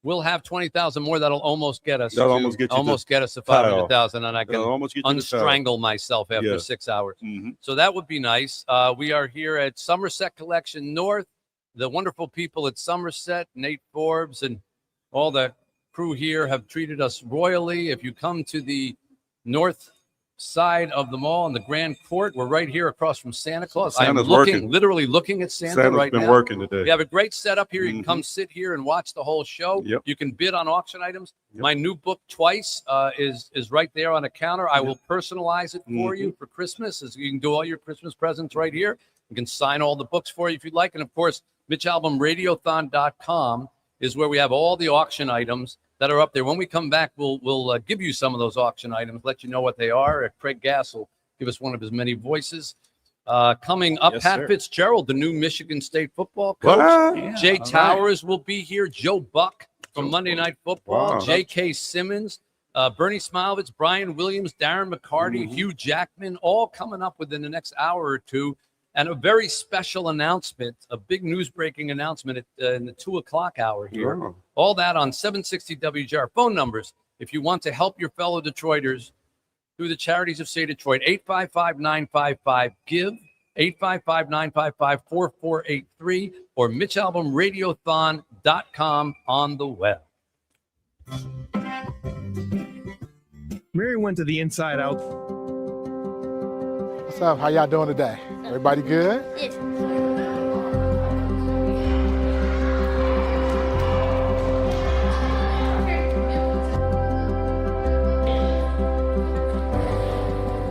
we'll have 20,000 more. That'll almost get us. That'll almost get you get us to tile. 500,000, and I can That'll almost get you to tile. unstrangle myself after Yeah. 6 hours. So that would be nice. We are here at Somerset Collection North. The wonderful people at Somerset, Nate Forbes, and all the crew here have treated us royally. If you come to the north side of the mall in the Grand Court, we're right here across from Santa Claus. I'm Santa's literally looking at Santa Santa's right been now. working today. We have a great setup here. You can come sit here and watch the whole show. Yep. You can bid on auction items. My new book, Twice, is right there on the counter. I will personalize it for you for Christmas. As you can do all your Christmas presents right here. You can sign all the books for you if you'd like. And of course, MitchAlbumRadiothon.com is where we have all the auction items that are up there. When we come back, we'll give you some of those auction items, let you know what they are. Craig Gass will give us one of his many voices. Coming up, Yes, Pat sir. Fitzgerald, the new Michigan State football coach. What? Yeah, Jay all Towers will be here. Joe Buck from Monday Night Football. Wow. J.K. Simmons, Bernie Smilovitz, Brian Williams, Darren McCarty, Hugh Jackman, all coming up within the next hour or two. And a very special announcement, a big news-breaking announcement in the 2 o'clock hour here. Wow. All that on 760 WGR. Phone numbers, if you want to help your fellow Detroiters through the Charities of Say Detroit, 855-955-GIVE, 855-955-4483, or MitchAlbumRadiothon.com on the web. Mary went to the Inside Out. What's up? How y'all doing today? Everybody good? Yes.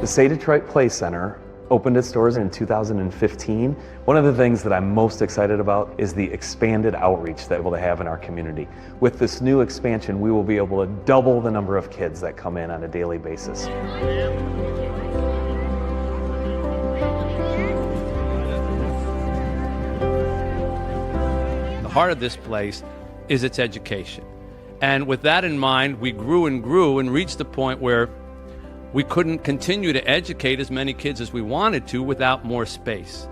The Say Detroit Play Center opened its doors in 2015. One of the things that I'm most excited about is the expanded outreach that we're able to have in our community. With this new expansion, we will be able to double the number of kids that come in on a daily basis. The heart of this place is its education. And with that in mind, we grew and reached the point where we couldn't continue to educate as many kids as we wanted to without more space.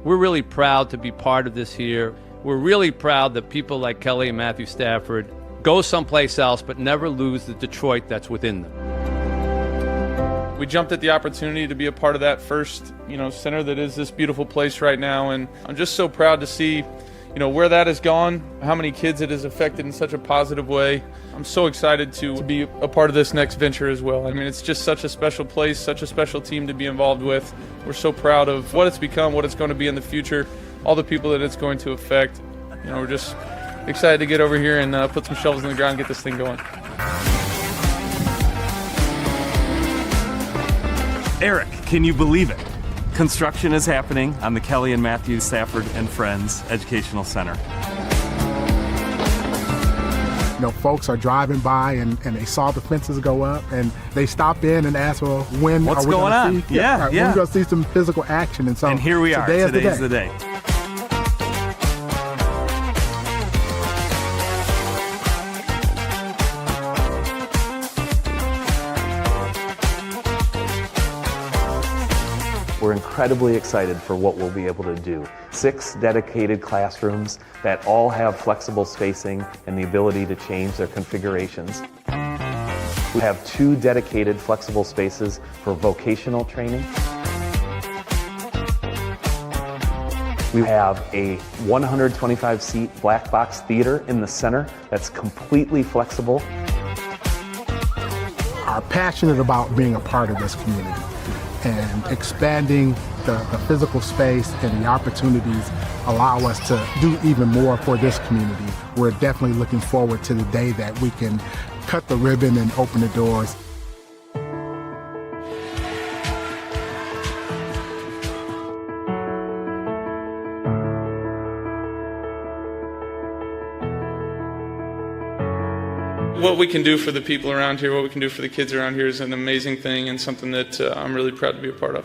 We're really proud to be part of this here. We're really proud that people like Kelly and Matthew Stafford go someplace else but never lose the Detroit that's within them. We jumped at the opportunity to be a part of that first, center that is this beautiful place right now, and I'm just so proud to see, where that has gone, how many kids it has affected in such a positive way. I'm so excited to be a part of this next venture as well. I mean, it's just such a special place, such a special team to be involved with. We're so proud of what it's become, what it's going to be in the future, all the people that it's going to affect. We're just excited to get over here and put some shovels in the ground and get this thing going. Eric, can you believe it? Construction is happening on the Kelly and Matthew Stafford and Friends Educational Center. Folks are driving by and they saw the fences go up and they stop in and ask, well, when What's are we going on? See? Yeah. When are we going to see some physical action? And so And here we are. Today's the day. We're incredibly excited for what we'll be able to do. 6 dedicated classrooms that all have flexible spacing and the ability to change their configurations. We have 2 dedicated flexible spaces for vocational training. We have a 125-seat black box theater in the center that's completely flexible. Are passionate about being a part of this community and expanding the physical space and the opportunities allow us to do even more for this community. We're definitely looking forward to the day that we can cut the ribbon and open the doors. What we can do for the people around here, what we can do for the kids around here is an amazing thing and something that I'm really proud to be a part of.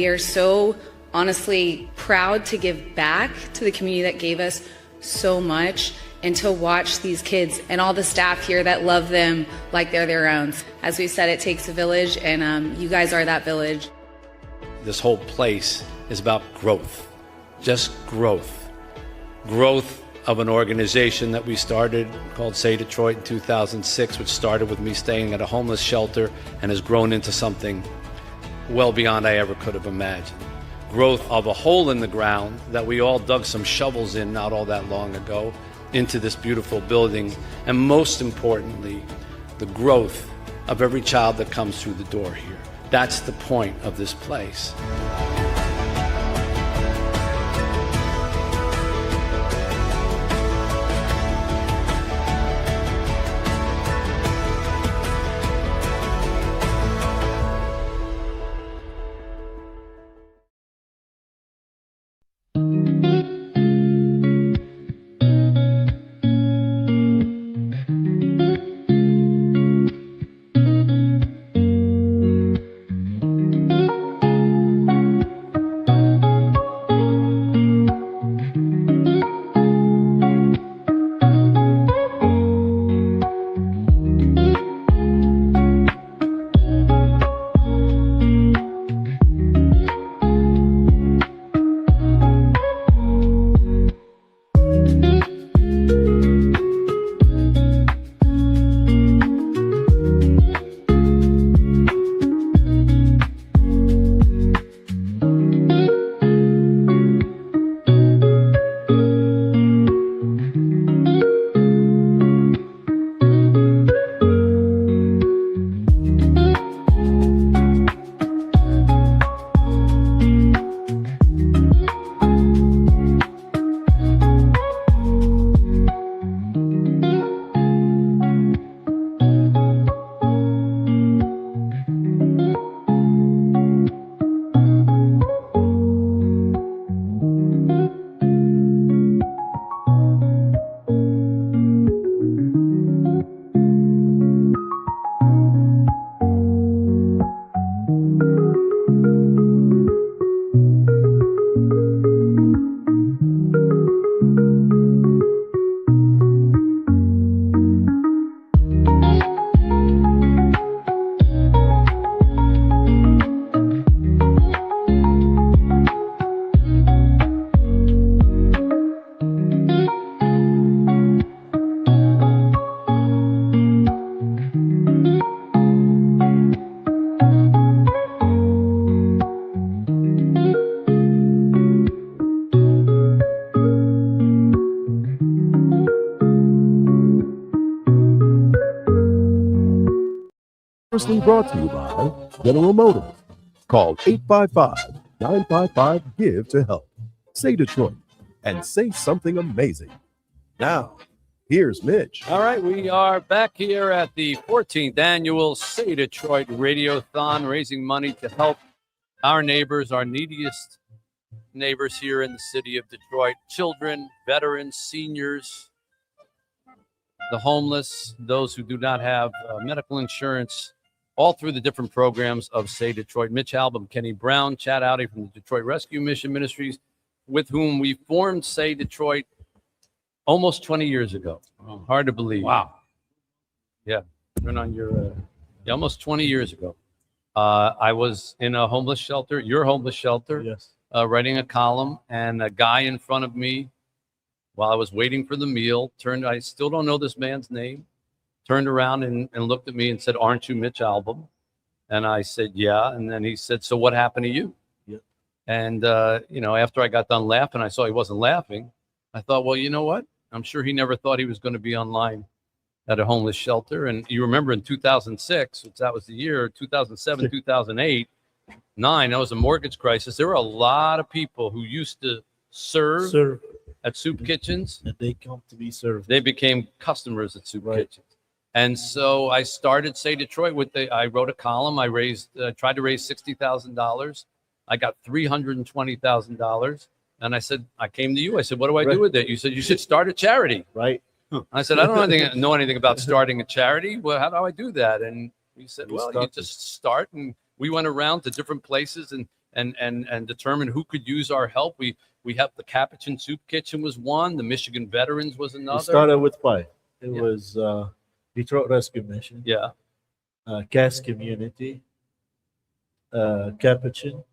we are so honestly proud to give back to the community that gave us so much, and to watch these kids and all the staff here that love them like they're their own. As we said, it takes a village, and you guys are that village. This whole place is about growth, just growth. Growth of an organization that we started called Say Detroit in 2006, which started with me staying at a homeless shelter and has grown into something well beyond I ever could have imagined. Growth of a hole in the ground that we all dug some shovels in not all that long ago into this beautiful building, and most importantly, the growth of every child that comes through the door here. That's the point of this place. Brought to you by General Motors. Call 855-955-GIVE to help. Say Detroit and say something amazing. Now, here's Mitch. All right, we are back here at the 14th annual Say Detroit Radiothon, raising money to help our neighbors, our neediest neighbors here in the city of Detroit. Children, veterans, seniors, the homeless, those who do not have medical insurance, all through the different programs of Say Detroit. Mitch Albom, Kenny Brown, Chad Outy from the Detroit Rescue Mission Ministries, with whom we formed Say Detroit almost 20 years ago. Hard to believe. Wow. Yeah, turn on your, almost 20 years ago. I was in a homeless shelter, your homeless shelter, Yes. Writing a column, and a guy in front of me, while I was waiting for the meal, I still don't know this man's name, turned around and looked at me and said, "Aren't you Mitch Albom?" And I said, "Yeah." And then he said, "So what happened to you?" Yeah. And, after I got done laughing, I saw he wasn't laughing. I thought, well, you know what? I'm sure he never thought he was going to be online at a homeless shelter. And you remember in 2006, which that was the year, 2007, 2008, 2009, that was a mortgage crisis. There were a lot of people who used to serve at soup kitchens. And they come to be served. They became customers at soup kitchens. And so I started Say Detroit I wrote a column. I tried to raise $60,000. I got $320,000. And I said, I came to you. I said, what do I do with it? You said, you should start a charity. Right. I said, I don't know anything about starting a charity. Well, how do I do that? And he said, well, you just start. And we went around to different places and and determine who could use our help. We have the Capuchin Soup Kitchen was one. The Michigan Veterans was another. We started with 5. It was Detroit Rescue Mission. Yeah. Cass Community, Capuchin,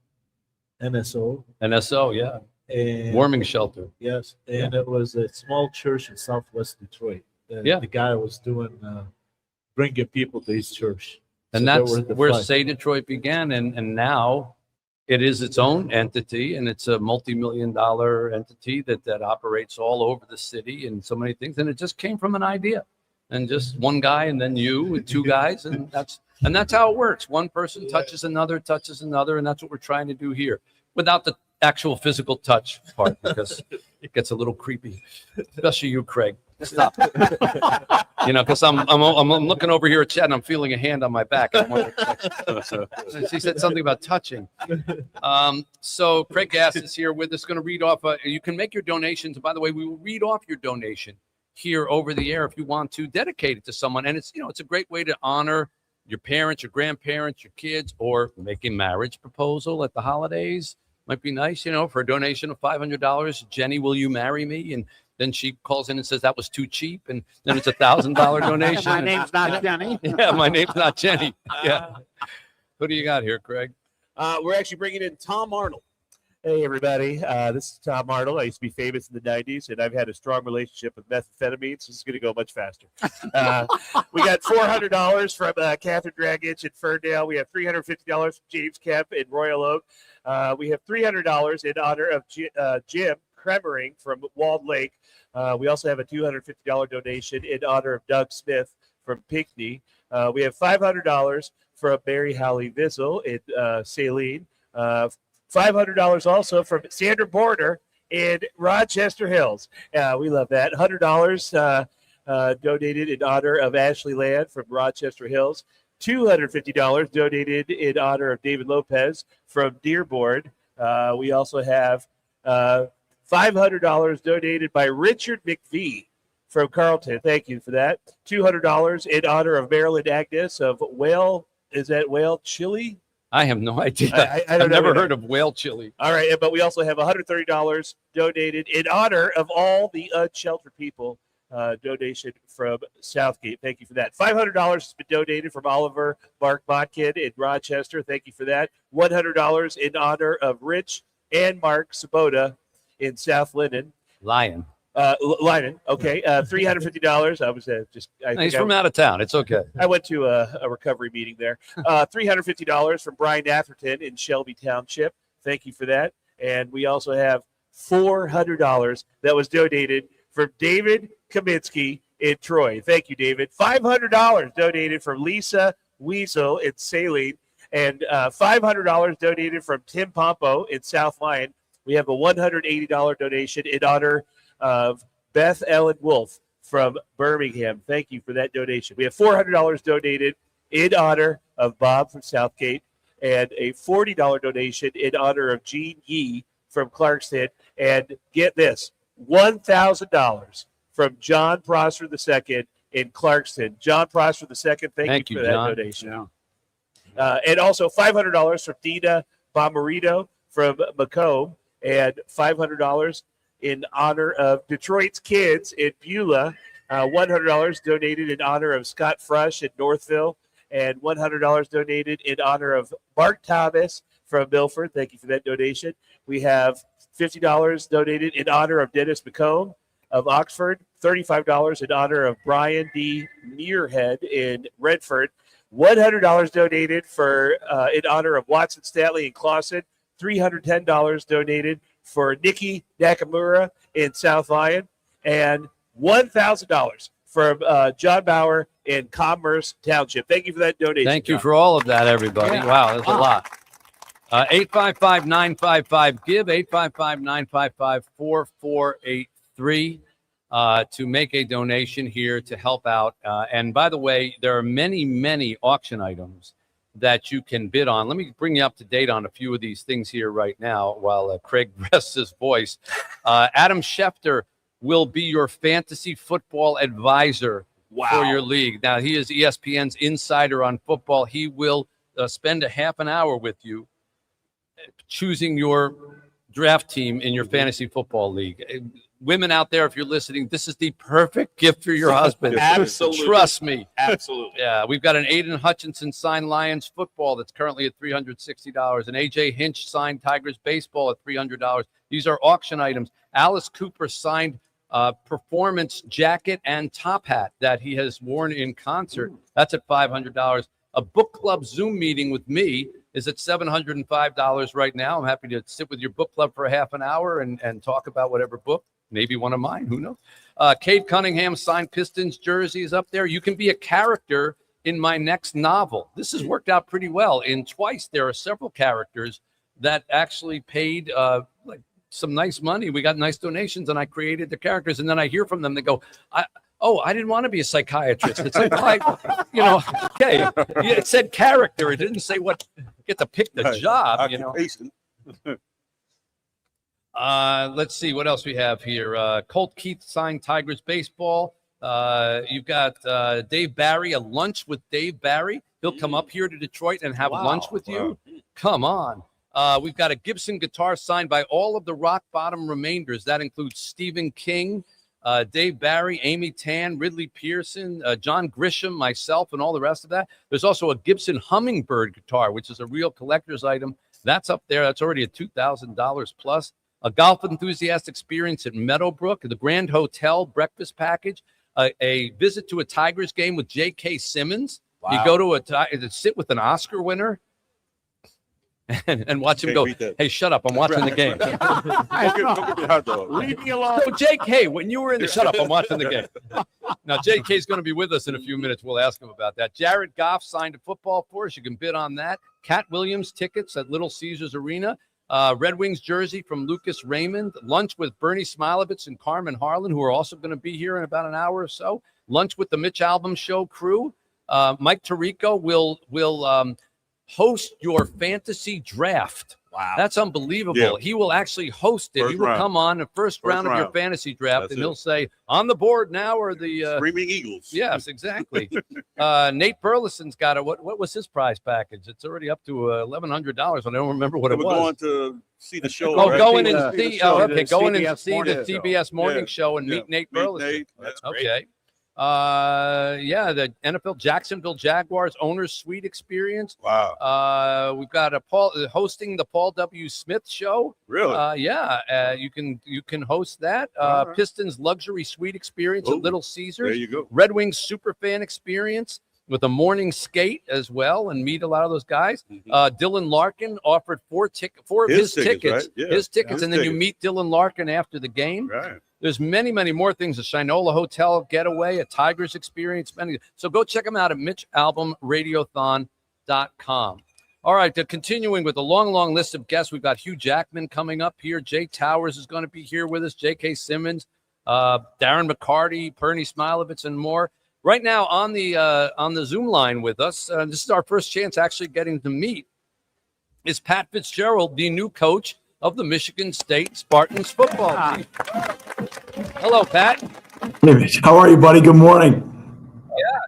NSO. NSO, yeah. And warming shelter. Yes, and it was a small church in Southwest Detroit. Yeah. The guy was doing bringing people to his church. And So that's there were the where 5. Say Detroit began. And now it is its own entity, and it's a multi-million-dollar entity that operates all over the city and so many things. And it just came from an idea, and just one guy, and then you, and 2 guys, and that's how it works. One person touches another, and that's what we're trying to do here, without the actual physical touch part, because it gets a little creepy, especially you, Craig. Stop. Because I'm looking over here at Chad, and I'm feeling a hand on my back. She said something about touching. So Craig Gass is here with us, going to read off. You can make your donations. By the way, we will read off your donation here over the air if you want to dedicate it to someone. And it's a great way to honor your parents, your grandparents, your kids, or make a marriage proposal at the holidays. Might be nice, for a donation of $500. Jenny, will you marry me? And then she calls in and says that was too cheap, and then it's $1,000 donation. My name's not Jenny. Yeah, my name's not Jenny. Yeah. Who do you got here, Craig? We're actually bringing in Tom Arnold. Hey, everybody. This is Tom Arnold. I used to be famous in the 90s, and I've had a strong relationship with methamphetamines. This is going to go much faster. We got $400 from Catherine Dragich in Ferndale. We have $350 from James Kemp in Royal Oak. We have $300 in honor of Jim Kremering from Walled Lake. We also have a $250 donation in honor of Doug Smith from Pinckney. We have $500 from Mary Holly Vissel in Saline. $500 also from Sandra Border in Rochester Hills. We love that. $100 donated in honor of Ashley Land from Rochester Hills. $250 donated in honor of David Lopez from Dearborn. We also have $500 donated by Richard McVie from Carlton. Thank you for that. $200 in honor of Marilyn Agnes of Whale. Is that Whale Chili? I have no idea. I've never heard of whale chili. All right, but we also have $130 donated in honor of all the unsheltered people. Donation from Southgate. Thank you for that. $500 has been donated from Oliver Mark Botkin in Rochester. Thank you for that. $100 in honor of Rich and Mark Sabota in South Linden. Lyman. Okay. $350. I was He's from out of town. It's okay. I went to a recovery meeting there. $350 from Brian Atherton in Shelby Township. Thank you for that. And we also have $400 that was donated from David Kaminsky in Troy. Thank you, David. $500 donated from Lisa Weasel in Saline. And $500 donated from Tim Pompo in South Lyon. We have a $180 donation in honor of Beth Ellen Wolf from Birmingham. Thank you for that donation. We have $400 donated in honor of Bob from Southgate, and a $40 donation in honor of Gene Yee from Clarkston. And get this, $1,000 from John Prosser II in Clarkston. John Prosser II, thank you for that donation. Yeah. And also $500 from Dina Bomarito from Macomb, and $500 in honor of Detroit's kids in Beulah. $100 donated in honor of Scott Frush in Northville, and $100 donated in honor of Mark Thomas from Milford. Thank you for that donation. We have $50 donated in honor of Dennis McComb of Oxford, $35 in honor of Brian D. Muirhead in Redford, $100 donated in honor of Watson Statley in Clawson, $310 donated for Nikki Nakamura in South Lyon, and $1,000 from John Bauer in Commerce Township. Thank you for that donation. Thank you for all of that, everybody. Yeah. Wow, that's a lot. 855-955-GIVE, 855-955-4483 to make a donation here to help out. And by the way, there are many, many auction items that you can bid on. Let me bring you up to date on a few of these things here right now while Craig rests his voice. Adam Schefter will be your fantasy football advisor for your league. Now, he is ESPN's insider on football. He will spend a half an hour with you choosing your draft team in your fantasy football league. Women out there, if you're listening, this is the perfect gift for your husband. Absolutely. Trust me. Absolutely. Yeah, we've got an Aiden Hutchinson signed Lions football that's currently at $360. An AJ Hinch signed Tigers baseball at $300. These are auction items. Alice Cooper signed performance jacket and top hat that he has worn in concert. That's at $500. A book club Zoom meeting with me is at $705 right now. I'm happy to sit with your book club for a half an hour and talk about whatever book, maybe one of mine, who knows. Cade Cunningham signed Pistons jersey is up there. You can be a character in my next novel. This has worked out pretty well. In Twice, there are several characters that actually paid like some nice money. We got nice donations, and I created the characters. And then I hear from them. They go, I didn't want to be a psychiatrist. It's like, okay, it said character. It didn't say what, get to pick the job, Let's see what else we have here. Colt Keith signed Tigers baseball. You've got Dave Barry, a lunch with Dave Barry. He'll come up here to Detroit and have lunch with you. Come on. We've got a Gibson guitar signed by all of the Rock Bottom remainders. That includes Stephen King, Dave Barry, Amy Tan, Ridley Pearson, John Grisham, myself, and all the rest of that. There's also a Gibson Hummingbird guitar, which is a real collector's item. That's up there. That's already at $2,000 plus. A golf enthusiast experience at Meadowbrook, the Grand Hotel breakfast package, a visit to a Tigers game with J.K. Simmons. Wow. You go to sit with an Oscar winner and watch him go, hey, shut up, I'm watching the game. Leave me alone. So, J.K., when you were in the shut up, I'm watching the game. Now, J.K. is going to be with us in a few minutes. We'll ask him about that. Jared Goff signed a football for us. You can bid on that. Cat Williams tickets at Little Caesars Arena. Red Wings jersey from Lucas Raymond. Lunch with Bernie Smilovitz and Carmen Harlan, who are also going to be here in about an hour or so. Lunch with the Mitch Albom Show crew. Mike Tirico will host your fantasy draft. Wow. That's unbelievable. Yeah. He will actually host it. He will come on the first round of your fantasy draft, and he'll say, on the board now are the Screaming Eagles. Yes, exactly. Nate Burleson's got a what was his prize package? It's already up to $1,100. I don't remember what it was. We're going to see the show. Oh, right? go in and see. Oh, okay. Go in and see morning the CBS morning show and meet Nate Burleson. That's okay. The NFL Jacksonville Jaguars owner's suite experience. Wow. We've got hosting the Paul W. Smith show. Really? You can host that. Right. Pistons luxury suite experience at Little Caesars. There you go. Red Wings superfan experience with a morning skate as well, and meet a lot of those guys. Dylan Larkin offered four of his tickets, right? Yeah. his tickets, and then you meet Dylan Larkin after the game. Right. There's many, many more things. A Shinola Hotel getaway, a Tigers experience. So go check them out at MitchAlbumRadiothon.com. All right, continuing with a long, long list of guests. We've got Hugh Jackman coming up here. Jay Towers is going to be here with us. J.K. Simmons, Darren McCarty, Bernie Smilovitz, and more. Right now on the Zoom line with us, this is our first chance actually getting to meet, is Pat Fitzgerald, the new coach of the Michigan State Spartans football team. Hello, Pat. How are you, buddy? Good morning. Yeah,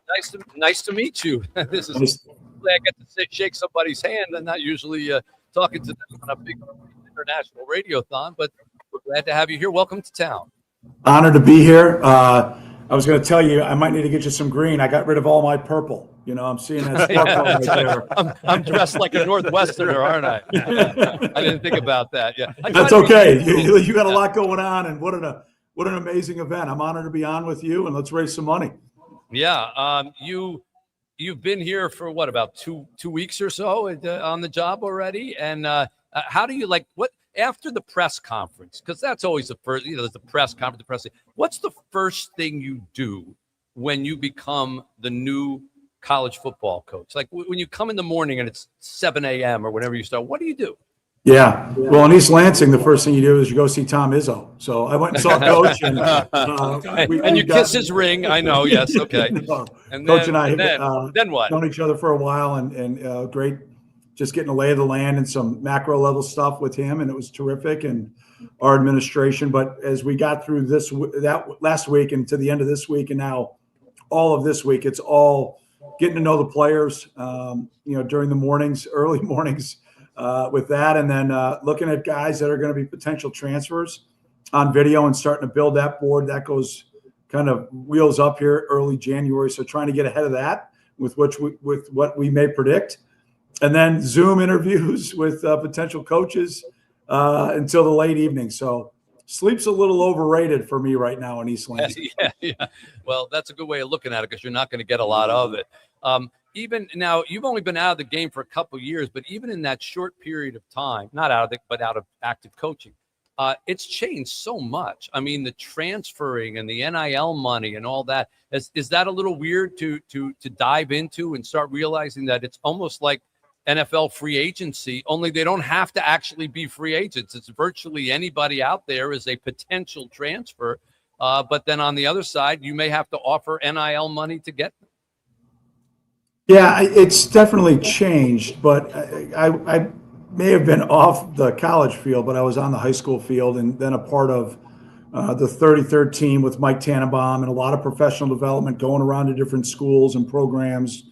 nice to meet you. This is I get to shake somebody's hand. I'm not usually talking to them on a big international radiothon, but we're glad to have you here. Welcome to town. Honored to be here. I was going to tell you, I might need to get you some green. I got rid of all my purple. You know, I'm seeing that right there. I'm dressed like a Northwesterner, aren't I? I didn't think about that. Yeah, that's okay. You got a lot going on, and what an amazing event. I'm honored to be on with you, and let's raise some money. Yeah, you've been here for what, about two weeks or so on the job already, and how do you like what? After the press conference, because that's always the first, there's the press conference, the press. What's the first thing you do when you become the new college football coach? Like when you come in the morning and it's 7 a.m. or whenever you start, what do you do? Yeah. Well, in East Lansing, the first thing you do is you go see Tom Izzo. So I went and saw Coach. And you kiss his ring. I know. Yes. Okay. And Coach and I then what? Known each other for a while and great. Just getting a lay of the land and some macro level stuff with him, and it was terrific, and our administration. But as we got through that last week and to the end of this week, and now all of this week, it's all getting to know the players. During the mornings, early mornings, with that. And then looking at guys that are going to be potential transfers on video and starting to build that board. That goes kind of wheels up here early January. So trying to get ahead of that with what we may predict. And then Zoom interviews with potential coaches until the late evening. So sleep's a little overrated for me right now in East Lansing. Yeah. Well, that's a good way of looking at it because you're not going to get a lot of it. Even now, you've only been out of the game for a couple of years, but even in that short period of time, not out of it, but out of active coaching, it's changed so much. I mean, the transferring and the NIL money and all that, is that a little weird to dive into and start realizing that it's almost like NFL free agency, only they don't have to actually be free agents. It's virtually anybody out there is a potential transfer. But then on the other side, you may have to offer NIL money to get them. Yeah, it's definitely changed, but I may have been off the college field, but I was on the high school field and then a part of the 33rd team with Mike Tannenbaum and a lot of professional development going around to different schools and programs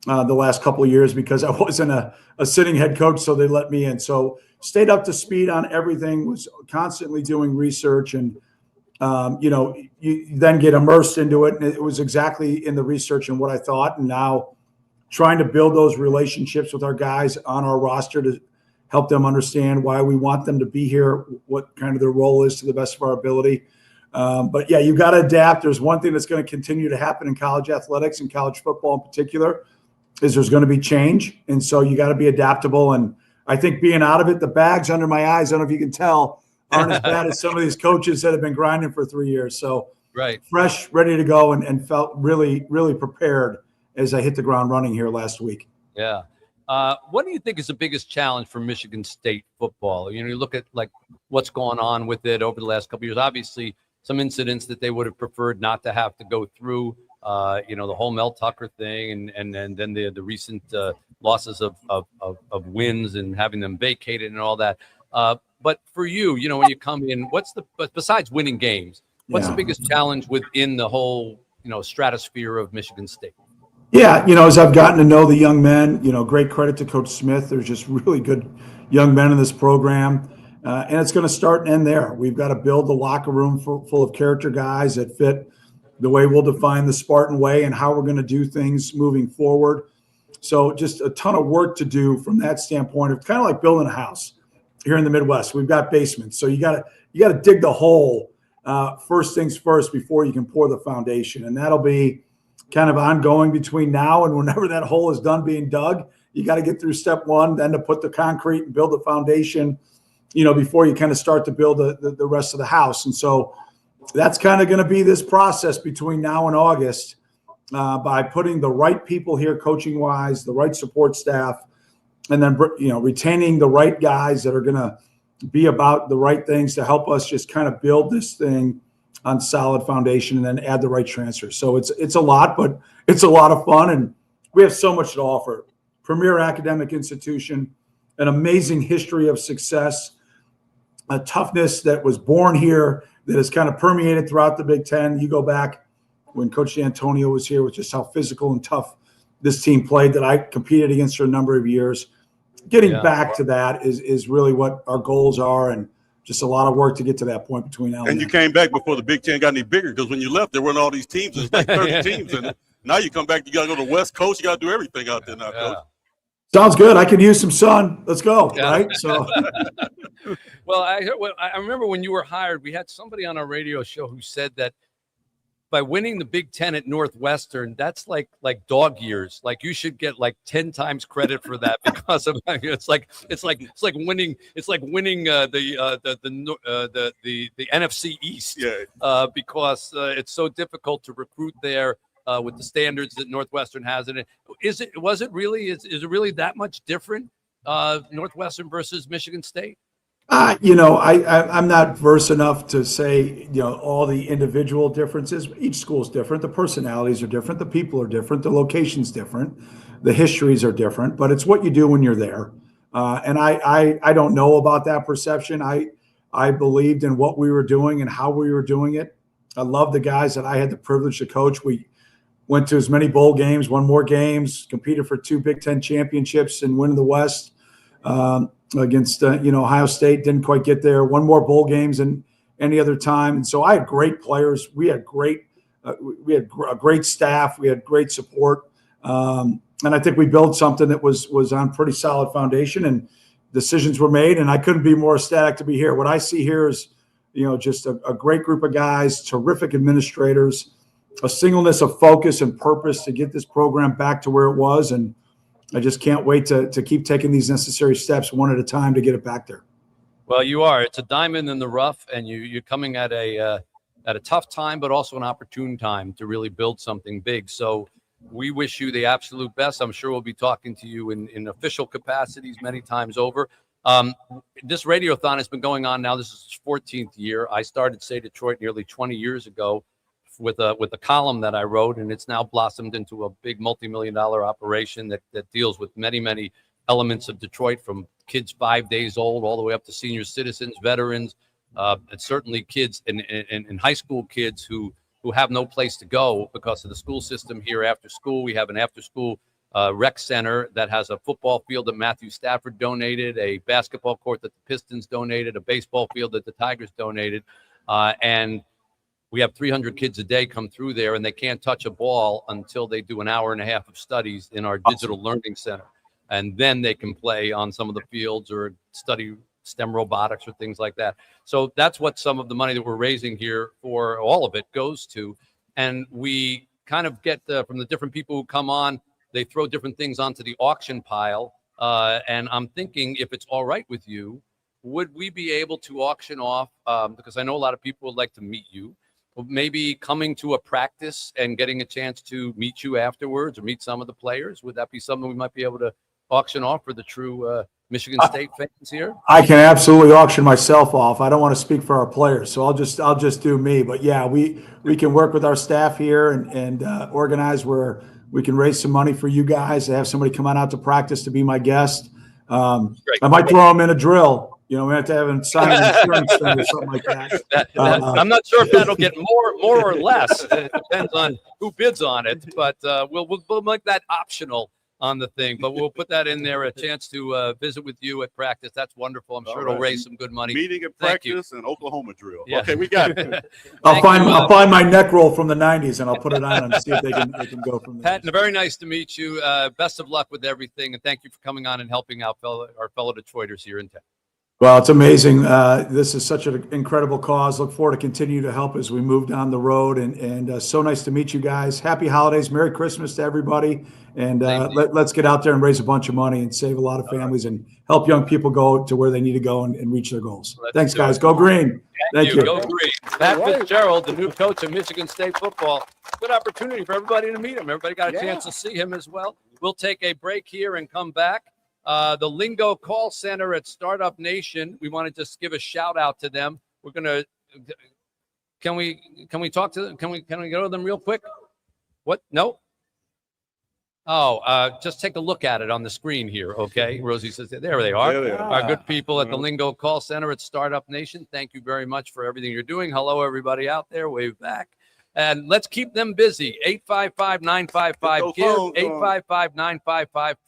the last couple of years because I wasn't a sitting head coach, so they let me in. So stayed up to speed on everything, was constantly doing research and you then get immersed into it. And it was exactly in the research and what I thought. And now trying to build those relationships with our guys on our roster to help them understand why we want them to be here, what kind of their role is to the best of our ability. But yeah, you got to adapt. There's one thing that's going to continue to happen in college athletics and college football in particular is there's going to be change. And so you got to be adaptable. And I think being out of it, the bags under my eyes, I don't know if you can tell, aren't as bad as some of these coaches that have been grinding for 3 years. So fresh, ready to go, and felt really, really prepared as I hit the ground running here last week. Yeah. What do you think is the biggest challenge for Michigan State football? You know, you look at like what's going on with it over the last couple of years. Obviously, some incidents that they would have preferred not to have to go through. The whole Mel Tucker thing, and then the recent losses of wins and having them vacated and all that. But for you, when you come in, but besides winning games, what's the biggest challenge within the whole stratosphere of Michigan State? Yeah, as I've gotten to know the young men, great credit to Coach Smith. There's just really good young men in this program. And it's going to start and end there. We've got to build the locker room full of character guys that fit the way we'll define the Spartan way and how we're going to do things moving forward. So just a ton of work to do from that standpoint. It's kind of like building a house here in the Midwest. We've got basements. So you got to dig the hole first things first before you can pour the foundation. And that'll be kind of ongoing between now and whenever that hole is done being dug. You got to get through step one, then to put the concrete and build the foundation, before you kind of start to build the rest of the house. And so that's kind of going to be this process between now and August by putting the right people here coaching wise, the right support staff, and then, retaining the right guys that are going to be about the right things to help us just kind of build this thing on solid foundation and then add the right transfers. So it's a lot, but it's a lot of fun. And we have so much to offer. Premier academic institution, an amazing history of success, a toughness that was born here that has kind of permeated throughout the Big Ten. You go back when Coach D'Antonio was here with just how physical and tough this team played that I competed against for a number of years. Getting back to that is really what our goals are, and just a lot of work to get to that point between now and you came back before the Big Ten got any bigger, because when you left, there weren't all these teams. There's like 30 teams. And now you come back, you got to go to the West Coast. You got to do everything out there now, Coach. Sounds good. I could use some sun. Let's go. Right. So, well, I remember when you were hired, we had somebody on our radio show who said that by winning the Big Ten at Northwestern, that's like dog years. Like you should get like 10 times credit for that because of it's like winning the NFC East. Because it's so difficult to recruit there. With the standards that Northwestern has in it. Is it really that much different, Northwestern versus Michigan State? I'm not versed enough to say, all the individual differences. Each school is different. The personalities are different. The people are different. The location's different. The histories are different, but it's what you do when you're there. And I don't know about that perception. I believed in what we were doing and how we were doing it. I love the guys that I had the privilege to coach. We went to as many bowl games, won more games, competed for 2 Big Ten championships and winning the West. against Ohio State. Didn't quite get there. Won more bowl games than any other time. And so I had great players. We had a great staff. We had great support. And I think we built something that was on pretty solid foundation, and decisions were made. And I couldn't be more ecstatic to be here. What I see here is, just a great group of guys, terrific administrators, a singleness of focus and purpose to get this program back to where it was. And I just can't wait to keep taking these necessary steps one at a time to get it back there. Well, you are. It's a diamond in the rough, and you're coming at a tough time, but also an opportune time to really build something big. So we wish you the absolute best. I'm sure we'll be talking to you in official capacities many times over. This Radiothon has been going on now. This is its 14th year. I started Say Detroit nearly 20 years ago with a column that I wrote, and it's now blossomed into a big multi-million-dollar operation that deals with many elements of Detroit, from kids 5 days old all the way up to senior citizens, veterans, and certainly kids and high school kids who have no place to go because of the school system here after school. We have an after-school rec center that has a football field that Matthew Stafford donated, a basketball court that the Pistons donated, a baseball field that the Tigers donated, and we have 300 kids a day come through there, and they can't touch a ball until they do an hour and a half of studies in our digital learning center. And then they can play on some of the fields or study STEM robotics or things like that. So that's what some of the money that we're raising here for, all of it, goes to. And we kind of get from the different people who come on, they throw different things onto the auction pile. And I'm thinking, if it's all right with you, would we be able to auction off, because I know a lot of people would like to meet you, maybe coming to a practice and getting a chance to meet you afterwards or meet some of the players? Would that be something we might be able to auction off for the true Michigan State fans here? I can absolutely auction myself off. I don't want to speak for our players, so I'll just do me. But yeah, we can work with our staff here and organize where we can raise some money for you guys to have somebody come on out to practice to be my guest. I might throw them in a drill. We have to have them sign an insurance thing or something like that. I'm not sure if that'll get more or less. It depends on who bids on it, but we'll make that optional on the thing. But we'll put that in there, a chance to visit with you at practice. That's wonderful. I'm sure it'll raise some good money. Meeting at practice and Oklahoma drill. Yeah. Okay, we got it. I'll find my neck roll from the 90s and I'll put it on and see if they can go from there. Pat, very nice to meet you. Best of luck with everything, and thank you for coming on and helping out our fellow Detroiters here in town. Well, it's amazing. This is such an incredible cause. Look forward to continue to help as we move down the road. And so nice to meet you guys. Happy holidays. Merry Christmas to everybody. And let's get out there and raise a bunch of money and save a lot of families and help young people go to where they need to go and reach their goals. Thanks, guys. Go Green. Thank you. Go Green. Pat Fitzgerald, the new coach of Michigan State football. Good opportunity for everybody to meet him. Everybody got a chance to see him as well. We'll take a break here and come back. The Lingo Call Center at Startup Nation. We want to just give a shout out to them. We're gonna. Can we talk to them? Can we go to them real quick? What? No. Oh, just take a look at it on the screen here, okay? Rosie says, there they are. There they are. Our good people at the Lingo Call Center at Startup Nation. Thank you very much for everything you're doing. Hello, everybody out there. Wave back. And let's keep them busy. 855-955-GIVE.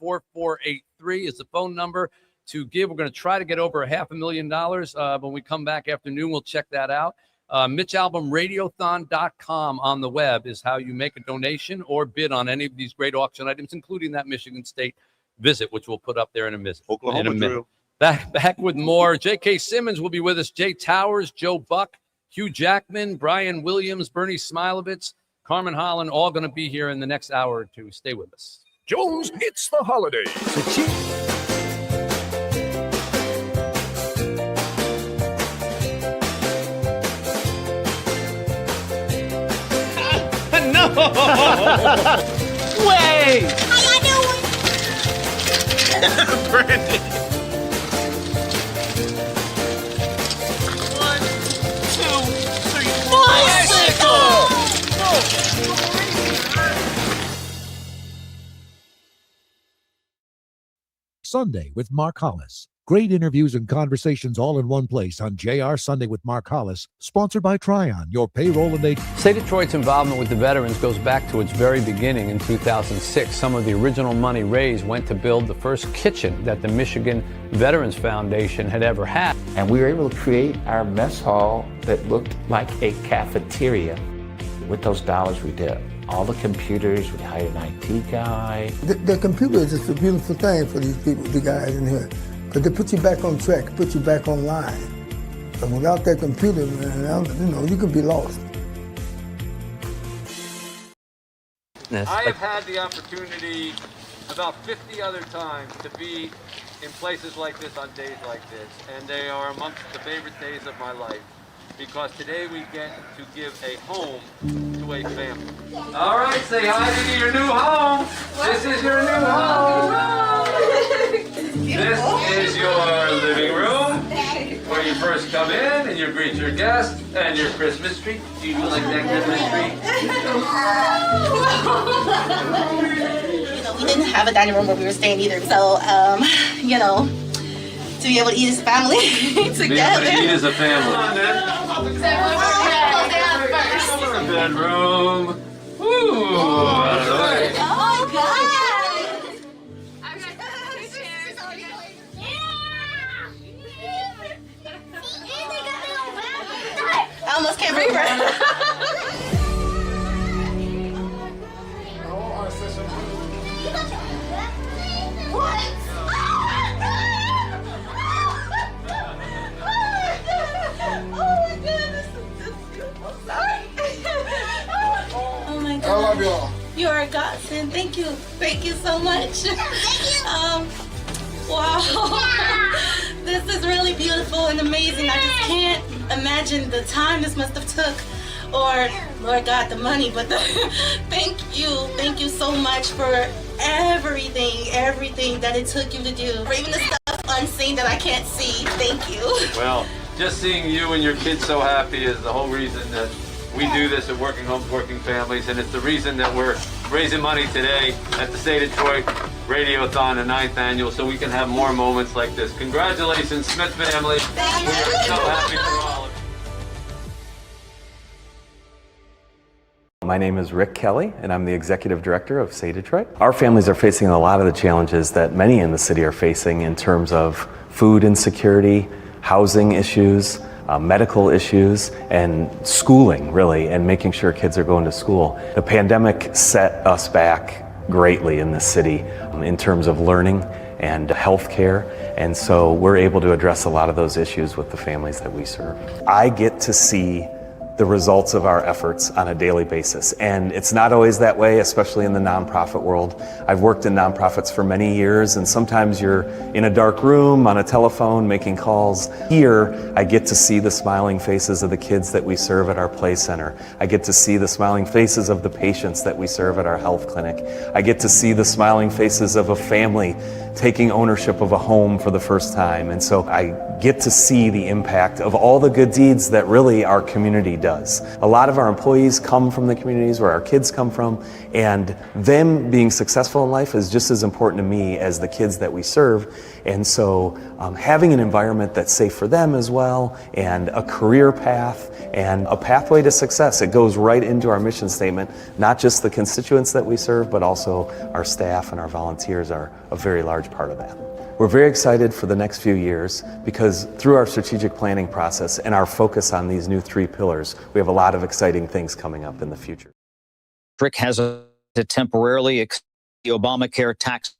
855-955-4483 is the phone number to give. We're going to try to get over $500,000 when we come back after noon. We'll check that out. MitchAlbumRadiothon.com on the web is how you make a donation or bid on any of these great auction items, including that Michigan State visit, which we'll put up there in a minute. Oklahoma drill. Back with more. J.K. Simmons will be with us. Jay Towers, Joe Buck, Hugh Jackman, Brian Williams, Bernie Smilovitz, Carmen Holland, all going to be here in the next hour or two. Stay with us. Jones, it's the holidays. No! Way! How y'all doing? Brandon. 1, 2, 3, 4. Sunday with Mark Hollis. Great interviews and conversations all in one place on JR Sunday with Mark Hollis, sponsored by Tryon, your payroll and Say Detroit's involvement with the veterans goes back to its very beginning in 2006. Some of the original money raised went to build the first kitchen that the Michigan Veterans Foundation had ever had. And we were able to create our mess hall that looked like a cafeteria. With those dollars we did all the computers, we hired an IT guy. The computer is just a beautiful thing for these people, the guys in here. Because they put you back on track, put you back online. And without that computer, man, you could be lost. I have had the opportunity about 50 other times to be in places like this on days like this, and they are amongst the favorite days of my life, because today we get to give a home to a family. All right, say hi to your new home. This is your new home. This is your living room, where you first come in and you greet your guests, and your Christmas tree. Do you like that Christmas tree? We didn't have a dining room where we were staying either, so to be able to eat as a family together. Be able to eat as a family. Bedroom. Ooh, out of the way. Oh God! I almost can't breathe right now. Oh my God. I love y'all. You are a godsend. Thank you. Thank you so much. Wow. This is really beautiful and amazing. I just can't imagine the time this must have took, or Lord God, the money, but thank you so much for everything that it took you to do, for even the stuff unseen that I can't see. Thank you. Well, just seeing you and your kids so happy is the whole reason that we do this at Working Homes, Working Families, and it's the reason that we're raising money today at the State of Detroit Radiothon, the 9th annual, so we can have more moments like this. Congratulations, Smith family. Thank you. We're so happy for all of you. My name is Rick Kelly, and I'm the Executive Director of Say Detroit. Our families are facing a lot of the challenges that many in the city are facing in terms of food insecurity, housing issues, medical issues, and schooling, really, and making sure kids are going to school. The pandemic set us back greatly in this city in terms of learning and healthcare, and so we're able to address a lot of those issues with the families that we serve. I get to see the results of our efforts on a daily basis. And it's not always that way, especially in the nonprofit world. I've worked in nonprofits for many years, and sometimes you're in a dark room on a telephone making calls. Here, I get to see the smiling faces of the kids that we serve at our play center. I get to see the smiling faces of the patients that we serve at our health clinic. I get to see the smiling faces of a family taking ownership of a home for the first time. And so I get to see the impact of all the good deeds that really our community does. A lot of our employees come from the communities where our kids come from, and them being successful in life is just as important to me as the kids that we serve. And so having an environment that's safe for them as well, and a career path, and a pathway to success, it goes right into our mission statement. Not just the constituents that we serve, but also our staff and our volunteers are a very large part of that. We're very excited for the next few years because through our strategic planning process and our focus on these new 3 pillars, we have a lot of exciting things coming up in the future. Frick has to temporarily extend the Obamacare tax.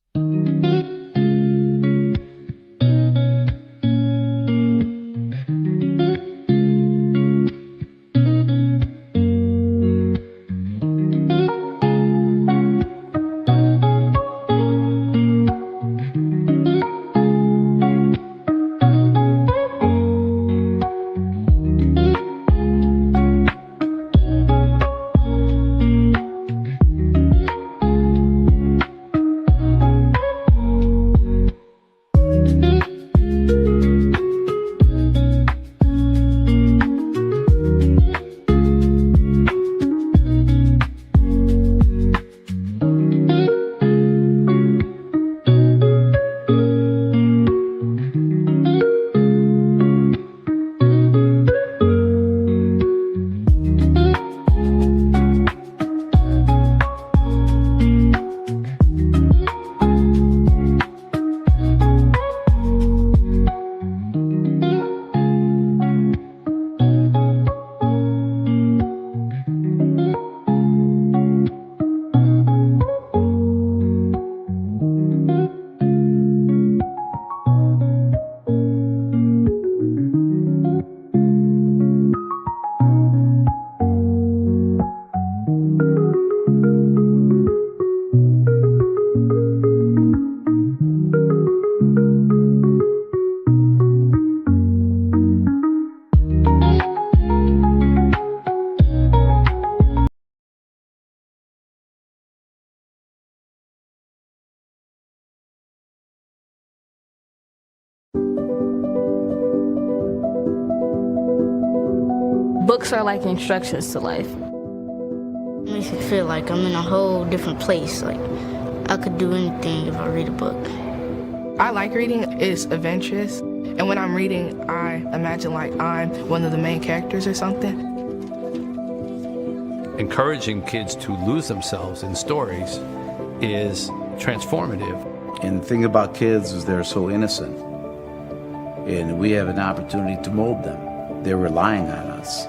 Books are like instructions to life. It makes me feel like I'm in a whole different place. Like I could do anything if I read a book. I like reading. It's adventurous. And when I'm reading, I imagine like I'm one of the main characters or something. Encouraging kids to lose themselves in stories is transformative. And the thing about kids is they're so innocent. And we have an opportunity to mold them. They're relying on us.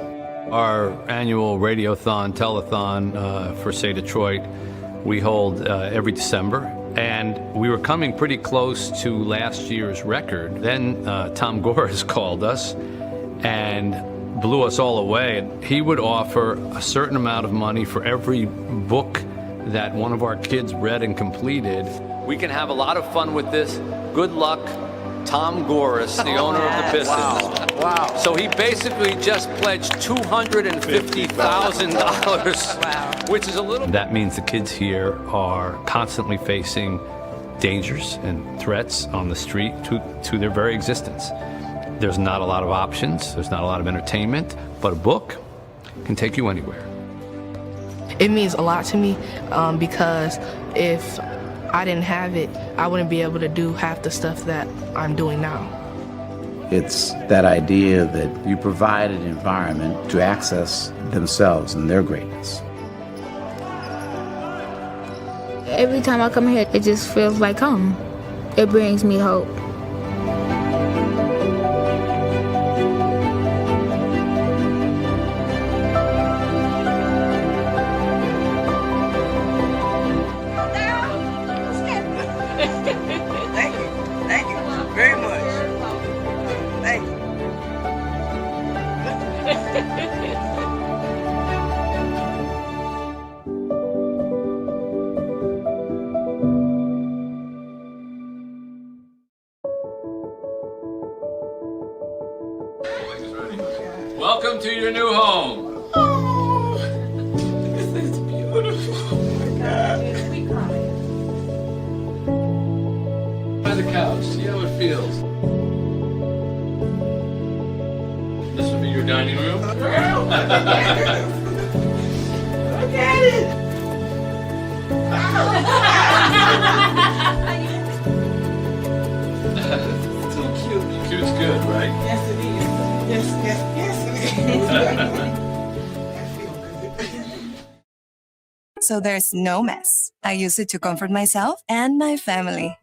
Our annual Radiothon, telethon for Say Detroit, we hold every December. And we were coming pretty close to last year's record. Then Tom Gores called us and blew us all away. He would offer a certain amount of money for every book that one of our kids read and completed. We can have a lot of fun with this. Good luck, Tom Gores, the owner of the Pistons. Wow. So he basically just pledged $250,000, which is a little. That means the kids here are constantly facing dangers and threats on the street to their very existence. There's not a lot of options, there's not a lot of entertainment, but a book can take you anywhere. It means a lot to me because if I didn't have it, I wouldn't be able to do half the stuff that I'm doing now. It's that idea that you provide an environment to access themselves and their greatness. Every time I come here, it just feels like home. It brings me hope. Thank you very much. Thank you. Welcome to your new home. Oh, this is beautiful. Oh my God. By the couch, see how it feels. This will be your dining room. Look at it. So cute. Cute's good, right? Yes, it is. Yes, So there's no mess. I use it to comfort myself and my family.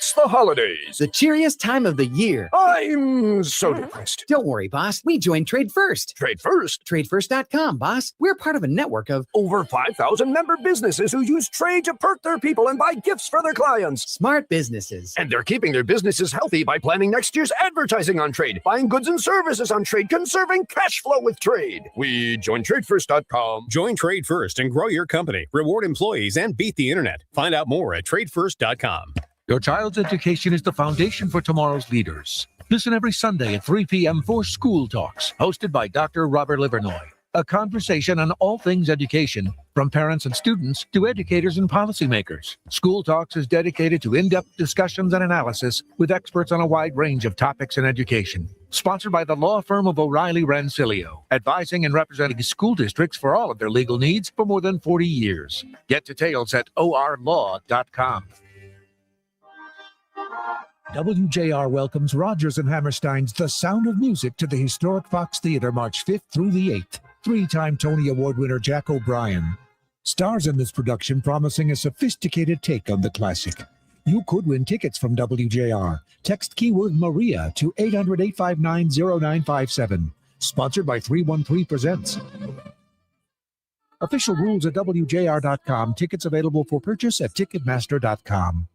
It's the holidays. The cheeriest time of the year. I'm so depressed. Don't worry, boss. We joined Trade First. Trade First? TradeFirst.com, boss. We're part of a network of over 5,000 member businesses who use trade to perk their people and buy gifts for their clients. Smart businesses. And they're keeping their businesses healthy by planning next year's advertising on trade, buying goods and services on trade, conserving cash flow with trade. We joined TradeFirst.com. Join Trade First and grow your company. Reward employees and beat the internet. Find out more at TradeFirst.com. Your child's education is the foundation for tomorrow's leaders. Listen every Sunday at 3 p.m. for School Talks, hosted by Dr. Robert Livernoy. A conversation on all things education, from parents and students to educators and policymakers. School Talks is dedicated to in-depth discussions and analysis with experts on a wide range of topics in education. Sponsored by the law firm of O'Reilly Rancilio, advising and representing school districts for all of their legal needs for more than 40 years. Get details at orlaw.com. WJR welcomes Rodgers and Hammerstein's The Sound of Music to the historic Fox Theater March 5th through the 8th. Three-time Tony Award winner Jack O'Brien stars in this production, promising a sophisticated take on the classic. You could win tickets from WJR. Text keyword Maria to 800-859-0957. Sponsored by 313 Presents. Official rules at WJR.com. Tickets available for purchase at Ticketmaster.com.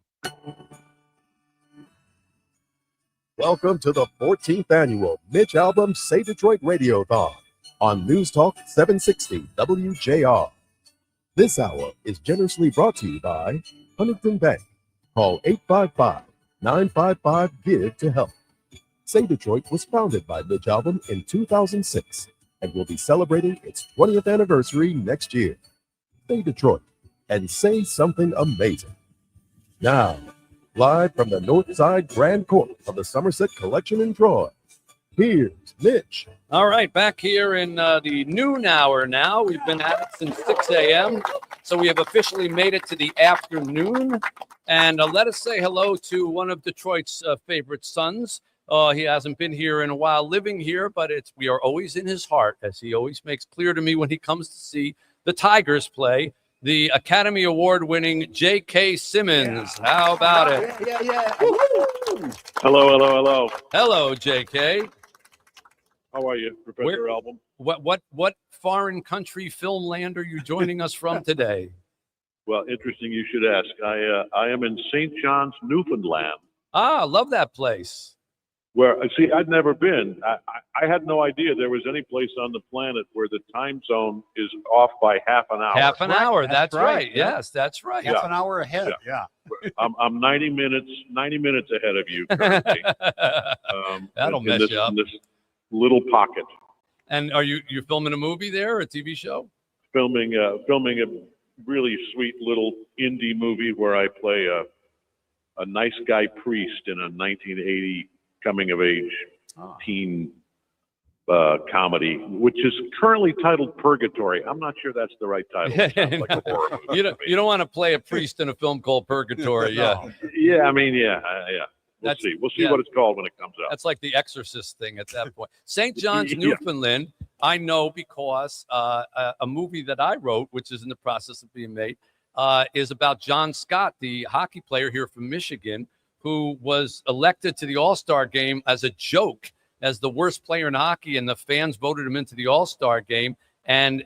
Welcome to the 14th annual Mitch Albom Say Detroit Radiothon on News Talk 760 WJR. This hour is generously brought to you by Huntington Bank. Call 855-955-GIVE to help. Say Detroit was founded by Mitch Albom in 2006 and will be celebrating its 20th anniversary next year. Say Detroit and say something amazing. Now, live from the Northside Grand Court of the Somerset Collection in Troy, here's Mitch. All right, back here in the noon hour now. We've been at it since 6 a.m., so we have officially made it to the afternoon. And let us say hello to one of Detroit's favorite sons. He hasn't been here in a while living here, but we are always in his heart, as he always makes clear to me when he comes to see the Tigers play. The Academy Award-winning J.K. Simmons. Yeah. How about it? Yeah. Hello. Hello, J.K. How are you, Professor Albom? What foreign country film land are you joining us from today? Well, interesting you should ask. I am in St. John's, Newfoundland. Ah, love that place. Where, see, I'd never been. I had no idea there was any place on the planet where the time zone is off by half an hour. Half an hour, that's right. Yes, that's right. Yeah. Half an hour ahead, yeah. I'm 90 minutes ahead of you currently. That'll mess you up. In this little pocket. And are you filming a movie there, or a TV show? Filming a really sweet little indie movie where I play a nice guy priest in a 1980 coming of age teen comedy, which is currently titled Purgatory. I'm not sure that's the right title. It sounds like a horror movie. You don't want to play a priest in a film called Purgatory. No. Yeah. We'll see what it's called when it comes out. That's like the Exorcist thing at that point. St. John's, Newfoundland, I know because a movie that I wrote, which is in the process of being made, is about John Scott, the hockey player here from Michigan, who was elected to the All-Star game as a joke, as the worst player in hockey, and the fans voted him into the All-Star game, and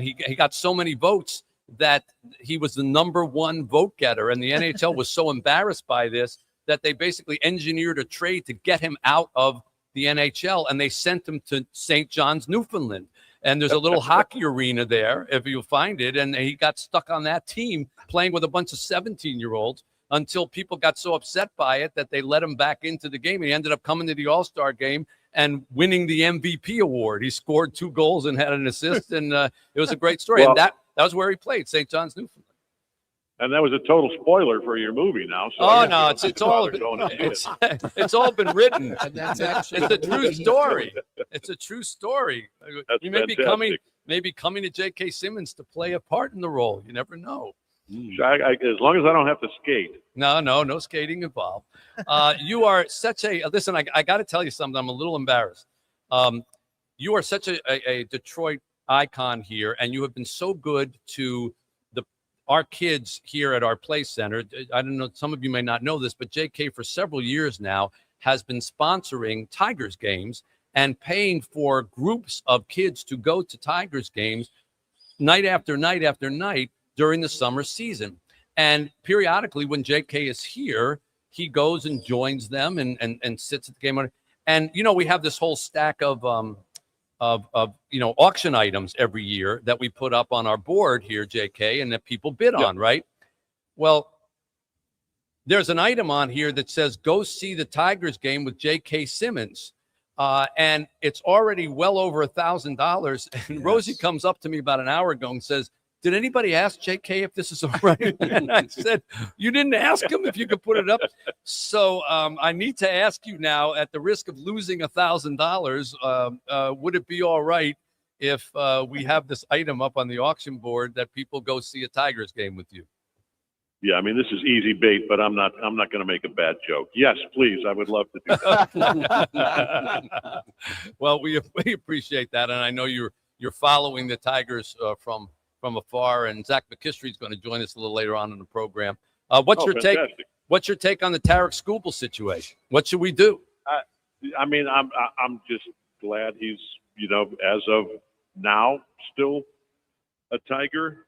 he got so many votes that he was the number one vote getter, and the NHL was so embarrassed by this that they basically engineered a trade to get him out of the NHL, and they sent him to St. John's, Newfoundland. And there's a little hockey arena there, if you'll find it, and he got stuck on that team playing with a bunch of 17-year-olds. Until people got so upset by it that they let him back into the game. He ended up coming to the All-Star game and winning the MVP award. He scored 2 goals and had an assist, and it was a great story. Well, and that was where he played, St. John's, Newfoundland. And that was a total spoiler for your movie now. So it's all been written. And that's actually it's a true story. It's a true story. That's You may fantastic. be coming to J.K. Simmons to play a part in the role. You never know. As long as I don't have to skate. No skating involved. You are such a listen. I got to tell you something. I'm a little embarrassed. You are such a Detroit icon here, and you have been so good to our kids here at our play center, I don't know, some of you may not know this, but JK for several years now has been sponsoring Tigers games and paying for groups of kids to go to Tigers games night after night after night during the summer season. And periodically when JK is here, he goes and joins them and sits at the game. And, you know, we have this whole stack of you know, auction items every year that we put up on our board here, JK, and that people bid on, right? Well, there's an item on here that says, go see the Tigers game with J.K. Simmons. And it's already well over $1,000. And Rosie comes up to me about an hour ago and says, did anybody ask J.K. if this is all right? And I said, you didn't ask him if you could put it up. So I need to ask you now, at the risk of losing $1,000, would it be all right if we have this item up on the auction board that people go see a Tigers game with you? Yeah, I mean, this is easy bait, but I'm not going to make a bad joke. Yes, please. I would love to do that. Well, we appreciate that. And I know you're following the Tigers from afar, and Zach McKistry is going to join us a little later on in the program. What's your take? What's your take on the Tarek Skubal situation? What should we do? I mean, I'm just glad he's, you know, as of now, still a Tiger.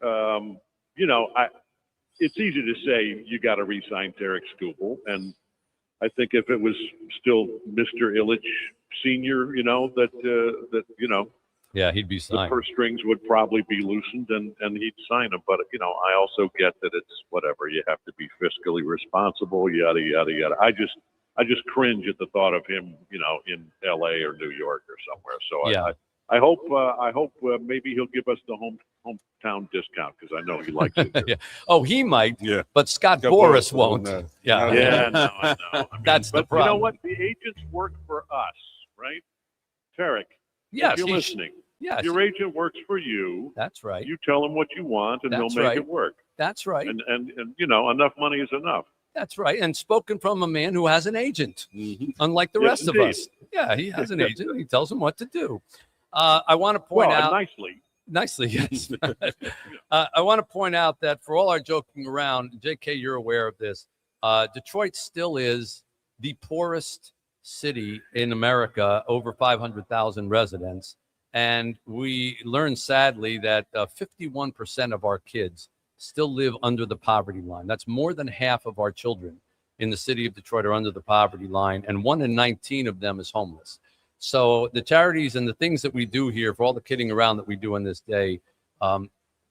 You know, it's easy to say you got to re-sign Tarek Skubal, and I think if it was still Mr. Illich Senior, you know, that you know. Yeah, he'd be signed. The purse strings would probably be loosened and he'd sign him. But, you know, I also get that it's whatever. You have to be fiscally responsible, yada, yada, yada. I just cringe at the thought of him, you know, in L.A. or New York or somewhere. So yeah. I hope maybe he'll give us the hometown discount, because I know he likes it. Yeah. Oh, he might. Yeah. But Scott Boras won't. Yeah, no, I know. I mean, That's the problem. You know what? The agents work for us, right? Tarek. Yes, if you're listening. Yes. Your agent works for you. That's right. You tell him what you want, and That's he'll make right. it work. That's right. And you know, enough money is enough. That's right. And spoken from a man who has an agent, unlike the rest of us. Yeah, he has an agent. He tells him what to do. I want to point out nicely, yes. I want to point out that for all our joking around, JK, you're aware of this. Detroit still is the poorest city in America, over 500,000 residents. And we learned sadly that 51% of our kids still live under the poverty line. That's more than half of our children in the city of Detroit are under the poverty line, and 1 in 19 of them is homeless. So the charities and the things that we do here, for all the kidding around that we do on this day,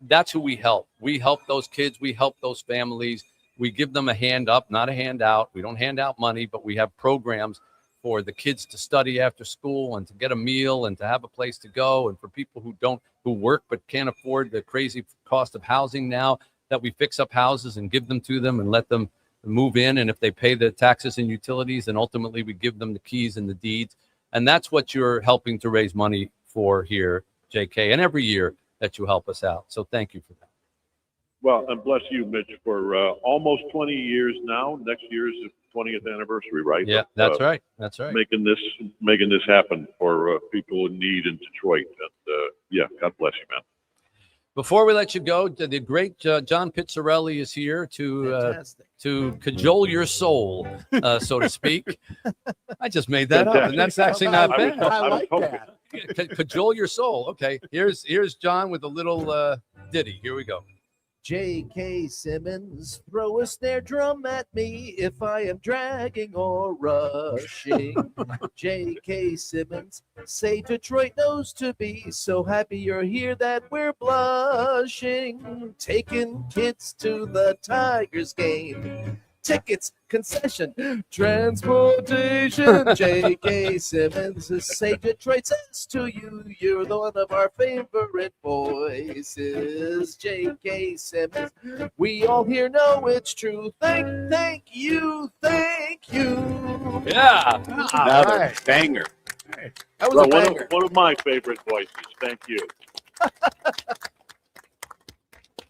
that's who we help. We help those kids. We help those families. We give them a hand up, not a handout. We don't hand out money, but we have programs for the kids to study after school and to get a meal and to have a place to go. And for people who work but can't afford the crazy cost of housing now, that we fix up houses and give them to them and let them move in. And if they pay the taxes and utilities, then ultimately we give them the keys and the deeds. And that's what you're helping to raise money for here, JK, and every year that you help us out. So thank you for that. Well, and bless you, Mitch, for almost 20 years now. Next year's the 20th anniversary, right? Yeah, that's right. That's right. Making this happen for people in need in Detroit. And yeah, God bless you, man. Before we let you go, the great John Pizzarelli is here to cajole your soul, so to speak. I just made that up, and that's actually not bad. I like that. Cajole your soul. Okay, here's John with a little ditty. Here we go. J.K. Simmons, throw a snare drum at me if I am dragging or rushing. J.K. Simmons, say Detroit knows to be so happy you're here that we're blushing. Taking kids to the Tigers game. Tickets, concession, transportation. J.K. Simmons, say Detroit says to you, you're the one of our favorite voices. J.K. Simmons, we all here know it's true. Thank you. Yeah. Another banger. That was a banger. One of my favorite voices. Thank you.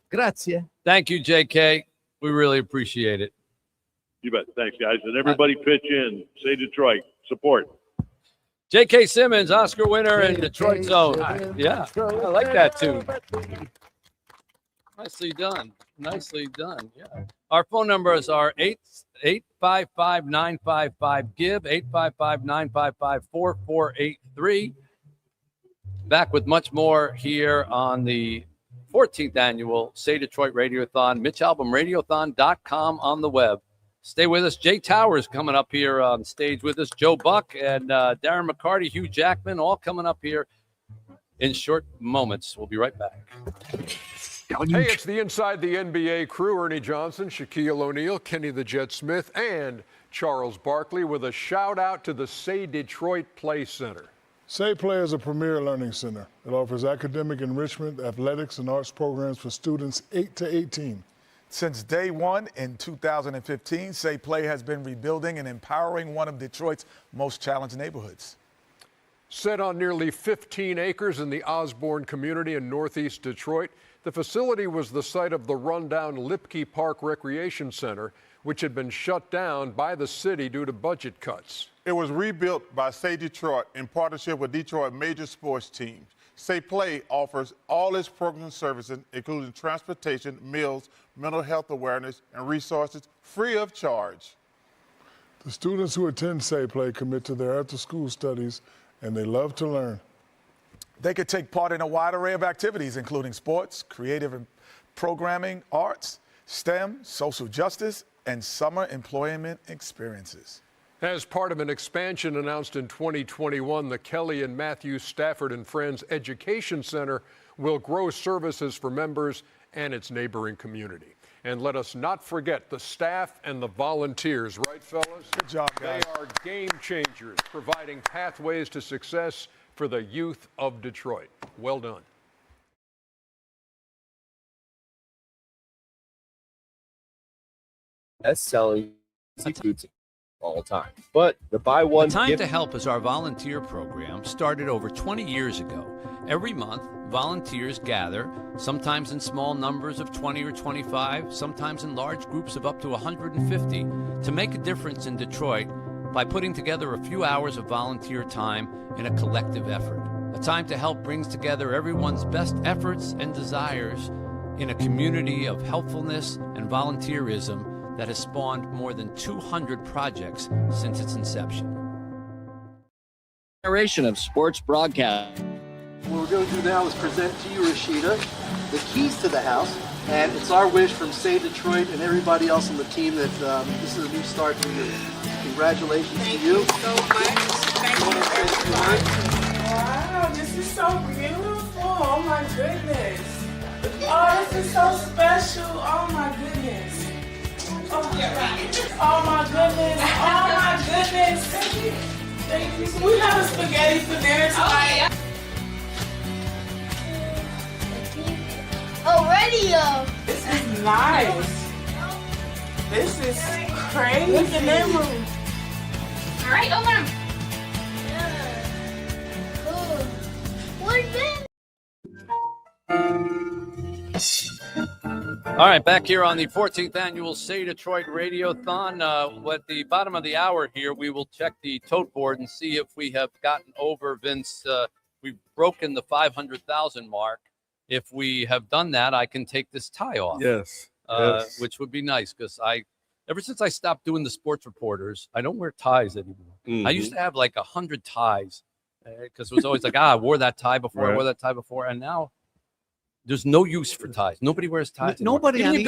Grazie. Thank you, JK. We really appreciate it. You bet. Thanks, guys. And everybody pitch in. Say Detroit. Support. J.K. Simmons, Oscar winner in Detroit's own. Yeah, I like that too. Nicely done. Nicely done. Yeah. Our phone numbers are 855-955-GIVE, 855-955-4483. Back with much more here on the 14th annual Say Detroit Radiothon, MitchAlbumRadiothon.com on the web. Stay with us. Jay Towers coming up here on stage with us. Joe Buck and Darren McCarty, Hugh Jackman, all coming up here in short moments. We'll be right back. Hey, it's the Inside the NBA crew. Ernie Johnson, Shaquille O'Neal, Kenny the Jet Smith, and Charles Barkley with a shout out to the Say Detroit Play Center. Say Play is a premier learning center. It offers academic enrichment, athletics, and arts programs for students 8 to 18. Since day one in 2015, Say Play has been rebuilding and empowering one of Detroit's most challenged neighborhoods. Set on nearly 15 acres in the Osborne community in northeast Detroit, the facility was the site of the rundown Lipke Park Recreation Center, which had been shut down by the city due to budget cuts. It was rebuilt by Say Detroit in partnership with Detroit major sports teams. Say Play offers all its programs and services, including transportation, meals, mental health awareness, and resources free of charge. The students who attend Say Play commit to their after-school studies, and they love to learn. They could take part in a wide array of activities, including sports, creative and programming, arts, STEM, social justice, and summer employment experiences. As part of an expansion announced in 2021, the Kelly and Matthew Stafford and Friends Education Center will grow services for members and its neighboring community. And let us not forget the staff and the volunteers, right, fellas? Good job, guys. They are game changers, providing pathways to success for the youth of Detroit. Well done. Best-selling seafood all time. But the buy one The Time gift to Help is our volunteer program started over 20 years ago. Every month, volunteers gather, sometimes in small numbers of 20 or 25, sometimes in large groups of up to 150, to make a difference in Detroit by putting together a few hours of volunteer time in a collective effort. A Time to Help brings together everyone's best efforts and desires in a community of helpfulness and volunteerism that has spawned more than 200 projects since its inception. Generation of sports broadcast. What we're going to do now is present to you, Rashida, the keys to the house. And it's our wish from Say Detroit and everybody else on the team that this is a new start for you. Congratulations to you. Thank you so much. Thank you very much. Wow, this is so beautiful. Oh my goodness. Oh, this is so special. Oh my goodness. Oh my goodness. Oh my goodness. Thank you. Thank you. So we have a spaghetti for dinner tonight. Oh, radio. This is nice. This is crazy. Look at that room. All right, open them. Cool. What is that? All right, back here on the 14th annual Say Detroit Radiothon. At the bottom of the hour here, we will check the tote board and see if we have gotten over, Vince. We've broken the 500,000 mark. If we have done that, I can take this tie off. Yes. Yes. Which would be nice because ever since I stopped doing the sports reporters, I don't wear ties anymore. I used to have like 100 ties because it was always like, I wore that tie before, I wore that tie before, and now there's no use for ties. Nobody wears ties. Nobody Even on you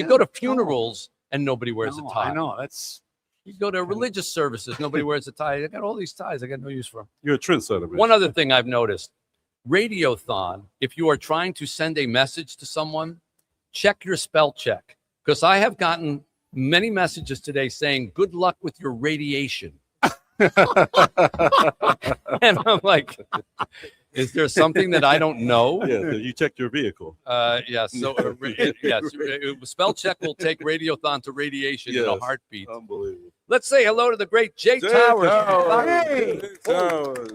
go to funerals and nobody wears a tie. I know. That's You go to religious services, nobody wears a tie. I got all these ties. I got no use for them. You're a trendsetter, man. One other thing I've noticed, Radiothon, if you are trying to send a message to someone, check your spell check. Because I have gotten many messages today saying, good luck with your radiation. And I'm like, is there something that I don't know? Yeah, you checked your vehicle. Yes. So, yes, spell check will take Radiothon to radiation in a heartbeat. Unbelievable. Let's say hello to the great Jay Towers. Hey. Towers.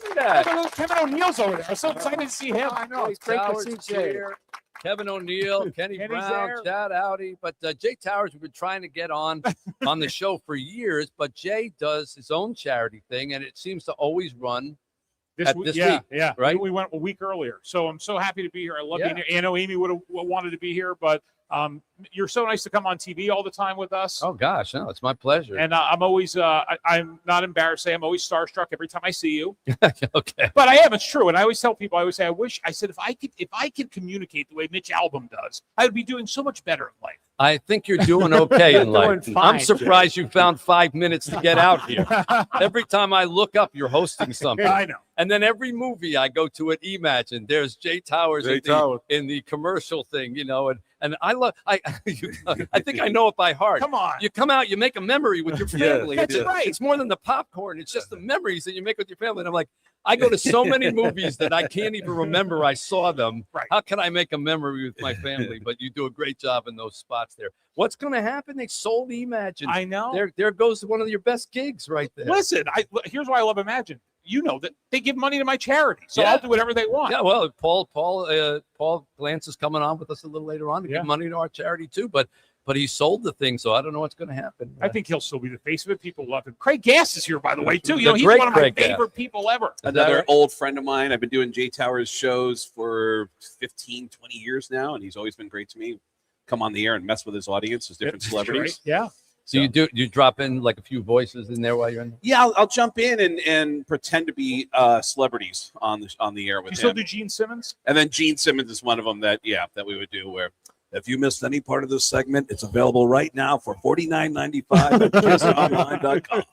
Look at that. Kevin O'Neal's over there. I'm so excited to see him. I know. It's great to Towers see is Jay. here. Kevin O'Neal, Kenny Kenny's Brown, there. Chad Audi. But Jay Towers, we've been trying to get on the show for years, but Jay does his own charity thing, and it seems to always run This week, week, yeah. right? We went a week earlier, so I'm so happy to be here. I love Yeah. being here. I know Amy would have wanted to be here, but you're so nice to come on TV all the time with us. Oh gosh, no, it's my pleasure. And I'm always, I'm not embarrassed to say I'm always starstruck every time I see you. Okay. But I am. It's true. And I always tell people, I said, if I could communicate the way Mitch Albom does, I would be doing so much better in life. I think you're doing okay in life. Doing I'm fine. surprised you found 5 minutes to get out here. Every time I look up, you're hosting something. I know. And then every movie I go to at Imagine, there's Jay Towers, in the commercial thing, and I love. I think I know it by heart. Come on. You come out, you make a memory with your family. That's right. It's more than the popcorn. It's just the memories that you make with your family. And I'm like, I go to so many movies that I can't even remember I saw them. Right. How can I make a memory with my family? But you do a great job in those spots there. What's going to happen? They sold Imagine. I know. There goes one of your best gigs right there. Listen, here's why I love Imagine. You know that they give money to my charity, so Yeah. I'll do whatever they want. Yeah, well, Paul Glantz is coming on with us a little later on to give money to our charity too, but he sold the thing, so I don't know what's going to happen. I think he'll still be the face of it. People love him. Craig Gass is here, by the way, too. The He's great one of my Craig Gass. favorite people ever. Another old friend of mine. I've been doing Jay Towers shows for 15, 20 years now, and he's always been great to me. Come on the air and mess with his audience, his different celebrities. Yeah. So you drop in like a few voices in there while you're in there? Yeah, I'll jump in and pretend to be celebrities on the air with You still him. do Gene Simmons? And then Gene Simmons is one of them that we would do where if you missed any part of this segment, it's available right now for $49.95 at kissonline.com.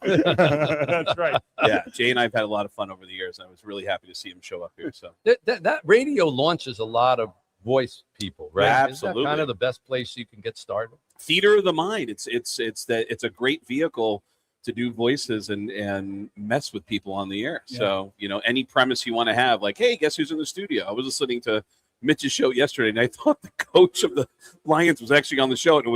That's right. Yeah, Jay and I have had a lot of fun over the years. I was really happy to see him show up here. So That radio launches a lot of voice people, right? Absolutely. Isn't that kind of the best place you can get started? Theater of the mind. It's a great vehicle to do voices and mess with people on the air. Yeah. So, any premise you want to have, like, hey, guess who's in the studio? I was listening to Mitch's show yesterday, and I thought the coach of the Lions was actually on the show. And it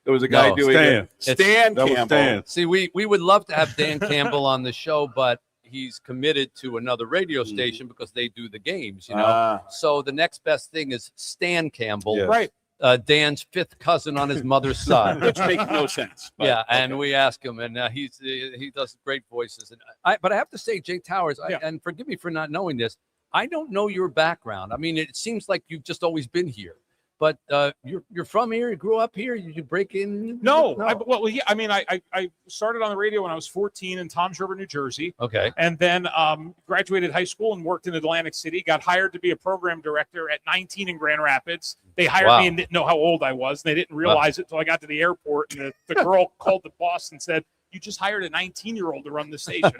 was a guy doing Stan. it. Stan That was Campbell. Stan. See, we would love to have Dan Campbell on the show, but he's committed to another radio station because they do the games, So the next best thing is Stan Campbell, Yes. Right. Dan's fifth cousin on his mother's side. Which makes no sense. But, Yeah, and we ask him, and he does great voices. But I have to say, Jay Towers, and forgive me for not knowing this, I don't know your background. I mean, it seems like you've just always been here, but you're from here. You grew up here. You break in? No. I started on the radio when I was 14 in Toms River, New Jersey. Okay. And then graduated high school and worked in Atlantic City. Got hired to be a program director at 19 in Grand Rapids. They hired me and didn't know how old I was. And they didn't realize it until I got to the airport. And the girl called the boss and said, "You just hired a 19-year-old to run the station."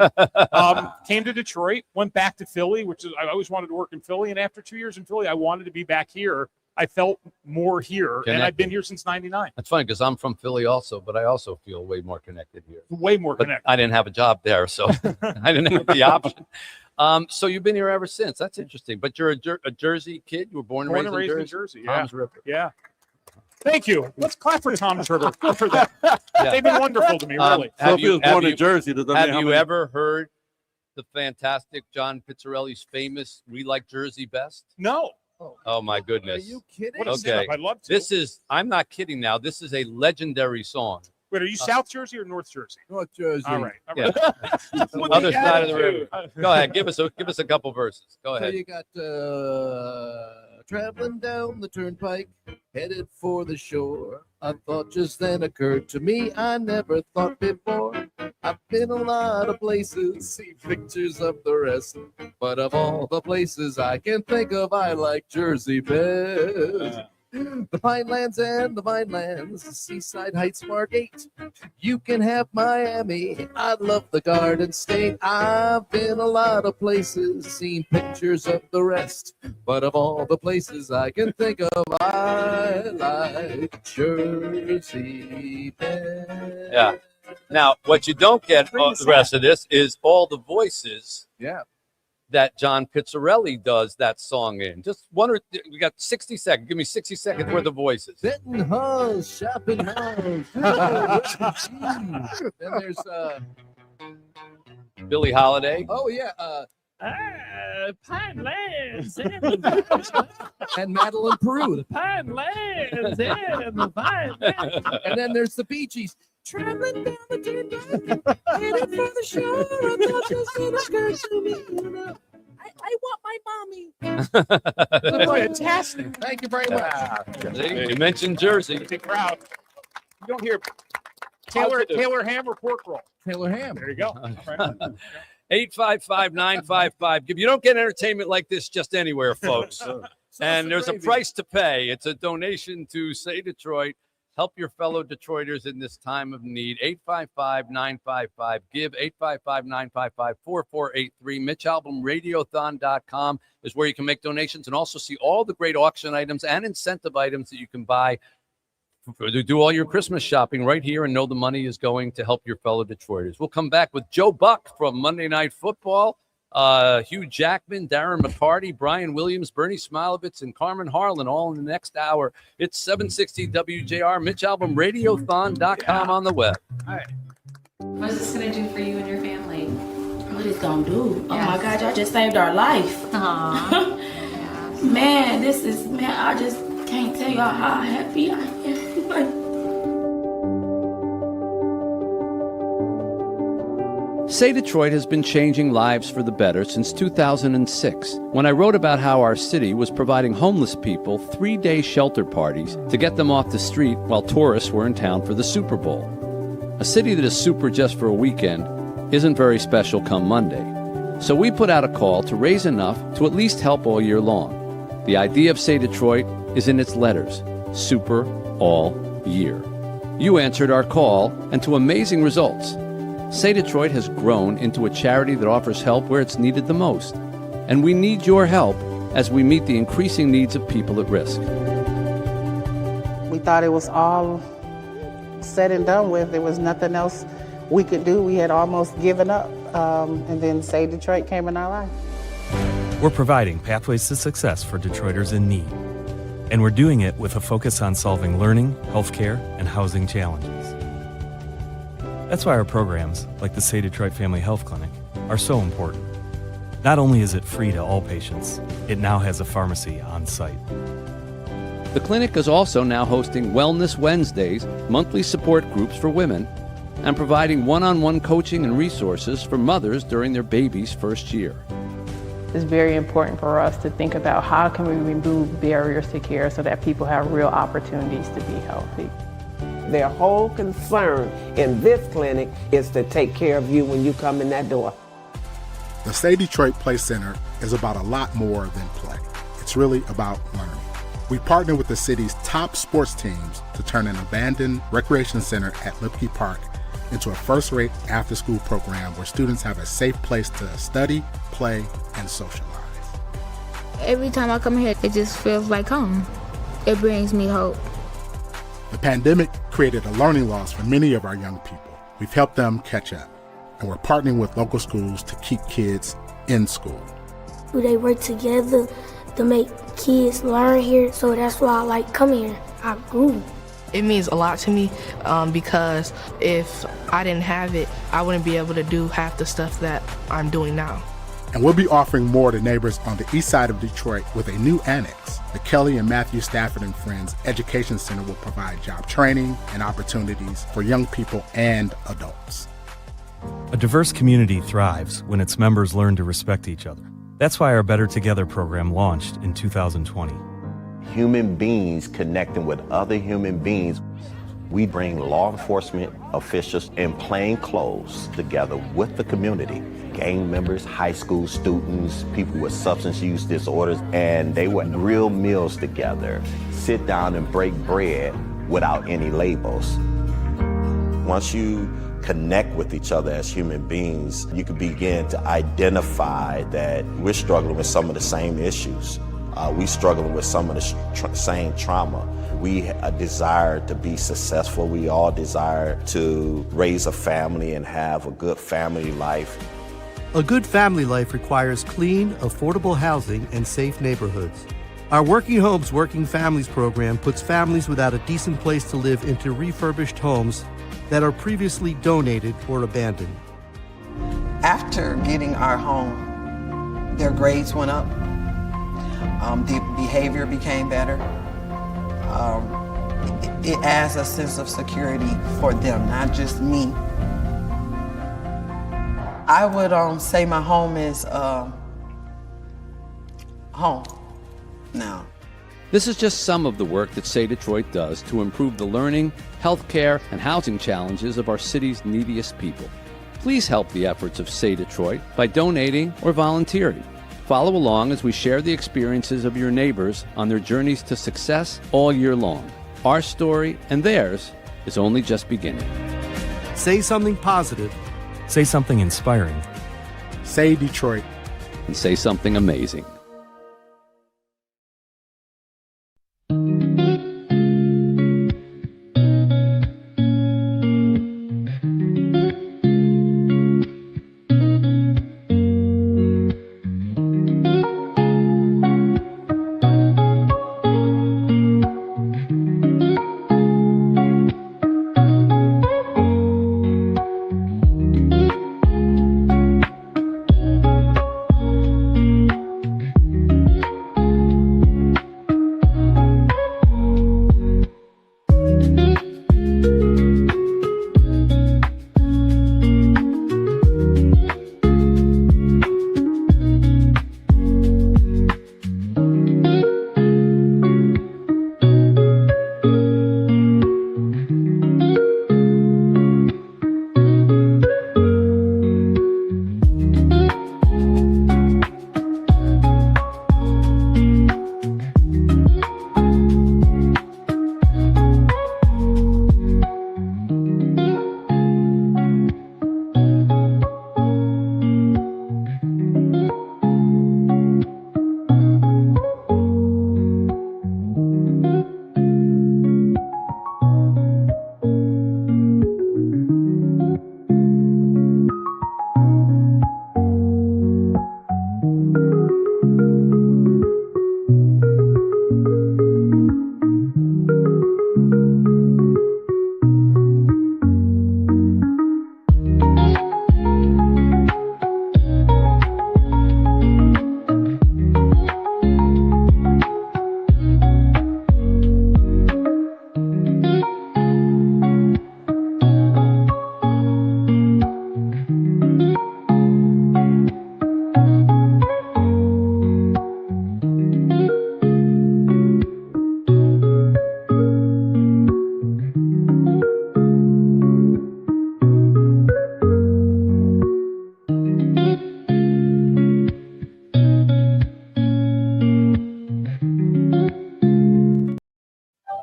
Came to Detroit, went back to Philly, I always wanted to work in Philly. And after 2 years in Philly, I wanted to be back here. I felt more here, and I've been here since '99. That's funny because I'm from Philly also, but I also feel way more connected here. Way more But connected. I didn't have a job there, so I didn't have the option. So you've been here ever since. That's interesting. But you're a Jersey kid. You were born and raised in Jersey. Yeah. Toms River. Yeah. Thank you. Let's clap for Toms River. Good for them. They've been wonderful to me, really. So if he was born in Jersey, does that mean Have how you many- ever heard the fantastic John Pizzarelli's famous "We Like Jersey Best"? No. Oh my goodness! Are you kidding? Okay, What a setup. I'd love to. I'm not kidding now. This is a legendary song. Wait, are you South Jersey or North Jersey? North Jersey. All right. Yeah. What Other the side of the attitude? river. Go ahead. Give us a couple verses. Go So ahead. you got traveling down the turnpike, headed for the shore. A thought just then occurred to me I never thought before. I've been a lot of places, see pictures of the rest. But of all the places I can think of, I like Jersey best. The Pinelands and the Vinelands, the Seaside Heights, Margate. You can have Miami, I love the Garden State. I've been a lot of places, seen pictures of the rest. But of all the places I can think of, I like Jersey best. Yeah. Now, what you don't get the rest of this is all the voices. Yeah. That John Pizzarelli does that song in. Just we got 60 seconds. Give me 60 seconds worth of voices. Benton Halls, shopping halls. Then there's Billie Holiday. oh yeah, Pinelands and Madeline Peru. the Pinelands and the Vinelands. And then there's the Bee Gees. Traveling down the turnpike, headed for the shore. I thought just then occurred to me, I want my mommy. Fantastic. Thank you very much. See, you mentioned Jersey. Big crowd. You don't hear Taylor ham or pork roll. Taylor ham. There you go. 855-955. You don't get entertainment like this just anywhere, folks. And there's a price to pay. It's a donation to Say Detroit. Help your fellow Detroiters in this time of need. 855-955-GIVE, 855-955-4483. Mitch Albom, Radiothon.com is where you can make donations and also see all the great auction items and incentive items that you can buy to do all your Christmas shopping right here and know the money is going to help your fellow Detroiters. We'll come back with Joe Buck from Monday Night Football, Hugh Jackman, Darren McCarty, Brian Williams, Bernie Smilovitz, and Carmen Harlan all in the next hour. It's 760 WJR, Mitch Albom, Radiothon.com on the web. All right. What's this going to do for you and your family? What it's gonna do? Oh Yes. my God, y'all just saved our life. Aww. Man, I just can't tell y'all how happy I am. Say Detroit has been changing lives for the better since 2006, when I wrote about how our city was providing homeless people 3-day shelter parties to get them off the street while tourists were in town for the Super Bowl. A city that is super just for a weekend isn't very special come Monday. So we put out a call to raise enough to at least help all year long. The idea of Say Detroit is in its letters, super all year. You answered our call, and to amazing results. Say Detroit has grown into a charity that offers help where it's needed the most. And we need your help as we meet the increasing needs of people at risk. We thought it was all said and done with. There was nothing else we could do. We had almost given up. And then Say Detroit came in our life. We're providing pathways to success for Detroiters in need. And we're doing it with a focus on solving learning, healthcare, and housing challenges. That's why our programs, like the Say Detroit Family Health Clinic, are so important. Not only is it free to all patients, it now has a pharmacy on site. The clinic is also now hosting Wellness Wednesdays, monthly support groups for women, and providing one-on-one coaching and resources for mothers during their baby's first year. It's very important for us to think about how can we remove barriers to care so that people have real opportunities to be healthy. Their whole concern in this clinic is to take care of you when you come in that door. The Say Detroit Play Center is about a lot more than play. It's really about learning. We partner with the city's top sports teams to turn an abandoned recreation center at Lipke Park into a first-rate after-school program where students have a safe place to study, play, and socialize. Every time I come here, it just feels like home. It brings me hope. The pandemic created a learning loss for many of our young people. We've helped them catch up, and we're partnering with local schools to keep kids in school. They work together to make kids learn here, so that's why I like coming here. I grew. It means a lot to me because if I didn't have it, I wouldn't be able to do half the stuff that I'm doing now. And we'll be offering more to neighbors on the east side of Detroit with a new annex. The Kelly and Matthew Stafford and Friends Education Center will provide job training and opportunities for young people and adults. A diverse community thrives when its members learn to respect each other. That's why our Better Together program launched in 2020. Human beings connecting with other human beings. We bring law enforcement officials in plain clothes together with the community. Gang members, high school students, people with substance use disorders, and they would grill meals together, sit down and break bread without any labels. Once you connect with each other as human beings, you can begin to identify that we're struggling with some of the same issues. We're struggling with some of the same trauma. We desire to be successful. We all desire to raise a family and have a good family life. A good family life requires clean, affordable housing and safe neighborhoods. Our Working Homes, Working Families program puts families without a decent place to live into refurbished homes that are previously donated or abandoned. After getting our home, their grades went up. The behavior became better. It adds a sense of security for them, not just me. I would say my home is home now. This is just some of the work that Say Detroit does to improve the learning, healthcare, and housing challenges of our city's neediest people. Please help the efforts of Say Detroit by donating or volunteering. Follow along as we share the experiences of your neighbors on their journeys to success all year long. Our story and theirs is only just beginning. Say something positive. Say something inspiring. Say Detroit. And say something amazing.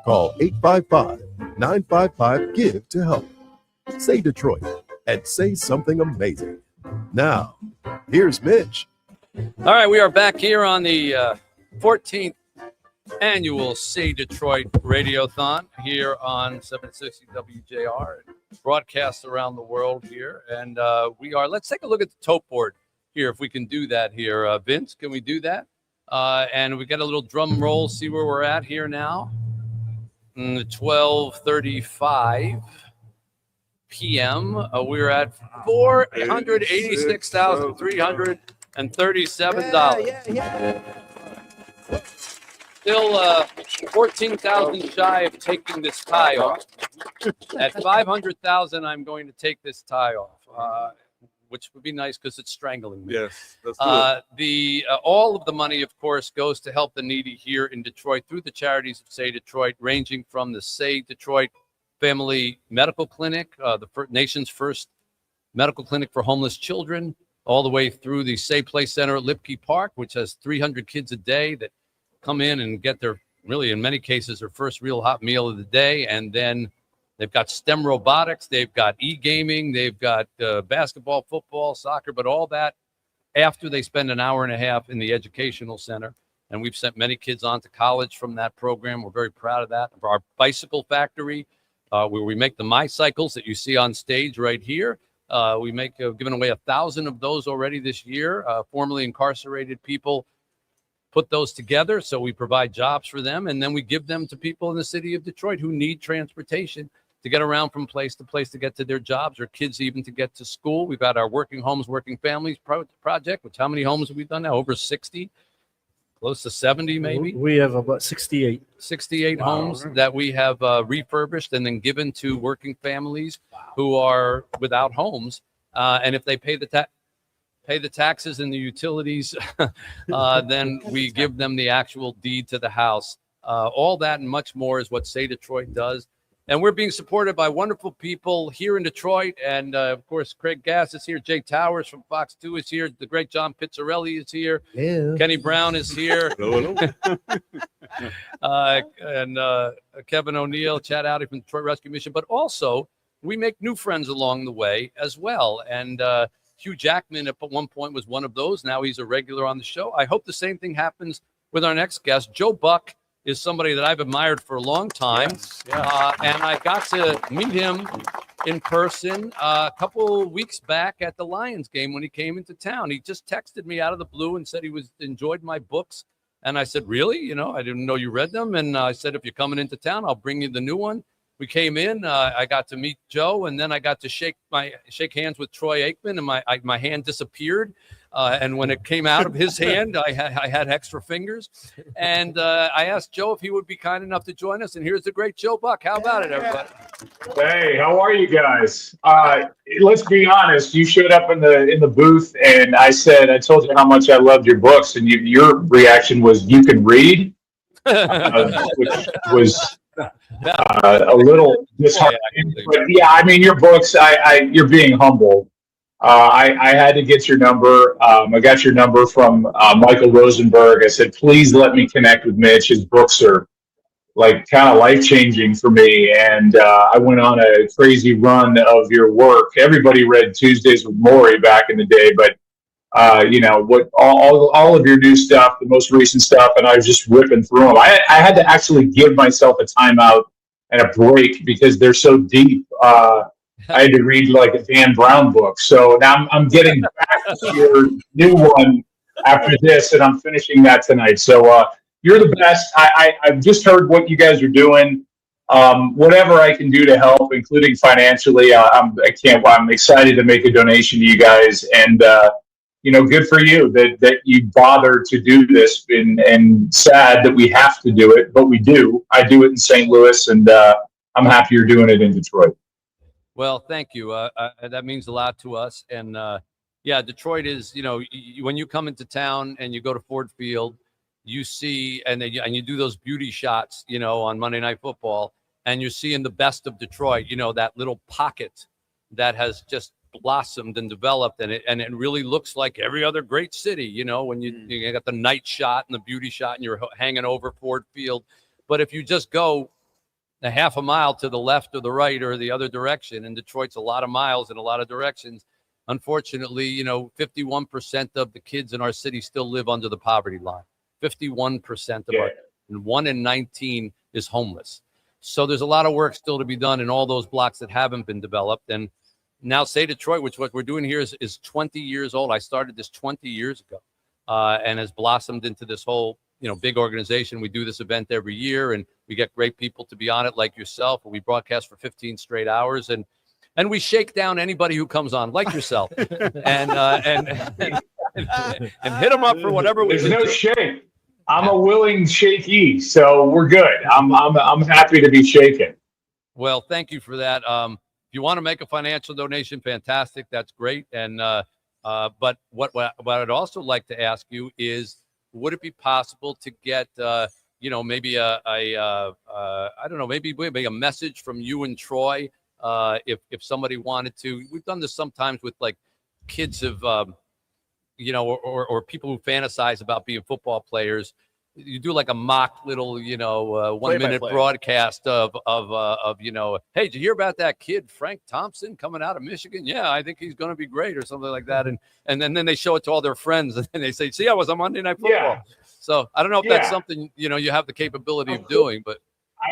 Call 855-955-GIVE to help. Say Detroit and say something amazing. Now, here's Mitch. All right, we are back here on the 14th annual Say Detroit Radiothon here on 760 WJR, broadcast around the world here. And let's take a look at the tote board here, if we can do that here. Vince, can we do that? And we get a little drum roll, see where we're at here now. 12:35 p.m. We're at $486,337. Still 14,000 shy of taking this tie off. At 500,000, I'm going to take this tie off, which would be nice because it's strangling me. Yes, that's good. All of the money, of course, goes to help the needy here in Detroit through the charities of Say Detroit, ranging from the Say Detroit Family Medical Clinic, the nation's first medical clinic for homeless children, all the way through the Say Play Center at Lipke Park, which has 300 kids a day that come in and get their, really in many cases, their first real hot meal of the day. And then they've got STEM robotics, they've got e-gaming, they've got basketball, football, soccer, but all that after they spend an hour and a half in the educational center. And we've sent many kids on to college from that program. We're very proud of that. Our bicycle factory, where we make the My Cycles that you see on stage right here. We make given away 1,000 of those already this year. Formerly incarcerated people put those together, so we provide jobs for them, and then we give them to people in the city of Detroit who need transportation to get around from place to place to get to their jobs, or kids even to get to school. We've got our Working Homes, Working Families project, which how many homes have we done now? Over 60, close to 70 maybe. We have about 68. 68 homes that we have refurbished and then given to working families who are without homes. And if they pay the tax, pay the taxes and the utilities, then we give them the actual deed to the house. All that and much more is what Say Detroit does. And we're being supported by wonderful people here in Detroit. And, of course, Craig Gass is here. Jay Towers from Fox 2 is here. The great John Pizzarelli is here. Yeah. Kenny Brown is here. Hello, And Kevin O'Neill, Chad Outy from Detroit Rescue Mission. But also, we make new friends along the way as well. And Hugh Jackman at one point was one of those. Now he's a regular on the show. I hope the same thing happens with our next guest. Joe Buck is somebody that I've admired for a long time. And I got to meet him in person a couple weeks back at the Lions game when he came into town. He just texted me out of the blue and said he enjoyed my books. And I said, really? You know, I didn't know you read them. And I said, if you're coming into town, I'll bring you the new one. We came in, I got to meet Joe, and then I got to shake hands with Troy Aikman, and my hand disappeared. And when it came out of his hand, I had extra fingers. And I asked Joe if he would be kind enough to join us. And here's the great Joe Buck. How about it, everybody? Hey, how are you guys? Let's be honest. You showed up in the booth, and I told you how much I loved your books, and your reaction was, "You can read," which was a little disheartening. But yeah, I mean, your books. You're being humble. I had to get your number. I got your number from Michael Rosenberg. I said, please let me connect with Mitch. His books are like kind of life-changing for me. And I went on a crazy run of your work. Everybody read Tuesdays with Maury back in the day, but you know, what all of your new stuff, the most recent stuff, and I was just whipping through them. I had to actually give myself a timeout and a break because they're so deep. I had to read like a Dan Brown book. So now I'm getting back to your new one after this, and I'm finishing that tonight. So you're the best. I've just heard what you guys are doing. Whatever I can do to help, including financially, I'm excited to make a donation to you guys. And you know, good for you that you bother to do this, and sad that we have to do it, but we do. I do it in St. Louis, and I'm happy you're doing it in Detroit. Well, thank you. That means a lot to us. And yeah, Detroit is, you know, when you come into town and you go to Ford Field, you see, and you do those beauty shots, you know, on Monday Night Football, and you're seeing the best of Detroit, you know, that little pocket that has just blossomed and developed, and it really looks like every other great city, you know, when you got the night shot and the beauty shot and you're hanging over Ford Field. But if you just go a half a mile to the left or the right or the other direction, and Detroit's a lot of miles in a lot of directions, unfortunately, you know, 51% of the kids in our city still live under the poverty line. 51% of our, and 1 in 19 is homeless. So there's a lot of work still to be done in all those blocks that haven't been developed. And now Say Detroit, which what we're doing here is 20 years old. I started this 20 years ago and has blossomed into this whole, you know, big organization. We do this event every year, and we get great people to be on it like yourself. We broadcast for 15 straight hours, and we shake down anybody who comes on like yourself and hit them up for whatever we There's do. no shake. I'm a willing shaky, so we're good. I'm happy to be shaken. Well, thank you for that. If you want to make a financial donation, fantastic. That's great. And but what I'd also like to ask you is, would it be possible to get you know, maybe I don't know, maybe a message from you and Troy, if somebody wanted to. We've done this sometimes with like kids of you know, or people who fantasize about being football players. You do like a mock little, you know, 1 minute broadcast of you know, hey, did you hear about that kid Frank Thompson coming out of Michigan? Yeah, I think he's going to be great, or something like that. And then they show it to all their friends, and they say, see, I was on Monday Night Football. Yeah. So I don't know if that's something, you know, you have the capability of doing, but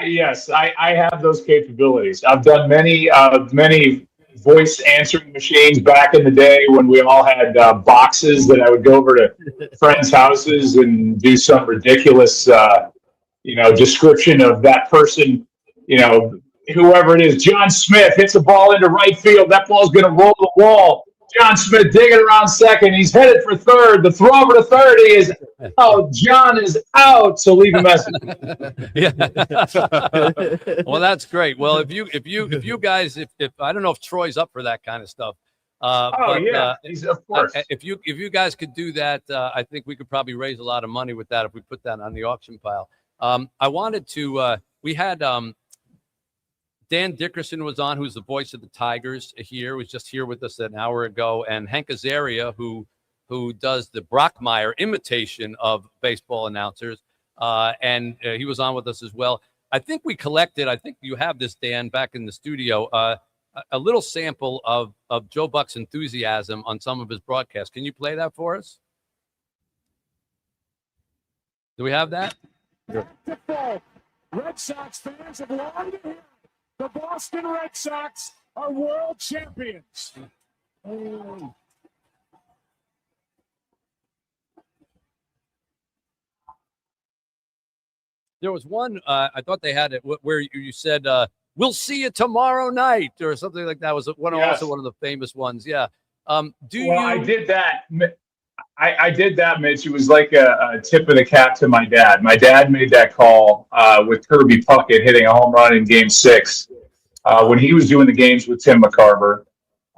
yes, I have those capabilities. I've done many voice answering machines back in the day when we all had boxes that I would go over to friends' houses and do some ridiculous, you know, description of that person, you know, whoever it is. John Smith hits a ball into right field. That ball's going to roll the wall. John Smith digging around second. He's headed for third. The throw over to third is, oh, John is out. So leave a message. Yeah. Well, that's great. Well, if you guys, if I don't know if Troy's up for that kind of stuff, He's, of course. If you guys could do that, I think we could probably raise a lot of money with that if we put that on the auction pile. I wanted to. We had Dan Dickerson was on, who's the voice of the Tigers here. Was just here with us an hour ago, and Hank Azaria, who does the Brockmeyer imitation of baseball announcers, and he was on with us as well. I think we collected. I think you have this, Dan, back in the studio. A little sample of Joe Buck's enthusiasm on some of his broadcasts. Can you play that for us? Do we have that? Red Sox fans have long to hear the Boston Red Sox are world champions. There was one, I thought they had it where you said, we'll see you tomorrow night or something like that. Was one also one of the famous ones. Yeah. I did that. I did that, Mitch. It was like a tip of the cap to my dad. My dad made that call with Kirby Puckett hitting a home run in Game 6 when he was doing the games with Tim McCarver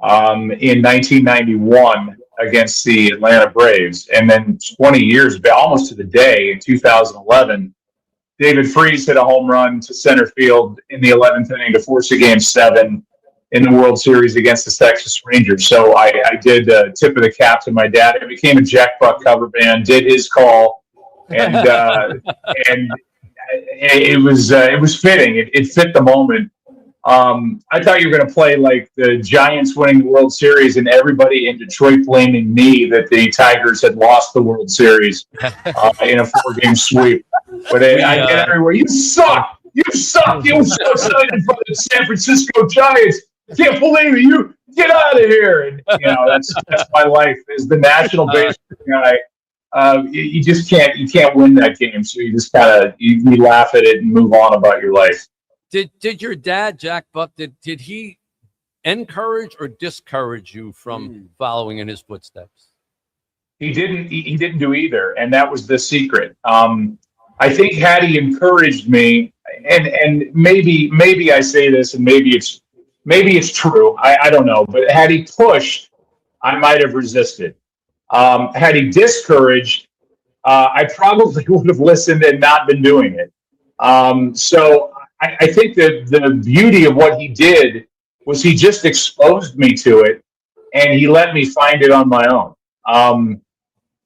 in 1991 against the Atlanta Braves. And then 20 years, almost to the day, in 2011, David Freese hit a home run to center field in the 11th inning to force a Game 7 in the World Series against the Texas Rangers. So I did a tip of the cap to my dad. I became a Jack Buck cover band, did his call, and and it was fitting. It fit the moment. I thought you were going to play like the Giants winning the World Series and everybody in Detroit blaming me that the Tigers had lost the World Series in a 4-game sweep. But I get everywhere. You suck. You suck. You were so excited for the San Francisco Giants. Can't believe it. You get out of here. And that's my life as the national baseball guy. You just can't win that game. So you just you laugh at it and move on about your life. Did your dad, Jack Buck, did he encourage or discourage you from following in his footsteps? He didn't do either, and that was the secret. I think had he encouraged me, and maybe I say this, and maybe it's true. I don't know, but had he pushed, I might have resisted. Had he discouraged, I probably would have listened and not been doing it. So I think that the beauty of what he did was he just exposed me to it, and he let me find it on my own.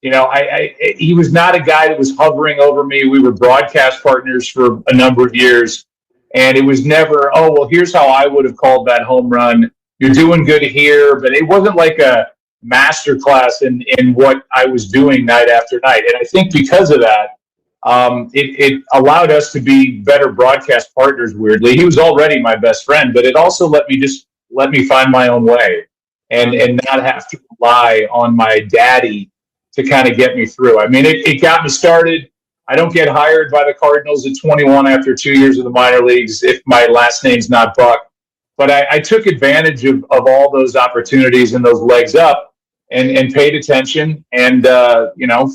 He was not a guy that was hovering over me. We were broadcast partners for a number of years, and it was never, oh, well, here's how I would have called that home run. You're doing good here, but it wasn't like a master class in what I was doing night after night. And I think because of that, it allowed us to be better broadcast partners, weirdly. He was already my best friend, but it also let me find my own way and not have to rely on my daddy to kind of get me through. I mean, it got me started. I don't get hired by the Cardinals at 21 after 2 years of the minor leagues if my last name's not Buck. But I took advantage of all those opportunities and those legs up and paid attention. And,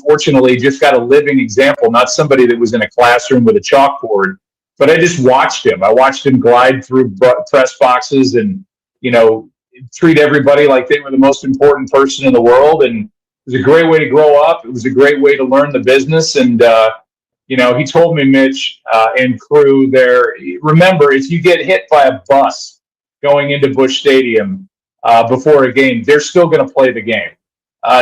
fortunately just got a living example, not somebody that was in a classroom with a chalkboard, but I just watched him. I watched him glide through press boxes and, treat everybody like they were the most important person in the world. And it was a great way to grow up. It was a great way to learn the business. And, he told me, Mitch and crew there, remember, if you get hit by a bus going into Busch Stadium before a game, they're still going to play the game.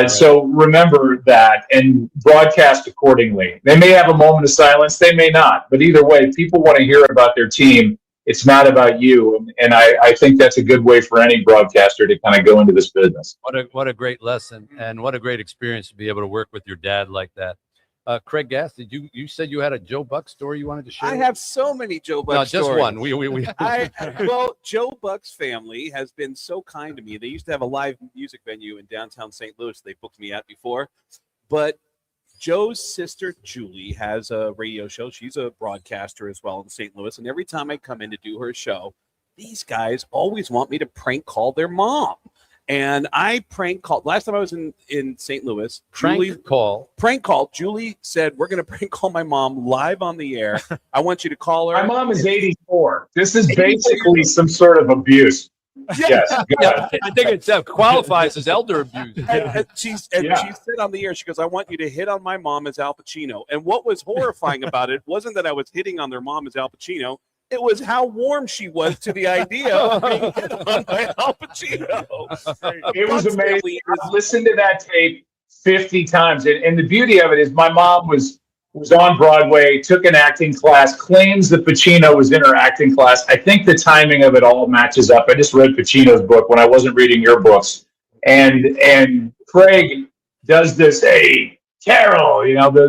So remember that and broadcast accordingly. They may have a moment of silence. They may not. But either way, people want to hear about their team. It's not about you. And I think that's a good way for any broadcaster to kind of go into this business. What a great lesson and what a great experience to be able to work with your dad like that. Craig Gass, you said you had a Joe Buck story you wanted to share? I have so many Joe Buck stories. No, just one. Well, Joe Buck's family has been so kind to me. They used to have a live music venue in downtown St. Louis. They booked me at before. But Joe's sister, Julie, has a radio show. She's a broadcaster as well in St. Louis. And every time I come in to do her show, these guys always want me to prank call their mom. And I prank called. Last time I was in St. Louis, prank call. Julie said, we're going to prank call my mom live on the air. I want you to call her. My mom is 84. This is basically some sort of abuse. Yes, go Yeah, ahead. I think it qualifies as elder abuse. And she said on the air, she goes, I want you to hit on my mom as Al Pacino. And what was horrifying about it wasn't that I was hitting on their mom as Al Pacino. It was how warm she was to the idea of being hit on by Al Pacino. It was amazing. I've listened to that tape 50 times. And the beauty of it is my mom was on Broadway, took an acting class, claims that Pacino was in her acting class. I think the timing of it all matches up. I just read Pacino's book when I wasn't reading your books. And Craig does this, hey, Carol,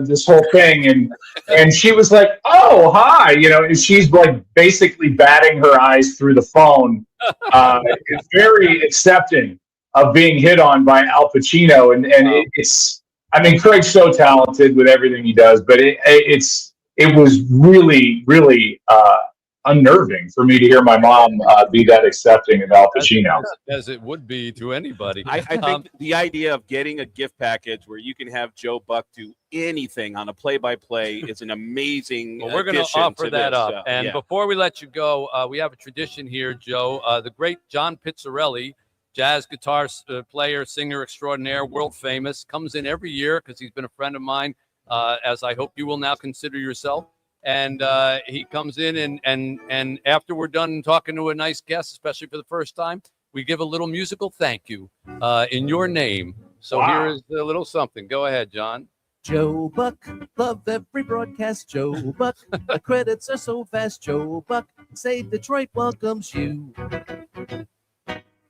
this whole thing. And she was like, oh, hi, and she's like basically batting her eyes through the phone, very accepting of being hit on by Al Pacino. And Craig's so talented with everything he does, but it was really, really unnerving for me to hear my mom be that accepting of Al Pacino. As it would be to anybody. I think the idea of getting a gift package where you can have Joe Buck do anything on a play-by-play is an amazing Well, we're going to offer that up. And before we let you go, we have a tradition here, Joe. The great John Pizzarelli, jazz guitar player, singer extraordinaire, world famous, comes in every year because he's been a friend of mine, as I hope you will now consider yourself. And he comes in and after we're done talking to a nice guest, especially for the first time, we give a little musical thank you in your name. So Here is a little something. Go ahead, John. Joe Buck, love every broadcast, Joe Buck. The credits are so fast, Joe Buck. Say Detroit welcomes you.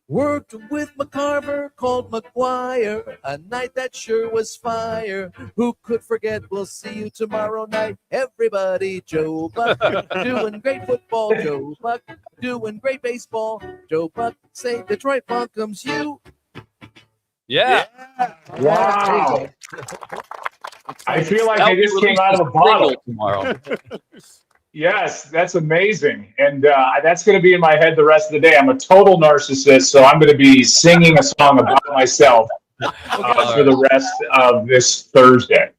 Worked with McCarver, called McGuire, a night that sure was fire. Who could forget? We'll see you tomorrow night. Everybody, Joe Buck, doing great football, Joe Buck, doing great baseball, Joe Buck. Say Detroit welcomes you. Yeah. Wow. I feel like I just came out of a bottle tomorrow. Yes, that's amazing. And that's going to be in my head the rest of the day. I'm a total narcissist, so I'm going to be singing a song about myself for the rest of this Thursday.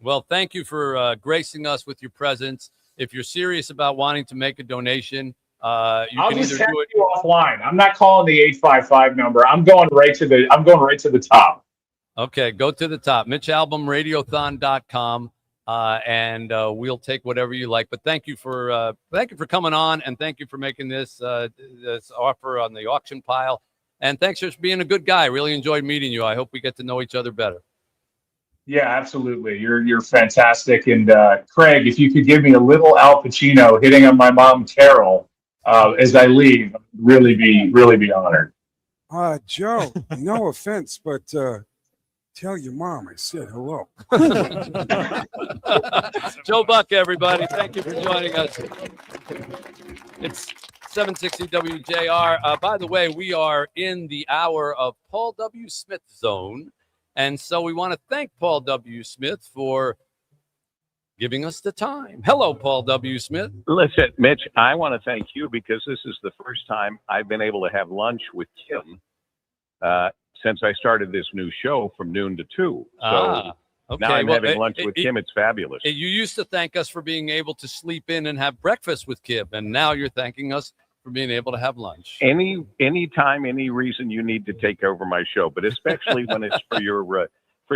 Well, thank you for gracing us with your presence. If you're serious about wanting to make a donation, I'll just text you offline. I'm not calling the 855 number. I'm going right to the top. Okay, go to the top. MitchAlbumRadiothon.com. And we'll take whatever you like. But thank you for coming on, and thank you for making this offer on the auction pile. And thanks for being a good guy. Really enjoyed meeting you. I hope we get to know each other better. Yeah, absolutely. You're fantastic. And Craig, if you could give me a little Al Pacino hitting on my mom Carol as I leave, I'd really be honored. Joe, no offense, but tell your mom I said hello. Joe Buck, everybody. Thank you for joining us. It's 760 WJR. By the way, we are in the hour of Paul W. Smith zone. And so we want to thank Paul W. Smith for giving us the time. Hello, Paul W. Smith. Listen, Mitch, I want to thank you because this is the first time I've been able to have lunch with Kim since I started this new show from noon to 2. So okay. Now I'm having lunch with Kim. It's fabulous. You used to thank us for being able to sleep in and have breakfast with Kim, and now you're thanking us for being able to have lunch. Any time, any reason you need to take over my show, but especially when it's for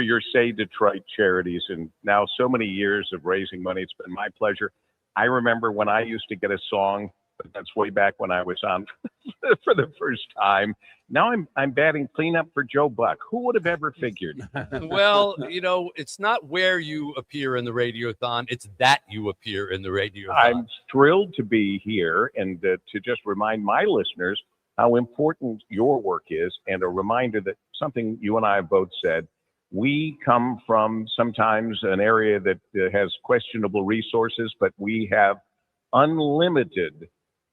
your Say Detroit charities, and now so many years of raising money. It's been my pleasure. I remember when I used to get a song, but that's way back when I was on for the first time. Now I'm batting cleanup for Joe Buck. Who would have ever figured? Well, it's not where you appear in the Radiothon. It's that you appear in the Radiothon. I'm thrilled to be here and to just remind my listeners how important your work is, and a reminder that something you and I have both said, we come from sometimes an area that has questionable resources, but we have unlimited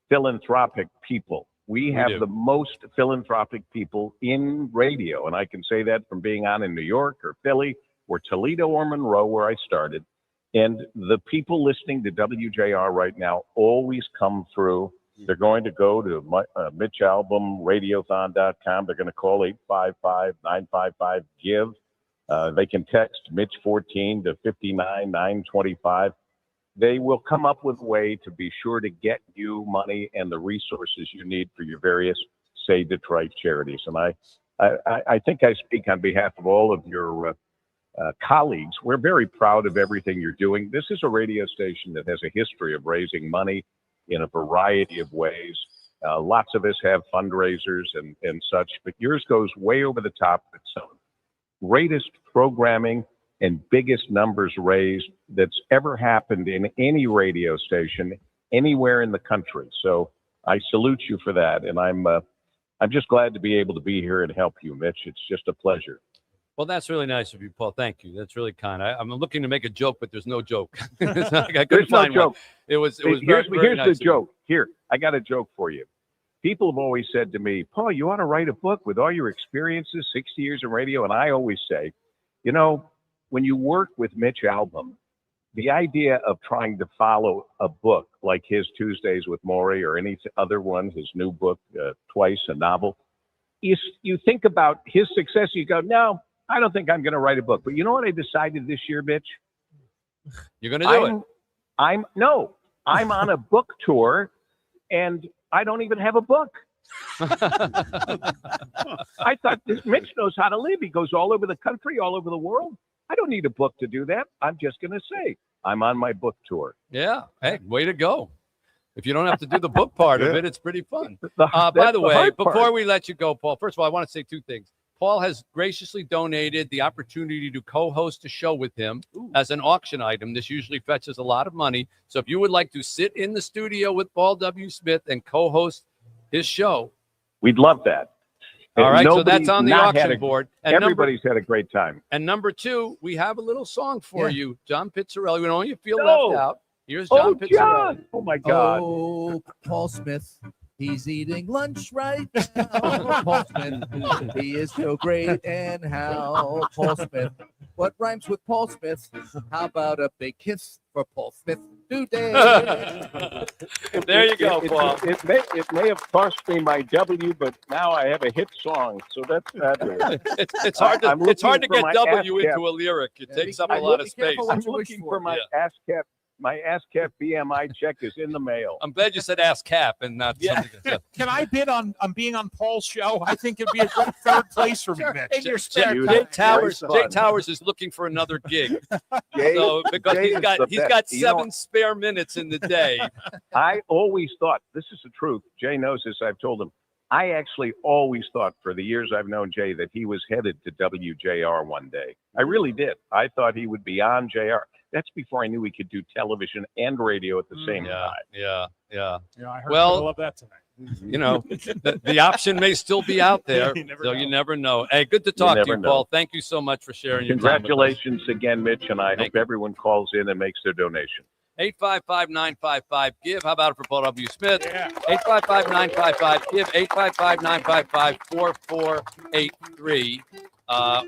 philanthropic people. We have the most philanthropic people in radio, and I can say that from being on in New York or Philly or Toledo or Monroe, where I started. And the people listening to WJR right now always come through. They're going to go to MitchAlbumRadiothon.com. They're going to call 855-955-GIVE. They can text Mitch14 to 59925. They will come up with a way to be sure to get you money and the resources you need for your various Say Detroit Charities. And I think I speak on behalf of all of your colleagues. We're very proud of everything you're doing. This is a radio station that has a history of raising money in a variety of ways. Lots of us have fundraisers and such, but yours goes way over the top. It's some greatest programming and biggest numbers raised that's ever happened in any radio station anywhere in the country. So I salute you for that, and I'm just glad to be able to be here and help you, Mitch. It's just a pleasure. Well, that's really nice of you, Paul. Thank you. That's really kind. I'm looking to make a joke, but there's no joke. It's not like I couldn't There's no find joke. one. It was Here's very nice the joke. Here, I got a joke for you. People have always said to me, Paul, you ought to write a book with all your experiences, 60 years in radio. And I always say, you know, when you work with Mitch Albom, the idea of trying to follow a book like his Tuesdays with Maury or any other one, his new book, Twice, a novel, you think about his success, you go, no, I don't think I'm going to write a book. But you know what I decided this year, Mitch? You're going to do it. I'm on a book tour, and I don't even have a book. I thought Mitch knows how to live. He goes all over the country, all over the world. I don't need a book to do that. I'm just going to say I'm on my book tour. Yeah. Hey, way to go. If you don't have to do the book part of it, it's pretty fun. By That's the way, hard before part. we let you go, Paul, first of all, I want to say two things. Paul has graciously donated the opportunity to co-host a show with him as an auction item. This usually fetches a lot of money. So if you would like to sit in the studio with Paul W. Smith and co-host his show, we'd love that. All right, so Nobody's that's on the not had auction board. And everybody's had a great time. And number two, we have a little song for you, John Pizzarelli. We don't want you to feel No. left out. Here's John Pizzarelli. John! Oh, my God. Oh, Paul Smith. He's eating lunch right now. Paul Smith. He is so great. And how? Paul Smith. What rhymes with Paul Smith? How about a big kiss for Paul Smith today? There you go, Paul. It may have cost me my W, but now I have a hit song, so that's fabulous. It's hard to I'm get looking for my W ASCAP. into a lyric. It takes up a lot of space. I'm looking for my ASCAP. My ASCAP BMI check is in the mail. I'm glad you said ASCAP and not something else. Can I bid on being on Paul's show? I think it'd be a great third place for me, Mitch. In your spare Jay time. Towers is looking for another gig. Jay- So because Jay he's is got the he's best. got You know- 7 spare minutes in the day. I always thought, this is the truth. Jay knows this. I've told him. I actually always thought for the years I've known Jay that he was headed to WJR one day. I really did. I thought he would be on JR. That's before I knew he could do television and radio at the same time. Yeah. Yeah, I heard Well, people love that tonight. You know, the option may still be out there, you never know. Hey, good to talk to you, never know. Paul. Thank you so much for sharing your time with us. Congratulations again, Mitch, and I hope everyone calls in and makes their donation. 855-955-GIVE. How about it for Paul W. Smith? 855-955-GIVE. 855-955-4483.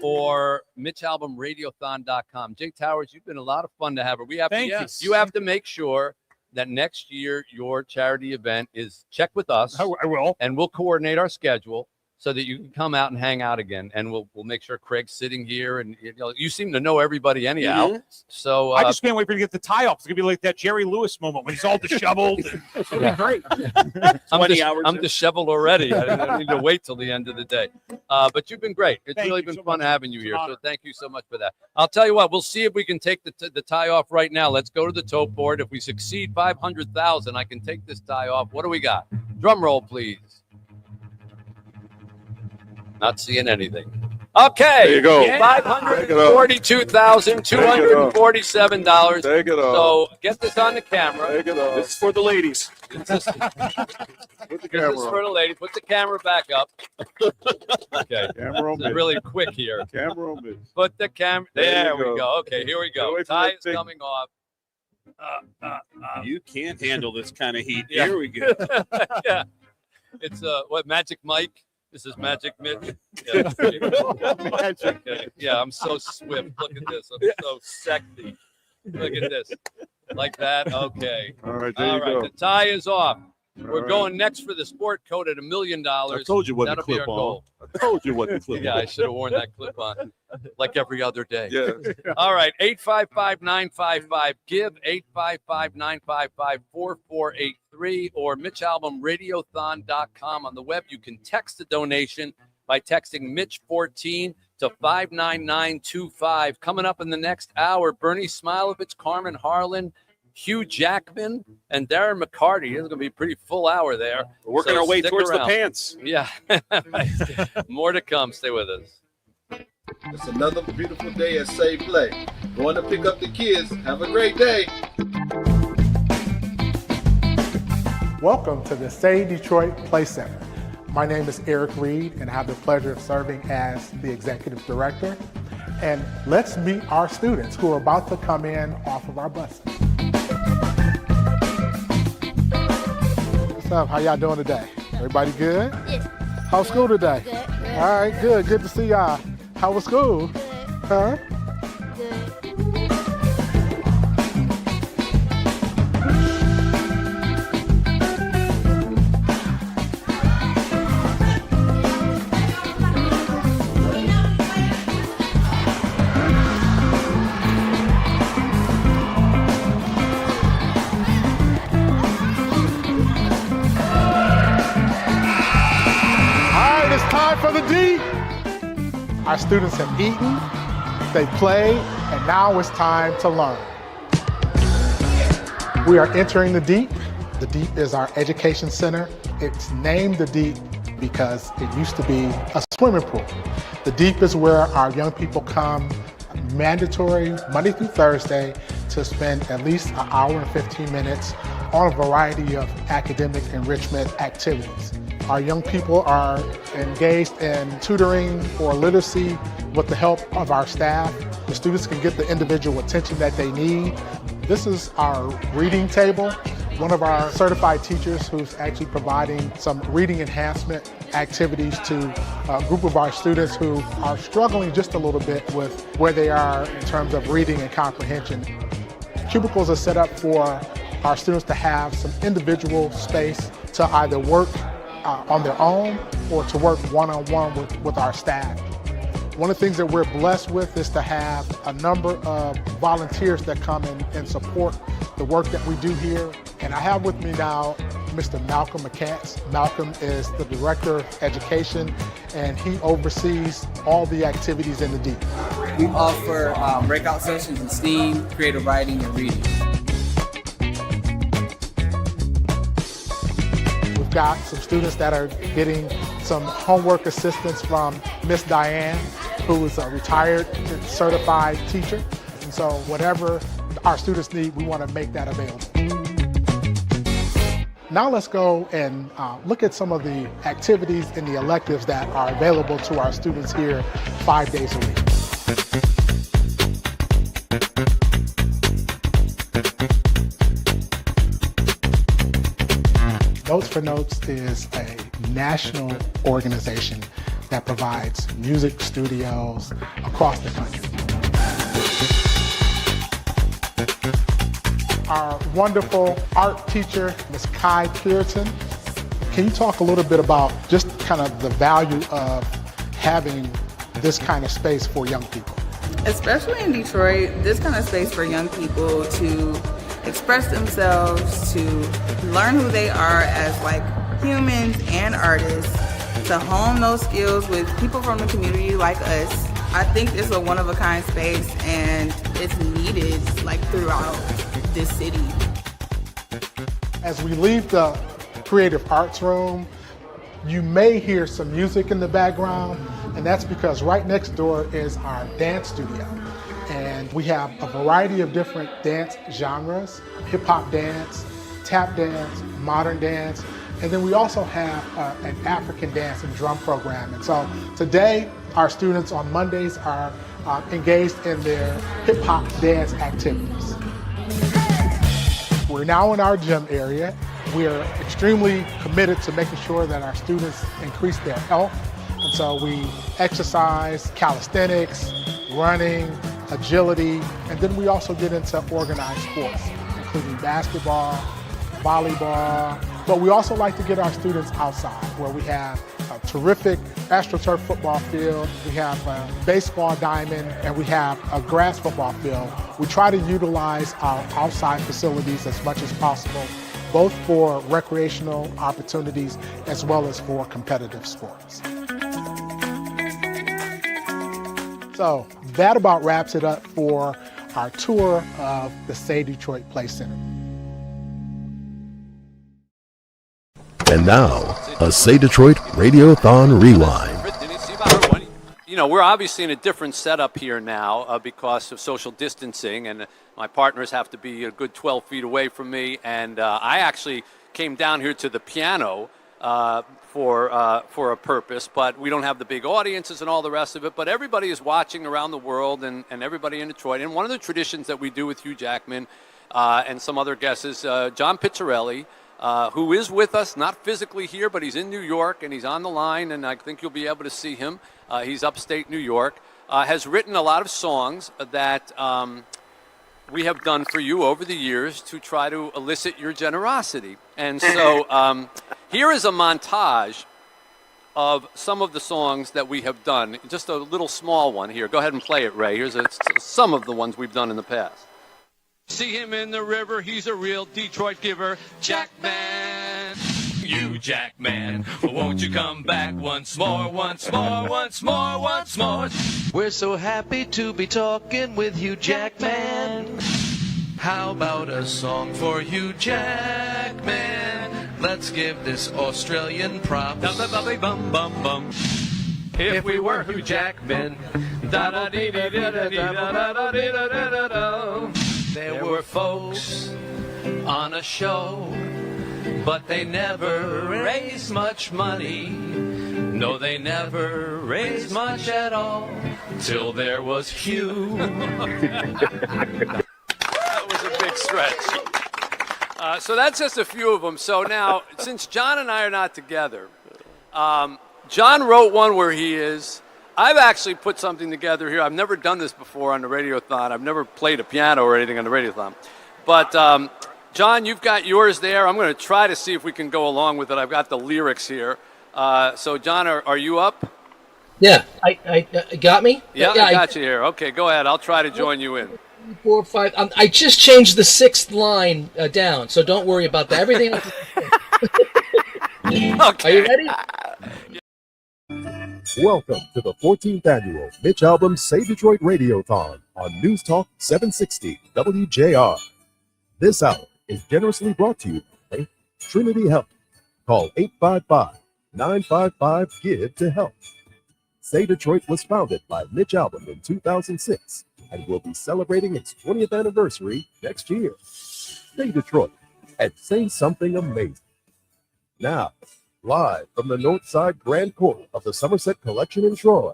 Or MitchAlbumRadiothon.com. Jay Towers, you've been a lot of fun to have. We have Thank you. You have to make sure that next year your charity event is check with us. I will. And we'll coordinate our schedule so that you can come out and hang out again. And we'll make sure Craig's sitting here. And you seem to know everybody anyhow. Mhm. So I just can't wait for you to get the tie off. It's gonna be like that Jerry Lewis moment when he's all disheveled. It'll be great. I'm disheveled already. I need to wait till the end of the day. But you've been great. It's Thank really you been so fun much. having you It's here. an So honor. thank you so much for that. I'll tell you what, we'll see if we can take the tie off right now. Let's go to the tote board. If we succeed 500,000, I can take this tie off. What do we got? Drum roll, please. Not seeing anything. Okay. There you go. $542,247. Take it off. So get this on the camera. Take it off. This is for the ladies. Put the This camera is for the ladies. Put the camera back up. Okay. Camera on This is me. really quick here. Camera on me. Put the camera. There There you we go. go. Okay, here we Get go. away from Tie that is thing. coming off. You can't handle this kind of heat. Yeah. Here we go. Yeah. It's what, Magic Mike? This is Magic Mitch. Yeah. Okay. Yeah, I'm so swift. Look at this. I'm so sexy. Look at this. Like that. Okay. All right, there All you right. go. The tie is off. We're right. going next for the sport coat at $1 million. I told you what to That'll be clip our on. goal. I told you what to clip. Yeah, I should have worn that clip on like every other day. Yeah. All right, 855-955 give 855-955-4483 or MitchAlbumRadiothon.com on the web. You can text a donation by texting Mitch14 to 59925. Coming up in the next hour, Bernie Smilovich, Carmen Harlan, Hugh Jackman, and Darren McCarty. It's going to be a pretty full hour there. We're working our way stick towards around. the pants. Yeah. More to come. Stay with us. It's another beautiful day at Save Play. Going to pick up the kids. Have a great day. Welcome to the Say Detroit Play Center. My name is Eric Reed, and I have the pleasure of serving as the executive director. And let's meet our students who are about to come in off of our buses. What's up? How y'all doing today? Everybody good? Yes. How's school today? Good. All right, good. Good to see y'all. How was school? Good. Huh? Good. For the D. Our students have eaten, they played, and now it's time to learn. We are entering the Deep. The Deep is our education center. It's named the Deep because it used to be a swimming pool. The Deep is where our young people come mandatory Monday through Thursday to spend at least an hour and 15 minutes on a variety of academic enrichment activities. Our young people are engaged in tutoring or literacy with the help of our staff. The students can get the individual attention that they need. This is our reading table. One of our certified teachers who's actually providing some reading enhancement activities to a group of our students who are struggling just a little bit with where they are in terms of reading and comprehension. Cubicles are set up for our students to have some individual space to either work on their own or to work one-on-one with our staff. One of the things that we're blessed with is to have a number of volunteers that come in and support the work that we do here. And I have with me now Mr. Malcolm McCants. Malcolm is the Director of Education, and he oversees all the activities in the Deep. We offer breakout sessions in STEAM, creative writing, and reading. Got some students that are getting some homework assistance from Miss Diane, who is a retired certified teacher. And so whatever our students need, we want to make that available. Now let's go and look at some of the activities and the electives that are available to our students here 5 days a week. Notes for Notes is a national organization that provides music studios across the country. Our wonderful art teacher, Ms. Kai Puritan, can you talk a little bit about just kind of the value of having this kind of space for young people? Especially in Detroit, this kind of space for young people to express themselves, to learn who they are as like humans and artists, to hone those skills with people from the community like us. I think it's a one-of-a-kind space and it's needed like throughout this city. As we leave the creative arts room, you may hear some music in the background, and that's because right next door is our dance studio. And we have a variety of different dance genres, hip-hop dance, tap dance, modern dance, and then we also have an African dance and drum program. And so today, our students on Mondays are engaged in their hip-hop dance activities. We're now in our gym area. We are extremely committed to making sure that our students increase their health. And so we exercise, calisthenics, running, agility, and then we also get into organized sports, including basketball, volleyball, but we also like to get our students outside where we have a terrific AstroTurf football field. We have a baseball diamond, and we have a grass football field. We try to utilize our outside facilities as much as possible, both for recreational opportunities as well as for competitive sports. So that about wraps it up for our tour of the Say Detroit Play Center. And now, a Say Detroit Radiothon Rewind. You know, we're obviously in a different setup here now because of social distancing, and my partners have to be a good 12 feet away from me. And I actually came down here to the piano for a purpose, but we don't have the big audiences and all the rest of it. But everybody is watching around the world, and everybody in Detroit. And one of the traditions that we do with Hugh Jackman and some other guests is John Pizzarelli, who is with us, not physically here, but he's in New York, and he's on the line, and I think you'll be able to see him. He's upstate New York, has written a lot of songs that we have done for you over the years to try to elicit your generosity. And so here is a montage of some of the songs that we have done, just a little small one here. Go ahead and play it, Ray. Here's some of the ones we've done in the past. See him in the river, he's a real Detroit giver. Jackman, you Jackman, won't you come back once more, once more, once more, once more? We're so happy to be talking with Hugh Jackman. How about a song for Hugh Jackman? Let's give this Australian props. Bum, bum, bum. If we were Hugh Jackman, there were folks on a show, but they never raised much money. No, they never raised much at all, till there was Hugh. That was a big stretch. So that's just a few of them. So now, since John and I are not together, John wrote one where he is. I've actually put something together here. I've never done this before on the Radiothon. I've never played a piano or anything on the Radiothon. But, John, you've got yours there. I'm going to try to see if we can go along with it. I've got the lyrics here. So, John, are you up? Yeah. I got me? Yeah, I got you here. Okay, go ahead. I'll try to join you in. 4, 5. I just changed the 6th line down, so don't worry about that. Everything else is Okay. Are you ready? Welcome to the 14th annual Mitch Albom Say Detroit Radiothon on News Talk 760 WJR. This hour is generously brought to you by Trinity Health. Call 855-955-GIVE to help. Say Detroit was founded by Mitch Albom in 2006 and will be celebrating its 20th anniversary next year. Say Detroit and say something amazing. Now, live from the Northside Grand Court of the Somerset Collection in Troy,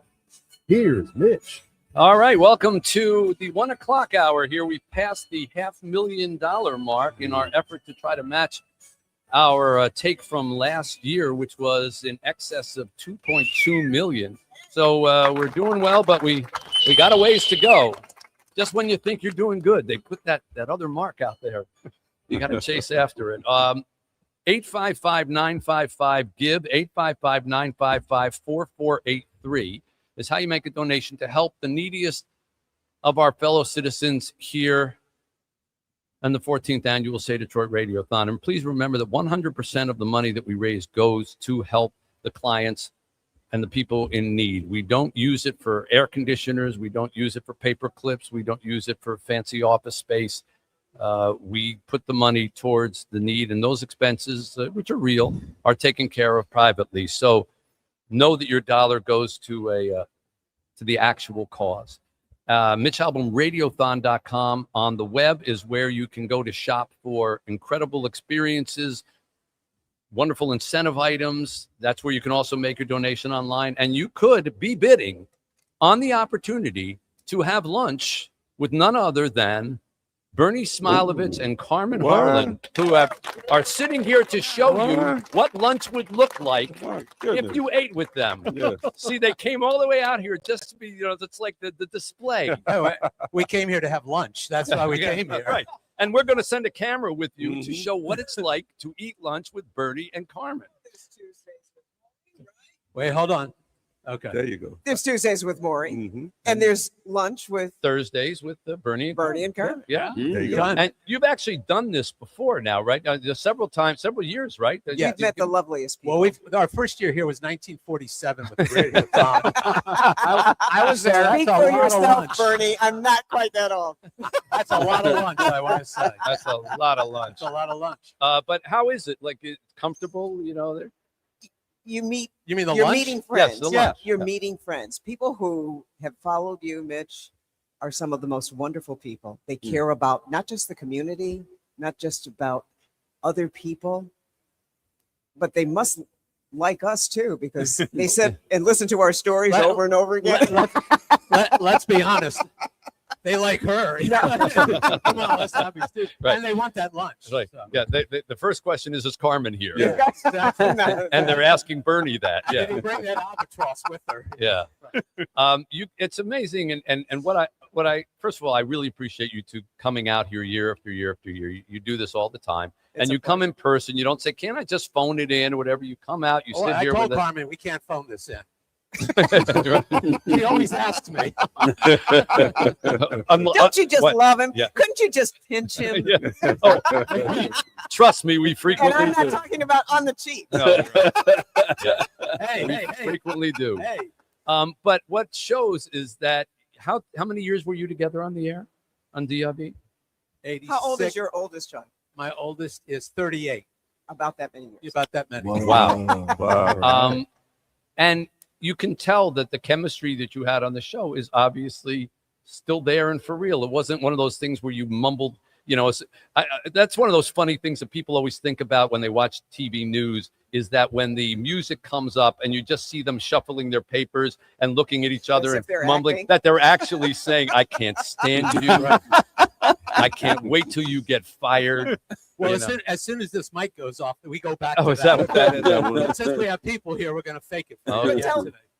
here's Mitch. All right, welcome to the 1 o'clock hour here. We passed the $500,000 mark in our effort to try to match our take from last year, which was in excess of $2.2 million. So we're doing well, but we got a ways to go. Just when you think you're doing good, they put that other mark out there. You got to chase after it. 855-955-GIVE, 855-955-4483 is how you make a donation to help the neediest of our fellow citizens here on the 14th annual Say Detroit Radiothon. And please remember that 100% of the money that we raise goes to help the clients and the people in need. We don't use it for air conditioners. We don't use it for paper clips. We don't use it for fancy office space. We put the money towards the need, and those expenses, which are real, are taken care of privately. So know that your dollar goes to the actual cause. MitchAlbomRadiothon.com on the web is where you can go to shop for incredible experiences, wonderful incentive items. That's where you can also make your donation online. And you could be bidding on the opportunity to have lunch with none other than Bernie Smilovitz and Carmen Harlan, who are sitting here to show you what lunch would look like if you ate with them. Yeah. See, they came all the way out here just to be, it's like the display. Oh, we came here to have lunch. That's why we came here. Right. And we're going to send a camera with you to show what it's like to eat lunch with Bernie and Carmen. Wait, hold on. Okay. There you go. There's Tuesdays with Maury, Mm-hmm. and there's lunch with Thursdays with Bernie and Carmen. Yeah. There you go. And you've actually done this before now, right? Several years, right? Yeah. We've met the loveliest people. Well, our first year here was 1947 with Radiothon. I was there. That's Speak a for lot of yourself, lunch. Bernie. I'm not quite that old. That's a lot of lunch, I want to say. That's a lot of lunch. That's a lot of lunch. But how is it? Like, it's comfortable, there? You mean the you're lunch? meeting friends. Yes, the lunch. You're meeting friends. People who have followed you, Mitch, are some of the most wonderful people. They care about not just the community, not just about other people, but they must like us too, because they sit and listen to our stories over and over again. Let's be honest. They like her. Come on, let's not be stupid. Right. And they want that lunch. Right. so. Yeah. The first question is Carmen here? Yeah, exactly. And they're asking Bernie that. Did Yeah. he bring that albatross with her? Yeah. It's amazing. And what I first of all, I really appreciate you two coming out here year after year after year. You do this all the time. And you come in person. You don't say, "Can I just phone it in?" or whatever. You come out. You sit I here told with Carmen, we can't phone this in. He always asks me. Don't you just what? love him? Yeah. Couldn't you just pinch him? Yeah. Oh, trust me, we And frequently I'm not do. talking about on the cheek. No, yeah. Hey, We frequently do. Hey. But what shows is that how many years were you together on the air on DIB? 86. How old is your oldest child? My oldest is 38. About that many years. About that many. Wow. And you can tell that the chemistry that you had on the show is obviously still there and for real. It wasn't one of those things where you mumbled, that's one of those funny things that people always think about when they watch TV news, is that when the music comes up and you just see them shuffling their papers and looking at each other As and if they're mumbling, acting. that they're actually saying, "I can't stand you. I can't wait till you get fired." Well, You know. as soon as this mic goes off, we go back Oh, to is that what that is? And since we have people here, we're going to fake it. Oh, But, yeah.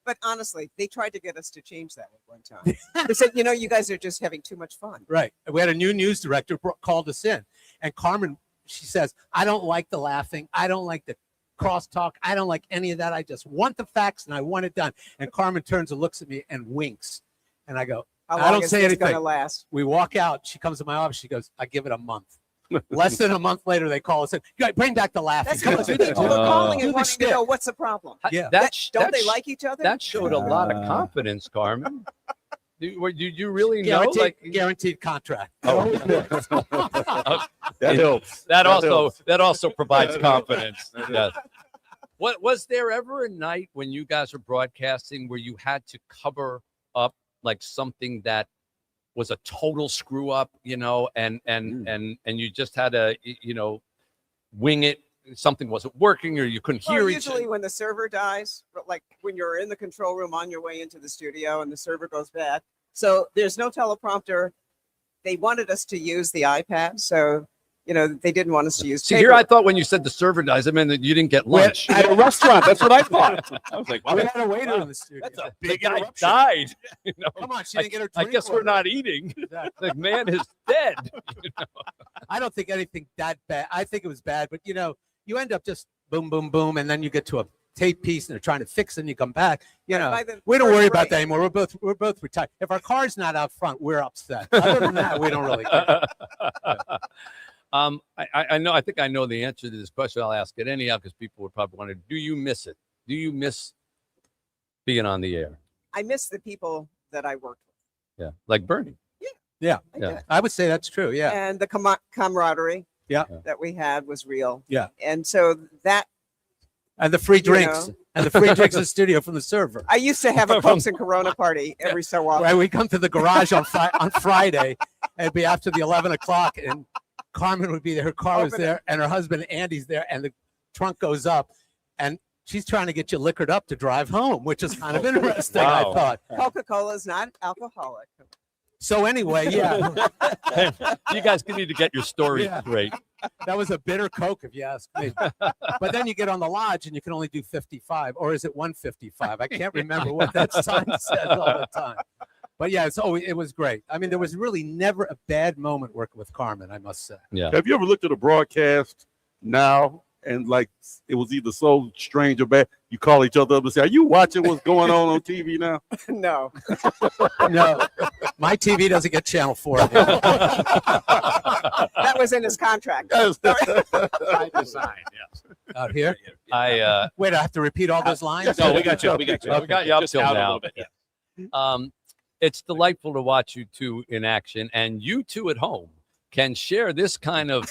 but honestly, they tried to get us to change that at one time. They said, you guys are just having too much fun. Right. We had a new news director called us in. And Carmen, she says, "I don't like the laughing. I don't like the crosstalk. I don't like any of that. I just want the facts and I want it done." And Carmen turns and looks at me and winks. And I go, How I long don't is say this anything. gonna last? We walk out. She comes to my office. She goes, "I give it a month." Less than a month later, they call us and bring back the laughing. That's because people are calling and wanting to know what's the problem. Yeah. Don't they like each other? That showed a lot of confidence, Carmen. Did you really know? Guaranteed contract. Oh. That helps. That also provides confidence. Yes. What was there ever a night when you guys were broadcasting where you had to cover up like something that was a total screw up, and you just had to, wing it? Something wasn't working, or you couldn't hear each Usually other. when the server dies, but like when you're in the control room on your way into the studio and the server goes bad. So there's no teleprompter. They wanted us to use the iPad. So, they didn't want us to use See, paper. here I thought when you said the server dies, I mean that you didn't get lunch. At a restaurant. That's what I thought. I was like, We had a waiter in the studio. That's a big guy died. Come on, she didn't get her I drink guess we're order. not eating. The man is dead. I don't think anything that bad. I think it was bad, but you end up just boom, boom, boom, and then you get to a tape piece and they're trying to fix it and you come back. by the We don't first worry about break. that anymore. We're both retired. If our car's not out front, we're upset. Other than that, we don't really care. I think I know the answer to this question. I'll ask it anyhow because people would probably want to. Do you miss it? Do you miss being on the air? I miss the people that I worked with. Yeah, like Bernie. Yeah, Yeah. I would say that's true. Yeah, And the camaraderie yeah, that we had was real. yeah. And so that And the free drinks, know. and the free drinks in the studio from the server. I used to have a Cokes and Corona party every so often. Right, we come to the garage on Friday, and it'd be after the 11 o'clock, and Carmen would be there. Her car was Open it. there, and her husband Andy's there, and the trunk goes up, and she's trying to get you liquored up to drive home, which is kind of interesting. Wow. I thought. Coca-Cola is not alcoholic. So anyway, yeah, You guys need to get your story Yeah. straight. that was a bitter Coke, if you ask me. But then you get on the lodge, and you can only do 55, or is it 155? I can't remember what that sign says all the time. But yeah, it was great. I mean, there was really never a bad moment working with Carmen, I must say. Yeah. Have you ever looked at a broadcast now and like it was either so strange or bad, you call each other up and say, "Are you watching what's going on TV now?" No. No, my TV doesn't get Channel 4. That was in his contract. By design, yes. Out here? Wait, I have to repeat all those lines? No, we got you. We got you up Just till out a now. little bit, yeah. It's delightful to watch you two in action, and you two at home can share this kind of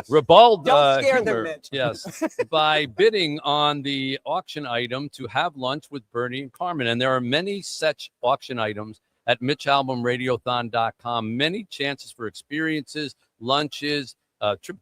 ribald Don't scare them, humor, Mitch. yes, by bidding on the auction item to have lunch with Bernie and Carmen. And there are many such auction items at MitchAlbumRadiothon.com. Many chances for experiences, lunches.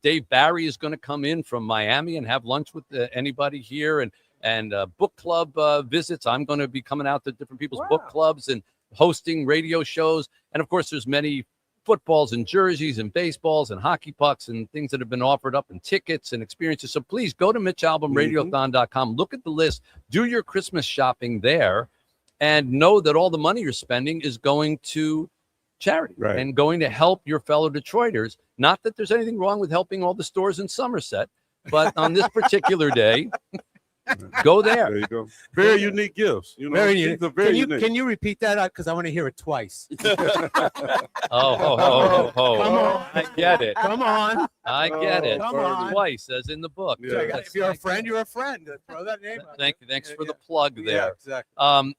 Dave Barry is going to come in from Miami and have lunch with anybody here, and book club visits. I'm going to be coming out to different people's book clubs and hosting radio shows. And of course, there's many footballs and jerseys and baseballs and hockey pucks and things that have been offered up, and tickets and experiences. So please go to MitchAlbumRadiothon.com, look at the list, do your Christmas shopping there, and know that all the money you're spending is going to charity and going to help your fellow Detroiters. Not that there's anything wrong with helping all the stores in Somerset, but on this particular day, go there. There you go. Very unique gifts. You know, Very these unique. are very unique. Can you repeat that? Because I want to hear it twice. Oh. Come on. I get it. Come on. I get it. Come on. Twice, as in the book. If you're a friend, you're a friend. Throw that name out. Thanks for the plug there. Yeah, exactly.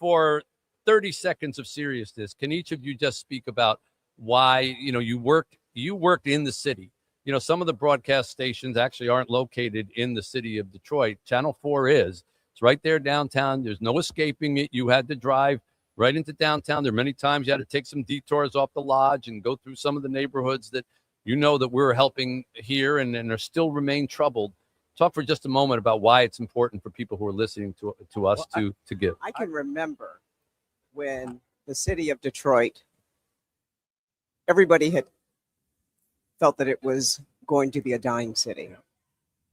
For 30 seconds of seriousness, can each of you just speak about why, you worked in the city? Some of the broadcast stations actually aren't located in the city of Detroit. Channel 4 is. It's right there downtown. There's no escaping it. You had to drive right into downtown. There are many times you had to take some detours off the lodge and go through some of the neighborhoods that that we're helping here and are still remain troubled. Talk for just a moment about why it's important for people who are listening to us to give. I can remember when the city of Detroit, everybody had felt that it was going to be a dying city.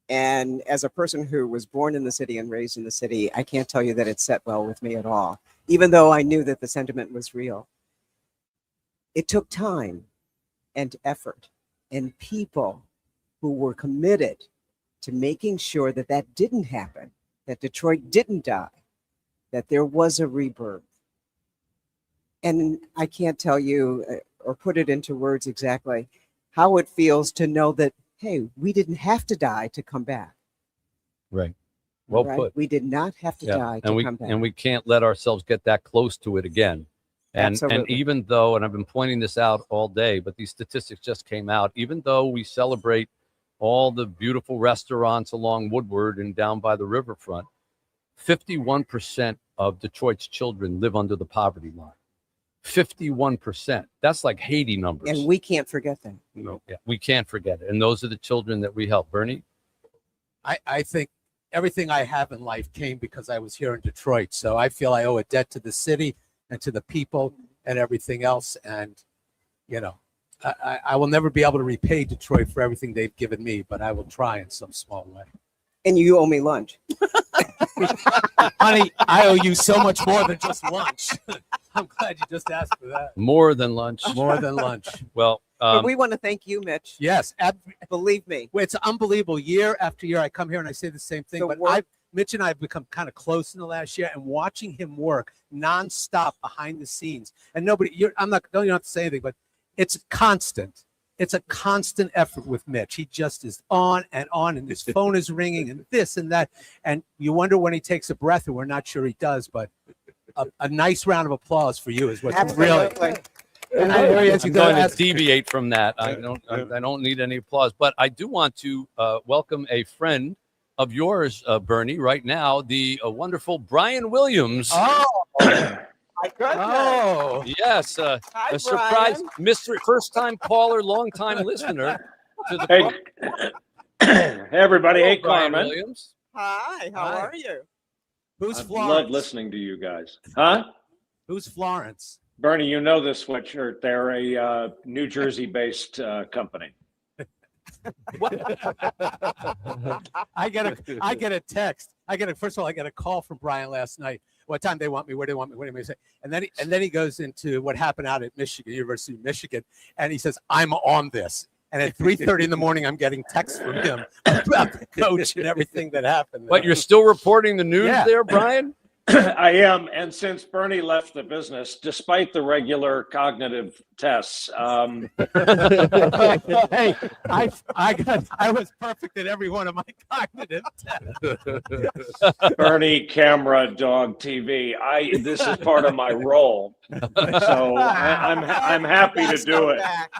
And as a person who was born in the city and raised in the city, I can't tell you that it set well with me at all, even though I knew that the sentiment was real. It took time and effort and people who were committed to making sure that that didn't happen, that Detroit didn't die, that there was a rebirth. And I can't tell you or put it into words exactly how it feels to know that, hey, we didn't have to die to come back. Right. Well Right? put. We did not have to die to come back. And we can't let ourselves get that close to it again. And Absolutely. even though, and I've been pointing this out all day, but these statistics just came out, even though we celebrate all the beautiful restaurants along Woodward and down by the riverfront, 51% of Detroit's children live under the poverty line. 51%. That's like Haiti numbers. And we can't forget that. No, we can't forget it. And those are the children that we help. Bernie? I think everything I have in life came because I was here in Detroit. So I feel I owe a debt to the city and to the people and everything else. And, I will never be able to repay Detroit for everything they've given me, but I will try in some small way. And you owe me lunch. Honey, I owe you so much more than just lunch. I'm glad you just asked for that. More than lunch. More than lunch. Well, But we want to thank you, Mitch. Yes. Believe me. It's unbelievable. Year after year, I come here and I say the same thing. Mitch and I have become kind of close in the last year, and watching him work nonstop behind the scenes. And you don't have to say anything, but it's constant. It's a constant effort with Mitch. He just is on, and his phone is ringing, and this and that. And you wonder when he takes a breath, and we're not sure he does, but a nice round of applause for you is what's really. And I'm going to deviate from that. I don't need any applause, but I do want to welcome a friend of yours, Bernie, right now, the wonderful Brian Williams. Oh, my goodness. Oh, yes. Hi, a surprise mystery, first-time caller, long-time listener to the Hey, everybody. Hey, Brian Carmen. Williams. Hi, how are you? Who's I Florence? love listening to you guys. Huh? Who's Florence? Bernie, you know this sweatshirt. They're a New Jersey-based company. I get a text. First of all, I get a call from Brian last night. What time they want me? Where they want me? What do they say? And then he goes into what happened out at Michigan, University of Michigan, and he says, "I'm on this." And at 3:30 in the morning, I'm getting texts from him about the coach and everything that happened. But you're still reporting the news Yeah. there, Brian? I am, and since Bernie left the business, despite the regular cognitive tests, Hey, I was perfect at every one of my cognitive tests. Bernie, camera, dog, TV. This is part of my role, so I'm happy to do it. Back.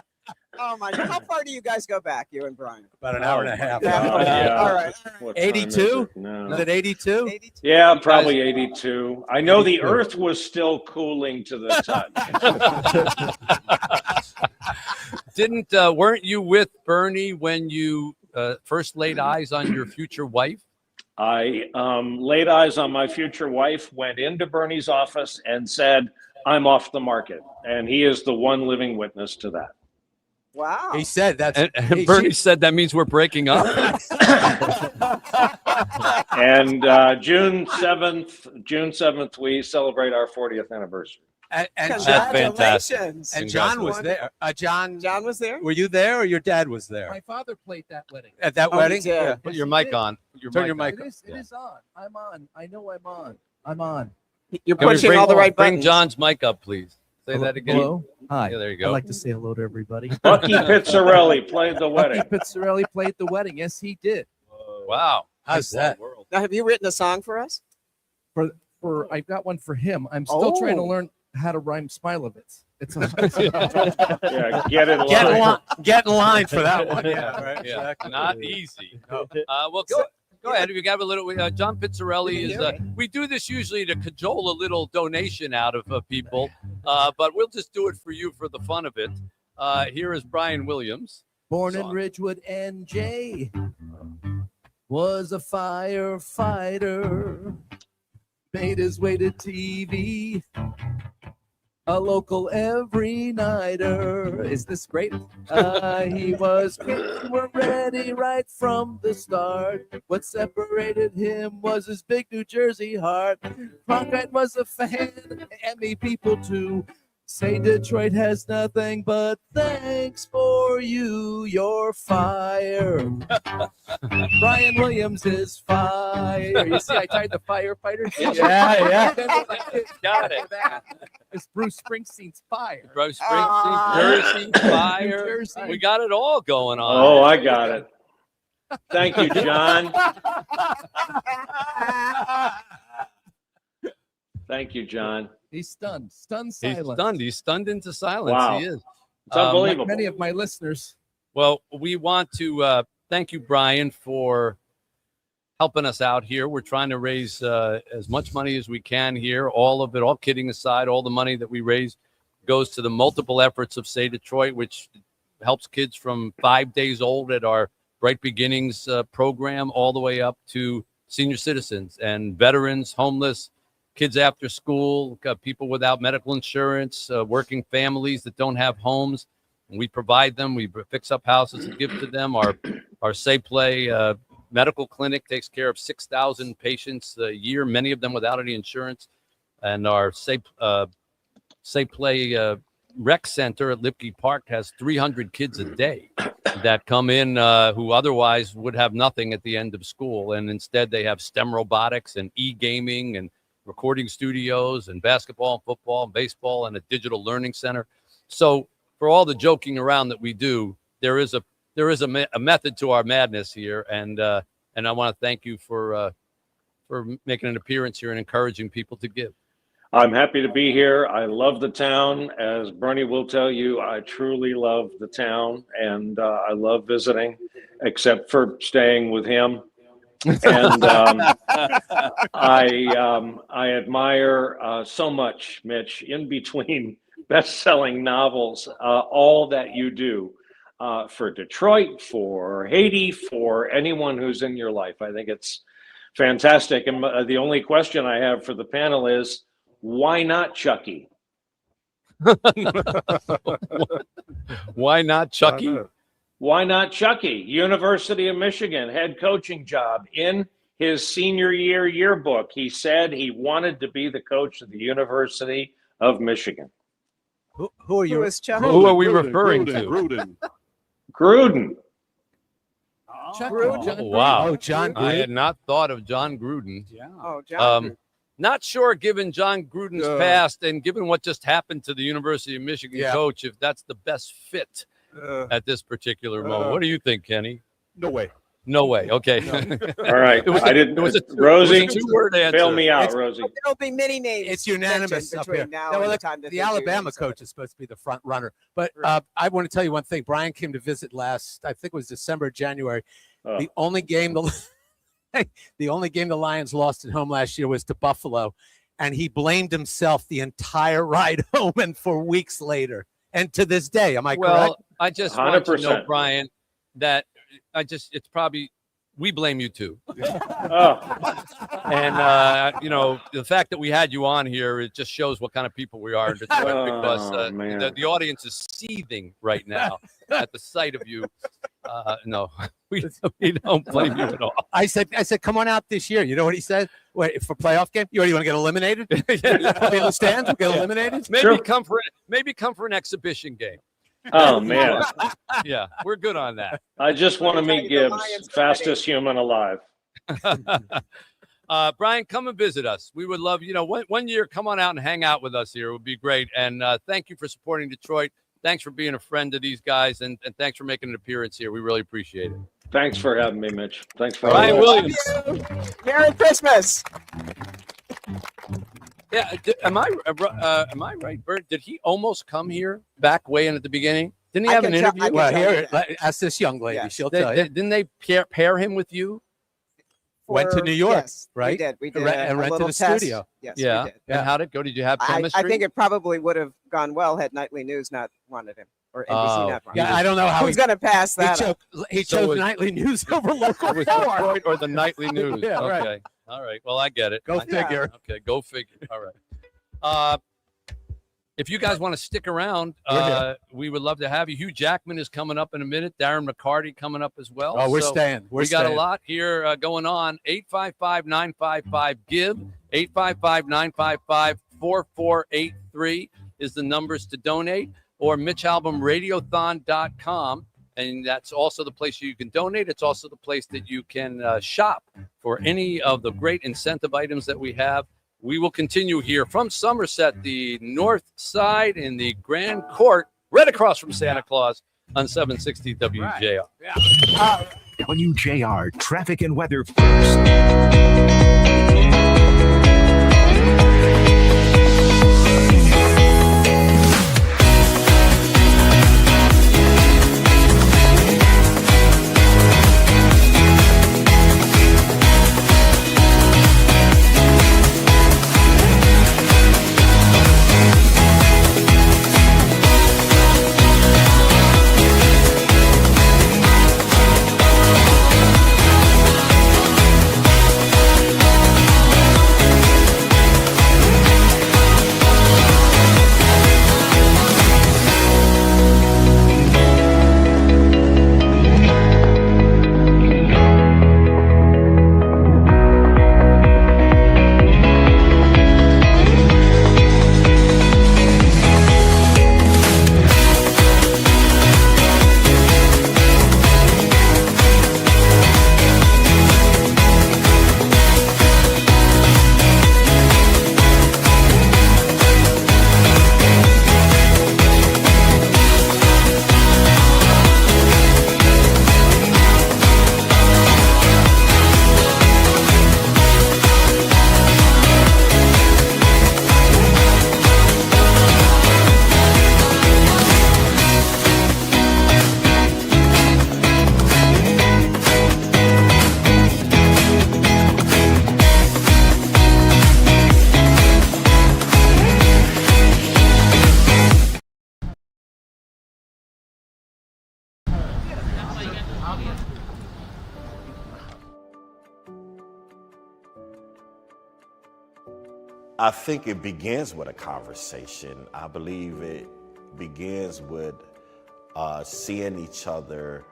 Oh my God! How far do you guys go back, you and Brian? About an hour and a half. Yeah. All right. What time is 82? it? No. Was it 82? Yeah, probably 82. I know the Earth was still cooling to the touch. Weren't you with Bernie when you first laid eyes on your future wife? I laid eyes on my future wife, went into Bernie's office and said, I'm off the market. And he is the one living witness to that. Wow. He said that's. And Bernie said that means we're breaking up. And June 7th, we celebrate our 40th anniversary. And That's fantastic. And John was there. John was there. Were you there, or your dad was there My father played that wedding. at that wedding? Yeah. Put your mic on. Turn your mic It is on. I'm on. I know I'm on. I'm on. You're Can we pushing all the right bring buttons. John's mic up, please? Say that again. Hello. Hi. Yeah, there you I'd go. like to say hello to everybody. Bucky Pizzarelli played the Bucky wedding. Pizzarelli played the wedding. Yes, he did. Wow. How's that? Now, have you written a song for us? For I've got one for him. I'm still trying to Oh. learn how to rhyme Smilovitz. It's Yeah, get in line. Get in line for that one. Yeah, right. Yeah, Exactly. not easy. Well, go ahead. We got a little. John Pizzarelli is. We do this usually to cajole a little donation out of people, but we'll just do it for you for the fun of it. Here is Brian Williams. Born in Ridgewood, NJ, was a firefighter. Made his way to TV. A local every nighter. Is this great? He was quick, were ready right from the start. What separated him was his big New Jersey heart. Cronkite was a fan, and me people too. Say Detroit has nothing but thanks for you. You're fired. Brian Williams is fired. You see, I tied the firefighter. Yeah. Got it. It's Bruce Springsteen's fire. Bruce Springsteen, Jersey, Fire. Jersey. We got it all going on. Oh, I got it. Thank you, John. Thank you, John. He's stunned. Stunned He's silence. stunned. He's stunned into silence. Wow. He is. It's unbelievable. Many of my listeners. Well, we want to thank you, Brian, for helping us out here. We're trying to raise as much money as we can here. All of it, all kidding aside, all the money that we raise goes to the multiple efforts of Say Detroit, which helps kids from 5 days old at our Bright Beginnings program all the way up to senior citizens and veterans, homeless, kids after school, people without medical insurance, working families that don't have homes. And we provide them. We fix up houses and give to them. Our Say Play medical clinic takes care of 6,000 patients a year, many of them without any insurance. And our Say Play rec center at Lipke Park has 300 kids a day that come in who otherwise would have nothing at the end of school. And instead they have STEM robotics and e-gaming and recording studios and basketball and football and baseball and a digital learning center. So for all the joking around that we do, there is a method to our madness here. And I want to thank you for making an appearance here and encouraging people to give. I'm happy to be here. I love the town. As Bernie will tell you, I truly love the town, and I love visiting, except for staying with him. And I admire so much, Mitch, in between best-selling novels, all that you do for Detroit, for Haiti, for anyone who's in your life. I think it's fantastic. And the only question I have for the panel is, why not Chucky? Why not Chucky? Why not Chucky? University of Michigan, head coaching job. In his senior year yearbook, he said he wanted to be the coach of the University of Michigan. Who are you? Who is Chucky? Who are we referring to? Gruden. Oh, wow. Oh, John I had Gruden. not thought of John Gruden. Oh, John. Gruden. Not sure, given John Gruden's past and given what just happened to the University of Michigan coach, if that's the best fit at this particular moment. What do you think, Kenny? No way. No way. Okay. All right. It was Rosie, a two-word answer. bail me out, Rosie. There'll be many names. It's unanimous up here. between now No, well, and the look, time that the they do Alabama it, so- coach is supposed to be the front runner. But I want to tell you one thing. Brian came to visit last, I think it was December, January. Oh. The only game the Lions lost at home last year was to Buffalo, and he blamed himself the entire ride home and for weeks later. And to this day, am I correct? Well, I just want you to know, 100%. Brian, that it's probably we blame you too. Oh. And the fact that we had you on here, it just shows what kind of people we are in Detroit, because man. the audience is seething right now at the sight of you. No, we don't blame you at all. I said, come on out this year. You know what he said? Wait, for playoff game? You already want to get eliminated? Put me in the stands? We'll get eliminated? Maybe come for an exhibition game. Oh, man. Yeah, we're good on that. I just want to meet Gibbs, fastest human alive. Brian, come and visit us. We would love, one year, come on out and hang out with us here. It would be great. And thank you for supporting Detroit. Thanks for being a friend to these guys, and thanks for making an appearance here. We really appreciate it. Thanks for having me, Mitch. Thanks for Brian Williams. Merry Christmas. Yeah, am I right, Bert? Did he almost come here back way in at the beginning? Didn't he have an interview? Well, here, ask this young lady. She'll tell you. Didn't they pair him with you? Went to New York, yes, right? We did And a rented little a test. studio. Yes, Yeah. we did. And how'd it go? Did you have chemistry? I think it probably would have gone well had Nightly News not wanted him or NBC not wanted him. Yeah, I don't know how Who's going to pass that up? He So chose it- Nightly News over local It was four. Detroit or the Nightly News. Yeah, Okay. right. All right. Well, I get it. Go I- figure. Okay. Go figure. All right. If you guys want to stick around, we would love to have you. Hugh Jackman is coming up in a minute. Darren McCarty coming up as well. Oh, we're So staying. We got a lot here going on. 855-955-GIVE. 855-955-4483 is the numbers to donate, or MitchAlbumRadiothon.com. And that's also the place you can donate. It's also the place that you can shop for any of the great incentive items that we have. We will continue here from Somerset, the north side in the Grand Court, right across from Santa Claus on 760 WJR. WJR traffic and weather first. I think it begins with a conversation. I believe it begins with seeing each other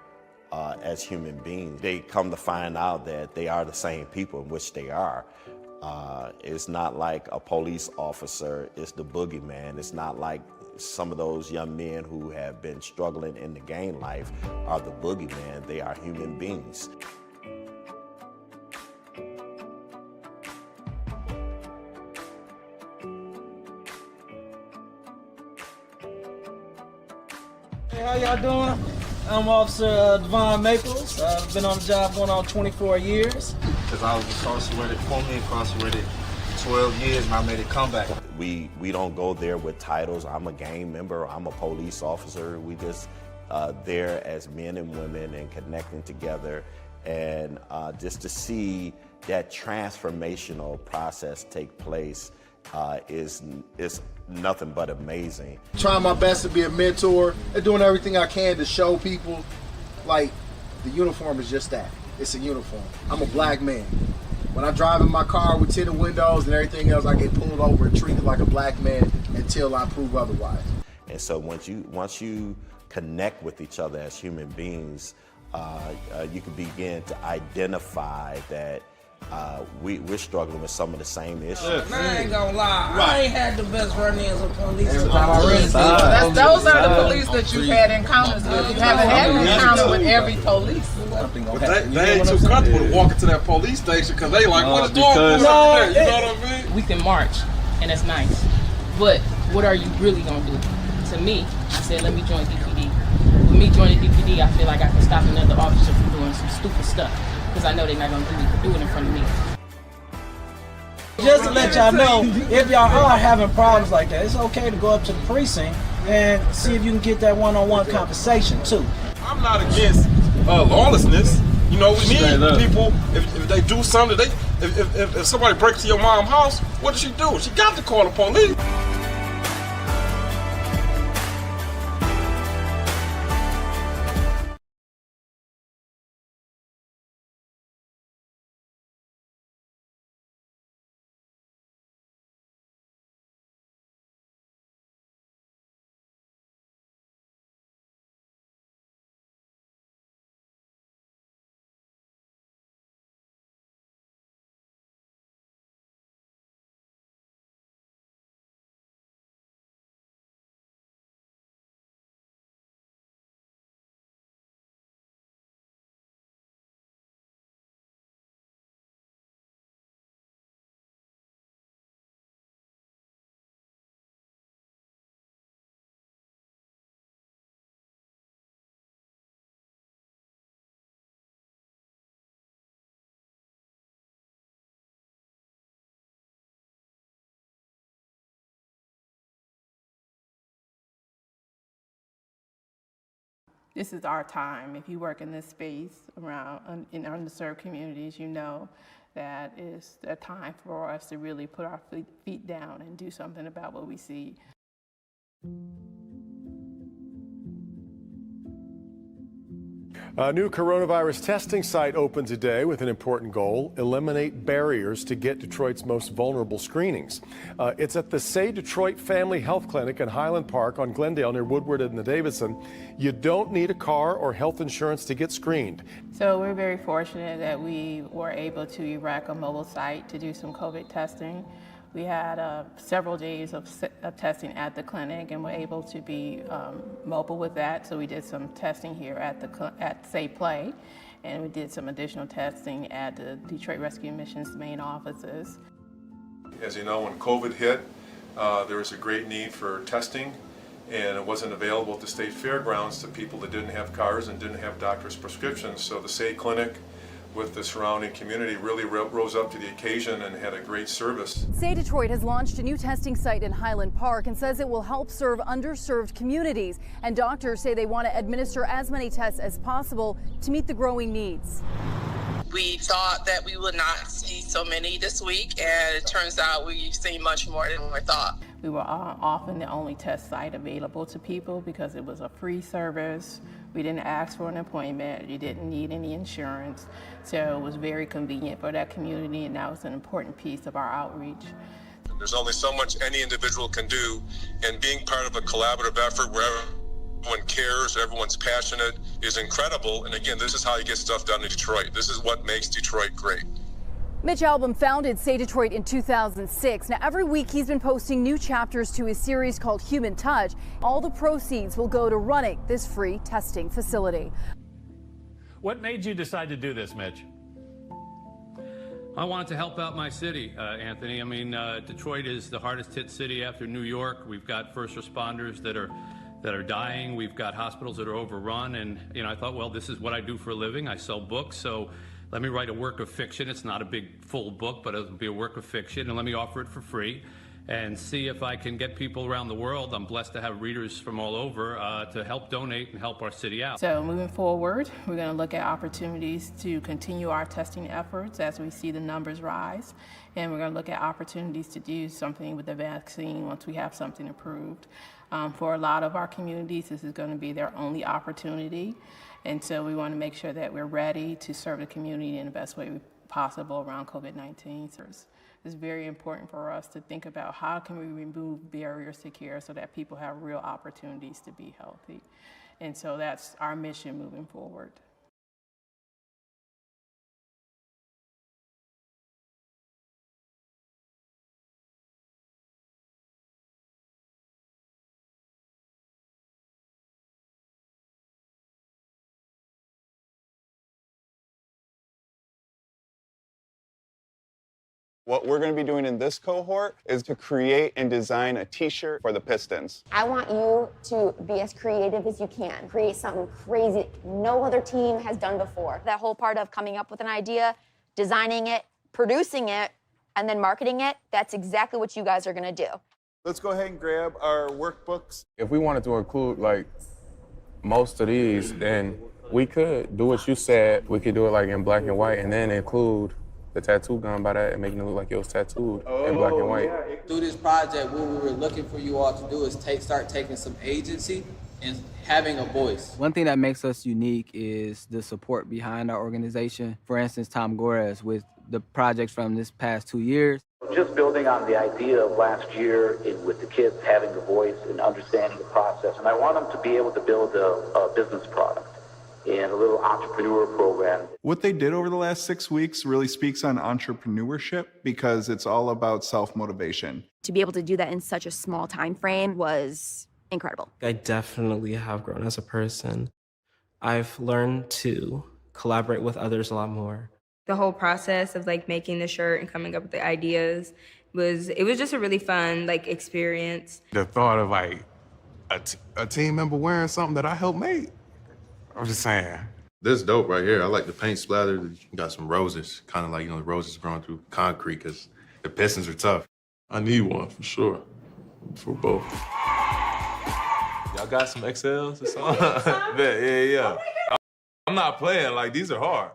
as human beings. They come to find out that they are the same people, in which they are. It's not like a police officer is the boogeyman. It's not like some of those young men who have been struggling in the gang life are the boogeyman. They are human beings. Hey, how y'all doing? I'm Officer Devon Maples. I've been on the job going on 24 years. Because I was formerly incarcerated 12 years, and I made a comeback. We don't go there with titles. I'm a gang member, I'm a police officer. We just there as men and women and connecting together, and just to see that transformational process take place is nothing but amazing. Trying my best to be a mentor and doing everything I can to show people, like, the uniform is just that. It's a uniform. I'm a black man. When I drive in my car with tinted windows and everything else, I get pulled over and treated like a black man until I prove otherwise. And so once you connect with each other as human beings, you can begin to identify that we're struggling with some of the same issues. I ain't gonna lie, Right. I ain't had the best run-ins with police. Those are the police that you've had encounters with. You haven't had an encounter with every police. But they ain't too comfortable to walk into that police station because they like, what is doing? You know what I mean? We can march, and that's nice. But what are you really gonna do? To me, I said, let me join DPD. With me joining DPD, I feel like I can stop another officer from doing some stupid stuff because I know they're not gonna do it in front of me. Just to let y'all know, if y'all are having problems like that, it's okay to go up to the precinct and see if you can get that one-on-one conversation too. I'm not against lawlessness. You know, we need people, if they do something, if somebody breaks to your mom's house, what does she do? She got to call the police. This is our time. If you work in this space around in underserved communities, you know that is a time for us to really put our feet down and do something about what we see. A new coronavirus testing site opened today with an important goal: eliminate barriers to get Detroit's most vulnerable screenings. It's at the Say Detroit Family Health Clinic in Highland Park on Glendale near Woodward and the Davison. You don't need a car or health insurance to get screened. So we're very fortunate that we were able to erect a mobile site to do some COVID testing. We had several days of testing at the clinic and were able to be mobile with that. So we did some testing here at Say Play, and we did some additional testing at the Detroit Rescue Mission's main offices. As you know, when COVID hit, there was a great need for testing, and it wasn't available at the state fairgrounds to people that didn't have cars and didn't have doctor's prescriptions. So the Say Clinic with the surrounding community really rose up to the occasion and had a great service. Say Detroit has launched a new testing site in Highland Park and says it will help serve underserved communities. And doctors say they want to administer as many tests as possible to meet the growing needs. We thought that we would not see so many this week, and it turns out we've seen much more than we thought. We were often the only test site available to people because it was a free service. We didn't ask for an appointment. You didn't need any insurance. So it was very convenient for that community, and that was an important piece of our outreach. There's only so much any individual can do, and being part of a collaborative effort where everyone cares, everyone's passionate is incredible. And again, this is how you get stuff done in Detroit. This is what makes Detroit great. Mitch Albom founded Say Detroit in 2006. Now, every week he's been posting new chapters to his series called Human Touch. All the proceeds will go to running this free testing facility. What made you decide to do this, Mitch? I wanted to help out my city, Anthony. I mean, Detroit is the hardest hit city after New York. We've got first responders that are dying. We've got hospitals that are overrun. And, I thought, well, this is what I do for a living. I sell books. So let me write a work of fiction. It's not a big full book, but it'll be a work of fiction. And let me offer it for free and see if I can get people around the world. I'm blessed to have readers from all over to help donate and help our city out. So moving forward, we're going to look at opportunities to continue our testing efforts as we see the numbers rise. And we're going to look at opportunities to do something with the vaccine once we have something approved. For a lot of our communities, this is going to be their only opportunity. And so we want to make sure that we're ready to serve the community in the best way possible around COVID-19. It's very important for us to think about how can we remove barriers to care so that people have real opportunities to be healthy. And so that's our mission moving forward. What we're going to be doing in this cohort is to create and design a t-shirt for the Pistons. I want you to be as creative as you can. Create something crazy no other team has done before. That whole part of coming up with an idea, designing it, producing it, and then marketing it, that's exactly what you guys are going to do. Let's go ahead and grab our workbooks. If we wanted to include like most of these, then we could do what you said. We could do it like in black and white and then include the tattoo gun by that and making it look like it was tattooed in black and white. Through this project, what we were looking for you all to do is start taking some agency and having a voice. One thing that makes us unique is the support behind our organization. For instance, Tom Gores with the projects from this past 2 years. Just building on the idea of last year with the kids having a voice and understanding the process. And I want them to be able to build a business product and a little entrepreneur program. What they did over the last 6 weeks really speaks on entrepreneurship because it's all about self-motivation. To be able to do that in such a small time frame was incredible. I definitely have grown as a person. I've learned to collaborate with others a lot more. The whole process of making the shirt and coming up with the ideas was just a really fun experience. The thought of a team member wearing something that I helped make. I'm just saying. This is dope right here. I like the paint splatter. You got some roses, kind of like, the roses growing through concrete because the Pistons are tough. I need one for sure, for both. Y'all got some XLs or something? Yeah. I'm not playing, these are hard.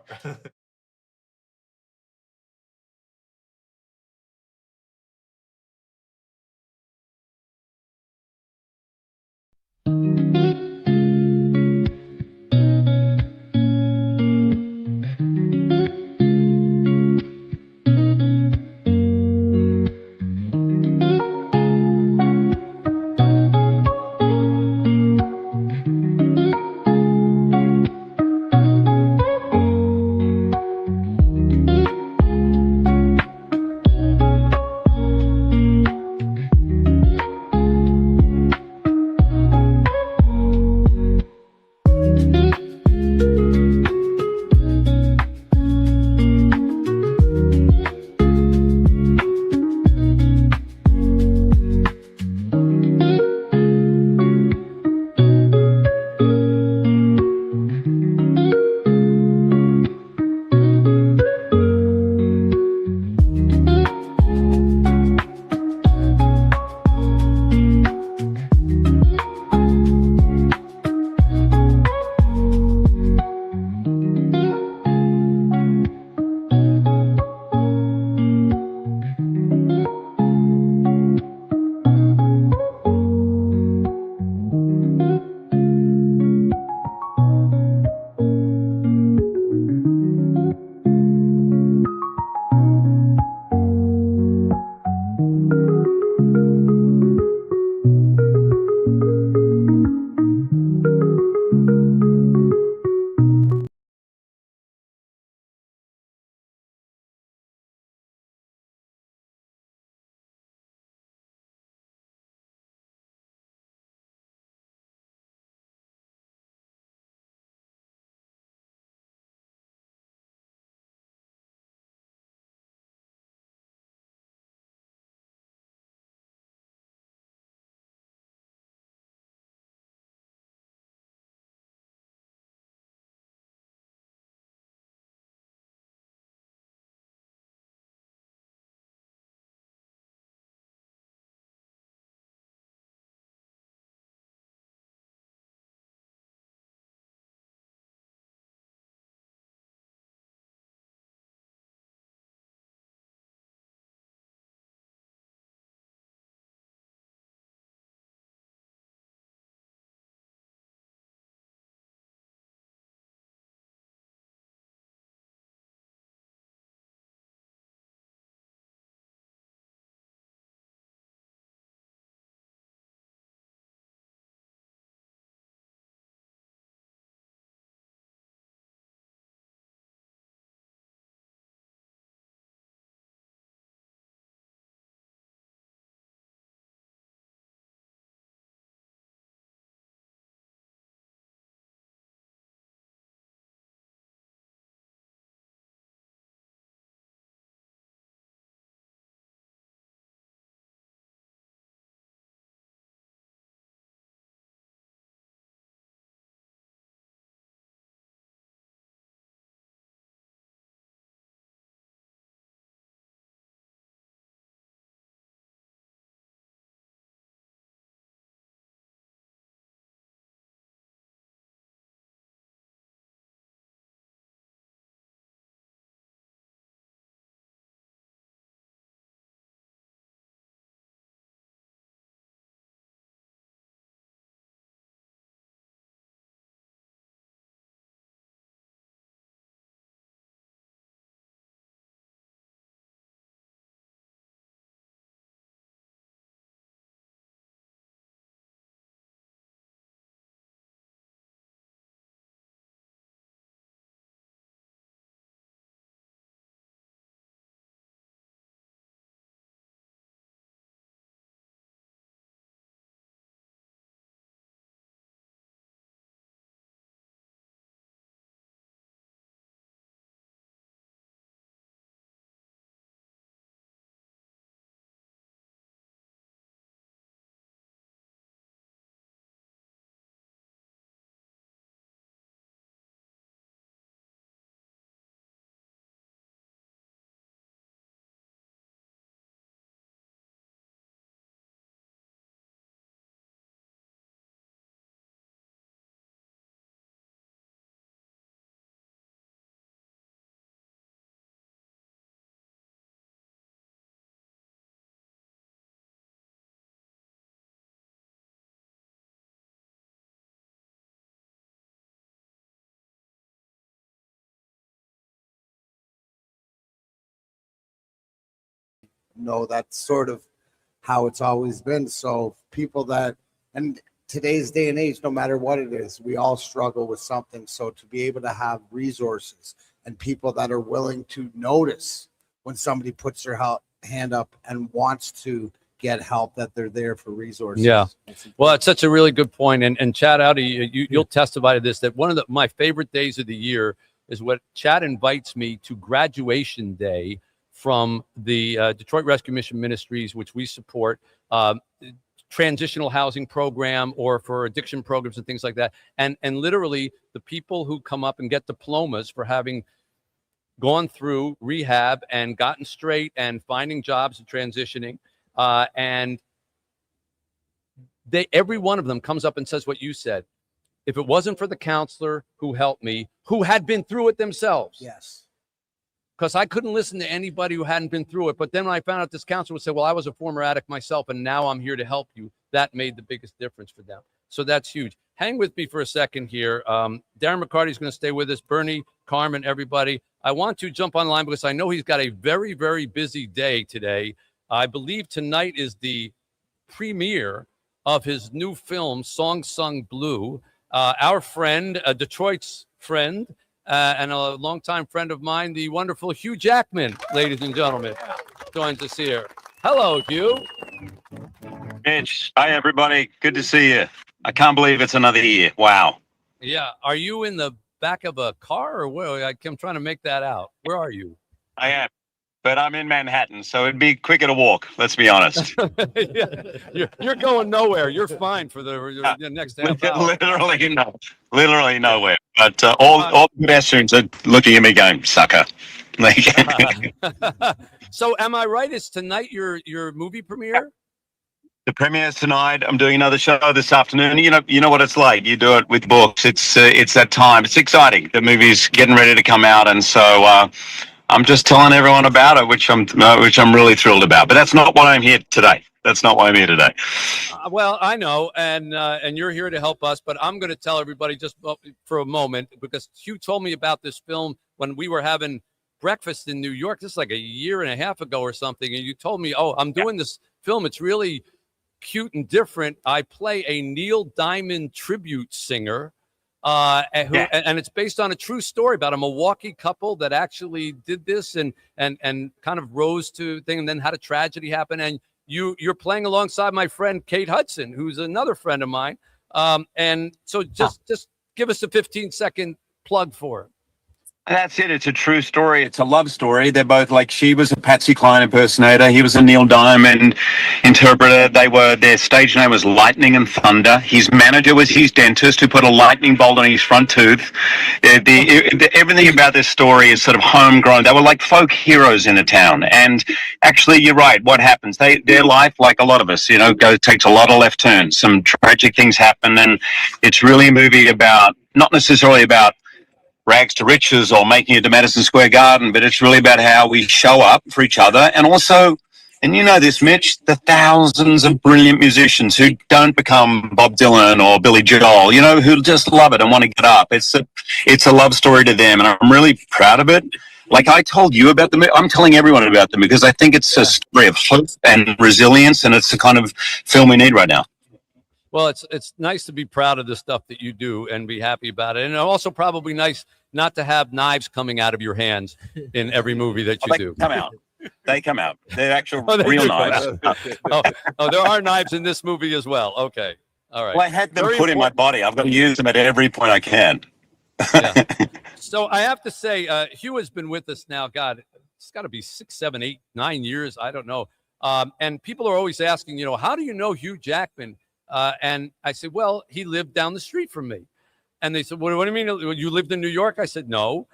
that's sort of how it's always been. So people that, and today's day and age, no matter what it is, we all struggle with something. So to be able to have resources and people that are willing to notice when somebody puts their hand up and wants to get help, that they're there for resources. Yeah. Well, it's such a really good point. And Chad Audi, you'll testify to this, that one of my favorite days of the year is what Chad invites me to graduation day from the Detroit Rescue Mission Ministries, which we support, transitional housing program or for addiction programs and things like that. And literally the people who come up and get diplomas for having gone through rehab and gotten straight and finding jobs and transitioning. And every one of them comes up and says what you said. If it wasn't for the counselor who helped me, who had been through it themselves. Yes. Because I couldn't listen to anybody who hadn't been through it. But then when I found out this counselor would say, well, I was a former addict myself, and now I'm here to help you. That made the biggest difference for them. So that's huge. Hang with me for a second here. Darren McCarty is going to stay with us. Bernie, Carmen, everybody. I want to jump online because I know he's got a very, very busy day today. I believe tonight is the premiere of his new film, Song Sung Blue. Our friend, Detroit's friend, and a longtime friend of mine, the wonderful Hugh Jackman, ladies and gentlemen, joins us here. Hello, Hugh. Mitch, hi, everybody. Good to see you. I can't believe it's another year. Wow. Yeah. Are you in the back of a car or where? I'm trying to make that out. Where are you? I am. But I'm in Manhattan, so it'd be quicker to walk. Let's be honest. Yeah, you're going nowhere. You're fine for the next half hour. Literally nowhere. But all the pedestrians are looking at me going, sucker. So am I right? Is tonight your movie premiere? The premiere's tonight. I'm doing another show this afternoon. You know what it's like. You do it with books. It's that time. It's exciting. The movie's getting ready to come out, and so I'm just telling everyone about it, which I'm really thrilled about. But that's not why I'm here today. Well, I know, and you're here to help us. But I'm going to tell everybody just for a moment, because Hugh told me about this film when we were having breakfast in New York. This is like a year and a half ago or something, and you told me, "Oh, I'm doing this film. It's really cute and different. I play a Neil Diamond tribute singer." And it's based on a true story about a Milwaukee couple that actually did this and kind of rose to thing and then had a tragedy happen. And you're playing alongside my friend Kate Hudson, who's another friend of mine. And so just give us a 15-second plug for it. That's it. It's a true story. It's a love story. They're both she was a Patsy Cline impersonator. He was a Neil Diamond interpreter. Their stage name was Lightning and Thunder. His manager was his dentist who put a lightning bolt on his front tooth. Everything about this story is sort of homegrown. They were like folk heroes in the town. And actually, you're right. What happens? Their life, like a lot of us, takes a lot of left turns. Some tragic things happen. And it's really a movie about, not necessarily about rags to riches or making it to Madison Square Garden, but it's really about how we show up for each other. And also, and you know this, Mitch, the thousands of brilliant musicians who don't become Bob Dylan or Billy Joel, who just love it and want to get up. It's a love story to them, and I'm really proud of it. Like I told you about them, I'm telling everyone about them because I think it's a story of hope and resilience, and it's the kind of film we need right now. Well, it's nice to be proud of the stuff that you do and be happy about it. And also probably nice not to have knives coming out of your hands in every movie that you do. They come out. They're actual real knives. There are knives in this movie as well. Okay. All right. Well, I had them put in my body. I've got to use them at every point I can. Yeah. So I have to say, Hugh has been with us now. God, it's got to be 6, 7, 8, 9 years. I don't know. And people are always asking, how do you know Hugh Jackman? And I said, well, he lived down the street from me. And they said, what do you mean? You lived in New York? I said, no.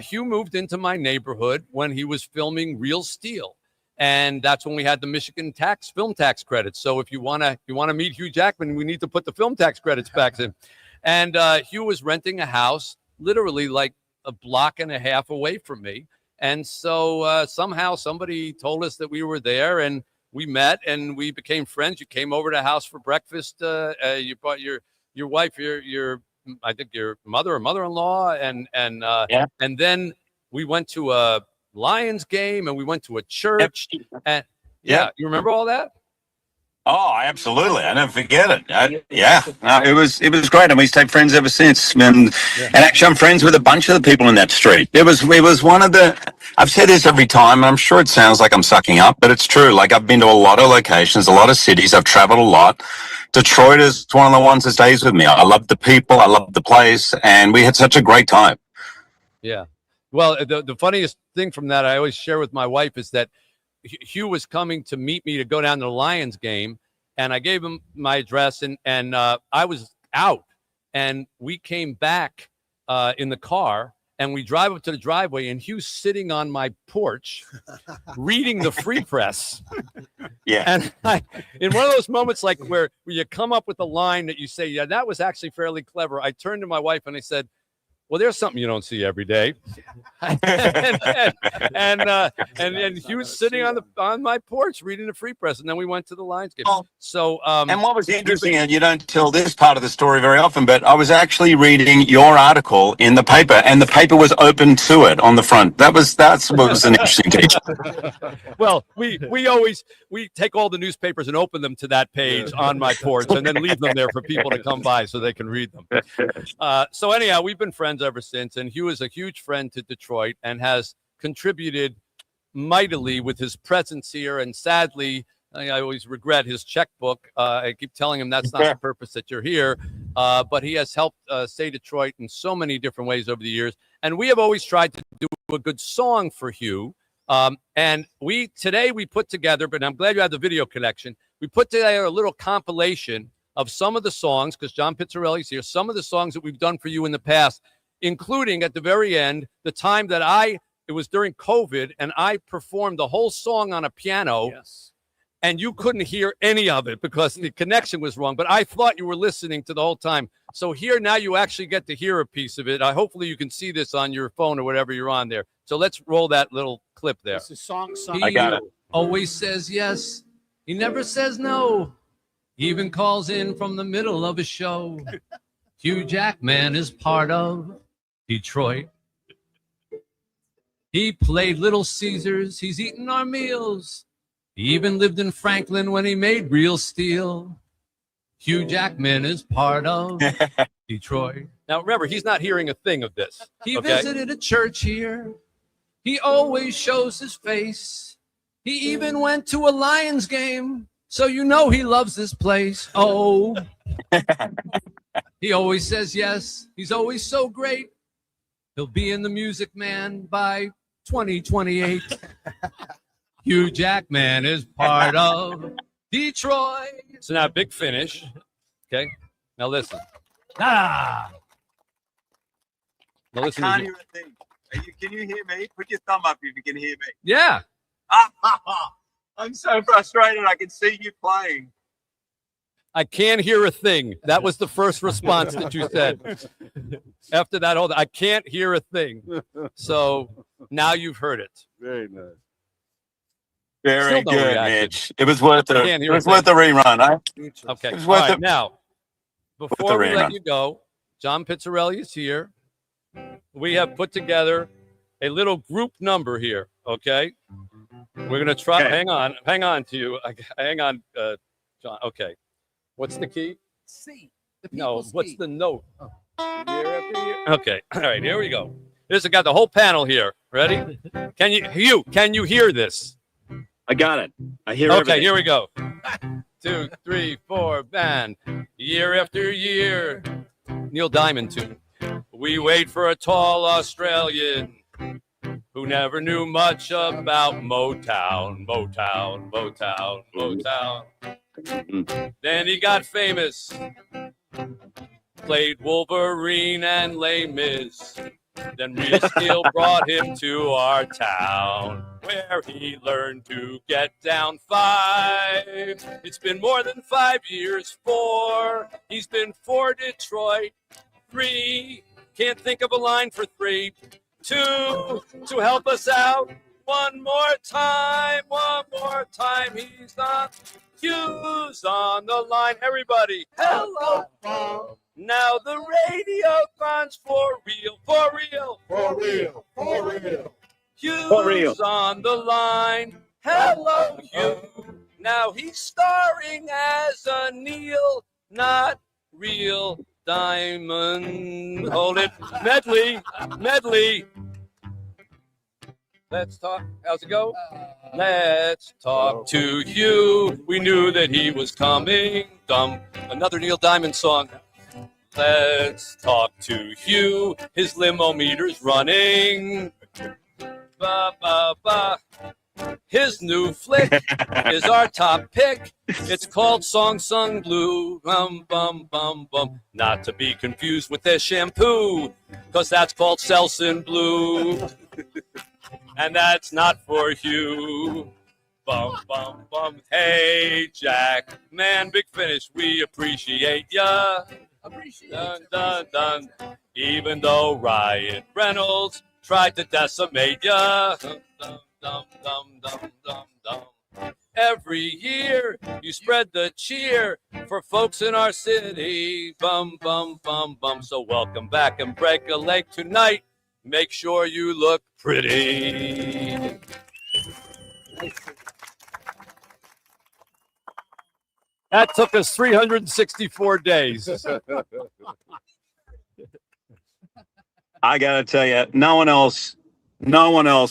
Hugh moved into my neighborhood when he was filming Real Steel. And that's when we had the Michigan film tax credits. So if you want to meet Hugh Jackman, we need to put the film tax credits back in. And Hugh was renting a house literally like a block and a half away from me. And so somehow somebody told us that we were there, and we met and we became friends. You came over to the house for breakfast. You brought your wife, I think your mother or mother-in-law, and then we went to a Lions game and we went to a church, Yeah. You remember all that? Oh, absolutely! I never forget it. It was great, and we stayed friends ever since. And actually, I'm friends with a bunch of the people in that street. It was one of the. I've said this every time, and I'm sure it sounds like I'm sucking up, but it's true. Like I've been to a lot of locations, a lot of cities. I've traveled a lot. Detroit is one of the ones that stays with me. I love the people, I love the place, and we had such a great time. Yeah. Well, the funniest thing from that I always share with my wife is that Hugh was coming to meet me to go down to the Lions game, and I gave him my address, and I was out, and we came back in the car, and we drive up to the driveway, and Hugh's sitting on my porch reading the Free Press. Yeah. And in one of those moments like where you come up with a line that you say, yeah, that was actually fairly clever, I turned to my wife and I said, well, there's something you don't see every day. and he was sitting on my porch reading the Free Press, and then we went to the Lions game. So, and what was interesting, and you don't tell this part of the story very often, but I was actually reading your article in the paper, and the paper was open to it on the front. That's what was an interesting feature. Well, we take all the newspapers and open them to that page on my porch, and then leave them there for people to come by so they can read them. So anyhow, we've been friends ever since, and Hugh is a huge friend to Detroit and has contributed mightily with his presence here. And sadly, I always regret his checkbook. I keep telling him that's not the purpose that you're here, but he has helped Say Detroit in so many different ways over the years. And we have always tried to do a good song for Hugh. And today we put together, but I'm glad you have the video connection. We put together a little compilation of some of the songs, because John Pizzarelli's here, some of the songs that we've done for you in the past, including at the very end, the time that it was during COVID, and I performed the whole song on a piano. Yes. And you couldn't hear any of it because the connection was wrong, but I thought you were listening to the whole time. So here now you actually get to hear a piece of it. Hopefully you can see this on your phone or whatever you're on there. So let's roll that little clip there. It's a song. I got it. Always says yes. He never says no. He even calls in from the middle of a show. Hugh Jackman is part of Detroit. He played Little Caesars. He's eaten our meals. He even lived in Franklin when he made real steel. Hugh Jackman is part of Detroit. Now, remember, he's not hearing a thing of this. He visited a church here. He always shows his face. He even went to a Lions game. So you know he loves this place. Oh, he always says yes. He's always so great. He'll be in the Music Man by 2028. Hugh Jackman is part of Detroit. So now, big finish. Okay. Now listen. Now listen. I can't hear a thing. Can you hear me? Put your thumb up if you can hear me. Yeah. I'm so frustrated. I can see you playing. I can't hear a thing. That was the first response that you said. After that, I can't hear a thing. So now you've heard it. Very nice. Very good, Mitch. It was worth the rerun. Okay. It was worth it. Now, before we let you go, John Pizzarelli is here. We have put together a little group number here. Okay. We're gonna try. Okay. Hang on to you. Hang on, John. Okay. What's the key? C. What's the note? Oh. Year after year. Okay. All right. Here we go. Here's got the whole panel here. Ready? Can you hear this? I got it. I hear Okay, everything. Here we go. 2, 3, 4, band. Year after year. Neil Diamond tune. We wait for a tall Australian who never knew much about Motown. Then he got famous. Played Wolverine and Les Mis. Then Real Steel brought him to our town, where he learned to get down 5. It's been more than 5 years. 4. He's been for Detroit. 3. Can't think of a line for 3. 2. To help us out. One more time. He's on. Hugh's on the line. Everybody, hello. Now the Radiothon's for real. Hugh's on the line. Hello, Hugh. Now he's starring as a Neil, not real diamond. Hold it. Medley. Let's talk. How's it go? Let's talk to Hugh. We knew that he was coming. Another Neil Diamond song. Let's talk to Hugh. His limo meter's running. Ba, ba, ba. His new flick is our top pick. It's called Song Sung Blue. Bum, bum, bum, bum. Not to be confused with their shampoo, because that's called Selsun Blue. And that's not for Hugh. Bum, bum, bum. Hey, Jack, man, Big Finish, we appreciate ya. Dun, dun, dun. Even though Ryan Reynolds tried to decimate ya. Dum, dum, dum, dum, dum, dum. Every year you spread the cheer for folks in our city. Bum, bum, bum, bum. So welcome back and break a leg tonight. Make sure you look pretty. That took us 364 days. I gotta tell you, no one else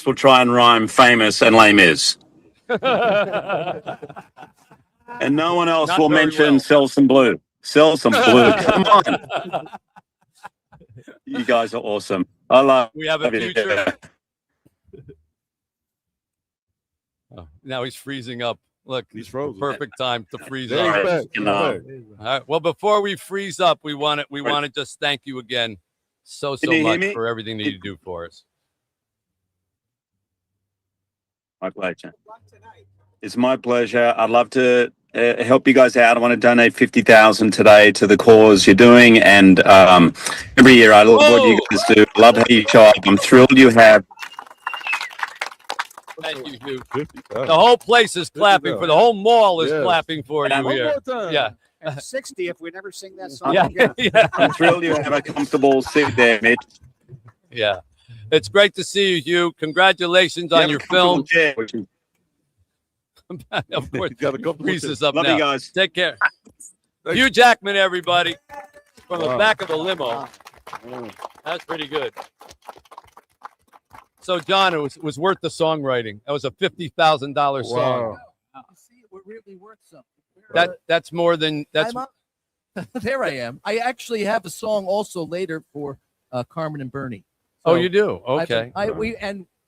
will try and rhyme famous and lame is. And no one else will mention sell some blue. Sell some blue. Come on. You guys are awesome. I love We have a you. future. Oh, now he's freezing up. Look, he's frozen. Perfect time to freeze up. All right. Well, before we freeze up, we want to just thank you again so much for everything that you do for us. My pleasure. It's my pleasure. I'd love to help you guys out. I want to donate $50,000 today to the cause you're doing, and every year I love what you guys do. I love how you show up. I'm thrilled you have. Thank you, Hugh. The whole place is clapping for the whole mall is clapping for you here. Yeah. And 60 if we never sing that song Yeah. again. Yeah. I'm thrilled you have a comfortable seat there, Mitch. Yeah. It's great to see you, Hugh. Congratulations on your film. Of course, freezes up Love now. you guys. Take care. Hugh Jackman, everybody, from the back of a limo. That's pretty good. So, John, it was worth the songwriting. That was a $50,000 song. See, we're really worth something. That's more than that's. There I am. I actually have a song also later for Carmen and Bernie. Oh, you do? Okay.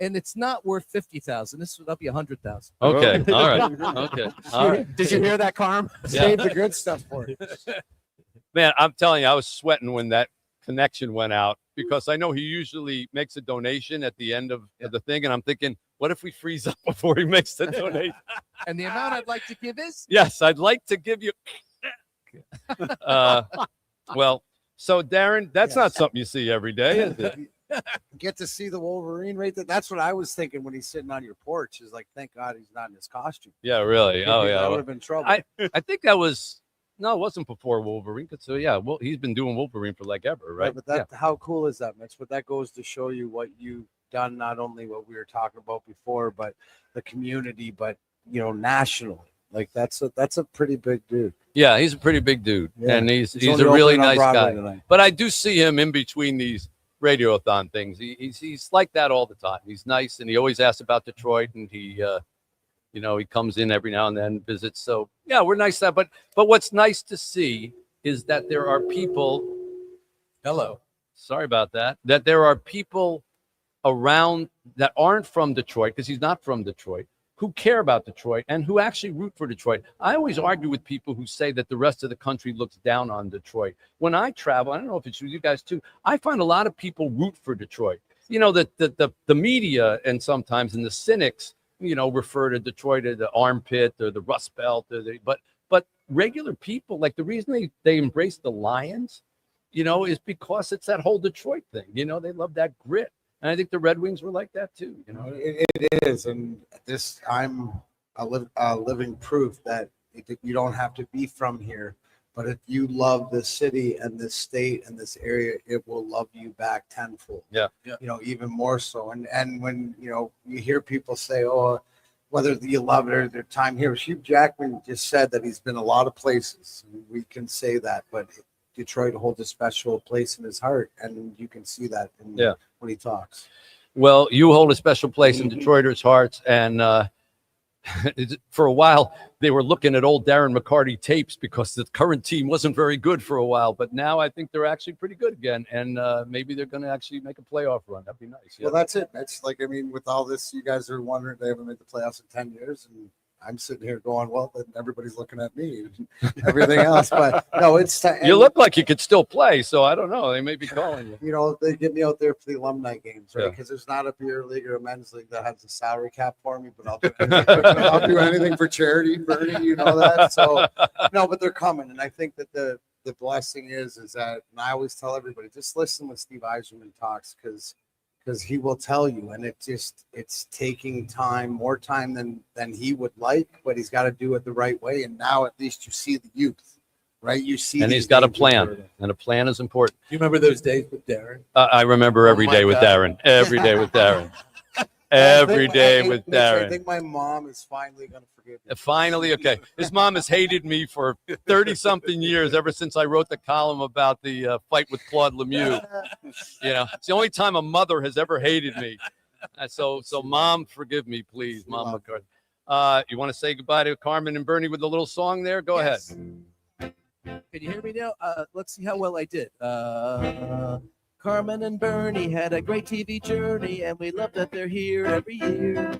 And it's not worth 50,000. This would be 100,000. Okay. All right. Okay. All right. Did you hear that, Carm? Yeah. Save the good stuff for it. Man, I'm telling you, I was sweating when that connection went out because I know he usually makes a donation at the end of the thing, and I'm thinking, what if we freeze up before he makes the donation? And the amount I'd like to give is? Yes, I'd like to give you. Well, so Darren, that's not something you see every day, is it? Get to see the Wolverine right there. That's what I was thinking when he's sitting on your porch. Is like, thank God he's not in his costume. Yeah, really. Oh, yeah. That would have been trouble. I think that was no, it wasn't before Wolverine. So yeah, well, he's been doing Wolverine for like ever, right? Yeah, but how cool is that, Mitch? But that goes to show you what you've done, not only what we were talking about before, but the community, but nationally. Like that's a pretty big dude. Yeah, he's a pretty big dude, and he's a only really opening on nice Broadway guy. tonight. But I do see him in between these Radiothon things. He's like that all the time. He's nice, and he always asks about Detroit, and he comes in every now and then, visits. So yeah, we're nice that. But what's nice to see is that there are people. Hello. Sorry about that. That there are people around that aren't from Detroit, because he's not from Detroit, who care about Detroit and who actually root for Detroit. I always argue with people who say that the rest of the country looks down on Detroit. When I travel, I don't know if it's you guys too, I find a lot of people root for Detroit. The media and sometimes the cynics, refer to Detroit as the armpit or the Rust Belt, but regular people, like the reason they embrace the Lions, is because it's that whole Detroit thing. They love that grit. And I think the Red Wings were like that too. It is, and I'm a living proof that you don't have to be from here, but if you love this city and this state and this area, it will love you back tenfold. Yeah. Even more so. And when you hear people say, "Oh, whether you love it or their time here. Hugh Jackman just said that he's been a lot of places. We can say that, but Detroit holds a special place in his heart, and you can see that when he talks. Well, you hold a special place in Detroiters' hearts, and for a while they were looking at old Darren McCarty tapes because the current team wasn't very good for a while, but now I think they're actually pretty good again, and maybe they're going to actually make a playoff run. That'd be nice. Well, that's it. That's like, I mean, with all this, you guys are wondering they haven't made the playoffs in 10 years, and I'm sitting here going, well, then everybody's looking at me and everything else. But no, it's you look like you could still play, so I don't know. They may be calling you. You know, they get me out there for the alumni games, right? Because there's not a beer league or a men's league that has a salary cap for me, but I'll do anything, I'll do anything for charity, Bernie. You know that. So no, but they're coming, and I think that the blessing is that, and I always tell everybody, just listen when Steve Eiserman talks, because he will tell you, and it's taking time, more time than he would like, but he's got to do it the right way. And now at least you see the youth, right? You see, and he's got a plan, and a plan is important. Do you remember those days with Darren? I remember every day with Darren. Every day with Darren. Every day with Darren. I think my mom is finally going to forgive me. Finally, okay. His mom has hated me for 30-something years, ever since I wrote the column about the fight with Claude Lemieux. You know, it's the only time a mother has ever hated me. So Mom, forgive me, please, Mom McCarthy. You want to say goodbye to Carmen and Bernie with a little song there? Go ahead. Can you hear me now? Let's see how well I did. Carmen and Bernie had a great TV journey, and we love that they're here every year.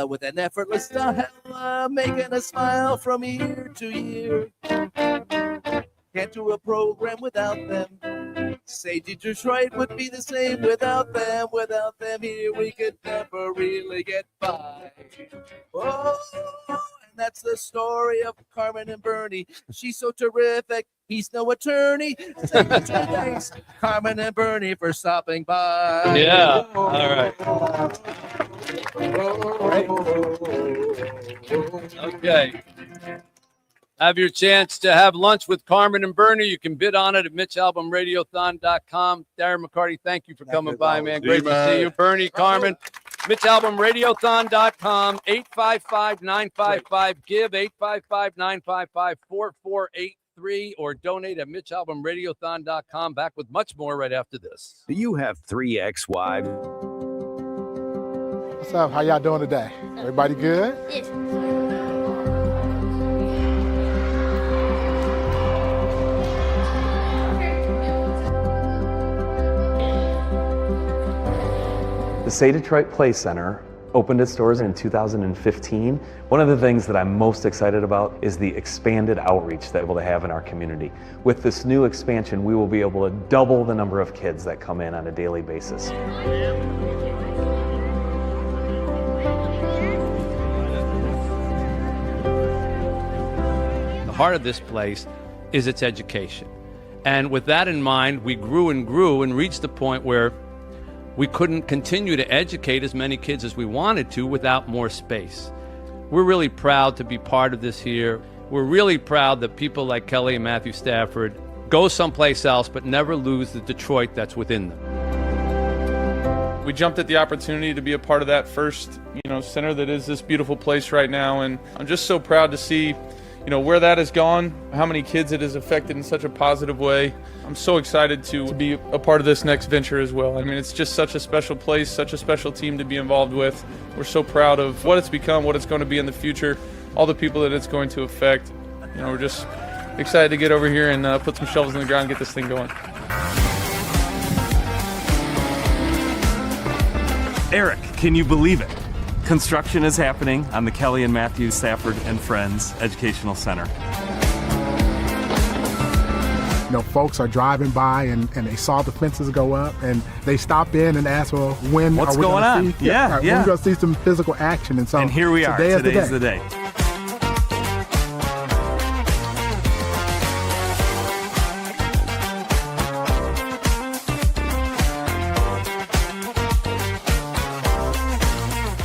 With an effortless style, making us smile from year to year. Can't do a program without them. Say Detroit would be the same without them. Without them here, we could never really get by. Oh, and that's the story of Carmen and Bernie. She's so terrific. He's no attorney. Thanks, Carmen and Bernie, for stopping by. Yeah. All right. Okay. Have your chance to have lunch with Carmen and Bernie. You can bid on it at MitchAlbumRadiothon.com. Darren McCarty, thank you for coming by, man. Great to see you. Bernie, Carmen, MitchAlbumRadiothon.com, 855-955-GIVE, 855-955-4483, or donate at MitchAlbumRadiothon.com. Back with much more right after this. Do you have 3 ex-wives? What's up? How y'all doing today? Everybody good? Yes. The Say Detroit Play Center opened its doors in 2015. One of the things that I'm most excited about is the expanded outreach that we'll have in our community. With this new expansion, we will be able to double the number of kids that come in on a daily basis. The heart of this place is its education. And with that in mind, we grew and reached the point where we couldn't continue to educate as many kids as we wanted to without more space. We're really proud to be part of this here. We're really proud that people like Kelly and Matthew Stafford go someplace else but never lose the Detroit that's within them. We jumped at the opportunity to be a part of that first, center that is this beautiful place right now, and I'm just so proud to see, where that has gone, how many kids it has affected in such a positive way. I'm so excited to be a part of this next venture as well. I mean, it's just such a special place, such a special team to be involved with. We're so proud of what it's become, what it's going to be in the future, all the people that it's going to affect. We're just excited to get over here and put some shovels in the ground and get this thing going. Eric, can you believe it? Construction is happening on the Kelly and Matthew Stafford and Friends Educational Center. Folks are driving by and they saw the fences go up and they stop in and ask, well, when what's are we going on? See? When we're going to see some physical action. And here we are. Today's the day.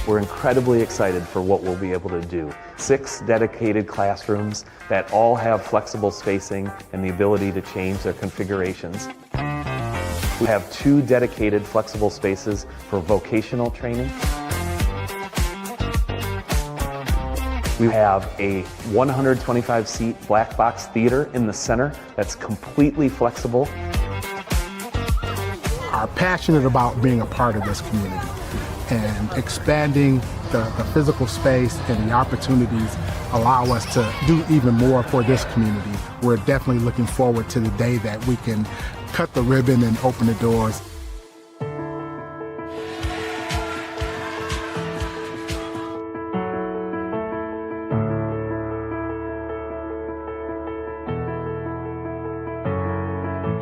We're incredibly excited for what we'll be able to do. 6 dedicated classrooms that all have flexible spacing and the ability to change their configurations. We have 2 dedicated flexible spaces for vocational training. We have a 125-seat black box theater in the center that's completely flexible. Are passionate about being a part of this community and expanding the physical space and the opportunities allow us to do even more for this community. We're definitely looking forward to the day that we can cut the ribbon and open the doors.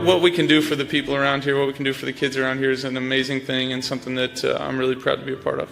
What we can do for the people around here, what we can do for the kids around here is an amazing thing and something that I'm really proud to be a part of.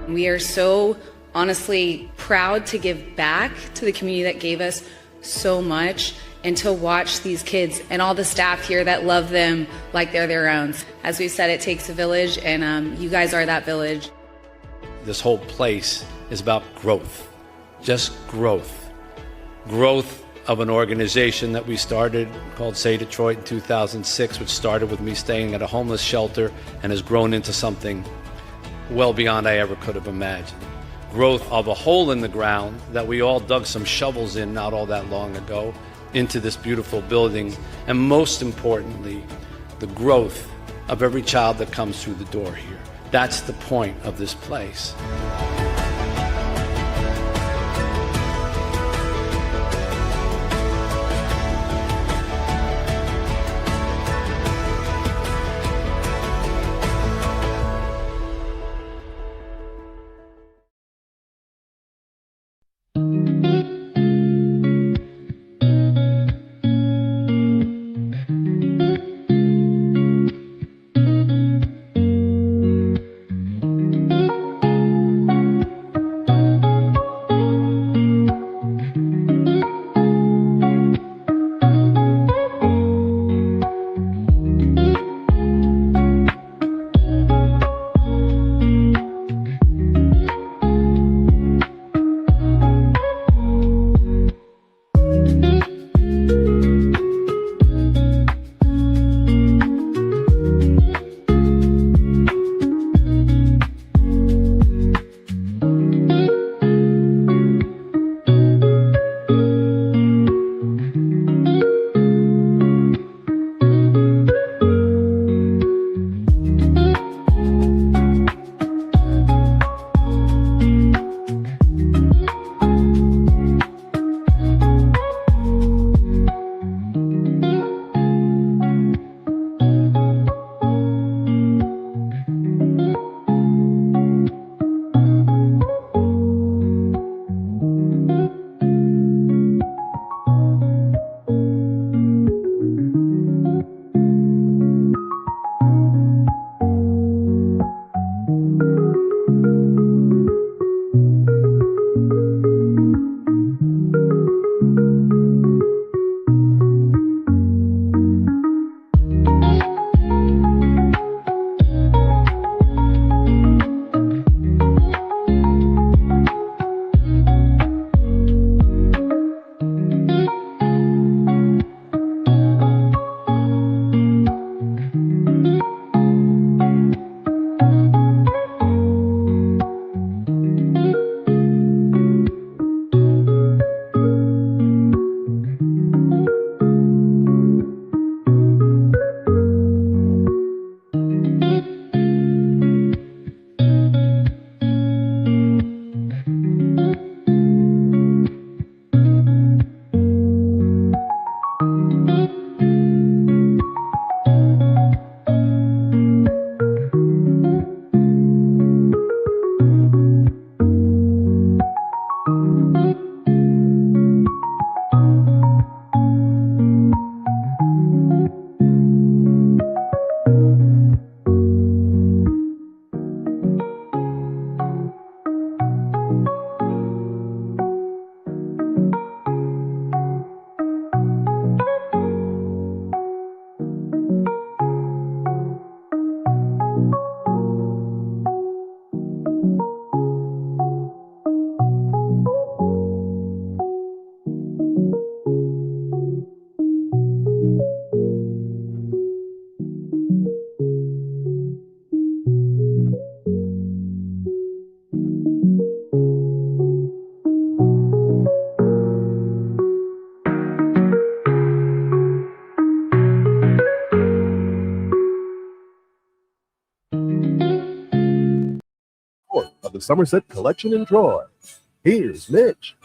We are so honestly proud to give back to the community that gave us so much and to watch these kids and all the staff here that love them like they're their own. As we've said, it takes a village, and you guys are that village. This whole place is about growth, just growth. Growth of an organization that we started called Say Detroit in 2006, which started with me staying at a homeless shelter and has grown into something well beyond I ever could have imagined. Growth of a hole in the ground that we all dug some shovels in not all that long ago into this beautiful building, and most importantly, the growth of every child that comes through the door here. That's the point of this place. the Somerset Collection in Troy. Here's Mitch.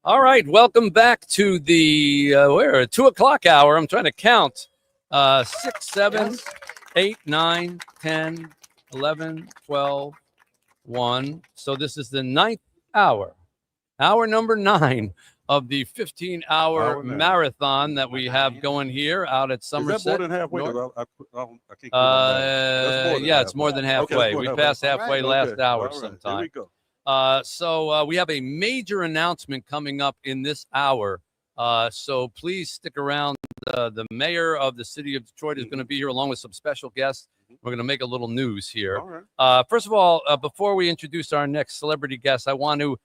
All right, welcome back to the 2:00 hour. I'm trying to count. 6, 7, 8, 9, 10, 11, 12, 1. So this is the 9th hour, hour number 9 of the 15-hour marathon that we have going here out at Somerset. Is that more than halfway? North. 'Cause I can't keep up. That's more than Yeah, it's more than halfway. Okay, we passed halfway last Okay. hour All right, sometime. Here we go. So we have a major announcement coming up in this hour. So please stick around. The mayor of the city of Detroit is going to be here along with some special guests. We're going to make a little news here. All right. First of all, before we introduce our next celebrity guest, I want to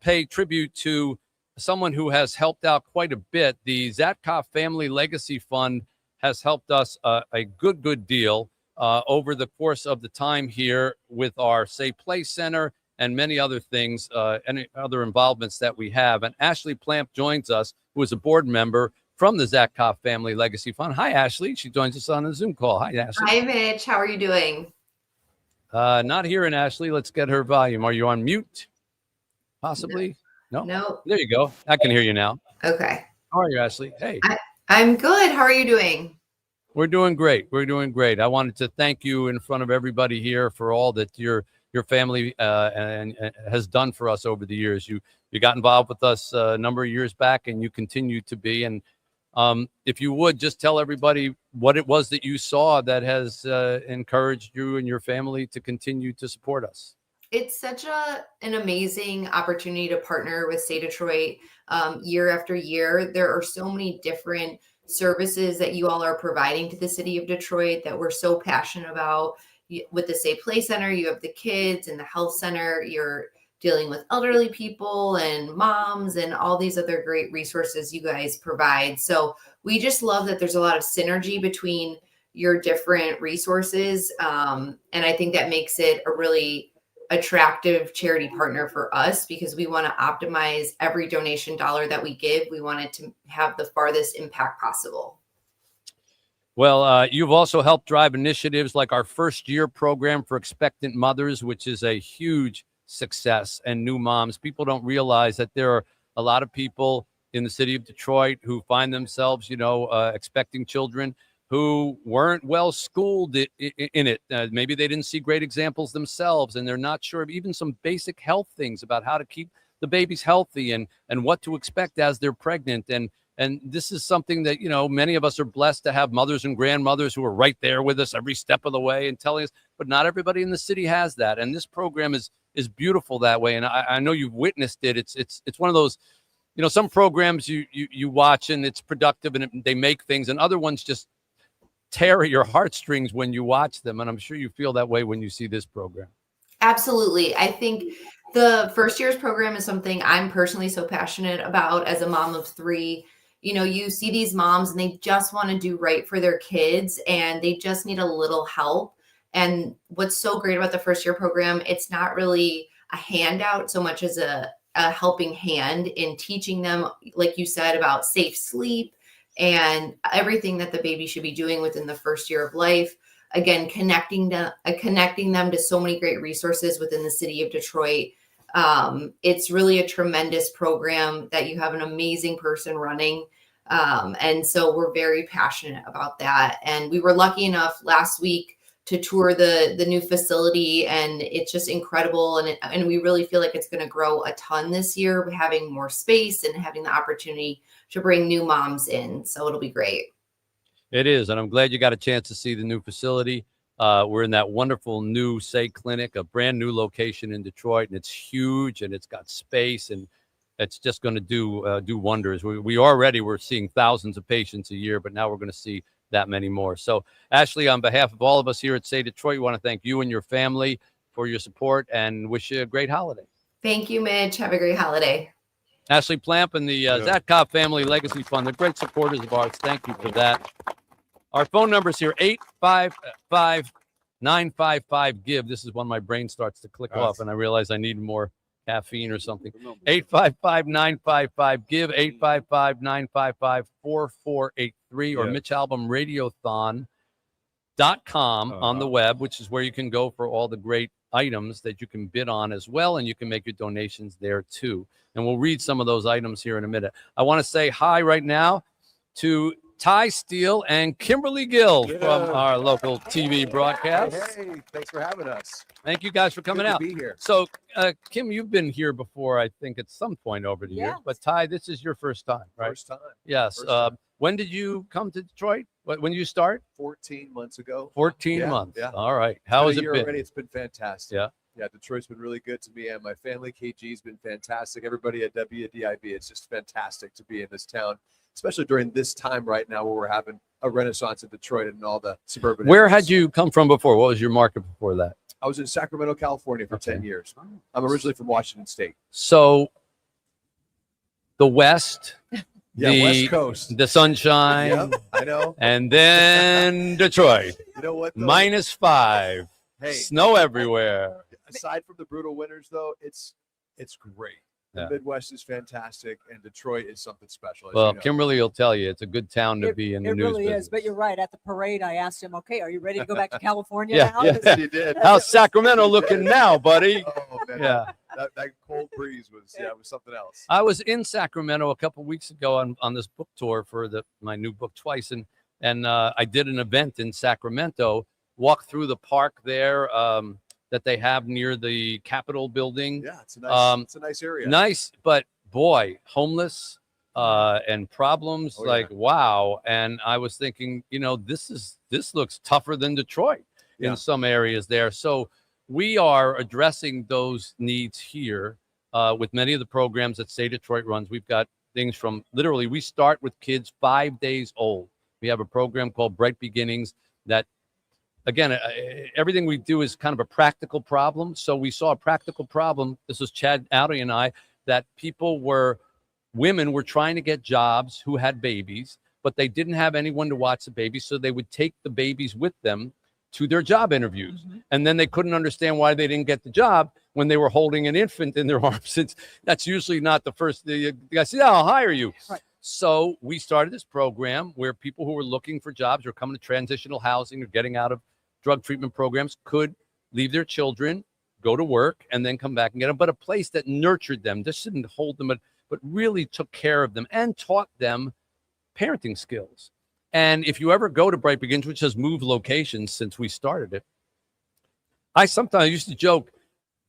pay tribute to someone who has helped out quite a bit. The Zatkoff Family Legacy Fund has helped us a good deal over the course of the time here with our Say Play Center and many other things, and other involvements that we have. And Ashley Plamp joins us, who is a board member from the Zatkoff Family Legacy Fund. Hi, Ashley. She joins us on a Zoom call. Hi, Ashley. Hi, Mitch. How are you doing? Not hearing Ashley. Let's get her volume. Are you on mute? Possibly? No? No. There you go. I can hear you now. Okay. How are you, Ashley? Hey. I'm good. How are you doing? We're doing great. We're doing great. I wanted to thank you in front of everybody here for all that your family and has done for us over the years. You got involved with us a number of years back, and you continue to be. And if you would just tell everybody what it was that you saw that has encouraged you and your family to continue to support us. It's such an amazing opportunity to partner with Say Detroit year after year. There are so many different services that you all are providing to the city of Detroit that we're so passionate about. With the Say Play Center, you have the kids and the health center. You're dealing with elderly people and moms and all these other great resources you guys provide. So we just love that there's a lot of synergy between your different resources. And I think that makes it a really attractive charity partner for us because we want to optimize every donation dollar that we give. We want it to have the farthest impact possible. Well, you've also helped drive initiatives like our first year program for expectant mothers, which is a huge success, and new moms. People don't realize that there are a lot of people in the city of Detroit who find themselves, expecting children who weren't well schooled in it. Maybe they didn't see great examples themselves, and they're not sure of even some basic health things about how to keep the babies healthy and what to expect as they're pregnant. And this is something that, many of us are blessed to have mothers and grandmothers who are right there with us every step of the way and telling us, but not everybody in the city has that. And this program is beautiful that way. And I know you've witnessed it. It's one of those, some programs you watch and it's productive and they make things, and other ones just tear at your heartstrings when you watch them. And I'm sure you feel that way when you see this program. Absolutely. I think the first year's program is something I'm personally so passionate about as a mom of 3. You see these moms and they just want to do right for their kids and they just need a little help. And what's so great about the first year program, it's not really a handout so much as a helping hand in teaching them, like you said, about safe sleep and everything that the baby should be doing within the first year of life. Again, connecting them to so many great resources within the city of Detroit. It's really a tremendous program that you have an amazing person running. And so we're very passionate about that. And we were lucky enough last week to tour the new facility, and it's just incredible. And we really feel like it's going to grow a ton this year, having more space and having the opportunity to bring new moms in. So it'll be great. It is. And I'm glad you got a chance to see the new facility. We're in that wonderful new Say Clinic, a brand new location in Detroit, and it's huge and it's got space and it's just going to do wonders. We're seeing thousands of patients a year, but now we're going to see that many more. So, Ashley, on behalf of all of us here at Say Detroit, we want to thank you and your family for your support and wish you a great holiday. Thank you, Mitch. Have a great holiday. Ashley Plamp and the Zach Cobb Family Legacy Fund, they're great supporters of ours. Thank you for that. Our phone number is here, 855-955-GIVE. This is when my brain starts to click off and I realize I need more caffeine or something. 855-955-GIVE, 855-955-4483, or MitchAlbumRadiothon.com on the web, which is where you can go for all the great items that you can bid on as well, and you can make your donations there too. And we'll read some of those items here in a minute. I want to say hi right now to Ty Steele and Kimberly Gill from our local TV broadcast. Hey, thanks for having us. Thank you guys for coming out. Good to be here. So, Kim, you've been here before, I think, at some point over the years. But Ty, this is your first time, right? First time. Yes. First time. When did you come to Detroit? When did you start? 14 months ago. 14 months. Yeah. All right. How has it been? Already. It's been fantastic. Yeah. Yeah, Detroit's been really good to me and my family. KG's been fantastic. Everybody at WDIB, it's just fantastic to be in this town, especially during this time right now where we're having a renaissance in Detroit and all the suburban Where areas. had you come from before? What was your market before that? I was in Sacramento, California for 10 years. I'm originally from Washington State. So the West, Yeah, West Coast. the sunshine, Yep, I know. and then Detroit. You know what, though? -5, Hey. snow everywhere. Aside from the brutal winters, though, it's great. The Yeah. Midwest is fantastic, and Detroit is something special. As Well, you know. Kimberly will tell you it's a good town to be in the It news really business. is, but you're right. At the parade, I asked him, "Okay, are you ready to go back to California Yeah, now?" yeah. 'Cause- He did. How's Sacramento looking now, buddy? Oh, man. Yeah. That cold breeze was something else. I was in Sacramento a couple weeks ago on this book tour for my new book Twice, and I did an event in Sacramento. Walked through the park there that they have near the Capitol building. Yeah, it's a nice area. Nice, but boy, homeless and problems wow. And I was thinking, this looks tougher than Detroit in some areas there. So we are addressing those needs here with many of the programs that Say Detroit runs. We've got things from literally, we start with kids 5 days old. We have a program called Bright Beginnings that, again, everything we do is kind of a practical problem. So we saw a practical problem. This was Chad Outy and I, that women were trying to get jobs who had babies, but they didn't have anyone to watch the babies. So they would take the babies with them to their job interviews. And then they couldn't understand why they didn't get the job when they were holding an infant in their arms. That's usually not the first thing. The guy said, I'll hire you. Right. So we started this program where people who were looking for jobs or coming to transitional housing or getting out of drug treatment programs could leave their children, go to work, and then come back and get them. But a place that nurtured them, just didn't hold them, but really took care of them and taught them parenting skills. And if you ever go to Bright Begins, which has moved locations since we started it, I sometimes used to joke,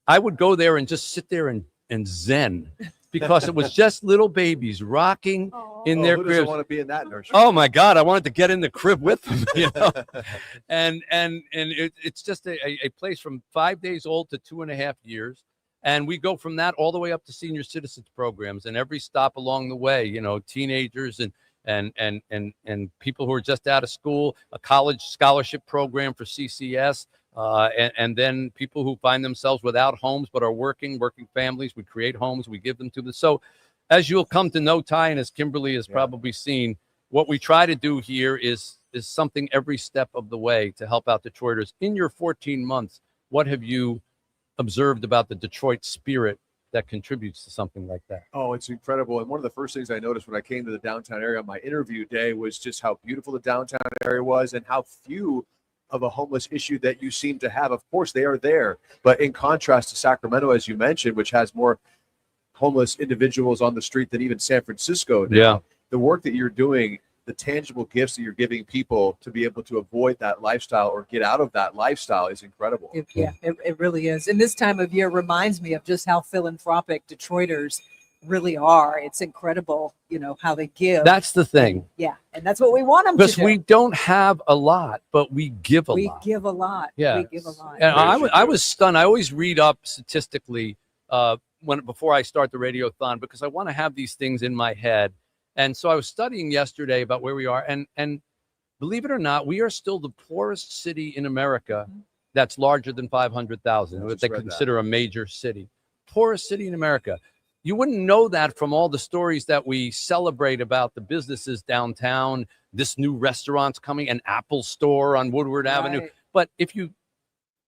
I would go there and just sit there and zen because it was just little babies rocking in their who doesn't cribs. want to be in that nursery? Oh my God, I wanted to get in the crib with them, and it's just a place from 5 days old to 2.5 years. And we go from that all the way up to senior citizens programs, and every stop along the way, teenagers and people who are just out of school, a college scholarship program for CCS, and then people who find themselves without homes but are working families. We create homes, we give them to them. So as you'll come to know, Ty, and as Kimberly has probably seen, what we try to do here is something every step of the way to help out Detroiters. In your 14 months, what have you observed about the Detroit spirit that contributes to something like that? Oh, it's incredible. And one of the first things I noticed when I came to the downtown area on my interview day was just how beautiful the downtown area was and how few of a homeless issue that you seem to have. Of course, they are there. But in contrast to Sacramento, as you mentioned, which has more homeless individuals on the street than even San Francisco now, Yeah. the work that you're doing, the tangible gifts that you're giving people to be able to avoid that lifestyle or get out of that lifestyle is incredible. It really is. And this time of year reminds me of just how philanthropic Detroiters really are. It's incredible, how they give. That's the thing. Yeah. And that's what we want them to Because do. we don't have a lot, but we give a lot. We give a lot. Yeah. We give a lot. And I was stunned. I always read up statistically before I start the Radiothon because I want to have these things in my head. And so I was studying yesterday about where we are, and believe it or not, we are still the poorest city in America that's larger than 500,000, what they consider a major city. Poorest city in America. You wouldn't know that from all the stories that we celebrate about the businesses downtown, this new restaurant's coming, an Apple store on Woodward Avenue. But if you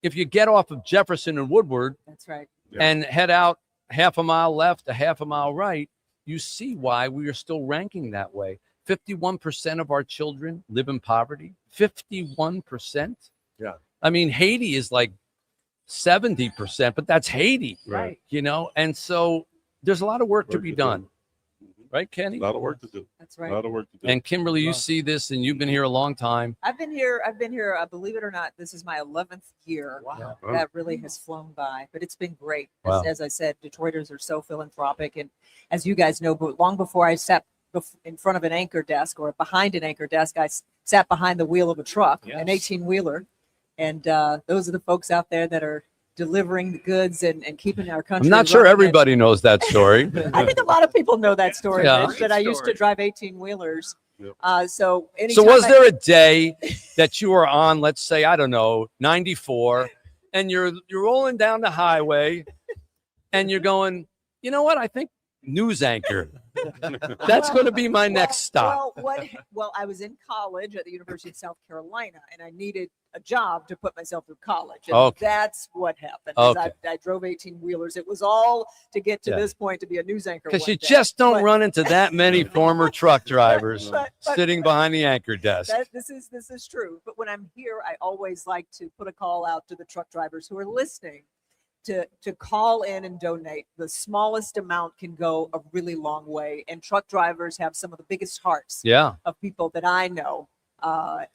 get off of Jefferson and Woodward, that's right, and head out half a mile left, a half a mile right, you see why we are still ranking that way. 51% of our children live in poverty. 51%. Yeah. I mean, Haiti is like 70%, but that's Haiti, Right. You know? And so there's a lot of work to be done. Right, Kenny? A lot of work to do. That's right. A lot of work to do. And Kimberly, you see this, and you've been here a long time. I've been here, believe it or not, this is my 11th year. Wow. That really has flown by, but it's been great. Wow. As I said, Detroiters are so philanthropic. And as you guys know, but long before I sat in front of an anchor desk or behind an anchor desk, I sat behind the wheel of a truck, an 18-wheeler. And those are the folks out there that are delivering the goods and keeping our country. I'm not sure running. everybody knows that story. I think a lot of people know that story, Yeah. Mitch, that I used to drive 18-wheelers. So So anytime was there a day that you were on, let's say, I don't know, 94, and you're rolling down the highway and you're going, you know what? I think news anchor. That's going to be my next stop. Well, I was in college at the University of South Carolina, and I needed a job to put myself through college. And Okay. that's what happened. Okay. I drove 18-wheelers. It was all to get to Yeah. this point to be a news anchor. Because one you day. just don't But- run into that many former truck drivers but- sitting behind the anchor desk. This is true. But when I'm here, I always like to put a call out to the truck drivers who are listening to call in and donate. The smallest amount can go a really long way. And truck drivers have some of the biggest hearts Yeah. of people that I know.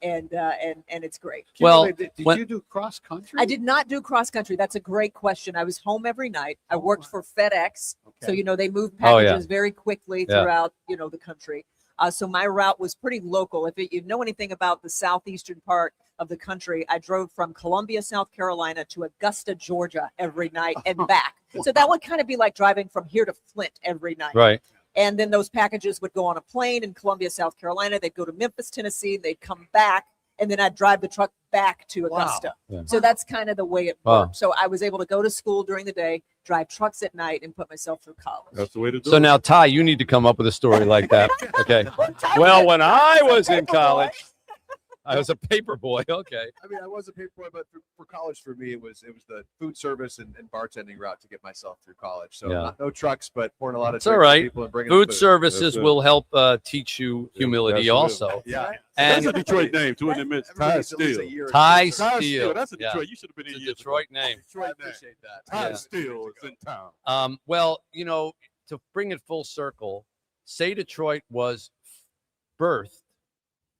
And it's great. Well, Did when- you do cross country? I did not do cross country. That's a great question. I was home every night. I worked for FedEx. So, they move Oh, yeah. packages very quickly Yeah. throughout, the country. So my route was pretty local. If you know anything about the southeastern part of the country, I drove from Columbia, South Carolina to Augusta, Georgia every night and back. So that would kind of be like driving from here to Flint every night. Right. And then those packages would go on a plane in Columbia, South Carolina. They'd go to Memphis, Tennessee. They'd come back. And then I'd drive the truck back to Augusta. Yeah. So that's kind of the way it Wow. worked. So I was able to go to school during the day, drive trucks at night, and put myself through college. That's the way to do So it. now, Ty, you need to come up with a story like that. Okay. Well, when I was in college, I was a paper boy. Okay. I mean, I was a paper boy, but for college, for me, it was the food service and bartending route to get myself through college. So Yeah. no trucks, but pouring a lot of It's all drinks for right. people and bringing Food them services That's will help teach you humility That's also. Yeah. And That's a Detroit name, too, isn't it, Mitch? Ty Everybody's at least a Steele. year or Ty two. Steele. That's a Yeah. Detroit. You should have been in It's a years Detroit ago. name. I appreciate that. Ty Yeah. Steele is in town. Well, to bring it full circle, Say Detroit was birthed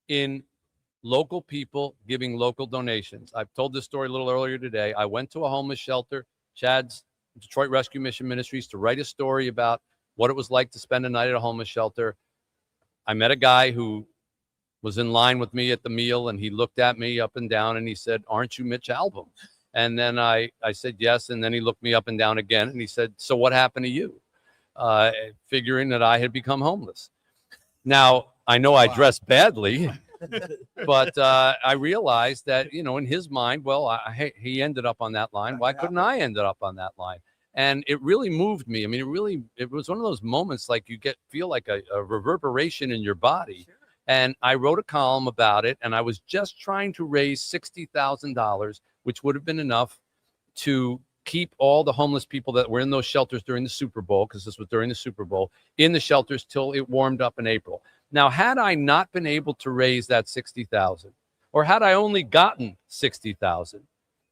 in local people giving local donations. I've told this story a little earlier today. I went to a homeless shelter, Chad's Detroit Rescue Mission Ministries, to write a story about what it was like to spend a night at a homeless shelter. I met a guy who was in line with me at the meal, and he looked at me up and down and he said, "Aren't you Mitch Albom?" And then I said, "Yes." And then he looked me up and down again and he said, "So what happened to you?" Figuring that I had become homeless. Now, I know I dressed badly, but I realized that, in his mind, well, he ended up on that line. Why couldn't I end up on that line? And it really moved me. I mean, it was one of those moments like you feel like a reverberation in your body. Sure. And I wrote a column about it, and I was just trying to raise $60,000, which would have been enough to keep all the homeless people that were in those shelters during the Super Bowl, because this was during the Super Bowl, in the shelters till it warmed up in April. Now, had I not been able to raise that $60,000, or had I only gotten $60,000,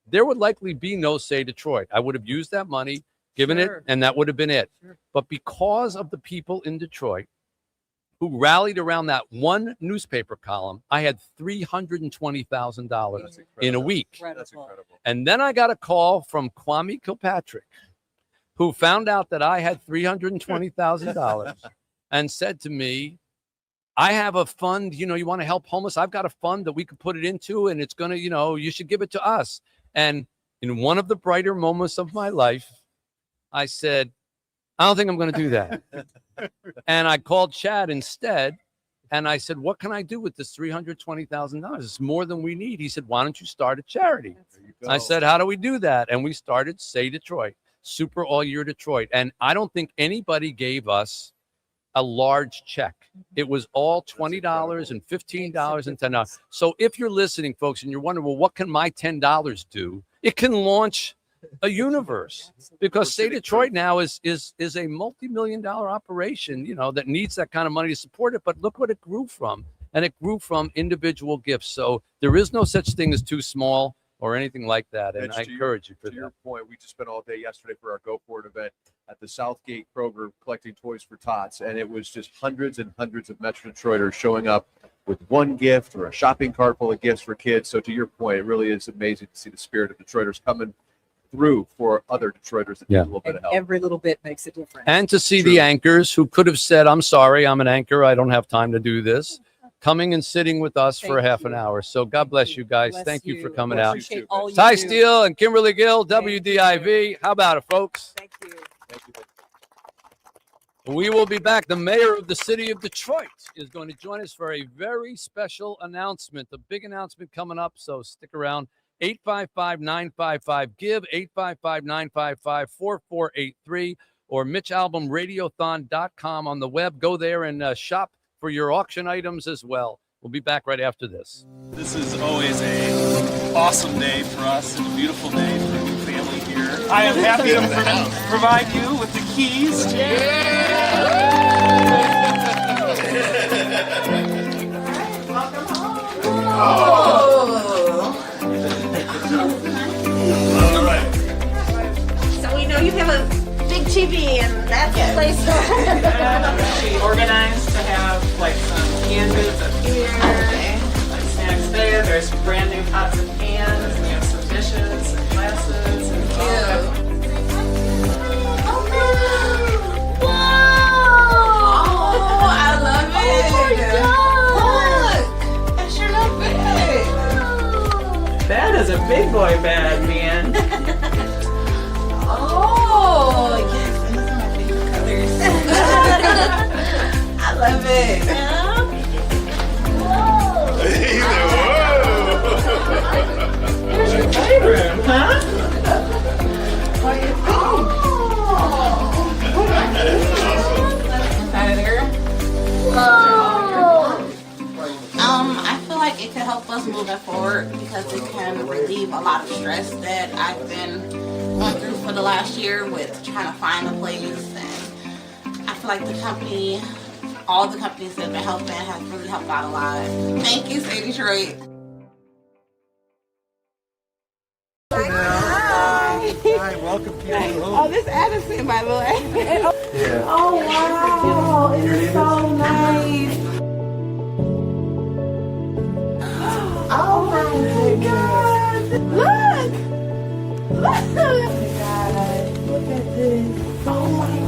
there would likely be no Say Detroit. I would have used that money, given it, and that would have been it. Sure. But because of the people in Detroit who rallied around that one newspaper column, I had $320,000 in a week. That's incredible. And then I got a call from Kwame Kilpatrick, who found out that I had $320,000 and said to me, "I have a fund, you want to help homeless? I've got a fund that we could put it into, and it's going to, you should give it to us." And in one of the brighter moments of my life, I said, "I don't think I'm going to do that." And I called Chad instead. And I said, what can I do with this $320,000? It's more than we need. He said, why don't you start a charity? I said, how do we do that? And we started Say Detroit, Super All Year Detroit. And I don't think anybody gave us a large check. It was all $20 and $15 and $10. So if you're listening, folks, and you're wondering, well, what can my $10 do? It can launch a universe, because Say Detroit now is a multi-million-dollar operation, you know, that needs that kind of money to support it. But look what it grew from. And it grew from individual gifts. So there is no such thing as too small or anything like that. And I encourage you for that. To your point, we just spent all day yesterday for our Go For It event at the Southgate Kroger collecting toys for tots. And it was just hundreds and hundreds of Metro Detroiters showing up with one gift or a shopping cart full of gifts for kids. So to your point, it really is amazing to see the spirit of Detroiters coming through for other Detroiters that need a little bit of help. Every little bit makes a difference. And to see the anchors who could have said, I'm sorry, I'm an anchor, I don't have time to do this, coming and sitting with us for a half an hour. So God bless you guys. Thank you for coming out. Ty Steele and Kimberly Gill, WDIV. How about it, folks? Thank you. We will be back. The mayor of the city of Detroit is going to join us for a very special announcement, a big announcement coming up. So stick around. 855-955-GIVE, 855-955-4483, or MitchAlbumRadiothon.com on the web. Go there and shop for your auction items as well. We'll be back right after this. This is always an awesome day for us and a beautiful day for the family here. I am happy to provide you with the keys. So we know you have a big TV, and that's the place. She organized to have like some canned goods up here, like snacks there. There's brand new pots and pans. We have some dishes and glasses. And Oh, I love it. Look, that sure not big. that is a big boy bag, man. Oh, yes, these are my favorite colors. I love it. Here's your playroom, huh? I feel like it could help us moving forward because it can relieve a lot of stress that I've been going through for the last year with trying to find a place. And I feel like the company, all the companies that have been helping have really helped out a lot. Thank you, Say Detroit. Hi, welcome to your home. Oh, this Addison, by the way. Yeah. Oh, wow. It's so nice. Oh, my God. Look. Look. Oh, my God. Look at this. Oh, my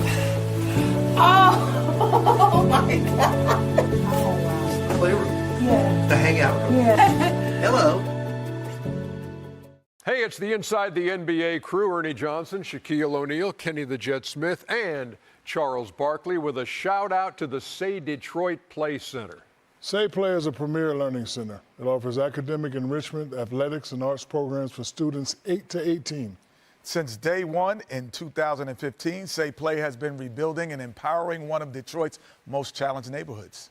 God. Oh, my God. Playroom. Yeah. The hangout room. Yeah. Hello. Hey, it's the Inside the NBA crew. Ernie Johnson, Shaquille O'Neal, Kenny the Jet Smith, and Charles Barkley with a shout out to the Say Detroit Play Center. Say Play is a premier learning center. It offers academic enrichment, athletics, and arts programs for students 8 to 18. Since day one in 2015, Say Play has been rebuilding and empowering one of Detroit's most challenged neighborhoods.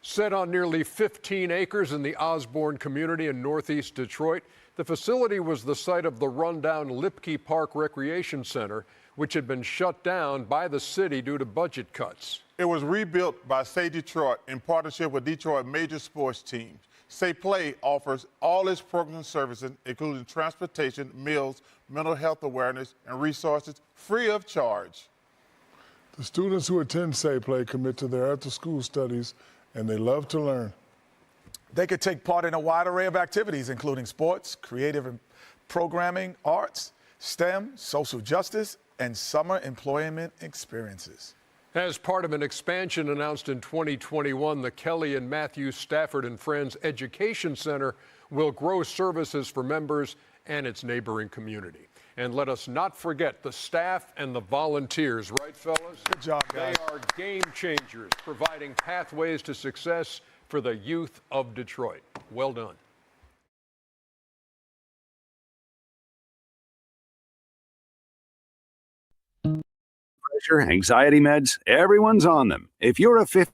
Set on nearly 15 acres in the Osborne community in northeast Detroit, the facility was the site of the rundown Lipke Park Recreation Center, which had been shut down by the city due to budget cuts. It was rebuilt by Say Detroit in partnership with Detroit major sports teams. Say Play offers all its programs and services, including transportation, meals, mental health awareness, and resources free of charge. The students who attend Say Play commit to their after-school studies, and they love to learn. They could take part in a wide array of activities, including sports, creative and programming, arts, STEM, social justice, and summer employment experiences. As part of an expansion announced in 2021, the Kelly and Matthew Stafford and Friends Education Center will grow services for members and its neighboring community. And let us not forget the staff and the volunteers, right, fellas? Good job, guys. They are game changers, providing pathways to success for the youth of Detroit. Well done. Pressure, anxiety meds, everyone's on them. If you're a 50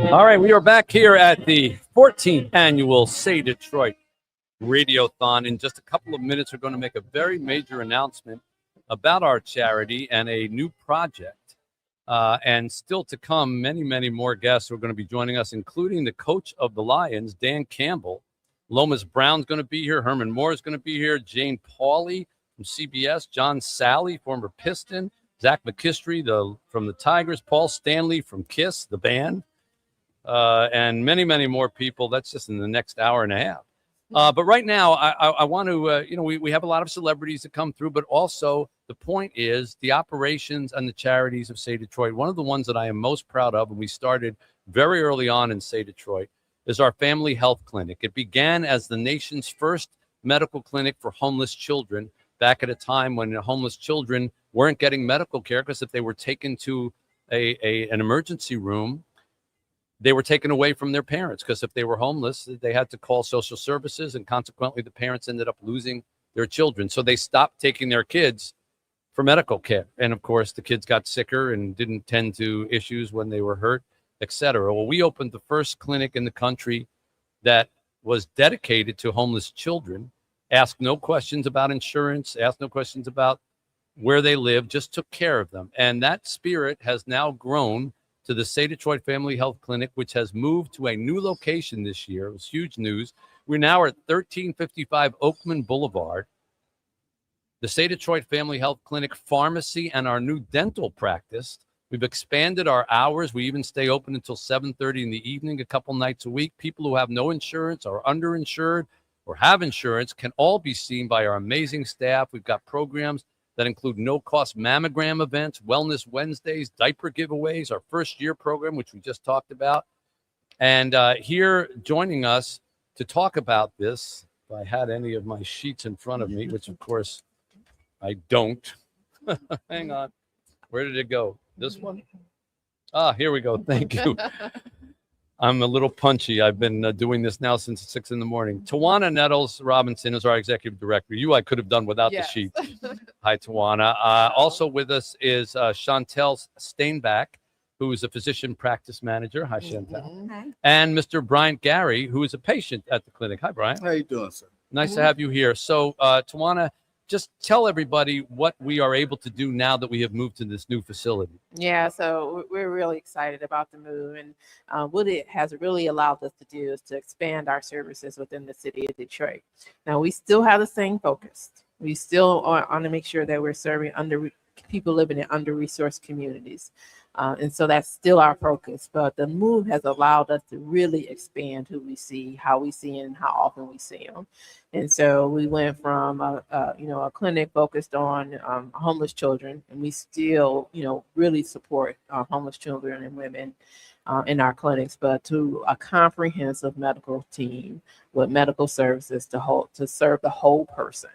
All right, we are back here at the 14th annual Say Detroit Radiothon. In just a couple of minutes, we're going to make a very major announcement about our charity and a new project. And still to come, many, many more guests who are going to be joining us, including the coach of the Lions, Dan Campbell. Lomas Brown's going to be here. Herman Moore is going to be here. Jane Pauley from CBS. John Sally, former Piston. Zach McKistry from the Tigers. Paul Stanley from KISS, the band. And many, many more people. That's just in the next hour and a half. But right now, I want to, we have a lot of celebrities that come through, but also the point is the operations and the charities of Say Detroit. One of the ones that I am most proud of, and we started very early on in Say Detroit, is our family health clinic. It began as the nation's first medical clinic for homeless children back at a time when homeless children weren't getting medical care, because if they were taken to an emergency room, they were taken away from their parents, because if they were homeless, they had to call social services, and consequently the parents ended up losing their children. So they stopped taking their kids for medical care. And of course, the kids got sicker and didn't tend to issues when they were hurt, etc. Well, we opened the first clinic in the country that was dedicated to homeless children, asked no questions about insurance, asked no questions about where they live, just took care of them. And that spirit has now grown to the Say Detroit Family Health Clinic, which has moved to a new location this year. It was huge news. We're now at 1355 Oakman Boulevard. The Say Detroit Family Health Clinic pharmacy and our new dental practice. We've expanded our hours. We even stay open until 7:30 in the evening, a couple nights a week. People who have no insurance or underinsured or have insurance can all be seen by our amazing staff. We've got programs that include no-cost mammogram events, Wellness Wednesdays, diaper giveaways, our first-year program, which we just talked about. And here joining us to talk about this, if I had any of my sheets in front of me, which, of course, I don't. Hang on. Where did it go? This one? Ah, here we go. Thank you. I'm a little punchy. I've been doing this now since 6 a.m. Tawana Nettles Robinson is our executive director. I could have done without the sheet. Hi, Tawana. Also with us is Chantel Steinbach, who is a physician practice manager. Hi, Chantel. Hi. And Mr. Bryant Gary, who is a patient at the clinic. Hi, Bryant. How you doing, sir? Nice to have you here. So, Tawana, just tell everybody what we are able to do now that we have moved to this new facility. Yeah, so we're really excited about the move, and what it has really allowed us to do is to expand our services within the city of Detroit. Now, we still have the same focus. We still want to make sure that we're serving people living in under-resourced communities. And so that's still our focus, but the move has allowed us to really expand who we see, how we see them, and how often we see them. And so we went from a clinic focused on homeless children, and we still really support homeless children and women in our clinics, but to a comprehensive medical team with medical services to serve the whole person.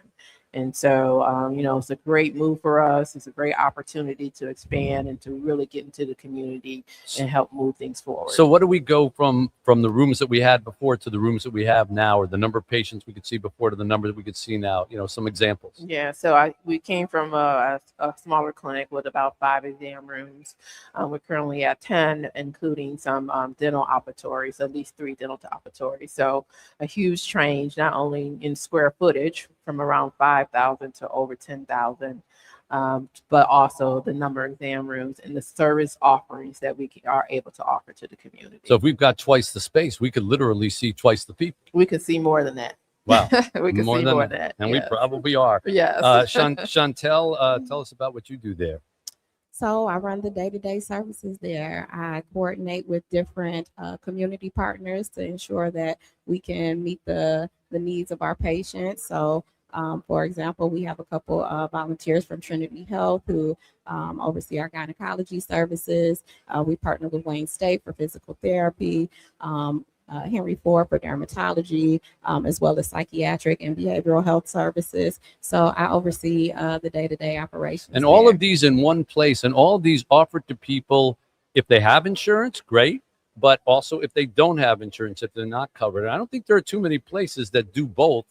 And so, it's a great move for us. It's a great opportunity to expand and to really get into the community and help move things forward. So what do we go from the rooms that we had before to the rooms that we have now, or the number of patients we could see before to the number that we could see now? Some examples. Yeah, so we came from a smaller clinic with about 5 exam rooms. We're currently at 10, including some dental operatories, at least 3 dental operatories. So a huge change, not only in square footage from around 5,000 to over 10,000, but also the number of exam rooms and the service offerings that we are able to offer to the community. So if we've got twice the space, we could literally see twice the people. We could see more than that. Wow. We can see more than that. And yes. we probably are. Yes. Chantel, tell us about what you do there. So I run the day-to-day services there. I coordinate with different community partners to ensure that we can meet the needs of our patients. So for example, we have a couple of volunteers from Trinity Health who oversee our gynecology services. We partner with Wayne State for physical therapy, Henry Ford for dermatology, as well as psychiatric and behavioral health services. So I oversee the day-to-day operations. And all of these in one place, and all of these offered to people if they have insurance, great, but also if they don't have insurance, if they're not covered. And I don't think there are too many places that do both.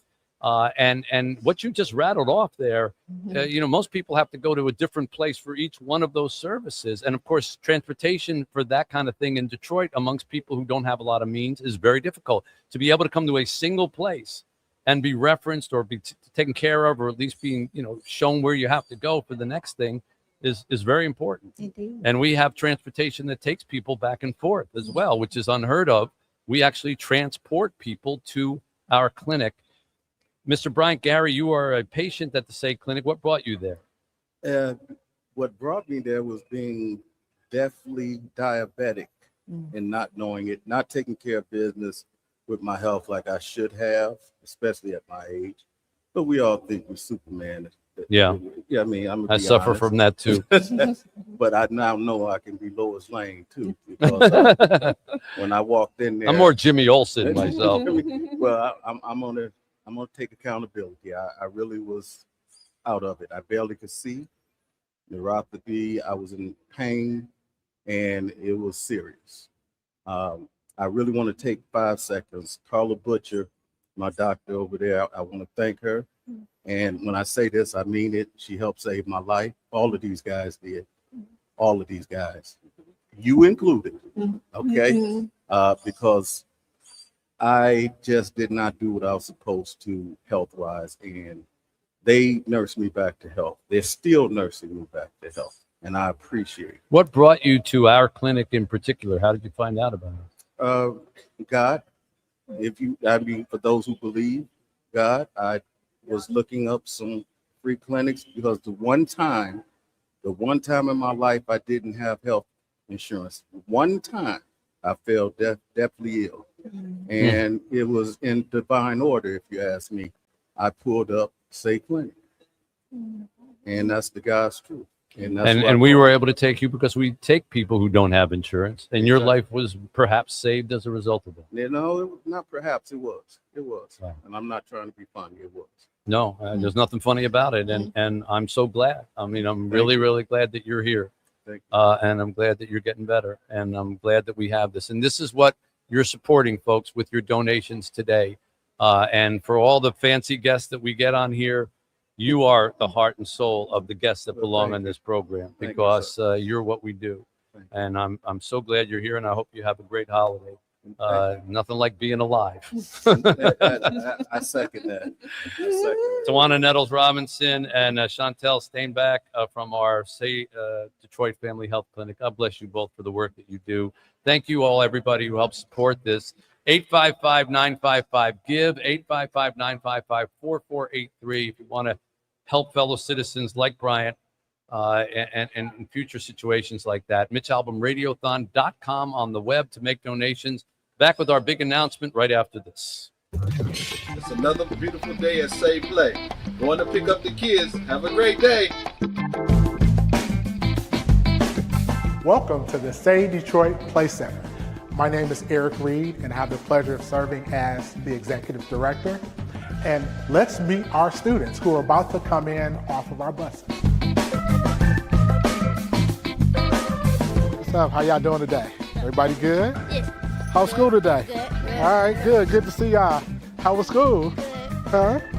And what you just rattled off there, most people have to go to a different place for each one of those services. And of course, transportation for that kind of thing in Detroit amongst people who don't have a lot of means is very difficult. To be able to come to a single place and be referenced or be taken care of, or at least being, shown where you have to go for the next thing is very important. Indeed. And we have transportation that takes people back and forth as well, which is unheard of. We actually transport people to our clinic. Mr. Bryant Gary, you are a patient at the SAID Clinic. What brought you there? What brought me there was being deathly diabetic and not knowing it, not taking care of business with my health like I should have, especially at my age. But we all think we're Superman. Yeah. Yeah, I mean, I suffer from that too. But I now know I can be Lois Lane too, because when I walked in there, I'm more Jimmy Olsen myself. Well, I'm gonna take accountability. I really was out of it. I barely could see. Neuropathy. I was in pain, and it was serious. I really want to take 5 seconds. Carla Butcher, my doctor over there, I want to thank her. And when I say this, I mean it. She helped save my life. All of these guys did. All of these guys. You included. Okay? Because I just did not do what I was supposed to health-wise, and they nursed me back to health. They're still nursing me back to health, and I appreciate it. What brought you to our clinic in particular? How did you find out about it? God, for those who believe God, I was looking up some free clinics because the one time in my life I didn't have health insurance. One time I fell deathly ill. And it was in divine order, if you ask me. I pulled up SAID Clinic. And that's the God's truth. And we were able to take you because we take people who don't have insurance, and your life was perhaps saved as a result of it. It was not perhaps, it was. Wow. And I'm not trying to be funny, it was. No, there's nothing funny about it, and I'm so glad. I mean, I'm really glad that you're here, and I'm glad that you're getting better, and I'm glad that we have this. And this is what you're supporting, folks, with your donations today. And for all the fancy guests that we get on here, you are the heart and soul of the guests that belong on this program, because you're what we do. And I'm so glad you're here, and I hope you have a great holiday. Nothing like being alive. I second that. Tawana Nettles Robinson and Chantel Steinbach from our Detroit Family Health Clinic. God bless you both for the work that you do. Thank you all, everybody who helped support this. 855-955-GIVE, 855-955-4483. If you want to help fellow citizens like Bryant and in future situations like that. MitchAlbumRadiothon.com on the web to make donations. Back with our big announcement right after this. It's another beautiful day at Say Play. Going to pick up the kids. Have a great day. Welcome to the Say Detroit Play Center. My name is Eric Reed, and I have the pleasure of serving as the Executive Director. And let's meet our students who are about to come in off of our buses. What's up? How y'all doing today? Everybody good? Yes. How's school today? Good. All right, good. Good to see y'all. How was school? Good. Huh? Good.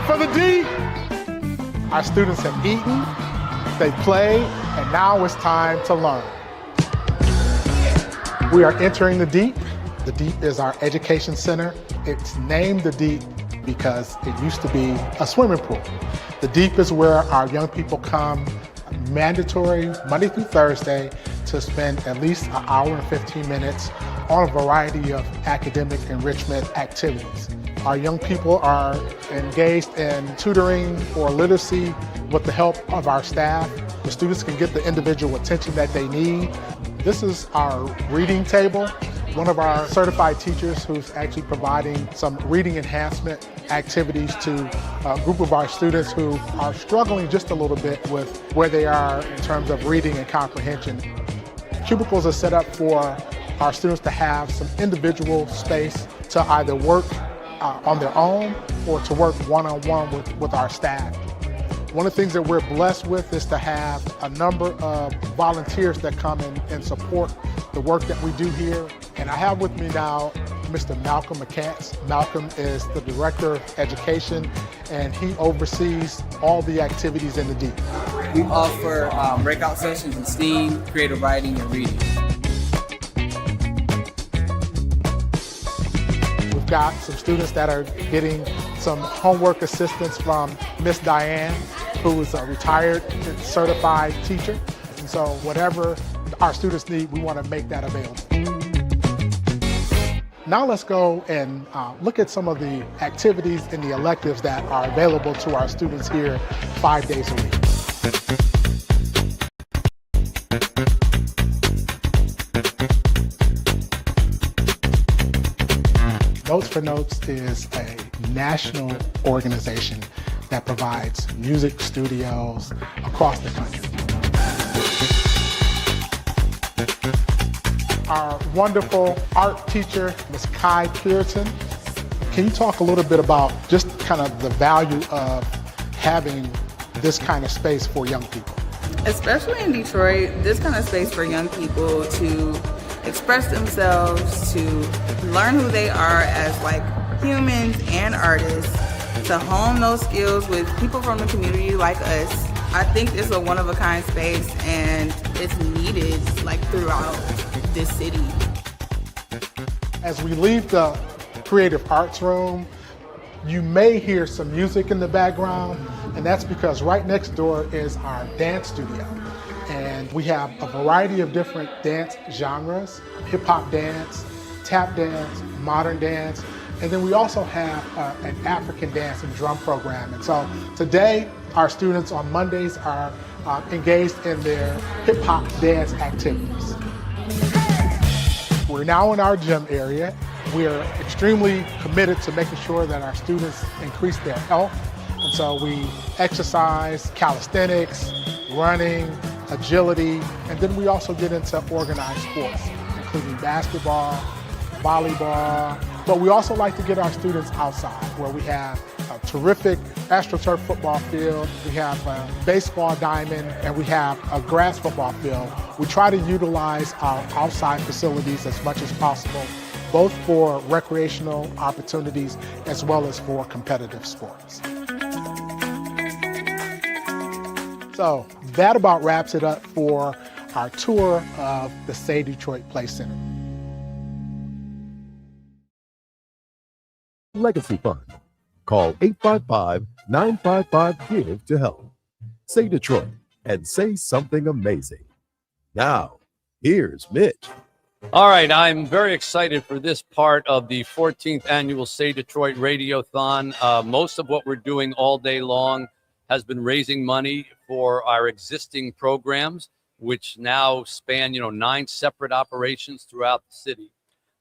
For the D. Our students have eaten, they played, and now it's time to learn. We are entering the Deep. The Deep is our education center. It's named the Deep because it used to be a swimming pool. The Deep is where our young people come mandatory Monday through Thursday to spend at least an hour and 15 minutes on a variety of academic enrichment activities. Our young people are engaged in tutoring or literacy with the help of our staff. The students can get the individual attention that they need. This is our reading table. One of our certified teachers who's actually providing some reading enhancement activities to a group of our students who are struggling just a little bit with where they are in terms of reading and comprehension. Cubicles are set up for our students to have some individual space to either work on their own or to work one-on-one with our staff. One of the things that we're blessed with is to have a number of volunteers that come in and support the work that we do here. And I have with me now Mr. Malcolm McCants. Malcolm is the Director of Education, and he oversees all the activities in the Deep. We offer breakout sessions in STEAM, creative writing, and reading. We've got some students that are getting some homework assistance from Miss Diane, who is a retired certified teacher. And so whatever our students need, we want to make that available. Now let's go and look at some of the activities and the electives that are available to our students here 5 days a week. Notes for Notes is a national organization that provides music studios across the country. Our wonderful art teacher, Ms. Kai Puritan. Can you talk a little bit about just kind of the value of having this kind of space for young people? Especially in Detroit, this kind of space for young people to express themselves, to learn who they are as like humans and artists, to hone those skills with people from the community like us. I think it's a one-of-a-kind space, and it's needed like throughout this city. As we leave the creative arts room, you may hear some music in the background, and that's because right next door is our dance studio. And we have a variety of different dance genres: hip-hop dance, tap dance, modern dance, and then we also have an African dance and drum program. And so today, our students on Mondays are engaged in their hip-hop dance activities. We're now in our gym area, We are extremely committed to making sure that our students increase their health. And so we exercise, calisthenics, running, agility, and then we also get into organized sports, including basketball, volleyball, but we also like to get our students outside where we have a terrific AstroTurf football field, we have a baseball diamond, and we have a grass football field. We try to utilize our outside facilities as much as possible, both for recreational opportunities as well as for competitive sports. So that about wraps it up for our tour of the Say Detroit Play Center. Legacy Fund. Call 855-955-GIVE to help. Say Detroit and say something amazing. Now, here's Mitch. All right, I'm very excited for this part of the 14th annual Say Detroit Radiothon. Most of what we're doing all day long has been raising money for our existing programs, which now span, 9 separate operations throughout the city.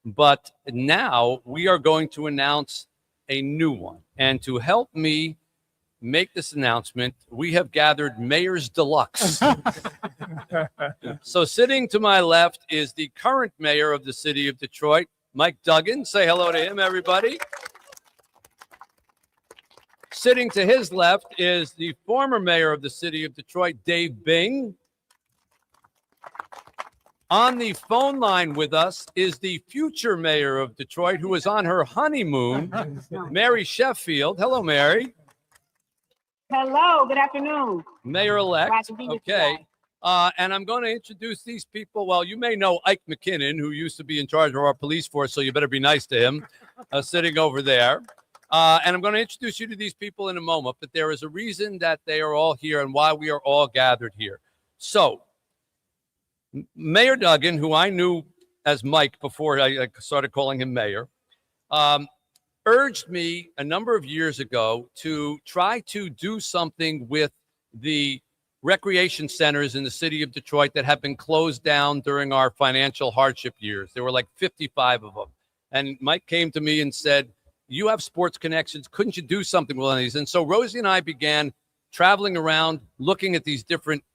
But now we are going to announce a new one. And to help me make this announcement, we have gathered Mayor's Deluxe. So sitting to my left is the current mayor of the city of Detroit, Mike Duggan. Say hello to him, everybody. Sitting to his left is the former mayor of the city of Detroit, Dave Bing. On the phone line with us is the future mayor of Detroit, who is on her honeymoon, Mary Sheffield. Hello, Mary. Hello, good afternoon. Mayor-elect. Glad to be with you Okay. guys. And I'm going to introduce these people. Well, you may know Ike McKinnon, who used to be in charge of our police force, so you better be nice to him, sitting over there. And I'm going to introduce you to these people in a moment, but there is a reason that they are all here and why we are all gathered here. So, Mayor Duggan, who I knew as Mike before I started calling him mayor, urged me a number of years ago to try to do something with the recreation centers in the city of Detroit that have been closed down during our financial hardship years. There were like 55 of them. And Mike came to me and said, you have sports connections. Couldn't you do something with one of these? And so Rosie and I began traveling around looking at these different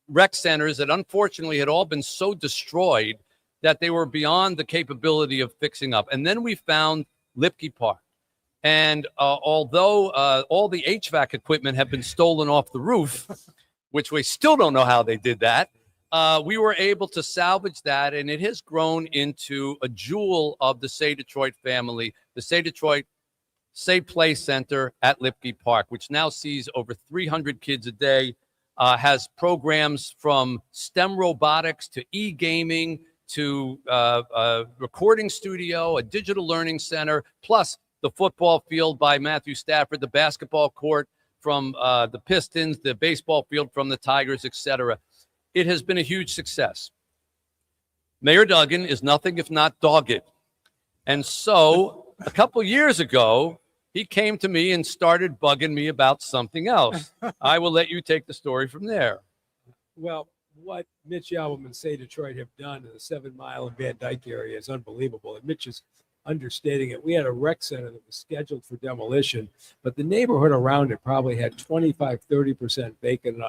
rec centers that unfortunately had all been so destroyed that they were beyond the capability of fixing up. And then we found Lipke Park. And although all the HVAC equipment had been stolen off the roof, which we still don't know how they did that, we were able to salvage that, and it has grown into a jewel of the Say Detroit family, the Say Detroit Say Play Center at Lipke Park, which now sees over 300 kids a day, has programs from STEM robotics to e-gaming to a recording studio, a digital learning center, plus the football field by Matthew Stafford, the basketball court from the Pistons, the baseball field from the Tigers, etc. It has been a huge success. Mayor Duggan is nothing if not dogged. And so a couple years ago, he came to me and started bugging me about something else. I will let you take the story from there. Well, what Mitch Album and Say Detroit have done in the 7 Mile and Van Dyke area is unbelievable. And Mitch is understating it. We had a rec center that was scheduled for demolition, but the neighborhood around it probably had 25-30% vacant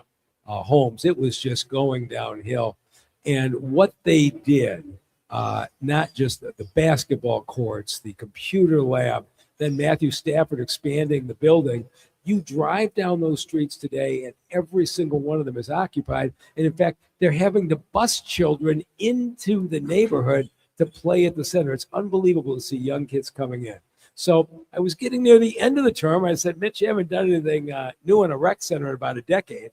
homes. It was just going downhill. And what they did, not just the basketball courts, the computer lab, then Matthew Stafford expanding the building. You drive down those streets today and every single one of them is occupied. And in fact, they're having to bus children into the neighborhood to play at the center. It's unbelievable to see young kids coming in. So I was getting near the end of the term. I said, Mitch, you haven't done anything new in a rec center in about a decade.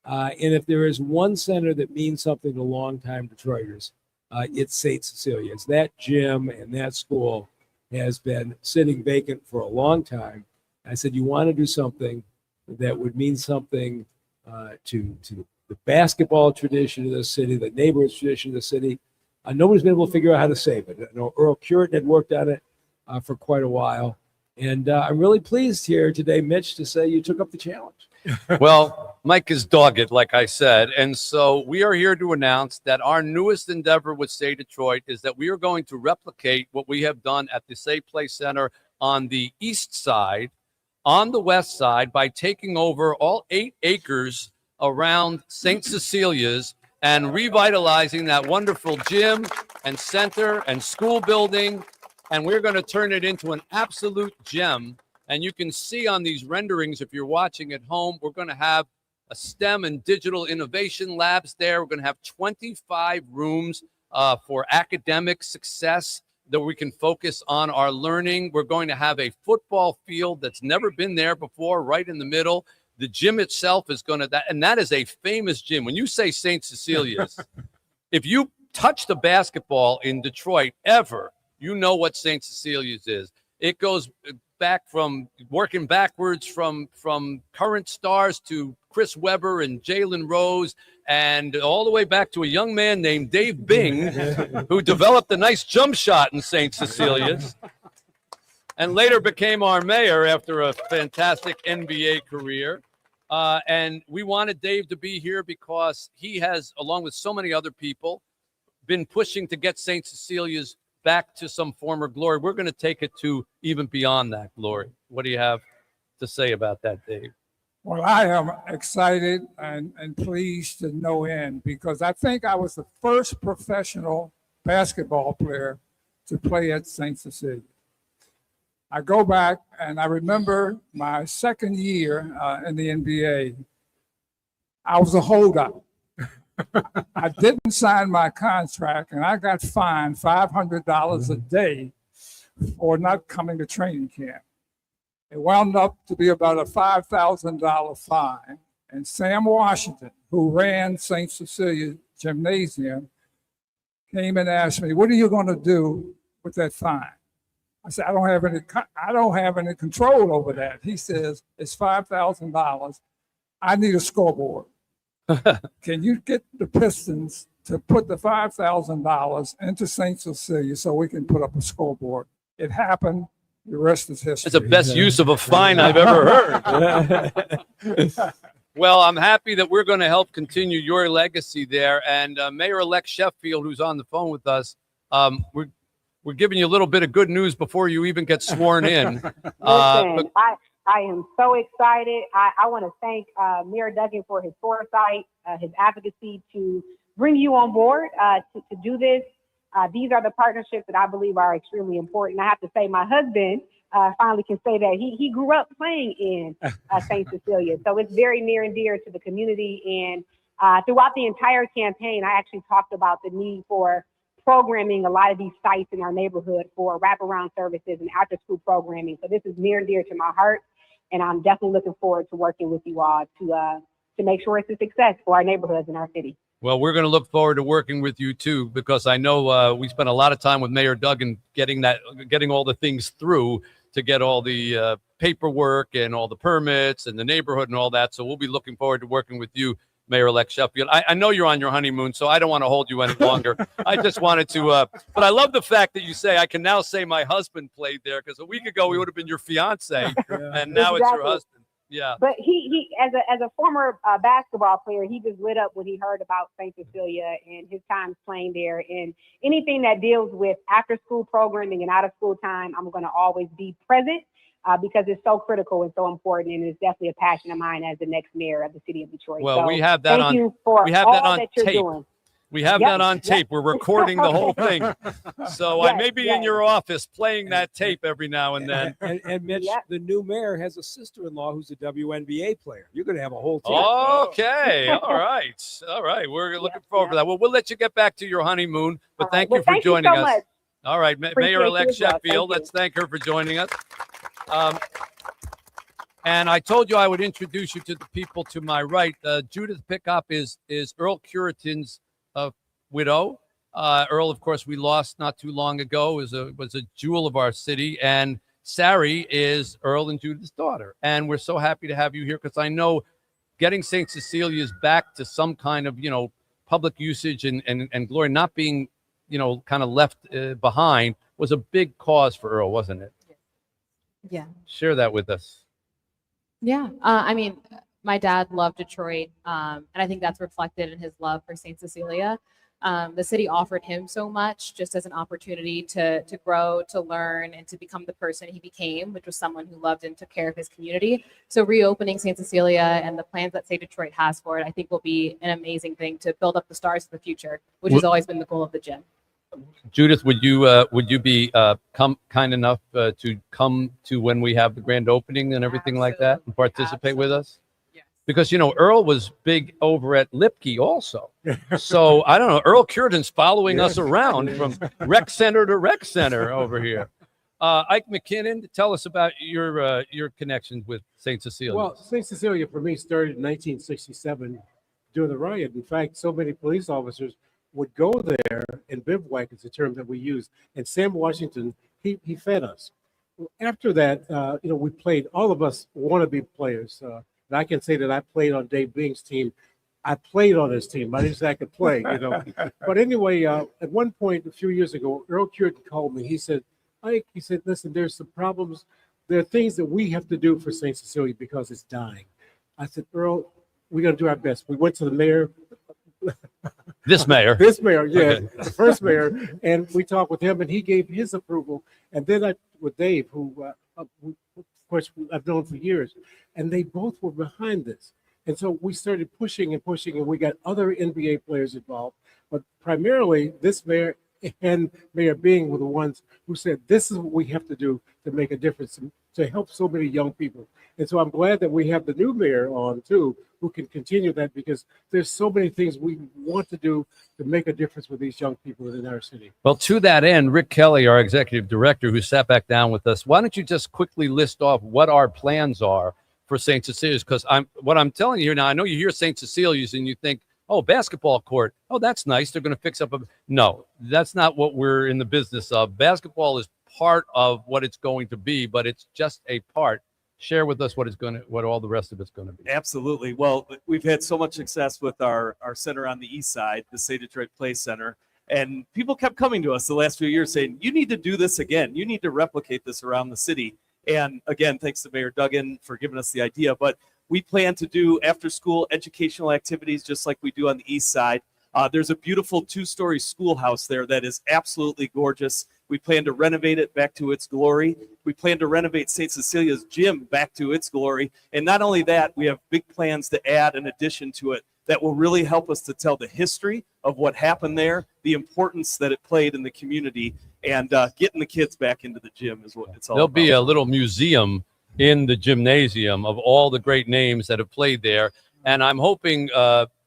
And if there is one center that means something to longtime Detroiters, it's St. Cecilia's. That gym and that school has been sitting vacant for a long time. I said, you want to do something that would mean something to the basketball tradition of the city, the neighborhood tradition of the city. Nobody's been able to figure out how to save it. I know Earl Curitin had worked on it for quite a while. And I'm really pleased here today, Mitch, to say you took up the challenge. Well, Mike is dogged, like I said. And so we are here to announce that our newest endeavor with Say Detroit is that we are going to replicate what we have done at the Say Play Center on the east side, on the west side, by taking over all 8 acres around St. Cecilia's and revitalizing that wonderful gym and center and school building. And we're going to turn it into an absolute gem. And you can see on these renderings, if you're watching at home, we're going to have a STEM and digital innovation labs there. We're going to have 25 rooms for academic success that we can focus on our learning. We're going to have a football field that's never been there before, right in the middle. The gym itself is going to, and that is a famous gym. When you say St. Cecilia's, if you touch the basketball in Detroit ever, you know what St. Cecilia's is. It goes back from working backwards from current stars to Chris Webber and Jalen Rose, and all the way back to a young man named Dave Bing, who developed a nice jump shot in St. Cecilia's, and later became our mayor after a fantastic NBA career. And we wanted Dave to be here because he has, along with so many other people, been pushing to get St. Cecilia's back to some former glory. We're going to take it to even beyond that glory. What do you have to say about that, Dave? Well, I am excited and pleased to no end because I think I was the first professional basketball player to play at St. Cecilia. I go back and I remember my second year in the NBA. I was a holdout. I didn't sign my contract and I got fined $500 a day for not coming to training camp. It wound up to be about a $5,000 fine. And Sam Washington, who ran St. Cecilia Gymnasium, came and asked me, "What are you going to do with that fine?" I said, I don't have any control over that. He says, "It's $5,000. I need a scoreboard. Can you get the Pistons to put the $5,000 into St. Cecilia so we can put up a scoreboard?" It happened. The rest is history. It's the best use of a fine I've ever heard. Well, I'm happy that we're going to help continue your legacy there. And Mayor-elect Sheffield, who's on the phone with us, we're giving you a little bit of good news before you even get sworn in. Listen, I am so excited. I want to thank Mayor Duggan for his foresight, his advocacy to bring you on board to do this. These are the partnerships that I believe are extremely important. I have to say my husband finally can say that he grew up playing in St. Cecilia. So it's very near and dear to the community. And throughout the entire campaign, I actually talked about the need for programming a lot of these sites in our neighborhood for wraparound services and after school programming. So this is near and dear to my heart. And I'm definitely looking forward to working with you all to make sure it's a success for our neighborhoods in our city. Well, we're going to look forward to working with you too, because I know we spent a lot of time with Mayor Duggan getting all the things through to get all the paperwork and all the permits and the neighborhood and all that. So we'll be looking forward to working with you, Mayor-elect Sheffield. I know you're on your honeymoon, so I don't want to hold you any longer. I just wanted to, but I love the fact that you say, I can now say my husband played there, because a week ago we would have been your fiance, and now it's your husband. Yeah. But he as a former basketball player, he just lit up when he heard about St. Cecilia and his times playing there. And anything that deals with after school programming and out of school time, I'm going to always be present because it's so critical and so important. And it's definitely a passion of mine as the next mayor of the city of Detroit. Well, so we have that thank you for all that you're tape. doing. We have that on tape. We're recording the whole thing. So I may be in your office playing that tape every now and then. And Mitch, the new mayor has a sister-in-law who's a WNBA player. You're going to have a whole team. Okay. All right. We're looking forward to that. Well, we'll let you get back to your honeymoon, but thank you for joining us. Much. All right. Mayor-elect Sheffield, let's thank her for joining us. And I told you I would introduce you to the people to my right. Judith Pickup is Earl Curitan's widow. Earl, of course, we lost not too long ago, was a jewel of our city. And Sari is Earl and Judith's daughter. And we're so happy to have you here because I know getting St. Cecilia's back to some kind of, public usage and glory, not being, kind of left behind, was a big cause for Earl, wasn't it? Yeah. Share that with us. Yeah. I mean, My dad loved Detroit, and I think that's reflected in his love for St. Cecilia. The city offered him so much just as an opportunity to grow, to learn, and to become the person he became, which was someone who loved and took care of his community. So reopening St. Cecilia and the plans that Say Detroit has for it, I think will be an amazing thing to build up the stars of the future, which has always been the goal of the gym. Judith, would you be kind enough to come to when we have the grand opening and everything like that and participate with us? Because, Earl was big over at Lipke also. So, I don't know, Earl Cureton's following us around from rec center to rec center over here. Ike McKinnon, tell us about your connections with St. Cecilia. Well, St. Cecilia for me started in 1967 during the riot. In fact, so many police officers would go there and bivouac is the term that we use. And Sam Washington, he fed us. After that, we played, all of us wannabe players. And I can say that I played on Dave Bing's team. I played on his team. I didn't say I could play, But anyway, at one point a few years ago, Earl Cureton called me. He said, Ike, listen, there's some problems. There are things that we have to do for St. Cecilia because it's dying. I said, Earl, we're going to do our best. We went to the mayor. This mayor, yeah, Okay. the first mayor, and we talked with him, and he gave his approval. And then with Dave, who of course I've known for years, and they both were behind this. And so we started pushing, and we got other NBA players involved. But primarily, this mayor and Mayor Bing were the ones who said, this is what we have to do to make a difference and to help so many young people. And so I'm glad that we have the new mayor on too, who can continue that, because there's so many things we want to do to make a difference with these young people in our city. Well, to that end, Rick Kelly, our executive director, who sat back down with us, why don't you just quickly list off what our plans are for St. Cecilia's? Because what I'm telling you here now, I know you hear St. Cecilia's and you think, oh, basketball court. Oh, that's nice. They're going to fix up No, that's not what we're in the business of. Basketball is part of what it's going to be, but it's just a part. Share with us what all the rest of it's going to be. Absolutely. Well, we've had so much success with our center on the east side, the Say Detroit Play Center, and people kept coming to us the last few years saying, you need to do this again. You need to replicate this around the city. And again, thanks to Mayor Duggan for giving us the idea, but we plan to do after-school educational activities just like we do on the east side. There's a beautiful 2-story schoolhouse there that is absolutely gorgeous. We plan to renovate it back to its glory. We plan to renovate St. Cecilia's gym back to its glory. And not only that, we have big plans to add an addition to it that will really help us to tell the history of what happened there, the importance that it played in the community, and getting the kids back into the gym is what it's all There'll about. be a little museum in the gymnasium of all the great names that have played there. And I'm hoping,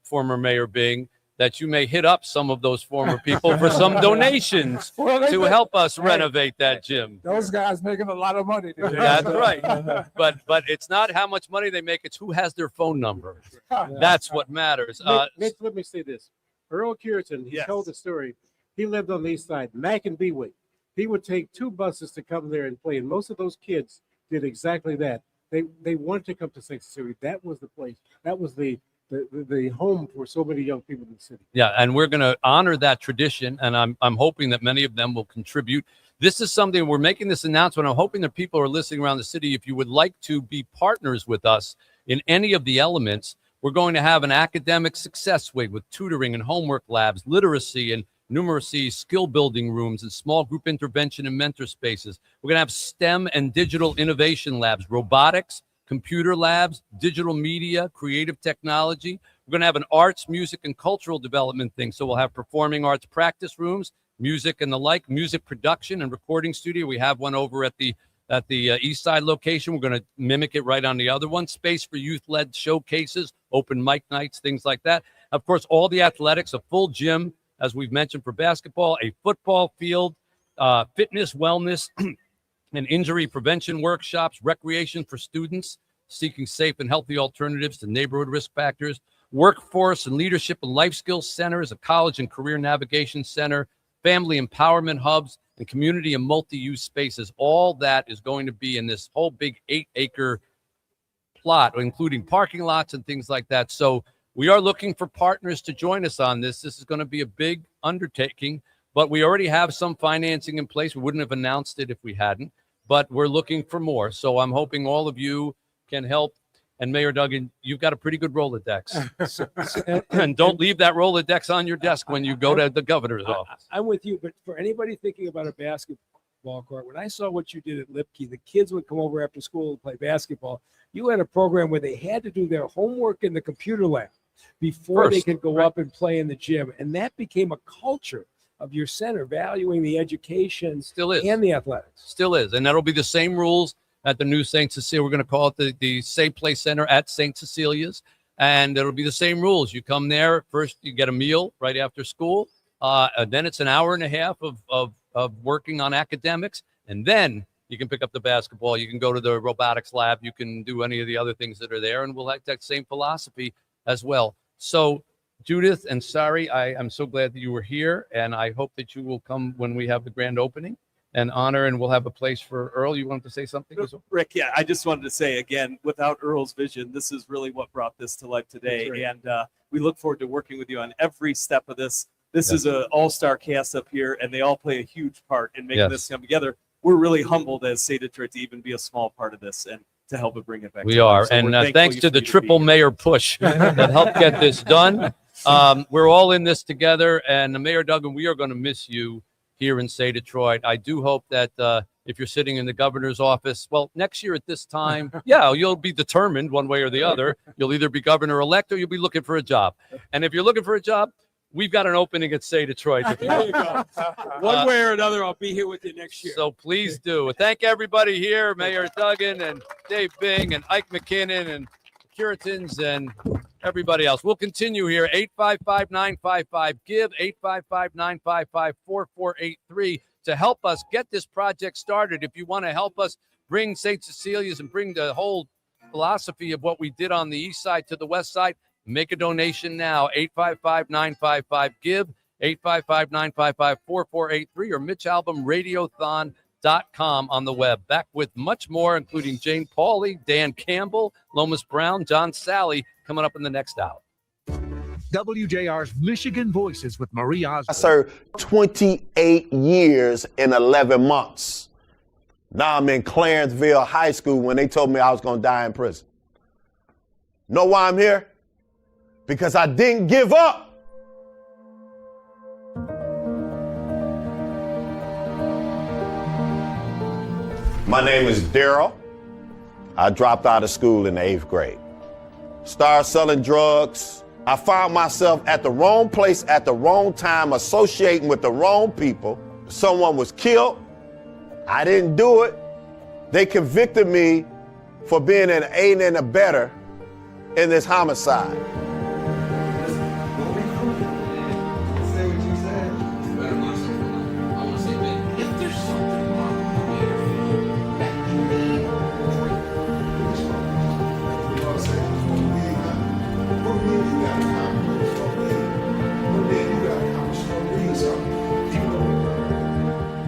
former Mayor Bing, that you may hit up some of those former people for some donations to help us renovate that gym. Those guys making a lot of money today. That's right. But it's not how much money they make, it's who has their phone number. That's what matters. Mitch, let me say this. Earl Cureton, he told the story. He lived on the east side, Mack and Bewick. He would take 2 buses to come there and play, and most of those kids did exactly that. They wanted to come to St. Cecilia. That was the place. That was the home for so many young people in the city. Yeah, and we're going to honor that tradition, and I'm hoping that many of them will contribute. This is something, we're making this announcement. I'm hoping that people are listening around the city. If you would like to be partners with us in any of the elements, we're going to have an academic success wing with tutoring and homework labs, literacy and numeracy, skill building rooms, and small group intervention and mentor spaces. We're going to have STEM and digital innovation labs, robotics, computer labs, digital media, creative technology. We're going to have an arts, music, and cultural development thing. So we'll have performing arts practice rooms, music and the like, music production and recording studio. We have one over at the east side location. We're going to mimic it right on the other one. Space for youth-led showcases, open mic nights, things like that. Of course, all the athletics, a full gym, as we've mentioned, for basketball, a football field, fitness, wellness, and injury prevention workshops, recreation for students seeking safe and healthy alternatives to neighborhood risk factors, workforce and leadership and life skills centers, a college and career navigation center, family empowerment hubs, and community and multi-use spaces. All that is going to be in this whole big 8-acre plot, including parking lots and things like that. So we are looking for partners to join us on this. This is going to be a big undertaking, but we already have some financing in place. We wouldn't have announced it if we hadn't, but we're looking for more. So I'm hoping all of you can help And Mayor Duggan, you've got a pretty good Rolodex. And don't leave that Rolodex on your desk when you go to the governor's office. I'm with you, but for anybody thinking about a basketball court, when I saw what you did at Lipke, the kids would come over after school to play basketball. You had a program where they had to do their homework in the computer lab before they could go up and play in the gym. And that became a culture of your center, valuing the education and the athletics. Still is. And that'll be the same rules at the new St. Cecilia. We're going to call it the Save Play Center at St. Cecilia's. And it'll be the same rules. You come there, first you get a meal right after school. And then it's an hour and a half of working on academics. And then you can pick up the basketball. You can go to the robotics lab. You can do any of the other things that are there. And we'll have that same philosophy as well. So Judith and Sari, I'm so glad that you were here. And I hope that you will come when we have the grand opening and honor, and we'll have a place for Earl. You wanted to say something? Rick, yeah, I just wanted to say again, without Earl's vision, this is really what brought this to life today. Right. And we look forward to working with you on every step of this. This is an all-star cast up here, and they all play a huge part in making this come together. We're really humbled as Say Detroit to even be a small part of this and to help it bring it back. We are. So and thanks to the triple mayor push that helped get this done. We're all in this together. And Mayor Duggan, we are going to miss you here in Say Detroit. I do hope that if you're sitting in the governor's office, well, next year at this time, you'll be determined one way or the other. You'll either be governor-elect or you'll be looking for a job. And if you're looking for a job, we've got an opening at Say Detroit. There you go. One way or another, I'll be here with you next year. So please do. Thank everybody here, Mayor Duggan and Dave Bing and Ike McKinnon and Puritans and everybody else. We'll continue here. 855-955-GIVE, 855-955-4483 to help us get this project started. If you want to help us bring St. Cecilia's and bring the whole philosophy of what we did on the east side to the west side, make a donation now. 855-955-GIVE, 855-955-4483 or MitchAlbum Radiothon.com on the web. Back with much more, including Jane Pauley, Dan Campbell, Lomas Brown, John Sally, coming up in the next hour. WJR's Michigan Voices with Marie Osborne. I served 28 years in 11 months. Now I'm in Clarenceville High School when they told me I was going to die in prison. Know why I'm here? Because I didn't give up. My name is Daryl. I dropped out of school in the 8th grade. Started selling drugs. I found myself at the wrong place at the wrong time, associating with the wrong people. Someone was killed. I didn't do it. They convicted me for being an aid and abettor in this homicide.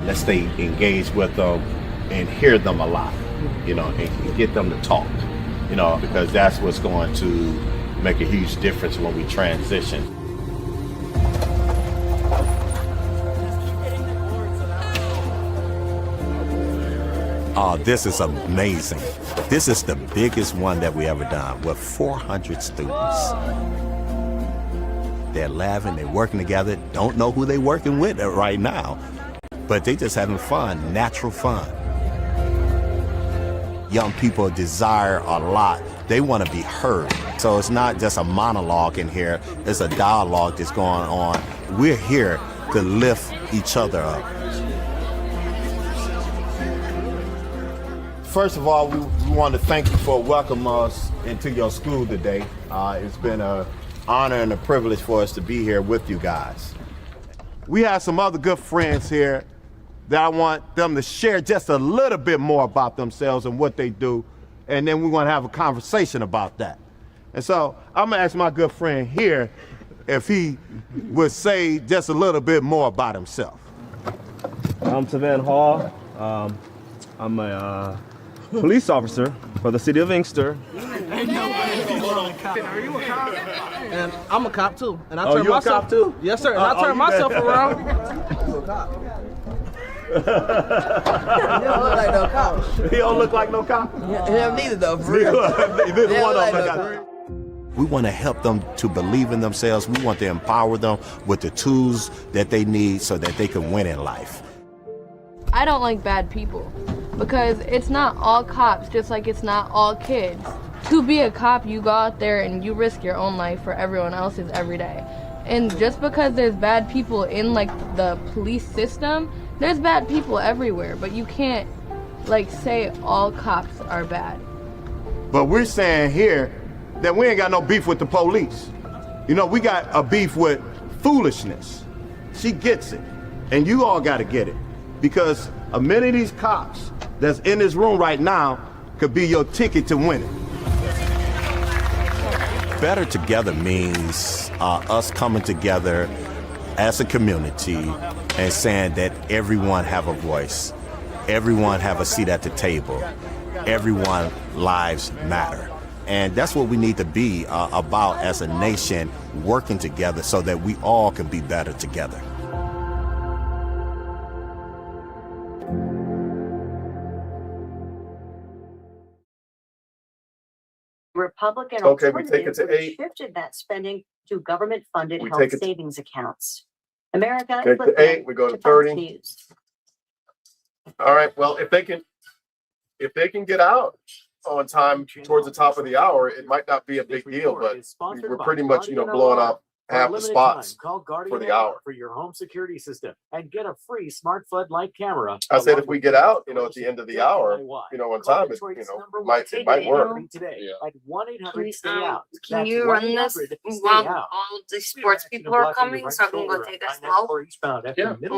Let's stay engaged with them and hear them a lot, and get them to talk, because that's what's going to make a huge difference when we transition. Oh, this is amazing. This is the biggest one that we ever done with 400 students. They're laughing, they're working together, don't know who they're working with right now, but they just having fun, natural fun. Young people desire a lot. They want to be heard. So it's not just a monologue in here, it's a dialogue that's going on. We're here to lift each other up. First of all, we want to thank you for welcoming us into your school today. It's been an honor and a privilege for us to be here with you guys. We have some other good friends here that I want them to share just a little bit more about themselves and what they do, and then we're going to have a conversation about that. And so I'm going to ask my good friend here if he would say just a little bit more about himself. I'm Tavan Hall. I'm a police officer for the city of Inkster. Are you a cop? And I'm a cop too. And I turn myself. A cop too? Yes, sir. And I turn myself around. He don't look like no cop. He don't look like no cop. Him neither though, for real. Neither one of them like got no it. We want to help them to believe in themselves. We want to empower them with the tools that they need so that they can win in life. I don't like bad people because it's not all cops, just like it's not all kids. To be a cop, you go out there and you risk your own life for everyone else's every day. And just because there's bad people in like the police system, there's bad people everywhere, but you can't like say all cops are bad. But we're saying here that we ain't got no beef with the police. You know, we got a beef with foolishness. She gets it, and you all got to get it. Because a many of these cops that's in this room right now could be your ticket to winning. Better together means us coming together as a community and saying that everyone have a voice, everyone have a seat at the table, everyone lives matter. And that's what we need to be about as a nation, working together so that we all can be better together. Republican Okay, we take it to alternative would have 8. shifted that spending to government-funded We health take it to- savings accounts. America, Take flip to 8, we go to to Fox 30. News. All right. Well, if they can get out on time towards the top of the hour, it might not be a big deal, but we're pretty much, blowing up half the spots for the hour. For your home security system and get a free smart floodlight camera. I said if we get out, at the end of the hour, on time, it might work. Today at 1-800 Please, stay out. Can That's you run this 1-800 stay while out. all the sports people are coming so I can go take a slow? When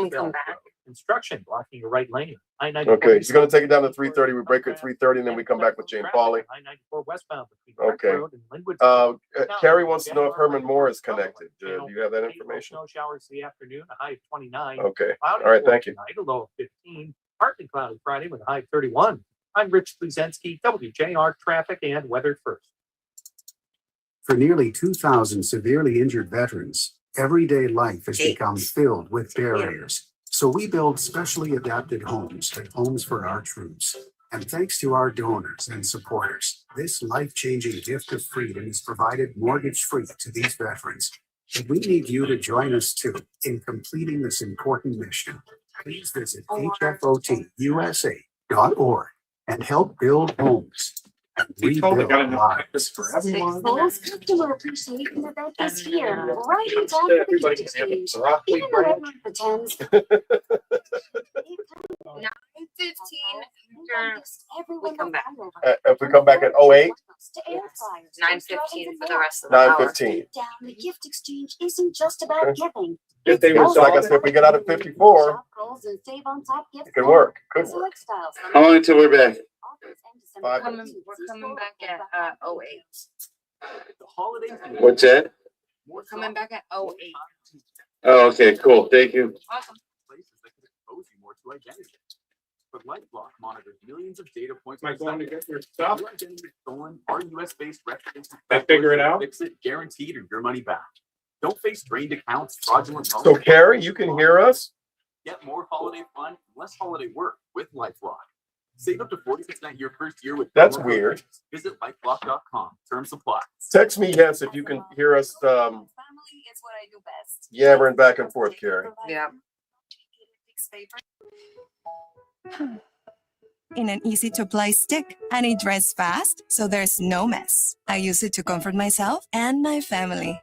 we come back. Construction blocking your right lane. Okay, she's gonna take it down to 3:30. We break at 3:30, and then we come back with Jane Pauley. I-94 westbound between Okay. Road and Linwood. Carrie wants to know if Herman Moore is connected. Do you have that information? Snow showers the afternoon, a high of 29. Okay. Cloudy All right, for thank you. tonight, a low of 15. Partly cloudy Friday with a high of 31. I'm Rich Bluzensky, WJR Traffic and Weather First. For nearly 2,000 severely injured veterans, everyday life has become filled with barriers. So we build specially adapted homes and homes for our troops. And thanks to our donors and supporters, this life-changing gift of freedom is provided mortgage-free to these veterans. And we need you to join us too in completing this important mission. Please visit hfotusa.org and help build homes and rebuild lives for everyone. Most customer appreciation event is here, right in time for the gift exchange. Even though everyone pretends. 9:15 after we come back. If we come back at 08, 9:15 for the rest of the hour. 9:15. The gift exchange isn't just about giving. If they was, like I said, if we get out at 54, it could work. Could work. How long until we're back? We're coming back at 08. What's that? We're coming back at 08. Oh, okay, cool. Thank you. Awesome. Places that could expose you more to identity. But LifeLock monitors millions of data points. Am I going to get your stuff? Your identity is stolen. Our US-based records. I figure it out? Fix it, guaranteed, or your money back. Don't face drained accounts, fraudulent loans. So, Carrie, you can hear us? Get more holiday fun, less holiday work with LifeLock. Save up to 40% your first year with. That's promo weird. codes. Visit lifelock.com. Terms apply. Text me yes if you can hear us. Family is what I do best. Yammering back and forth, Carrie. Yeah. In an easy-to-apply stick, and it dries fast, so there's no mess. I use it to comfort myself and my family.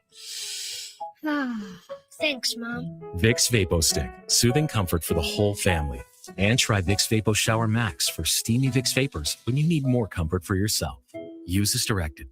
Thanks, Mom. Vicks Vapo Stick, soothing comfort for the whole family. And try Vicks Vapo Shower Max for steamy Vicks Vapors when you need more comfort for yourself. Use as directed.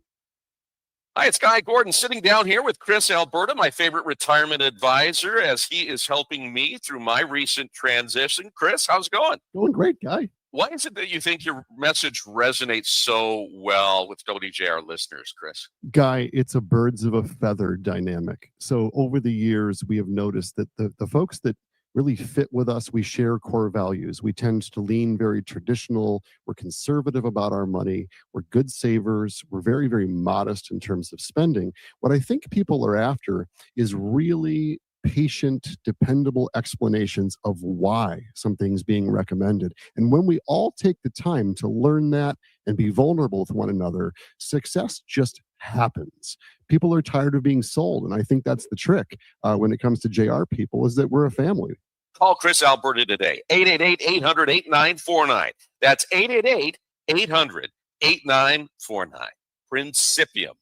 Hi, it's Guy Gordon sitting down here with Chris Alberta, my favorite retirement advisor, as he is helping me through my recent transition. Chris, how's it going? Going great, Guy. Why is it that you think your message resonates so well with WJR listeners, Chris? Guy, it's a birds of a feather dynamic. So over the years, we have noticed that the folks that really fit with us, we share core values. We tend to lean very traditional. We're conservative about our money. We're good savers. We're very, very modest in terms of spending. What I think people are after is really patient, dependable explanations of why something's being recommended. And when we all take the time to learn that and be vulnerable with one another, success just happens. People are tired of being sold. And I think that's the trick when it comes to JR people, is that we're a family. Call Chris Alberta today, 888-800-8949. That's 888-800-8949. Principium.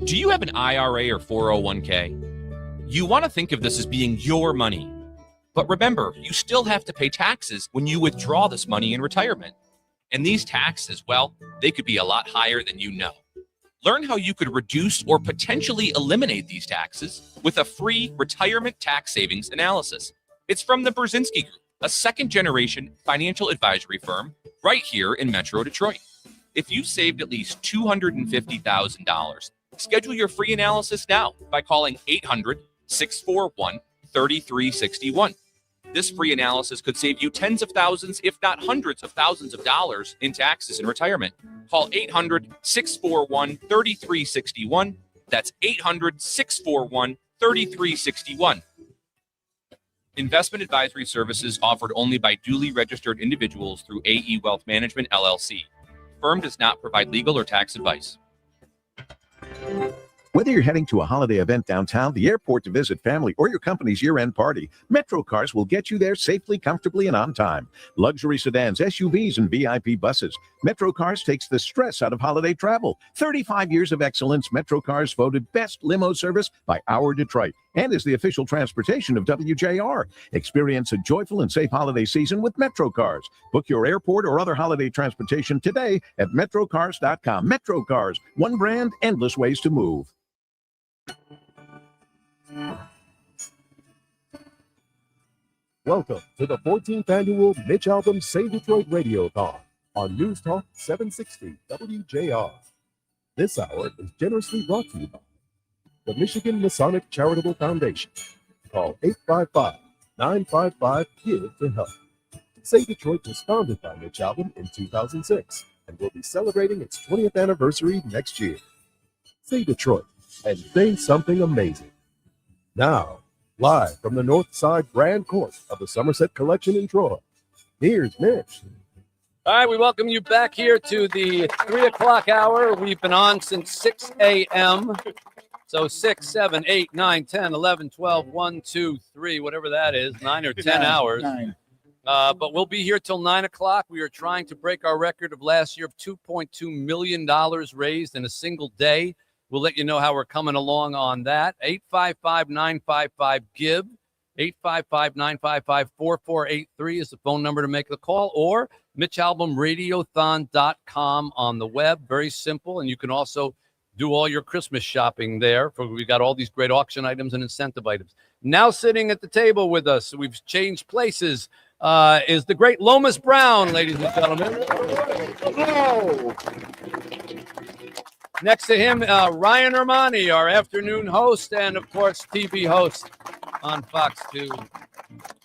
Do you have an IRA or 401k? You want to think of this as being your money. But remember, you still have to pay taxes when you withdraw this money in retirement. And these taxes, well, they could be a lot higher than you know. Learn how you could reduce or potentially eliminate these taxes with a free retirement tax savings analysis. It's from the Brzezinski Group, a second-generation financial advisory firm right here in Metro Detroit. If you've saved at least $250,000, schedule your free analysis now by calling 800-641-3361. This free analysis could save you tens of thousands, if not hundreds of thousands of dollars in taxes in retirement. Call 800-641-3361. That's 800-641-3361. Investment advisory services offered only by duly registered individuals through AE Wealth Management, LLC. Firm does not provide legal or tax advice. Whether you're heading to a holiday event downtown, the airport to visit family, or your company's year-end party, Metro Cars will get you there safely, comfortably, and on time. Luxury sedans, SUVs, and VIP buses. Metro Cars takes the stress out of holiday travel. 35 years of excellence, Metro Cars voted best limo service by Our Detroit and is the official transportation of WJR. Experience a joyful and safe holiday season with Metro Cars. Book your airport or other holiday transportation today at metrocars.com. Metro Cars, one brand, endless ways to move. Welcome to the 14th annual Mitch Albom Save Detroit Radiothon on News Talk 760 WJR. This hour is generously brought to you by the Michigan Masonic Charitable Foundation. Call 855-955-GIVE to help. Save Detroit was founded by Mitch Albom in 2006 and will be celebrating its 20th anniversary next year. Save Detroit and say something amazing. Now, live from the North Side Grand Court of the Somerset Collection in Troy, here's Mitch. All right, we welcome you back here to the 3 o'clock hour. We've been on since 6 a.m. So 6, 7, 8, 9, 10, 11, 12, 1, 2, 3, whatever that is, 9 or 10 hours. But we'll be here till 9 o'clock. We are trying to break our record of last year of $2.2 million raised in a single day. We'll let you know how we're coming along on that. 855-955-GIVE. 855-955-4483 is the phone number to make the call, or MitchAlbomRadiothon.com on the web. Very simple. And you can also do all your Christmas shopping there. We've got all these great auction items and incentive items. Now sitting at the table with us, we've changed places, is the great Lomas Brown, ladies and gentlemen. Hello. Next to him, Ryan Ermani, our afternoon host and, of course, TV host on Fox 2.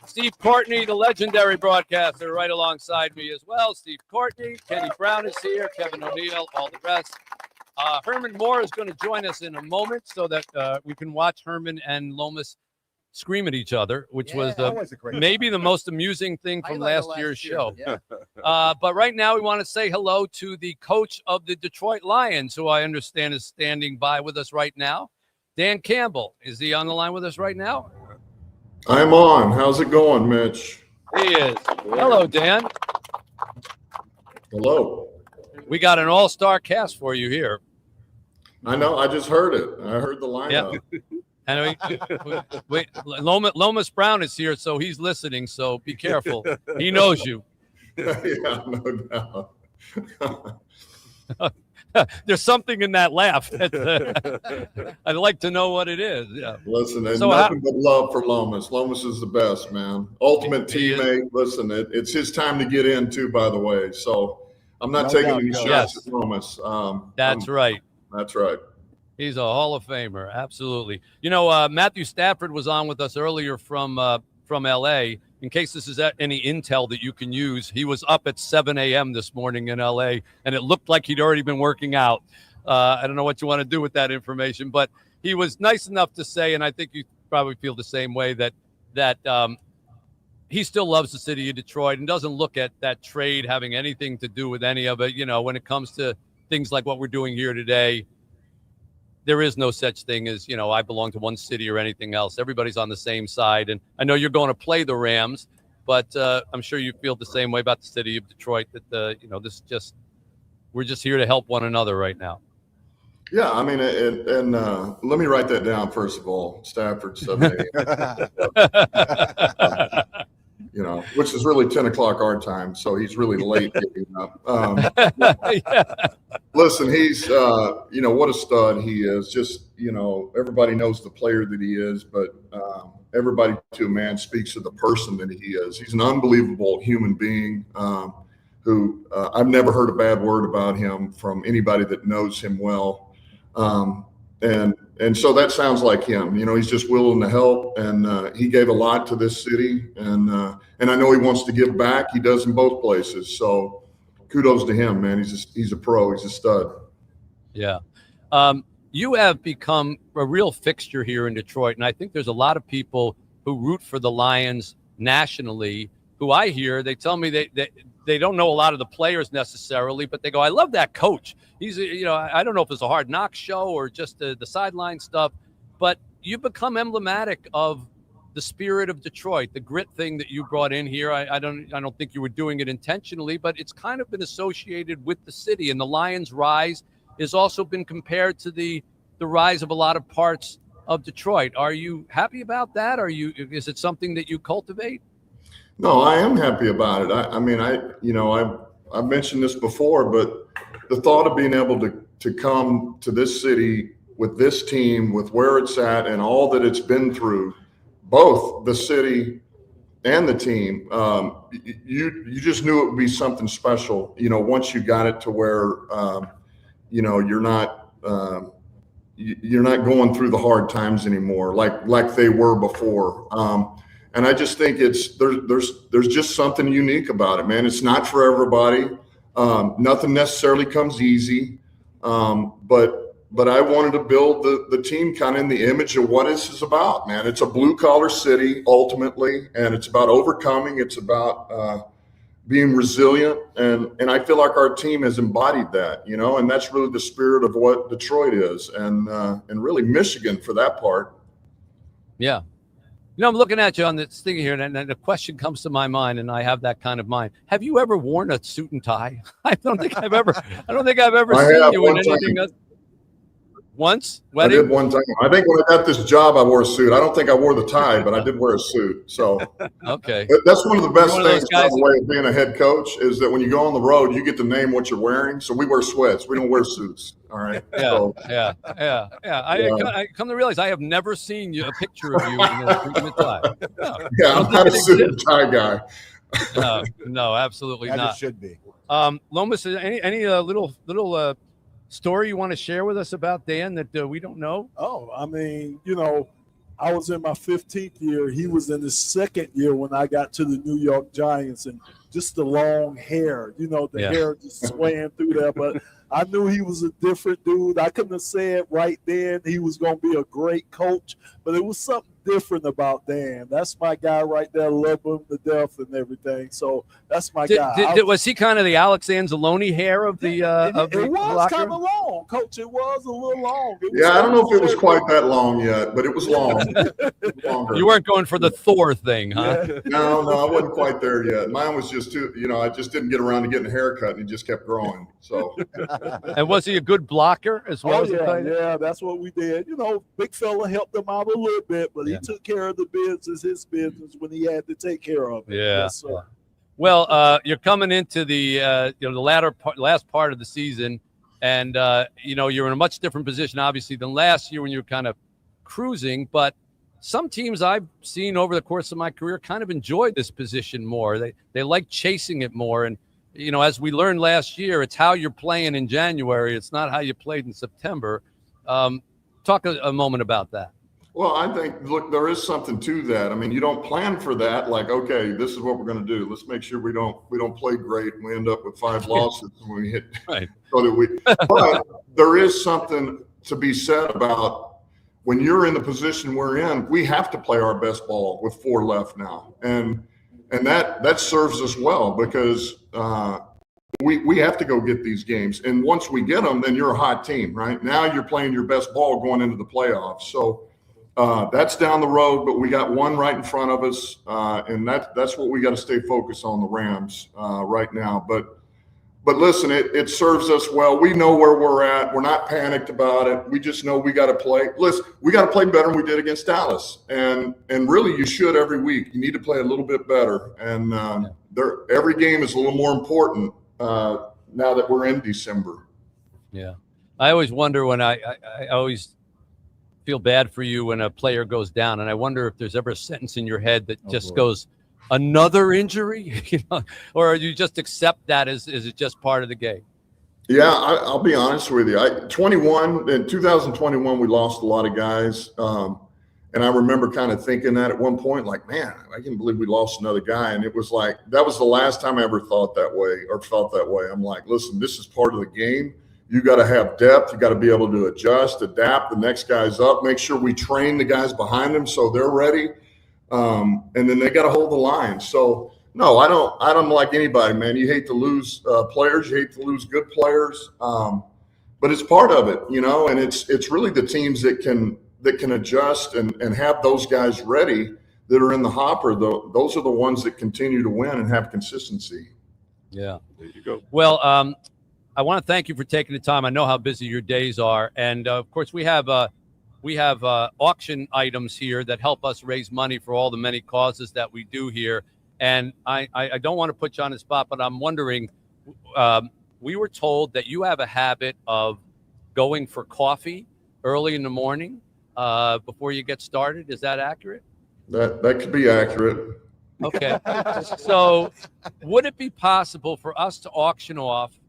Steve Courtney, the legendary broadcaster, right alongside me as well. Steve Courtney, Kenny Brown is here, Kevin O'Neill, all the rest. Herman Moore is going to join us in a moment so that we can watch Herman and Lomas scream at each other, which was maybe the most amusing thing from last year's show. Yeah. But right now we want to say hello to the coach of the Detroit Lions, who I understand is standing by with us right now. Dan Campbell. Is he on the line with us right now? I'm on. How's it going, Mitch? He is. Hello, Dan. Hello. We got an all-star cast for you here. I know. I just heard it. I heard the lineup. Yeah. And wait, Lomas Brown is here, so he's listening. So be careful. He knows you. Yeah, no doubt. There's something in that laugh. I'd like to know what it is. Yeah. Listen, there's nothing but love for Lomas. Lomas is the best, man. Ultimate teammate. Listen, it's his time to get in too, by the way. So I'm not taking any shots at Lomas. That's right. That's right. He's a Hall of Famer. Absolutely. You know, Matthew Stafford was on with us earlier from L.A. In case this is any intel that you can use, he was up at 7 a.m. this morning in L.A., and it looked like he'd already been working out. I don't know what you want to do with that information, but he was nice enough to say, and I think probably feel the same way that he still loves the city of Detroit and doesn't look at that trade having anything to do with any of it. When it comes to things like what we're doing here today, there is no such thing as, I belong to one city or anything else. Everybody's on the same side. And I know you're going to play the Rams, but I'm sure you feel the same way about the city of Detroit, that, we're just here to help one another right now. Yeah, I mean, and let me write that down first of all. Stafford 7 a.m. Which is really 10 o'clock our time, so he's really late getting up. Listen, he's what a stud he is. Just everybody knows the player that he is, but everybody to a man speaks of the person that he is. He's an unbelievable human being. Who I've never heard a bad word about him from anybody that knows him well. And so that sounds like him. He's just willing to help, and he gave a lot to this city, and I know he wants to give back. He does in both places. So kudos to him, man. He's a pro. He's a stud. Yeah. You have become a real fixture here in Detroit, and I think there's a lot of people who root for the Lions nationally who I hear, they tell me they don't know a lot of the players necessarily, but they go, I love that coach. He's, I don't know if it's a Hard Knock show or just the sideline stuff, but you've become emblematic of the spirit of Detroit, the grit thing that you brought in here. I don't think you were doing it intentionally, but it's kind of been associated with the city, and the Lions' rise has also been compared to the rise of a lot of parts of Detroit. Are you happy about that? Is it something that you cultivate? No, I am happy about it. I've mentioned this before, but the thought of being able to come to this city with this team, with where it's at and all that it's been through, both the city and the team, you just knew it would be something special, once you got it to where, you're not going through the hard times anymore, like they were before. And I just think there's just something unique about it, man. It's not for everybody. Nothing necessarily comes easy. But I wanted to build the team kind of in the image of what this is about, man. It's a blue collar city ultimately, and it's about overcoming. It's about being resilient. And I feel like our team has embodied that, and that's really the spirit of what Detroit is, and really Michigan for that part. Yeah. I'm looking at you on this thing here, and the question comes to my mind, and I have that kind of mind. Have you ever worn a suit and tie? I don't think I've ever seen you in anything else. Once? Wedding? I did one time. I think when I got this job, I wore a suit. I don't think I wore the tie, but I did wear a suit. So okay, that's one of the best things, by the way, of being a head coach, is that when you go on the road, you get to name what you're wearing. So we wear sweats. We don't wear suits. All right. Yeah. I come to realize I have never seen a picture of you in a suit and tie. No, yeah, I'm not a suit and tie guy. No, absolutely not. It should be. Lomas, any little story you want to share with us about Dan that we don't know? Oh, I mean, I was in my 15th year. He was in his second year when I got to the New York Giants, and just the long hair, hair just swaying through there. But I knew he was a different dude. I couldn't have said right then he was going to be a great coach, but it was something different about Dan. That's my guy right there. Love him to death and everything. So that's my guy. Was he kind of the Alex Anzalone hair of the it was kind of long, Coach. It was a little long. I don't know if it was quite that long yet, but it was long. You weren't going for the Thor thing, huh? Yeah. No, I wasn't quite there yet. Mine was just too, I just didn't get around to getting a haircut, and it just kept growing. So. And was he a good blocker as well? Yeah, that's what we did. Big fella helped him out a little bit, but he took care of the business, his business, when he had to take care of it. Yeah. Yes, sir. Well, you're coming into the last part of the season, and you're in a much different position, obviously, than last year when you were kind of cruising. But some teams I've seen over the course of my career kind of enjoy this position more. They like chasing it more. And as we learned last year, it's how you're playing in January. It's not how you played in September. Talk a moment about that. Well, I think, look, there is something to that. I mean, you don't plan for that. Like, okay, this is what we're going to do. Let's make sure we don't play great and we end up with 5 losses when we hit. Right. But there is something to be said about when you're in the position we're in, we have to play our best ball with 4 left now. And that serves us well because we have to go get these games. And once we get them, then you're a hot team, right? Now you're playing your best ball going into the playoffs. So that's down the road, but we got one right in front of us. And that's what we got to stay focused on, the Rams right now. But listen, it serves us well. We know where we're at. We're not panicked about it. We just know we got to play. Listen, we got to play better than we did against Dallas. And really, you should every week. You need to play a little bit better. And every game is a little more important now that we're in December. Yeah. I always wonder when I always feel bad for you when a player goes down. And I wonder if there's ever a sentence in your head that just goes, another injury, or you just accept that as is it just part of the game? Yeah, I'll be honest with you. In 2021, we lost a lot of guys. And I remember kind of thinking that at one point, like, man, I can't believe we lost another guy. And it was like, that was the last time I ever thought that way or felt that way. I'm like, listen, this is part of the game. You got to have depth. You got to be able to adjust, adapt. The next guy's up. Make sure we train the guys behind them so they're ready. And then they got to hold the line. So no, I don't like anybody, man. You hate to lose players. You hate to lose good players. But it's part of it, and it's really the teams that can adjust and have those guys ready that are in the hopper. Those are the ones that continue to win and have consistency. Yeah. There you go. Well, I want to thank you for taking the time. I know how busy your days are. And of course we have auction items here that help us raise money for all the many causes that we do here. And I don't want to put you on the spot, but I'm wondering, we were told that you have a habit of going for coffee early in the morning before you get started. Is that accurate? That could be accurate. Okay. So would it be possible for us to auction off?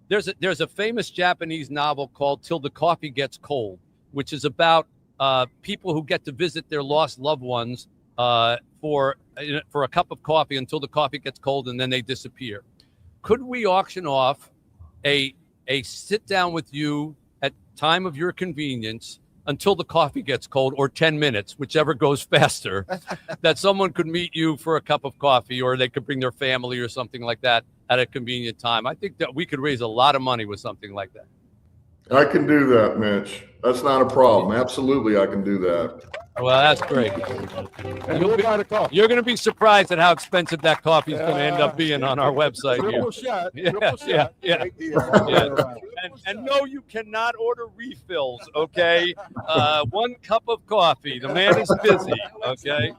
There's a famous Japanese novel called Till the Coffee Gets Cold, which is about people who get to visit their lost loved ones for a cup of coffee until the coffee gets cold and then they disappear. Could we auction off a sit down with you at time of your convenience until the coffee gets cold, or 10 minutes, whichever goes faster, that someone could meet you for a cup of coffee, or they could bring their family or something like that at a convenient time? I think that we could raise a lot of money with something like that. I can do that, Mitch. That's not a problem. Absolutely, I can do that. Well, that's great. You're going to be surprised at how expensive that coffee is going to end up being on our website here. Yeah. And no, you cannot order refills, okay? One cup of coffee. The man is busy, okay?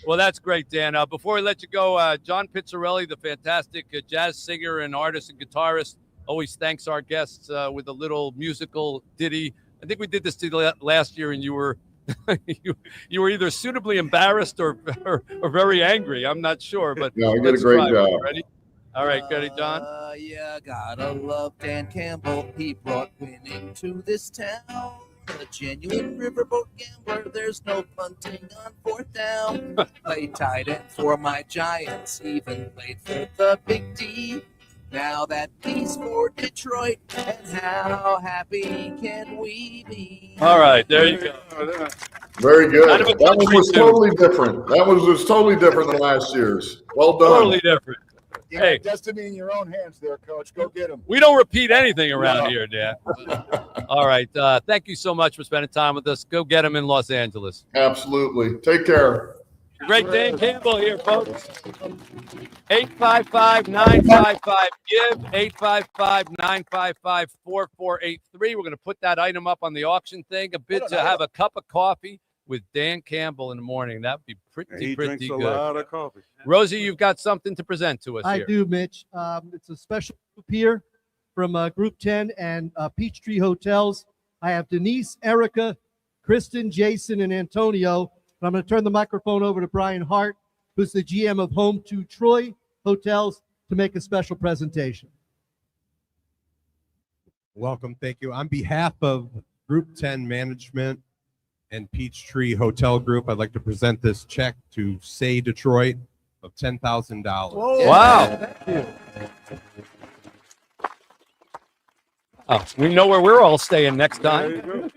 Well, that's great, Dan. Before I let you go, John Pizzarelli, the fantastic jazz singer and artist and guitarist, always thanks our guests with a little musical ditty. I think we did this last year, and you were you were either suitably embarrassed or very angry. I'm not sure, but no, you did a great job. Ready? All right, ready, John? Yeah, gotta love Dan Campbell. He brought winning to this town. A genuine riverboat gambler. There's no punting on 4th down. Played tight end for my Giants. Even played for the Big D. Now that he's for Detroit, and how happy can we be? All right, there you go. Very good. That one was totally different. That was totally different than last year's. Well done. Totally different. You Hey, destiny in your own hands there, Coach. Go get him. we don't repeat anything around here, Dan. All right, thank you so much for spending time with us. Go get him in Los Angeles. Absolutely. Take care. Great Dan Campbell here, folks. 855-955-GIVE, 855-955-4483. We're going to put that item up on the auction thing. A bid to have a cup of coffee with Dan Campbell in the morning. That would be pretty drinks good. a lot of coffee. Rosie, you've got something to present to us I here. do, Mitch. It's a special group here from Group 10 and Peachtree Hotels. I have Denise, Erica, Kristen, Jason, and Antonio. I'm going to turn the microphone over to Brian Hart, who's the GM of Home to Troy Hotels, to make a special presentation. Welcome. Thank you. On behalf of Group 10 Management and Peachtree Hotel Group, I'd like to present this check to Say Detroit of $10,000. Wow. Thank you. Oh, we know where we're all staying next time.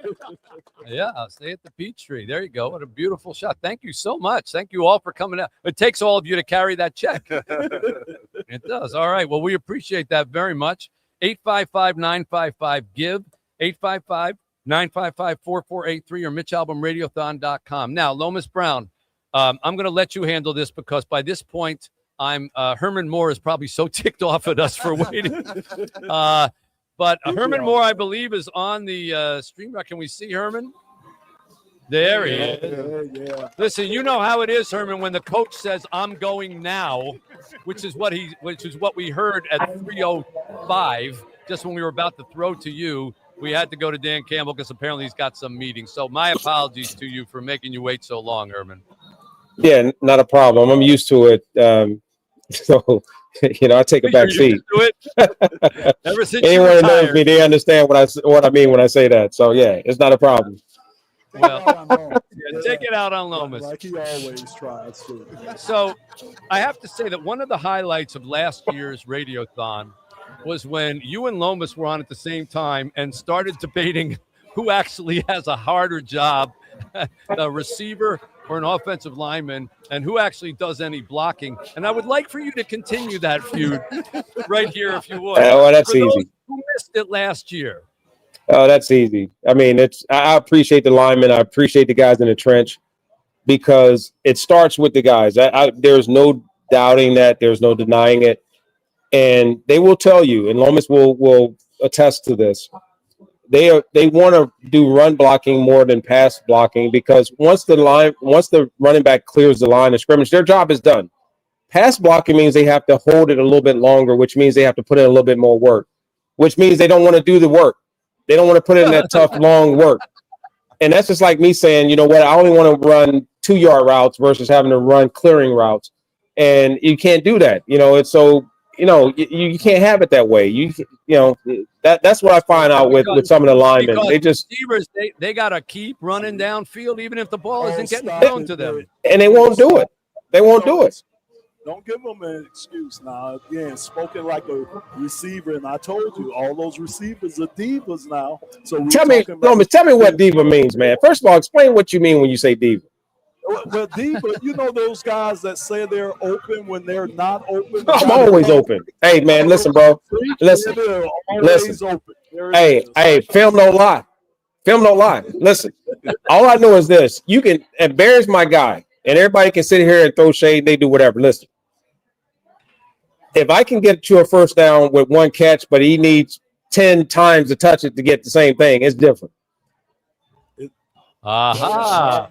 Yeah, I'll stay at the Peachtree. There you go. What a beautiful shot. Thank you so much. Thank you all for coming out. It takes all of you to carry that check. It does. All right. Well, we appreciate that very much. 855-955-GIVE, 855-955-4483 or MitchAlbumRadiothon.com. Now, Lomas Brown, I'm going to let you handle this because by this point, Herman Moore is probably so ticked off at us for waiting. But Herman Moore, I believe, is on the stream. Can we see Herman? There he is. Yeah. Listen, you know how it is, Herman, when the coach says, "I'm going now," which is what we heard at 3:05, just when we were about to throw to you. We had to go to Dan Campbell because apparently he's got some meetings. So my apologies to you for making you wait so long, Herman. Yeah, not a problem. I'm used to it. So, I take a back seat. Ever since anyone who knows me, they understand what I mean when I say that. So, yeah, it's not a problem. Well, take it out on Lomas. Like he always tries to. So I have to say that one of the highlights of last year's Radiothon was when you and Lomas were on at the same time and started debating who actually has a harder job, a receiver or an offensive lineman, and who actually does any blocking. And I would like for you to continue that feud right here, if you would. Oh, that's For those easy. who missed it last year. Oh, that's easy. I mean, I appreciate the linemen. I appreciate the guys in the trench because it starts with the guys. There's no doubting that. There's no denying it. And they will tell you, and Lomas will attest to this. They want to do run blocking more than pass blocking because once the running back clears the line of scrimmage, their job is done. Pass blocking means they have to hold it a little bit longer, which means they have to put in a little bit more work, which means they don't want to do the work. They don't want to put in that tough, long work. And that's just like me saying, you know what, I only want to run 2-yard routes versus having to run clearing routes. And you can't do that. It's so, you can't have it that way. That's what I find out with some of the linemen. They just receivers, they got to keep running downfield even if the ball isn't getting thrown to them. And they won't do it. They won't do it. Don't give them an excuse now. Again, spoken like a receiver, and I told you, all those receivers are divas now. So tell me what diva means, man. First of all, explain what you mean when you say diva. Well, diva, those guys that say they're open when they're not open. I'm always open. Hey, man, listen, bro. Listen. Hey, film no lie. Film no lie. Listen, all I know is this. You can embarrass my guy, and everybody can sit here and throw shade. They do whatever. Listen. If I can get you a first down with one catch, but he needs 10 times to touch it to get the same thing, it's different. Aha.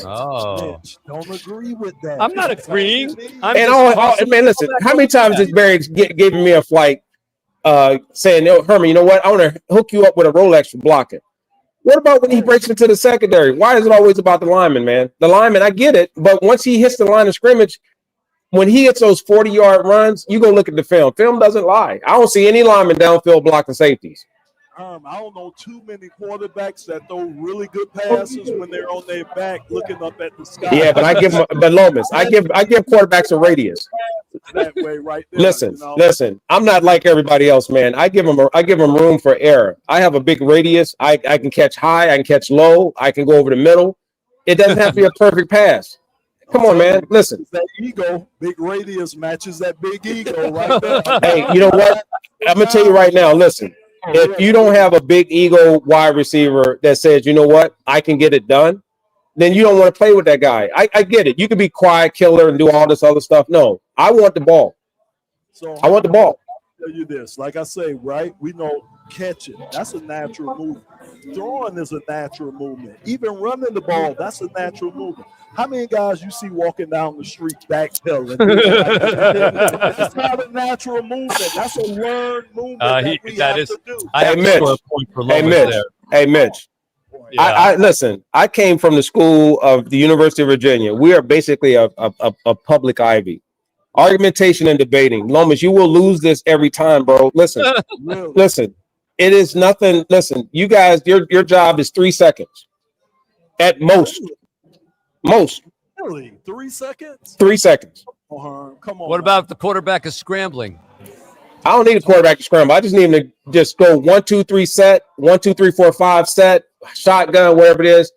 Oh. Don't agree with that. I'm not agreeing. Man, listen, how many times has Barry given me a flight saying, Herman, you know what? I want to hook you up with a Rolex for blocking. What about when he breaks into the secondary? Why is it always about the lineman, man? The lineman, I get it, but once he hits the line of scrimmage, when he hits those 40-yard runs, you go look at the film. Film doesn't lie. I don't see any linemen downfield blocking safeties. I don't know too many quarterbacks that throw really good passes when they're on their back looking up at the sky. Yeah, but Lomas, I give quarterbacks a radius. That way, right there, Listen. I'm not like everybody else, man. I give them room for error. I have a big radius. I can catch high. I can catch low. I can go over the middle. It doesn't have to be a perfect pass. Come on, man. Listen. That ego, big radius matches that big ego right there. Hey, you know what? I'm going to tell you right now. Listen, if you don't have a big ego wide receiver that says, you know what, I can get it done, then you don't want to play with that guy. I get it. You can be quiet killer and do all this other stuff. No, I want the ball. I want the ball. I'll tell you this, like I say, right? We know catching, that's a natural movement. Throwing is a natural movement. Even running the ball, that's a natural movement. How many guys you see walking down the street backpedaling? It's not a natural movement. That's a learned movement that we have to do. Hey, Mitch. Yeah. Listen, I came from the school of the University of Virginia. We are basically a public Ivy. Argumentation and debating. Lomas, you will lose this every time, bro. Listen, listen. It is nothing. Listen, you guys, your job is 3 seconds at most. Most. Really? 3 seconds? 3 seconds. Come on. What about if the quarterback is scrambling? I don't need a quarterback to scramble. I just need him to just go 1, 2, 3 set, 1, 2, 3, 4, 5 set, shotgun, whatever it is,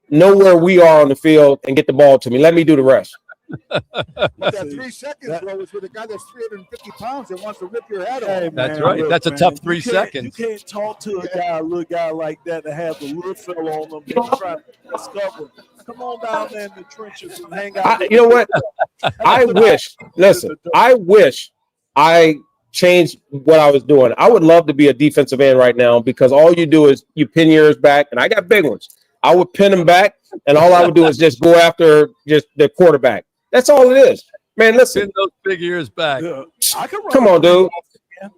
know where we are on the field and get the ball to me. Let me do the rest. That 3 seconds, bro, is with a guy that's 350 pounds that wants to rip your head off. That's right. Look, That's a man, tough you 3 can't- seconds. You can't talk to a little guy like that have a little fellow on them. He's trying to discover. Come on down there in the trenches and hang out. You know what? I wish I changed what I was doing. I would love to be a defensive end right now because all you do is you pin yours back, and I got big ones. I would pin them back, and all I would do is just go after just the quarterback. That's all it is. Man, listen. Pin those big ears back. Come on, dude.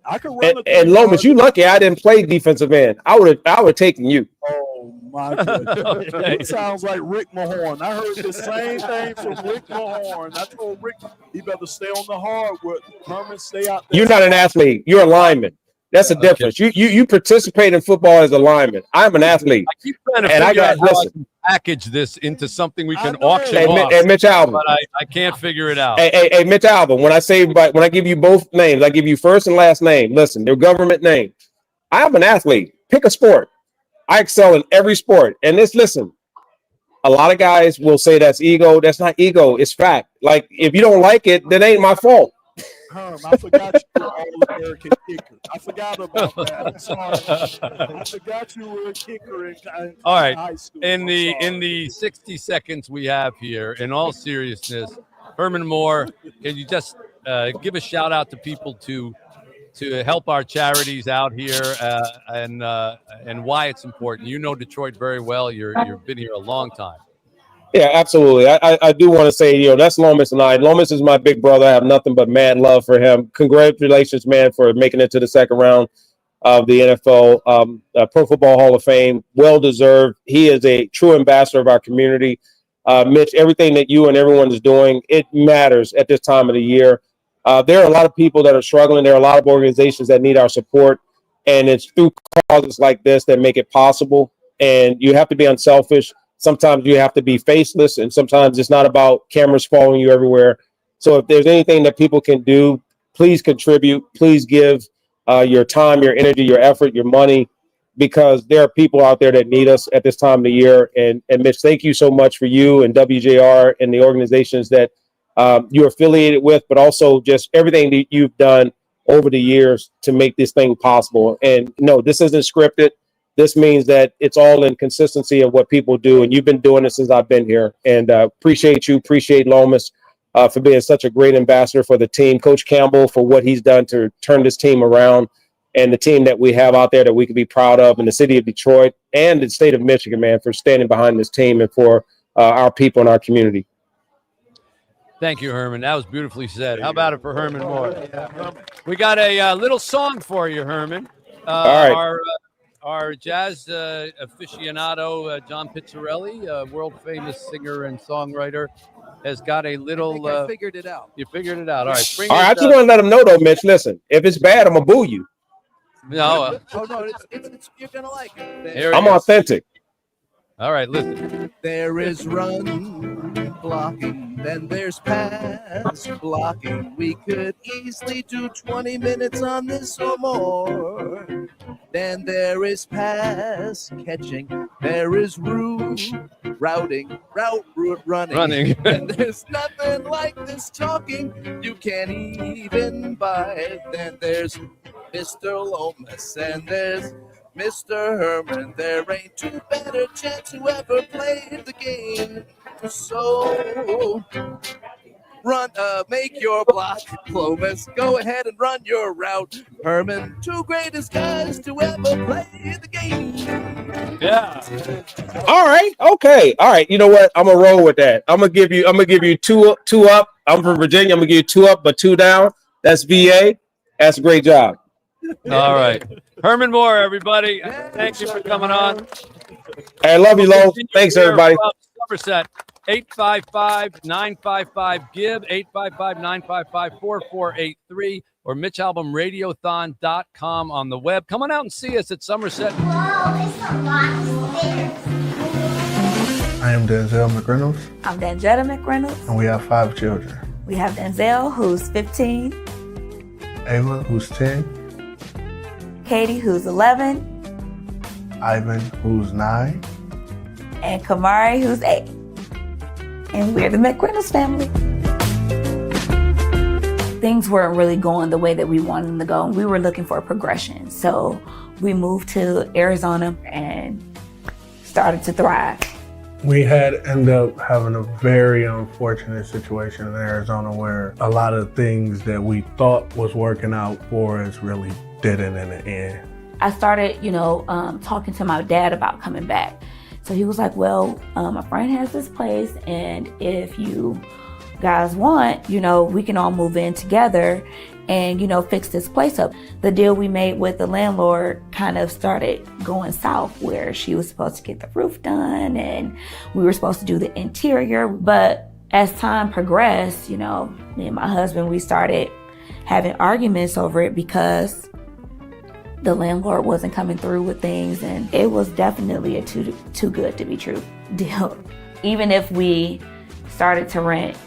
I can run And Lomas, you lucky I didn't play defensive end. I would have taken you. Oh my goodness. It sounds like Rick Mahorn. I heard the same thing from Rick Mahorn. I told Rick he better stay on the hardwood. Herman, stay out there. You're not an athlete. You're a lineman. That's the difference. You participate in football as a lineman. I'm an athlete. I keep trying to figure out how I can package this into something we can auction off. Hey, Mitch Albom. But I can't figure it out. Hey, Mitch Albom. When I give you both names, I give you first and last name. Listen, they're government names. I'm an athlete. Pick a sport. I excel in every sport. And listen, a lot of guys will say that's ego. That's not ego. It's fact. Like, if you don't like it, then it ain't my fault. Herm, I forgot you were an All-American kicker. I forgot about that. I'm sorry. I forgot you were a kicker in All right. high school. In the 60 seconds we have here, in all seriousness, Herman Moore, can you just give a shout out to people to help our charities out here and why it's important? You know Detroit very well. You've been here a long time. Yeah, absolutely. I do want to say, that's Lomas and I. Lomas is my big brother. I have nothing but mad love for him. Congratulations, man, for making it to the second round of the NFL Pro Football Hall of Fame. Well deserved. He is a true ambassador of our community. Mitch, everything that you and everyone is doing, it matters at this time of the year. There are a lot of people that are struggling. There are a lot of organizations that need our support. And it's through causes like this that make it possible. And you have to be unselfish. Sometimes you have to be faceless, and sometimes it's not about cameras following you everywhere. So if there's anything that people can do, please contribute. Please give your time, your energy, your effort, your money, because there are people out there that need us at this time of the year. And Mitch, thank you so much for you and WJR and the organizations that you're affiliated with, but also just everything that you've done over the years to make this thing possible. And no, this isn't scripted. This means that it's all in consistency of what people do. And you've been doing it since I've been here. And appreciate you. Appreciate Lomas for being such a great ambassador for the team. Coach Campbell for what he's done to turn this team around. And the team that we have out there that we can be proud of in the city of Detroit and the state of Michigan, man, for standing behind this team and for our people and our community. Thank you, Herman. That was beautifully said. How about it for Herman Moore? We got a little song for you, Herman. All right. Our jazz aficionado, John Pizzarelli, world famous singer and songwriter, has got a little. I figured it out. You figured it out. All right. All right. I just want to let them know, though, Mitch. Listen, if it's bad, I'm gonna boo you. No. Oh no, it's you're gonna like it. I'm authentic. All right, listen. There is run blocking, then there's pass blocking. We could easily do 20 minutes on this or more. Then there is pass catching, there is route running. And there's nothing like this talking you can't even buy. Then there's Mr. Lomas and there's Mr. Herman, there ain't two better chance who ever played the game. So run, make your block, Lomas. Go ahead and run your route, Herman. Two greatest guys to ever play the game. Yeah. All right. Okay. All right. You know what? I'm gonna roll with that. I'm gonna give you two up. I'm from Virginia. I'm gonna give you 2 up, but 2 down. That's VA. That's a great job. All right. Herman Moore, everybody. Thank you for coming on. I love you, Lo. Thanks, everybody. Somerset, 855-955-GIVE, 855-955-4483, or MitchAlbumRadiothon.com on the web. Come on out and see us at Somerset. I am Denzel McReynolds. I'm Danjetta McReynolds. And we have 5 children. We have Denzel, who's 15. Ava, who's 10. Katie, who's 11. Ivan, who's 9. And Kamari, who's 8. And we're the McReynolds family. Things weren't really going the way that we wanted them to go. We were looking for a progression. So we moved to Arizona and started to thrive. We had ended up having a very unfortunate situation in Arizona where a lot of things that we thought was working out for us really didn't in the end. I started, talking to my dad about coming back. So he was like, well, my friend has this place, and if you guys want, we can all move in together and, fix this place up. The deal we made with the landlord kind of started going south, where she was supposed to get the roof done and we were supposed to do the interior. But as time progressed, me and my husband, we started having arguments over it because the landlord wasn't coming through with things, and it was definitely a too good to be true deal. Even if we started to rent,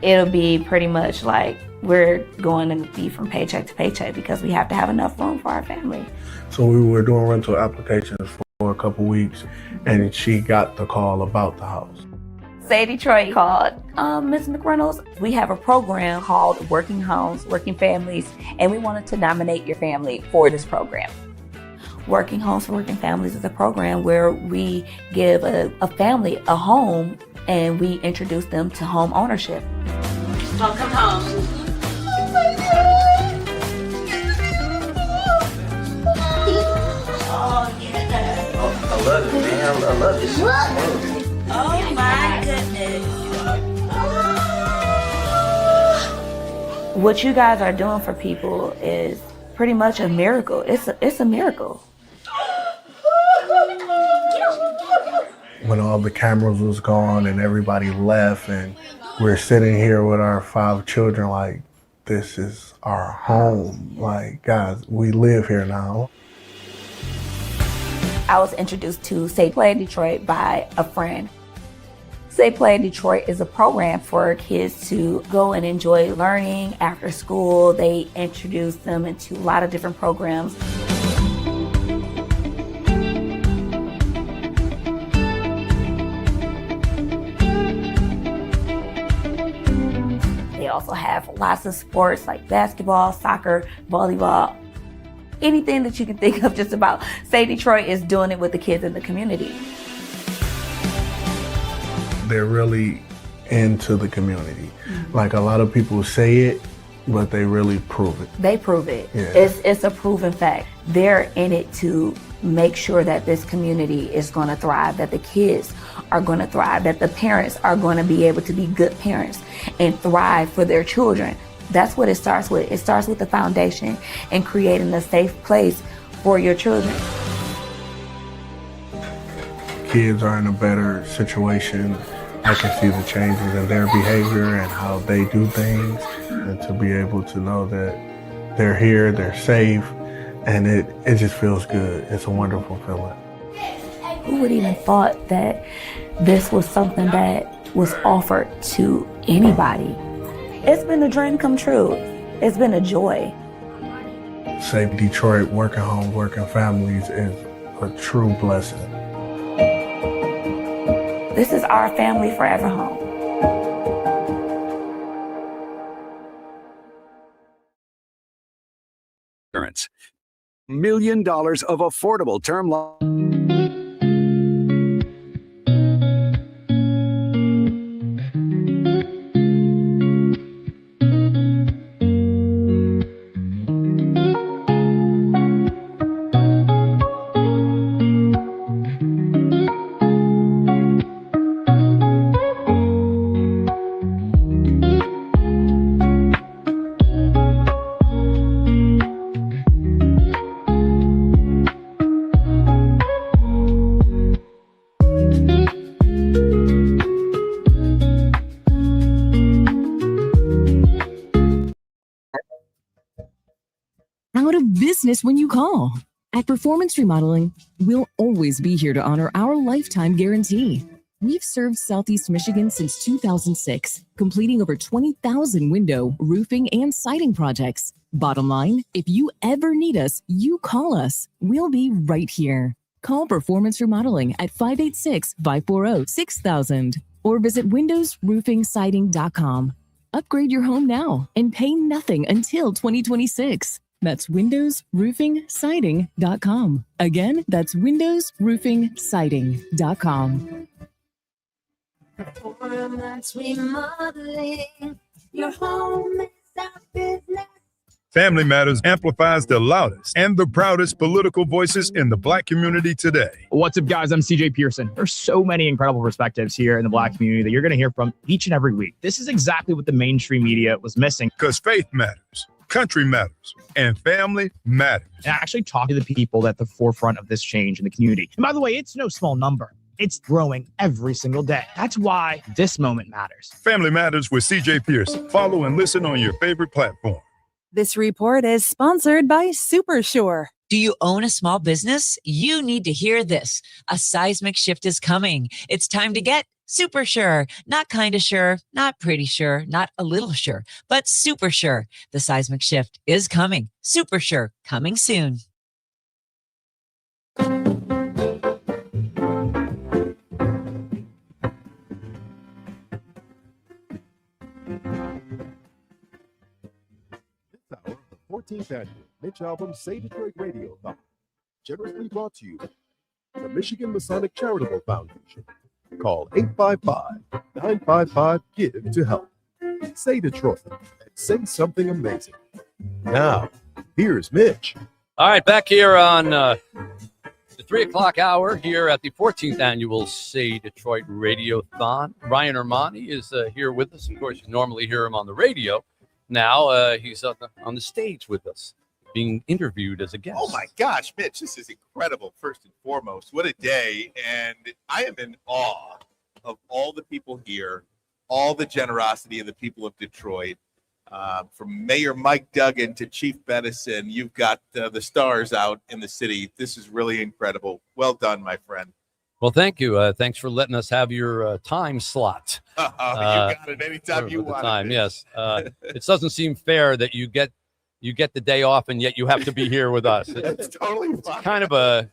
it'll be pretty much like we're going to be from paycheck to paycheck because we have to have enough room for our family. So we were doing rental applications for a couple weeks, and she got the call about the house. Say Detroit called, Ms. McReynolds, we have a program called Working Homes, Working Families, and we wanted to nominate your family for this program. Working Homes for Working Families is a program where we give a family a home and we introduce them to home ownership. Welcome home. Oh, yeah. I love it, man. I love this. Oh my goodness. What you guys are doing for people is pretty much a miracle. It's a miracle. When all the cameras was gone and everybody left and we're sitting here with our 5 children, like, this is our home. Like, guys, we live here now. I was introduced to Say Play Detroit by a friend. Say Play Detroit is a program for kids to go and enjoy learning after school. They introduce them into a lot of different programs. They also have lots of sports like basketball, soccer, volleyball. Anything that you can think of just about Say Detroit is doing it with the kids in the community. They're really into the community. Like, a lot of people say it, but they really prove it. They prove it. Yeah. It's a proven fact. They're in it to make sure that this community is going to thrive, that the kids are going to thrive, that the parents are going to be able to be good parents and thrive for their children. That's what it starts with. It starts with the foundation and creating a safe place for your children. Kids are in a better situation. I can see the changes in their behavior and how they do things, and to be able to know that they're here, they're safe, and it just feels good. It's a wonderful feeling. Who would even thought that this was something that was offered to anybody? It's been a dream come true. It's been a joy. Say Detroit Working Homes, Working Families is a true blessing. This is our family forever home. $1 million of affordable term loan. Out of business when you call. At Performance Remodeling, we'll always be here to honor our lifetime guarantee. We've served Southeast Michigan since 2006, completing over 20,000 window, roofing, and siding projects. Bottom line, if you ever need us, you call us. We'll be right here. Call Performance Remodeling at 586-540-6000 or visit windowsroofingsiding.com. Upgrade your home now and pay nothing until 2026. That's windowsroofingsiding.com. Again, that's windowsroofingsiding.com. Performance Remodeling. Your home is our business. Family Matters amplifies the loudest and the proudest political voices in the Black community today. What's up, guys? I'm CJ Pearson. There's so many incredible perspectives here in the Black community that you're going to hear from each and every week. This is exactly what the mainstream media was missing. Because faith matters, country matters, and family matters. And actually talk to the people at the forefront of this change in the community. And by the way, it's no small number. It's growing every single day. That's why this moment matters. Family Matters with CJ Pearson. Follow and listen on your favorite platform. This report is sponsored by SuperSure. Do you own a small business? You need to hear this. A seismic shift is coming. It's time to get super sure. Not kind of sure, not pretty sure, not a little sure, but super sure. The seismic shift is coming. Super sure, coming soon. This hour of the 14th annual Mitch Albom Say Detroit Radiothon, generously brought to you by the Michigan Masonic Charitable Foundation. Call 855-955-GIVE to help. Say Detroit and say something amazing. Now, here's Mitch. All right, back here on the 3 o'clock hour here at the 14th annual Say Detroit Radiothon. Ryan Armani is here with us. Of course, you normally hear him on the radio. Now he's on the stage with us, being interviewed as a guest. Oh my gosh, Mitch, this is incredible. First and foremost, what a day. And I am in awe of all the people here, all the generosity of the people of Detroit. From Mayor Mike Duggan to Chief Benison, you've got the stars out in the city. This is really incredible. Well done, my friend. Well, thank you. Thanks for letting us have your time slot. You got it anytime you want. Time, yes. It doesn't seem fair that you get the day off and yet you have to be here with us. It's totally fine. It's kind of a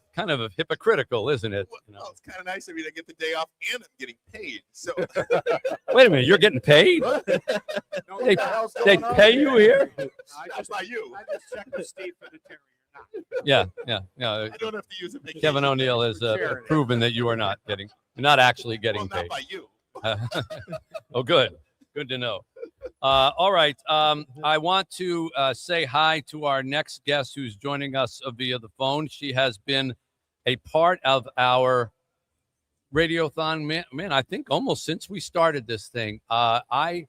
hypocritical, isn't it? Well, it's kind of nice of me to get the day off and I'm getting paid. So Wait a minute, you're getting paid? They pay you here? That's not you. I just checked with Steve for the Terry. Yeah. I don't have to use a vacation. Kevin O'Neill has proven that you're not actually getting Well, paid. not by you. Oh, good to know. All right. I want to say hi to our next guest who's joining us via the phone. She has been a part of our Radiothon, man, I think almost since we started this thing. I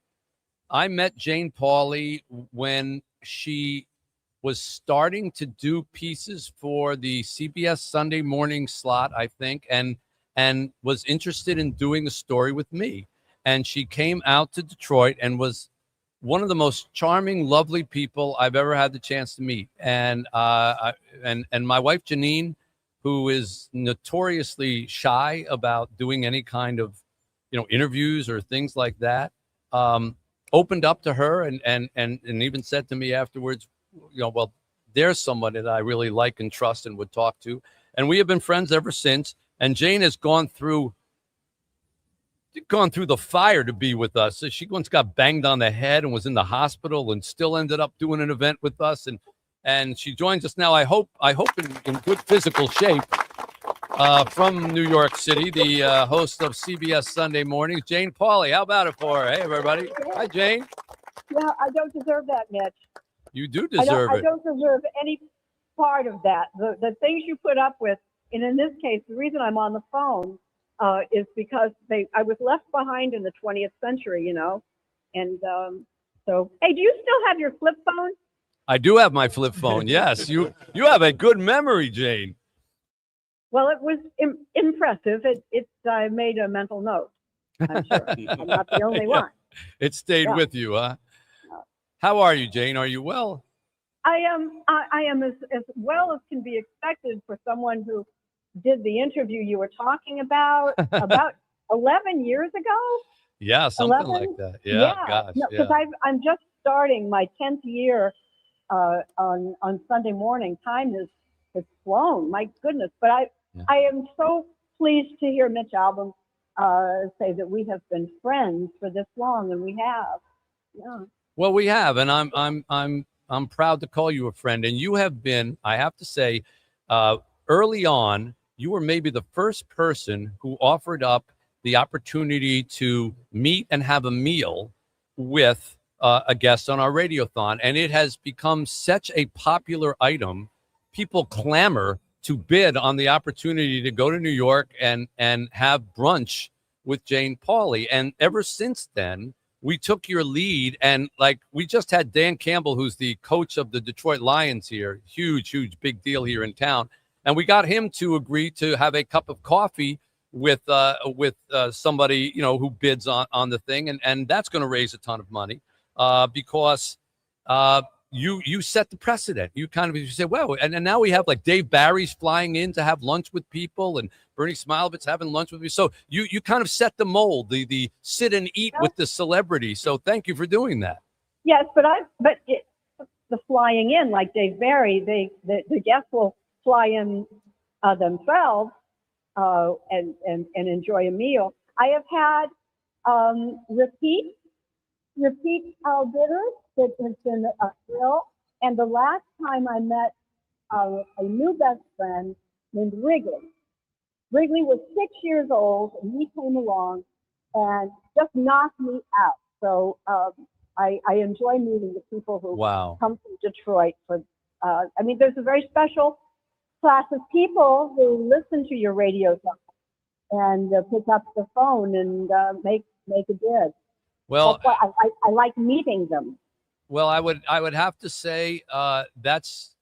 met Jane Pauley when she was starting to do pieces for the CBS Sunday morning slot, I think, and was interested in doing a story with me. And she came out to Detroit and was one of the most charming, lovely people I've ever had the chance to meet. And and my wife, Janine, who is notoriously shy about doing any kind of, interviews or things like that, opened up to her and even said to me afterwards, well, there's someone that I really like and trust and would talk to. And we have been friends ever since. And Jane has gone through the fire to be with us. So she once got banged on the head and was in the hospital and still ended up doing an event with us. And she joins us now, I hope in good physical shape, from New York City, the host of CBS Sunday Mornings, Jane Pauley. How about it for her? Hey, everybody. Hi, Jane. Yeah, I don't deserve that, Mitch. You do deserve it. I don't deserve any part of that. The things you put up with, and in this case, the reason I'm on the phone is because I was left behind in the 20th century, and so, hey, do you still have your flip phone? I do have my flip phone. Yes, you have a good memory, Jane. Well, it was impressive. I made a mental note. I'm sure I'm not the only one. It stayed with you, huh? How are you, Jane? Are you well? I am as well as can be expected for someone who did the interview you were talking about 11 years ago. Yeah, something like that. Yeah, gosh. Because I'm just starting my 10th year on Sunday morning. Time has flown. My goodness. But I am so pleased to hear Mitch Albom say that we have been friends for this long, and we have. Yeah. Well, we have, and I'm proud to call you a friend. And you have been, I have to say, early on, you were maybe the first person who offered up the opportunity to meet and have a meal with a guest on our Radiothon, and it has become such a popular item. People clamor to bid on the opportunity to go to New York and have brunch with Jane Pauley. And ever since then, we took your lead, and like we just had Dan Campbell, who's the coach of the Detroit Lions here, huge big deal here in town, and we got him to agree to have a cup of coffee with somebody, you know, who bids on the thing, and that's going to raise a ton of money because you set the precedent. You kind of, you say, well, and now we have like Dave Barry's flying in to have lunch with people, and Bernie Smilovitz having lunch with me. So you kind of set the mold, the sit and eat with the celebrity. So thank you for doing that. Yes, but the flying in, like Dave Barry, the guests will fly in themselves and enjoy a meal. I have had repeat bidders that has been a thrill. And the last time I met a new best friend named Wrigley. Wrigley was 6 years old, and he came along and just knocked me out. So I enjoy meeting the people who come from Detroit. I mean, there's a very special class of people who listen to your radio and pick up the phone and make a bid. Well, that's why I like meeting them. Well, I would have to say that's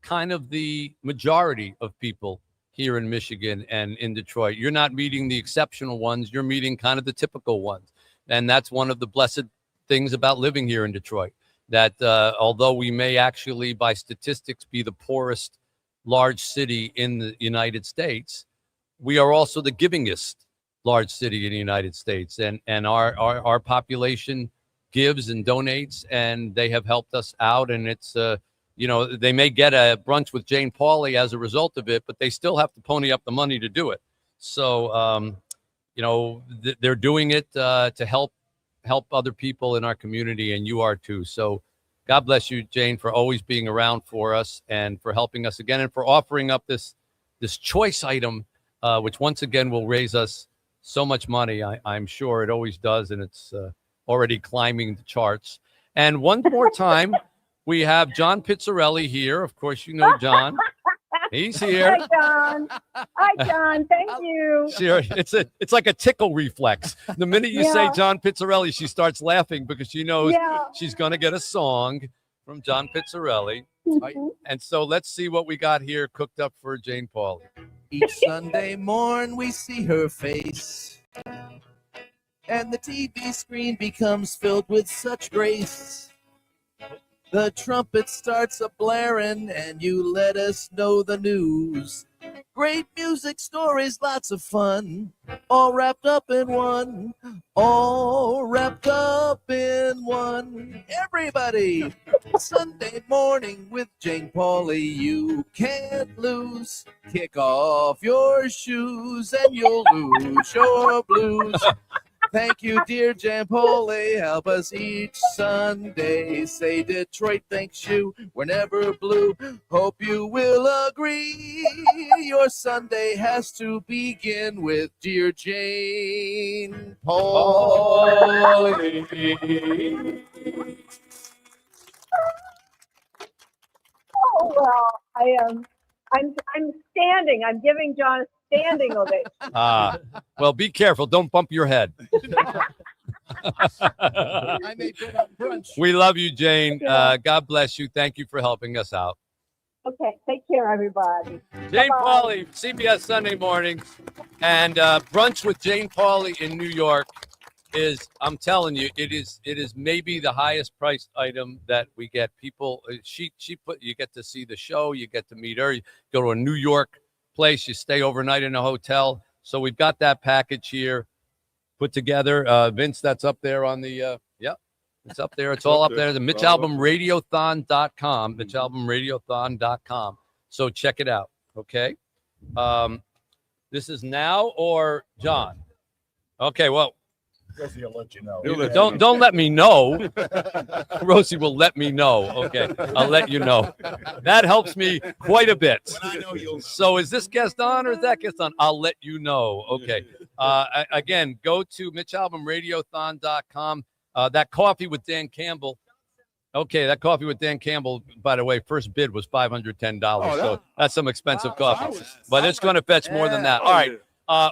kind of the majority of people here in Michigan and in Detroit. You're not meeting the exceptional ones. You're meeting kind of the typical ones. And that's one of the blessed things about living here in Detroit, that although we may actually, by statistics, be the poorest large city in the United States, we are also the givingest large city in the United States. And our population gives and donates, and they have helped us out. And it's, you know, they may get a brunch with Jane Pauley as a result of it, but they still have to pony up the money to do it. So, you know, they're doing it to help other people in our community, and you are too. So God bless you, Jane, for always being around for us and for helping us again and for offering up this choice item, which once again will raise us so much money. I'm sure it always does, and it's already climbing the charts. And one more time, we have John Pizzarelli here. Of course, you know John. He's here. Hi, John. Hi, John. Thank you. Sure. It's like a tickle reflex. The minute you say John Pizzarelli, she starts laughing because she knows she's going to get a song from John Pizzarelli. And so let's see what we got here cooked up for Jane Pauley. Each Sunday morn we see her face, and the TV screen becomes filled with such grace. The trumpet starts a-blaring, and you let us know the news. Great music, stories, lots of fun, all wrapped up in one. All wrapped up in one. Everybody! Sunday morning with Jane Pauley, you can't lose. Kick off your shoes and you'll lose your blues. Thank you, dear Jane Pauley. Help us each Sunday. Say Detroit thanks you. We're never blue. Hope you will agree. Your Sunday has to begin with dear Jane Pauley. Oh well, I'm standing. I'm giving John a standing ovation. Well, be careful. Don't bump your head. I may go on brunch. We love you, Jane. God bless you. Thank you for helping us out. Okay, take care, everybody. Jane Bye-bye. Pauley, CBS Sunday mornings, and brunch with Jane Pauley in New York is, I'm telling you, it is maybe the highest priced item that we get. People, you get to see the show, you get to meet her, you go to a New York place, you stay overnight in a hotel. So we've got that package here put together. Vince, that's up there on the it's up there. It's all up there. The MitchAlbumRadiothon.com. MitchAlbumRadiothon.com. So check it out. Okay. This is now or John? Okay, well, Rosie will let you know. don't let me know. Rosie will let me know. Okay, I'll let you know. That helps me quite a bit. So is this guest on or is that guest on? I'll let you know. Okay. Again, go to MitchAlbumRadiothon.com. That coffee with Dan Campbell. Okay, that coffee with Dan Campbell, by the way, first bid was $510. So that's some expensive coffee. But it's going to fetch more than that. All right.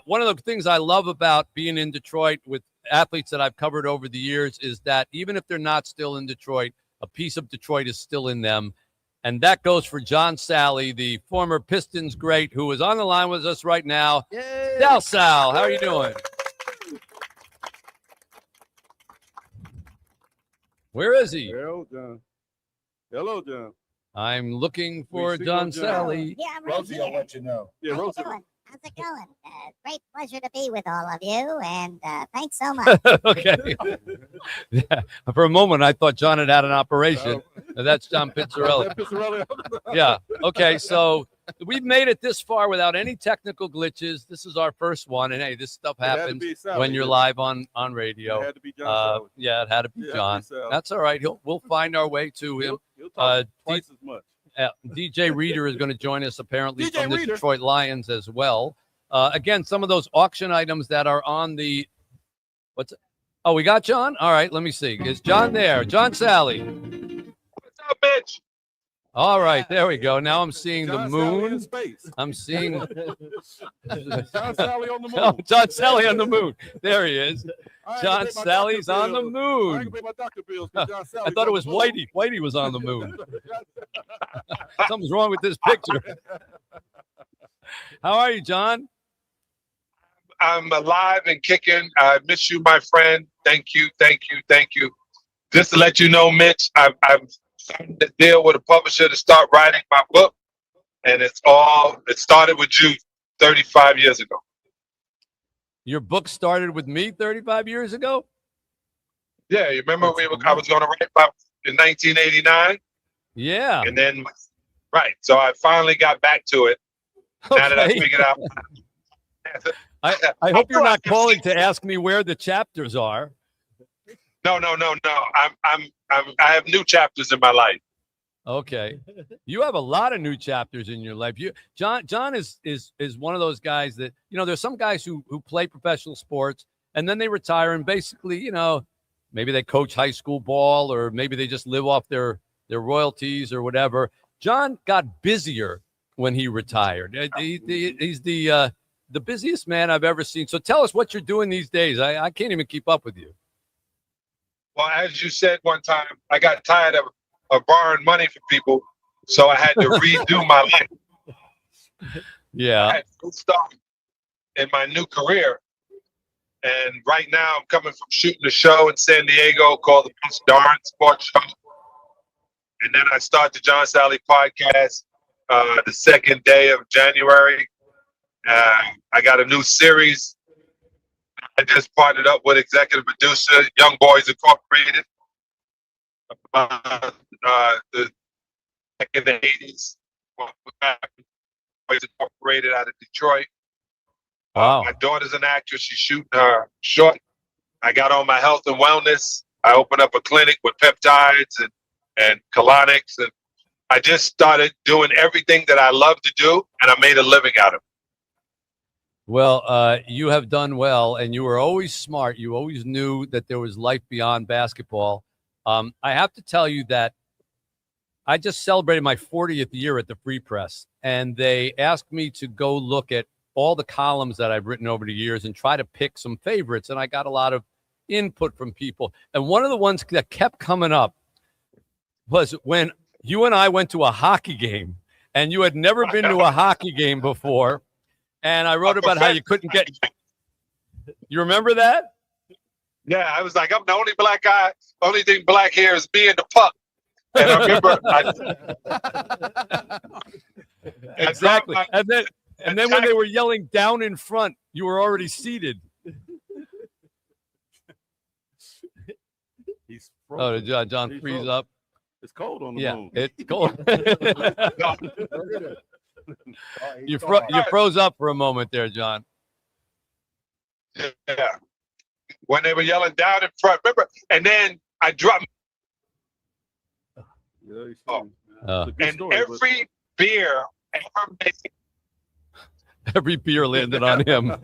One of the things I love about being in Detroit with athletes that I've covered over the years is that even if they're not still in Detroit, a piece of Detroit is still in them. And that goes for John Sally, the former Pistons great, who is on the line with us right now. Sal, how are you doing? Where is he? Hello, John. Hello, John. I'm looking for John Sally. Yeah, Rosie will let you know. Yeah, Rosie. How's it going? Great pleasure to be with all of you, and thanks so much. Okay. Yeah. For a moment, I thought John had an operation. That's John Pizzarelli. Yeah. Okay. So we've made it this far without any technical glitches. This is our first one, and hey, this stuff happens when you're live on radio. It had to be John. Yeah, it had to be John. That's all right. We'll find our way to him. He'll talk twice as much. DJ Reader is going to join us apparently from the Detroit Lions as well. Again, some of those auction items that are on the Oh, we got John? All right, let me see. Is John there? John Sally. What's up, bitch? All right, there we go. Now I'm seeing John the moon. Sally I'm seeing John Sally on the moon. Oh, John Sally on the moon. There he is. I John Sally's on the I moon. can pay my doctor bills. John I thought it was Whitey. Whitey was on the moon. Something's wrong with this picture. How are you, John? I'm alive and kicking. I miss you, my friend. Thank you, thank you, thank you. Just to let you know, Mitch, I've signed a deal with a publisher to start writing my book, and it started with you 35 years ago. Your book started with me 35 years ago? Yeah, you remember I was going to write about in 1989? Yeah. And then, right, so I finally got back to it. Now that I figured out. I hope you're not calling to ask me where the chapters are. No. I have new chapters in my life. Okay. You have a lot of new chapters in your life. John is one of those guys that, there's some guys who play professional sports and then they retire and basically, maybe they coach high school ball or maybe they just live off their royalties or whatever. John got busier when he retired. He's the busiest man I've ever seen. So tell us what you're doing these days. I can't even keep up with you. Well, as you said one time, I got tired of borrowing money from people, so I had to redo my life. Yeah. I had to start in my new career. And right now I'm coming from shooting a show in San Diego called the Most Darn Sports Show. And then I start the John Sally podcast the second day of January. I got a new series. I just partnered up with executive producer, Young Boys Incorporated. The back in the 80s. Boys Incorporated out of Detroit. Wow. My daughter's an actress. She's shooting her short. I got on my health and wellness. I opened up a clinic with peptides and colonics. And I just started doing everything that I love to do, and I made a living out of it. Well, you have done well, and you were always smart. You always knew that there was life beyond basketball. I have to tell you that I just celebrated my 40th year at the Free Press, and they asked me to go look at all the columns that I've written over the years and try to pick some favorites, and I got a lot of input from people. And one of the ones that kept coming up was when you and I went to a hockey game, and you had never been to a hockey game before. And I wrote about how you couldn't get. You remember that? Yeah, I was like, I'm the only black guy. Only thing black here is me and the puck. And I remember. Exactly. And then when they were yelling down in front, you were already seated. He's frozen. Oh, did John freeze up? It's cold on the yeah, moon. It's cold. You froze up for a moment there, John. Yeah. When they were yelling down in front, remember? And then I dropped. And every beer ever made. Every beer landed on him.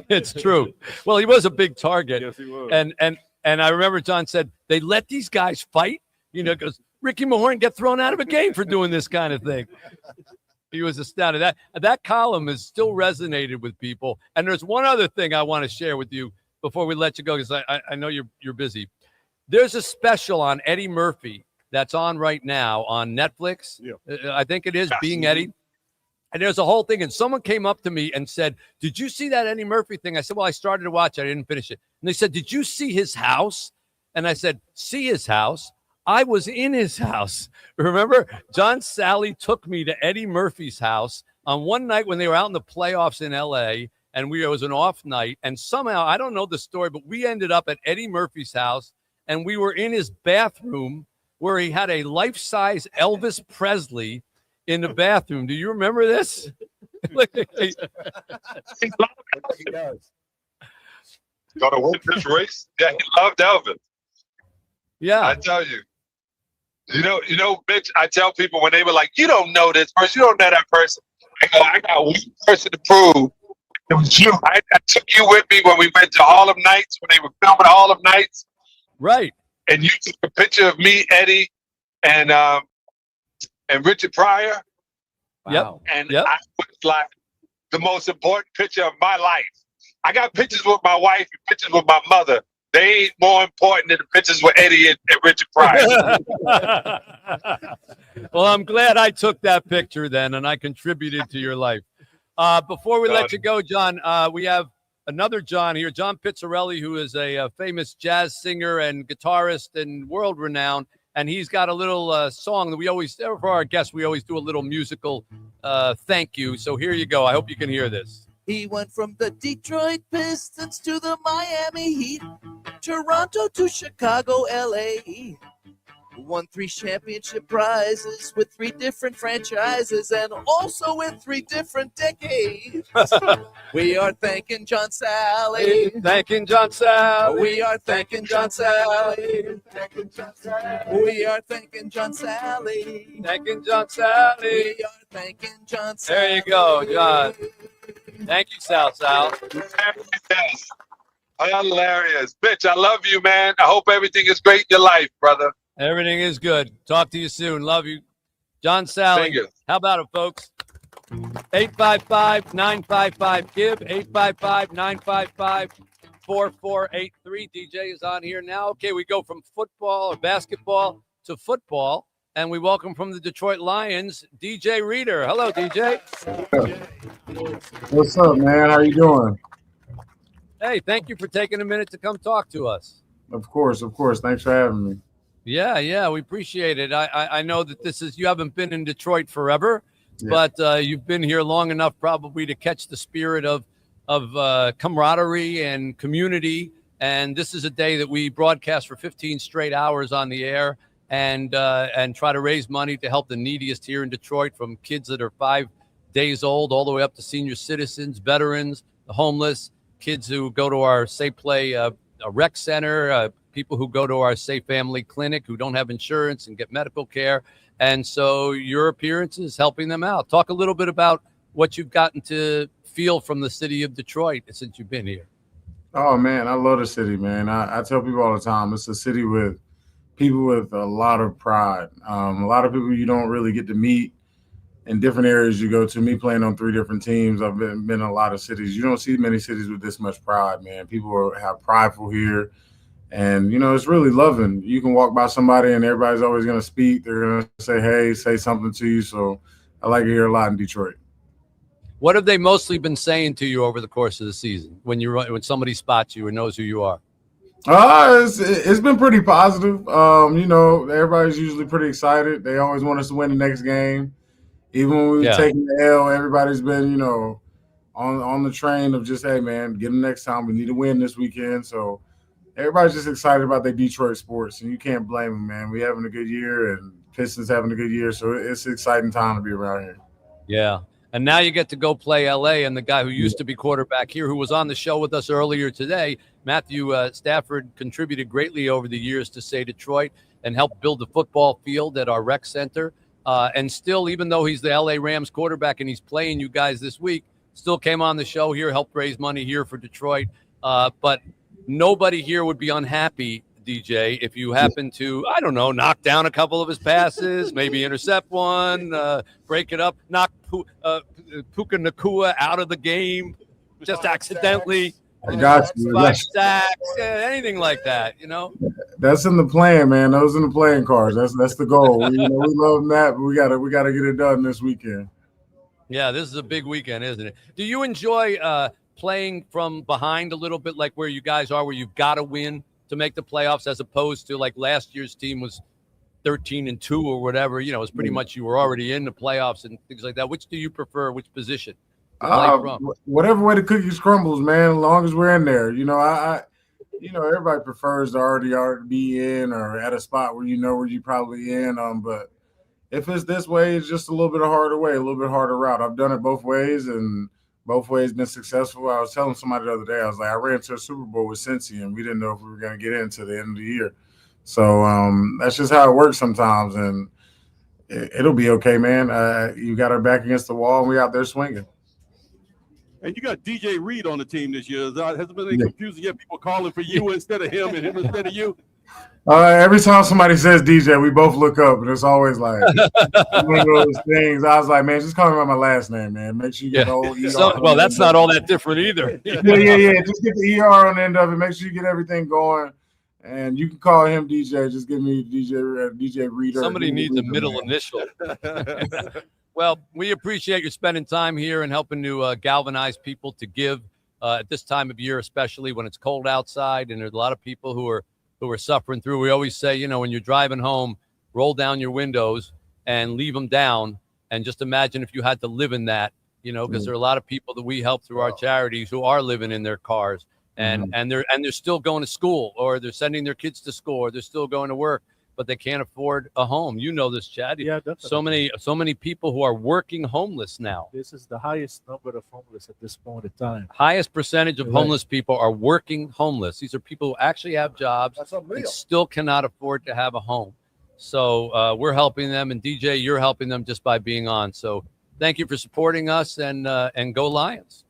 It's true. Well, he was a big target. Yes, he was. And I remember John said, they let these guys fight, because Ricky Mahorn get thrown out of a game for doing this kind of thing. He was astounded. That column has still resonated with people. And there's one other thing I want to share with you before we let you go, because I know you're busy. There's a special on Eddie Murphy that's on right now on Netflix. Yeah. I think it is, Being Eddie. And there's a whole thing. And someone came up to me and said, did you see that Eddie Murphy thing? I said, well, I started to watch it. I didn't finish it. And they said, did you see his house? And I said, see his house? I was in his house. Remember, John Sally took me to Eddie Murphy's house on one night when they were out in the playoffs in L.A., and it was an off night. And somehow, I don't know the story, but we ended up at Eddie Murphy's house, and we were in his bathroom where he had a life-size Elvis Presley in the bathroom. Do you remember this? He does. Gonna win this race? Yeah, he loved Elvis. Yeah. I tell you. You know, Mitch, I tell people when they were like, you don't know this person, you don't know that person. I go, I got one person to prove. It was you. I took you with me when we went to Harlem Nights, when they were filming Harlem Nights. Right. And you took a picture of me, Eddie, and Richard Pryor. Wow. And I was like the most important picture of my life. I got pictures with my wife and pictures with my mother. They ain't more important than the pictures with Eddie and Richard Pryor. Well, I'm glad I took that picture then, and I contributed to your life. Before we let you go, John, we have another John here, John Pizzarelli, who is a famous jazz singer and guitarist and world-renowned. And he's got a little song that we always, for our guests, we always do a little musical thank you. So here you go. I hope you can hear this. He went from the Detroit Pistons to the Miami Heat, Toronto to Chicago, LA. Won 3 championship prizes with 3 different franchises and also in 3 different decades. We are thanking John Sally. Thanking John Sally. We are thanking John Sally. We are thanking John Sally. Thanking John Sally. We are thanking John Sally. There you go, John. Thank you, Sal. Hilarious. Bitch, I love you, man. I hope everything is great in your life, brother. Everything is good. Talk to you soon. Love you. John Sally. How about it, folks? 855-955-GIVE, 855-955-4483. DJ is on here now. Okay, we go from football or basketball to football, and we welcome from the Detroit Lions, DJ Reader. Hello, DJ. What's up, man? How you doing? Hey, thank you for taking a minute to come talk to us. Of course. Thanks for having me. Yeah, we appreciate it. I know that you haven't been in Detroit forever, but you've been here long enough probably to catch the spirit of camaraderie and community. And this is a day that we broadcast for 15 straight hours on the air and try to raise money to help the neediest here in Detroit, from kids that are 5 days old all the way up to senior citizens, veterans, the homeless, kids who go to our Safe Play a rec center, people who go to our Safe Family Clinic who don't have insurance and get medical care. And so your appearance is helping them out. Talk a little bit about what you've gotten to feel from the city of Detroit since you've been here. Oh, man, I love the city, man. I tell people all the time, it's a city with people with a lot of pride. A lot of people you don't really get to meet in different areas you go to. Me playing on 3 different teams, I've been in a lot of cities. You don't see many cities with this much pride, man. People have prideful here. And, it's really loving. You can walk by somebody and everybody's always going to speak. They're going to say, hey, say something to you. So I like it here a lot in Detroit. What have they mostly been saying to you over the course of the season when somebody spots you or knows who you are? It's been pretty positive. Everybody's usually pretty excited. They always want us to win the next game. Even when we've taken the L, everybody's been, on the train of just, hey, man, get them next time. We need to win this weekend. So everybody's just excited about their Detroit sports, and you can't blame them, man. We having a good year, and Pistons having a good year, so it's an exciting time to be around here. Yeah, And now you get to go play LA. And the guy who used to be quarterback here, who was on the show with us earlier today, Matthew Stafford, contributed greatly over the years to Say Detroit and helped build the football field at our rec center. And still, even though he's the LA Rams quarterback and he's playing you guys this week, still came on the show here, helped raise money here for Detroit. But nobody here would be unhappy, DJ, if you happen to, I don't know, knock down a couple of his passes, maybe intercept one, break it up, knock Puka Nakua out of the game just accidentally. I got you. 5 sacks, anything like that, you know? That's in the plan, man. Those in the playing cards. That's the goal. We love that, but we gotta get it done this weekend. Yeah, this is a big weekend, isn't it? Do you enjoy playing from behind a little bit, like where you guys are, where you've got to win to make the playoffs, as opposed to like last year's team was 13-2 or whatever? You know, it's pretty much you were already in the playoffs and things like that. Which do you prefer? Which position? Whatever way the cookies crumbles, man. As long as we're in there, everybody prefers to already be in or at a spot where where you probably in. But if it's this way, it's just a little bit of harder way, a little bit harder route. I've done it both ways, and both ways been successful. I was telling somebody the other day, I was like, I ran to a Super Bowl with Cincy, and we didn't know if we were going to get into the end of the year. So that's just how it works sometimes, and it'll be okay, man. You got our back against the wall, and we out there swinging. And you got DJ Reed on the team this year. Has it been any confusing yet? People calling for you instead of him and him instead of you? Every time somebody says DJ, we both look up, and it's always like one of those things. I was like, man, just call me by my last name, man. Make sure you get the whole ER. Well, that's not all that different either. Yeah. Just get the ER on the end of it. Make sure you get everything going. And you can call him DJ. Just give me DJ Reader. Somebody needs a middle initial. Well, we appreciate you spending time here and helping to galvanize people to give at this time of year, especially when it's cold outside and there's a lot of people who are suffering through. We always say, when you're driving home, roll down your windows and leave them down. And just imagine if you had to live in that, because there are a lot of people that we help through our charities who are living in their cars and they're still going to school, or they're sending their kids to school, or they're still going to work, but they can't afford a home. You know this, Chad. Yeah, definitely. So many people who are working homeless now. This is the highest number of homeless at this point in time. Highest percentage of homeless people are working homeless. These are people who actually have jobs and still cannot afford to have a home. So we're helping them, and DJ, you're helping them just by being on. So thank you for supporting us, and go Lions.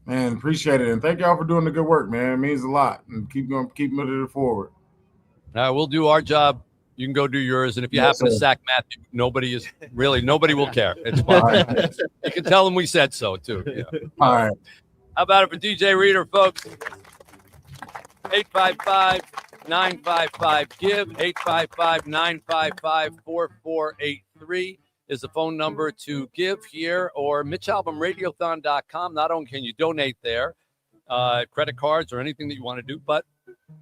Man, appreciate it, and thank y'all for doing the good work, man. It means a lot, and keep moving it forward. We'll do our job. You can go do yours. And if you happen to sack Matthew, nobody will care. It's fine. You can tell them we said so, too. Yeah. All right. How about it for DJ Reader, folks? 855-955-GIVE. 855-955-4483 is the phone number to give here, or MitchAlbumRadiothon.com. Not only can you donate there, credit cards or anything that you want to do, but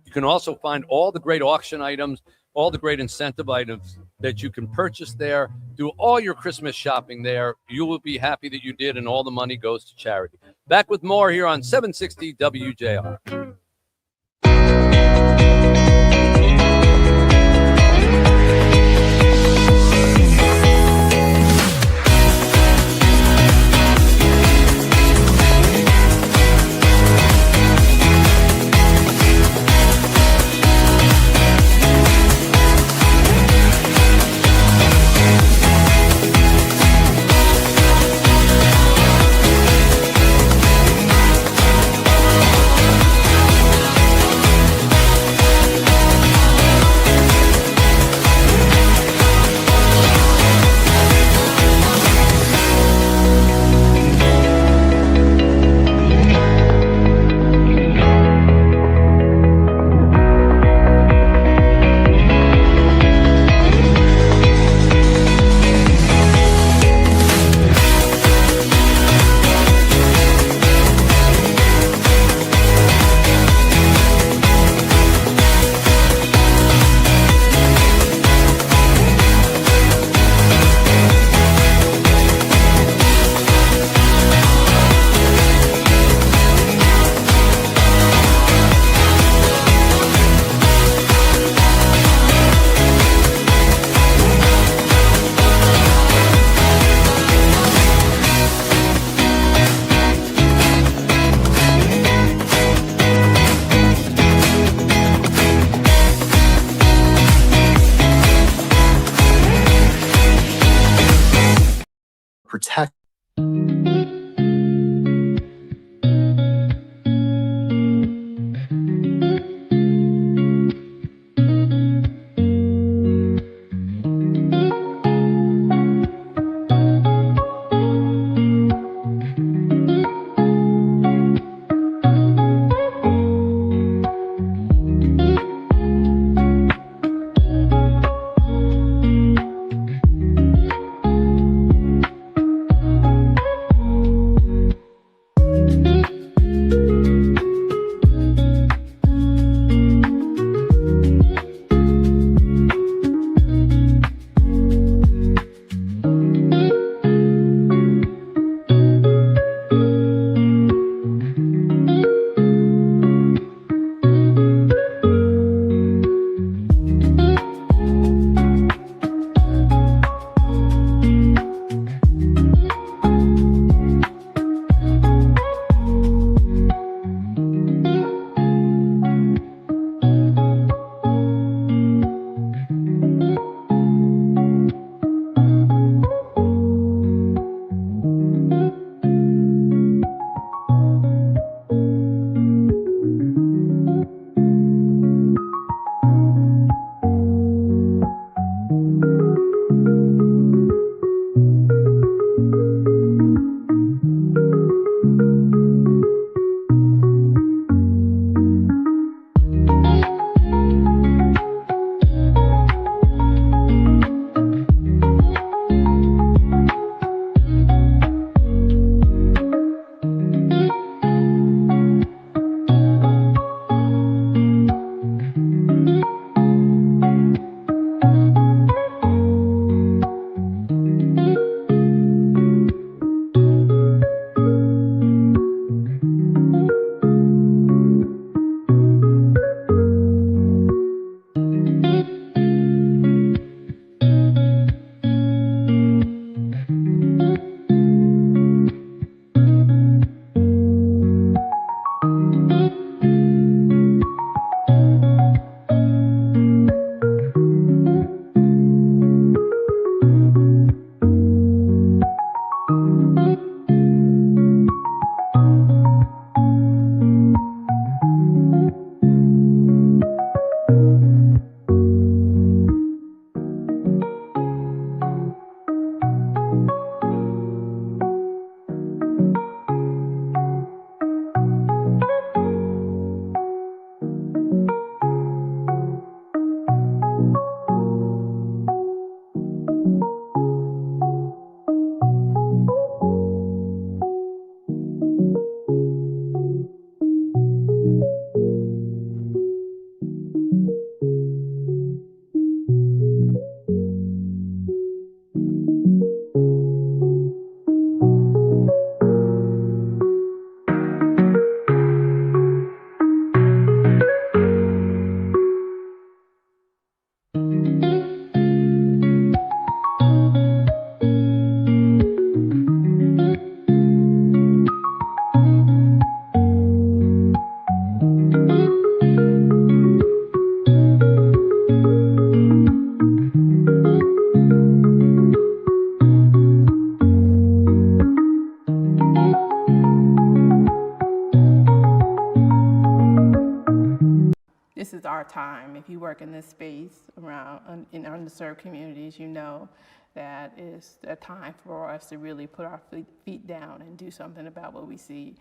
you can also find all the great auction items, all the great incentive items that you can purchase there. Do all your Christmas shopping there. You will be happy that you did, and all the money goes to charity. Back with more here on 760 WJR. This is our time. If you work in this space around in underserved communities, you know that is a time for us to really put our feet down and do something about what we see.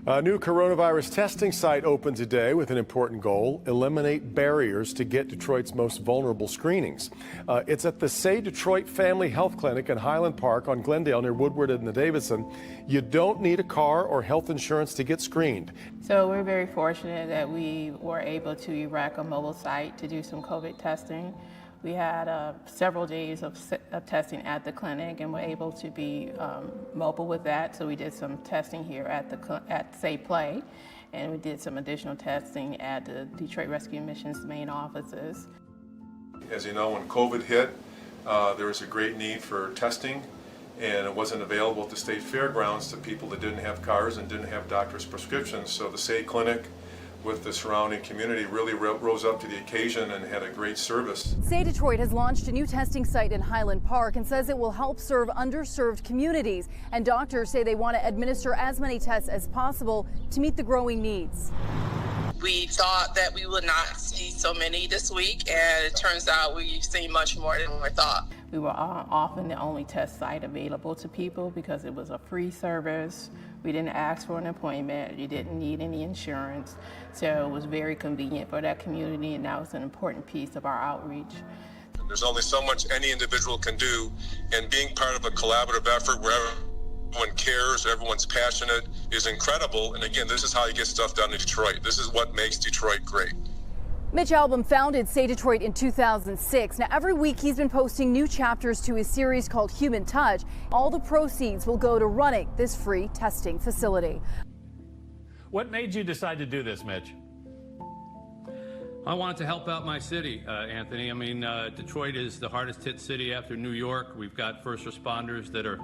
A new coronavirus testing site opened today with an important goal: eliminate barriers to get Detroit's most vulnerable screenings. It's at the Say Detroit Family Health Clinic in Highland Park on Glendale near Woodward and the Davidson. You don't need a car or health insurance to get screened. So we're very fortunate that we were able to erect a mobile site to do some COVID testing. We had several days of testing at the clinic and were able to be mobile with that. So we did some testing here at Say Play, and we did some additional testing at the Detroit Rescue Mission's main offices. As you know, when COVID hit, there was a great need for testing, and it wasn't available at the state fairgrounds to people that didn't have cars and didn't have doctor's prescriptions. So the Say Clinic with the surrounding community really rose up to the occasion and had a great service. Say Detroit has launched a new testing site in Highland Park and says it will help serve underserved communities. And doctors say they want to administer as many tests as possible to meet the growing needs. We thought that we would not see so many this week, and it turns out we've seen much more than we thought. We were often the only test site available to people because it was a free service. We didn't ask for an appointment. You didn't need any insurance. So it was very convenient for that community, and that was an important piece of our outreach. There's only so much any individual can do, and being part of a collaborative effort where everyone cares, everyone's passionate is incredible. And again, this is how you get stuff done in Detroit. This is what makes Detroit great. Mitch Albom founded Say Detroit in 2006. Now, every week he's been posting new chapters to his series called Human Touch. All the proceeds will go to running this free testing facility. What made you decide to do this, Mitch? I wanted to help out my city, Anthony. I mean, Detroit is the hardest hit city after New York. We've got first responders that are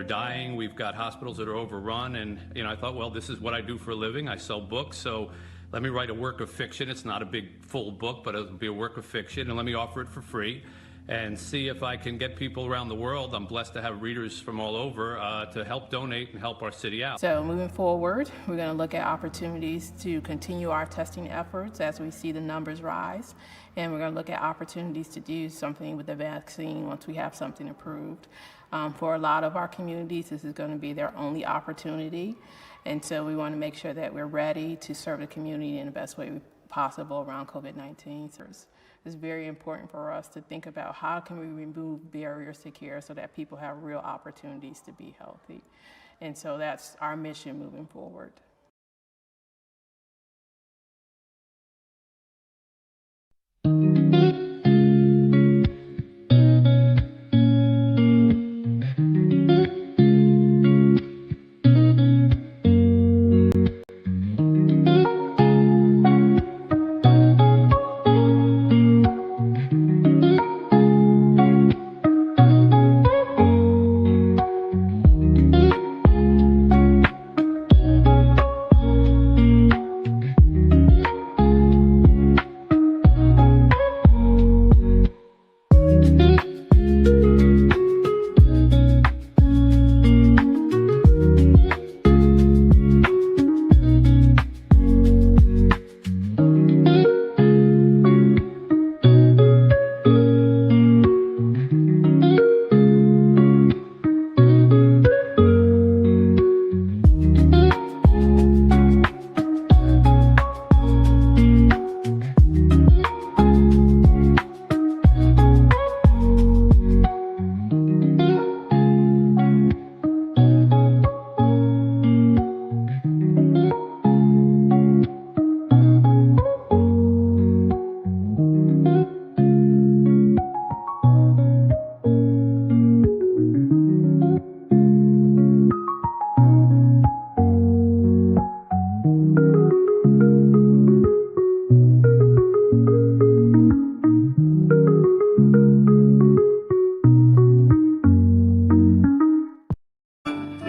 dying. We've got hospitals that are overrun. And, I thought, well, this is what I do for a living. I sell books. So let me write a work of fiction. It's not a big full book, but it'll be a work of fiction. And let me offer it for free and see if I can get people around the world. I'm blessed to have readers from all over to help donate and help our city out. So moving forward, we're going to look at opportunities to continue our testing efforts as we see the numbers rise. And we're going to look at opportunities to do something with the vaccine once we have something approved. For a lot of our communities, this is going to be their only opportunity. And so we want to make sure that we're ready to serve the community in the best way possible around COVID-19. It's very important for us to think about how can we remove barriers to care so that people have real opportunities to be healthy. And so that's our mission moving forward.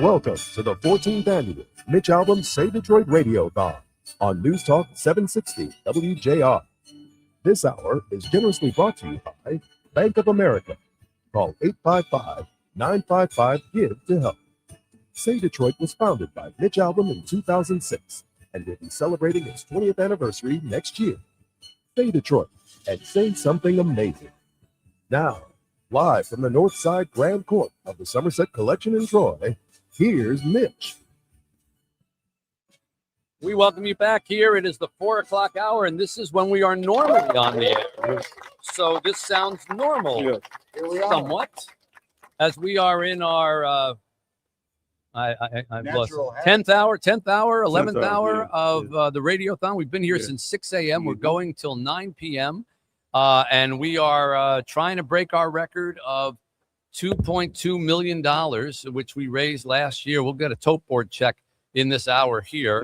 Welcome to the 14th annual Mitch Albom Say Detroit Radiothon on News Talk 760 WJR. This hour is generously brought to you by Bank of America. Call 855-955-GIVE to help. Say Detroit was founded by Mitch Albom in 2006 and will be celebrating its 20th anniversary next year. Say Detroit and say something amazing. Now, live from the North Side Grand Court of the Somerset Collection in Troy, here's Mitch. We welcome you back here. It is the 4 o'clock hour, and this is when we are normally on the air. So this sounds normal, somewhat, as we are in our I lost 10th hour, 11th hour of the Radiothon. We've been here since 6 a.m. We're going till 9 p.m. And we are trying to break our record of $2.2 million, which we raised last year. We'll get a tote board check in this hour here.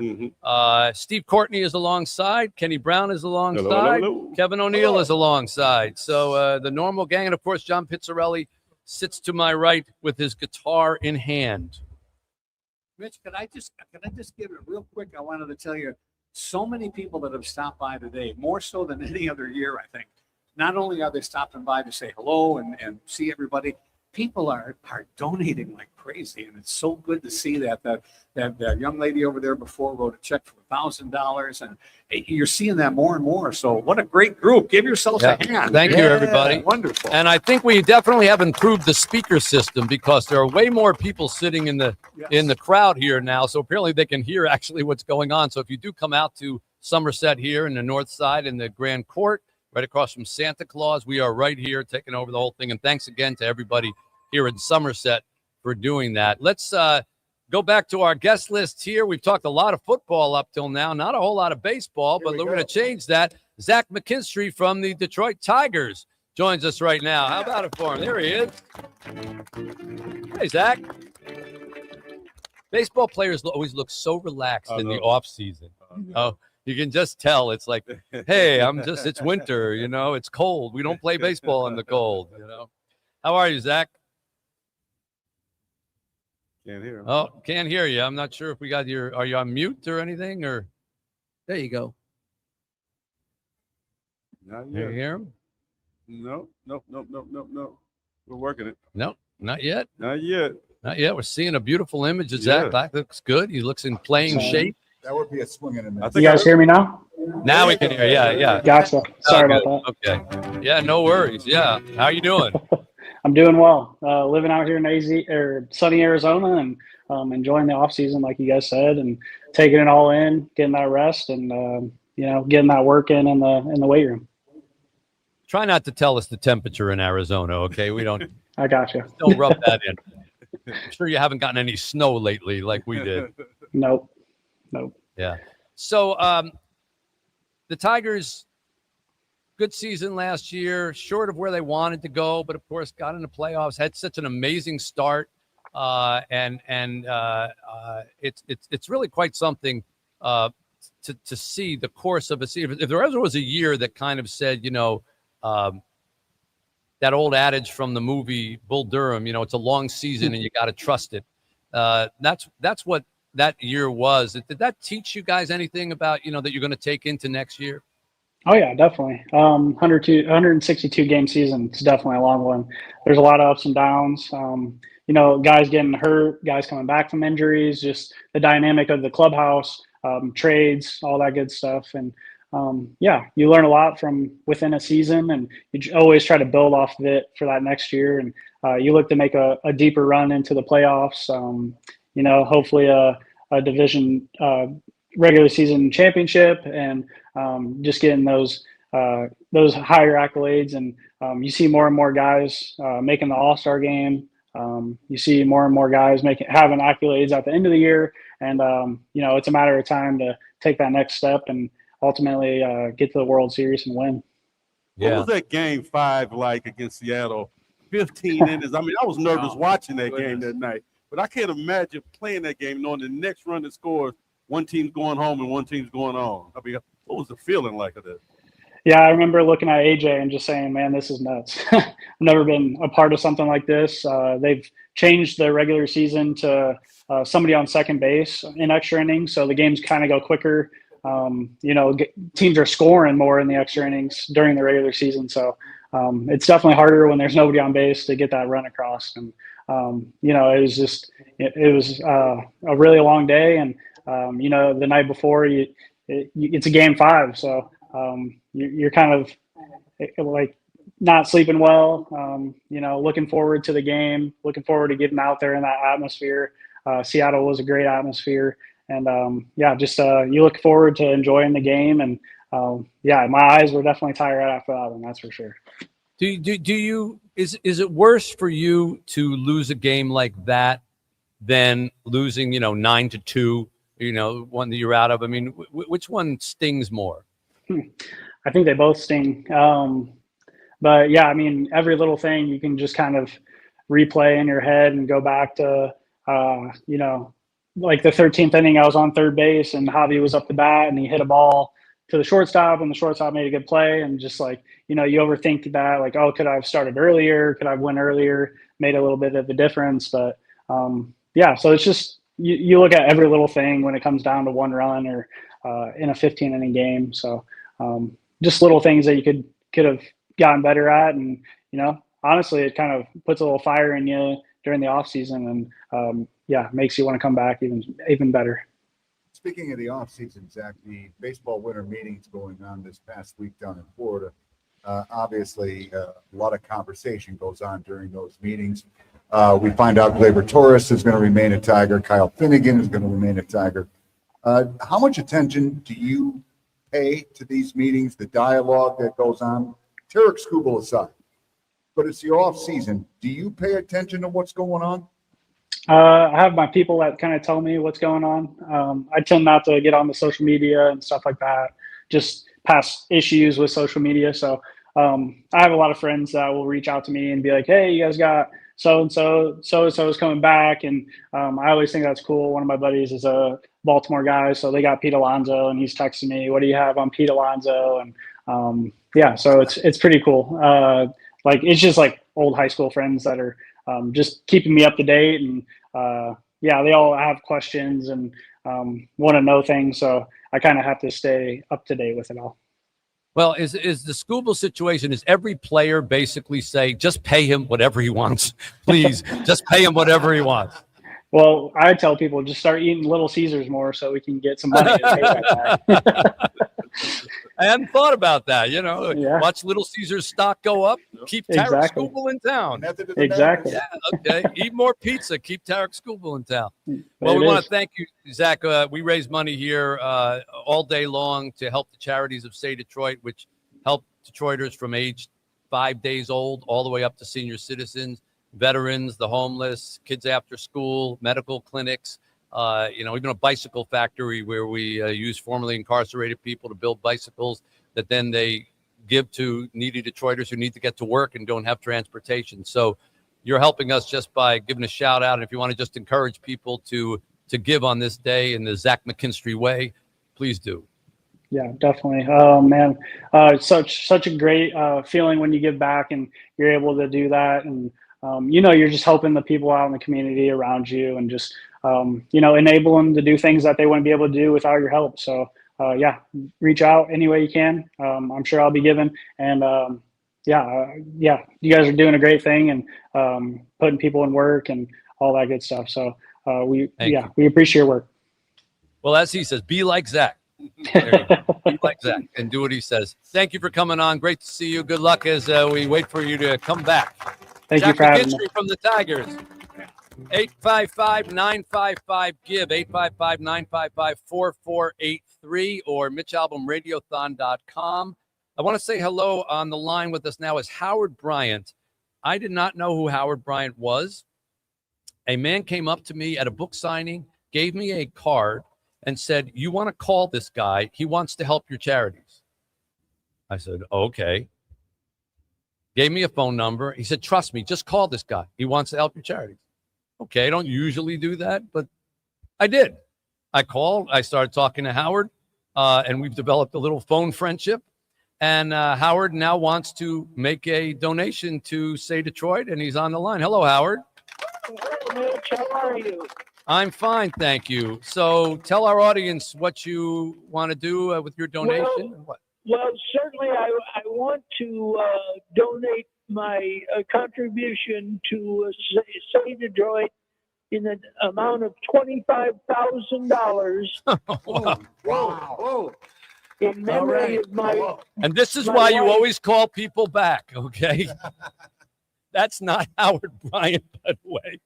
Steve Courtney is alongside. Kenny Brown is alongside. Hello. Kevin O'Neill is alongside. So the normal gang. And, of course, John Pizzarelli sits to my right with his guitar in hand. Mitch, can I just give it real quick? I wanted to tell you so many people that have stopped by today, more so than any other year, I think. Not only are they stopping by to say hello and see everybody, people are donating like crazy, and it's so good to see that young lady over there before wrote a check for $1,000, and you're seeing that more and more. So what a great group! Give yourselves a hand. Thank you, everybody. Wonderful. And I think we definitely have improved the speaker system because there are way more people sitting in the crowd here now. So apparently they can hear actually what's going on. So if you do come out to Somerset here in the North Side in the Grand Court, right across from Santa Claus, we are right here taking over the whole thing. And thanks again to everybody here in Somerset for doing that. Let's go back to our guest list here. We've talked a lot of football up till now, not a whole lot of baseball, but we're going to change that. Zach McKinstry from the Detroit Tigers joins us right now. How about it for him? There he is. Hey, Zach. Baseball players always look so relaxed in the off season. Oh, you can just tell. It's like, hey, it's winter, it's cold. We don't play baseball in the cold, How are you, Zach? Can't hear him. Oh, can't hear you. I'm not sure if we got are you on mute or anything, or? There you go. Not You yet. hear him? No. We're working it. No, not yet. Not yet. Not yet. We're seeing a beautiful image of Zach. That looks good. He looks in playing shape. That would be a swing and a miss. You guys hear me now? Now we can hear. Yeah. Gotcha. Sorry about that. Okay. Yeah, no worries. Yeah. How you doing? I'm doing well. Living out here in sunny Arizona, and enjoying the off season, like you guys said, and taking it all in, getting that rest, and getting that work in the weight room. Try not to tell us the temperature in Arizona, okay? We don't. I gotcha. Don't rub that in. I'm sure you haven't gotten any snow lately, like we did. Nope. Yeah. So the Tigers, good season last year, short of where they wanted to go, but of course got into playoffs, had such an amazing start, and it's really quite something to see the course of a season. If there ever was a year that kind of said, that old adage from the movie Bull Durham, it's a long season and you got to trust it. That's what that year was. Did that teach you guys anything about, that you're going to take into next year? Oh yeah, definitely. 162 game season is definitely a long one. There's a lot of ups and downs. Guys getting hurt, guys coming back from injuries, just the dynamic of the clubhouse, trades, all that good stuff. And you learn a lot from within a season, and you always try to build off of it for that next year. And you look to make a deeper run into the playoffs. Hopefully a division regular season championship, and just getting those higher accolades. And you see more and more guys making the All-Star game. You see more and more guys having accolades at the end of the year, and it's a matter of time to take that next step and ultimately get to the World Series and win. What was that game 5 like against Seattle? 15 innings. I mean, I was nervous watching that game that night, but I can't imagine playing that game knowing the next run that scores, one team's going home and one team's going on. I mean, what was the feeling like of that? Yeah, I remember looking at AJ and just saying, man, this is nuts. I've never been a part of something like this. They've changed the regular season to somebody on second base in extra innings, so the games kind of go quicker. Teams are scoring more in the extra innings during the regular season, so it's definitely harder when there's nobody on base to get that run across. And it was a really long day, and the night before it's a game 5, so you're kind of like not sleeping well. Looking forward to the game, looking forward to getting out there in that atmosphere. Seattle was a great atmosphere. And you look forward to enjoying the game, and my eyes were definitely tired after that one, that's for sure. Is it worse for you to lose a game like that than losing 9-2, one that you're out of? I mean, which one stings more? I think they both sting. But yeah, I mean, every little thing you can just kind of replay in your head and go back to like the 13th inning, I was on third base and Javi was up the bat and he hit a ball to the shortstop, and the shortstop made a good play. And just like, you overthink that, like, oh, could I have started earlier? Could I have went earlier? Made a little bit of a difference. But so it's just, you look at every little thing when it comes down to one run or in a 15 inning game. So just little things that you could have gotten better at. And, honestly, it kind of puts a little fire in you during the off season and makes you want to come back even better. Speaking of the offseason, Zach, the baseball winter meetings going on this past week down in Florida. Obviously, a lot of conversation goes on during those meetings. We find out Gleyber Torres is going to remain a Tiger. Kyle Finnegan is going to remain a Tiger. How much attention do you pay to these meetings, the dialogue that goes on? Tarek Skubal aside, but it's the off season. Do you pay attention to what's going on? I have my people that kind of tell me what's going on. I tend not to get on the social media and stuff like that, just past issues with social media. So I have a lot of friends that will reach out to me and be like, hey, you guys got so-and-so is coming back. And I always think that's cool. One of my buddies is a Baltimore guy. So they got Pete Alonso and he's texting me, what do you have on Pete Alonso? And so it's pretty cool. It's just like old high school friends that are just keeping me up to date. And they all have questions and want to know things. So I kind of have to stay up to date with it all. Well, is the Skubal situation, is every player basically say, just pay him whatever he wants, please, just pay him whatever he wants? Well, I tell people just start eating Little Caesars more so we can get some money to pay that guy. I hadn't thought about that. Yeah. Watch Little Caesar's stock go up, keep Tarek Exactly. Skubal in town. Exactly. Yeah, okay. Eat more pizza, keep Tarek Skubal in town. Well, Well, we it want is. to thank you, Zach. We raise money here all day long to help the charities of Say Detroit, which help Detroiters from age 5 days old all the way up to senior citizens, veterans, the homeless, kids after school, medical clinics, even a bicycle factory where we use formerly incarcerated people to build bicycles that then they give to needy Detroiters who need to get to work and don't have transportation. So you're helping us just by giving a shout out. And if you want to just encourage people to give on this day in the Zach McKinstry way, please do. Yeah, definitely. Oh man, such a great feeling when you give back and you're able to do that. And you're just helping the people out in the community around you and just enable them to do things that they wouldn't be able to do without your help. So reach out any way you can. I'm sure I'll be giving. And you guys are doing a great thing and putting people in work and all that good stuff. So we appreciate your work. Well, as he says, be like Zach. There you go. Be like Zach and do what he says. Thank you for coming on. Great to see you. Good luck as we wait for you to come back. Thank Jack you for having me. McKinstry from the Tigers. 855-955-GIVE, 855-955-4483, or MitchAlbumRadiothon.com. I want to say hello. On the line with us now is Howard Bryant. I did not know who Howard Bryant was. A man came up to me at a book signing, gave me a card, and said, you want to call this guy? He wants to help your charities. I said, okay. Gave me a phone number. He said, trust me, just call this guy. He wants to help your charities. Okay, I don't usually do that, but I did. I called. I started talking to Howard, and we've developed a little phone friendship. And Howard now wants to make a donation to Say Detroit, and he's on the line. Hello, Howard. Hello, Mitch. How are you? I'm fine, thank you. So tell our audience what you want to do with your donation. Well, certainly I want to donate my contribution to Say Detroit in the amount of $25,000. Wow. In memory of my. And this is my why you wife. always call people back, okay? That's not Howard Bryant, by the way.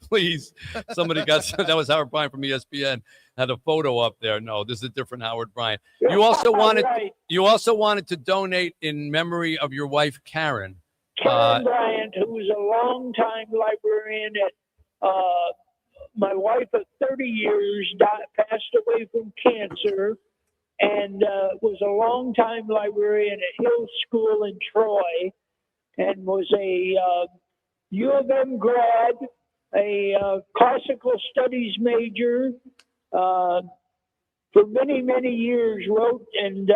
Please, somebody got that was Howard Bryant from ESPN. Had a photo up there. No, this is a different Howard Bryant. You also wanted Right. you also wanted to donate in memory of your wife Karen. Karen Bryant, who was a longtime librarian at my wife of 30 years, passed away from cancer, and was a longtime librarian at Hill School in Troy, and was a U of M grad, a classical studies major, for many, many years wrote and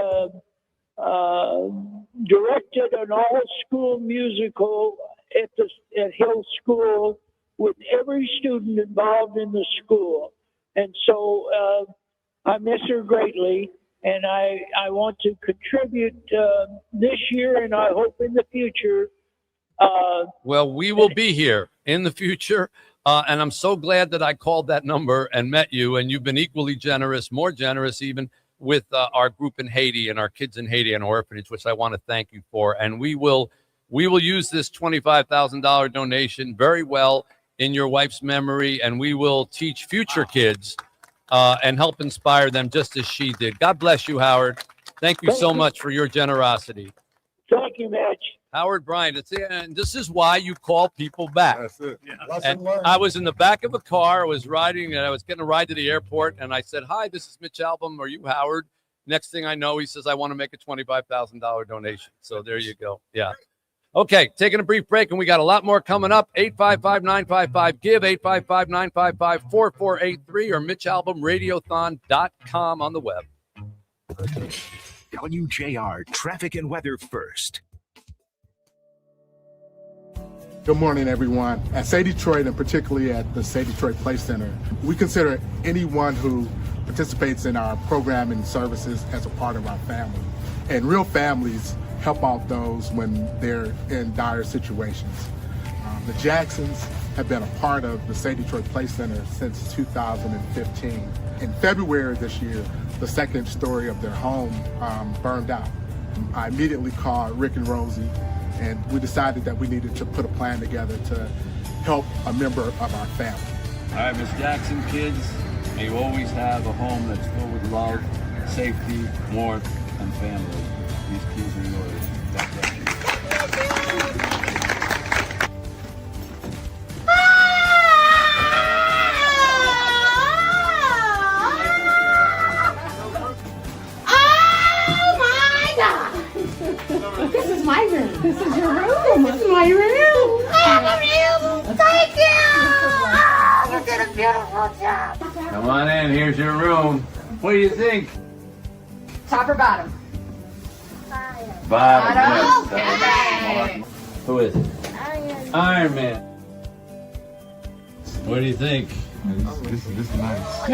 directed an all-school musical at Hill School with every student involved in the school. And so I miss her greatly, and I want to contribute this year, and I hope in the future. Well, we will be here in the future. And I'm so glad that I called that number and met you. And you've been equally generous, more generous even with our group in Haiti and our kids in Haiti and orphanage, which I want to thank you for. And we will use this $25,000 donation very well in your wife's memory. And we will teach future kids and help inspire them just as she did. God bless you, Howard. Thank you so much for your generosity. Thank you, Mitch. Howard Bryant. And this is why you call people back. That's it. And I was in the back of a car. I was riding, and I was getting a ride to the airport. And I said, "Hi, this is Mitch Albom. Are you Howard?" Next thing I know, he says, "I want to make a $25,000 donation." So there you go. Yeah. Okay, taking a brief break, and we got a lot more coming up. 855-955-GIVE, 855-955-4483, or MitchAlbomRadiothon.com on the web. WJR Traffic and Weather First. Good morning, everyone. At Say Detroit, and particularly at the Say Detroit Play Center, we consider anyone who participates in our program and services as a part of our family. And real families help out those when they're in dire situations. The Jacksons have been a part of the Say Detroit Play Center since 2015. In February of this year, the second story of their home burned out. I immediately called Rick and Rosie, and we decided that we needed to put a plan together to help a member of our family. All right, Miss Jackson, kids, may you always have a home that's filled with love, safety, warmth, and family. These kids are yours. God bless you. This is my room. This is your room. This is my room. I have a room. Thank you. Oh, you did a beautiful job. Come on in. Here's your room. What do you think? Top or bottom? Bottom. Okay. Who is it? Iron Man. What do you think? This is nice.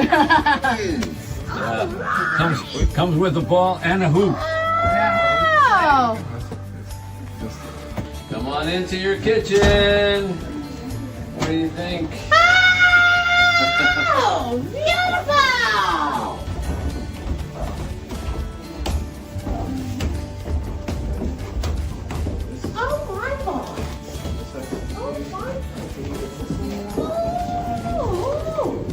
Comes with a ball and a hoop. Oh. Come on into your kitchen. What do you think? Oh, beautiful. Oh, my God. Oh, my. Oh.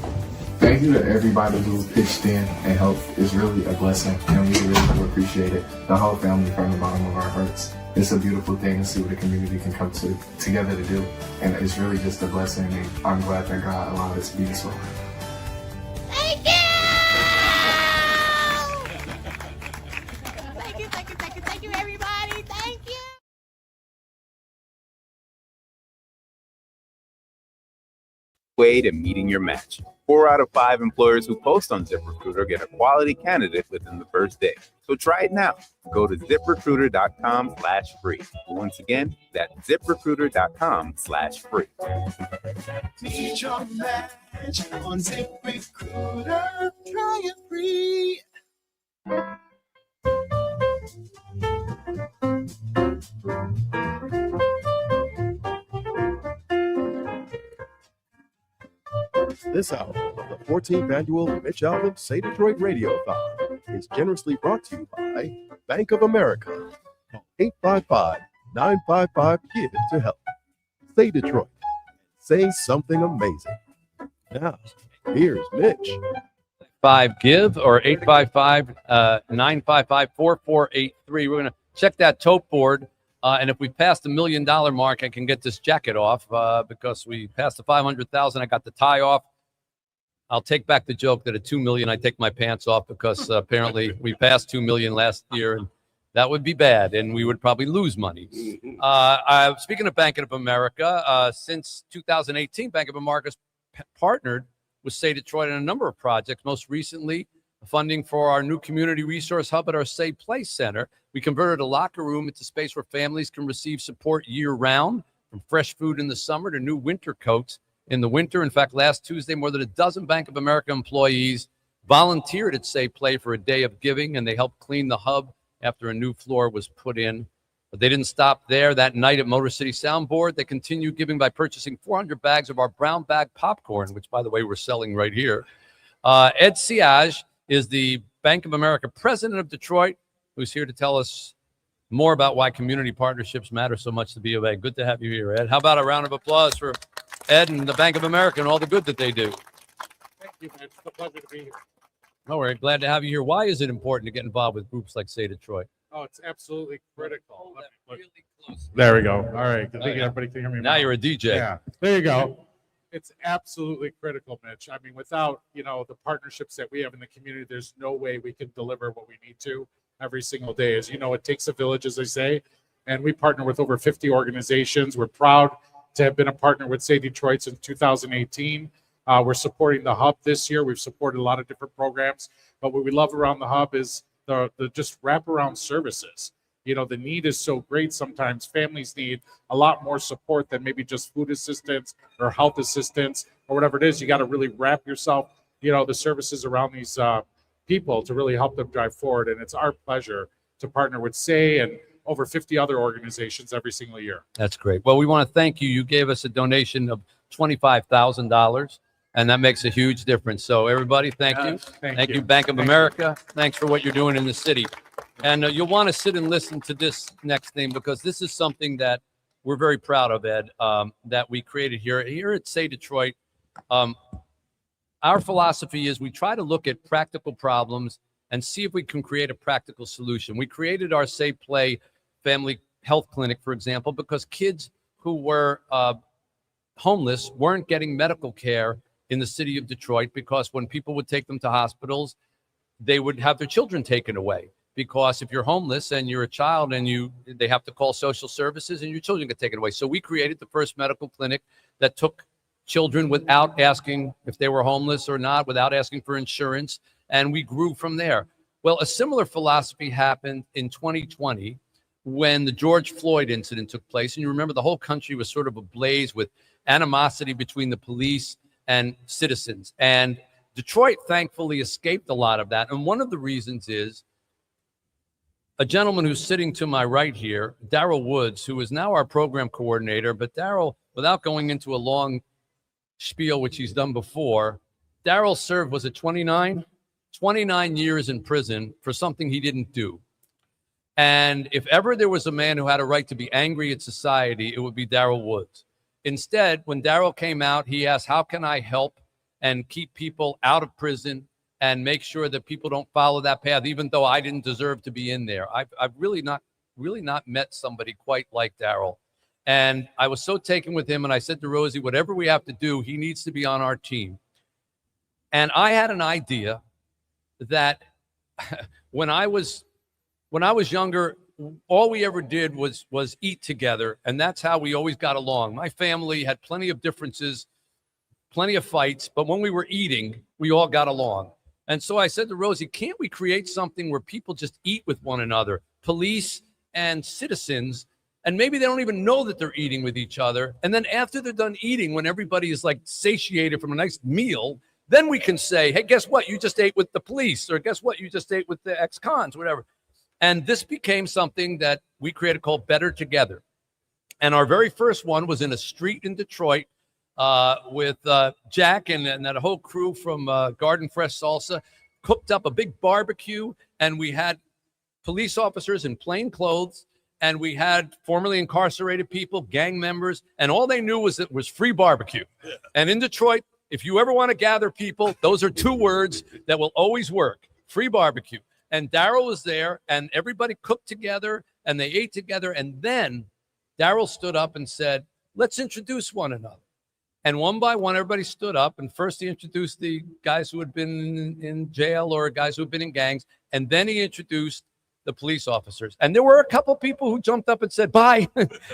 Thank you to everybody who pitched in and helped. It's really a blessing, and we really do appreciate it. The whole family from the bottom of our hearts. It's a beautiful thing to see what the community can come together to do, and it's really just a blessing, and I'm glad that God allowed it to be so. Thank you. Thank you, thank you, thank you, thank you, everybody. Thank you. Way to meeting your match. 4 out of 5 employers who post on ZipRecruiter get a quality candidate within the first day. So try it now. Go to ZipRecruiter.com/free. Once again, that's ZipRecruiter.com/free. Meet your match on ZipRecruiter. Try it free. This hour of the 14th annual Mitch Albom Say Detroit Radiothon is generously brought to you by Bank of America. Call 855-955-GIVE to help. Say Detroit. Say something amazing. Now, here's Mitch. 5GIVE or 855-955-4483. We're going to check that tote board. And if we pass the $1 million mark, I can get this jacket off because we passed the 500,000. I got the tie off. I'll take back the joke that at 2 million, I take my pants off because apparently we passed 2 million last year, and that would be bad, and we would probably lose money. Speaking of Bank of America, since 2018, Bank of America's partnered with Say Detroit on a number of projects. Most recently, funding for our new community resource hub at our Say Play Center. We converted a locker room into space where families can receive support year-round, from fresh food in the summer to new winter coats in the winter. In fact, last Tuesday, more than a dozen Bank of America employees volunteered at Say Play for a day of giving, and they helped clean the hub after a new floor was put in. But they didn't stop there. That night at Motor City Soundboard, they continued giving by purchasing 400 bags of our brown bag popcorn, which, by the way, we're selling right here. Ed Siage is the Bank of America president of Detroit, who's here to tell us more about why community partnerships matter so much to B of A. Good to have you here, Ed. How about a round of applause for Ed and the Bank of America and all the good that they do? Thank you, man. It's a pleasure to be here. Oh, we're glad to have you here. Why is it important to get involved with groups like Say Detroit? Oh, it's absolutely critical. There we go. All right. I think everybody can hear me. Now you're a DJ. Yeah. There you go. It's absolutely critical, Mitch. I mean, without, the partnerships that we have in the community, there's no way we can deliver what we need to every single day. As you know, it takes a village, as they say, and we partner with over 50 organizations. We're proud to have been a partner with Say Detroit since 2018. We're supporting the hub this year. We've supported a lot of different programs, but what we love around the hub is the just wraparound services. The need is so great. Sometimes families need a lot more support than maybe just food assistance or health assistance or whatever it is. You got to really wrap yourself, the services around these people to really help them drive forward. And it's our pleasure to partner with Say and over 50 other organizations every single year. That's great. Well, we want to thank you. You gave us a donation of $25,000. And that makes a huge difference. So everybody, thank you. Thank you, Bank of America. Thanks for what you're doing in the city. And you'll want to sit and listen to this next thing, because this is something that we're very proud of, Ed, that we created here at Say Detroit. Our philosophy is we try to look at practical problems and see if we can create a practical solution. We created our Say Play Family Health Clinic, for example, because kids who were homeless weren't getting medical care in the city of Detroit, because when people would take them to hospitals, they would have their children taken away. Because if you're homeless and you're a child and they have to call social services and your children get taken away. So we created the first medical clinic that took children without asking if they were homeless or not, without asking for insurance, and we grew from there. Well, a similar philosophy happened in 2020 when the George Floyd incident took place. And you remember the whole country was sort of ablaze with animosity between the police and citizens. And Detroit thankfully escaped a lot of that. And one of the reasons is a gentleman who's sitting to my right here, Daryl Woods, who is now our program coordinator. But Daryl, without going into a long spiel, which he's done before, Daryl served, was it 29 years in prison for something he didn't do. And if ever there was a man who had a right to be angry at society, it would be Daryl Woods. Instead, when Daryl came out, he asked, how can I help and keep people out of prison and make sure that people don't follow that path, even though I didn't deserve to be in there? I've really not met somebody quite like Daryl. And I was so taken with him, and I said to Rosie, whatever we have to do, he needs to be on our team. And I had an idea that when I was younger, all we ever did was eat together, and that's how we always got along. My family had plenty of differences, plenty of fights, but when we were eating, we all got along. And so I said to Rosie, can't we create something where people just eat with one another, police and citizens, and maybe they don't even know that they're eating with each other. And then after they're done eating, when everybody is like satiated from a nice meal, then we can say, hey, guess what? You just ate with the police, or guess what? You just ate with the ex-cons, whatever. And this became something that we created called Better Together. And our very first one was in a street in Detroit with Jack and that whole crew from Garden Fresh Salsa cooked up a big barbecue. And we had police officers in plain clothes. And we had formerly incarcerated people, gang members. And all they knew was it was free barbecue. And in Detroit, if you ever want to gather people, those are two words that will always work: free barbecue. And Daryl was there, and everybody cooked together, and they ate together. And then Daryl stood up and said, let's introduce one another. And one by one, everybody stood up. And first he introduced the guys who had been in jail or guys who had been in gangs. And then he introduced the police officers. And there were a couple people who jumped up and said, bye,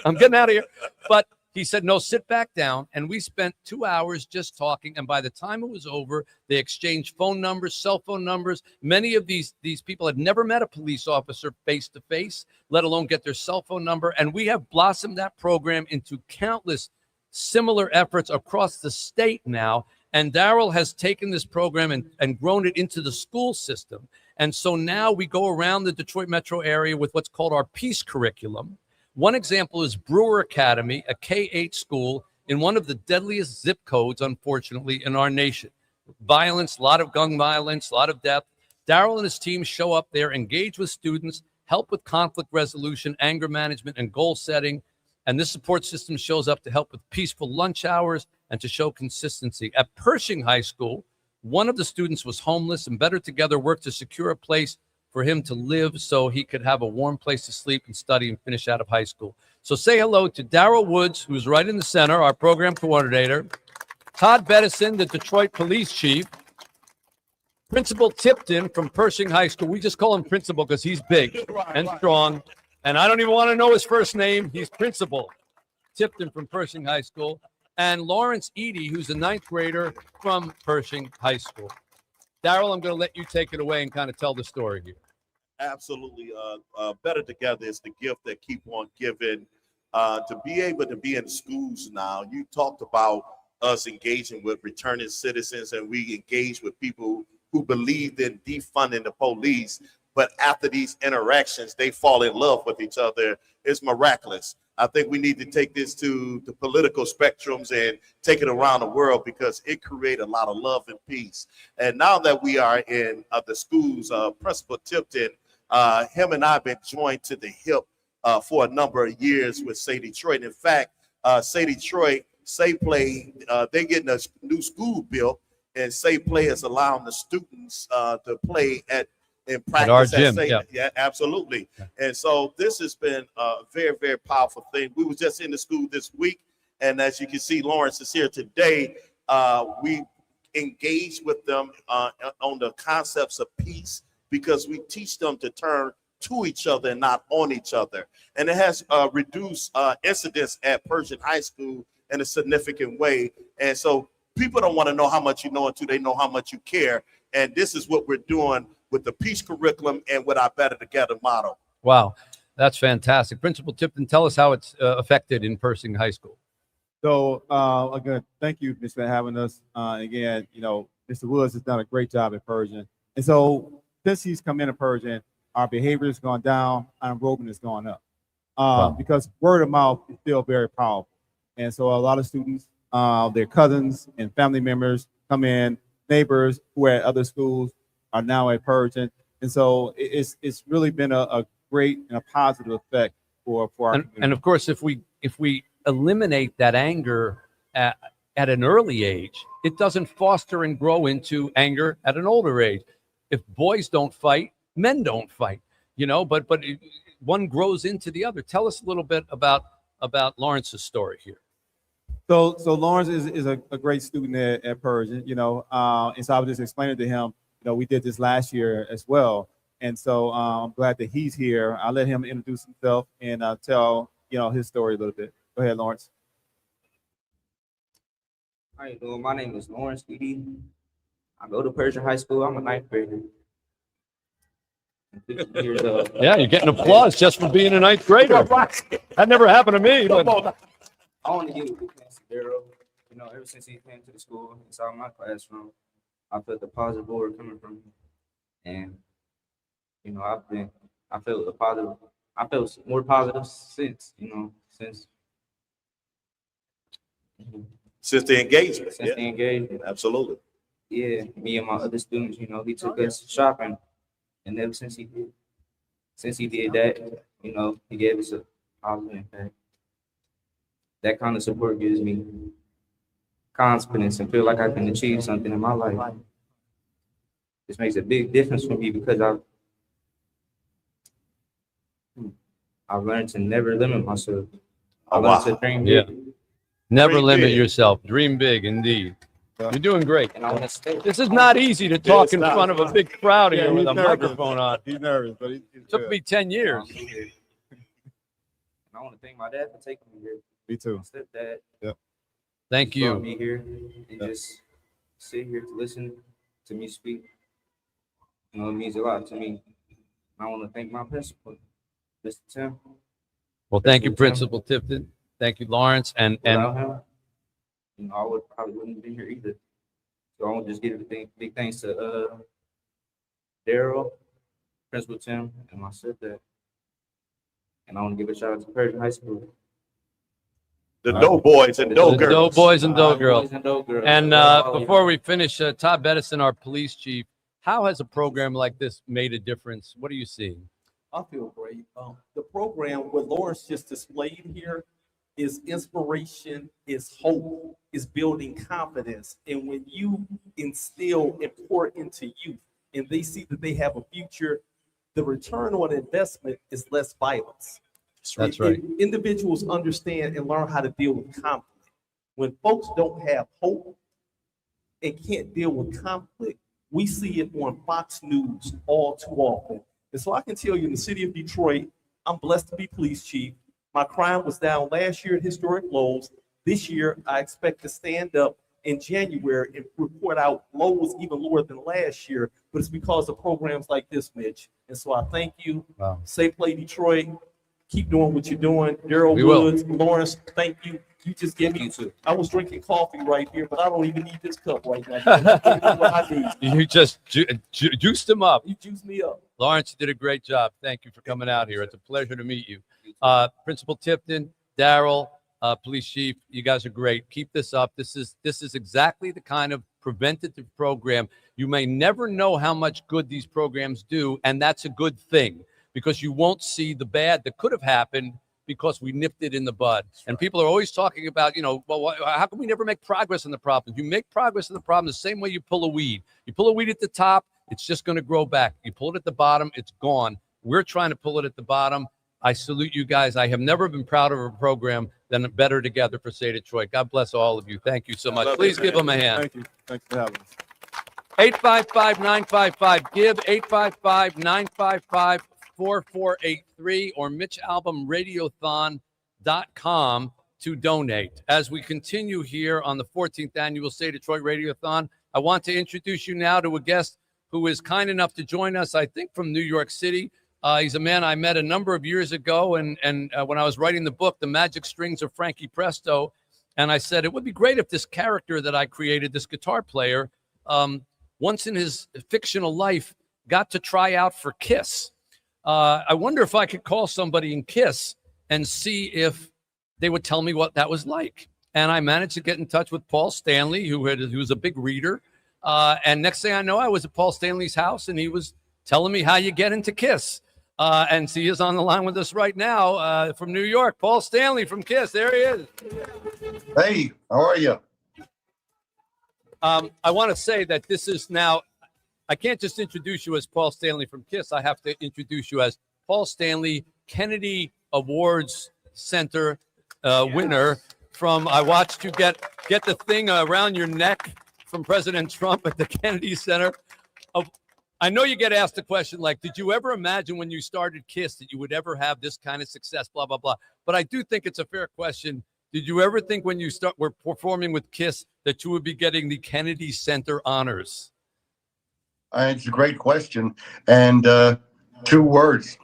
I'm getting out of here. But he said, no, sit back down. And we spent 2 hours just talking. And by the time it was over, they exchanged phone numbers, cell phone numbers. Many of these people had never met a police officer face to face, let alone get their cell phone number. And we have blossomed that program into countless similar efforts across the state now. And Daryl has taken this program and grown it into the school system. And so now we go around the Detroit metro area with what's called our peace curriculum. One example is Brewer Academy, a K-8 school in one of the deadliest zip codes, unfortunately, in our nation. Violence, a lot of gun violence, a lot of death. Daryl and his team show up there, engage with students, help with conflict resolution, anger management, and goal setting. And this support system shows up to help with peaceful lunch hours and to show consistency. At Pershing High School, one of the students was homeless, and Better Together worked to secure a place for him to live so he could have a warm place to sleep and study and finish out of high school. So say hello to Daryl Woods, who's right in the center, our program coordinator, Todd Bettison, the Detroit police chief, Principal Tipton from Pershing High School. We just call him Principal because he's big and strong. And I don't even want to know his first name. He's Principal Tipton from Pershing High School. And Lawrence Eady, who's a 9th grader from Pershing High School. Daryl, I'm going to let you take it away and kind of tell the story here. Absolutely. Better Together is the gift that keep on giving. To be able to be in schools now, you talked about us engaging with returning citizens, and we engage with people who believed in defunding the police, but after these interactions, they fall in love with each other. It's miraculous. I think we need to take this to the political spectrums and take it around the world because it created a lot of love and peace. And now that we are in the schools, Principal Tipton, him and I have been joined to the hip for a number of years with Say Detroit. In fact, Say Detroit, Say Play, they're getting a new school built, and Say Play is allowing the students to play in practice at our gym. Yeah, absolutely. And so this has been a very, very powerful thing. We were just in the school this week, and as you can see, Lawrence is here today. We engage with them on the concepts of peace because we teach them to turn to each other and not on each other. And it has reduced incidents at Pershing High School in a significant way. And so people don't want to know how much you know until they know how much you care. And this is what we're doing with the peace curriculum and with our Better Together model. Wow, that's fantastic. Principal Tipton, tell us how it's affected in Pershing High School. So again, thank you, Mr. for having us. Again, Mr. Woods has done a great job at Pershing. And so since he's come into Pershing, our behavior has gone down, our enrollment has gone up. Because word of mouth is still very powerful. And so a lot of students, their cousins and family members come in, neighbors who are at other schools are now at Pershing. And so it's really been a great and a positive effect for our community. And of course, if we eliminate that anger at an early age, it doesn't foster and grow into anger at an older age. If boys don't fight, men don't fight, but one grows into the other. Tell us a little bit about Lawrence's story here. So Lawrence is a great student at Pershing, and so I was just explaining to him, we did this last year as well. And so I'm glad that he's here. I'll let him introduce himself and tell, his story a little bit. Go ahead, Lawrence. How you doing? My name is Lawrence Eady. I go to Pershing High School. I'm a 9th grader. Yeah, you're getting applause just for being a 9th grader. That never happened to me. But... I want to give a big thanks to Daryl. Ever since he came to the school inside my classroom, I felt the positive aura coming from him. And, I felt more positive since Since the engagement. Since the engagement. Absolutely. Yeah, me and my other students, he took us shopping. And ever since he did that, he gave us a positive impact. That kind of support gives me confidence and feel like I can achieve something in my life. This makes a big difference for me because I've learned to never limit myself. I learned to dream big. Yeah. Never limit yourself. Dream big, indeed. You're doing great. And I want to stay. This is not easy to talk in front of a big crowd here with a microphone on. He's nervous, but it took me 10 years. And I want to thank my dad for taking me here. Me too. My stepdad. Yep. Thank you. Brought me here and just sit here to listen to me speak. It means a lot to me. I want to thank my principal, Mr. Tim. Well, thank you, Principal Tipton. Thank you, Lawrence. And without him, I probably wouldn't be here either. So I want to just give big thanks to Daryl, Principal Tim, and my sister. And I want to give a shout out to Persian High School. The Doughboys and The Doughgirls. Doughboys and Doughgirls. Boys and Doe Girls. And All of before you. we finish, Todd Bettison, our police chief, how has a program like this made a difference? What are you seeing? I feel great. The program, what Lawrence just displayed here, is inspiration, is hope, is building confidence. And when you instill and pour into youth, and they see that they have a future, the return on investment is less violence. That's right. Individuals understand and learn how to deal with conflict. When folks don't have hope and can't deal with conflict, we see it on Fox News all too often. And so I can tell you in the city of Detroit, I'm blessed to be police chief. My crime was down last year at historic lows. This year, I expect to stand up in January and report out lows even lower than last year, but it's because of programs like this, Mitch. And so I thank you. Wow. Safe Play Detroit. Keep doing what you're doing. Daryl We will. Woods, Lawrence, thank you. You just gave me, I was drinking coffee right here, but I don't even need this cup right now. What I need. You just juiced them up. You juiced me up. Lawrence, you did a great job. Thank you for coming out here. It's a pleasure to meet you. Principal Tipton, Daryl, Police Chief, you guys are great. Keep this up. This is exactly the kind of preventative program. You may never know how much good these programs do, and that's a good thing because you won't see the bad that could have happened because we nipped it in the bud. And people are always talking about, well, how can we never make progress on the problem? You make progress on the problem the same way you pull a weed. You pull a weed at the top, it's just going to grow back. You pull it at the bottom, it's gone. We're trying to pull it at the bottom. I salute you guys. I have never been prouder of a program than Better Together for Say Detroit. God bless all of you. Thank you so much. Please give them a hand. Thank you. Thanks for having us. 855-955-GIVE, 855-955-4483, or MitchAlbumRadiothon.com to donate. As we continue here on the 14th Annual Say Detroit Radiothon, I want to introduce you now to a guest who is kind enough to join us, I think, from New York City. He's a man I met a number of years ago, and when I was writing the book, The Magic Strings of Frankie Presto, and I said, it would be great if this character that I created, this guitar player, once in his fictional life, got to try out for KISS. I wonder if I could call somebody in KISS and see if they would tell me what that was like. And I managed to get in touch with Paul Stanley, who was a big reader. And next thing I know, I was at Paul Stanley's house, and he was telling me how you get into KISS. And he is on the line with us right now from New York. Paul Stanley from KISS. There he is. Hey, how are you? I want to say that this is now, I can't just introduce you as Paul Stanley from KISS. I have to introduce you as Paul Stanley Kennedy Awards Center winner from, I watched you get the thing around your neck from President Trump at the Kennedy Center. I know you get asked a question like, did you ever imagine when you started KISS that you would ever have this kind of success, blah, blah, blah. But I do think it's a fair question. Did you ever think when you were performing with KISS that you would be getting the Kennedy Center honors? It's a great question. And 2 words,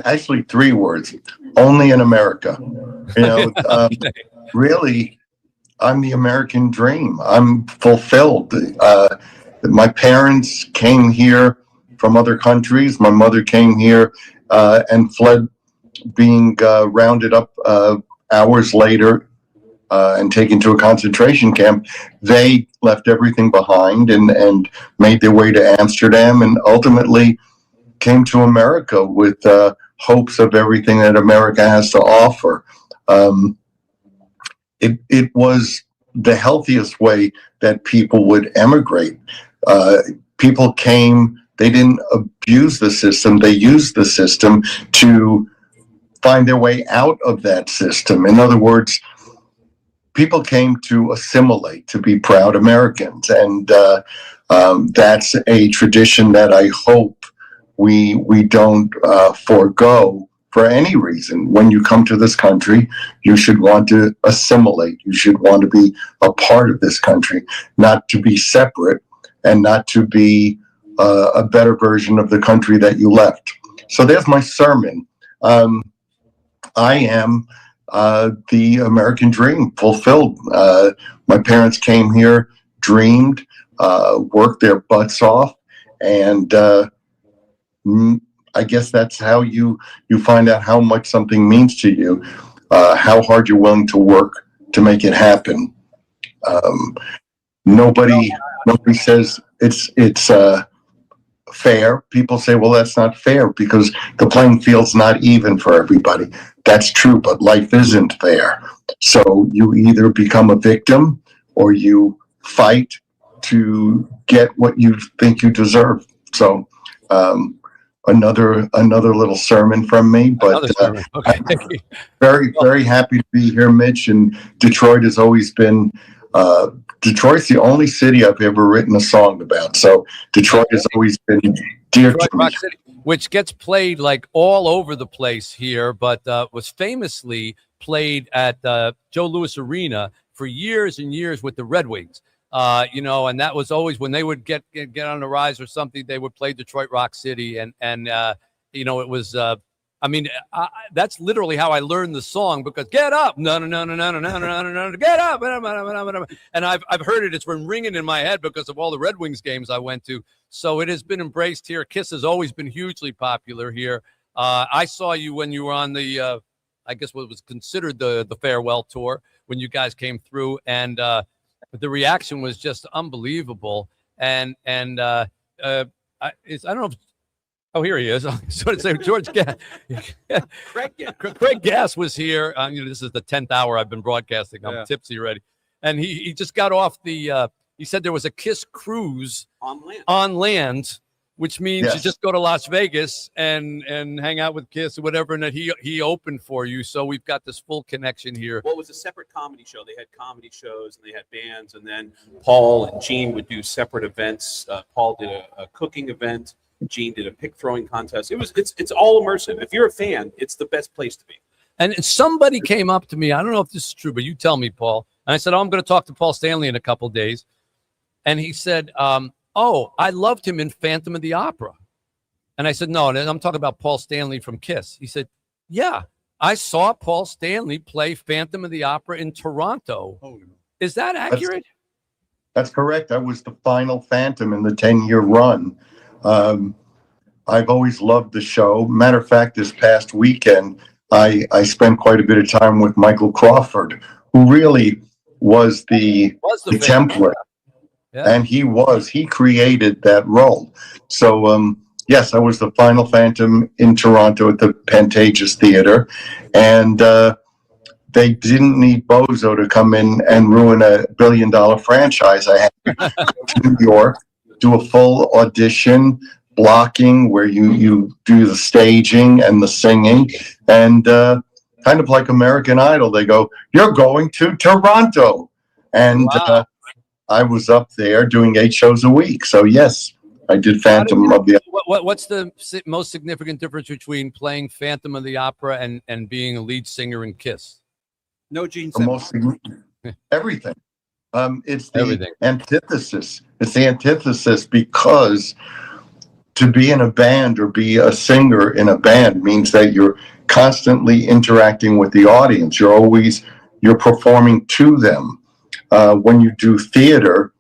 actually 3 words, only in America. Really, I'm the American dream. I'm fulfilled. My parents came here from other countries. My mother came here and fled being rounded up hours later and taken to a concentration camp. They left everything behind and made their way to Amsterdam and ultimately came to America with hopes of everything that America has to offer. It was the healthiest way that people would emigrate. People came, they didn't abuse the system, they used the system to find their way out of that system. In other words, people came to assimilate, to be proud Americans. And that's a tradition that I hope we don't forego for any reason. When you come to this country, you should want to assimilate. You should want to be a part of this country, not to be separate and not to be a better version of the country that you left. So there's my sermon. I am the American dream fulfilled. My parents came here dreamed, worked their butts off, and I guess that's how you find out how much something means to you, how hard you're willing to work to make it happen. Nobody says it's fair. People say, well, that's not fair because the playing field's not even for everybody. That's true, but life isn't fair. So you either become a victim or you fight to get what you think you deserve. So another little sermon from me, but Okay. very, very happy to be here, Mitch. And Detroit has always been, Detroit's the only city I've ever written a song about. So Detroit has always been dear Detroit to me. Rock City, which gets played like all over the place here, but was famously played at Joe Louis Arena for years and years with the Red Wings. And that was always when they would get on the rise or something, they would play Detroit Rock City. And it was, that's literally how I learned the song, because get up, no, get up. And I've heard it. It's been ringing in my head because of all the Red Wings games I went to. So it has been embraced here. Kiss has always been hugely popular here. I saw you when you were on the, I guess what was considered the farewell tour when you guys came through, and the reaction was just unbelievable. And I don't know if, oh, here he is. I was going to say George Gass. Craig Gass was here. This is the 10th hour I've been broadcasting. I'm tipsy already. And he just got off the, he said there was a Kiss cruise on land, which means you just go to Las Vegas and hang out with Kiss or whatever, and that he opened for you. So we've got this full connection here. Well, it was a separate comedy show. They had comedy shows and they had bands, and then Paul and Gene would do separate events. Paul did a cooking event. Gene did a pick throwing contest. It's all immersive. If you're a fan, it's the best place to be. And somebody came up to me. I don't know if this is true, but you tell me, Paul. And I said, I'm going to talk to Paul Stanley in a couple of days. And he said, oh, I loved him in Phantom of the Opera. And I said, no, and I'm talking about Paul Stanley from Kiss. He said, yeah, I saw Paul Stanley play Phantom of the Opera in Toronto. Oh, no. Is that accurate? That's correct. I was the final Phantom in the 10-year run. I've always loved the show. Matter of fact, this past weekend, I spent quite a bit of time with Michael Crawford, who really was the template. Yeah. And he created that role. So, yes, I was the final Phantom in Toronto at the Pantages Theater. And they didn't need Bozo to come in and ruin a $1 billion franchise. I had to go to New York, do a full audition, blocking where you do the staging and the singing. And kind of like American Idol, they go, you're going to Toronto. And wow. I was up there doing 8 shows a week. So yes, I did Phantom of the Opera. What's the most significant difference between playing Phantom of the Opera and being a lead singer in Kiss? No Gene Simmons. Everything. It's the antithesis. It's the antithesis, because to be in a band or be a singer in a band means that you're constantly interacting with the audience. You're performing to them. When you do theater,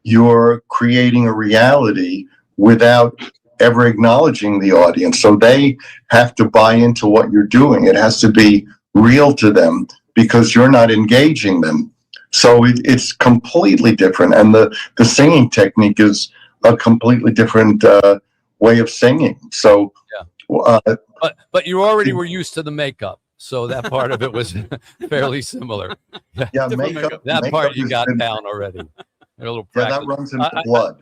you're creating a reality without ever acknowledging the audience. So they have to buy into what you're doing. It has to be real to them because you're not engaging them. So it's completely different. And the singing technique is a completely different way of singing. So, but you already were used to the makeup. So that part of it was fairly similar. Yeah, makeup. That part you got down already. A little practice. Yeah, that runs into blood.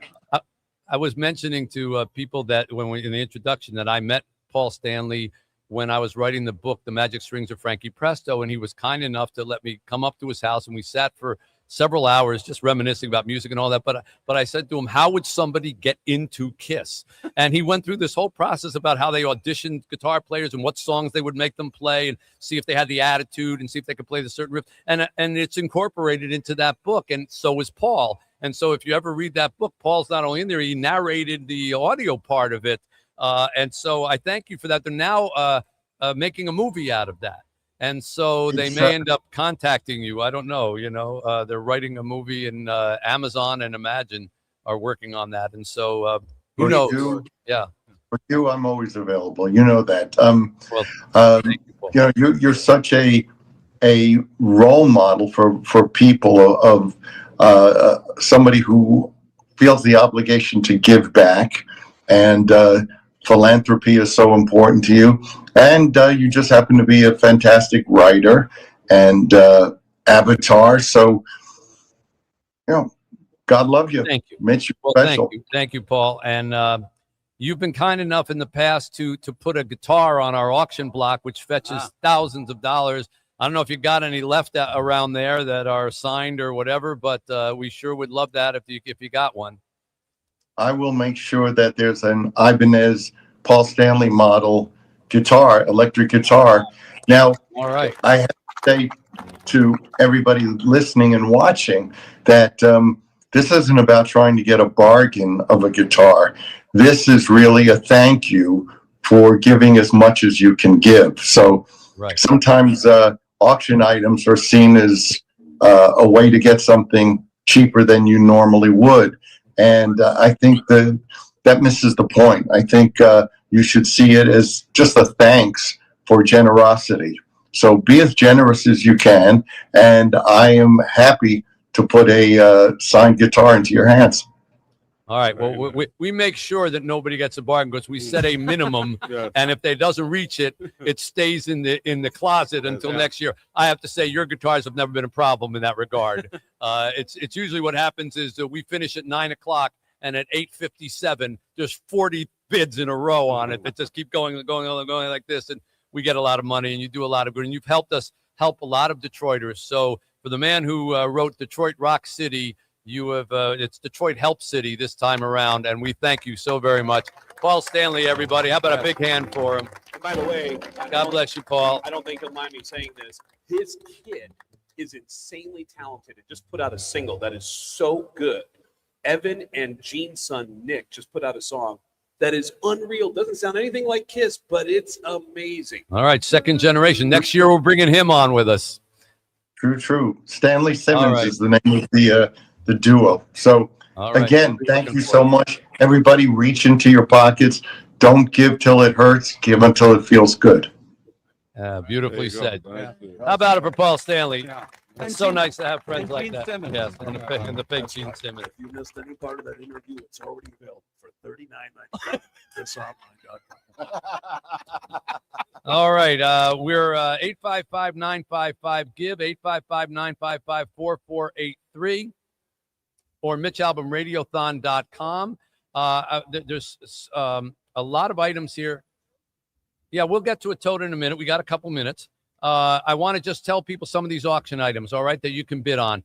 I was mentioning to people that in the introduction that I met Paul Stanley when I was writing the book, The Magic Strings of Frankie Presto, and he was kind enough to let me come up to his house, and we sat for several hours just reminiscing about music and all that. But I said to him, how would somebody get into Kiss? And he went through this whole process about how they auditioned guitar players and what songs they would make them play and see if they had the attitude and see if they could play the certain riff. And it's incorporated into that book. And so is Paul. And so if you ever read that book, Paul's not only in there, he narrated the audio part of it. And so I thank you for that. They're now making a movie out of that. And so they It's, may end up contacting you. I don't know. They're writing a movie, and Amazon and Imagine are working on that. And so who For knows? you- Yeah. For you, I'm always available. You know that. Well, you're such a role model for people of somebody who feels the obligation to give back, and philanthropy is so important to you. And you just happen to be a fantastic writer and avatar. So, God love you. Thank you. Mitch, you're Well, special. thank you, Paul. And you've been kind enough in the past to put a guitar on our auction block, which fetches thousands of dollars. I don't know if you got any left around there that are signed or whatever, but we sure would love that if you got one. I will make sure that there's an Ibanez Paul Stanley model guitar, electric guitar. Now, all right, I have to say to everybody listening and watching that this isn't about trying to get a bargain of a guitar. This is really a thank you for giving as much as you can give. So sometimes auction items are seen as a way to get something cheaper than you normally would. And I think that misses the point. I think you should see it as just a thanks for generosity. So be as generous as you can, and I am happy to put a signed guitar into your hands. All right. Well, we make sure that nobody gets a bargain because we set a minimum, and if they doesn't reach it, it stays in the closet until next year. I have to say, your guitars have never been a problem in that regard. It's usually what happens is that we finish at 9 o'clock, and at 8:57, there's 40 bids in a row on it that just keep going like this, and we get a lot of money, and you do a lot of good, and you've helped us help a lot of Detroiters. So for the man who wrote Detroit Rock City, you have it's Detroit Help City this time around, and we thank you so very much. Paul Stanley, everybody. How about a big hand for him? And by the way, God bless you, Paul. I don't think he'll mind me saying this. His kid is insanely talented. It just put out a single that is so good. Evan and Gene's son, Nick, just put out a song that is unreal. Doesn't sound anything like Kiss, but it's amazing. All right, second generation. Next year, we're bringing him on with us. True. Stanley Simmons is the name of the duo. So again, thank you so much. Everybody reach into your pockets. Don't give till it hurts. Give until it feels good. Beautifully said. How about it for Paul Stanley? It's so nice to have friends like that. Yes, and the big Gene Simmons. If you missed any part of that interview, it's already available for $39.95. This All right. We're 855-955-GIVE, 855-955-4483, or MitchAlbumRadiothon.com. There's a lot of items here. Yeah, we'll get to a tote in a minute. We got a couple minutes. I want to just tell people some of these auction items, all right, that you can bid on.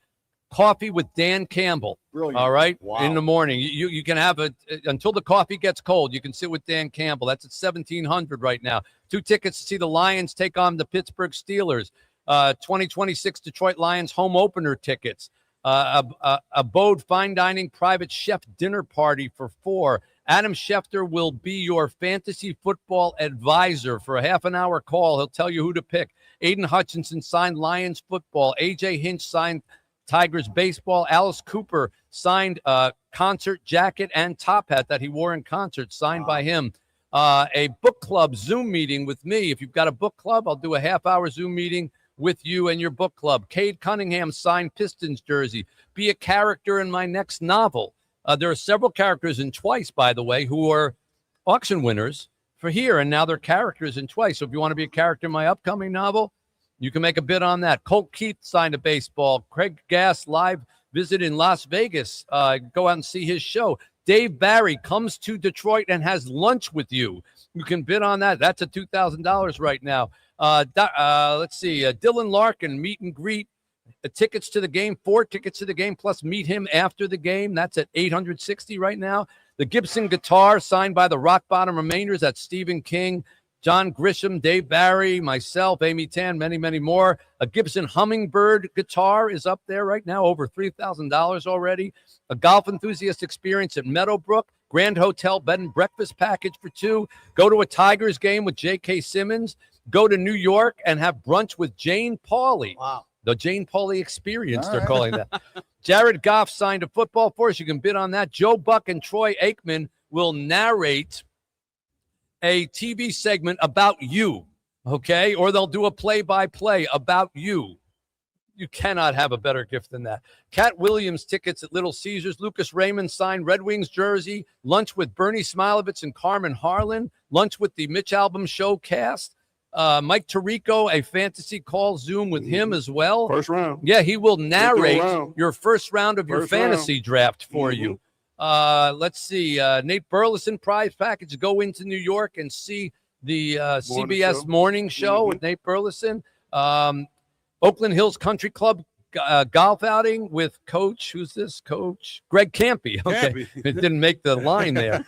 Coffee with Dan Campbell. Brilliant. All right. Wow. In the morning. You can have it until the coffee gets cold. You can sit with Dan Campbell. That's at $1,700 right now. 2 tickets to see the Lions take on the Pittsburgh Steelers. 2026 Detroit Lions home opener tickets. A Bode fine dining private chef dinner party for 4. Adam Schefter will be your fantasy football advisor for a half an hour call. He'll tell you who to pick. Aiden Hutchinson signed Lions football. AJ Hinch signed Tigers baseball. Alice Cooper signed concert jacket and top hat that he wore in concert, signed by him. A book club Zoom meeting with me. If you've got a book club, I'll do a half-hour Zoom meeting with you and your book club. Cade Cunningham signed Pistons jersey. Be a character in my next novel. There are several characters in Twice, by the way, who are auction winners for here, and now they're characters in Twice. So if you want to be a character in my upcoming novel, you can make a bid on that. Colt Keith signed a baseball. Craig Gass live visit in Las Vegas. Go out and see his show. Dave Barry comes to Detroit and has lunch with you. You can bid on that. That's at $2,000 right now. Let's see. Dylan Larkin, meet and greet. Tickets to the game, 4 tickets to the game, plus meet him after the game. That's at $860 right now. The Gibson guitar signed by the Rock Bottom Remainders. That's Stephen King, John Grisham, Dave Barry, myself, Amy Tan, many, many more. A Gibson Hummingbird guitar is up there right now, over $3,000 already. A golf enthusiast experience at Meadowbrook. Grand Hotel bed and breakfast package for 2. Go to a Tigers game with J.K. Simmons. go to New York and have brunch with Jane Pauley. Wow. The Jane Pauley experience, All they're right. calling that. Jared Goff signed a football for us. You can bid on that. Joe Buck and Troy Aikman will narrate a TV segment about you, okay? Or they'll do a play-by-play about you. You cannot have a better gift than that. Cat Williams tickets at Little Caesars. Lucas Raymond signed Red Wings jersey. Lunch with Bernie Smilovitz and Carmen Harlan. Lunch with the Mitch Albom show cast. Mike Tirico, a fantasy call Zoom with him as well. First round. Yeah, he will narrate round. your first round of your First fantasy draft for you. Let's see. Nate Burleson prize package. Go into New York and see the CBS morning show with Nate Burleson. Oakland Hills Country Club golf outing with Coach. Who's this? Coach Greg Campy. Okay, it didn't make the line there.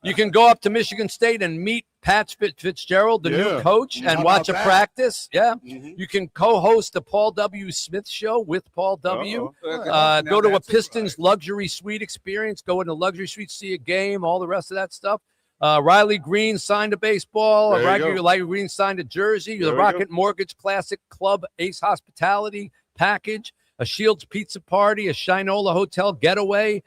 You can go up to Michigan State and meet Pat Fitzgerald, the new coach, and watch a practice. Yeah, you can co-host the Paul W. Smith Show with Paul W. Go to a Pistons luxury suite experience. Go into luxury suite, see a game, all the rest of that stuff. Riley Green signed a baseball. Riley Green signed a jersey. The Rocket Mortgage Classic Club Ace Hospitality package. A Shields Pizza Party. A Shinola Hotel getaway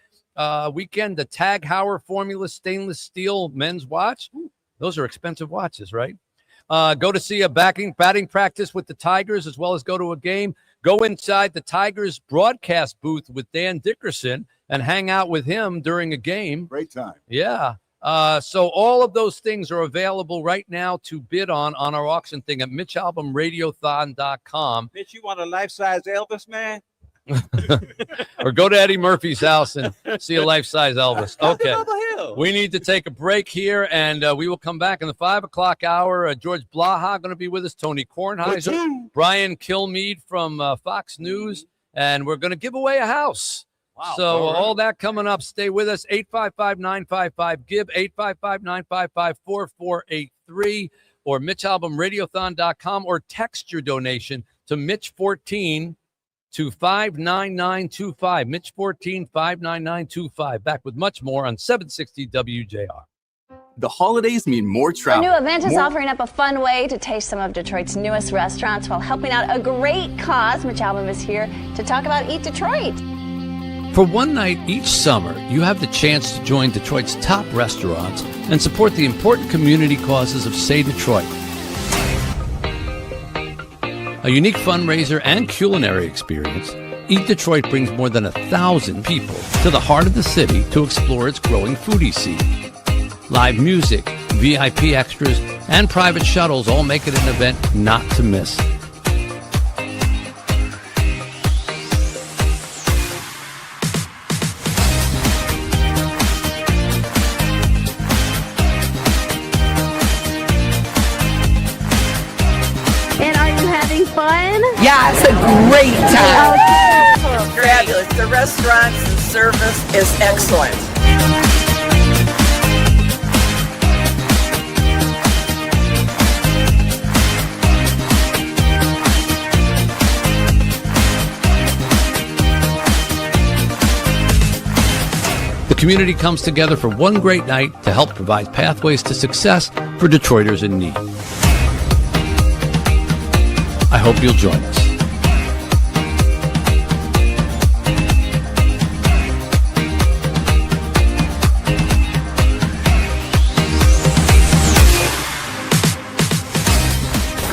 weekend. The Tag Heuer Formula stainless steel men's watch. Those are expensive watches, right? Go to see a batting practice with the Tigers, as well as go to a game. Go inside the Tigers broadcast booth with Dan Dickerson and hang out with him during a game. Great time. Yeah. So all of those things are available right now to bid on our auction thing at MitchAlbumRadiothon.com. Mitch, you want a life-size Elvis, man? Or go to Eddie Murphy's house and see a life-size Elvis. Okay. Hill. We need to take a break here, and we will come back in the 5 o'clock hour. George Blaha going to be with us, Tony Kornheiser, Brian Kilmeade from Fox News, and we're going to give away a house. Wow. So all that coming up. Stay with us. 855-955-GIVE, 855-955-4483, or MitchAlbumRadiothon.com, or text your donation to Mitch14 to 59925. Mitch14 59925. Back with much more on 760 WJR. The holidays mean more Our travel. new event is more- offering up a fun way to taste some of Detroit's newest restaurants while helping out a great cause. Mitch Albom is here to talk about Eat Detroit. For one night each summer, you have the chance to join Detroit's top restaurants and support the important community causes of Say Detroit. A unique fundraiser and culinary experience, Eat Detroit brings more than 1,000 people to the heart of the city to explore its growing foodie scene. Live music, VIP extras, and private shuttles all make it an event not to miss. And are you having fun? Yeah, it's a great time. Fabulous. The restaurants and service is excellent. The community comes together for one great night to help provide pathways to success for Detroiters in need. I hope you'll join us.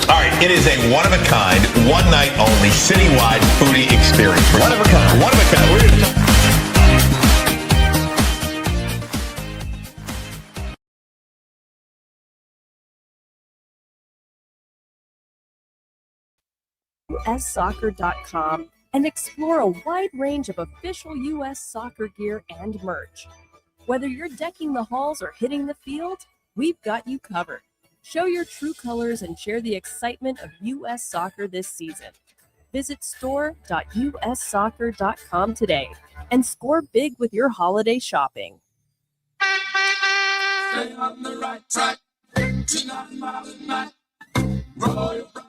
All right, it is a one-of-a-kind, one-night only, citywide foodie experience. One of a kind. One of a kind. We're gonna talk- ussoccer.com and explore a wide range of official U.S. soccer gear and merch. Whether you're decking the halls or hitting the field, we've got you covered. Show your true colors and share the excitement of U.S. soccer this season. Visit store.ussoccer.com today and score big with your holiday shopping. Stay on the right track, 89 miles an hour. Royal Bride,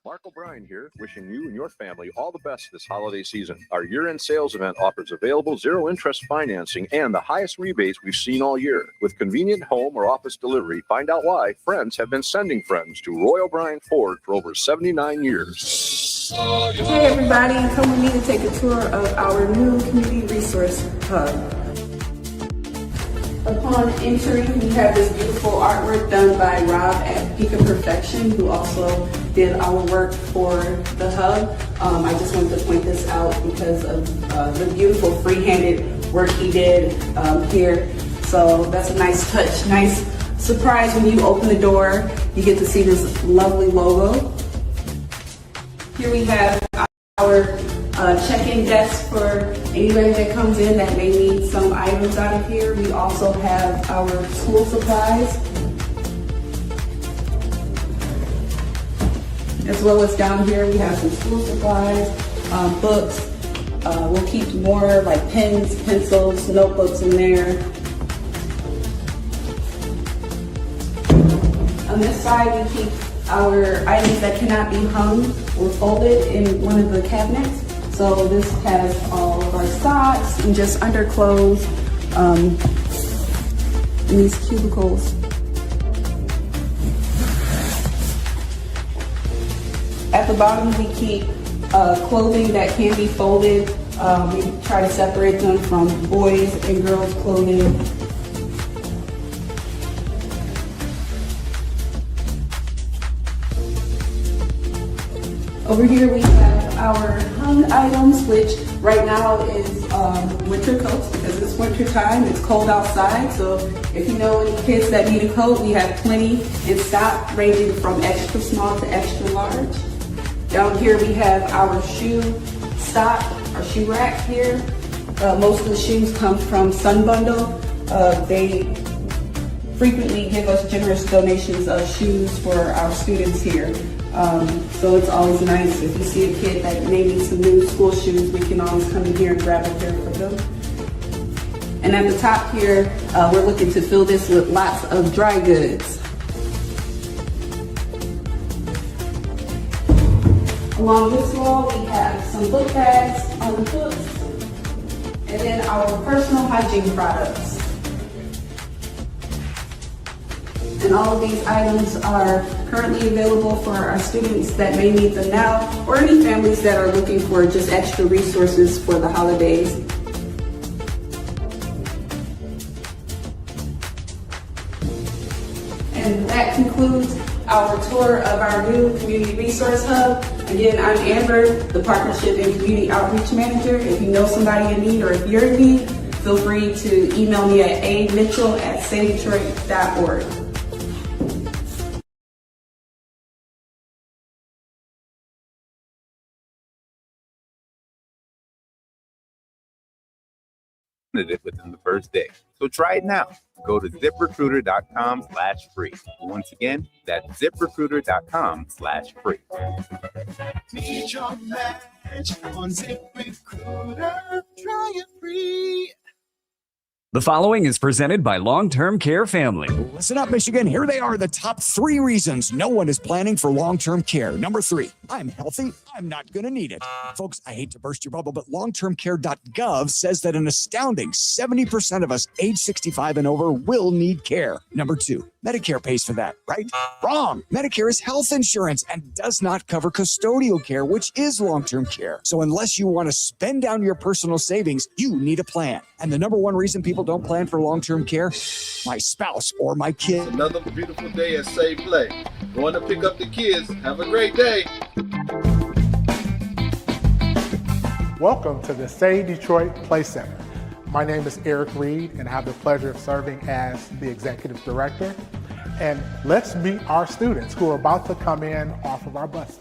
Mark O'Brien here, wishing you and your family all the best this holiday season. Our year-end sales event offers available zero-interest financing and the highest rebates we've seen all year. With convenient home or office delivery, find out why friends have been sending friends to Roy O'Brien Ford for over 79 years. Hey everybody, come with me to take a tour of our new community resource hub. Upon entering, we have this beautiful artwork done by Rob at Peak of Perfection, who also did our work for the hub. I just wanted to point this out because of the beautiful free-handed work he did here. So that's a nice touch, nice surprise when you open the door. You get to see this lovely logo. Here we have our check-in desk for anybody that comes in that may need some items out of here. We also have our school supplies, as well as down here we have some school supplies, books. We'll keep more like pens, pencils, notebooks in there. On this side we keep our items that cannot be hung or folded in one of the cabinets. So this has all of our socks and just underclothes in these cubicles. At the bottom we keep clothing that can be folded. We try to separate them from boys and girls clothing. Over here we have our hung items, which right now is winter coats because it's winter time, it's cold outside. So if you know any kids that need a coat, we have plenty in stock ranging from extra small to extra large. Down here we have our shoe stock, our shoe rack here. Most of the shoes come from Sun Bundle. They frequently give us generous donations of shoes for our students here. So it's always nice if you see a kid that may need some new school shoes, we can always come in here and grab a pair for them. And at the top here, we're looking to fill this with lots of dry goods. Along this wall, we have some book bags on the books, and then our personal hygiene products. And all of these items are currently available for our students that may need them now, or any families that are looking for just extra resources for the holidays. And that concludes our tour of our new Community Resource Hub. Again, I'm Amber, the Partnership and Community Outreach Manager. If you know somebody in need or if you're in need, feel free to email me at amitchell@savedetroit.org. Within the first day. So try it now. Go to ziprecruiter.com/free. Once again, that's ziprecruiter.com/free. Need your match on ZipRecruiter. Try it free. The following is presented by Long-Term Care Family. Listen up, Michigan. Here they are, the top 3 reasons no one is planning for long-term care. Number 3, I'm healthy. I'm not going to need it. Folks, I hate to burst your bubble, but longtermcare.gov says that an astounding 70% of us age 65 and over will need care. Number 2, Medicare pays for that, right? Wrong. Medicare is health insurance and does not cover custodial care, which is long-term care. So unless you want to spend down your personal savings, you need a plan. And the number 1 reason people don't plan for long-term care? My spouse or my kid. Another beautiful day at Save Play. Going to pick up the kids. Have a great day. Welcome to the Save Detroit Play Center. My name is Eric Reed, and I have the pleasure of serving as the Executive Director. And let's meet our students who are about to come in off of our buses.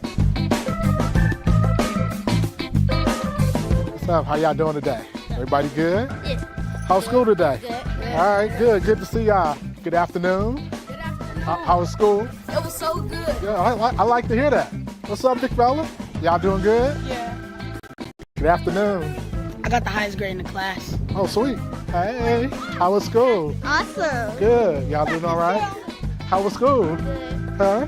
What's up? How y'all doing today? Everybody good? Yes. How's school today? Good. All right, good. Good to see y'all. Good afternoon. Good afternoon. How was school? It was so good. Yeah, I like to hear that. What's up, big fella? Y'all doing good? Yeah. Good afternoon. I got the highest grade in the class. Oh, sweet. Hey, how was school? Awesome. Good. Y'all doing all right? How was school? Good. Huh?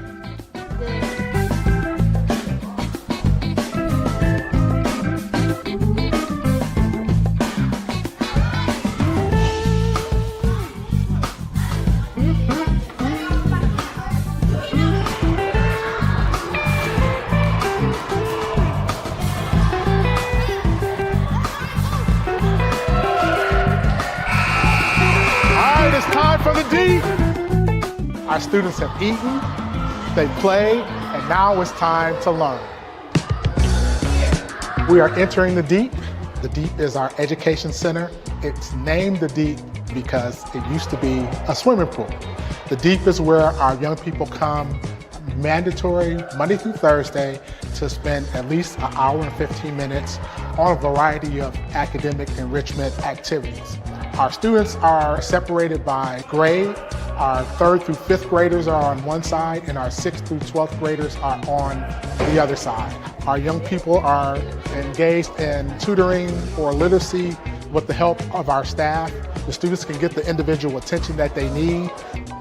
It's time for the deep. Our students have eaten, they played, and now it's time to learn. We are entering the deep. The deep is our education center. It's named the deep because it used to be a swimming pool. The deep is where our young people come mandatory Monday through Thursday to spend at least an hour and 15 minutes on a variety of academic enrichment activities. Our students are separated by grade. Our 3rd through 5th graders are on one side and our 6th through 12th graders are on the other side. Our young people are engaged in tutoring or literacy with the help of our staff. The students can get the individual attention that they need.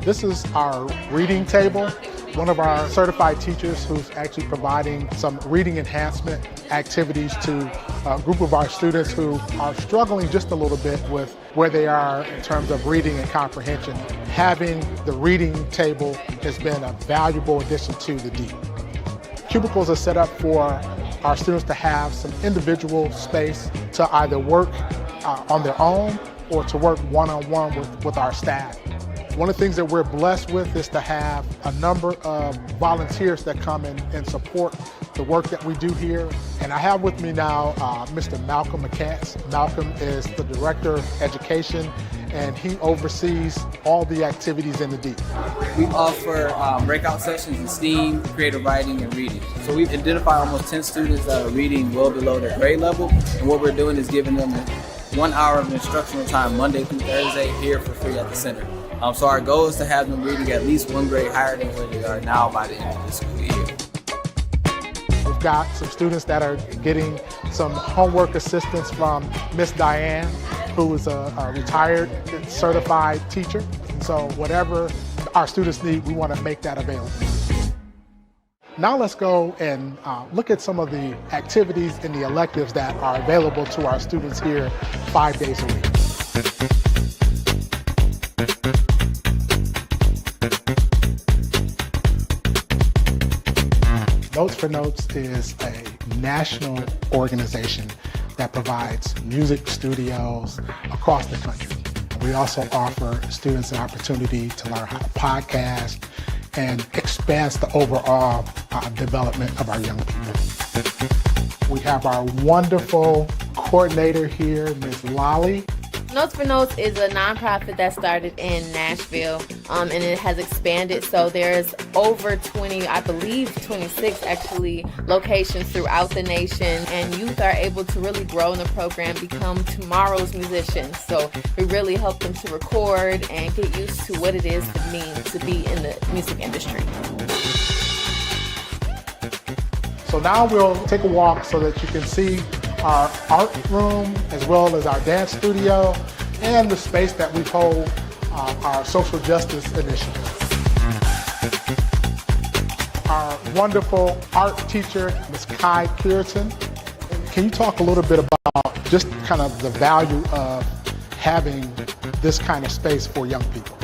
This is our reading table. One of our certified teachers who's actually providing some reading enhancement activities to a group of our students who are struggling just a little bit with where they are in terms of reading and comprehension. Having the reading table has been a valuable addition to the deep. Cubicles are set up for our students to have some individual space to either work on their own or to work one-on-one with our staff. One of the things that we're blessed with is to have a number of volunteers that come in and support the work that we do here. And I have with me now Mr. Malcolm McCants. Malcolm is the Director of Education, and he oversees all the activities in the deep. We offer breakout sessions in STEAM, creative writing, and reading. So we've identified almost 10 students that are reading well below their grade level, and what we're doing is giving them 1 hour of instructional time Monday through Thursday here for free at the center. So our goal is to have them reading at least 1 grade higher than where they are now by the end of the school year. We've got some students that are getting some homework assistance from Miss Diane, who is a retired certified teacher. So whatever our students need, we want to make that available. Now let's go and look at some of the activities and the electives that are available to our students here 5 days a week. Notes for Notes is a national organization that provides music studios across the country. We also offer students an opportunity to learn how to podcast and expands the overall development of our young people. We have our wonderful coordinator here, Ms. Lolly. Notes for Notes is a nonprofit that started in Nashville, and it has expanded. So there's over 20, I believe 26 actually, locations throughout the nation, and youth are able to really grow in the program, become tomorrow's musicians. So we really help them to record and get used to what it is to mean to be in the music industry. So now we'll take a walk so that you can see our art room as well as our dance studio and the space that we hold our social justice initiative. Our wonderful art teacher, Ms. Kai Puritan. Can you talk a little bit about just kind of the value of having this kind of space for young people?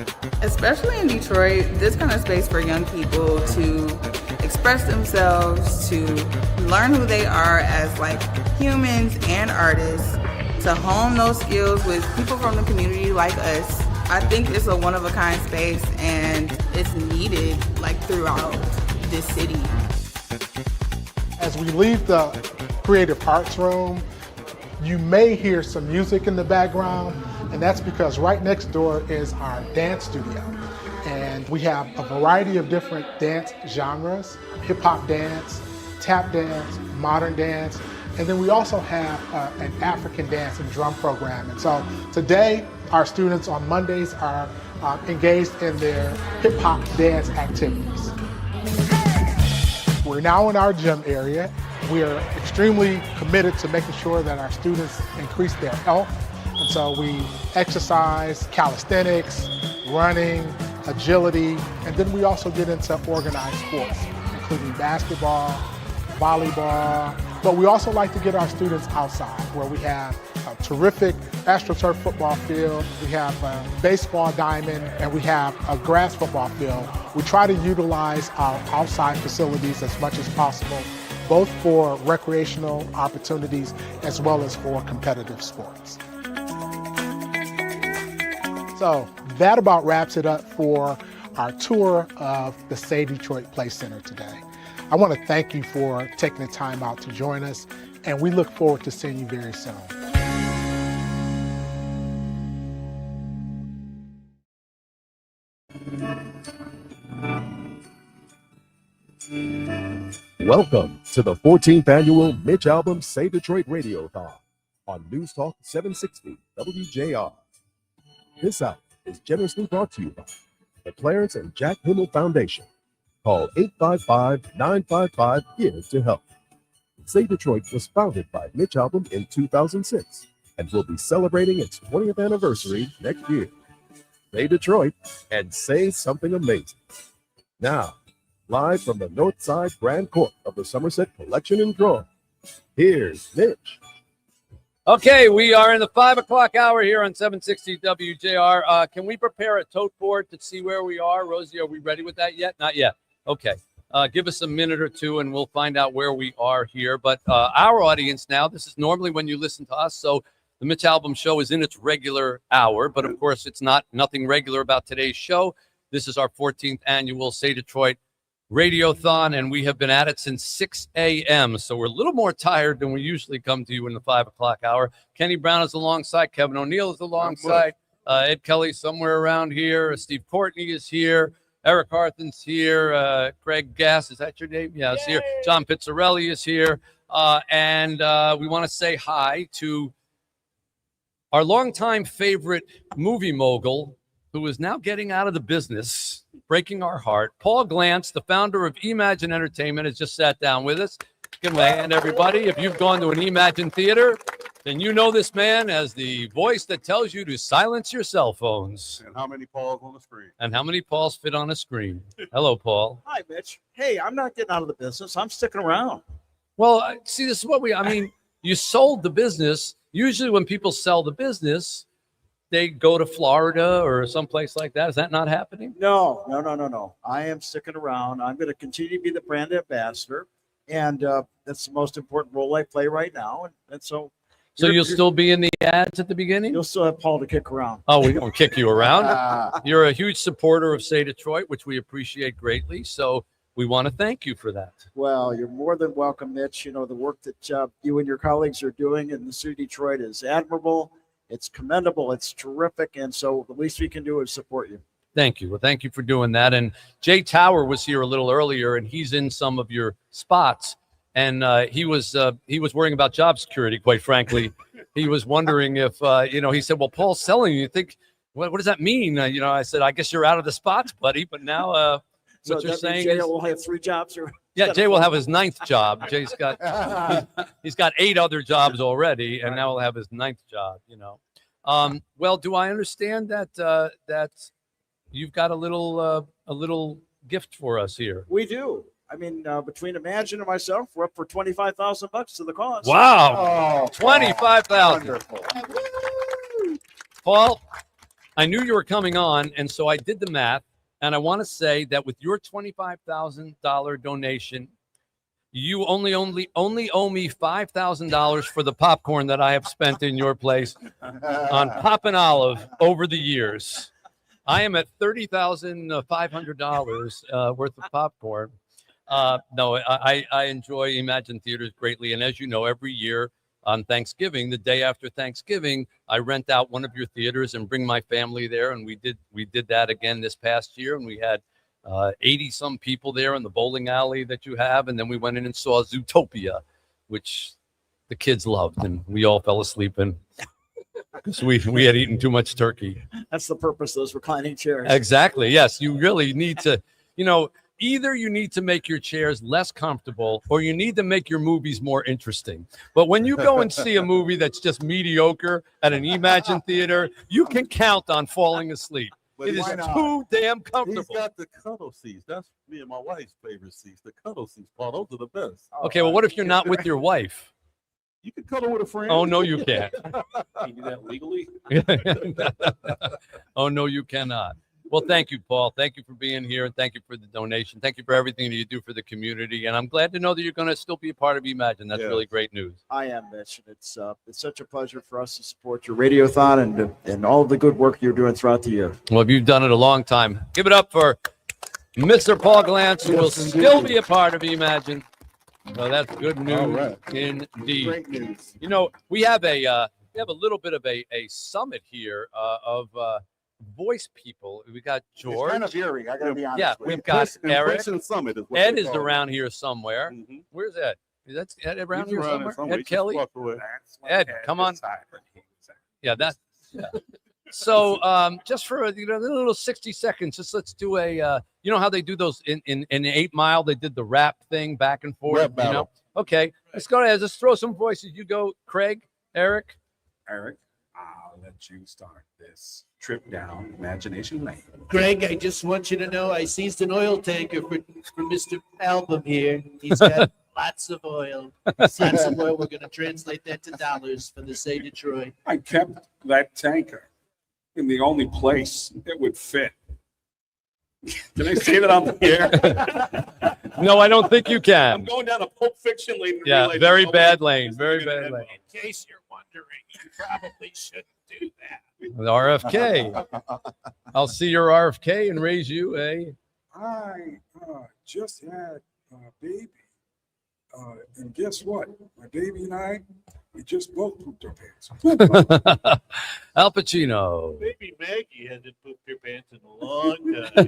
Especially in Detroit, this kind of space for young people to express themselves, to learn who they are as like humans and artists, to hone those skills with people from the community like us. I think it's a one-of-a-kind space, and it's needed like throughout this city. As we leave the creative arts room, you may hear some music in the background, and that's because right next door is our dance studio. And we have a variety of different dance genres: hip-hop dance, tap dance, modern dance, and then we also have an African dance and drum program. And so today, our students on Mondays are engaged in their hip-hop dance activities. We're now in our gym area. We are extremely committed to making sure that our students increase their health. And so we exercise, calisthenics, running, agility, and then we also get into organized sports, including basketball, volleyball, but we also like to get our students outside where we have a terrific AstroTurf football field, we have a baseball diamond, and we have a grass football field. We try to utilize our outside facilities as much as possible, both for recreational opportunities as well as for competitive sports. So that about wraps it up for our tour of the Say Detroit Play Center today. I want to thank you for taking the time out to join us, and we look forward to seeing you very soon. Welcome to the 14th annual Mitch Albom Say Detroit Radiothon on News Talk 760 WJR. This hour is generously brought to you by the Clarence and Jack Himmel Foundation. Call 855-955-GIVE to help. Say Detroit was founded by Mitch Albom in 2006 and will be celebrating its 20th anniversary next year. Say Detroit and say something amazing. Now, live from the North Side Grand Court of the Somerset Collection and Drawing, here's Mitch. Okay, we are in the 5 o'clock hour here on 760 WJR. Can we prepare a tote board to see where we are? Rosie, are we ready with that yet? Not yet. Okay. Give us a minute or two and we'll find out where we are here. But our audience now, this is normally when you listen to us. So the Mitch Albom Show is in its regular hour. But of course, it's nothing regular about today's show. This is our 14th annual Say Detroit Radiothon, and we have been at it since 6 a.m. So we're a little more tired than we usually come to you in the 5 o'clock hour. Kenny Brown is alongside. Kevin O'Neill is alongside. Ed Kelly somewhere around here. Steve Courtney is here. Eric Harthen's here. Craig Gass, is that your name? Yeah, it's here. John Pizzarelli is here. And we want to say hi to our longtime favorite movie mogul, who is now getting out of the business, breaking our heart. Paul Glantz, the founder of Imagine Entertainment, has just sat down with us. Give him a hand, everybody. If you've gone to an Imagine theater, then you know this man as the voice that tells you to silence your cell phones. And how many Pauls on the screen? And how many Pauls fit on a screen? Hello, Paul. Hi, Mitch. Hey, I'm not getting out of the business. I'm sticking around. Well, see, this is what you sold the business. Usually when people sell the business, they go to Florida or someplace like that. Is that not happening? No. I am sticking around. I'm going to continue to be the brand ambassador. And that's the most important role I play right now. And so you'll still be in the ads at the beginning? You'll still have Paul to kick around. Oh, we don't kick you around. You're a huge supporter of Say Detroit, which we appreciate greatly. So we want to thank you for that. Well, you're more than welcome, Mitch. You know, the work that you and your colleagues are doing in the city of Detroit is admirable. It's commendable. It's terrific. And so the least we can do is support you. Thank you. Well, thank you for doing that. And Jay Tower was here a little earlier, and he's in some of your spots. And he was worrying about job security, quite frankly. He was wondering if, he said, well, Paul's selling you. You think, what does that mean? I said, I guess you're out of the spots, buddy. But now what you're saying Jay is will have 3 jobs? Yeah, Jay will have his 9th job. Jay's got he's got 8 other jobs already, and now he'll have his 9th job. Well, do I understand that you've got a little gift for us here? We do. I mean, between Imagine and myself, we're up for $25,000 to the cause. Wow, $25,000. Paul, I knew you were coming on, and so I did the math. And I want to say that with your $25,000 donation, you only owe me $5,000 for the popcorn that I have spent in your place on Pop and Olive over the years. I am at $30,500 worth of popcorn. No, I enjoy Imagine Theaters greatly. And as you know, every year on Thanksgiving, the day after Thanksgiving, I rent out one of your theaters and bring my family there. And we did that again this past year. And we had 80 some people there in the bowling alley that you have. And then we went in and saw Zootopia, which the kids loved. And we all fell asleep in because we had eaten too much turkey. That's the purpose of those reclining chairs. Exactly. Yes. You really need to, either you need to make your chairs less comfortable or you need to make your movies more interesting. But when you go and see a movie that's just mediocre at an Imagine theater, you can count on falling asleep. But It is why not? too damn He's comfortable. got the cuddle seats. That's me and my wife's favorite seats. The cuddle seats, Paul. Those are the best. Okay, well, what if you're not with your wife? You can cuddle with a friend. Oh, no, you can't. Can you do that legally? Oh, no, you cannot. Well, thank you, Paul. Thank you for being here, and thank you for the donation. Thank you for everything that you do for the community. And I'm glad to know that you're going to still be a part of Imagine. That's really great news. I am, Mitch. And it's such a pleasure for us to support your Radiothon and all the good work you're doing throughout the year. Well, you've done it a long time. Give it up for Mr. Paul Glantz, who will still be a part of Imagine. So that's good news indeed. Great news. You know, we have a little bit of a summit here of voice people. We got George. It's kind of eerie, I gotta be honest. Yeah, with we've you. got Eric. Impression Summit is what Ed they is call it. around here somewhere. Where's Ed? Is that Ed around He's here around somewhere? He Ed just Kelly? walked away. Ed, come on. Yeah, that's so. Just for a little 60 seconds, just let's do a. You know how they do those in 8 Mile? They did the rap thing back and forth. Rap battle. You know? Okay, let's go ahead. Let's throw some voices. You go, Craig, Eric. Eric, I'll let you start this trip down Imagination Lane. Greg, I just want you to know I seized an oil tanker for Mr. Album here. He's got lots of oil. Lots of oil. We're going to translate that to dollars for the Say Detroit. I kept that tanker in the only place it would fit. Can I say that on the air? No, I don't think you I'm can. going down a Pulp Fiction lane. and Yeah, realizing very nobody bad is lane. Very gonna bad have lane. one. In case you're wondering, you probably shouldn't do that. The RFK. I'll see your RFK and raise you a. I just had a baby. And guess what? My baby and I, we just both pooped our pants. Al Pacino. Baby Maggie hasn't pooped her pants in a long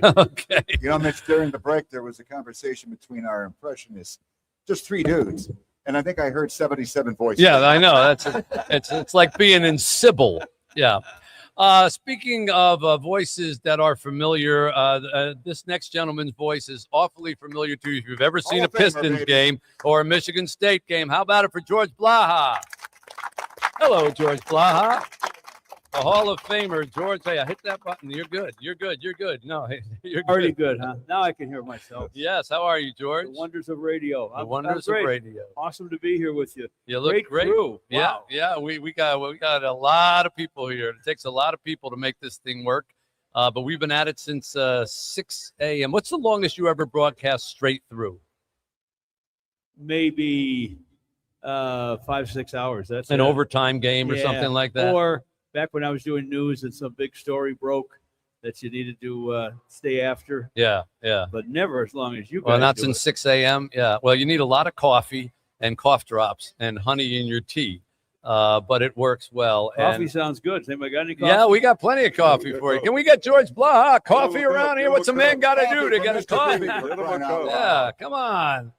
time. Okay. You know, Mitch, during the break, there was a conversation between our impressionists, just 3 dudes. And I think I heard 77 voices. Yeah, I know. It's like being in Sybil. Yeah. Speaking of voices that are familiar, this next gentleman's voice is awfully familiar to you if you've ever seen a Pistons game or a Michigan State game. How about it for George Blaha? Hello, George Blaha. A Hall of Famer, George. Hey, I hit that button. You're good. You're good. You're good. No, you're Already good, huh? Now I can hear myself. Yes. How are you, George? The wonders of radio. The wonders of great. radio. Awesome to be here with you. You look great. Crew. Yeah, Wow. yeah. We got a lot of people here. It takes a lot of people to make this thing work. But we've been at it since 6 a.m. What's the longest you ever broadcast straight through? Maybe 5-6 hours. That's An it. overtime game or something like that? Or back when I was doing news and some big story broke that you needed to stay after. Yeah, yeah. But never as long as you guys Well, not do since it. 6 a.m. Yeah. Well, you need a lot of coffee and cough drops and honey in your tea. But it works well. Coffee And sounds good. Has anybody got any coffee? yeah, we got plenty of coffee for you. Can we get George Blaha coffee around here? What's a man got to do to get his coffee? Yeah, come on.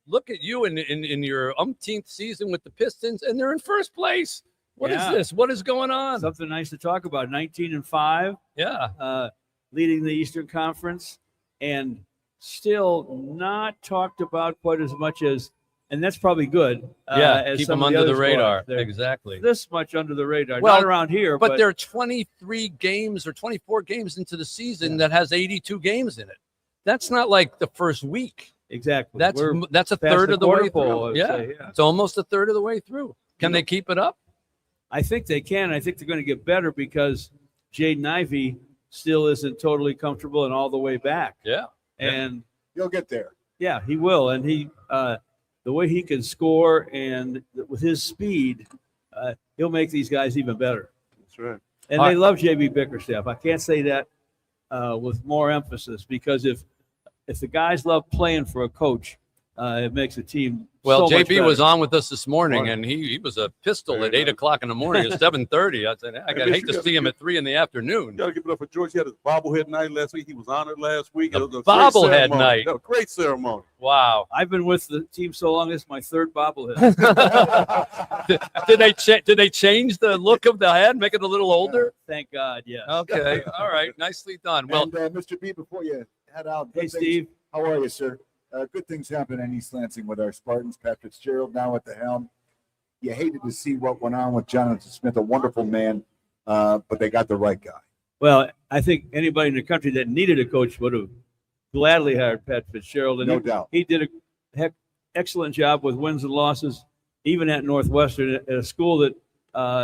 Look at you in your umpteenth season with the Pistons, and they're in first place. What is Yeah. this? What is going on? Something nice to talk about. 19-5. Yeah. Leading the Eastern Conference, and still not talked about quite as much as, and that's probably good. Yeah, as keep some them of the under the other squads. radar. They're Exactly. This much under the radar. Well, Not around here, but there are 23 games or 24 games into the season that has 82 games in it. That's not like the first week. Exactly. That's We're a past third of the quarter way pole, I through. would Yeah. say, yeah. It's almost a third of the way through. Can they keep it up? I think they can. I think they're going to get better because Jaden Ivey still isn't totally comfortable and all the way back. Yeah. And You'll get there. yeah, he will. And he, the way he can score and with his speed, he'll make these guys even better. That's right. And they love JB Bickerstaff. I can't say that with more emphasis because if the guys love playing for a coach, it makes a team. Well, so much JB was better. on with us this morning, and he was a pistol at 8 o'clock in the morning at 7:30. I said, I hate to see him at 3 in the afternoon. You got to give it up for George. He had his bobblehead night last week. He was honored last week. The It was a great bobblehead ceremony. night. That was a great ceremony. Wow. I've been with the team so long. It's my third bobblehead. Did they change the look of the head, make it a little older? Thank God, yes. Okay. All right. Nicely done. Well, And, Mr. B, before you head out, Hey, good things- Steve. How are you, sir? Good things happen in East Lansing with our Spartans. Pat Fitzgerald now at the helm. You hated to see what went on with Jonathan Smith, a wonderful man, but they got the right guy. Well, I think anybody in the country that needed a coach would have gladly hired Pat Fitzgerald. And No doubt. He did a excellent job with wins and losses, even at Northwestern, at a school that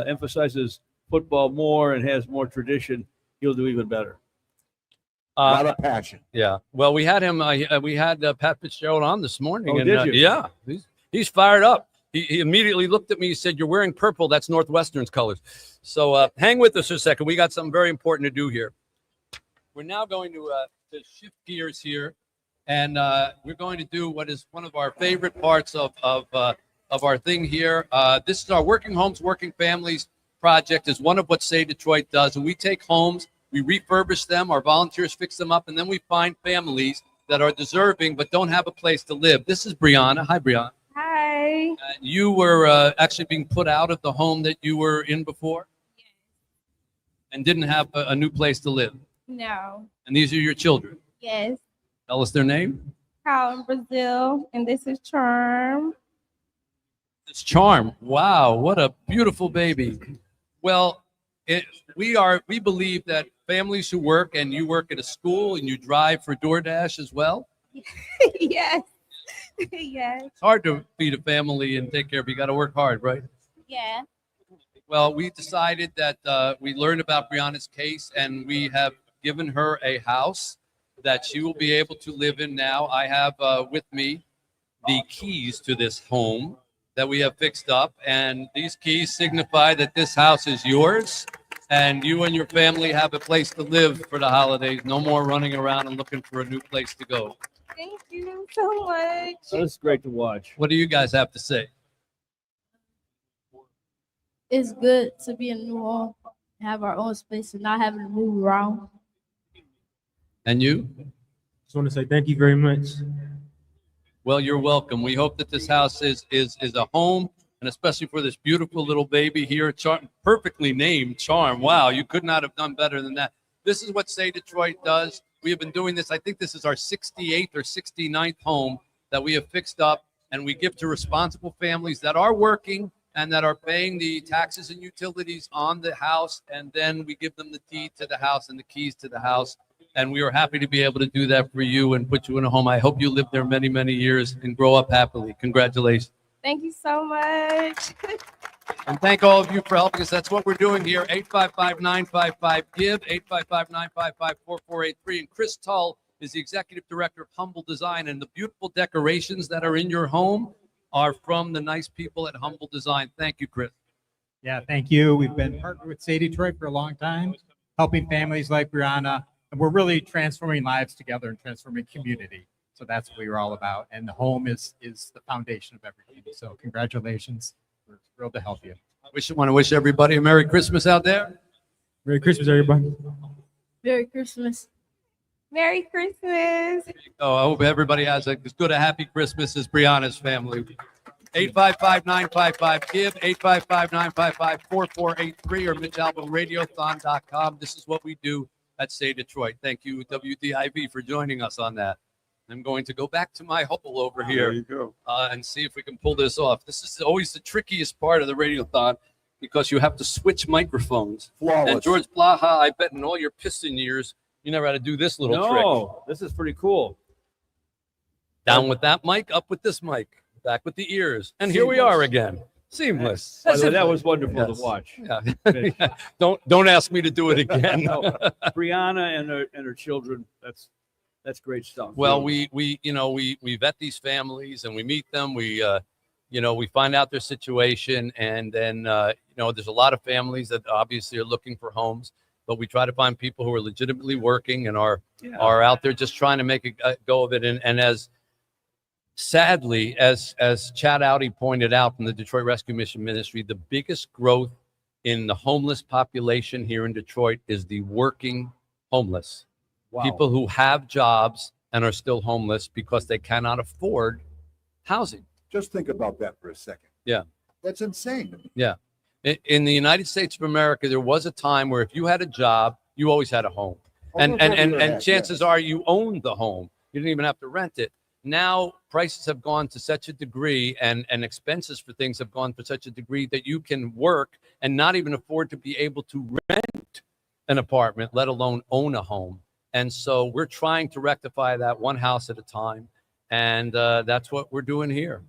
emphasizes football more and has more tradition. He'll do even better. A lot of passion. Yeah. Well, we had him. We had Pat Fitzgerald on this morning. Oh, and, did you? Yeah. He's fired up. He immediately looked at me. He said, "You're wearing purple. That's Northwestern's colors." So hang with us for a second. We got something very important to do here. We're now going to shift gears here, and we're going to do what is one of our favorite parts of our thing here. This is our Working Homes, Working Families project. Is one of what Say Detroit does, and we take homes, we refurbish them, our volunteers fix them up, and then we find families that are deserving but don't have a place to live. This is Brianna. Hi, Brianna. Hi. You were actually being put out of the home that you were in before? Yes. And didn't have a new place to live? No. And these are your children? Yes. Tell us their name. Kyle in Brazil, and this is Charm. It's Charm. Wow, what a beautiful baby. Well, we believe that families who work, and you work at a school and you drive for DoorDash as well. Yes. Yes. It's hard to feed a family and take care of. You got to work hard, right? Yeah. Well, we decided that we learned about Brianna's case, and we have given her a house that she will be able to live in now. I have with me the keys to this home that we have fixed up, and these keys signify that this house is yours, and you and your family have a place to live for the holidays. No more running around and looking for a new place to go. Thank you so much. Oh, this is great to watch. What do you guys have to say? It's good to be in New Orleans, have our own space, and not having to move around. And you? Just want to say thank you very much. Well, you're welcome. We hope that this house is a home, and especially for this beautiful little baby here, perfectly named Charm. Wow, you could not have done better than that. This is what Say Detroit does. We have been doing this. I think this is our 68th or 69th home that we have fixed up, and we give to responsible families that are working and that are paying the taxes and utilities on the house, and then we give them the deed to the house and the keys to the house. And we are happy to be able to do that for you and put you in a home. I hope you live there many, many years and grow up happily. Congratulations. Thank you so much. And thank all of you for helping us. That's what we're doing here. 855-955-GIVE, 855-955-4483. And Chris Tull is the Executive Director of Humble Design. And the beautiful decorations that are in your home are from the nice people at Humble Design. Thank you, Chris. Yeah, thank you. We've been partnered with Say Detroit for a long time, helping families like Brianna. And we're really transforming lives together and transforming community. So that's what we were all about. And the home is the foundation of everything. So congratulations. We're thrilled to help you. Want to wish everybody a Merry Christmas out there. Merry Christmas, everybody. Merry Christmas. Merry Christmas. Oh, I hope everybody has as good a happy Christmas as Brianna's family. 855-955-GIVE, 855-955-4483, or MitchAlbumRadiothon.com. This is what we do at Say Detroit. Thank you, WDIV, for joining us on that. I'm going to go back to my hole over here. There you go. And see if we can pull this off. This is always the trickiest part of the Radiothon because you have to switch microphones. Flawless. And George Blaha, I bet in all your Piston years, you never had to do this little trick. No, this is pretty cool. Down with that mic, up with this mic, back with the ears. And here we are again. Seamless. That was wonderful to watch. Yeah. Don't ask me to do it again. No. Brianna and her children, that's great stuff. Well, we vet these families and we meet them. We find out their situation, and then there's a lot of families that obviously are looking for homes, but we try to find people who are legitimately working and are out there just trying to make a go of it. And as sadly, as Chad Audi pointed out from the Detroit Rescue Mission Ministry, the biggest growth in the homeless population here in Detroit is the working homeless. Wow. People who have jobs and are still homeless because they cannot afford housing. Just think about that for a second. Yeah. That's insane to me. Yeah. In the United States of America, there was a time where if you had a job, you always had a home. And chances are you owned the home. You didn't even have to rent it. Now prices have gone to such a degree and expenses for things have gone to such a degree that you can work and not even afford to be able to rent an apartment, let alone own a home. And so we're trying to rectify that one house at a time. And that's what we're doing here.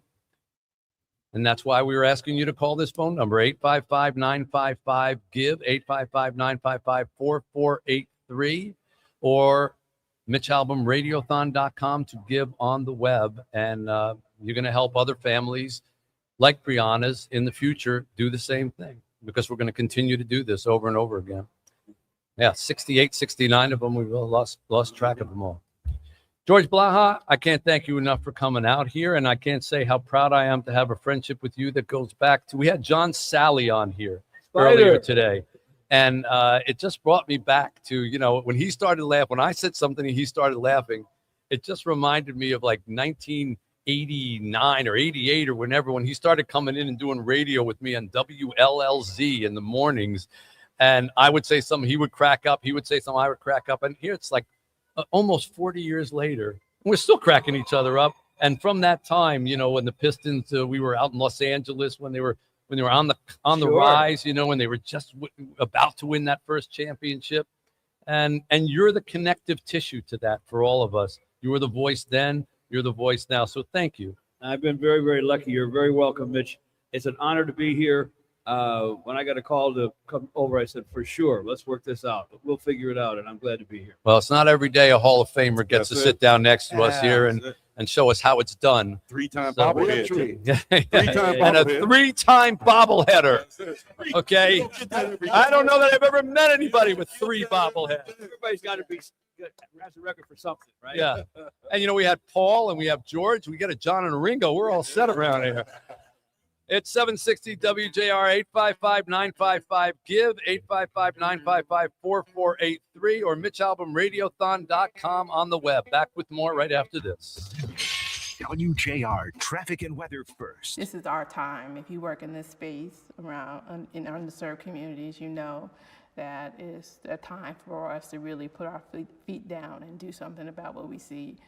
And that's why we were asking you to call this phone number, 855-955-GIVE, 855-955-4483, or MitchAlbumRadiothon.com to give on the web. And you're going to help other families like Brianna's in the future do the same thing, because we're going to continue to do this over and over again. Yeah, 68, 69 of them. We've lost track of them all. George Blaha, I can't thank you enough for coming out here, and I can't say how proud I am to have a friendship with you that goes back to, we had John Sally on here earlier today, and it just brought me back to, you know, when he started laughing, when I said something and he started laughing, it just reminded me of like 1989 or 88 or whenever, when he started coming in and doing radio with me on WLLZ in the mornings, and I would say something, he would crack up, he would say something, I would crack up, and here it's like, almost 40 years later, we're still cracking each other up. And from that time, you know, when the Pistons, we were out in Los Angeles when they were on the rise, you know, when they were just about to win that first championship. And you're the connective tissue to that for all of us. You were the voice then, you're the voice now. So thank you. I've been very, very lucky. You're very welcome, Mitch. It's an honor to be here. When I got a call to come over, I said, for sure, let's work this out. We'll figure it out, and I'm glad to be here. Well, it's not every day a Hall of Famer gets to sit down next to us here and show us how it's done. Three-time bobblehead. And a three-time bobbleheader. Okay? I don't know that I've ever met anybody with 3 bobbleheads. Everybody's got to be has a record for something, right? Yeah. And, you know, we had Paul and we have George. We got a John and a Ringo. We're all set around here. It's 760 WJR, 855-955-GIVE, 855-955-4483, or MitchAlbumRadiothon.com on the web. Back with more right after this. WJR, traffic and weather first. This is our time. If you work in this space around in underserved communities, you know that is a time for us to really put our feet down and do something about what we see.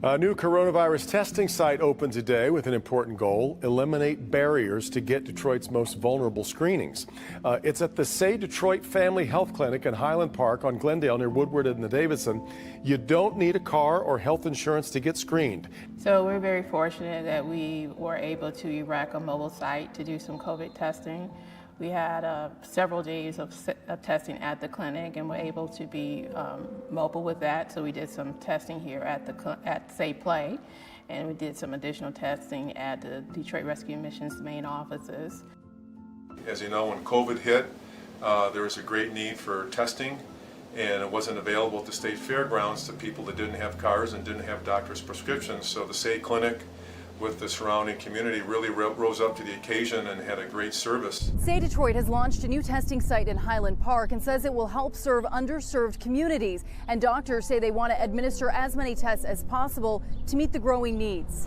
A new coronavirus testing site opened today with an important goal: eliminate barriers to get Detroit's most vulnerable screenings. It's at the Say Detroit Family Health Clinic in Highland Park on Glendale near Woodward and the Davidson. You don't need a car or health insurance to get screened. So we're very fortunate that we were able to erect a mobile site to do some COVID testing. We had several days of testing at the clinic, and were able to be mobile with that. So we did some testing here at Say Play, and we did some additional testing at the Detroit Rescue Mission's main offices. As you know, when COVID hit, there was a great need for testing, and it wasn't available at the state fairgrounds to people that didn't have cars and didn't have doctor's prescriptions. So the Say Clinic, with the surrounding community, really rose up to the occasion and had a great service. Say Detroit has launched a new testing site in Highland Park and says it will help serve underserved communities. And doctors say they want to administer as many tests as possible to meet the growing needs.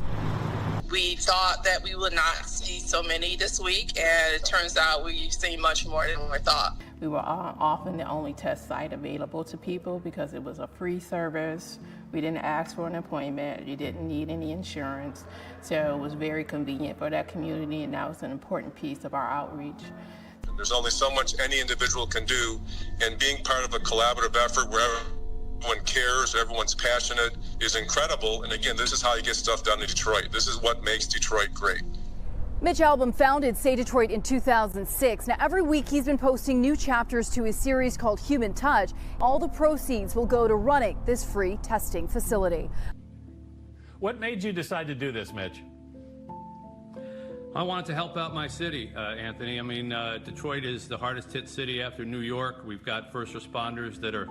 We thought that we would not see so many this week, and it turns out we've seen much more than we thought. We were often the only test site available to people because it was a free service. We didn't ask for an appointment. You didn't need any insurance. So it was very convenient for that community, and that was an important piece of our outreach. There's only so much any individual can do, and being part of a collaborative effort where everyone cares, everyone's passionate, is incredible. And again, this is how you get stuff done in Detroit. This is what makes Detroit great. Mitch Albom founded Say Detroit in 2006. Now, every week he's been posting new chapters to his series called Human Touch. All the proceeds will go to running this free testing facility. What made you decide to do this, Mitch? I wanted to help out my city, Anthony. I mean, Detroit is the hardest hit city after New York. We've got first responders that are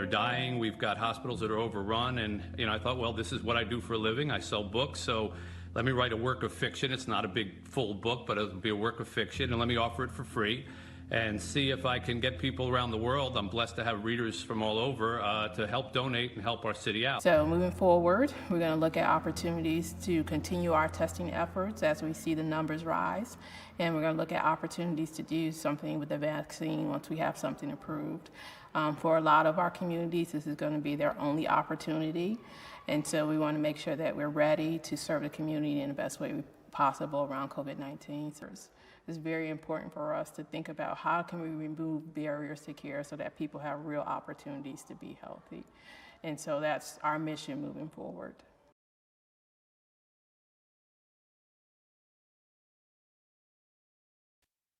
dying. We've got hospitals that are overrun. And, you know, I thought, well, this is what I do for a living. I sell books. So let me write a work of fiction. It's not a big full book, but it'll be a work of fiction. And let me offer it for free and see if I can get people around the world. I'm blessed to have readers from all over to help donate and help our city out. So moving forward, we're going to look at opportunities to continue our testing efforts as we see the numbers rise. And we're going to look at opportunities to do something with the vaccine once we have something approved. For a lot of our communities, this is going to be their only opportunity. And so we want to make sure that we're ready to serve the community in the best way possible around COVID-19. So it's very important for us to think about how can we remove barriers to care so that people have real opportunities to be healthy. And so that's our mission moving forward.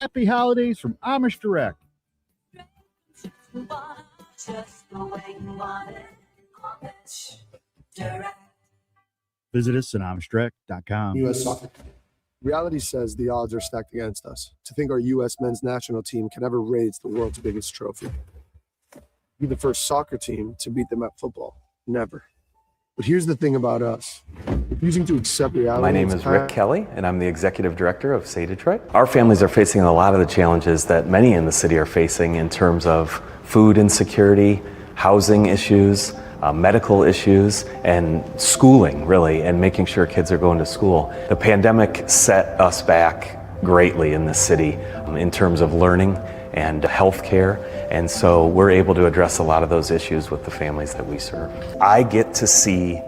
Happy holidays from Amish Direct. Visit us at AmishDirect.com. U.S. soccer. Reality says the odds are stacked against us. To think our U.S. men's national team can ever raise the world's biggest trophy. Be the first soccer team to beat them at football. Never. But here's the thing about us. Refusing to accept reality. My name is Rick Kelly, and I'm the Executive Director of Say Detroit. Our families are facing a lot of the challenges that many in the city are facing in terms of food insecurity, housing issues, medical issues, and schooling, really, and making sure kids are going to school. The pandemic set us back greatly in this city in terms of learning and healthcare, and so we're able to address a lot of those issues with the families that we serve. I get to see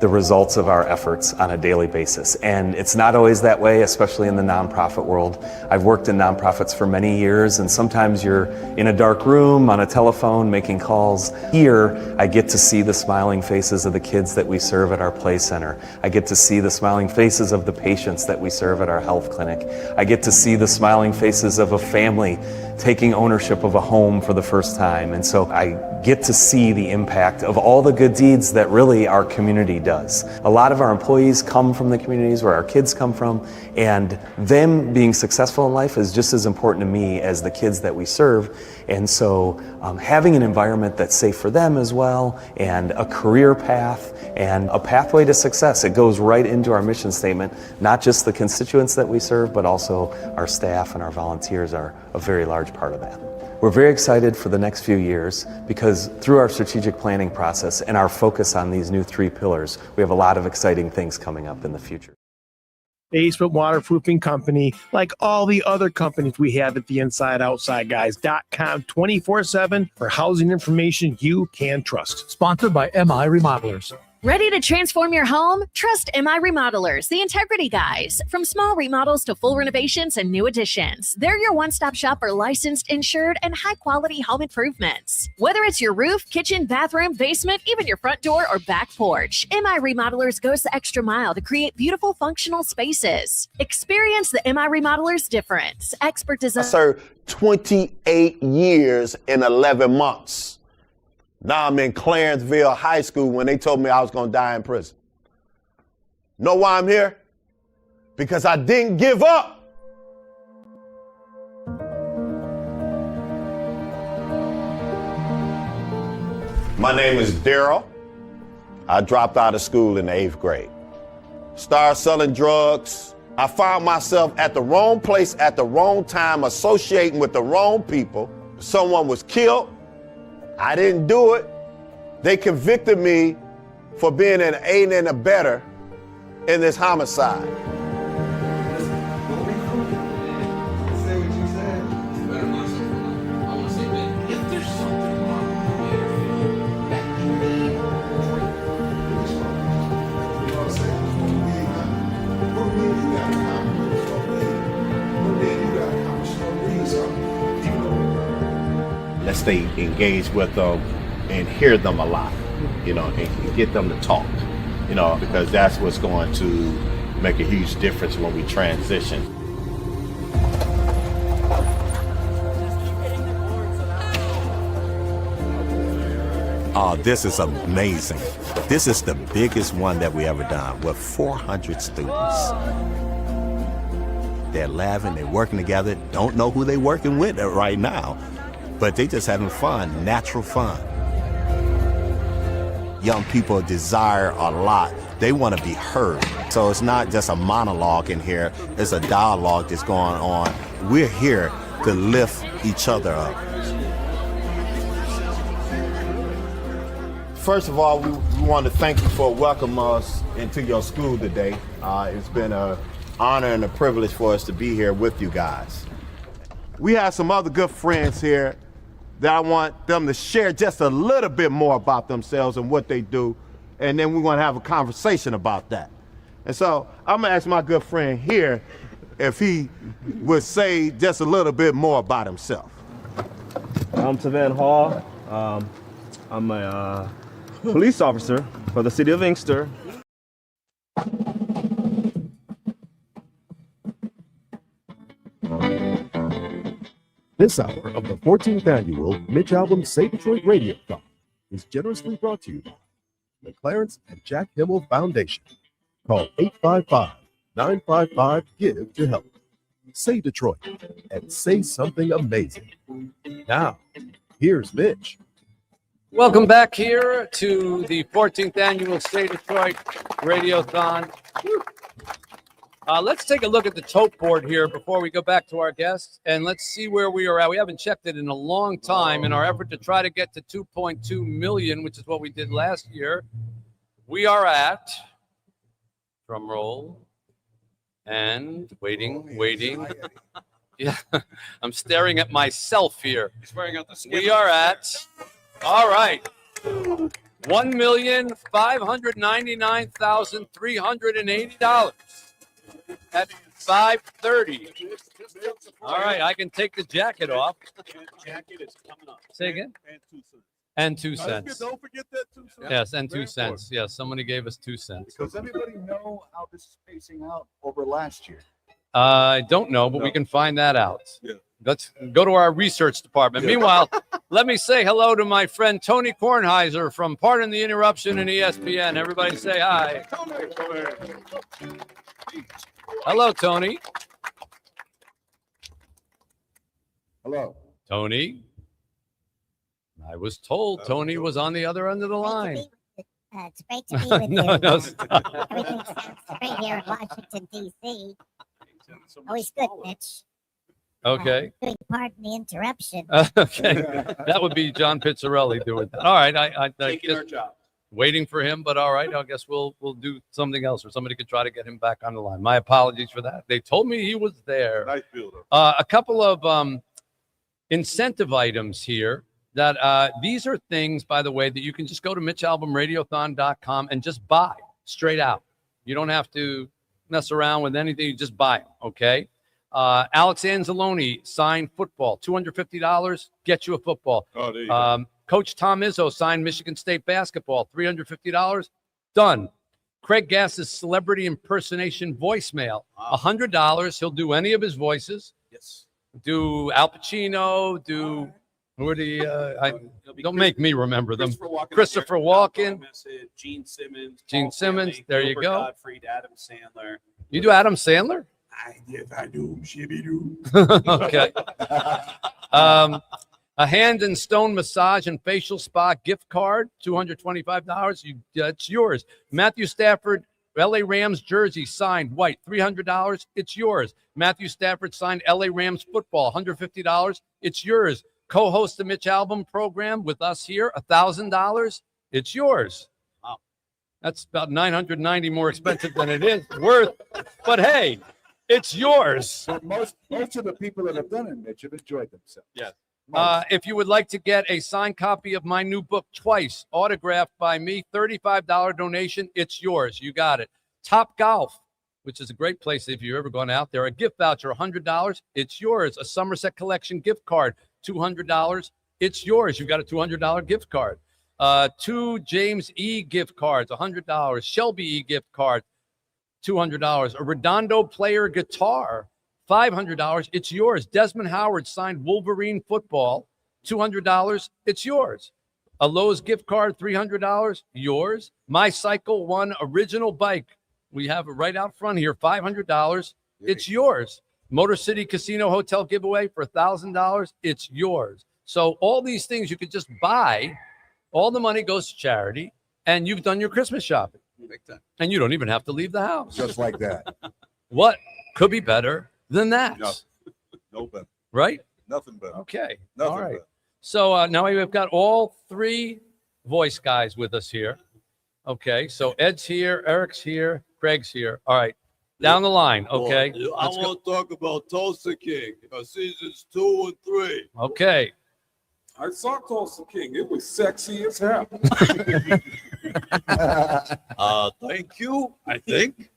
the results of our efforts on a daily basis, and it's not always that way, especially in the nonprofit world. I've worked in nonprofits for many years, and sometimes you're in a dark room on a telephone making calls. Here, I get to see the smiling faces of the kids that we serve at our play center. I get to see the smiling faces of the patients that we serve at our health clinic. I get to see the smiling faces of a family taking ownership of a home for the first time. And so I get to see the impact of all the good deeds that really our community does. A lot of our employees come from the communities where our kids come from, and them being successful in life is just as important to me as the kids that we serve. And so having an environment that's safe for them as well, and a career path, and a pathway to success, it goes right into our mission statement. Not just the constituents that we serve, but also our staff and our volunteers are a very large part of that. We're very excited for the next few years because through our strategic planning process and our focus on these new 3 pillars, we have a lot of exciting things coming up in the future. Basement waterproofing company, like all the other companies we have at the InsideOutsideGuys.com, 24/7 for housing information you can trust. Sponsored by MI Remodelers. Ready to transform your home? Trust MI Remodelers, the Integrity Guys. From small remodels to full renovations and new additions, they're your one-stop shop for licensed, insured, and high-quality home improvements. Whether it's your roof, kitchen, bathroom, basement, even your front door or back porch, MI Remodelers goes the extra mile to create beautiful, functional spaces. Experience the MI Remodelers difference. Expert design. I served 28 years in 11 months. Now I'm in Clarenceville High School when they told me I was going to die in prison. Know why I'm here? Because I didn't give up. My name is Daryl. I dropped out of school in the 8th grade. Started selling drugs. I found myself at the wrong place at the wrong time, associating with the wrong people. Someone was killed. I didn't do it. They convicted me for being an aiding and abettor in this homicide. Let's stay engaged with them and hear them a lot, and get them to talk, because that's what's going to make a huge difference when we transition. Oh, this is amazing. This is the biggest one that we ever done with 400 students. They're laughing, they're working together, don't know who they're working with right now, but they just having fun, natural fun. Young people desire a lot. They want to be heard. So it's not just a monologue in here, it's a dialogue that's going on. We're here to lift each other up. First of all, we want to thank you for welcoming us into your school today. It's been an honor and a privilege for us to be here with you guys. We have some other good friends here that I want them to share just a little bit more about themselves and what they do, and then we want to have a conversation about that. And so I'm gonna ask my good friend here if he would say just a little bit more about himself. I'm Tavan Hall. I'm a police officer for the city of Inkster. This hour of the 14th annual Mitch Albom Say Detroit Radiothon is generously brought to you by the Clarence and Jack Himmel Foundation. Call 855-955-GIVE to help. Say Detroit and say something amazing. Now, here's Mitch. Welcome back here to the 14th annual Say Detroit Radiothon. Let's take a look at the tote board here before we go back to our guests, and let's see where we are at. We haven't checked it in a long time in our effort to try to get to 2.2 million, which is what we did last year. We are at, drum roll, and waiting. Yeah, I'm staring at myself here. We are at, all right, $1,599,380 at 5:30. All right, I can take the jacket off. Jacket is coming up. Say again? And 2 cents. And 2 cents. Don't forget that 2 cents. Yes, and 2 cents. Yes, somebody gave us 2 cents. Does anybody know how this is pacing out over last year? I don't know, but we can find that out. Yeah. Let's go to our research department. Meanwhile, let me say hello to my friend Tony Kornheiser from Pardon the Interruption and ESPN. Everybody say hi. Hello, Tony. Hello. Tony. I was told Tony was on the other end of the line. It's great to be with No, you. no, stop. Everything sounds great here in Washington, D.C. Always good, Mitch. Okay. Doing Pardon the Interruption. Okay. That would be John Pizzarelli doing that. All right. I Taking our just job. waiting for him, but all right. I guess we'll do something else, or somebody could try to get him back on the line. My apologies for that. They told me he was there. Nice builder. A couple of incentive items here that these are things, by the way, that you can just go to mitchalbumradiothon.com and just buy straight out. You don't have to mess around with anything. You just buy them, okay? Alex Anzalone signed football, $250, get you a football. Oh, there you go. Coach Tom Izzo signed Michigan State basketball, $350, done. Craig Gass's celebrity impersonation voicemail, $100. He'll do any of his voices. Yes. Do Al Pacino, do who are the don't make me remember them. Christopher Walken, Gene Simmons. Gene Paul Simmons, Stanley, there you Gilbert go. Gottfried, Adam Sandler. You do Adam Sandler? I do. Shibby do. Okay. A hand and stone massage and facial spa gift card, $225. It's yours. Matthew Stafford, LA Rams jersey signed white, $300. It's yours. Matthew Stafford signed LA Rams football, $150. It's yours. Co-host the Mitch Albom program with us here, $1,000. It's yours. Wow. That's about $990 more expensive than it is worth. But hey, it's yours. But most of the people that have done it, Mitch, have enjoyed themselves. Yes. If you would like to get a signed copy of my new book, Twice, autographed by me, $35 donation, it's yours. You got it. Top Golf, which is a great place if you've ever gone out there. A gift voucher, $100, it's yours. A Somerset Collection gift card, $200, it's yours. You've got a $200 gift card. 2 James E. gift cards, $100. Shelby E. gift card, $200. A Redondo player guitar, $500. It's yours. Desmond Howard signed Wolverine football, $200. It's yours. A Lowe's gift card, $300. Yours. My Cycle One original bike. We have it right out front here, $500. It's yours. Motor City Casino Hotel giveaway for $1,000. It's yours. So all these things you could just buy. All the money goes to charity, and you've done your Christmas shopping. Big time. And you don't even have to leave the house. Just like that. What could be better than that? No better. Right? Nothing better. Okay. Nothing all right. better. So now we've got all 3 voice guys with us here. Okay. So Ed's here, Eric's here, Craig's here. All right. Down the line. Okay. I want to talk about Tulsa King, seasons 2 and 3. Okay. I saw Tulsa King. It was sexy as hell. Thank you, I think.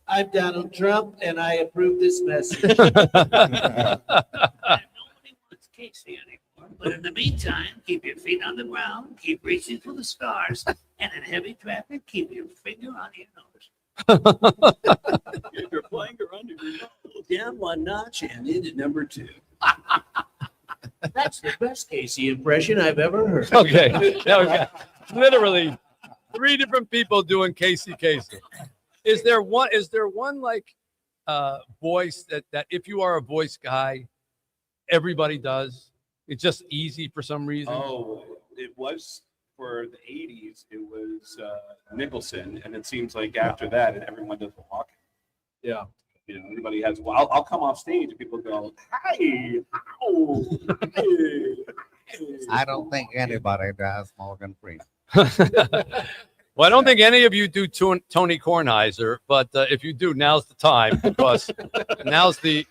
I'm Donald Trump, and I approve this message. Casey anymore. But in the meantime, keep your feet on the ground, keep reaching for the stars, and in heavy traffic, keep your finger on your nose. If you're playing or under your nose, down one notch and into number 2. That's the best Casey impression I've ever heard. Okay. Okay. Literally 3 different people doing Casey. Is there one like voice that if you are a voice guy, everybody does? It's just easy for some reason. Oh, it was for the 80s. It was Nicholson, and it seems like after that, everyone does walking. Yeah. You know, everybody has. Well, I'll come off stage and people go, "Hi, ow, hey." I don't think anybody does Morgan Freeman. Well, I don't think any of you do Tony Kornheiser, but if you do, now's the time because now's the.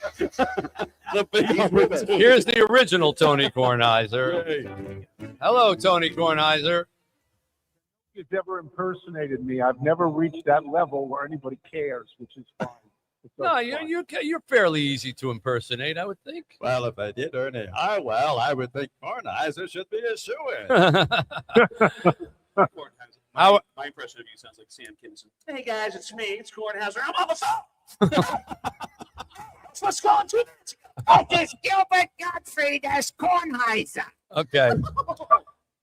Here's the original Tony Kornheiser. Hello, Tony Kornheiser. Who's ever impersonated me? I've never reached that level where anybody cares, which is fine. No, you're fairly easy to impersonate, I would think. Well, if I did, Ernie, I would think Kornheiser should be a shoo-in. My impression of you sounds like Sam Kinison. Hey guys, it's me. It's Kornheiser. I'm on the phone. What's going on 2 minutes ago? Oh, there's Gilbert Gottfried as Kornheiser. Okay.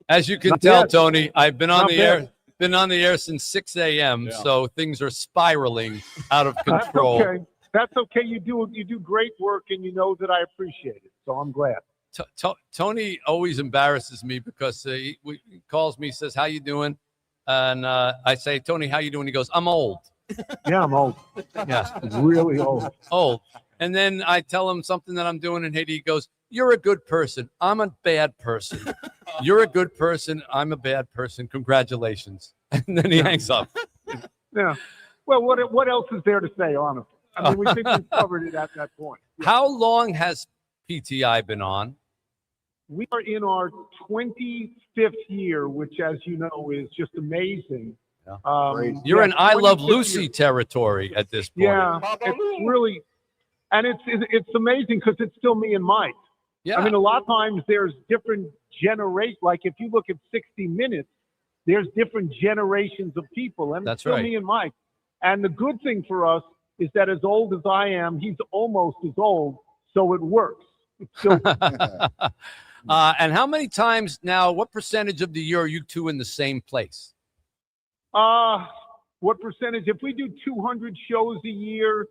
As you can tell, Tony, I've been on the air. Been on the air since 6 a.m. So things are spiraling out of control. That's okay. That's okay. You do great work, and you know that I appreciate it. So I'm glad. Tony always embarrasses me because he calls me, says, "How you doing?" And I say, "Tony, how you doing?" He goes, "I'm old." Yeah, I'm old. Yeah, really old. Old. And then I tell him something that I'm doing in Haiti. He goes, "You're a good person. I'm a bad person. You're a good person. I'm a bad person. Congratulations." And then he hangs up. Yeah. Well, what else is there to say, honestly? I mean, we think we've covered it at that point. Yeah. How long has PTI been on? We are in our 25th year, which, as you know, is just amazing. You're in I Love Lucy territory at this point. Yeah, it's really, and it's amazing because it's still me and Mike. Yeah. I mean, a lot of times there's different generations. Like if you look at 60 Minutes, there's different generations of people, and That's it's still right. me and Mike. And the good thing for us is that as old as I am, he's almost as old, so it works. It's still. And how many times now, what percentage of the year are you two in the same place? What percentage? If we do 200 shows a year,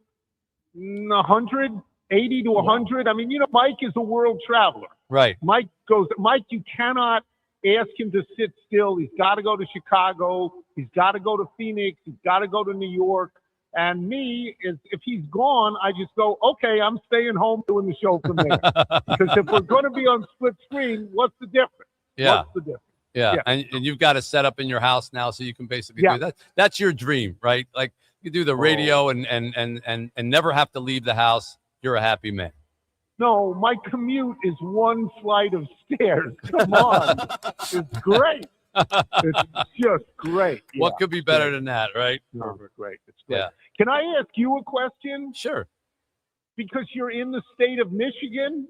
100, 80 to 100. I mean, you know, Mike is a world traveler. Right. Mike, you cannot ask him to sit still. He's got to go to Chicago. He's got to go to Phoenix. He's got to go to New York. And me, if he's gone, I just go, okay, I'm staying home doing the show from there. Because if we're going to be on split screen, what's the difference? Yeah. What's the difference? Yeah. And you've got to set up in your house now so you can basically do that. That's your dream, right? Like you do the radio and never have to leave the house. You're a happy man. No, my commute is one flight of stairs. Come on. It's great. It's just great. What could be better than that, right? No, great. It's great. Yeah. Can I ask you a question? Sure. Because you're in the state of Michigan,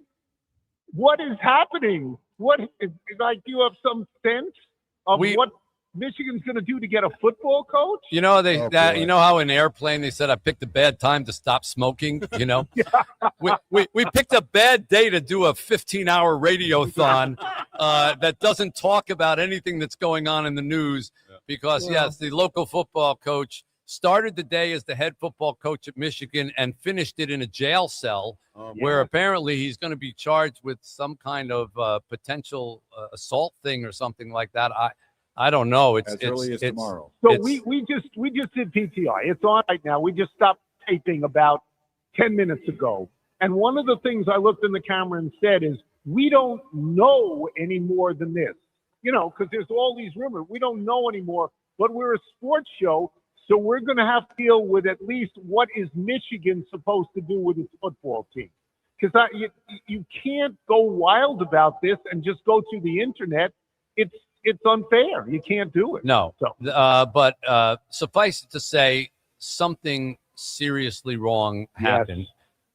what is happening? What is like? Do you have some sense of what Michigan's going to do to get a football coach? You know, you know how in Airplane they said I picked a bad time to stop smoking. You know, we picked a bad day to do a 15-hour radiothon that doesn't talk about anything that's going on in the news because yes, the local football coach started the day as the head football coach at Michigan and finished it in a jail cell where apparently he's going to be charged with some kind of potential assault thing or something like that. I don't know. It's early as tomorrow. So we just did PTI. It's on right now. We just stopped taping about 10 minutes ago. And one of the things I looked in the camera and said is, we don't know any more than this. You know, because there's all these rumors. We don't know anymore. But we're a sports show, so we're going to have to deal with at least what is Michigan supposed to do with its football team. Because you can't go wild about this and just go to the internet. It's unfair. You can't do it. No. But suffice it to say, something seriously wrong Yes. happened.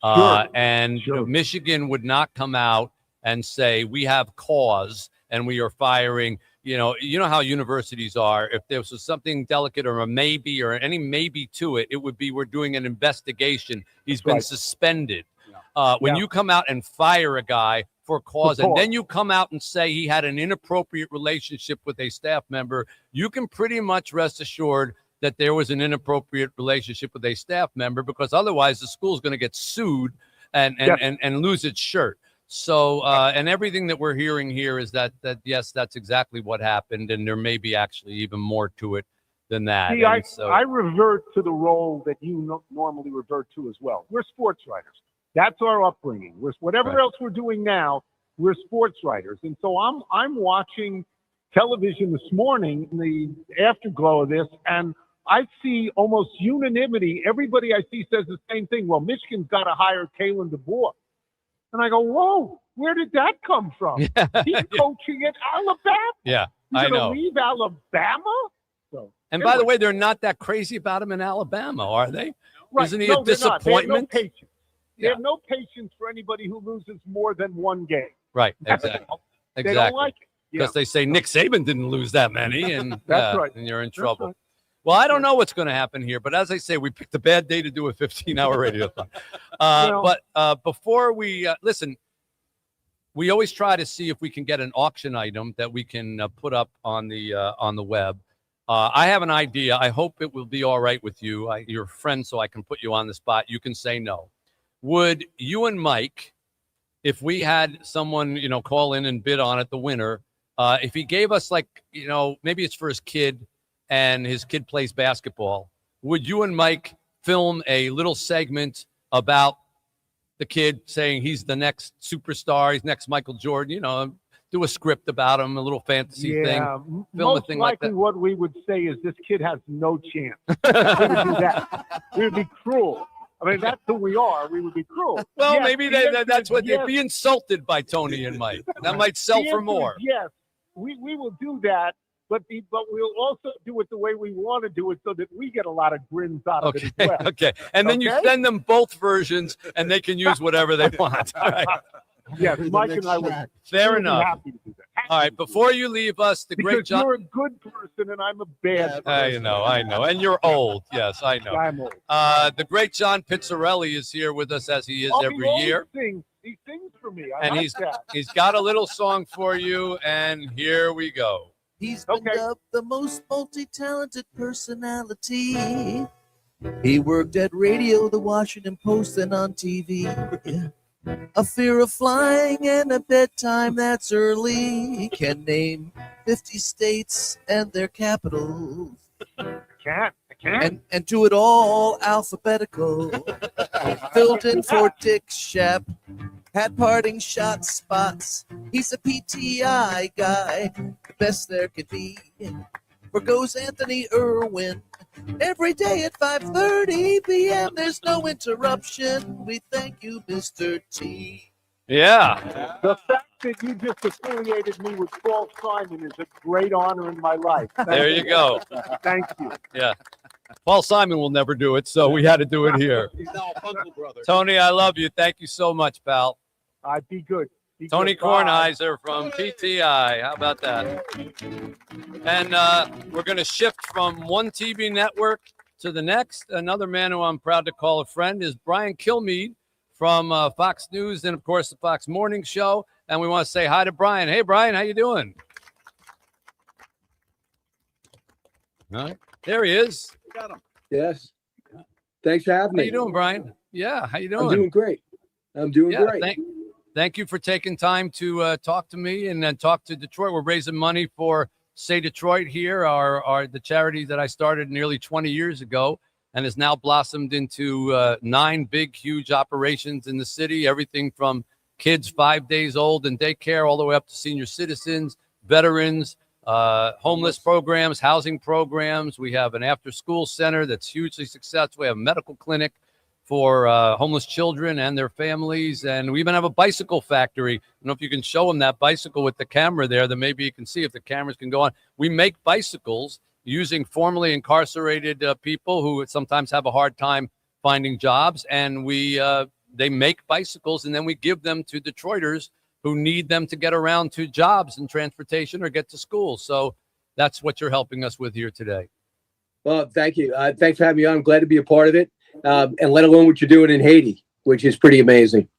Sure. And Sure. Michigan would not come out and say, we have cause and we are firing. You know how universities are. If there was something delicate or a maybe or any maybe to it, it would be we're doing an investigation. He's been right. suspended. When Yeah. you come out and fire a guy for cause, and cause. then you come out and say he had an inappropriate relationship with a staff member, you can pretty much rest assured that there was an inappropriate relationship with a staff member, because otherwise the school's going to get sued and lose its shirt. So, and everything that we're hearing here is that yes, that's exactly what happened, and there may be actually even more to it than that. See, I And revert to the role that you normally revert to as well. We're sports writers. That's our upbringing. Whatever Right. else we're doing now, we're sports writers. And so I'm watching television this morning in the afterglow of this, and I see almost unanimity. Everybody I see says the same thing. Well, Michigan's got to hire Kalen DeBoer. And I go, whoa, where did that come from? He's coaching at Alabama. yeah, You're I gonna know. leave Alabama? So, And by the anyway. way, they're not that crazy about him in Alabama, are they? Right. Isn't he No, a they're not. They have no disappointment? patience. They have no patience for anybody who loses more than one game. Right, That's exactly. all. They Exactly. don't like it. Because they say Nick Saban didn't lose that many, and That's yeah, right. and you're in That's trouble. right. Well, I don't know what's going to happen here, but as I say, we picked a bad day to do a 15-hour radiothon. But before we listen, we always try to see if we can get an auction item that we can put up on the web. I have an idea. I hope it will be all right with you. You're a friend, so I can put you on the spot. You can say no. Would you and Mike, if we had someone, call in and bid on it, the winner, if he gave us maybe it's for his kid and his kid plays basketball, would you and Mike film a little segment about the kid saying he's the next superstar, he's next Michael Jordan, do a script about him, a little fantasy thing, film a most thing like likely that? what we would say is this kid has no chance. We would do that. We would be cruel. I mean, that's who we are. We would be cruel. Well, Yes, maybe the answer that's is what yes. they'd be insulted by Tony and Mike. That might sell The for answer more. is yes, we will do that, but we'll also do it the way we want to do it so that we get a lot of grins out of it as well. Okay. And then you Okay? send them both versions, and they can use whatever they want. All right. Yes, Mike and I would. Fair we'd be enough. happy to do that. All right. Before you leave us, the Because great John. you're a good person and I'm a bad person. I know. And you're old. Yes, I know. I'm old. The great John Pizzarelli is here with us, as he is Oh, every year. He sings for me. I And like he's that. he's got a little song for you, and here we go. He's been dubbed the most multi-talented personality. He worked at radio, the Washington Post, and on TV. Yeah. A fear of flying and a bedtime that's early. He can name 50 states and their capitals. I can't. And do it all alphabetical. Filled in for Dick Shep. Had parting shot spots. He's a PTI guy. The best there could be. For goes Anthony Irwin. Every day at 5:30 p.m. There's no interruption. We thank you, Mr. T. Yeah. The fact that you just affiliated me with Paul Simon is a great honor in my life. Thank There you go. Thank you. Yeah. Paul Simon will never do it, so we had to do it here. He's now a Uncle brother. Tony, I love you. Thank you so much, pal. Be good. Be Tony good. Bye. Kornheiser from PTI. How about that? And we're going to shift from one TV network to the next. Another man who I'm proud to call a friend is Brian Kilmeade from Fox News and, of course, the Fox Morning Show. And we want to say hi to Brian. Hey, Brian, how you doing? All right. There he is. Got him. Yes. Thanks for having me. How you doing, Brian? Yeah, how you doing? I'm doing great. I'm doing great. Thank you for taking time to talk to me and then talk to Detroit. We're raising money for Say Detroit here, the charity that I started nearly 20 years ago and has now blossomed into 9 big, huge operations in the city, everything from kids 5 days old in daycare all the way up to senior citizens, veterans, homeless programs, housing programs. We have an after-school center that's hugely successful. We have a medical clinic for homeless children and their families. And we even have a bicycle factory. I don't know if you can show them that bicycle with the camera there, then maybe you can see if the cameras can go on. We make bicycles using formerly incarcerated people who sometimes have a hard time finding jobs, and they make bicycles, and then we give them to Detroiters who need them to get around to jobs and transportation or get to school. So that's what you're helping us with here today. Well, thank you. Thanks for having me on. I'm glad to be a part of it, and let alone what you're doing in Haiti, which is pretty amazing.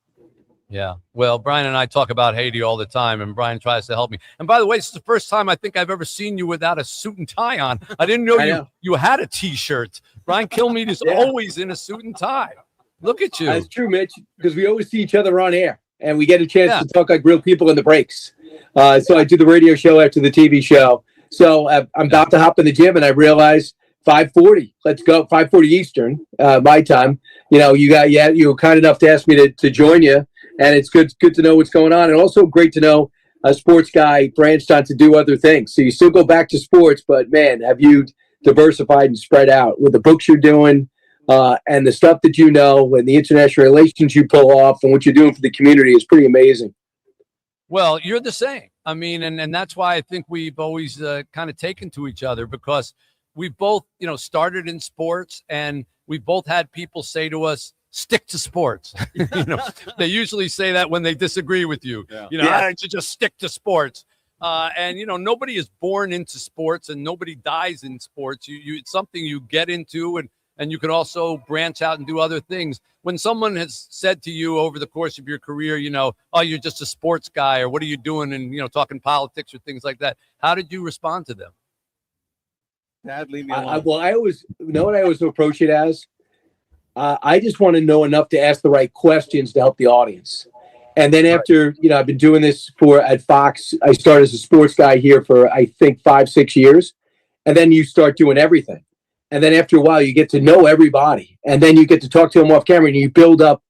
Yeah. Well, Brian and I talk about Haiti all the time, and Brian tries to help me. And by the way, it's the first time I think I've ever seen you without a suit and tie on. I didn't know you had a T-shirt. Brian Kilmeade is always in a suit and tie. Look at you. That's true, Mitch, because we always see each other on air, and we get a chance to talk like real people in the breaks. So I do the radio show after the TV show. So I'm about to hop in the gym, and I realize 5:40. Let's go. 5:40 Eastern, my time. You know, you were kind enough to ask me to join you, and it's good to know what's going on, and also great to know a sports guy branched on to do other things. So you still go back to sports, but man, have you diversified and spread out with the books you're doing, and the stuff that you know, and the international relations you pull off, and what you're doing for the community is pretty amazing. Well, you're the same. I mean, and that's why I think we've always kind of taken to each other, because we both, started in sports, and we both had people say to us, stick to sports. They usually say that when they disagree with you. I should just stick to sports. And nobody is born into sports, and nobody dies in sports. It's something you get into, and you can also branch out and do other things. When someone has said to you over the course of your career, oh, you're just a sports guy, or what are you doing? And, talking politics or things like that. How did you respond to them? Dad, leave me alone. I always know what I always approach it as. I just want to know enough to ask the right questions to help the audience. And then after, I've been doing this at Fox. I started as a sports guy here for, I think, 5-6 years. And then you start doing everything. And then after a while, you get to know everybody. And then you get to talk to them off camera, and you build up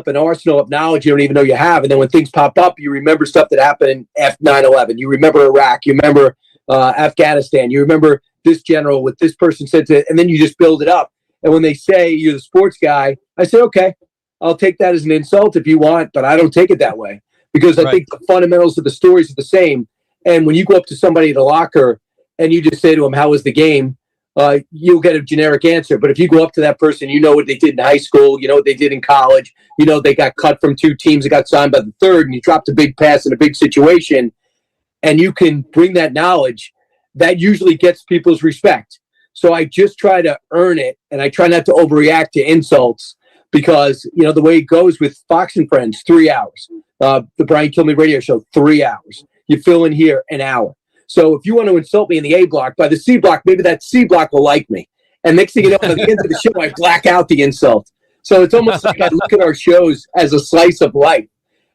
an arsenal of knowledge you don't even know you have. And then when things pop up, you remember stuff that happened after 9/11. You remember Iraq. You remember Afghanistan. You remember this general, what this person said to, and then you just build it up. And when they say you're the sports guy, I say, okay, I'll take that as an insult if you want, but I don't take it that way, because I think the fundamentals of the stories are the same. And when you go up to somebody at a locker and you just say to them, how was the game? You'll get a generic answer. But if you go up to that person, you know what they did in high school, you know what they did in college, they got cut from 2 teams that got signed by the third, and you dropped a big pass in a big situation, and you can bring that knowledge, that usually gets people's respect. So I just try to earn it, and I try not to overreact to insults, because, the way it goes with Fox and Friends, 3 hours. The Brian Kilmeade radio show, 3 hours. You fill in here an hour. So if you want to insult me in the A block, by the C block, maybe that C block will like me. And next thing you know, at the end of the show, I black out the insult. So it's almost like I look at our shows as a slice of life.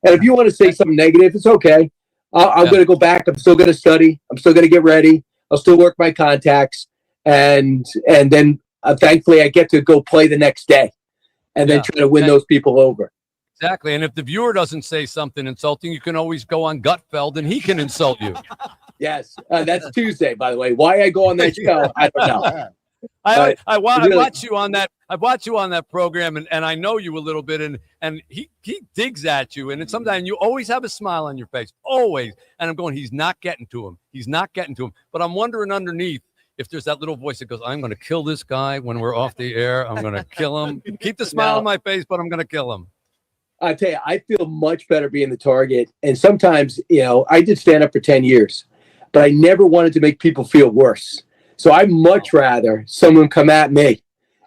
And if you want to say something negative, it's okay. I'm going to go back. I'm still going to study. I'm still going to get ready. I'll still work my contacts. And then thankfully I get to go play the next day, and then try to win those people over. Exactly. And if the viewer doesn't say something insulting, you can always go on Gutfeld and he can insult you. Yes. That's Tuesday, by the way. Why I go on that show, I don't know. I watch you on that. I watch you on that program, and I know you a little bit, and he digs at you, and sometimes you always have a smile on your face, always. And I'm going, he's not getting to him. He's not getting to him. But I'm wondering underneath if there's that little voice that goes, I'm going to kill this guy when we're off the air. I'm going to kill him. Keep the smile on my face, but I'm going to kill him. I tell you, I feel much better being the target. And sometimes, I did stand up for 10 years, but I never wanted to make people feel worse. So I'd much rather someone come at me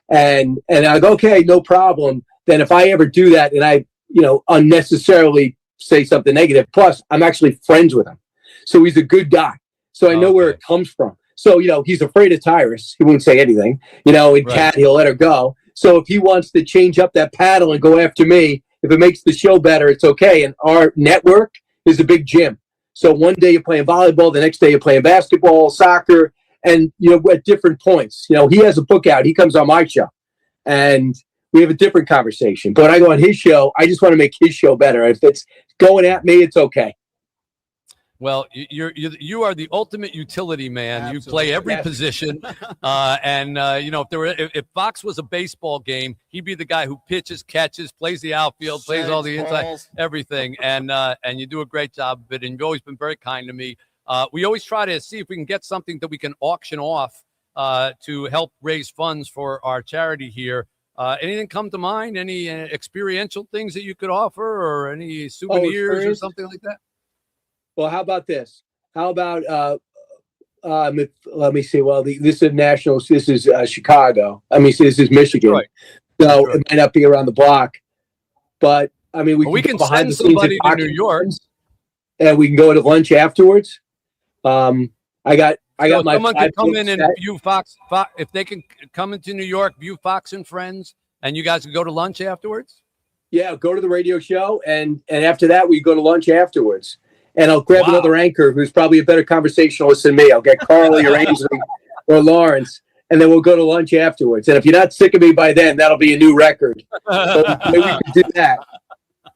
and I go, okay, no problem, than if I ever do that and I, unnecessarily say something negative. Plus, I'm actually friends with him. So he's a good guy. So I know where it comes from. So, he's afraid of Tyrus. He won't say anything. In Cat, he'll let her go. So if he wants to change up that paddle and go after me, if it makes the show better, it's okay. And our network is a big gym. So one day you're playing volleyball, the next day you're playing basketball, soccer, and, at different points. He has a book out. He comes on my show, and we have a different conversation. But when I go on his show, I just want to make his show better. If it's going at me, it's okay. Well, you are the ultimate utility man. Absolutely. You play every position, if Fox was a baseball game, he'd be the guy who pitches, catches, plays the outfield, plays all the inside, everything, and you do a great job of it. And you've always been very kind to me. We always try to see if we can get something that we can auction off to help raise funds for our charity here. Anything come to mind? Any experiential things that you could offer, or any souvenirs or something like that? Well, how about this? How about let me see. Well, this is national. This is Chicago. I mean, this is Michigan. Right. So it might not be around the block, but I mean, we can send somebody to New York, and we can go to lunch afterwards. I got my. Someone could come in and view Fox. If they can come into New York, view Fox and Friends, and you guys can go to lunch afterwards. Yeah, go to the radio show, and after that, we go to lunch afterwards. And I'll grab another anchor who's probably a better conversationalist than me. I'll get Carly or Ainsley or Lawrence, and then we'll go to lunch afterwards. And if you're not sick of me by then, that'll be a new record. So maybe we can do that.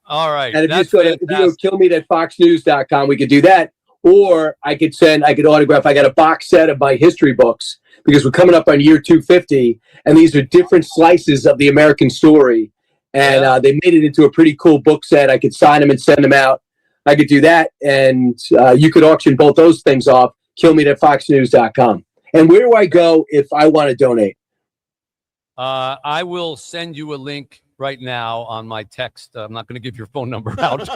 All right. And if you go kill me at foxnews.com, we could do that. Or I could autograph. I got a box set of my history books because we're coming up on year 250, and these are different slices of the American story. And they made it into a pretty cool book set. I could sign them and send them out. I could do that, and you could auction both those things off. Kill me at foxnews.com. And where do I go if I want to donate? I will send you a link right now on my text. I'm not going to give your phone number out,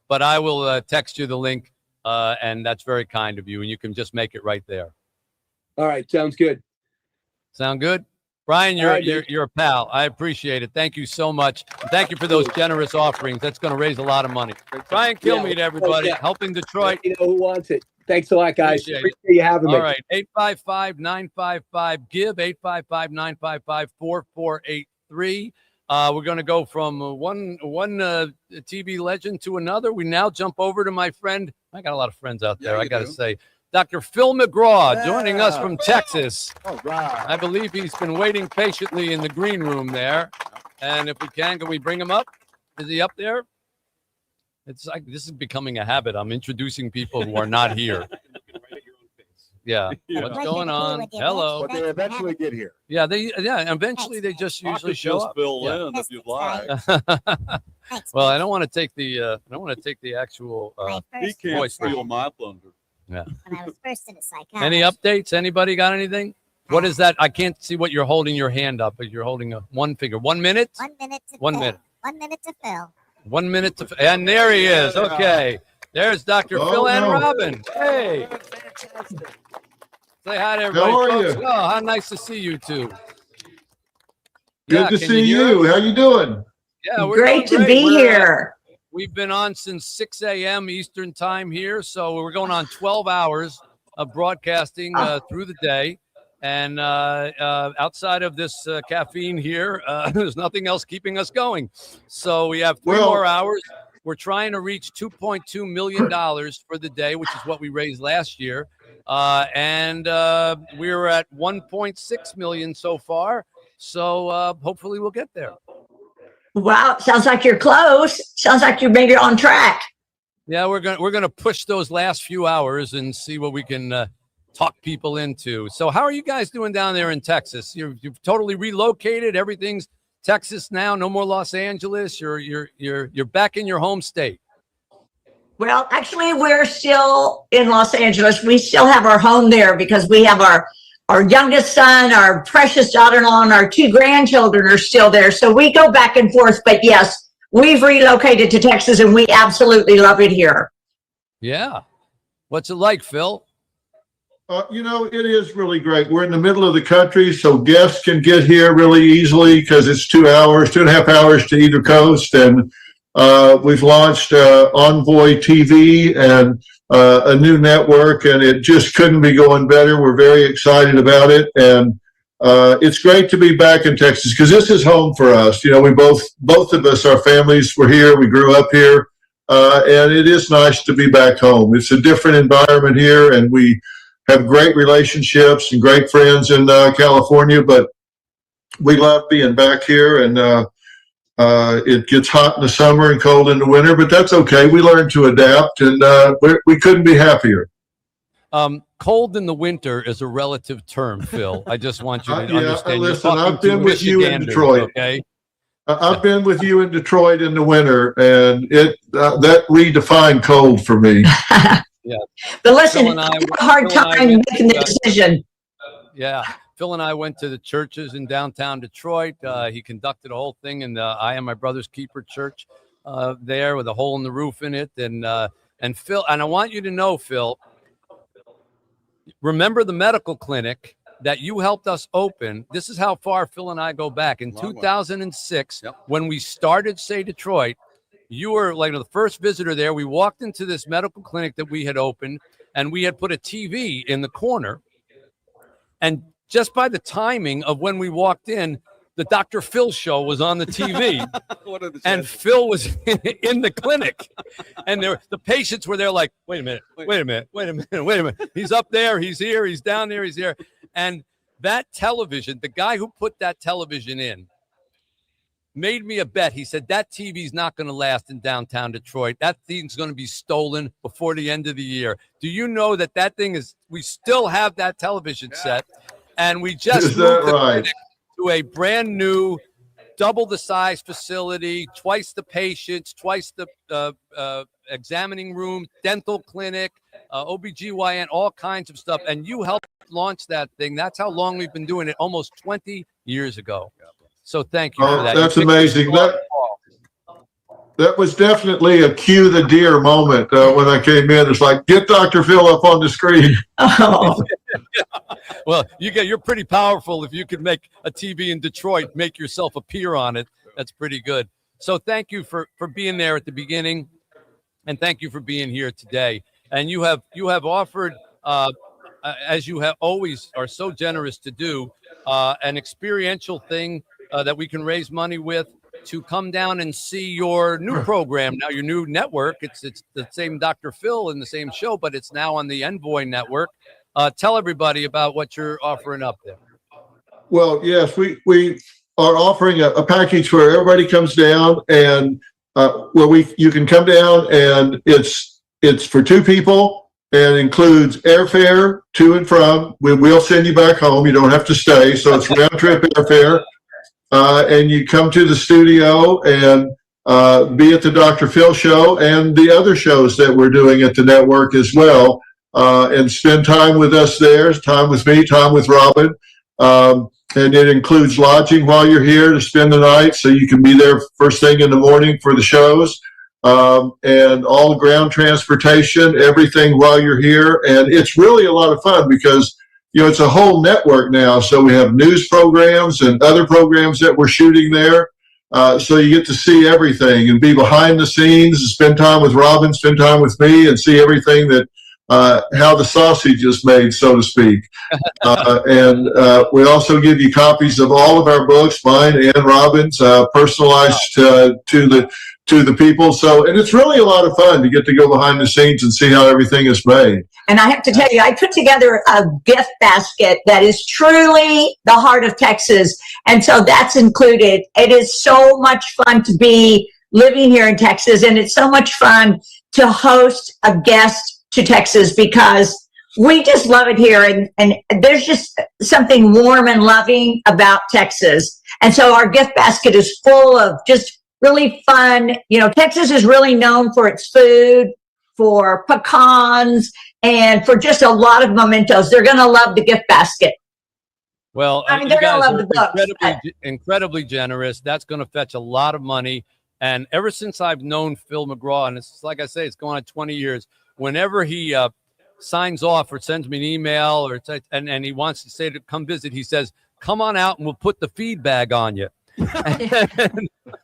but I will text you the link, and that's very kind of you, and you can just make it right there. All right, sounds good. Sound good? Brian, you're a pal. I appreciate it. Thank you so much. And thank you for those generous offerings. That's going to raise a lot of money. Brian Kilmeade, everybody, helping Detroit. You know who wants it. Thanks a lot, guys. Appreciate you having me. All right, 855-955-GIVE, 855-955-4483. We're going to go from one TV legend to another. We now jump over to my friend. I got a lot of friends out there, I got to say. Dr. Phil McGraw joining us from Texas. All right. I believe he's been waiting patiently in the green room there. And if we can we bring him up? Is he up there? It's like this is becoming a habit. I'm introducing people who are not here. Yeah. What's going on? Hello. But they eventually get here. Yeah, eventually they just usually show up. Fill in if you'd like. Well, I don't want to take the actual he can't voice. steal my thunder. Yeah. When I was first in a psychiatrist. Any updates? Anybody got anything? What is that? I can't see what you're holding your hand up, but you're holding one finger. 1 minute? 1 minute to 1 fill. minute. 1 minute to fill. 1 minute to, and there he is. Okay. There's Dr. Phil and Robin. Hey. Say hi to everybody. How are folks. you? Oh, how nice to see you two. Good to see you. How you doing? Yeah, we're Great doing to be here. We've been on since 6 a.m. Eastern time here, so we're going on 12 hours of broadcasting through the day. And outside of this caffeine here, there's nothing else keeping us going. So we have three more hours. We're trying to reach $2.2 million for the day, which is what we raised last year. And we're at 1.6 million so far. So hopefully we'll get there. Wow, sounds like you're close. Sounds like you're maybe on track. Yeah, we're gonna push those last few hours and see what we can talk people into. So, how are you guys doing down there in Texas? You've totally relocated. Everything's Texas now. No more Los Angeles. You're back in your home state. Well, actually, we're still in Los Angeles. We still have our home there because we have our youngest son, our precious daughter-in-law, and our two grandchildren are still there. So we go back and forth. But yes, we've relocated to Texas, and we absolutely love it here. Yeah. What's it like, Phil? It is really great. We're in the middle of the country, so guests can get here really easily because it's 2.5 hours to either coast. And we've launched Envoy TV and a new network, and it just couldn't be going better. We're very excited about it, and it's great to be back in Texas because this is home for us. We both of us, our families were here. We grew up here, and it is nice to be back home. It's a different environment here, and we have great relationships and great friends in California, but we love being back here, and it gets hot in the summer and cold in the winter, but that's okay. We learn to adapt, and we couldn't be happier. Cold in the winter is a relative term, Phil. I just want you to understand. Listen, I've been with you in Detroit. Okay. I've been with you in Detroit in the winter, and that redefined cold for me. Yeah. But listen, I have a hard time making the decision. Yeah. Phil and I went to the churches in downtown Detroit. He conducted a whole thing in the I Am My Brother's Keeper church there with a hole in the roof in it. And Phil, and I want you to know, Phil, remember the medical clinic that you helped us open. This is how far Phil and I go back. In 2006, when we started Say Detroit, you were like the first visitor there. We walked into this medical clinic that we had opened, and we had put a TV in the corner. And just by the timing of when we walked in, the Dr. Phil show was on the TV. And Phil was in the clinic. And the patients were there like, wait a minute. He's up there, he's here, he's down there, he's here. And that television, the guy who put that television in, made me a bet. He said, that TV's not going to last in downtown Detroit. That thing's going to be stolen before the end of the year. Do you know that thing is, we still have that television set, and we just moved the clinic to a brand new, double the size facility, twice the patients, twice the examining room, dental clinic, OBGYN, all kinds of stuff. And you helped launch that thing. That's how long we've been doing it, almost 20 years ago. So thank you for that. That's amazing. That was definitely a cue the deer moment when I came in. It's like, get Dr. Phil up on the screen. Oh. Well, you're pretty powerful if you could make a TV in Detroit, make yourself appear on it. That's pretty good. So thank you for being there at the beginning, and thank you for being here today. And you have offered, as you have always are so generous to do, an experiential thing that we can raise money with to come down and see your new program. Now, your new network, it's the same Dr. Phil in the same show, but it's now on the Envoy network. Tell everybody about what you're offering up there. Well, yes, we are offering a package where everybody comes down and you can come down, and it's for two people and includes airfare to and from. We'll send you back home. You don't have to stay. So it's round trip airfare. And you come to the studio and be at the Dr. Phil show and the other shows that we're doing at the network as well, and spend time with us there, time with me, time with Robin. And it includes lodging while you're here to spend the night, so you can be there first thing in the morning for the shows, and all ground transportation, everything while you're here. And it's really a lot of fun because it's a whole network now. So we have news programs and other programs that we're shooting there. So you get to see everything and be behind the scenes and spend time with Robin, spend time with me, and see everything that, how the sausage is made, so to speak. And we also give you copies of all of our books, mine and Robin's, personalized to the people. So, and it's really a lot of fun to get to go behind the scenes and see how everything is made. And I have to tell you, I put together a gift basket that is truly the heart of Texas. And so that's included. It is so much fun to be living here in Texas. And it's so much fun to host a guest to Texas because we just love it here. And there's just something warm and loving about Texas. And so our gift basket is full of just really fun. Texas is really known for its food, for pecans, and for just a lot of mementos. They're going to love the gift basket. Well, I mean, you they're going guys to love the books. incredibly generous. That's going to fetch a lot of money. And ever since I've known Phil McGraw, and it's like I say, it's going on 20 years, whenever he signs off or sends me an email and he wants to say to come visit, he says, come on out and we'll put the feed bag on you.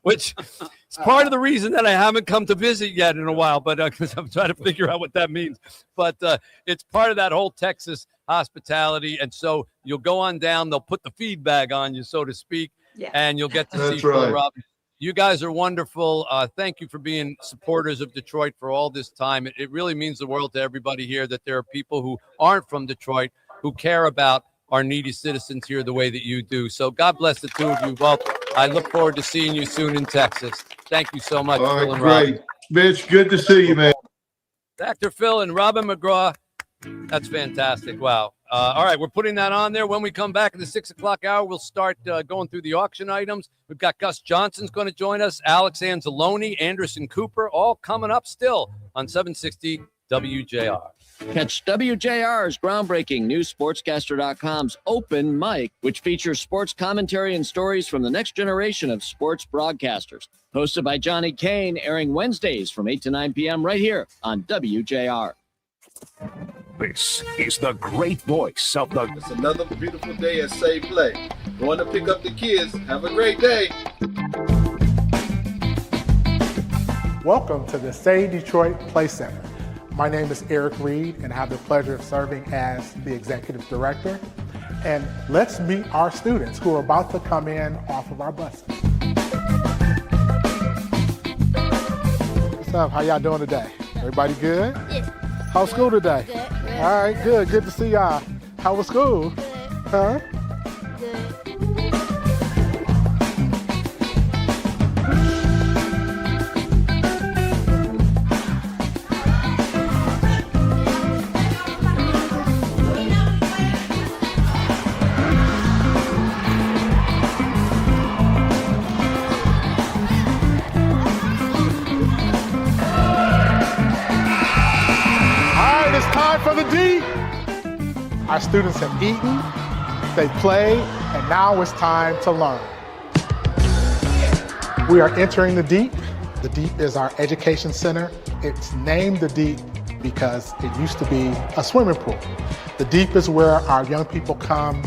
Which is part of the reason that I haven't come to visit yet in a while, but because I'm trying to figure out what that means. But it's part of that whole Texas hospitality. And so you'll go on down, they'll put the feed bag on you, so to speak, and you'll get to see Phil Robin. You guys are wonderful. Thank you for being supporters of Detroit for all this time. It really means the world to everybody here that there are people who aren't from Detroit who care about our needy citizens here the way that you do. So God bless the two of you both. I look forward to seeing you soon in Texas. Thank you so much, Phil and Robin. Great. Mitch, good to see you, man. Dr. Phil and Robin McGraw. That's fantastic. Wow. All right, we're putting that on there. When we come back at the 6 o'clock hour, we'll start going through the auction items. We've got Gus Johnson's going to join us, Alex Anzalone, Anderson Cooper, all coming up still on 760 WJR. Catch WJR's groundbreaking newsportscaster.com's Open Mic, which features sports commentary and stories from the next generation of sports broadcasters. Hosted by Johnny Kane, airing Wednesdays from 8 to 9 p.m. right here on WJR. This is the great voice of the... It's another beautiful day at Say Play. Going to pick up the kids. Have a great day. Welcome to the Say Detroit Play Center. My name is Eric Reed, and I have the pleasure of serving as the Executive Director. And let's meet our students who are about to come in off of our buses. What's up? How y'all doing today? Everybody good? Yes. How's school today? Good. All right, good. Good to see y'all. How was school? Good. Huh? Good. For the D. Our students have eaten, they played, and now it's time to learn. We are entering the Deep. The Deep is our education center. It's named the Deep because it used to be a swimming pool. The Deep is where our young people come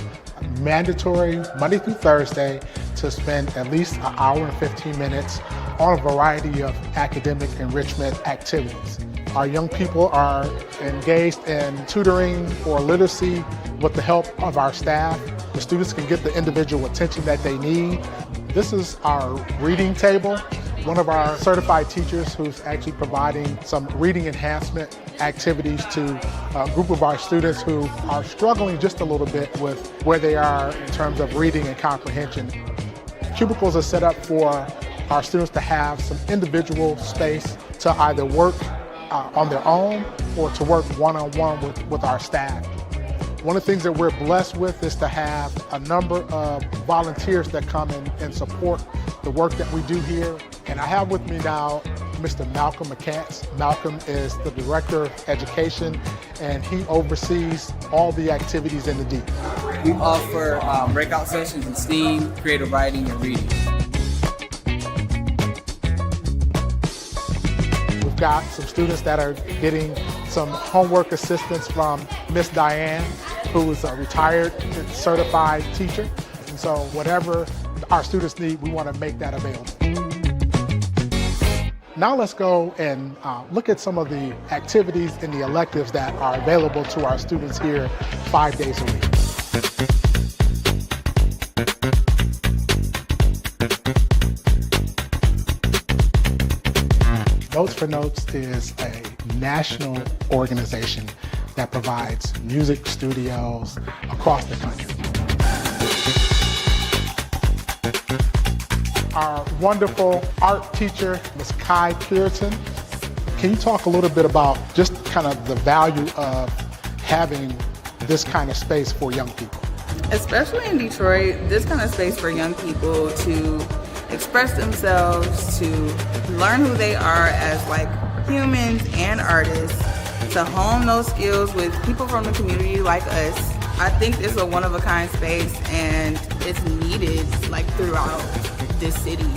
mandatory Monday through Thursday to spend at least an hour and 15 minutes on a variety of academic enrichment activities. Our young people are engaged in tutoring or literacy with the help of our staff. The students can get the individual attention that they need. This is our reading table. One of our certified teachers who's actually providing some reading enhancement activities to a group of our students who are struggling just a little bit with where they are in terms of reading and comprehension. Cubicles are set up for our students to have some individual space to either work on their own or to work one-on-one with our staff. One of the things that we're blessed with is to have a number of volunteers that come in and support the work that we do here. And I have with me now Mr. Malcolm McCants. Malcolm is the Director of Education, and he oversees all the activities in the Deep. We offer breakout sessions in STEAM, creative writing, and reading. We've got some students that are getting some homework assistance from Miss Diane, who is a retired certified teacher. And so whatever our students need, we want to make that available. Now let's go and look at some of the activities and the electives that are available to our students here 5 days a week. Notes for Notes is a national organization that provides music studios across the country. Our wonderful art teacher, Ms. Kai Puritan. Can you talk a little bit about just kind of the value of having this kind of space for young people? Especially in Detroit, this kind of space for young people to express themselves, to learn who they are as like humans and artists, to hone those skills with people from the community like us. I think it's a one-of-a-kind space and it's needed like throughout this city.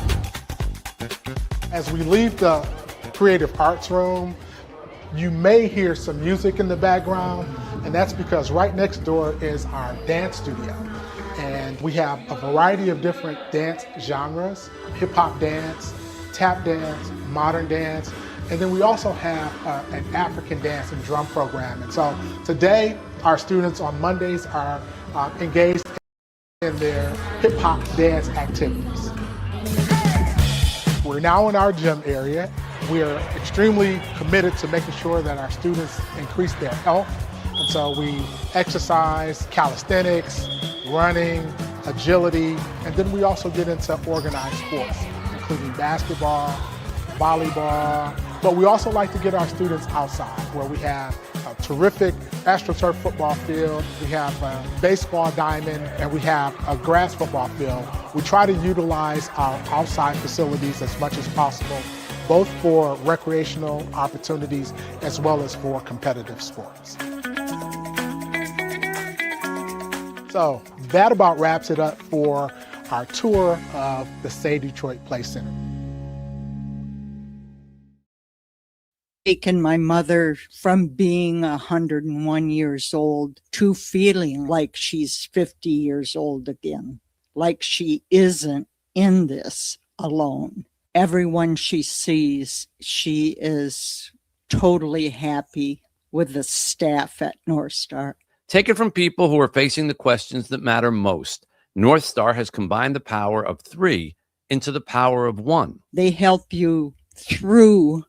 As we leave the creative arts room, you may hear some music in the background, and that's because right next door is our dance studio. And we have a variety of different dance genres: hip-hop dance, tap dance, modern dance, and then we also have an African dance and drum program. And so today, our students on Mondays are engaged in their hip-hop dance activities. We're now in our gym area. We are extremely committed to making sure that our students increase their health. And so we exercise, calisthenics, running, agility, and then we also get into organized sports, including basketball, volleyball. But we also like to get our students outside, where we have a terrific AstroTurf football field, we have a baseball diamond, and we have a grass football field. We try to utilize our outside facilities as much as possible. both for recreational opportunities as well as for competitive sports. So that about wraps it up for our tour of the Say Detroit Play Center. Taken my mother from being 101 years old to feeling like she's 50 years old again, like she isn't in this alone. Everyone she sees, she is totally happy with the staff at North Star. Take it from people who are facing the questions that matter most. North Star has combined the power of 3 into the power of 1. They help you through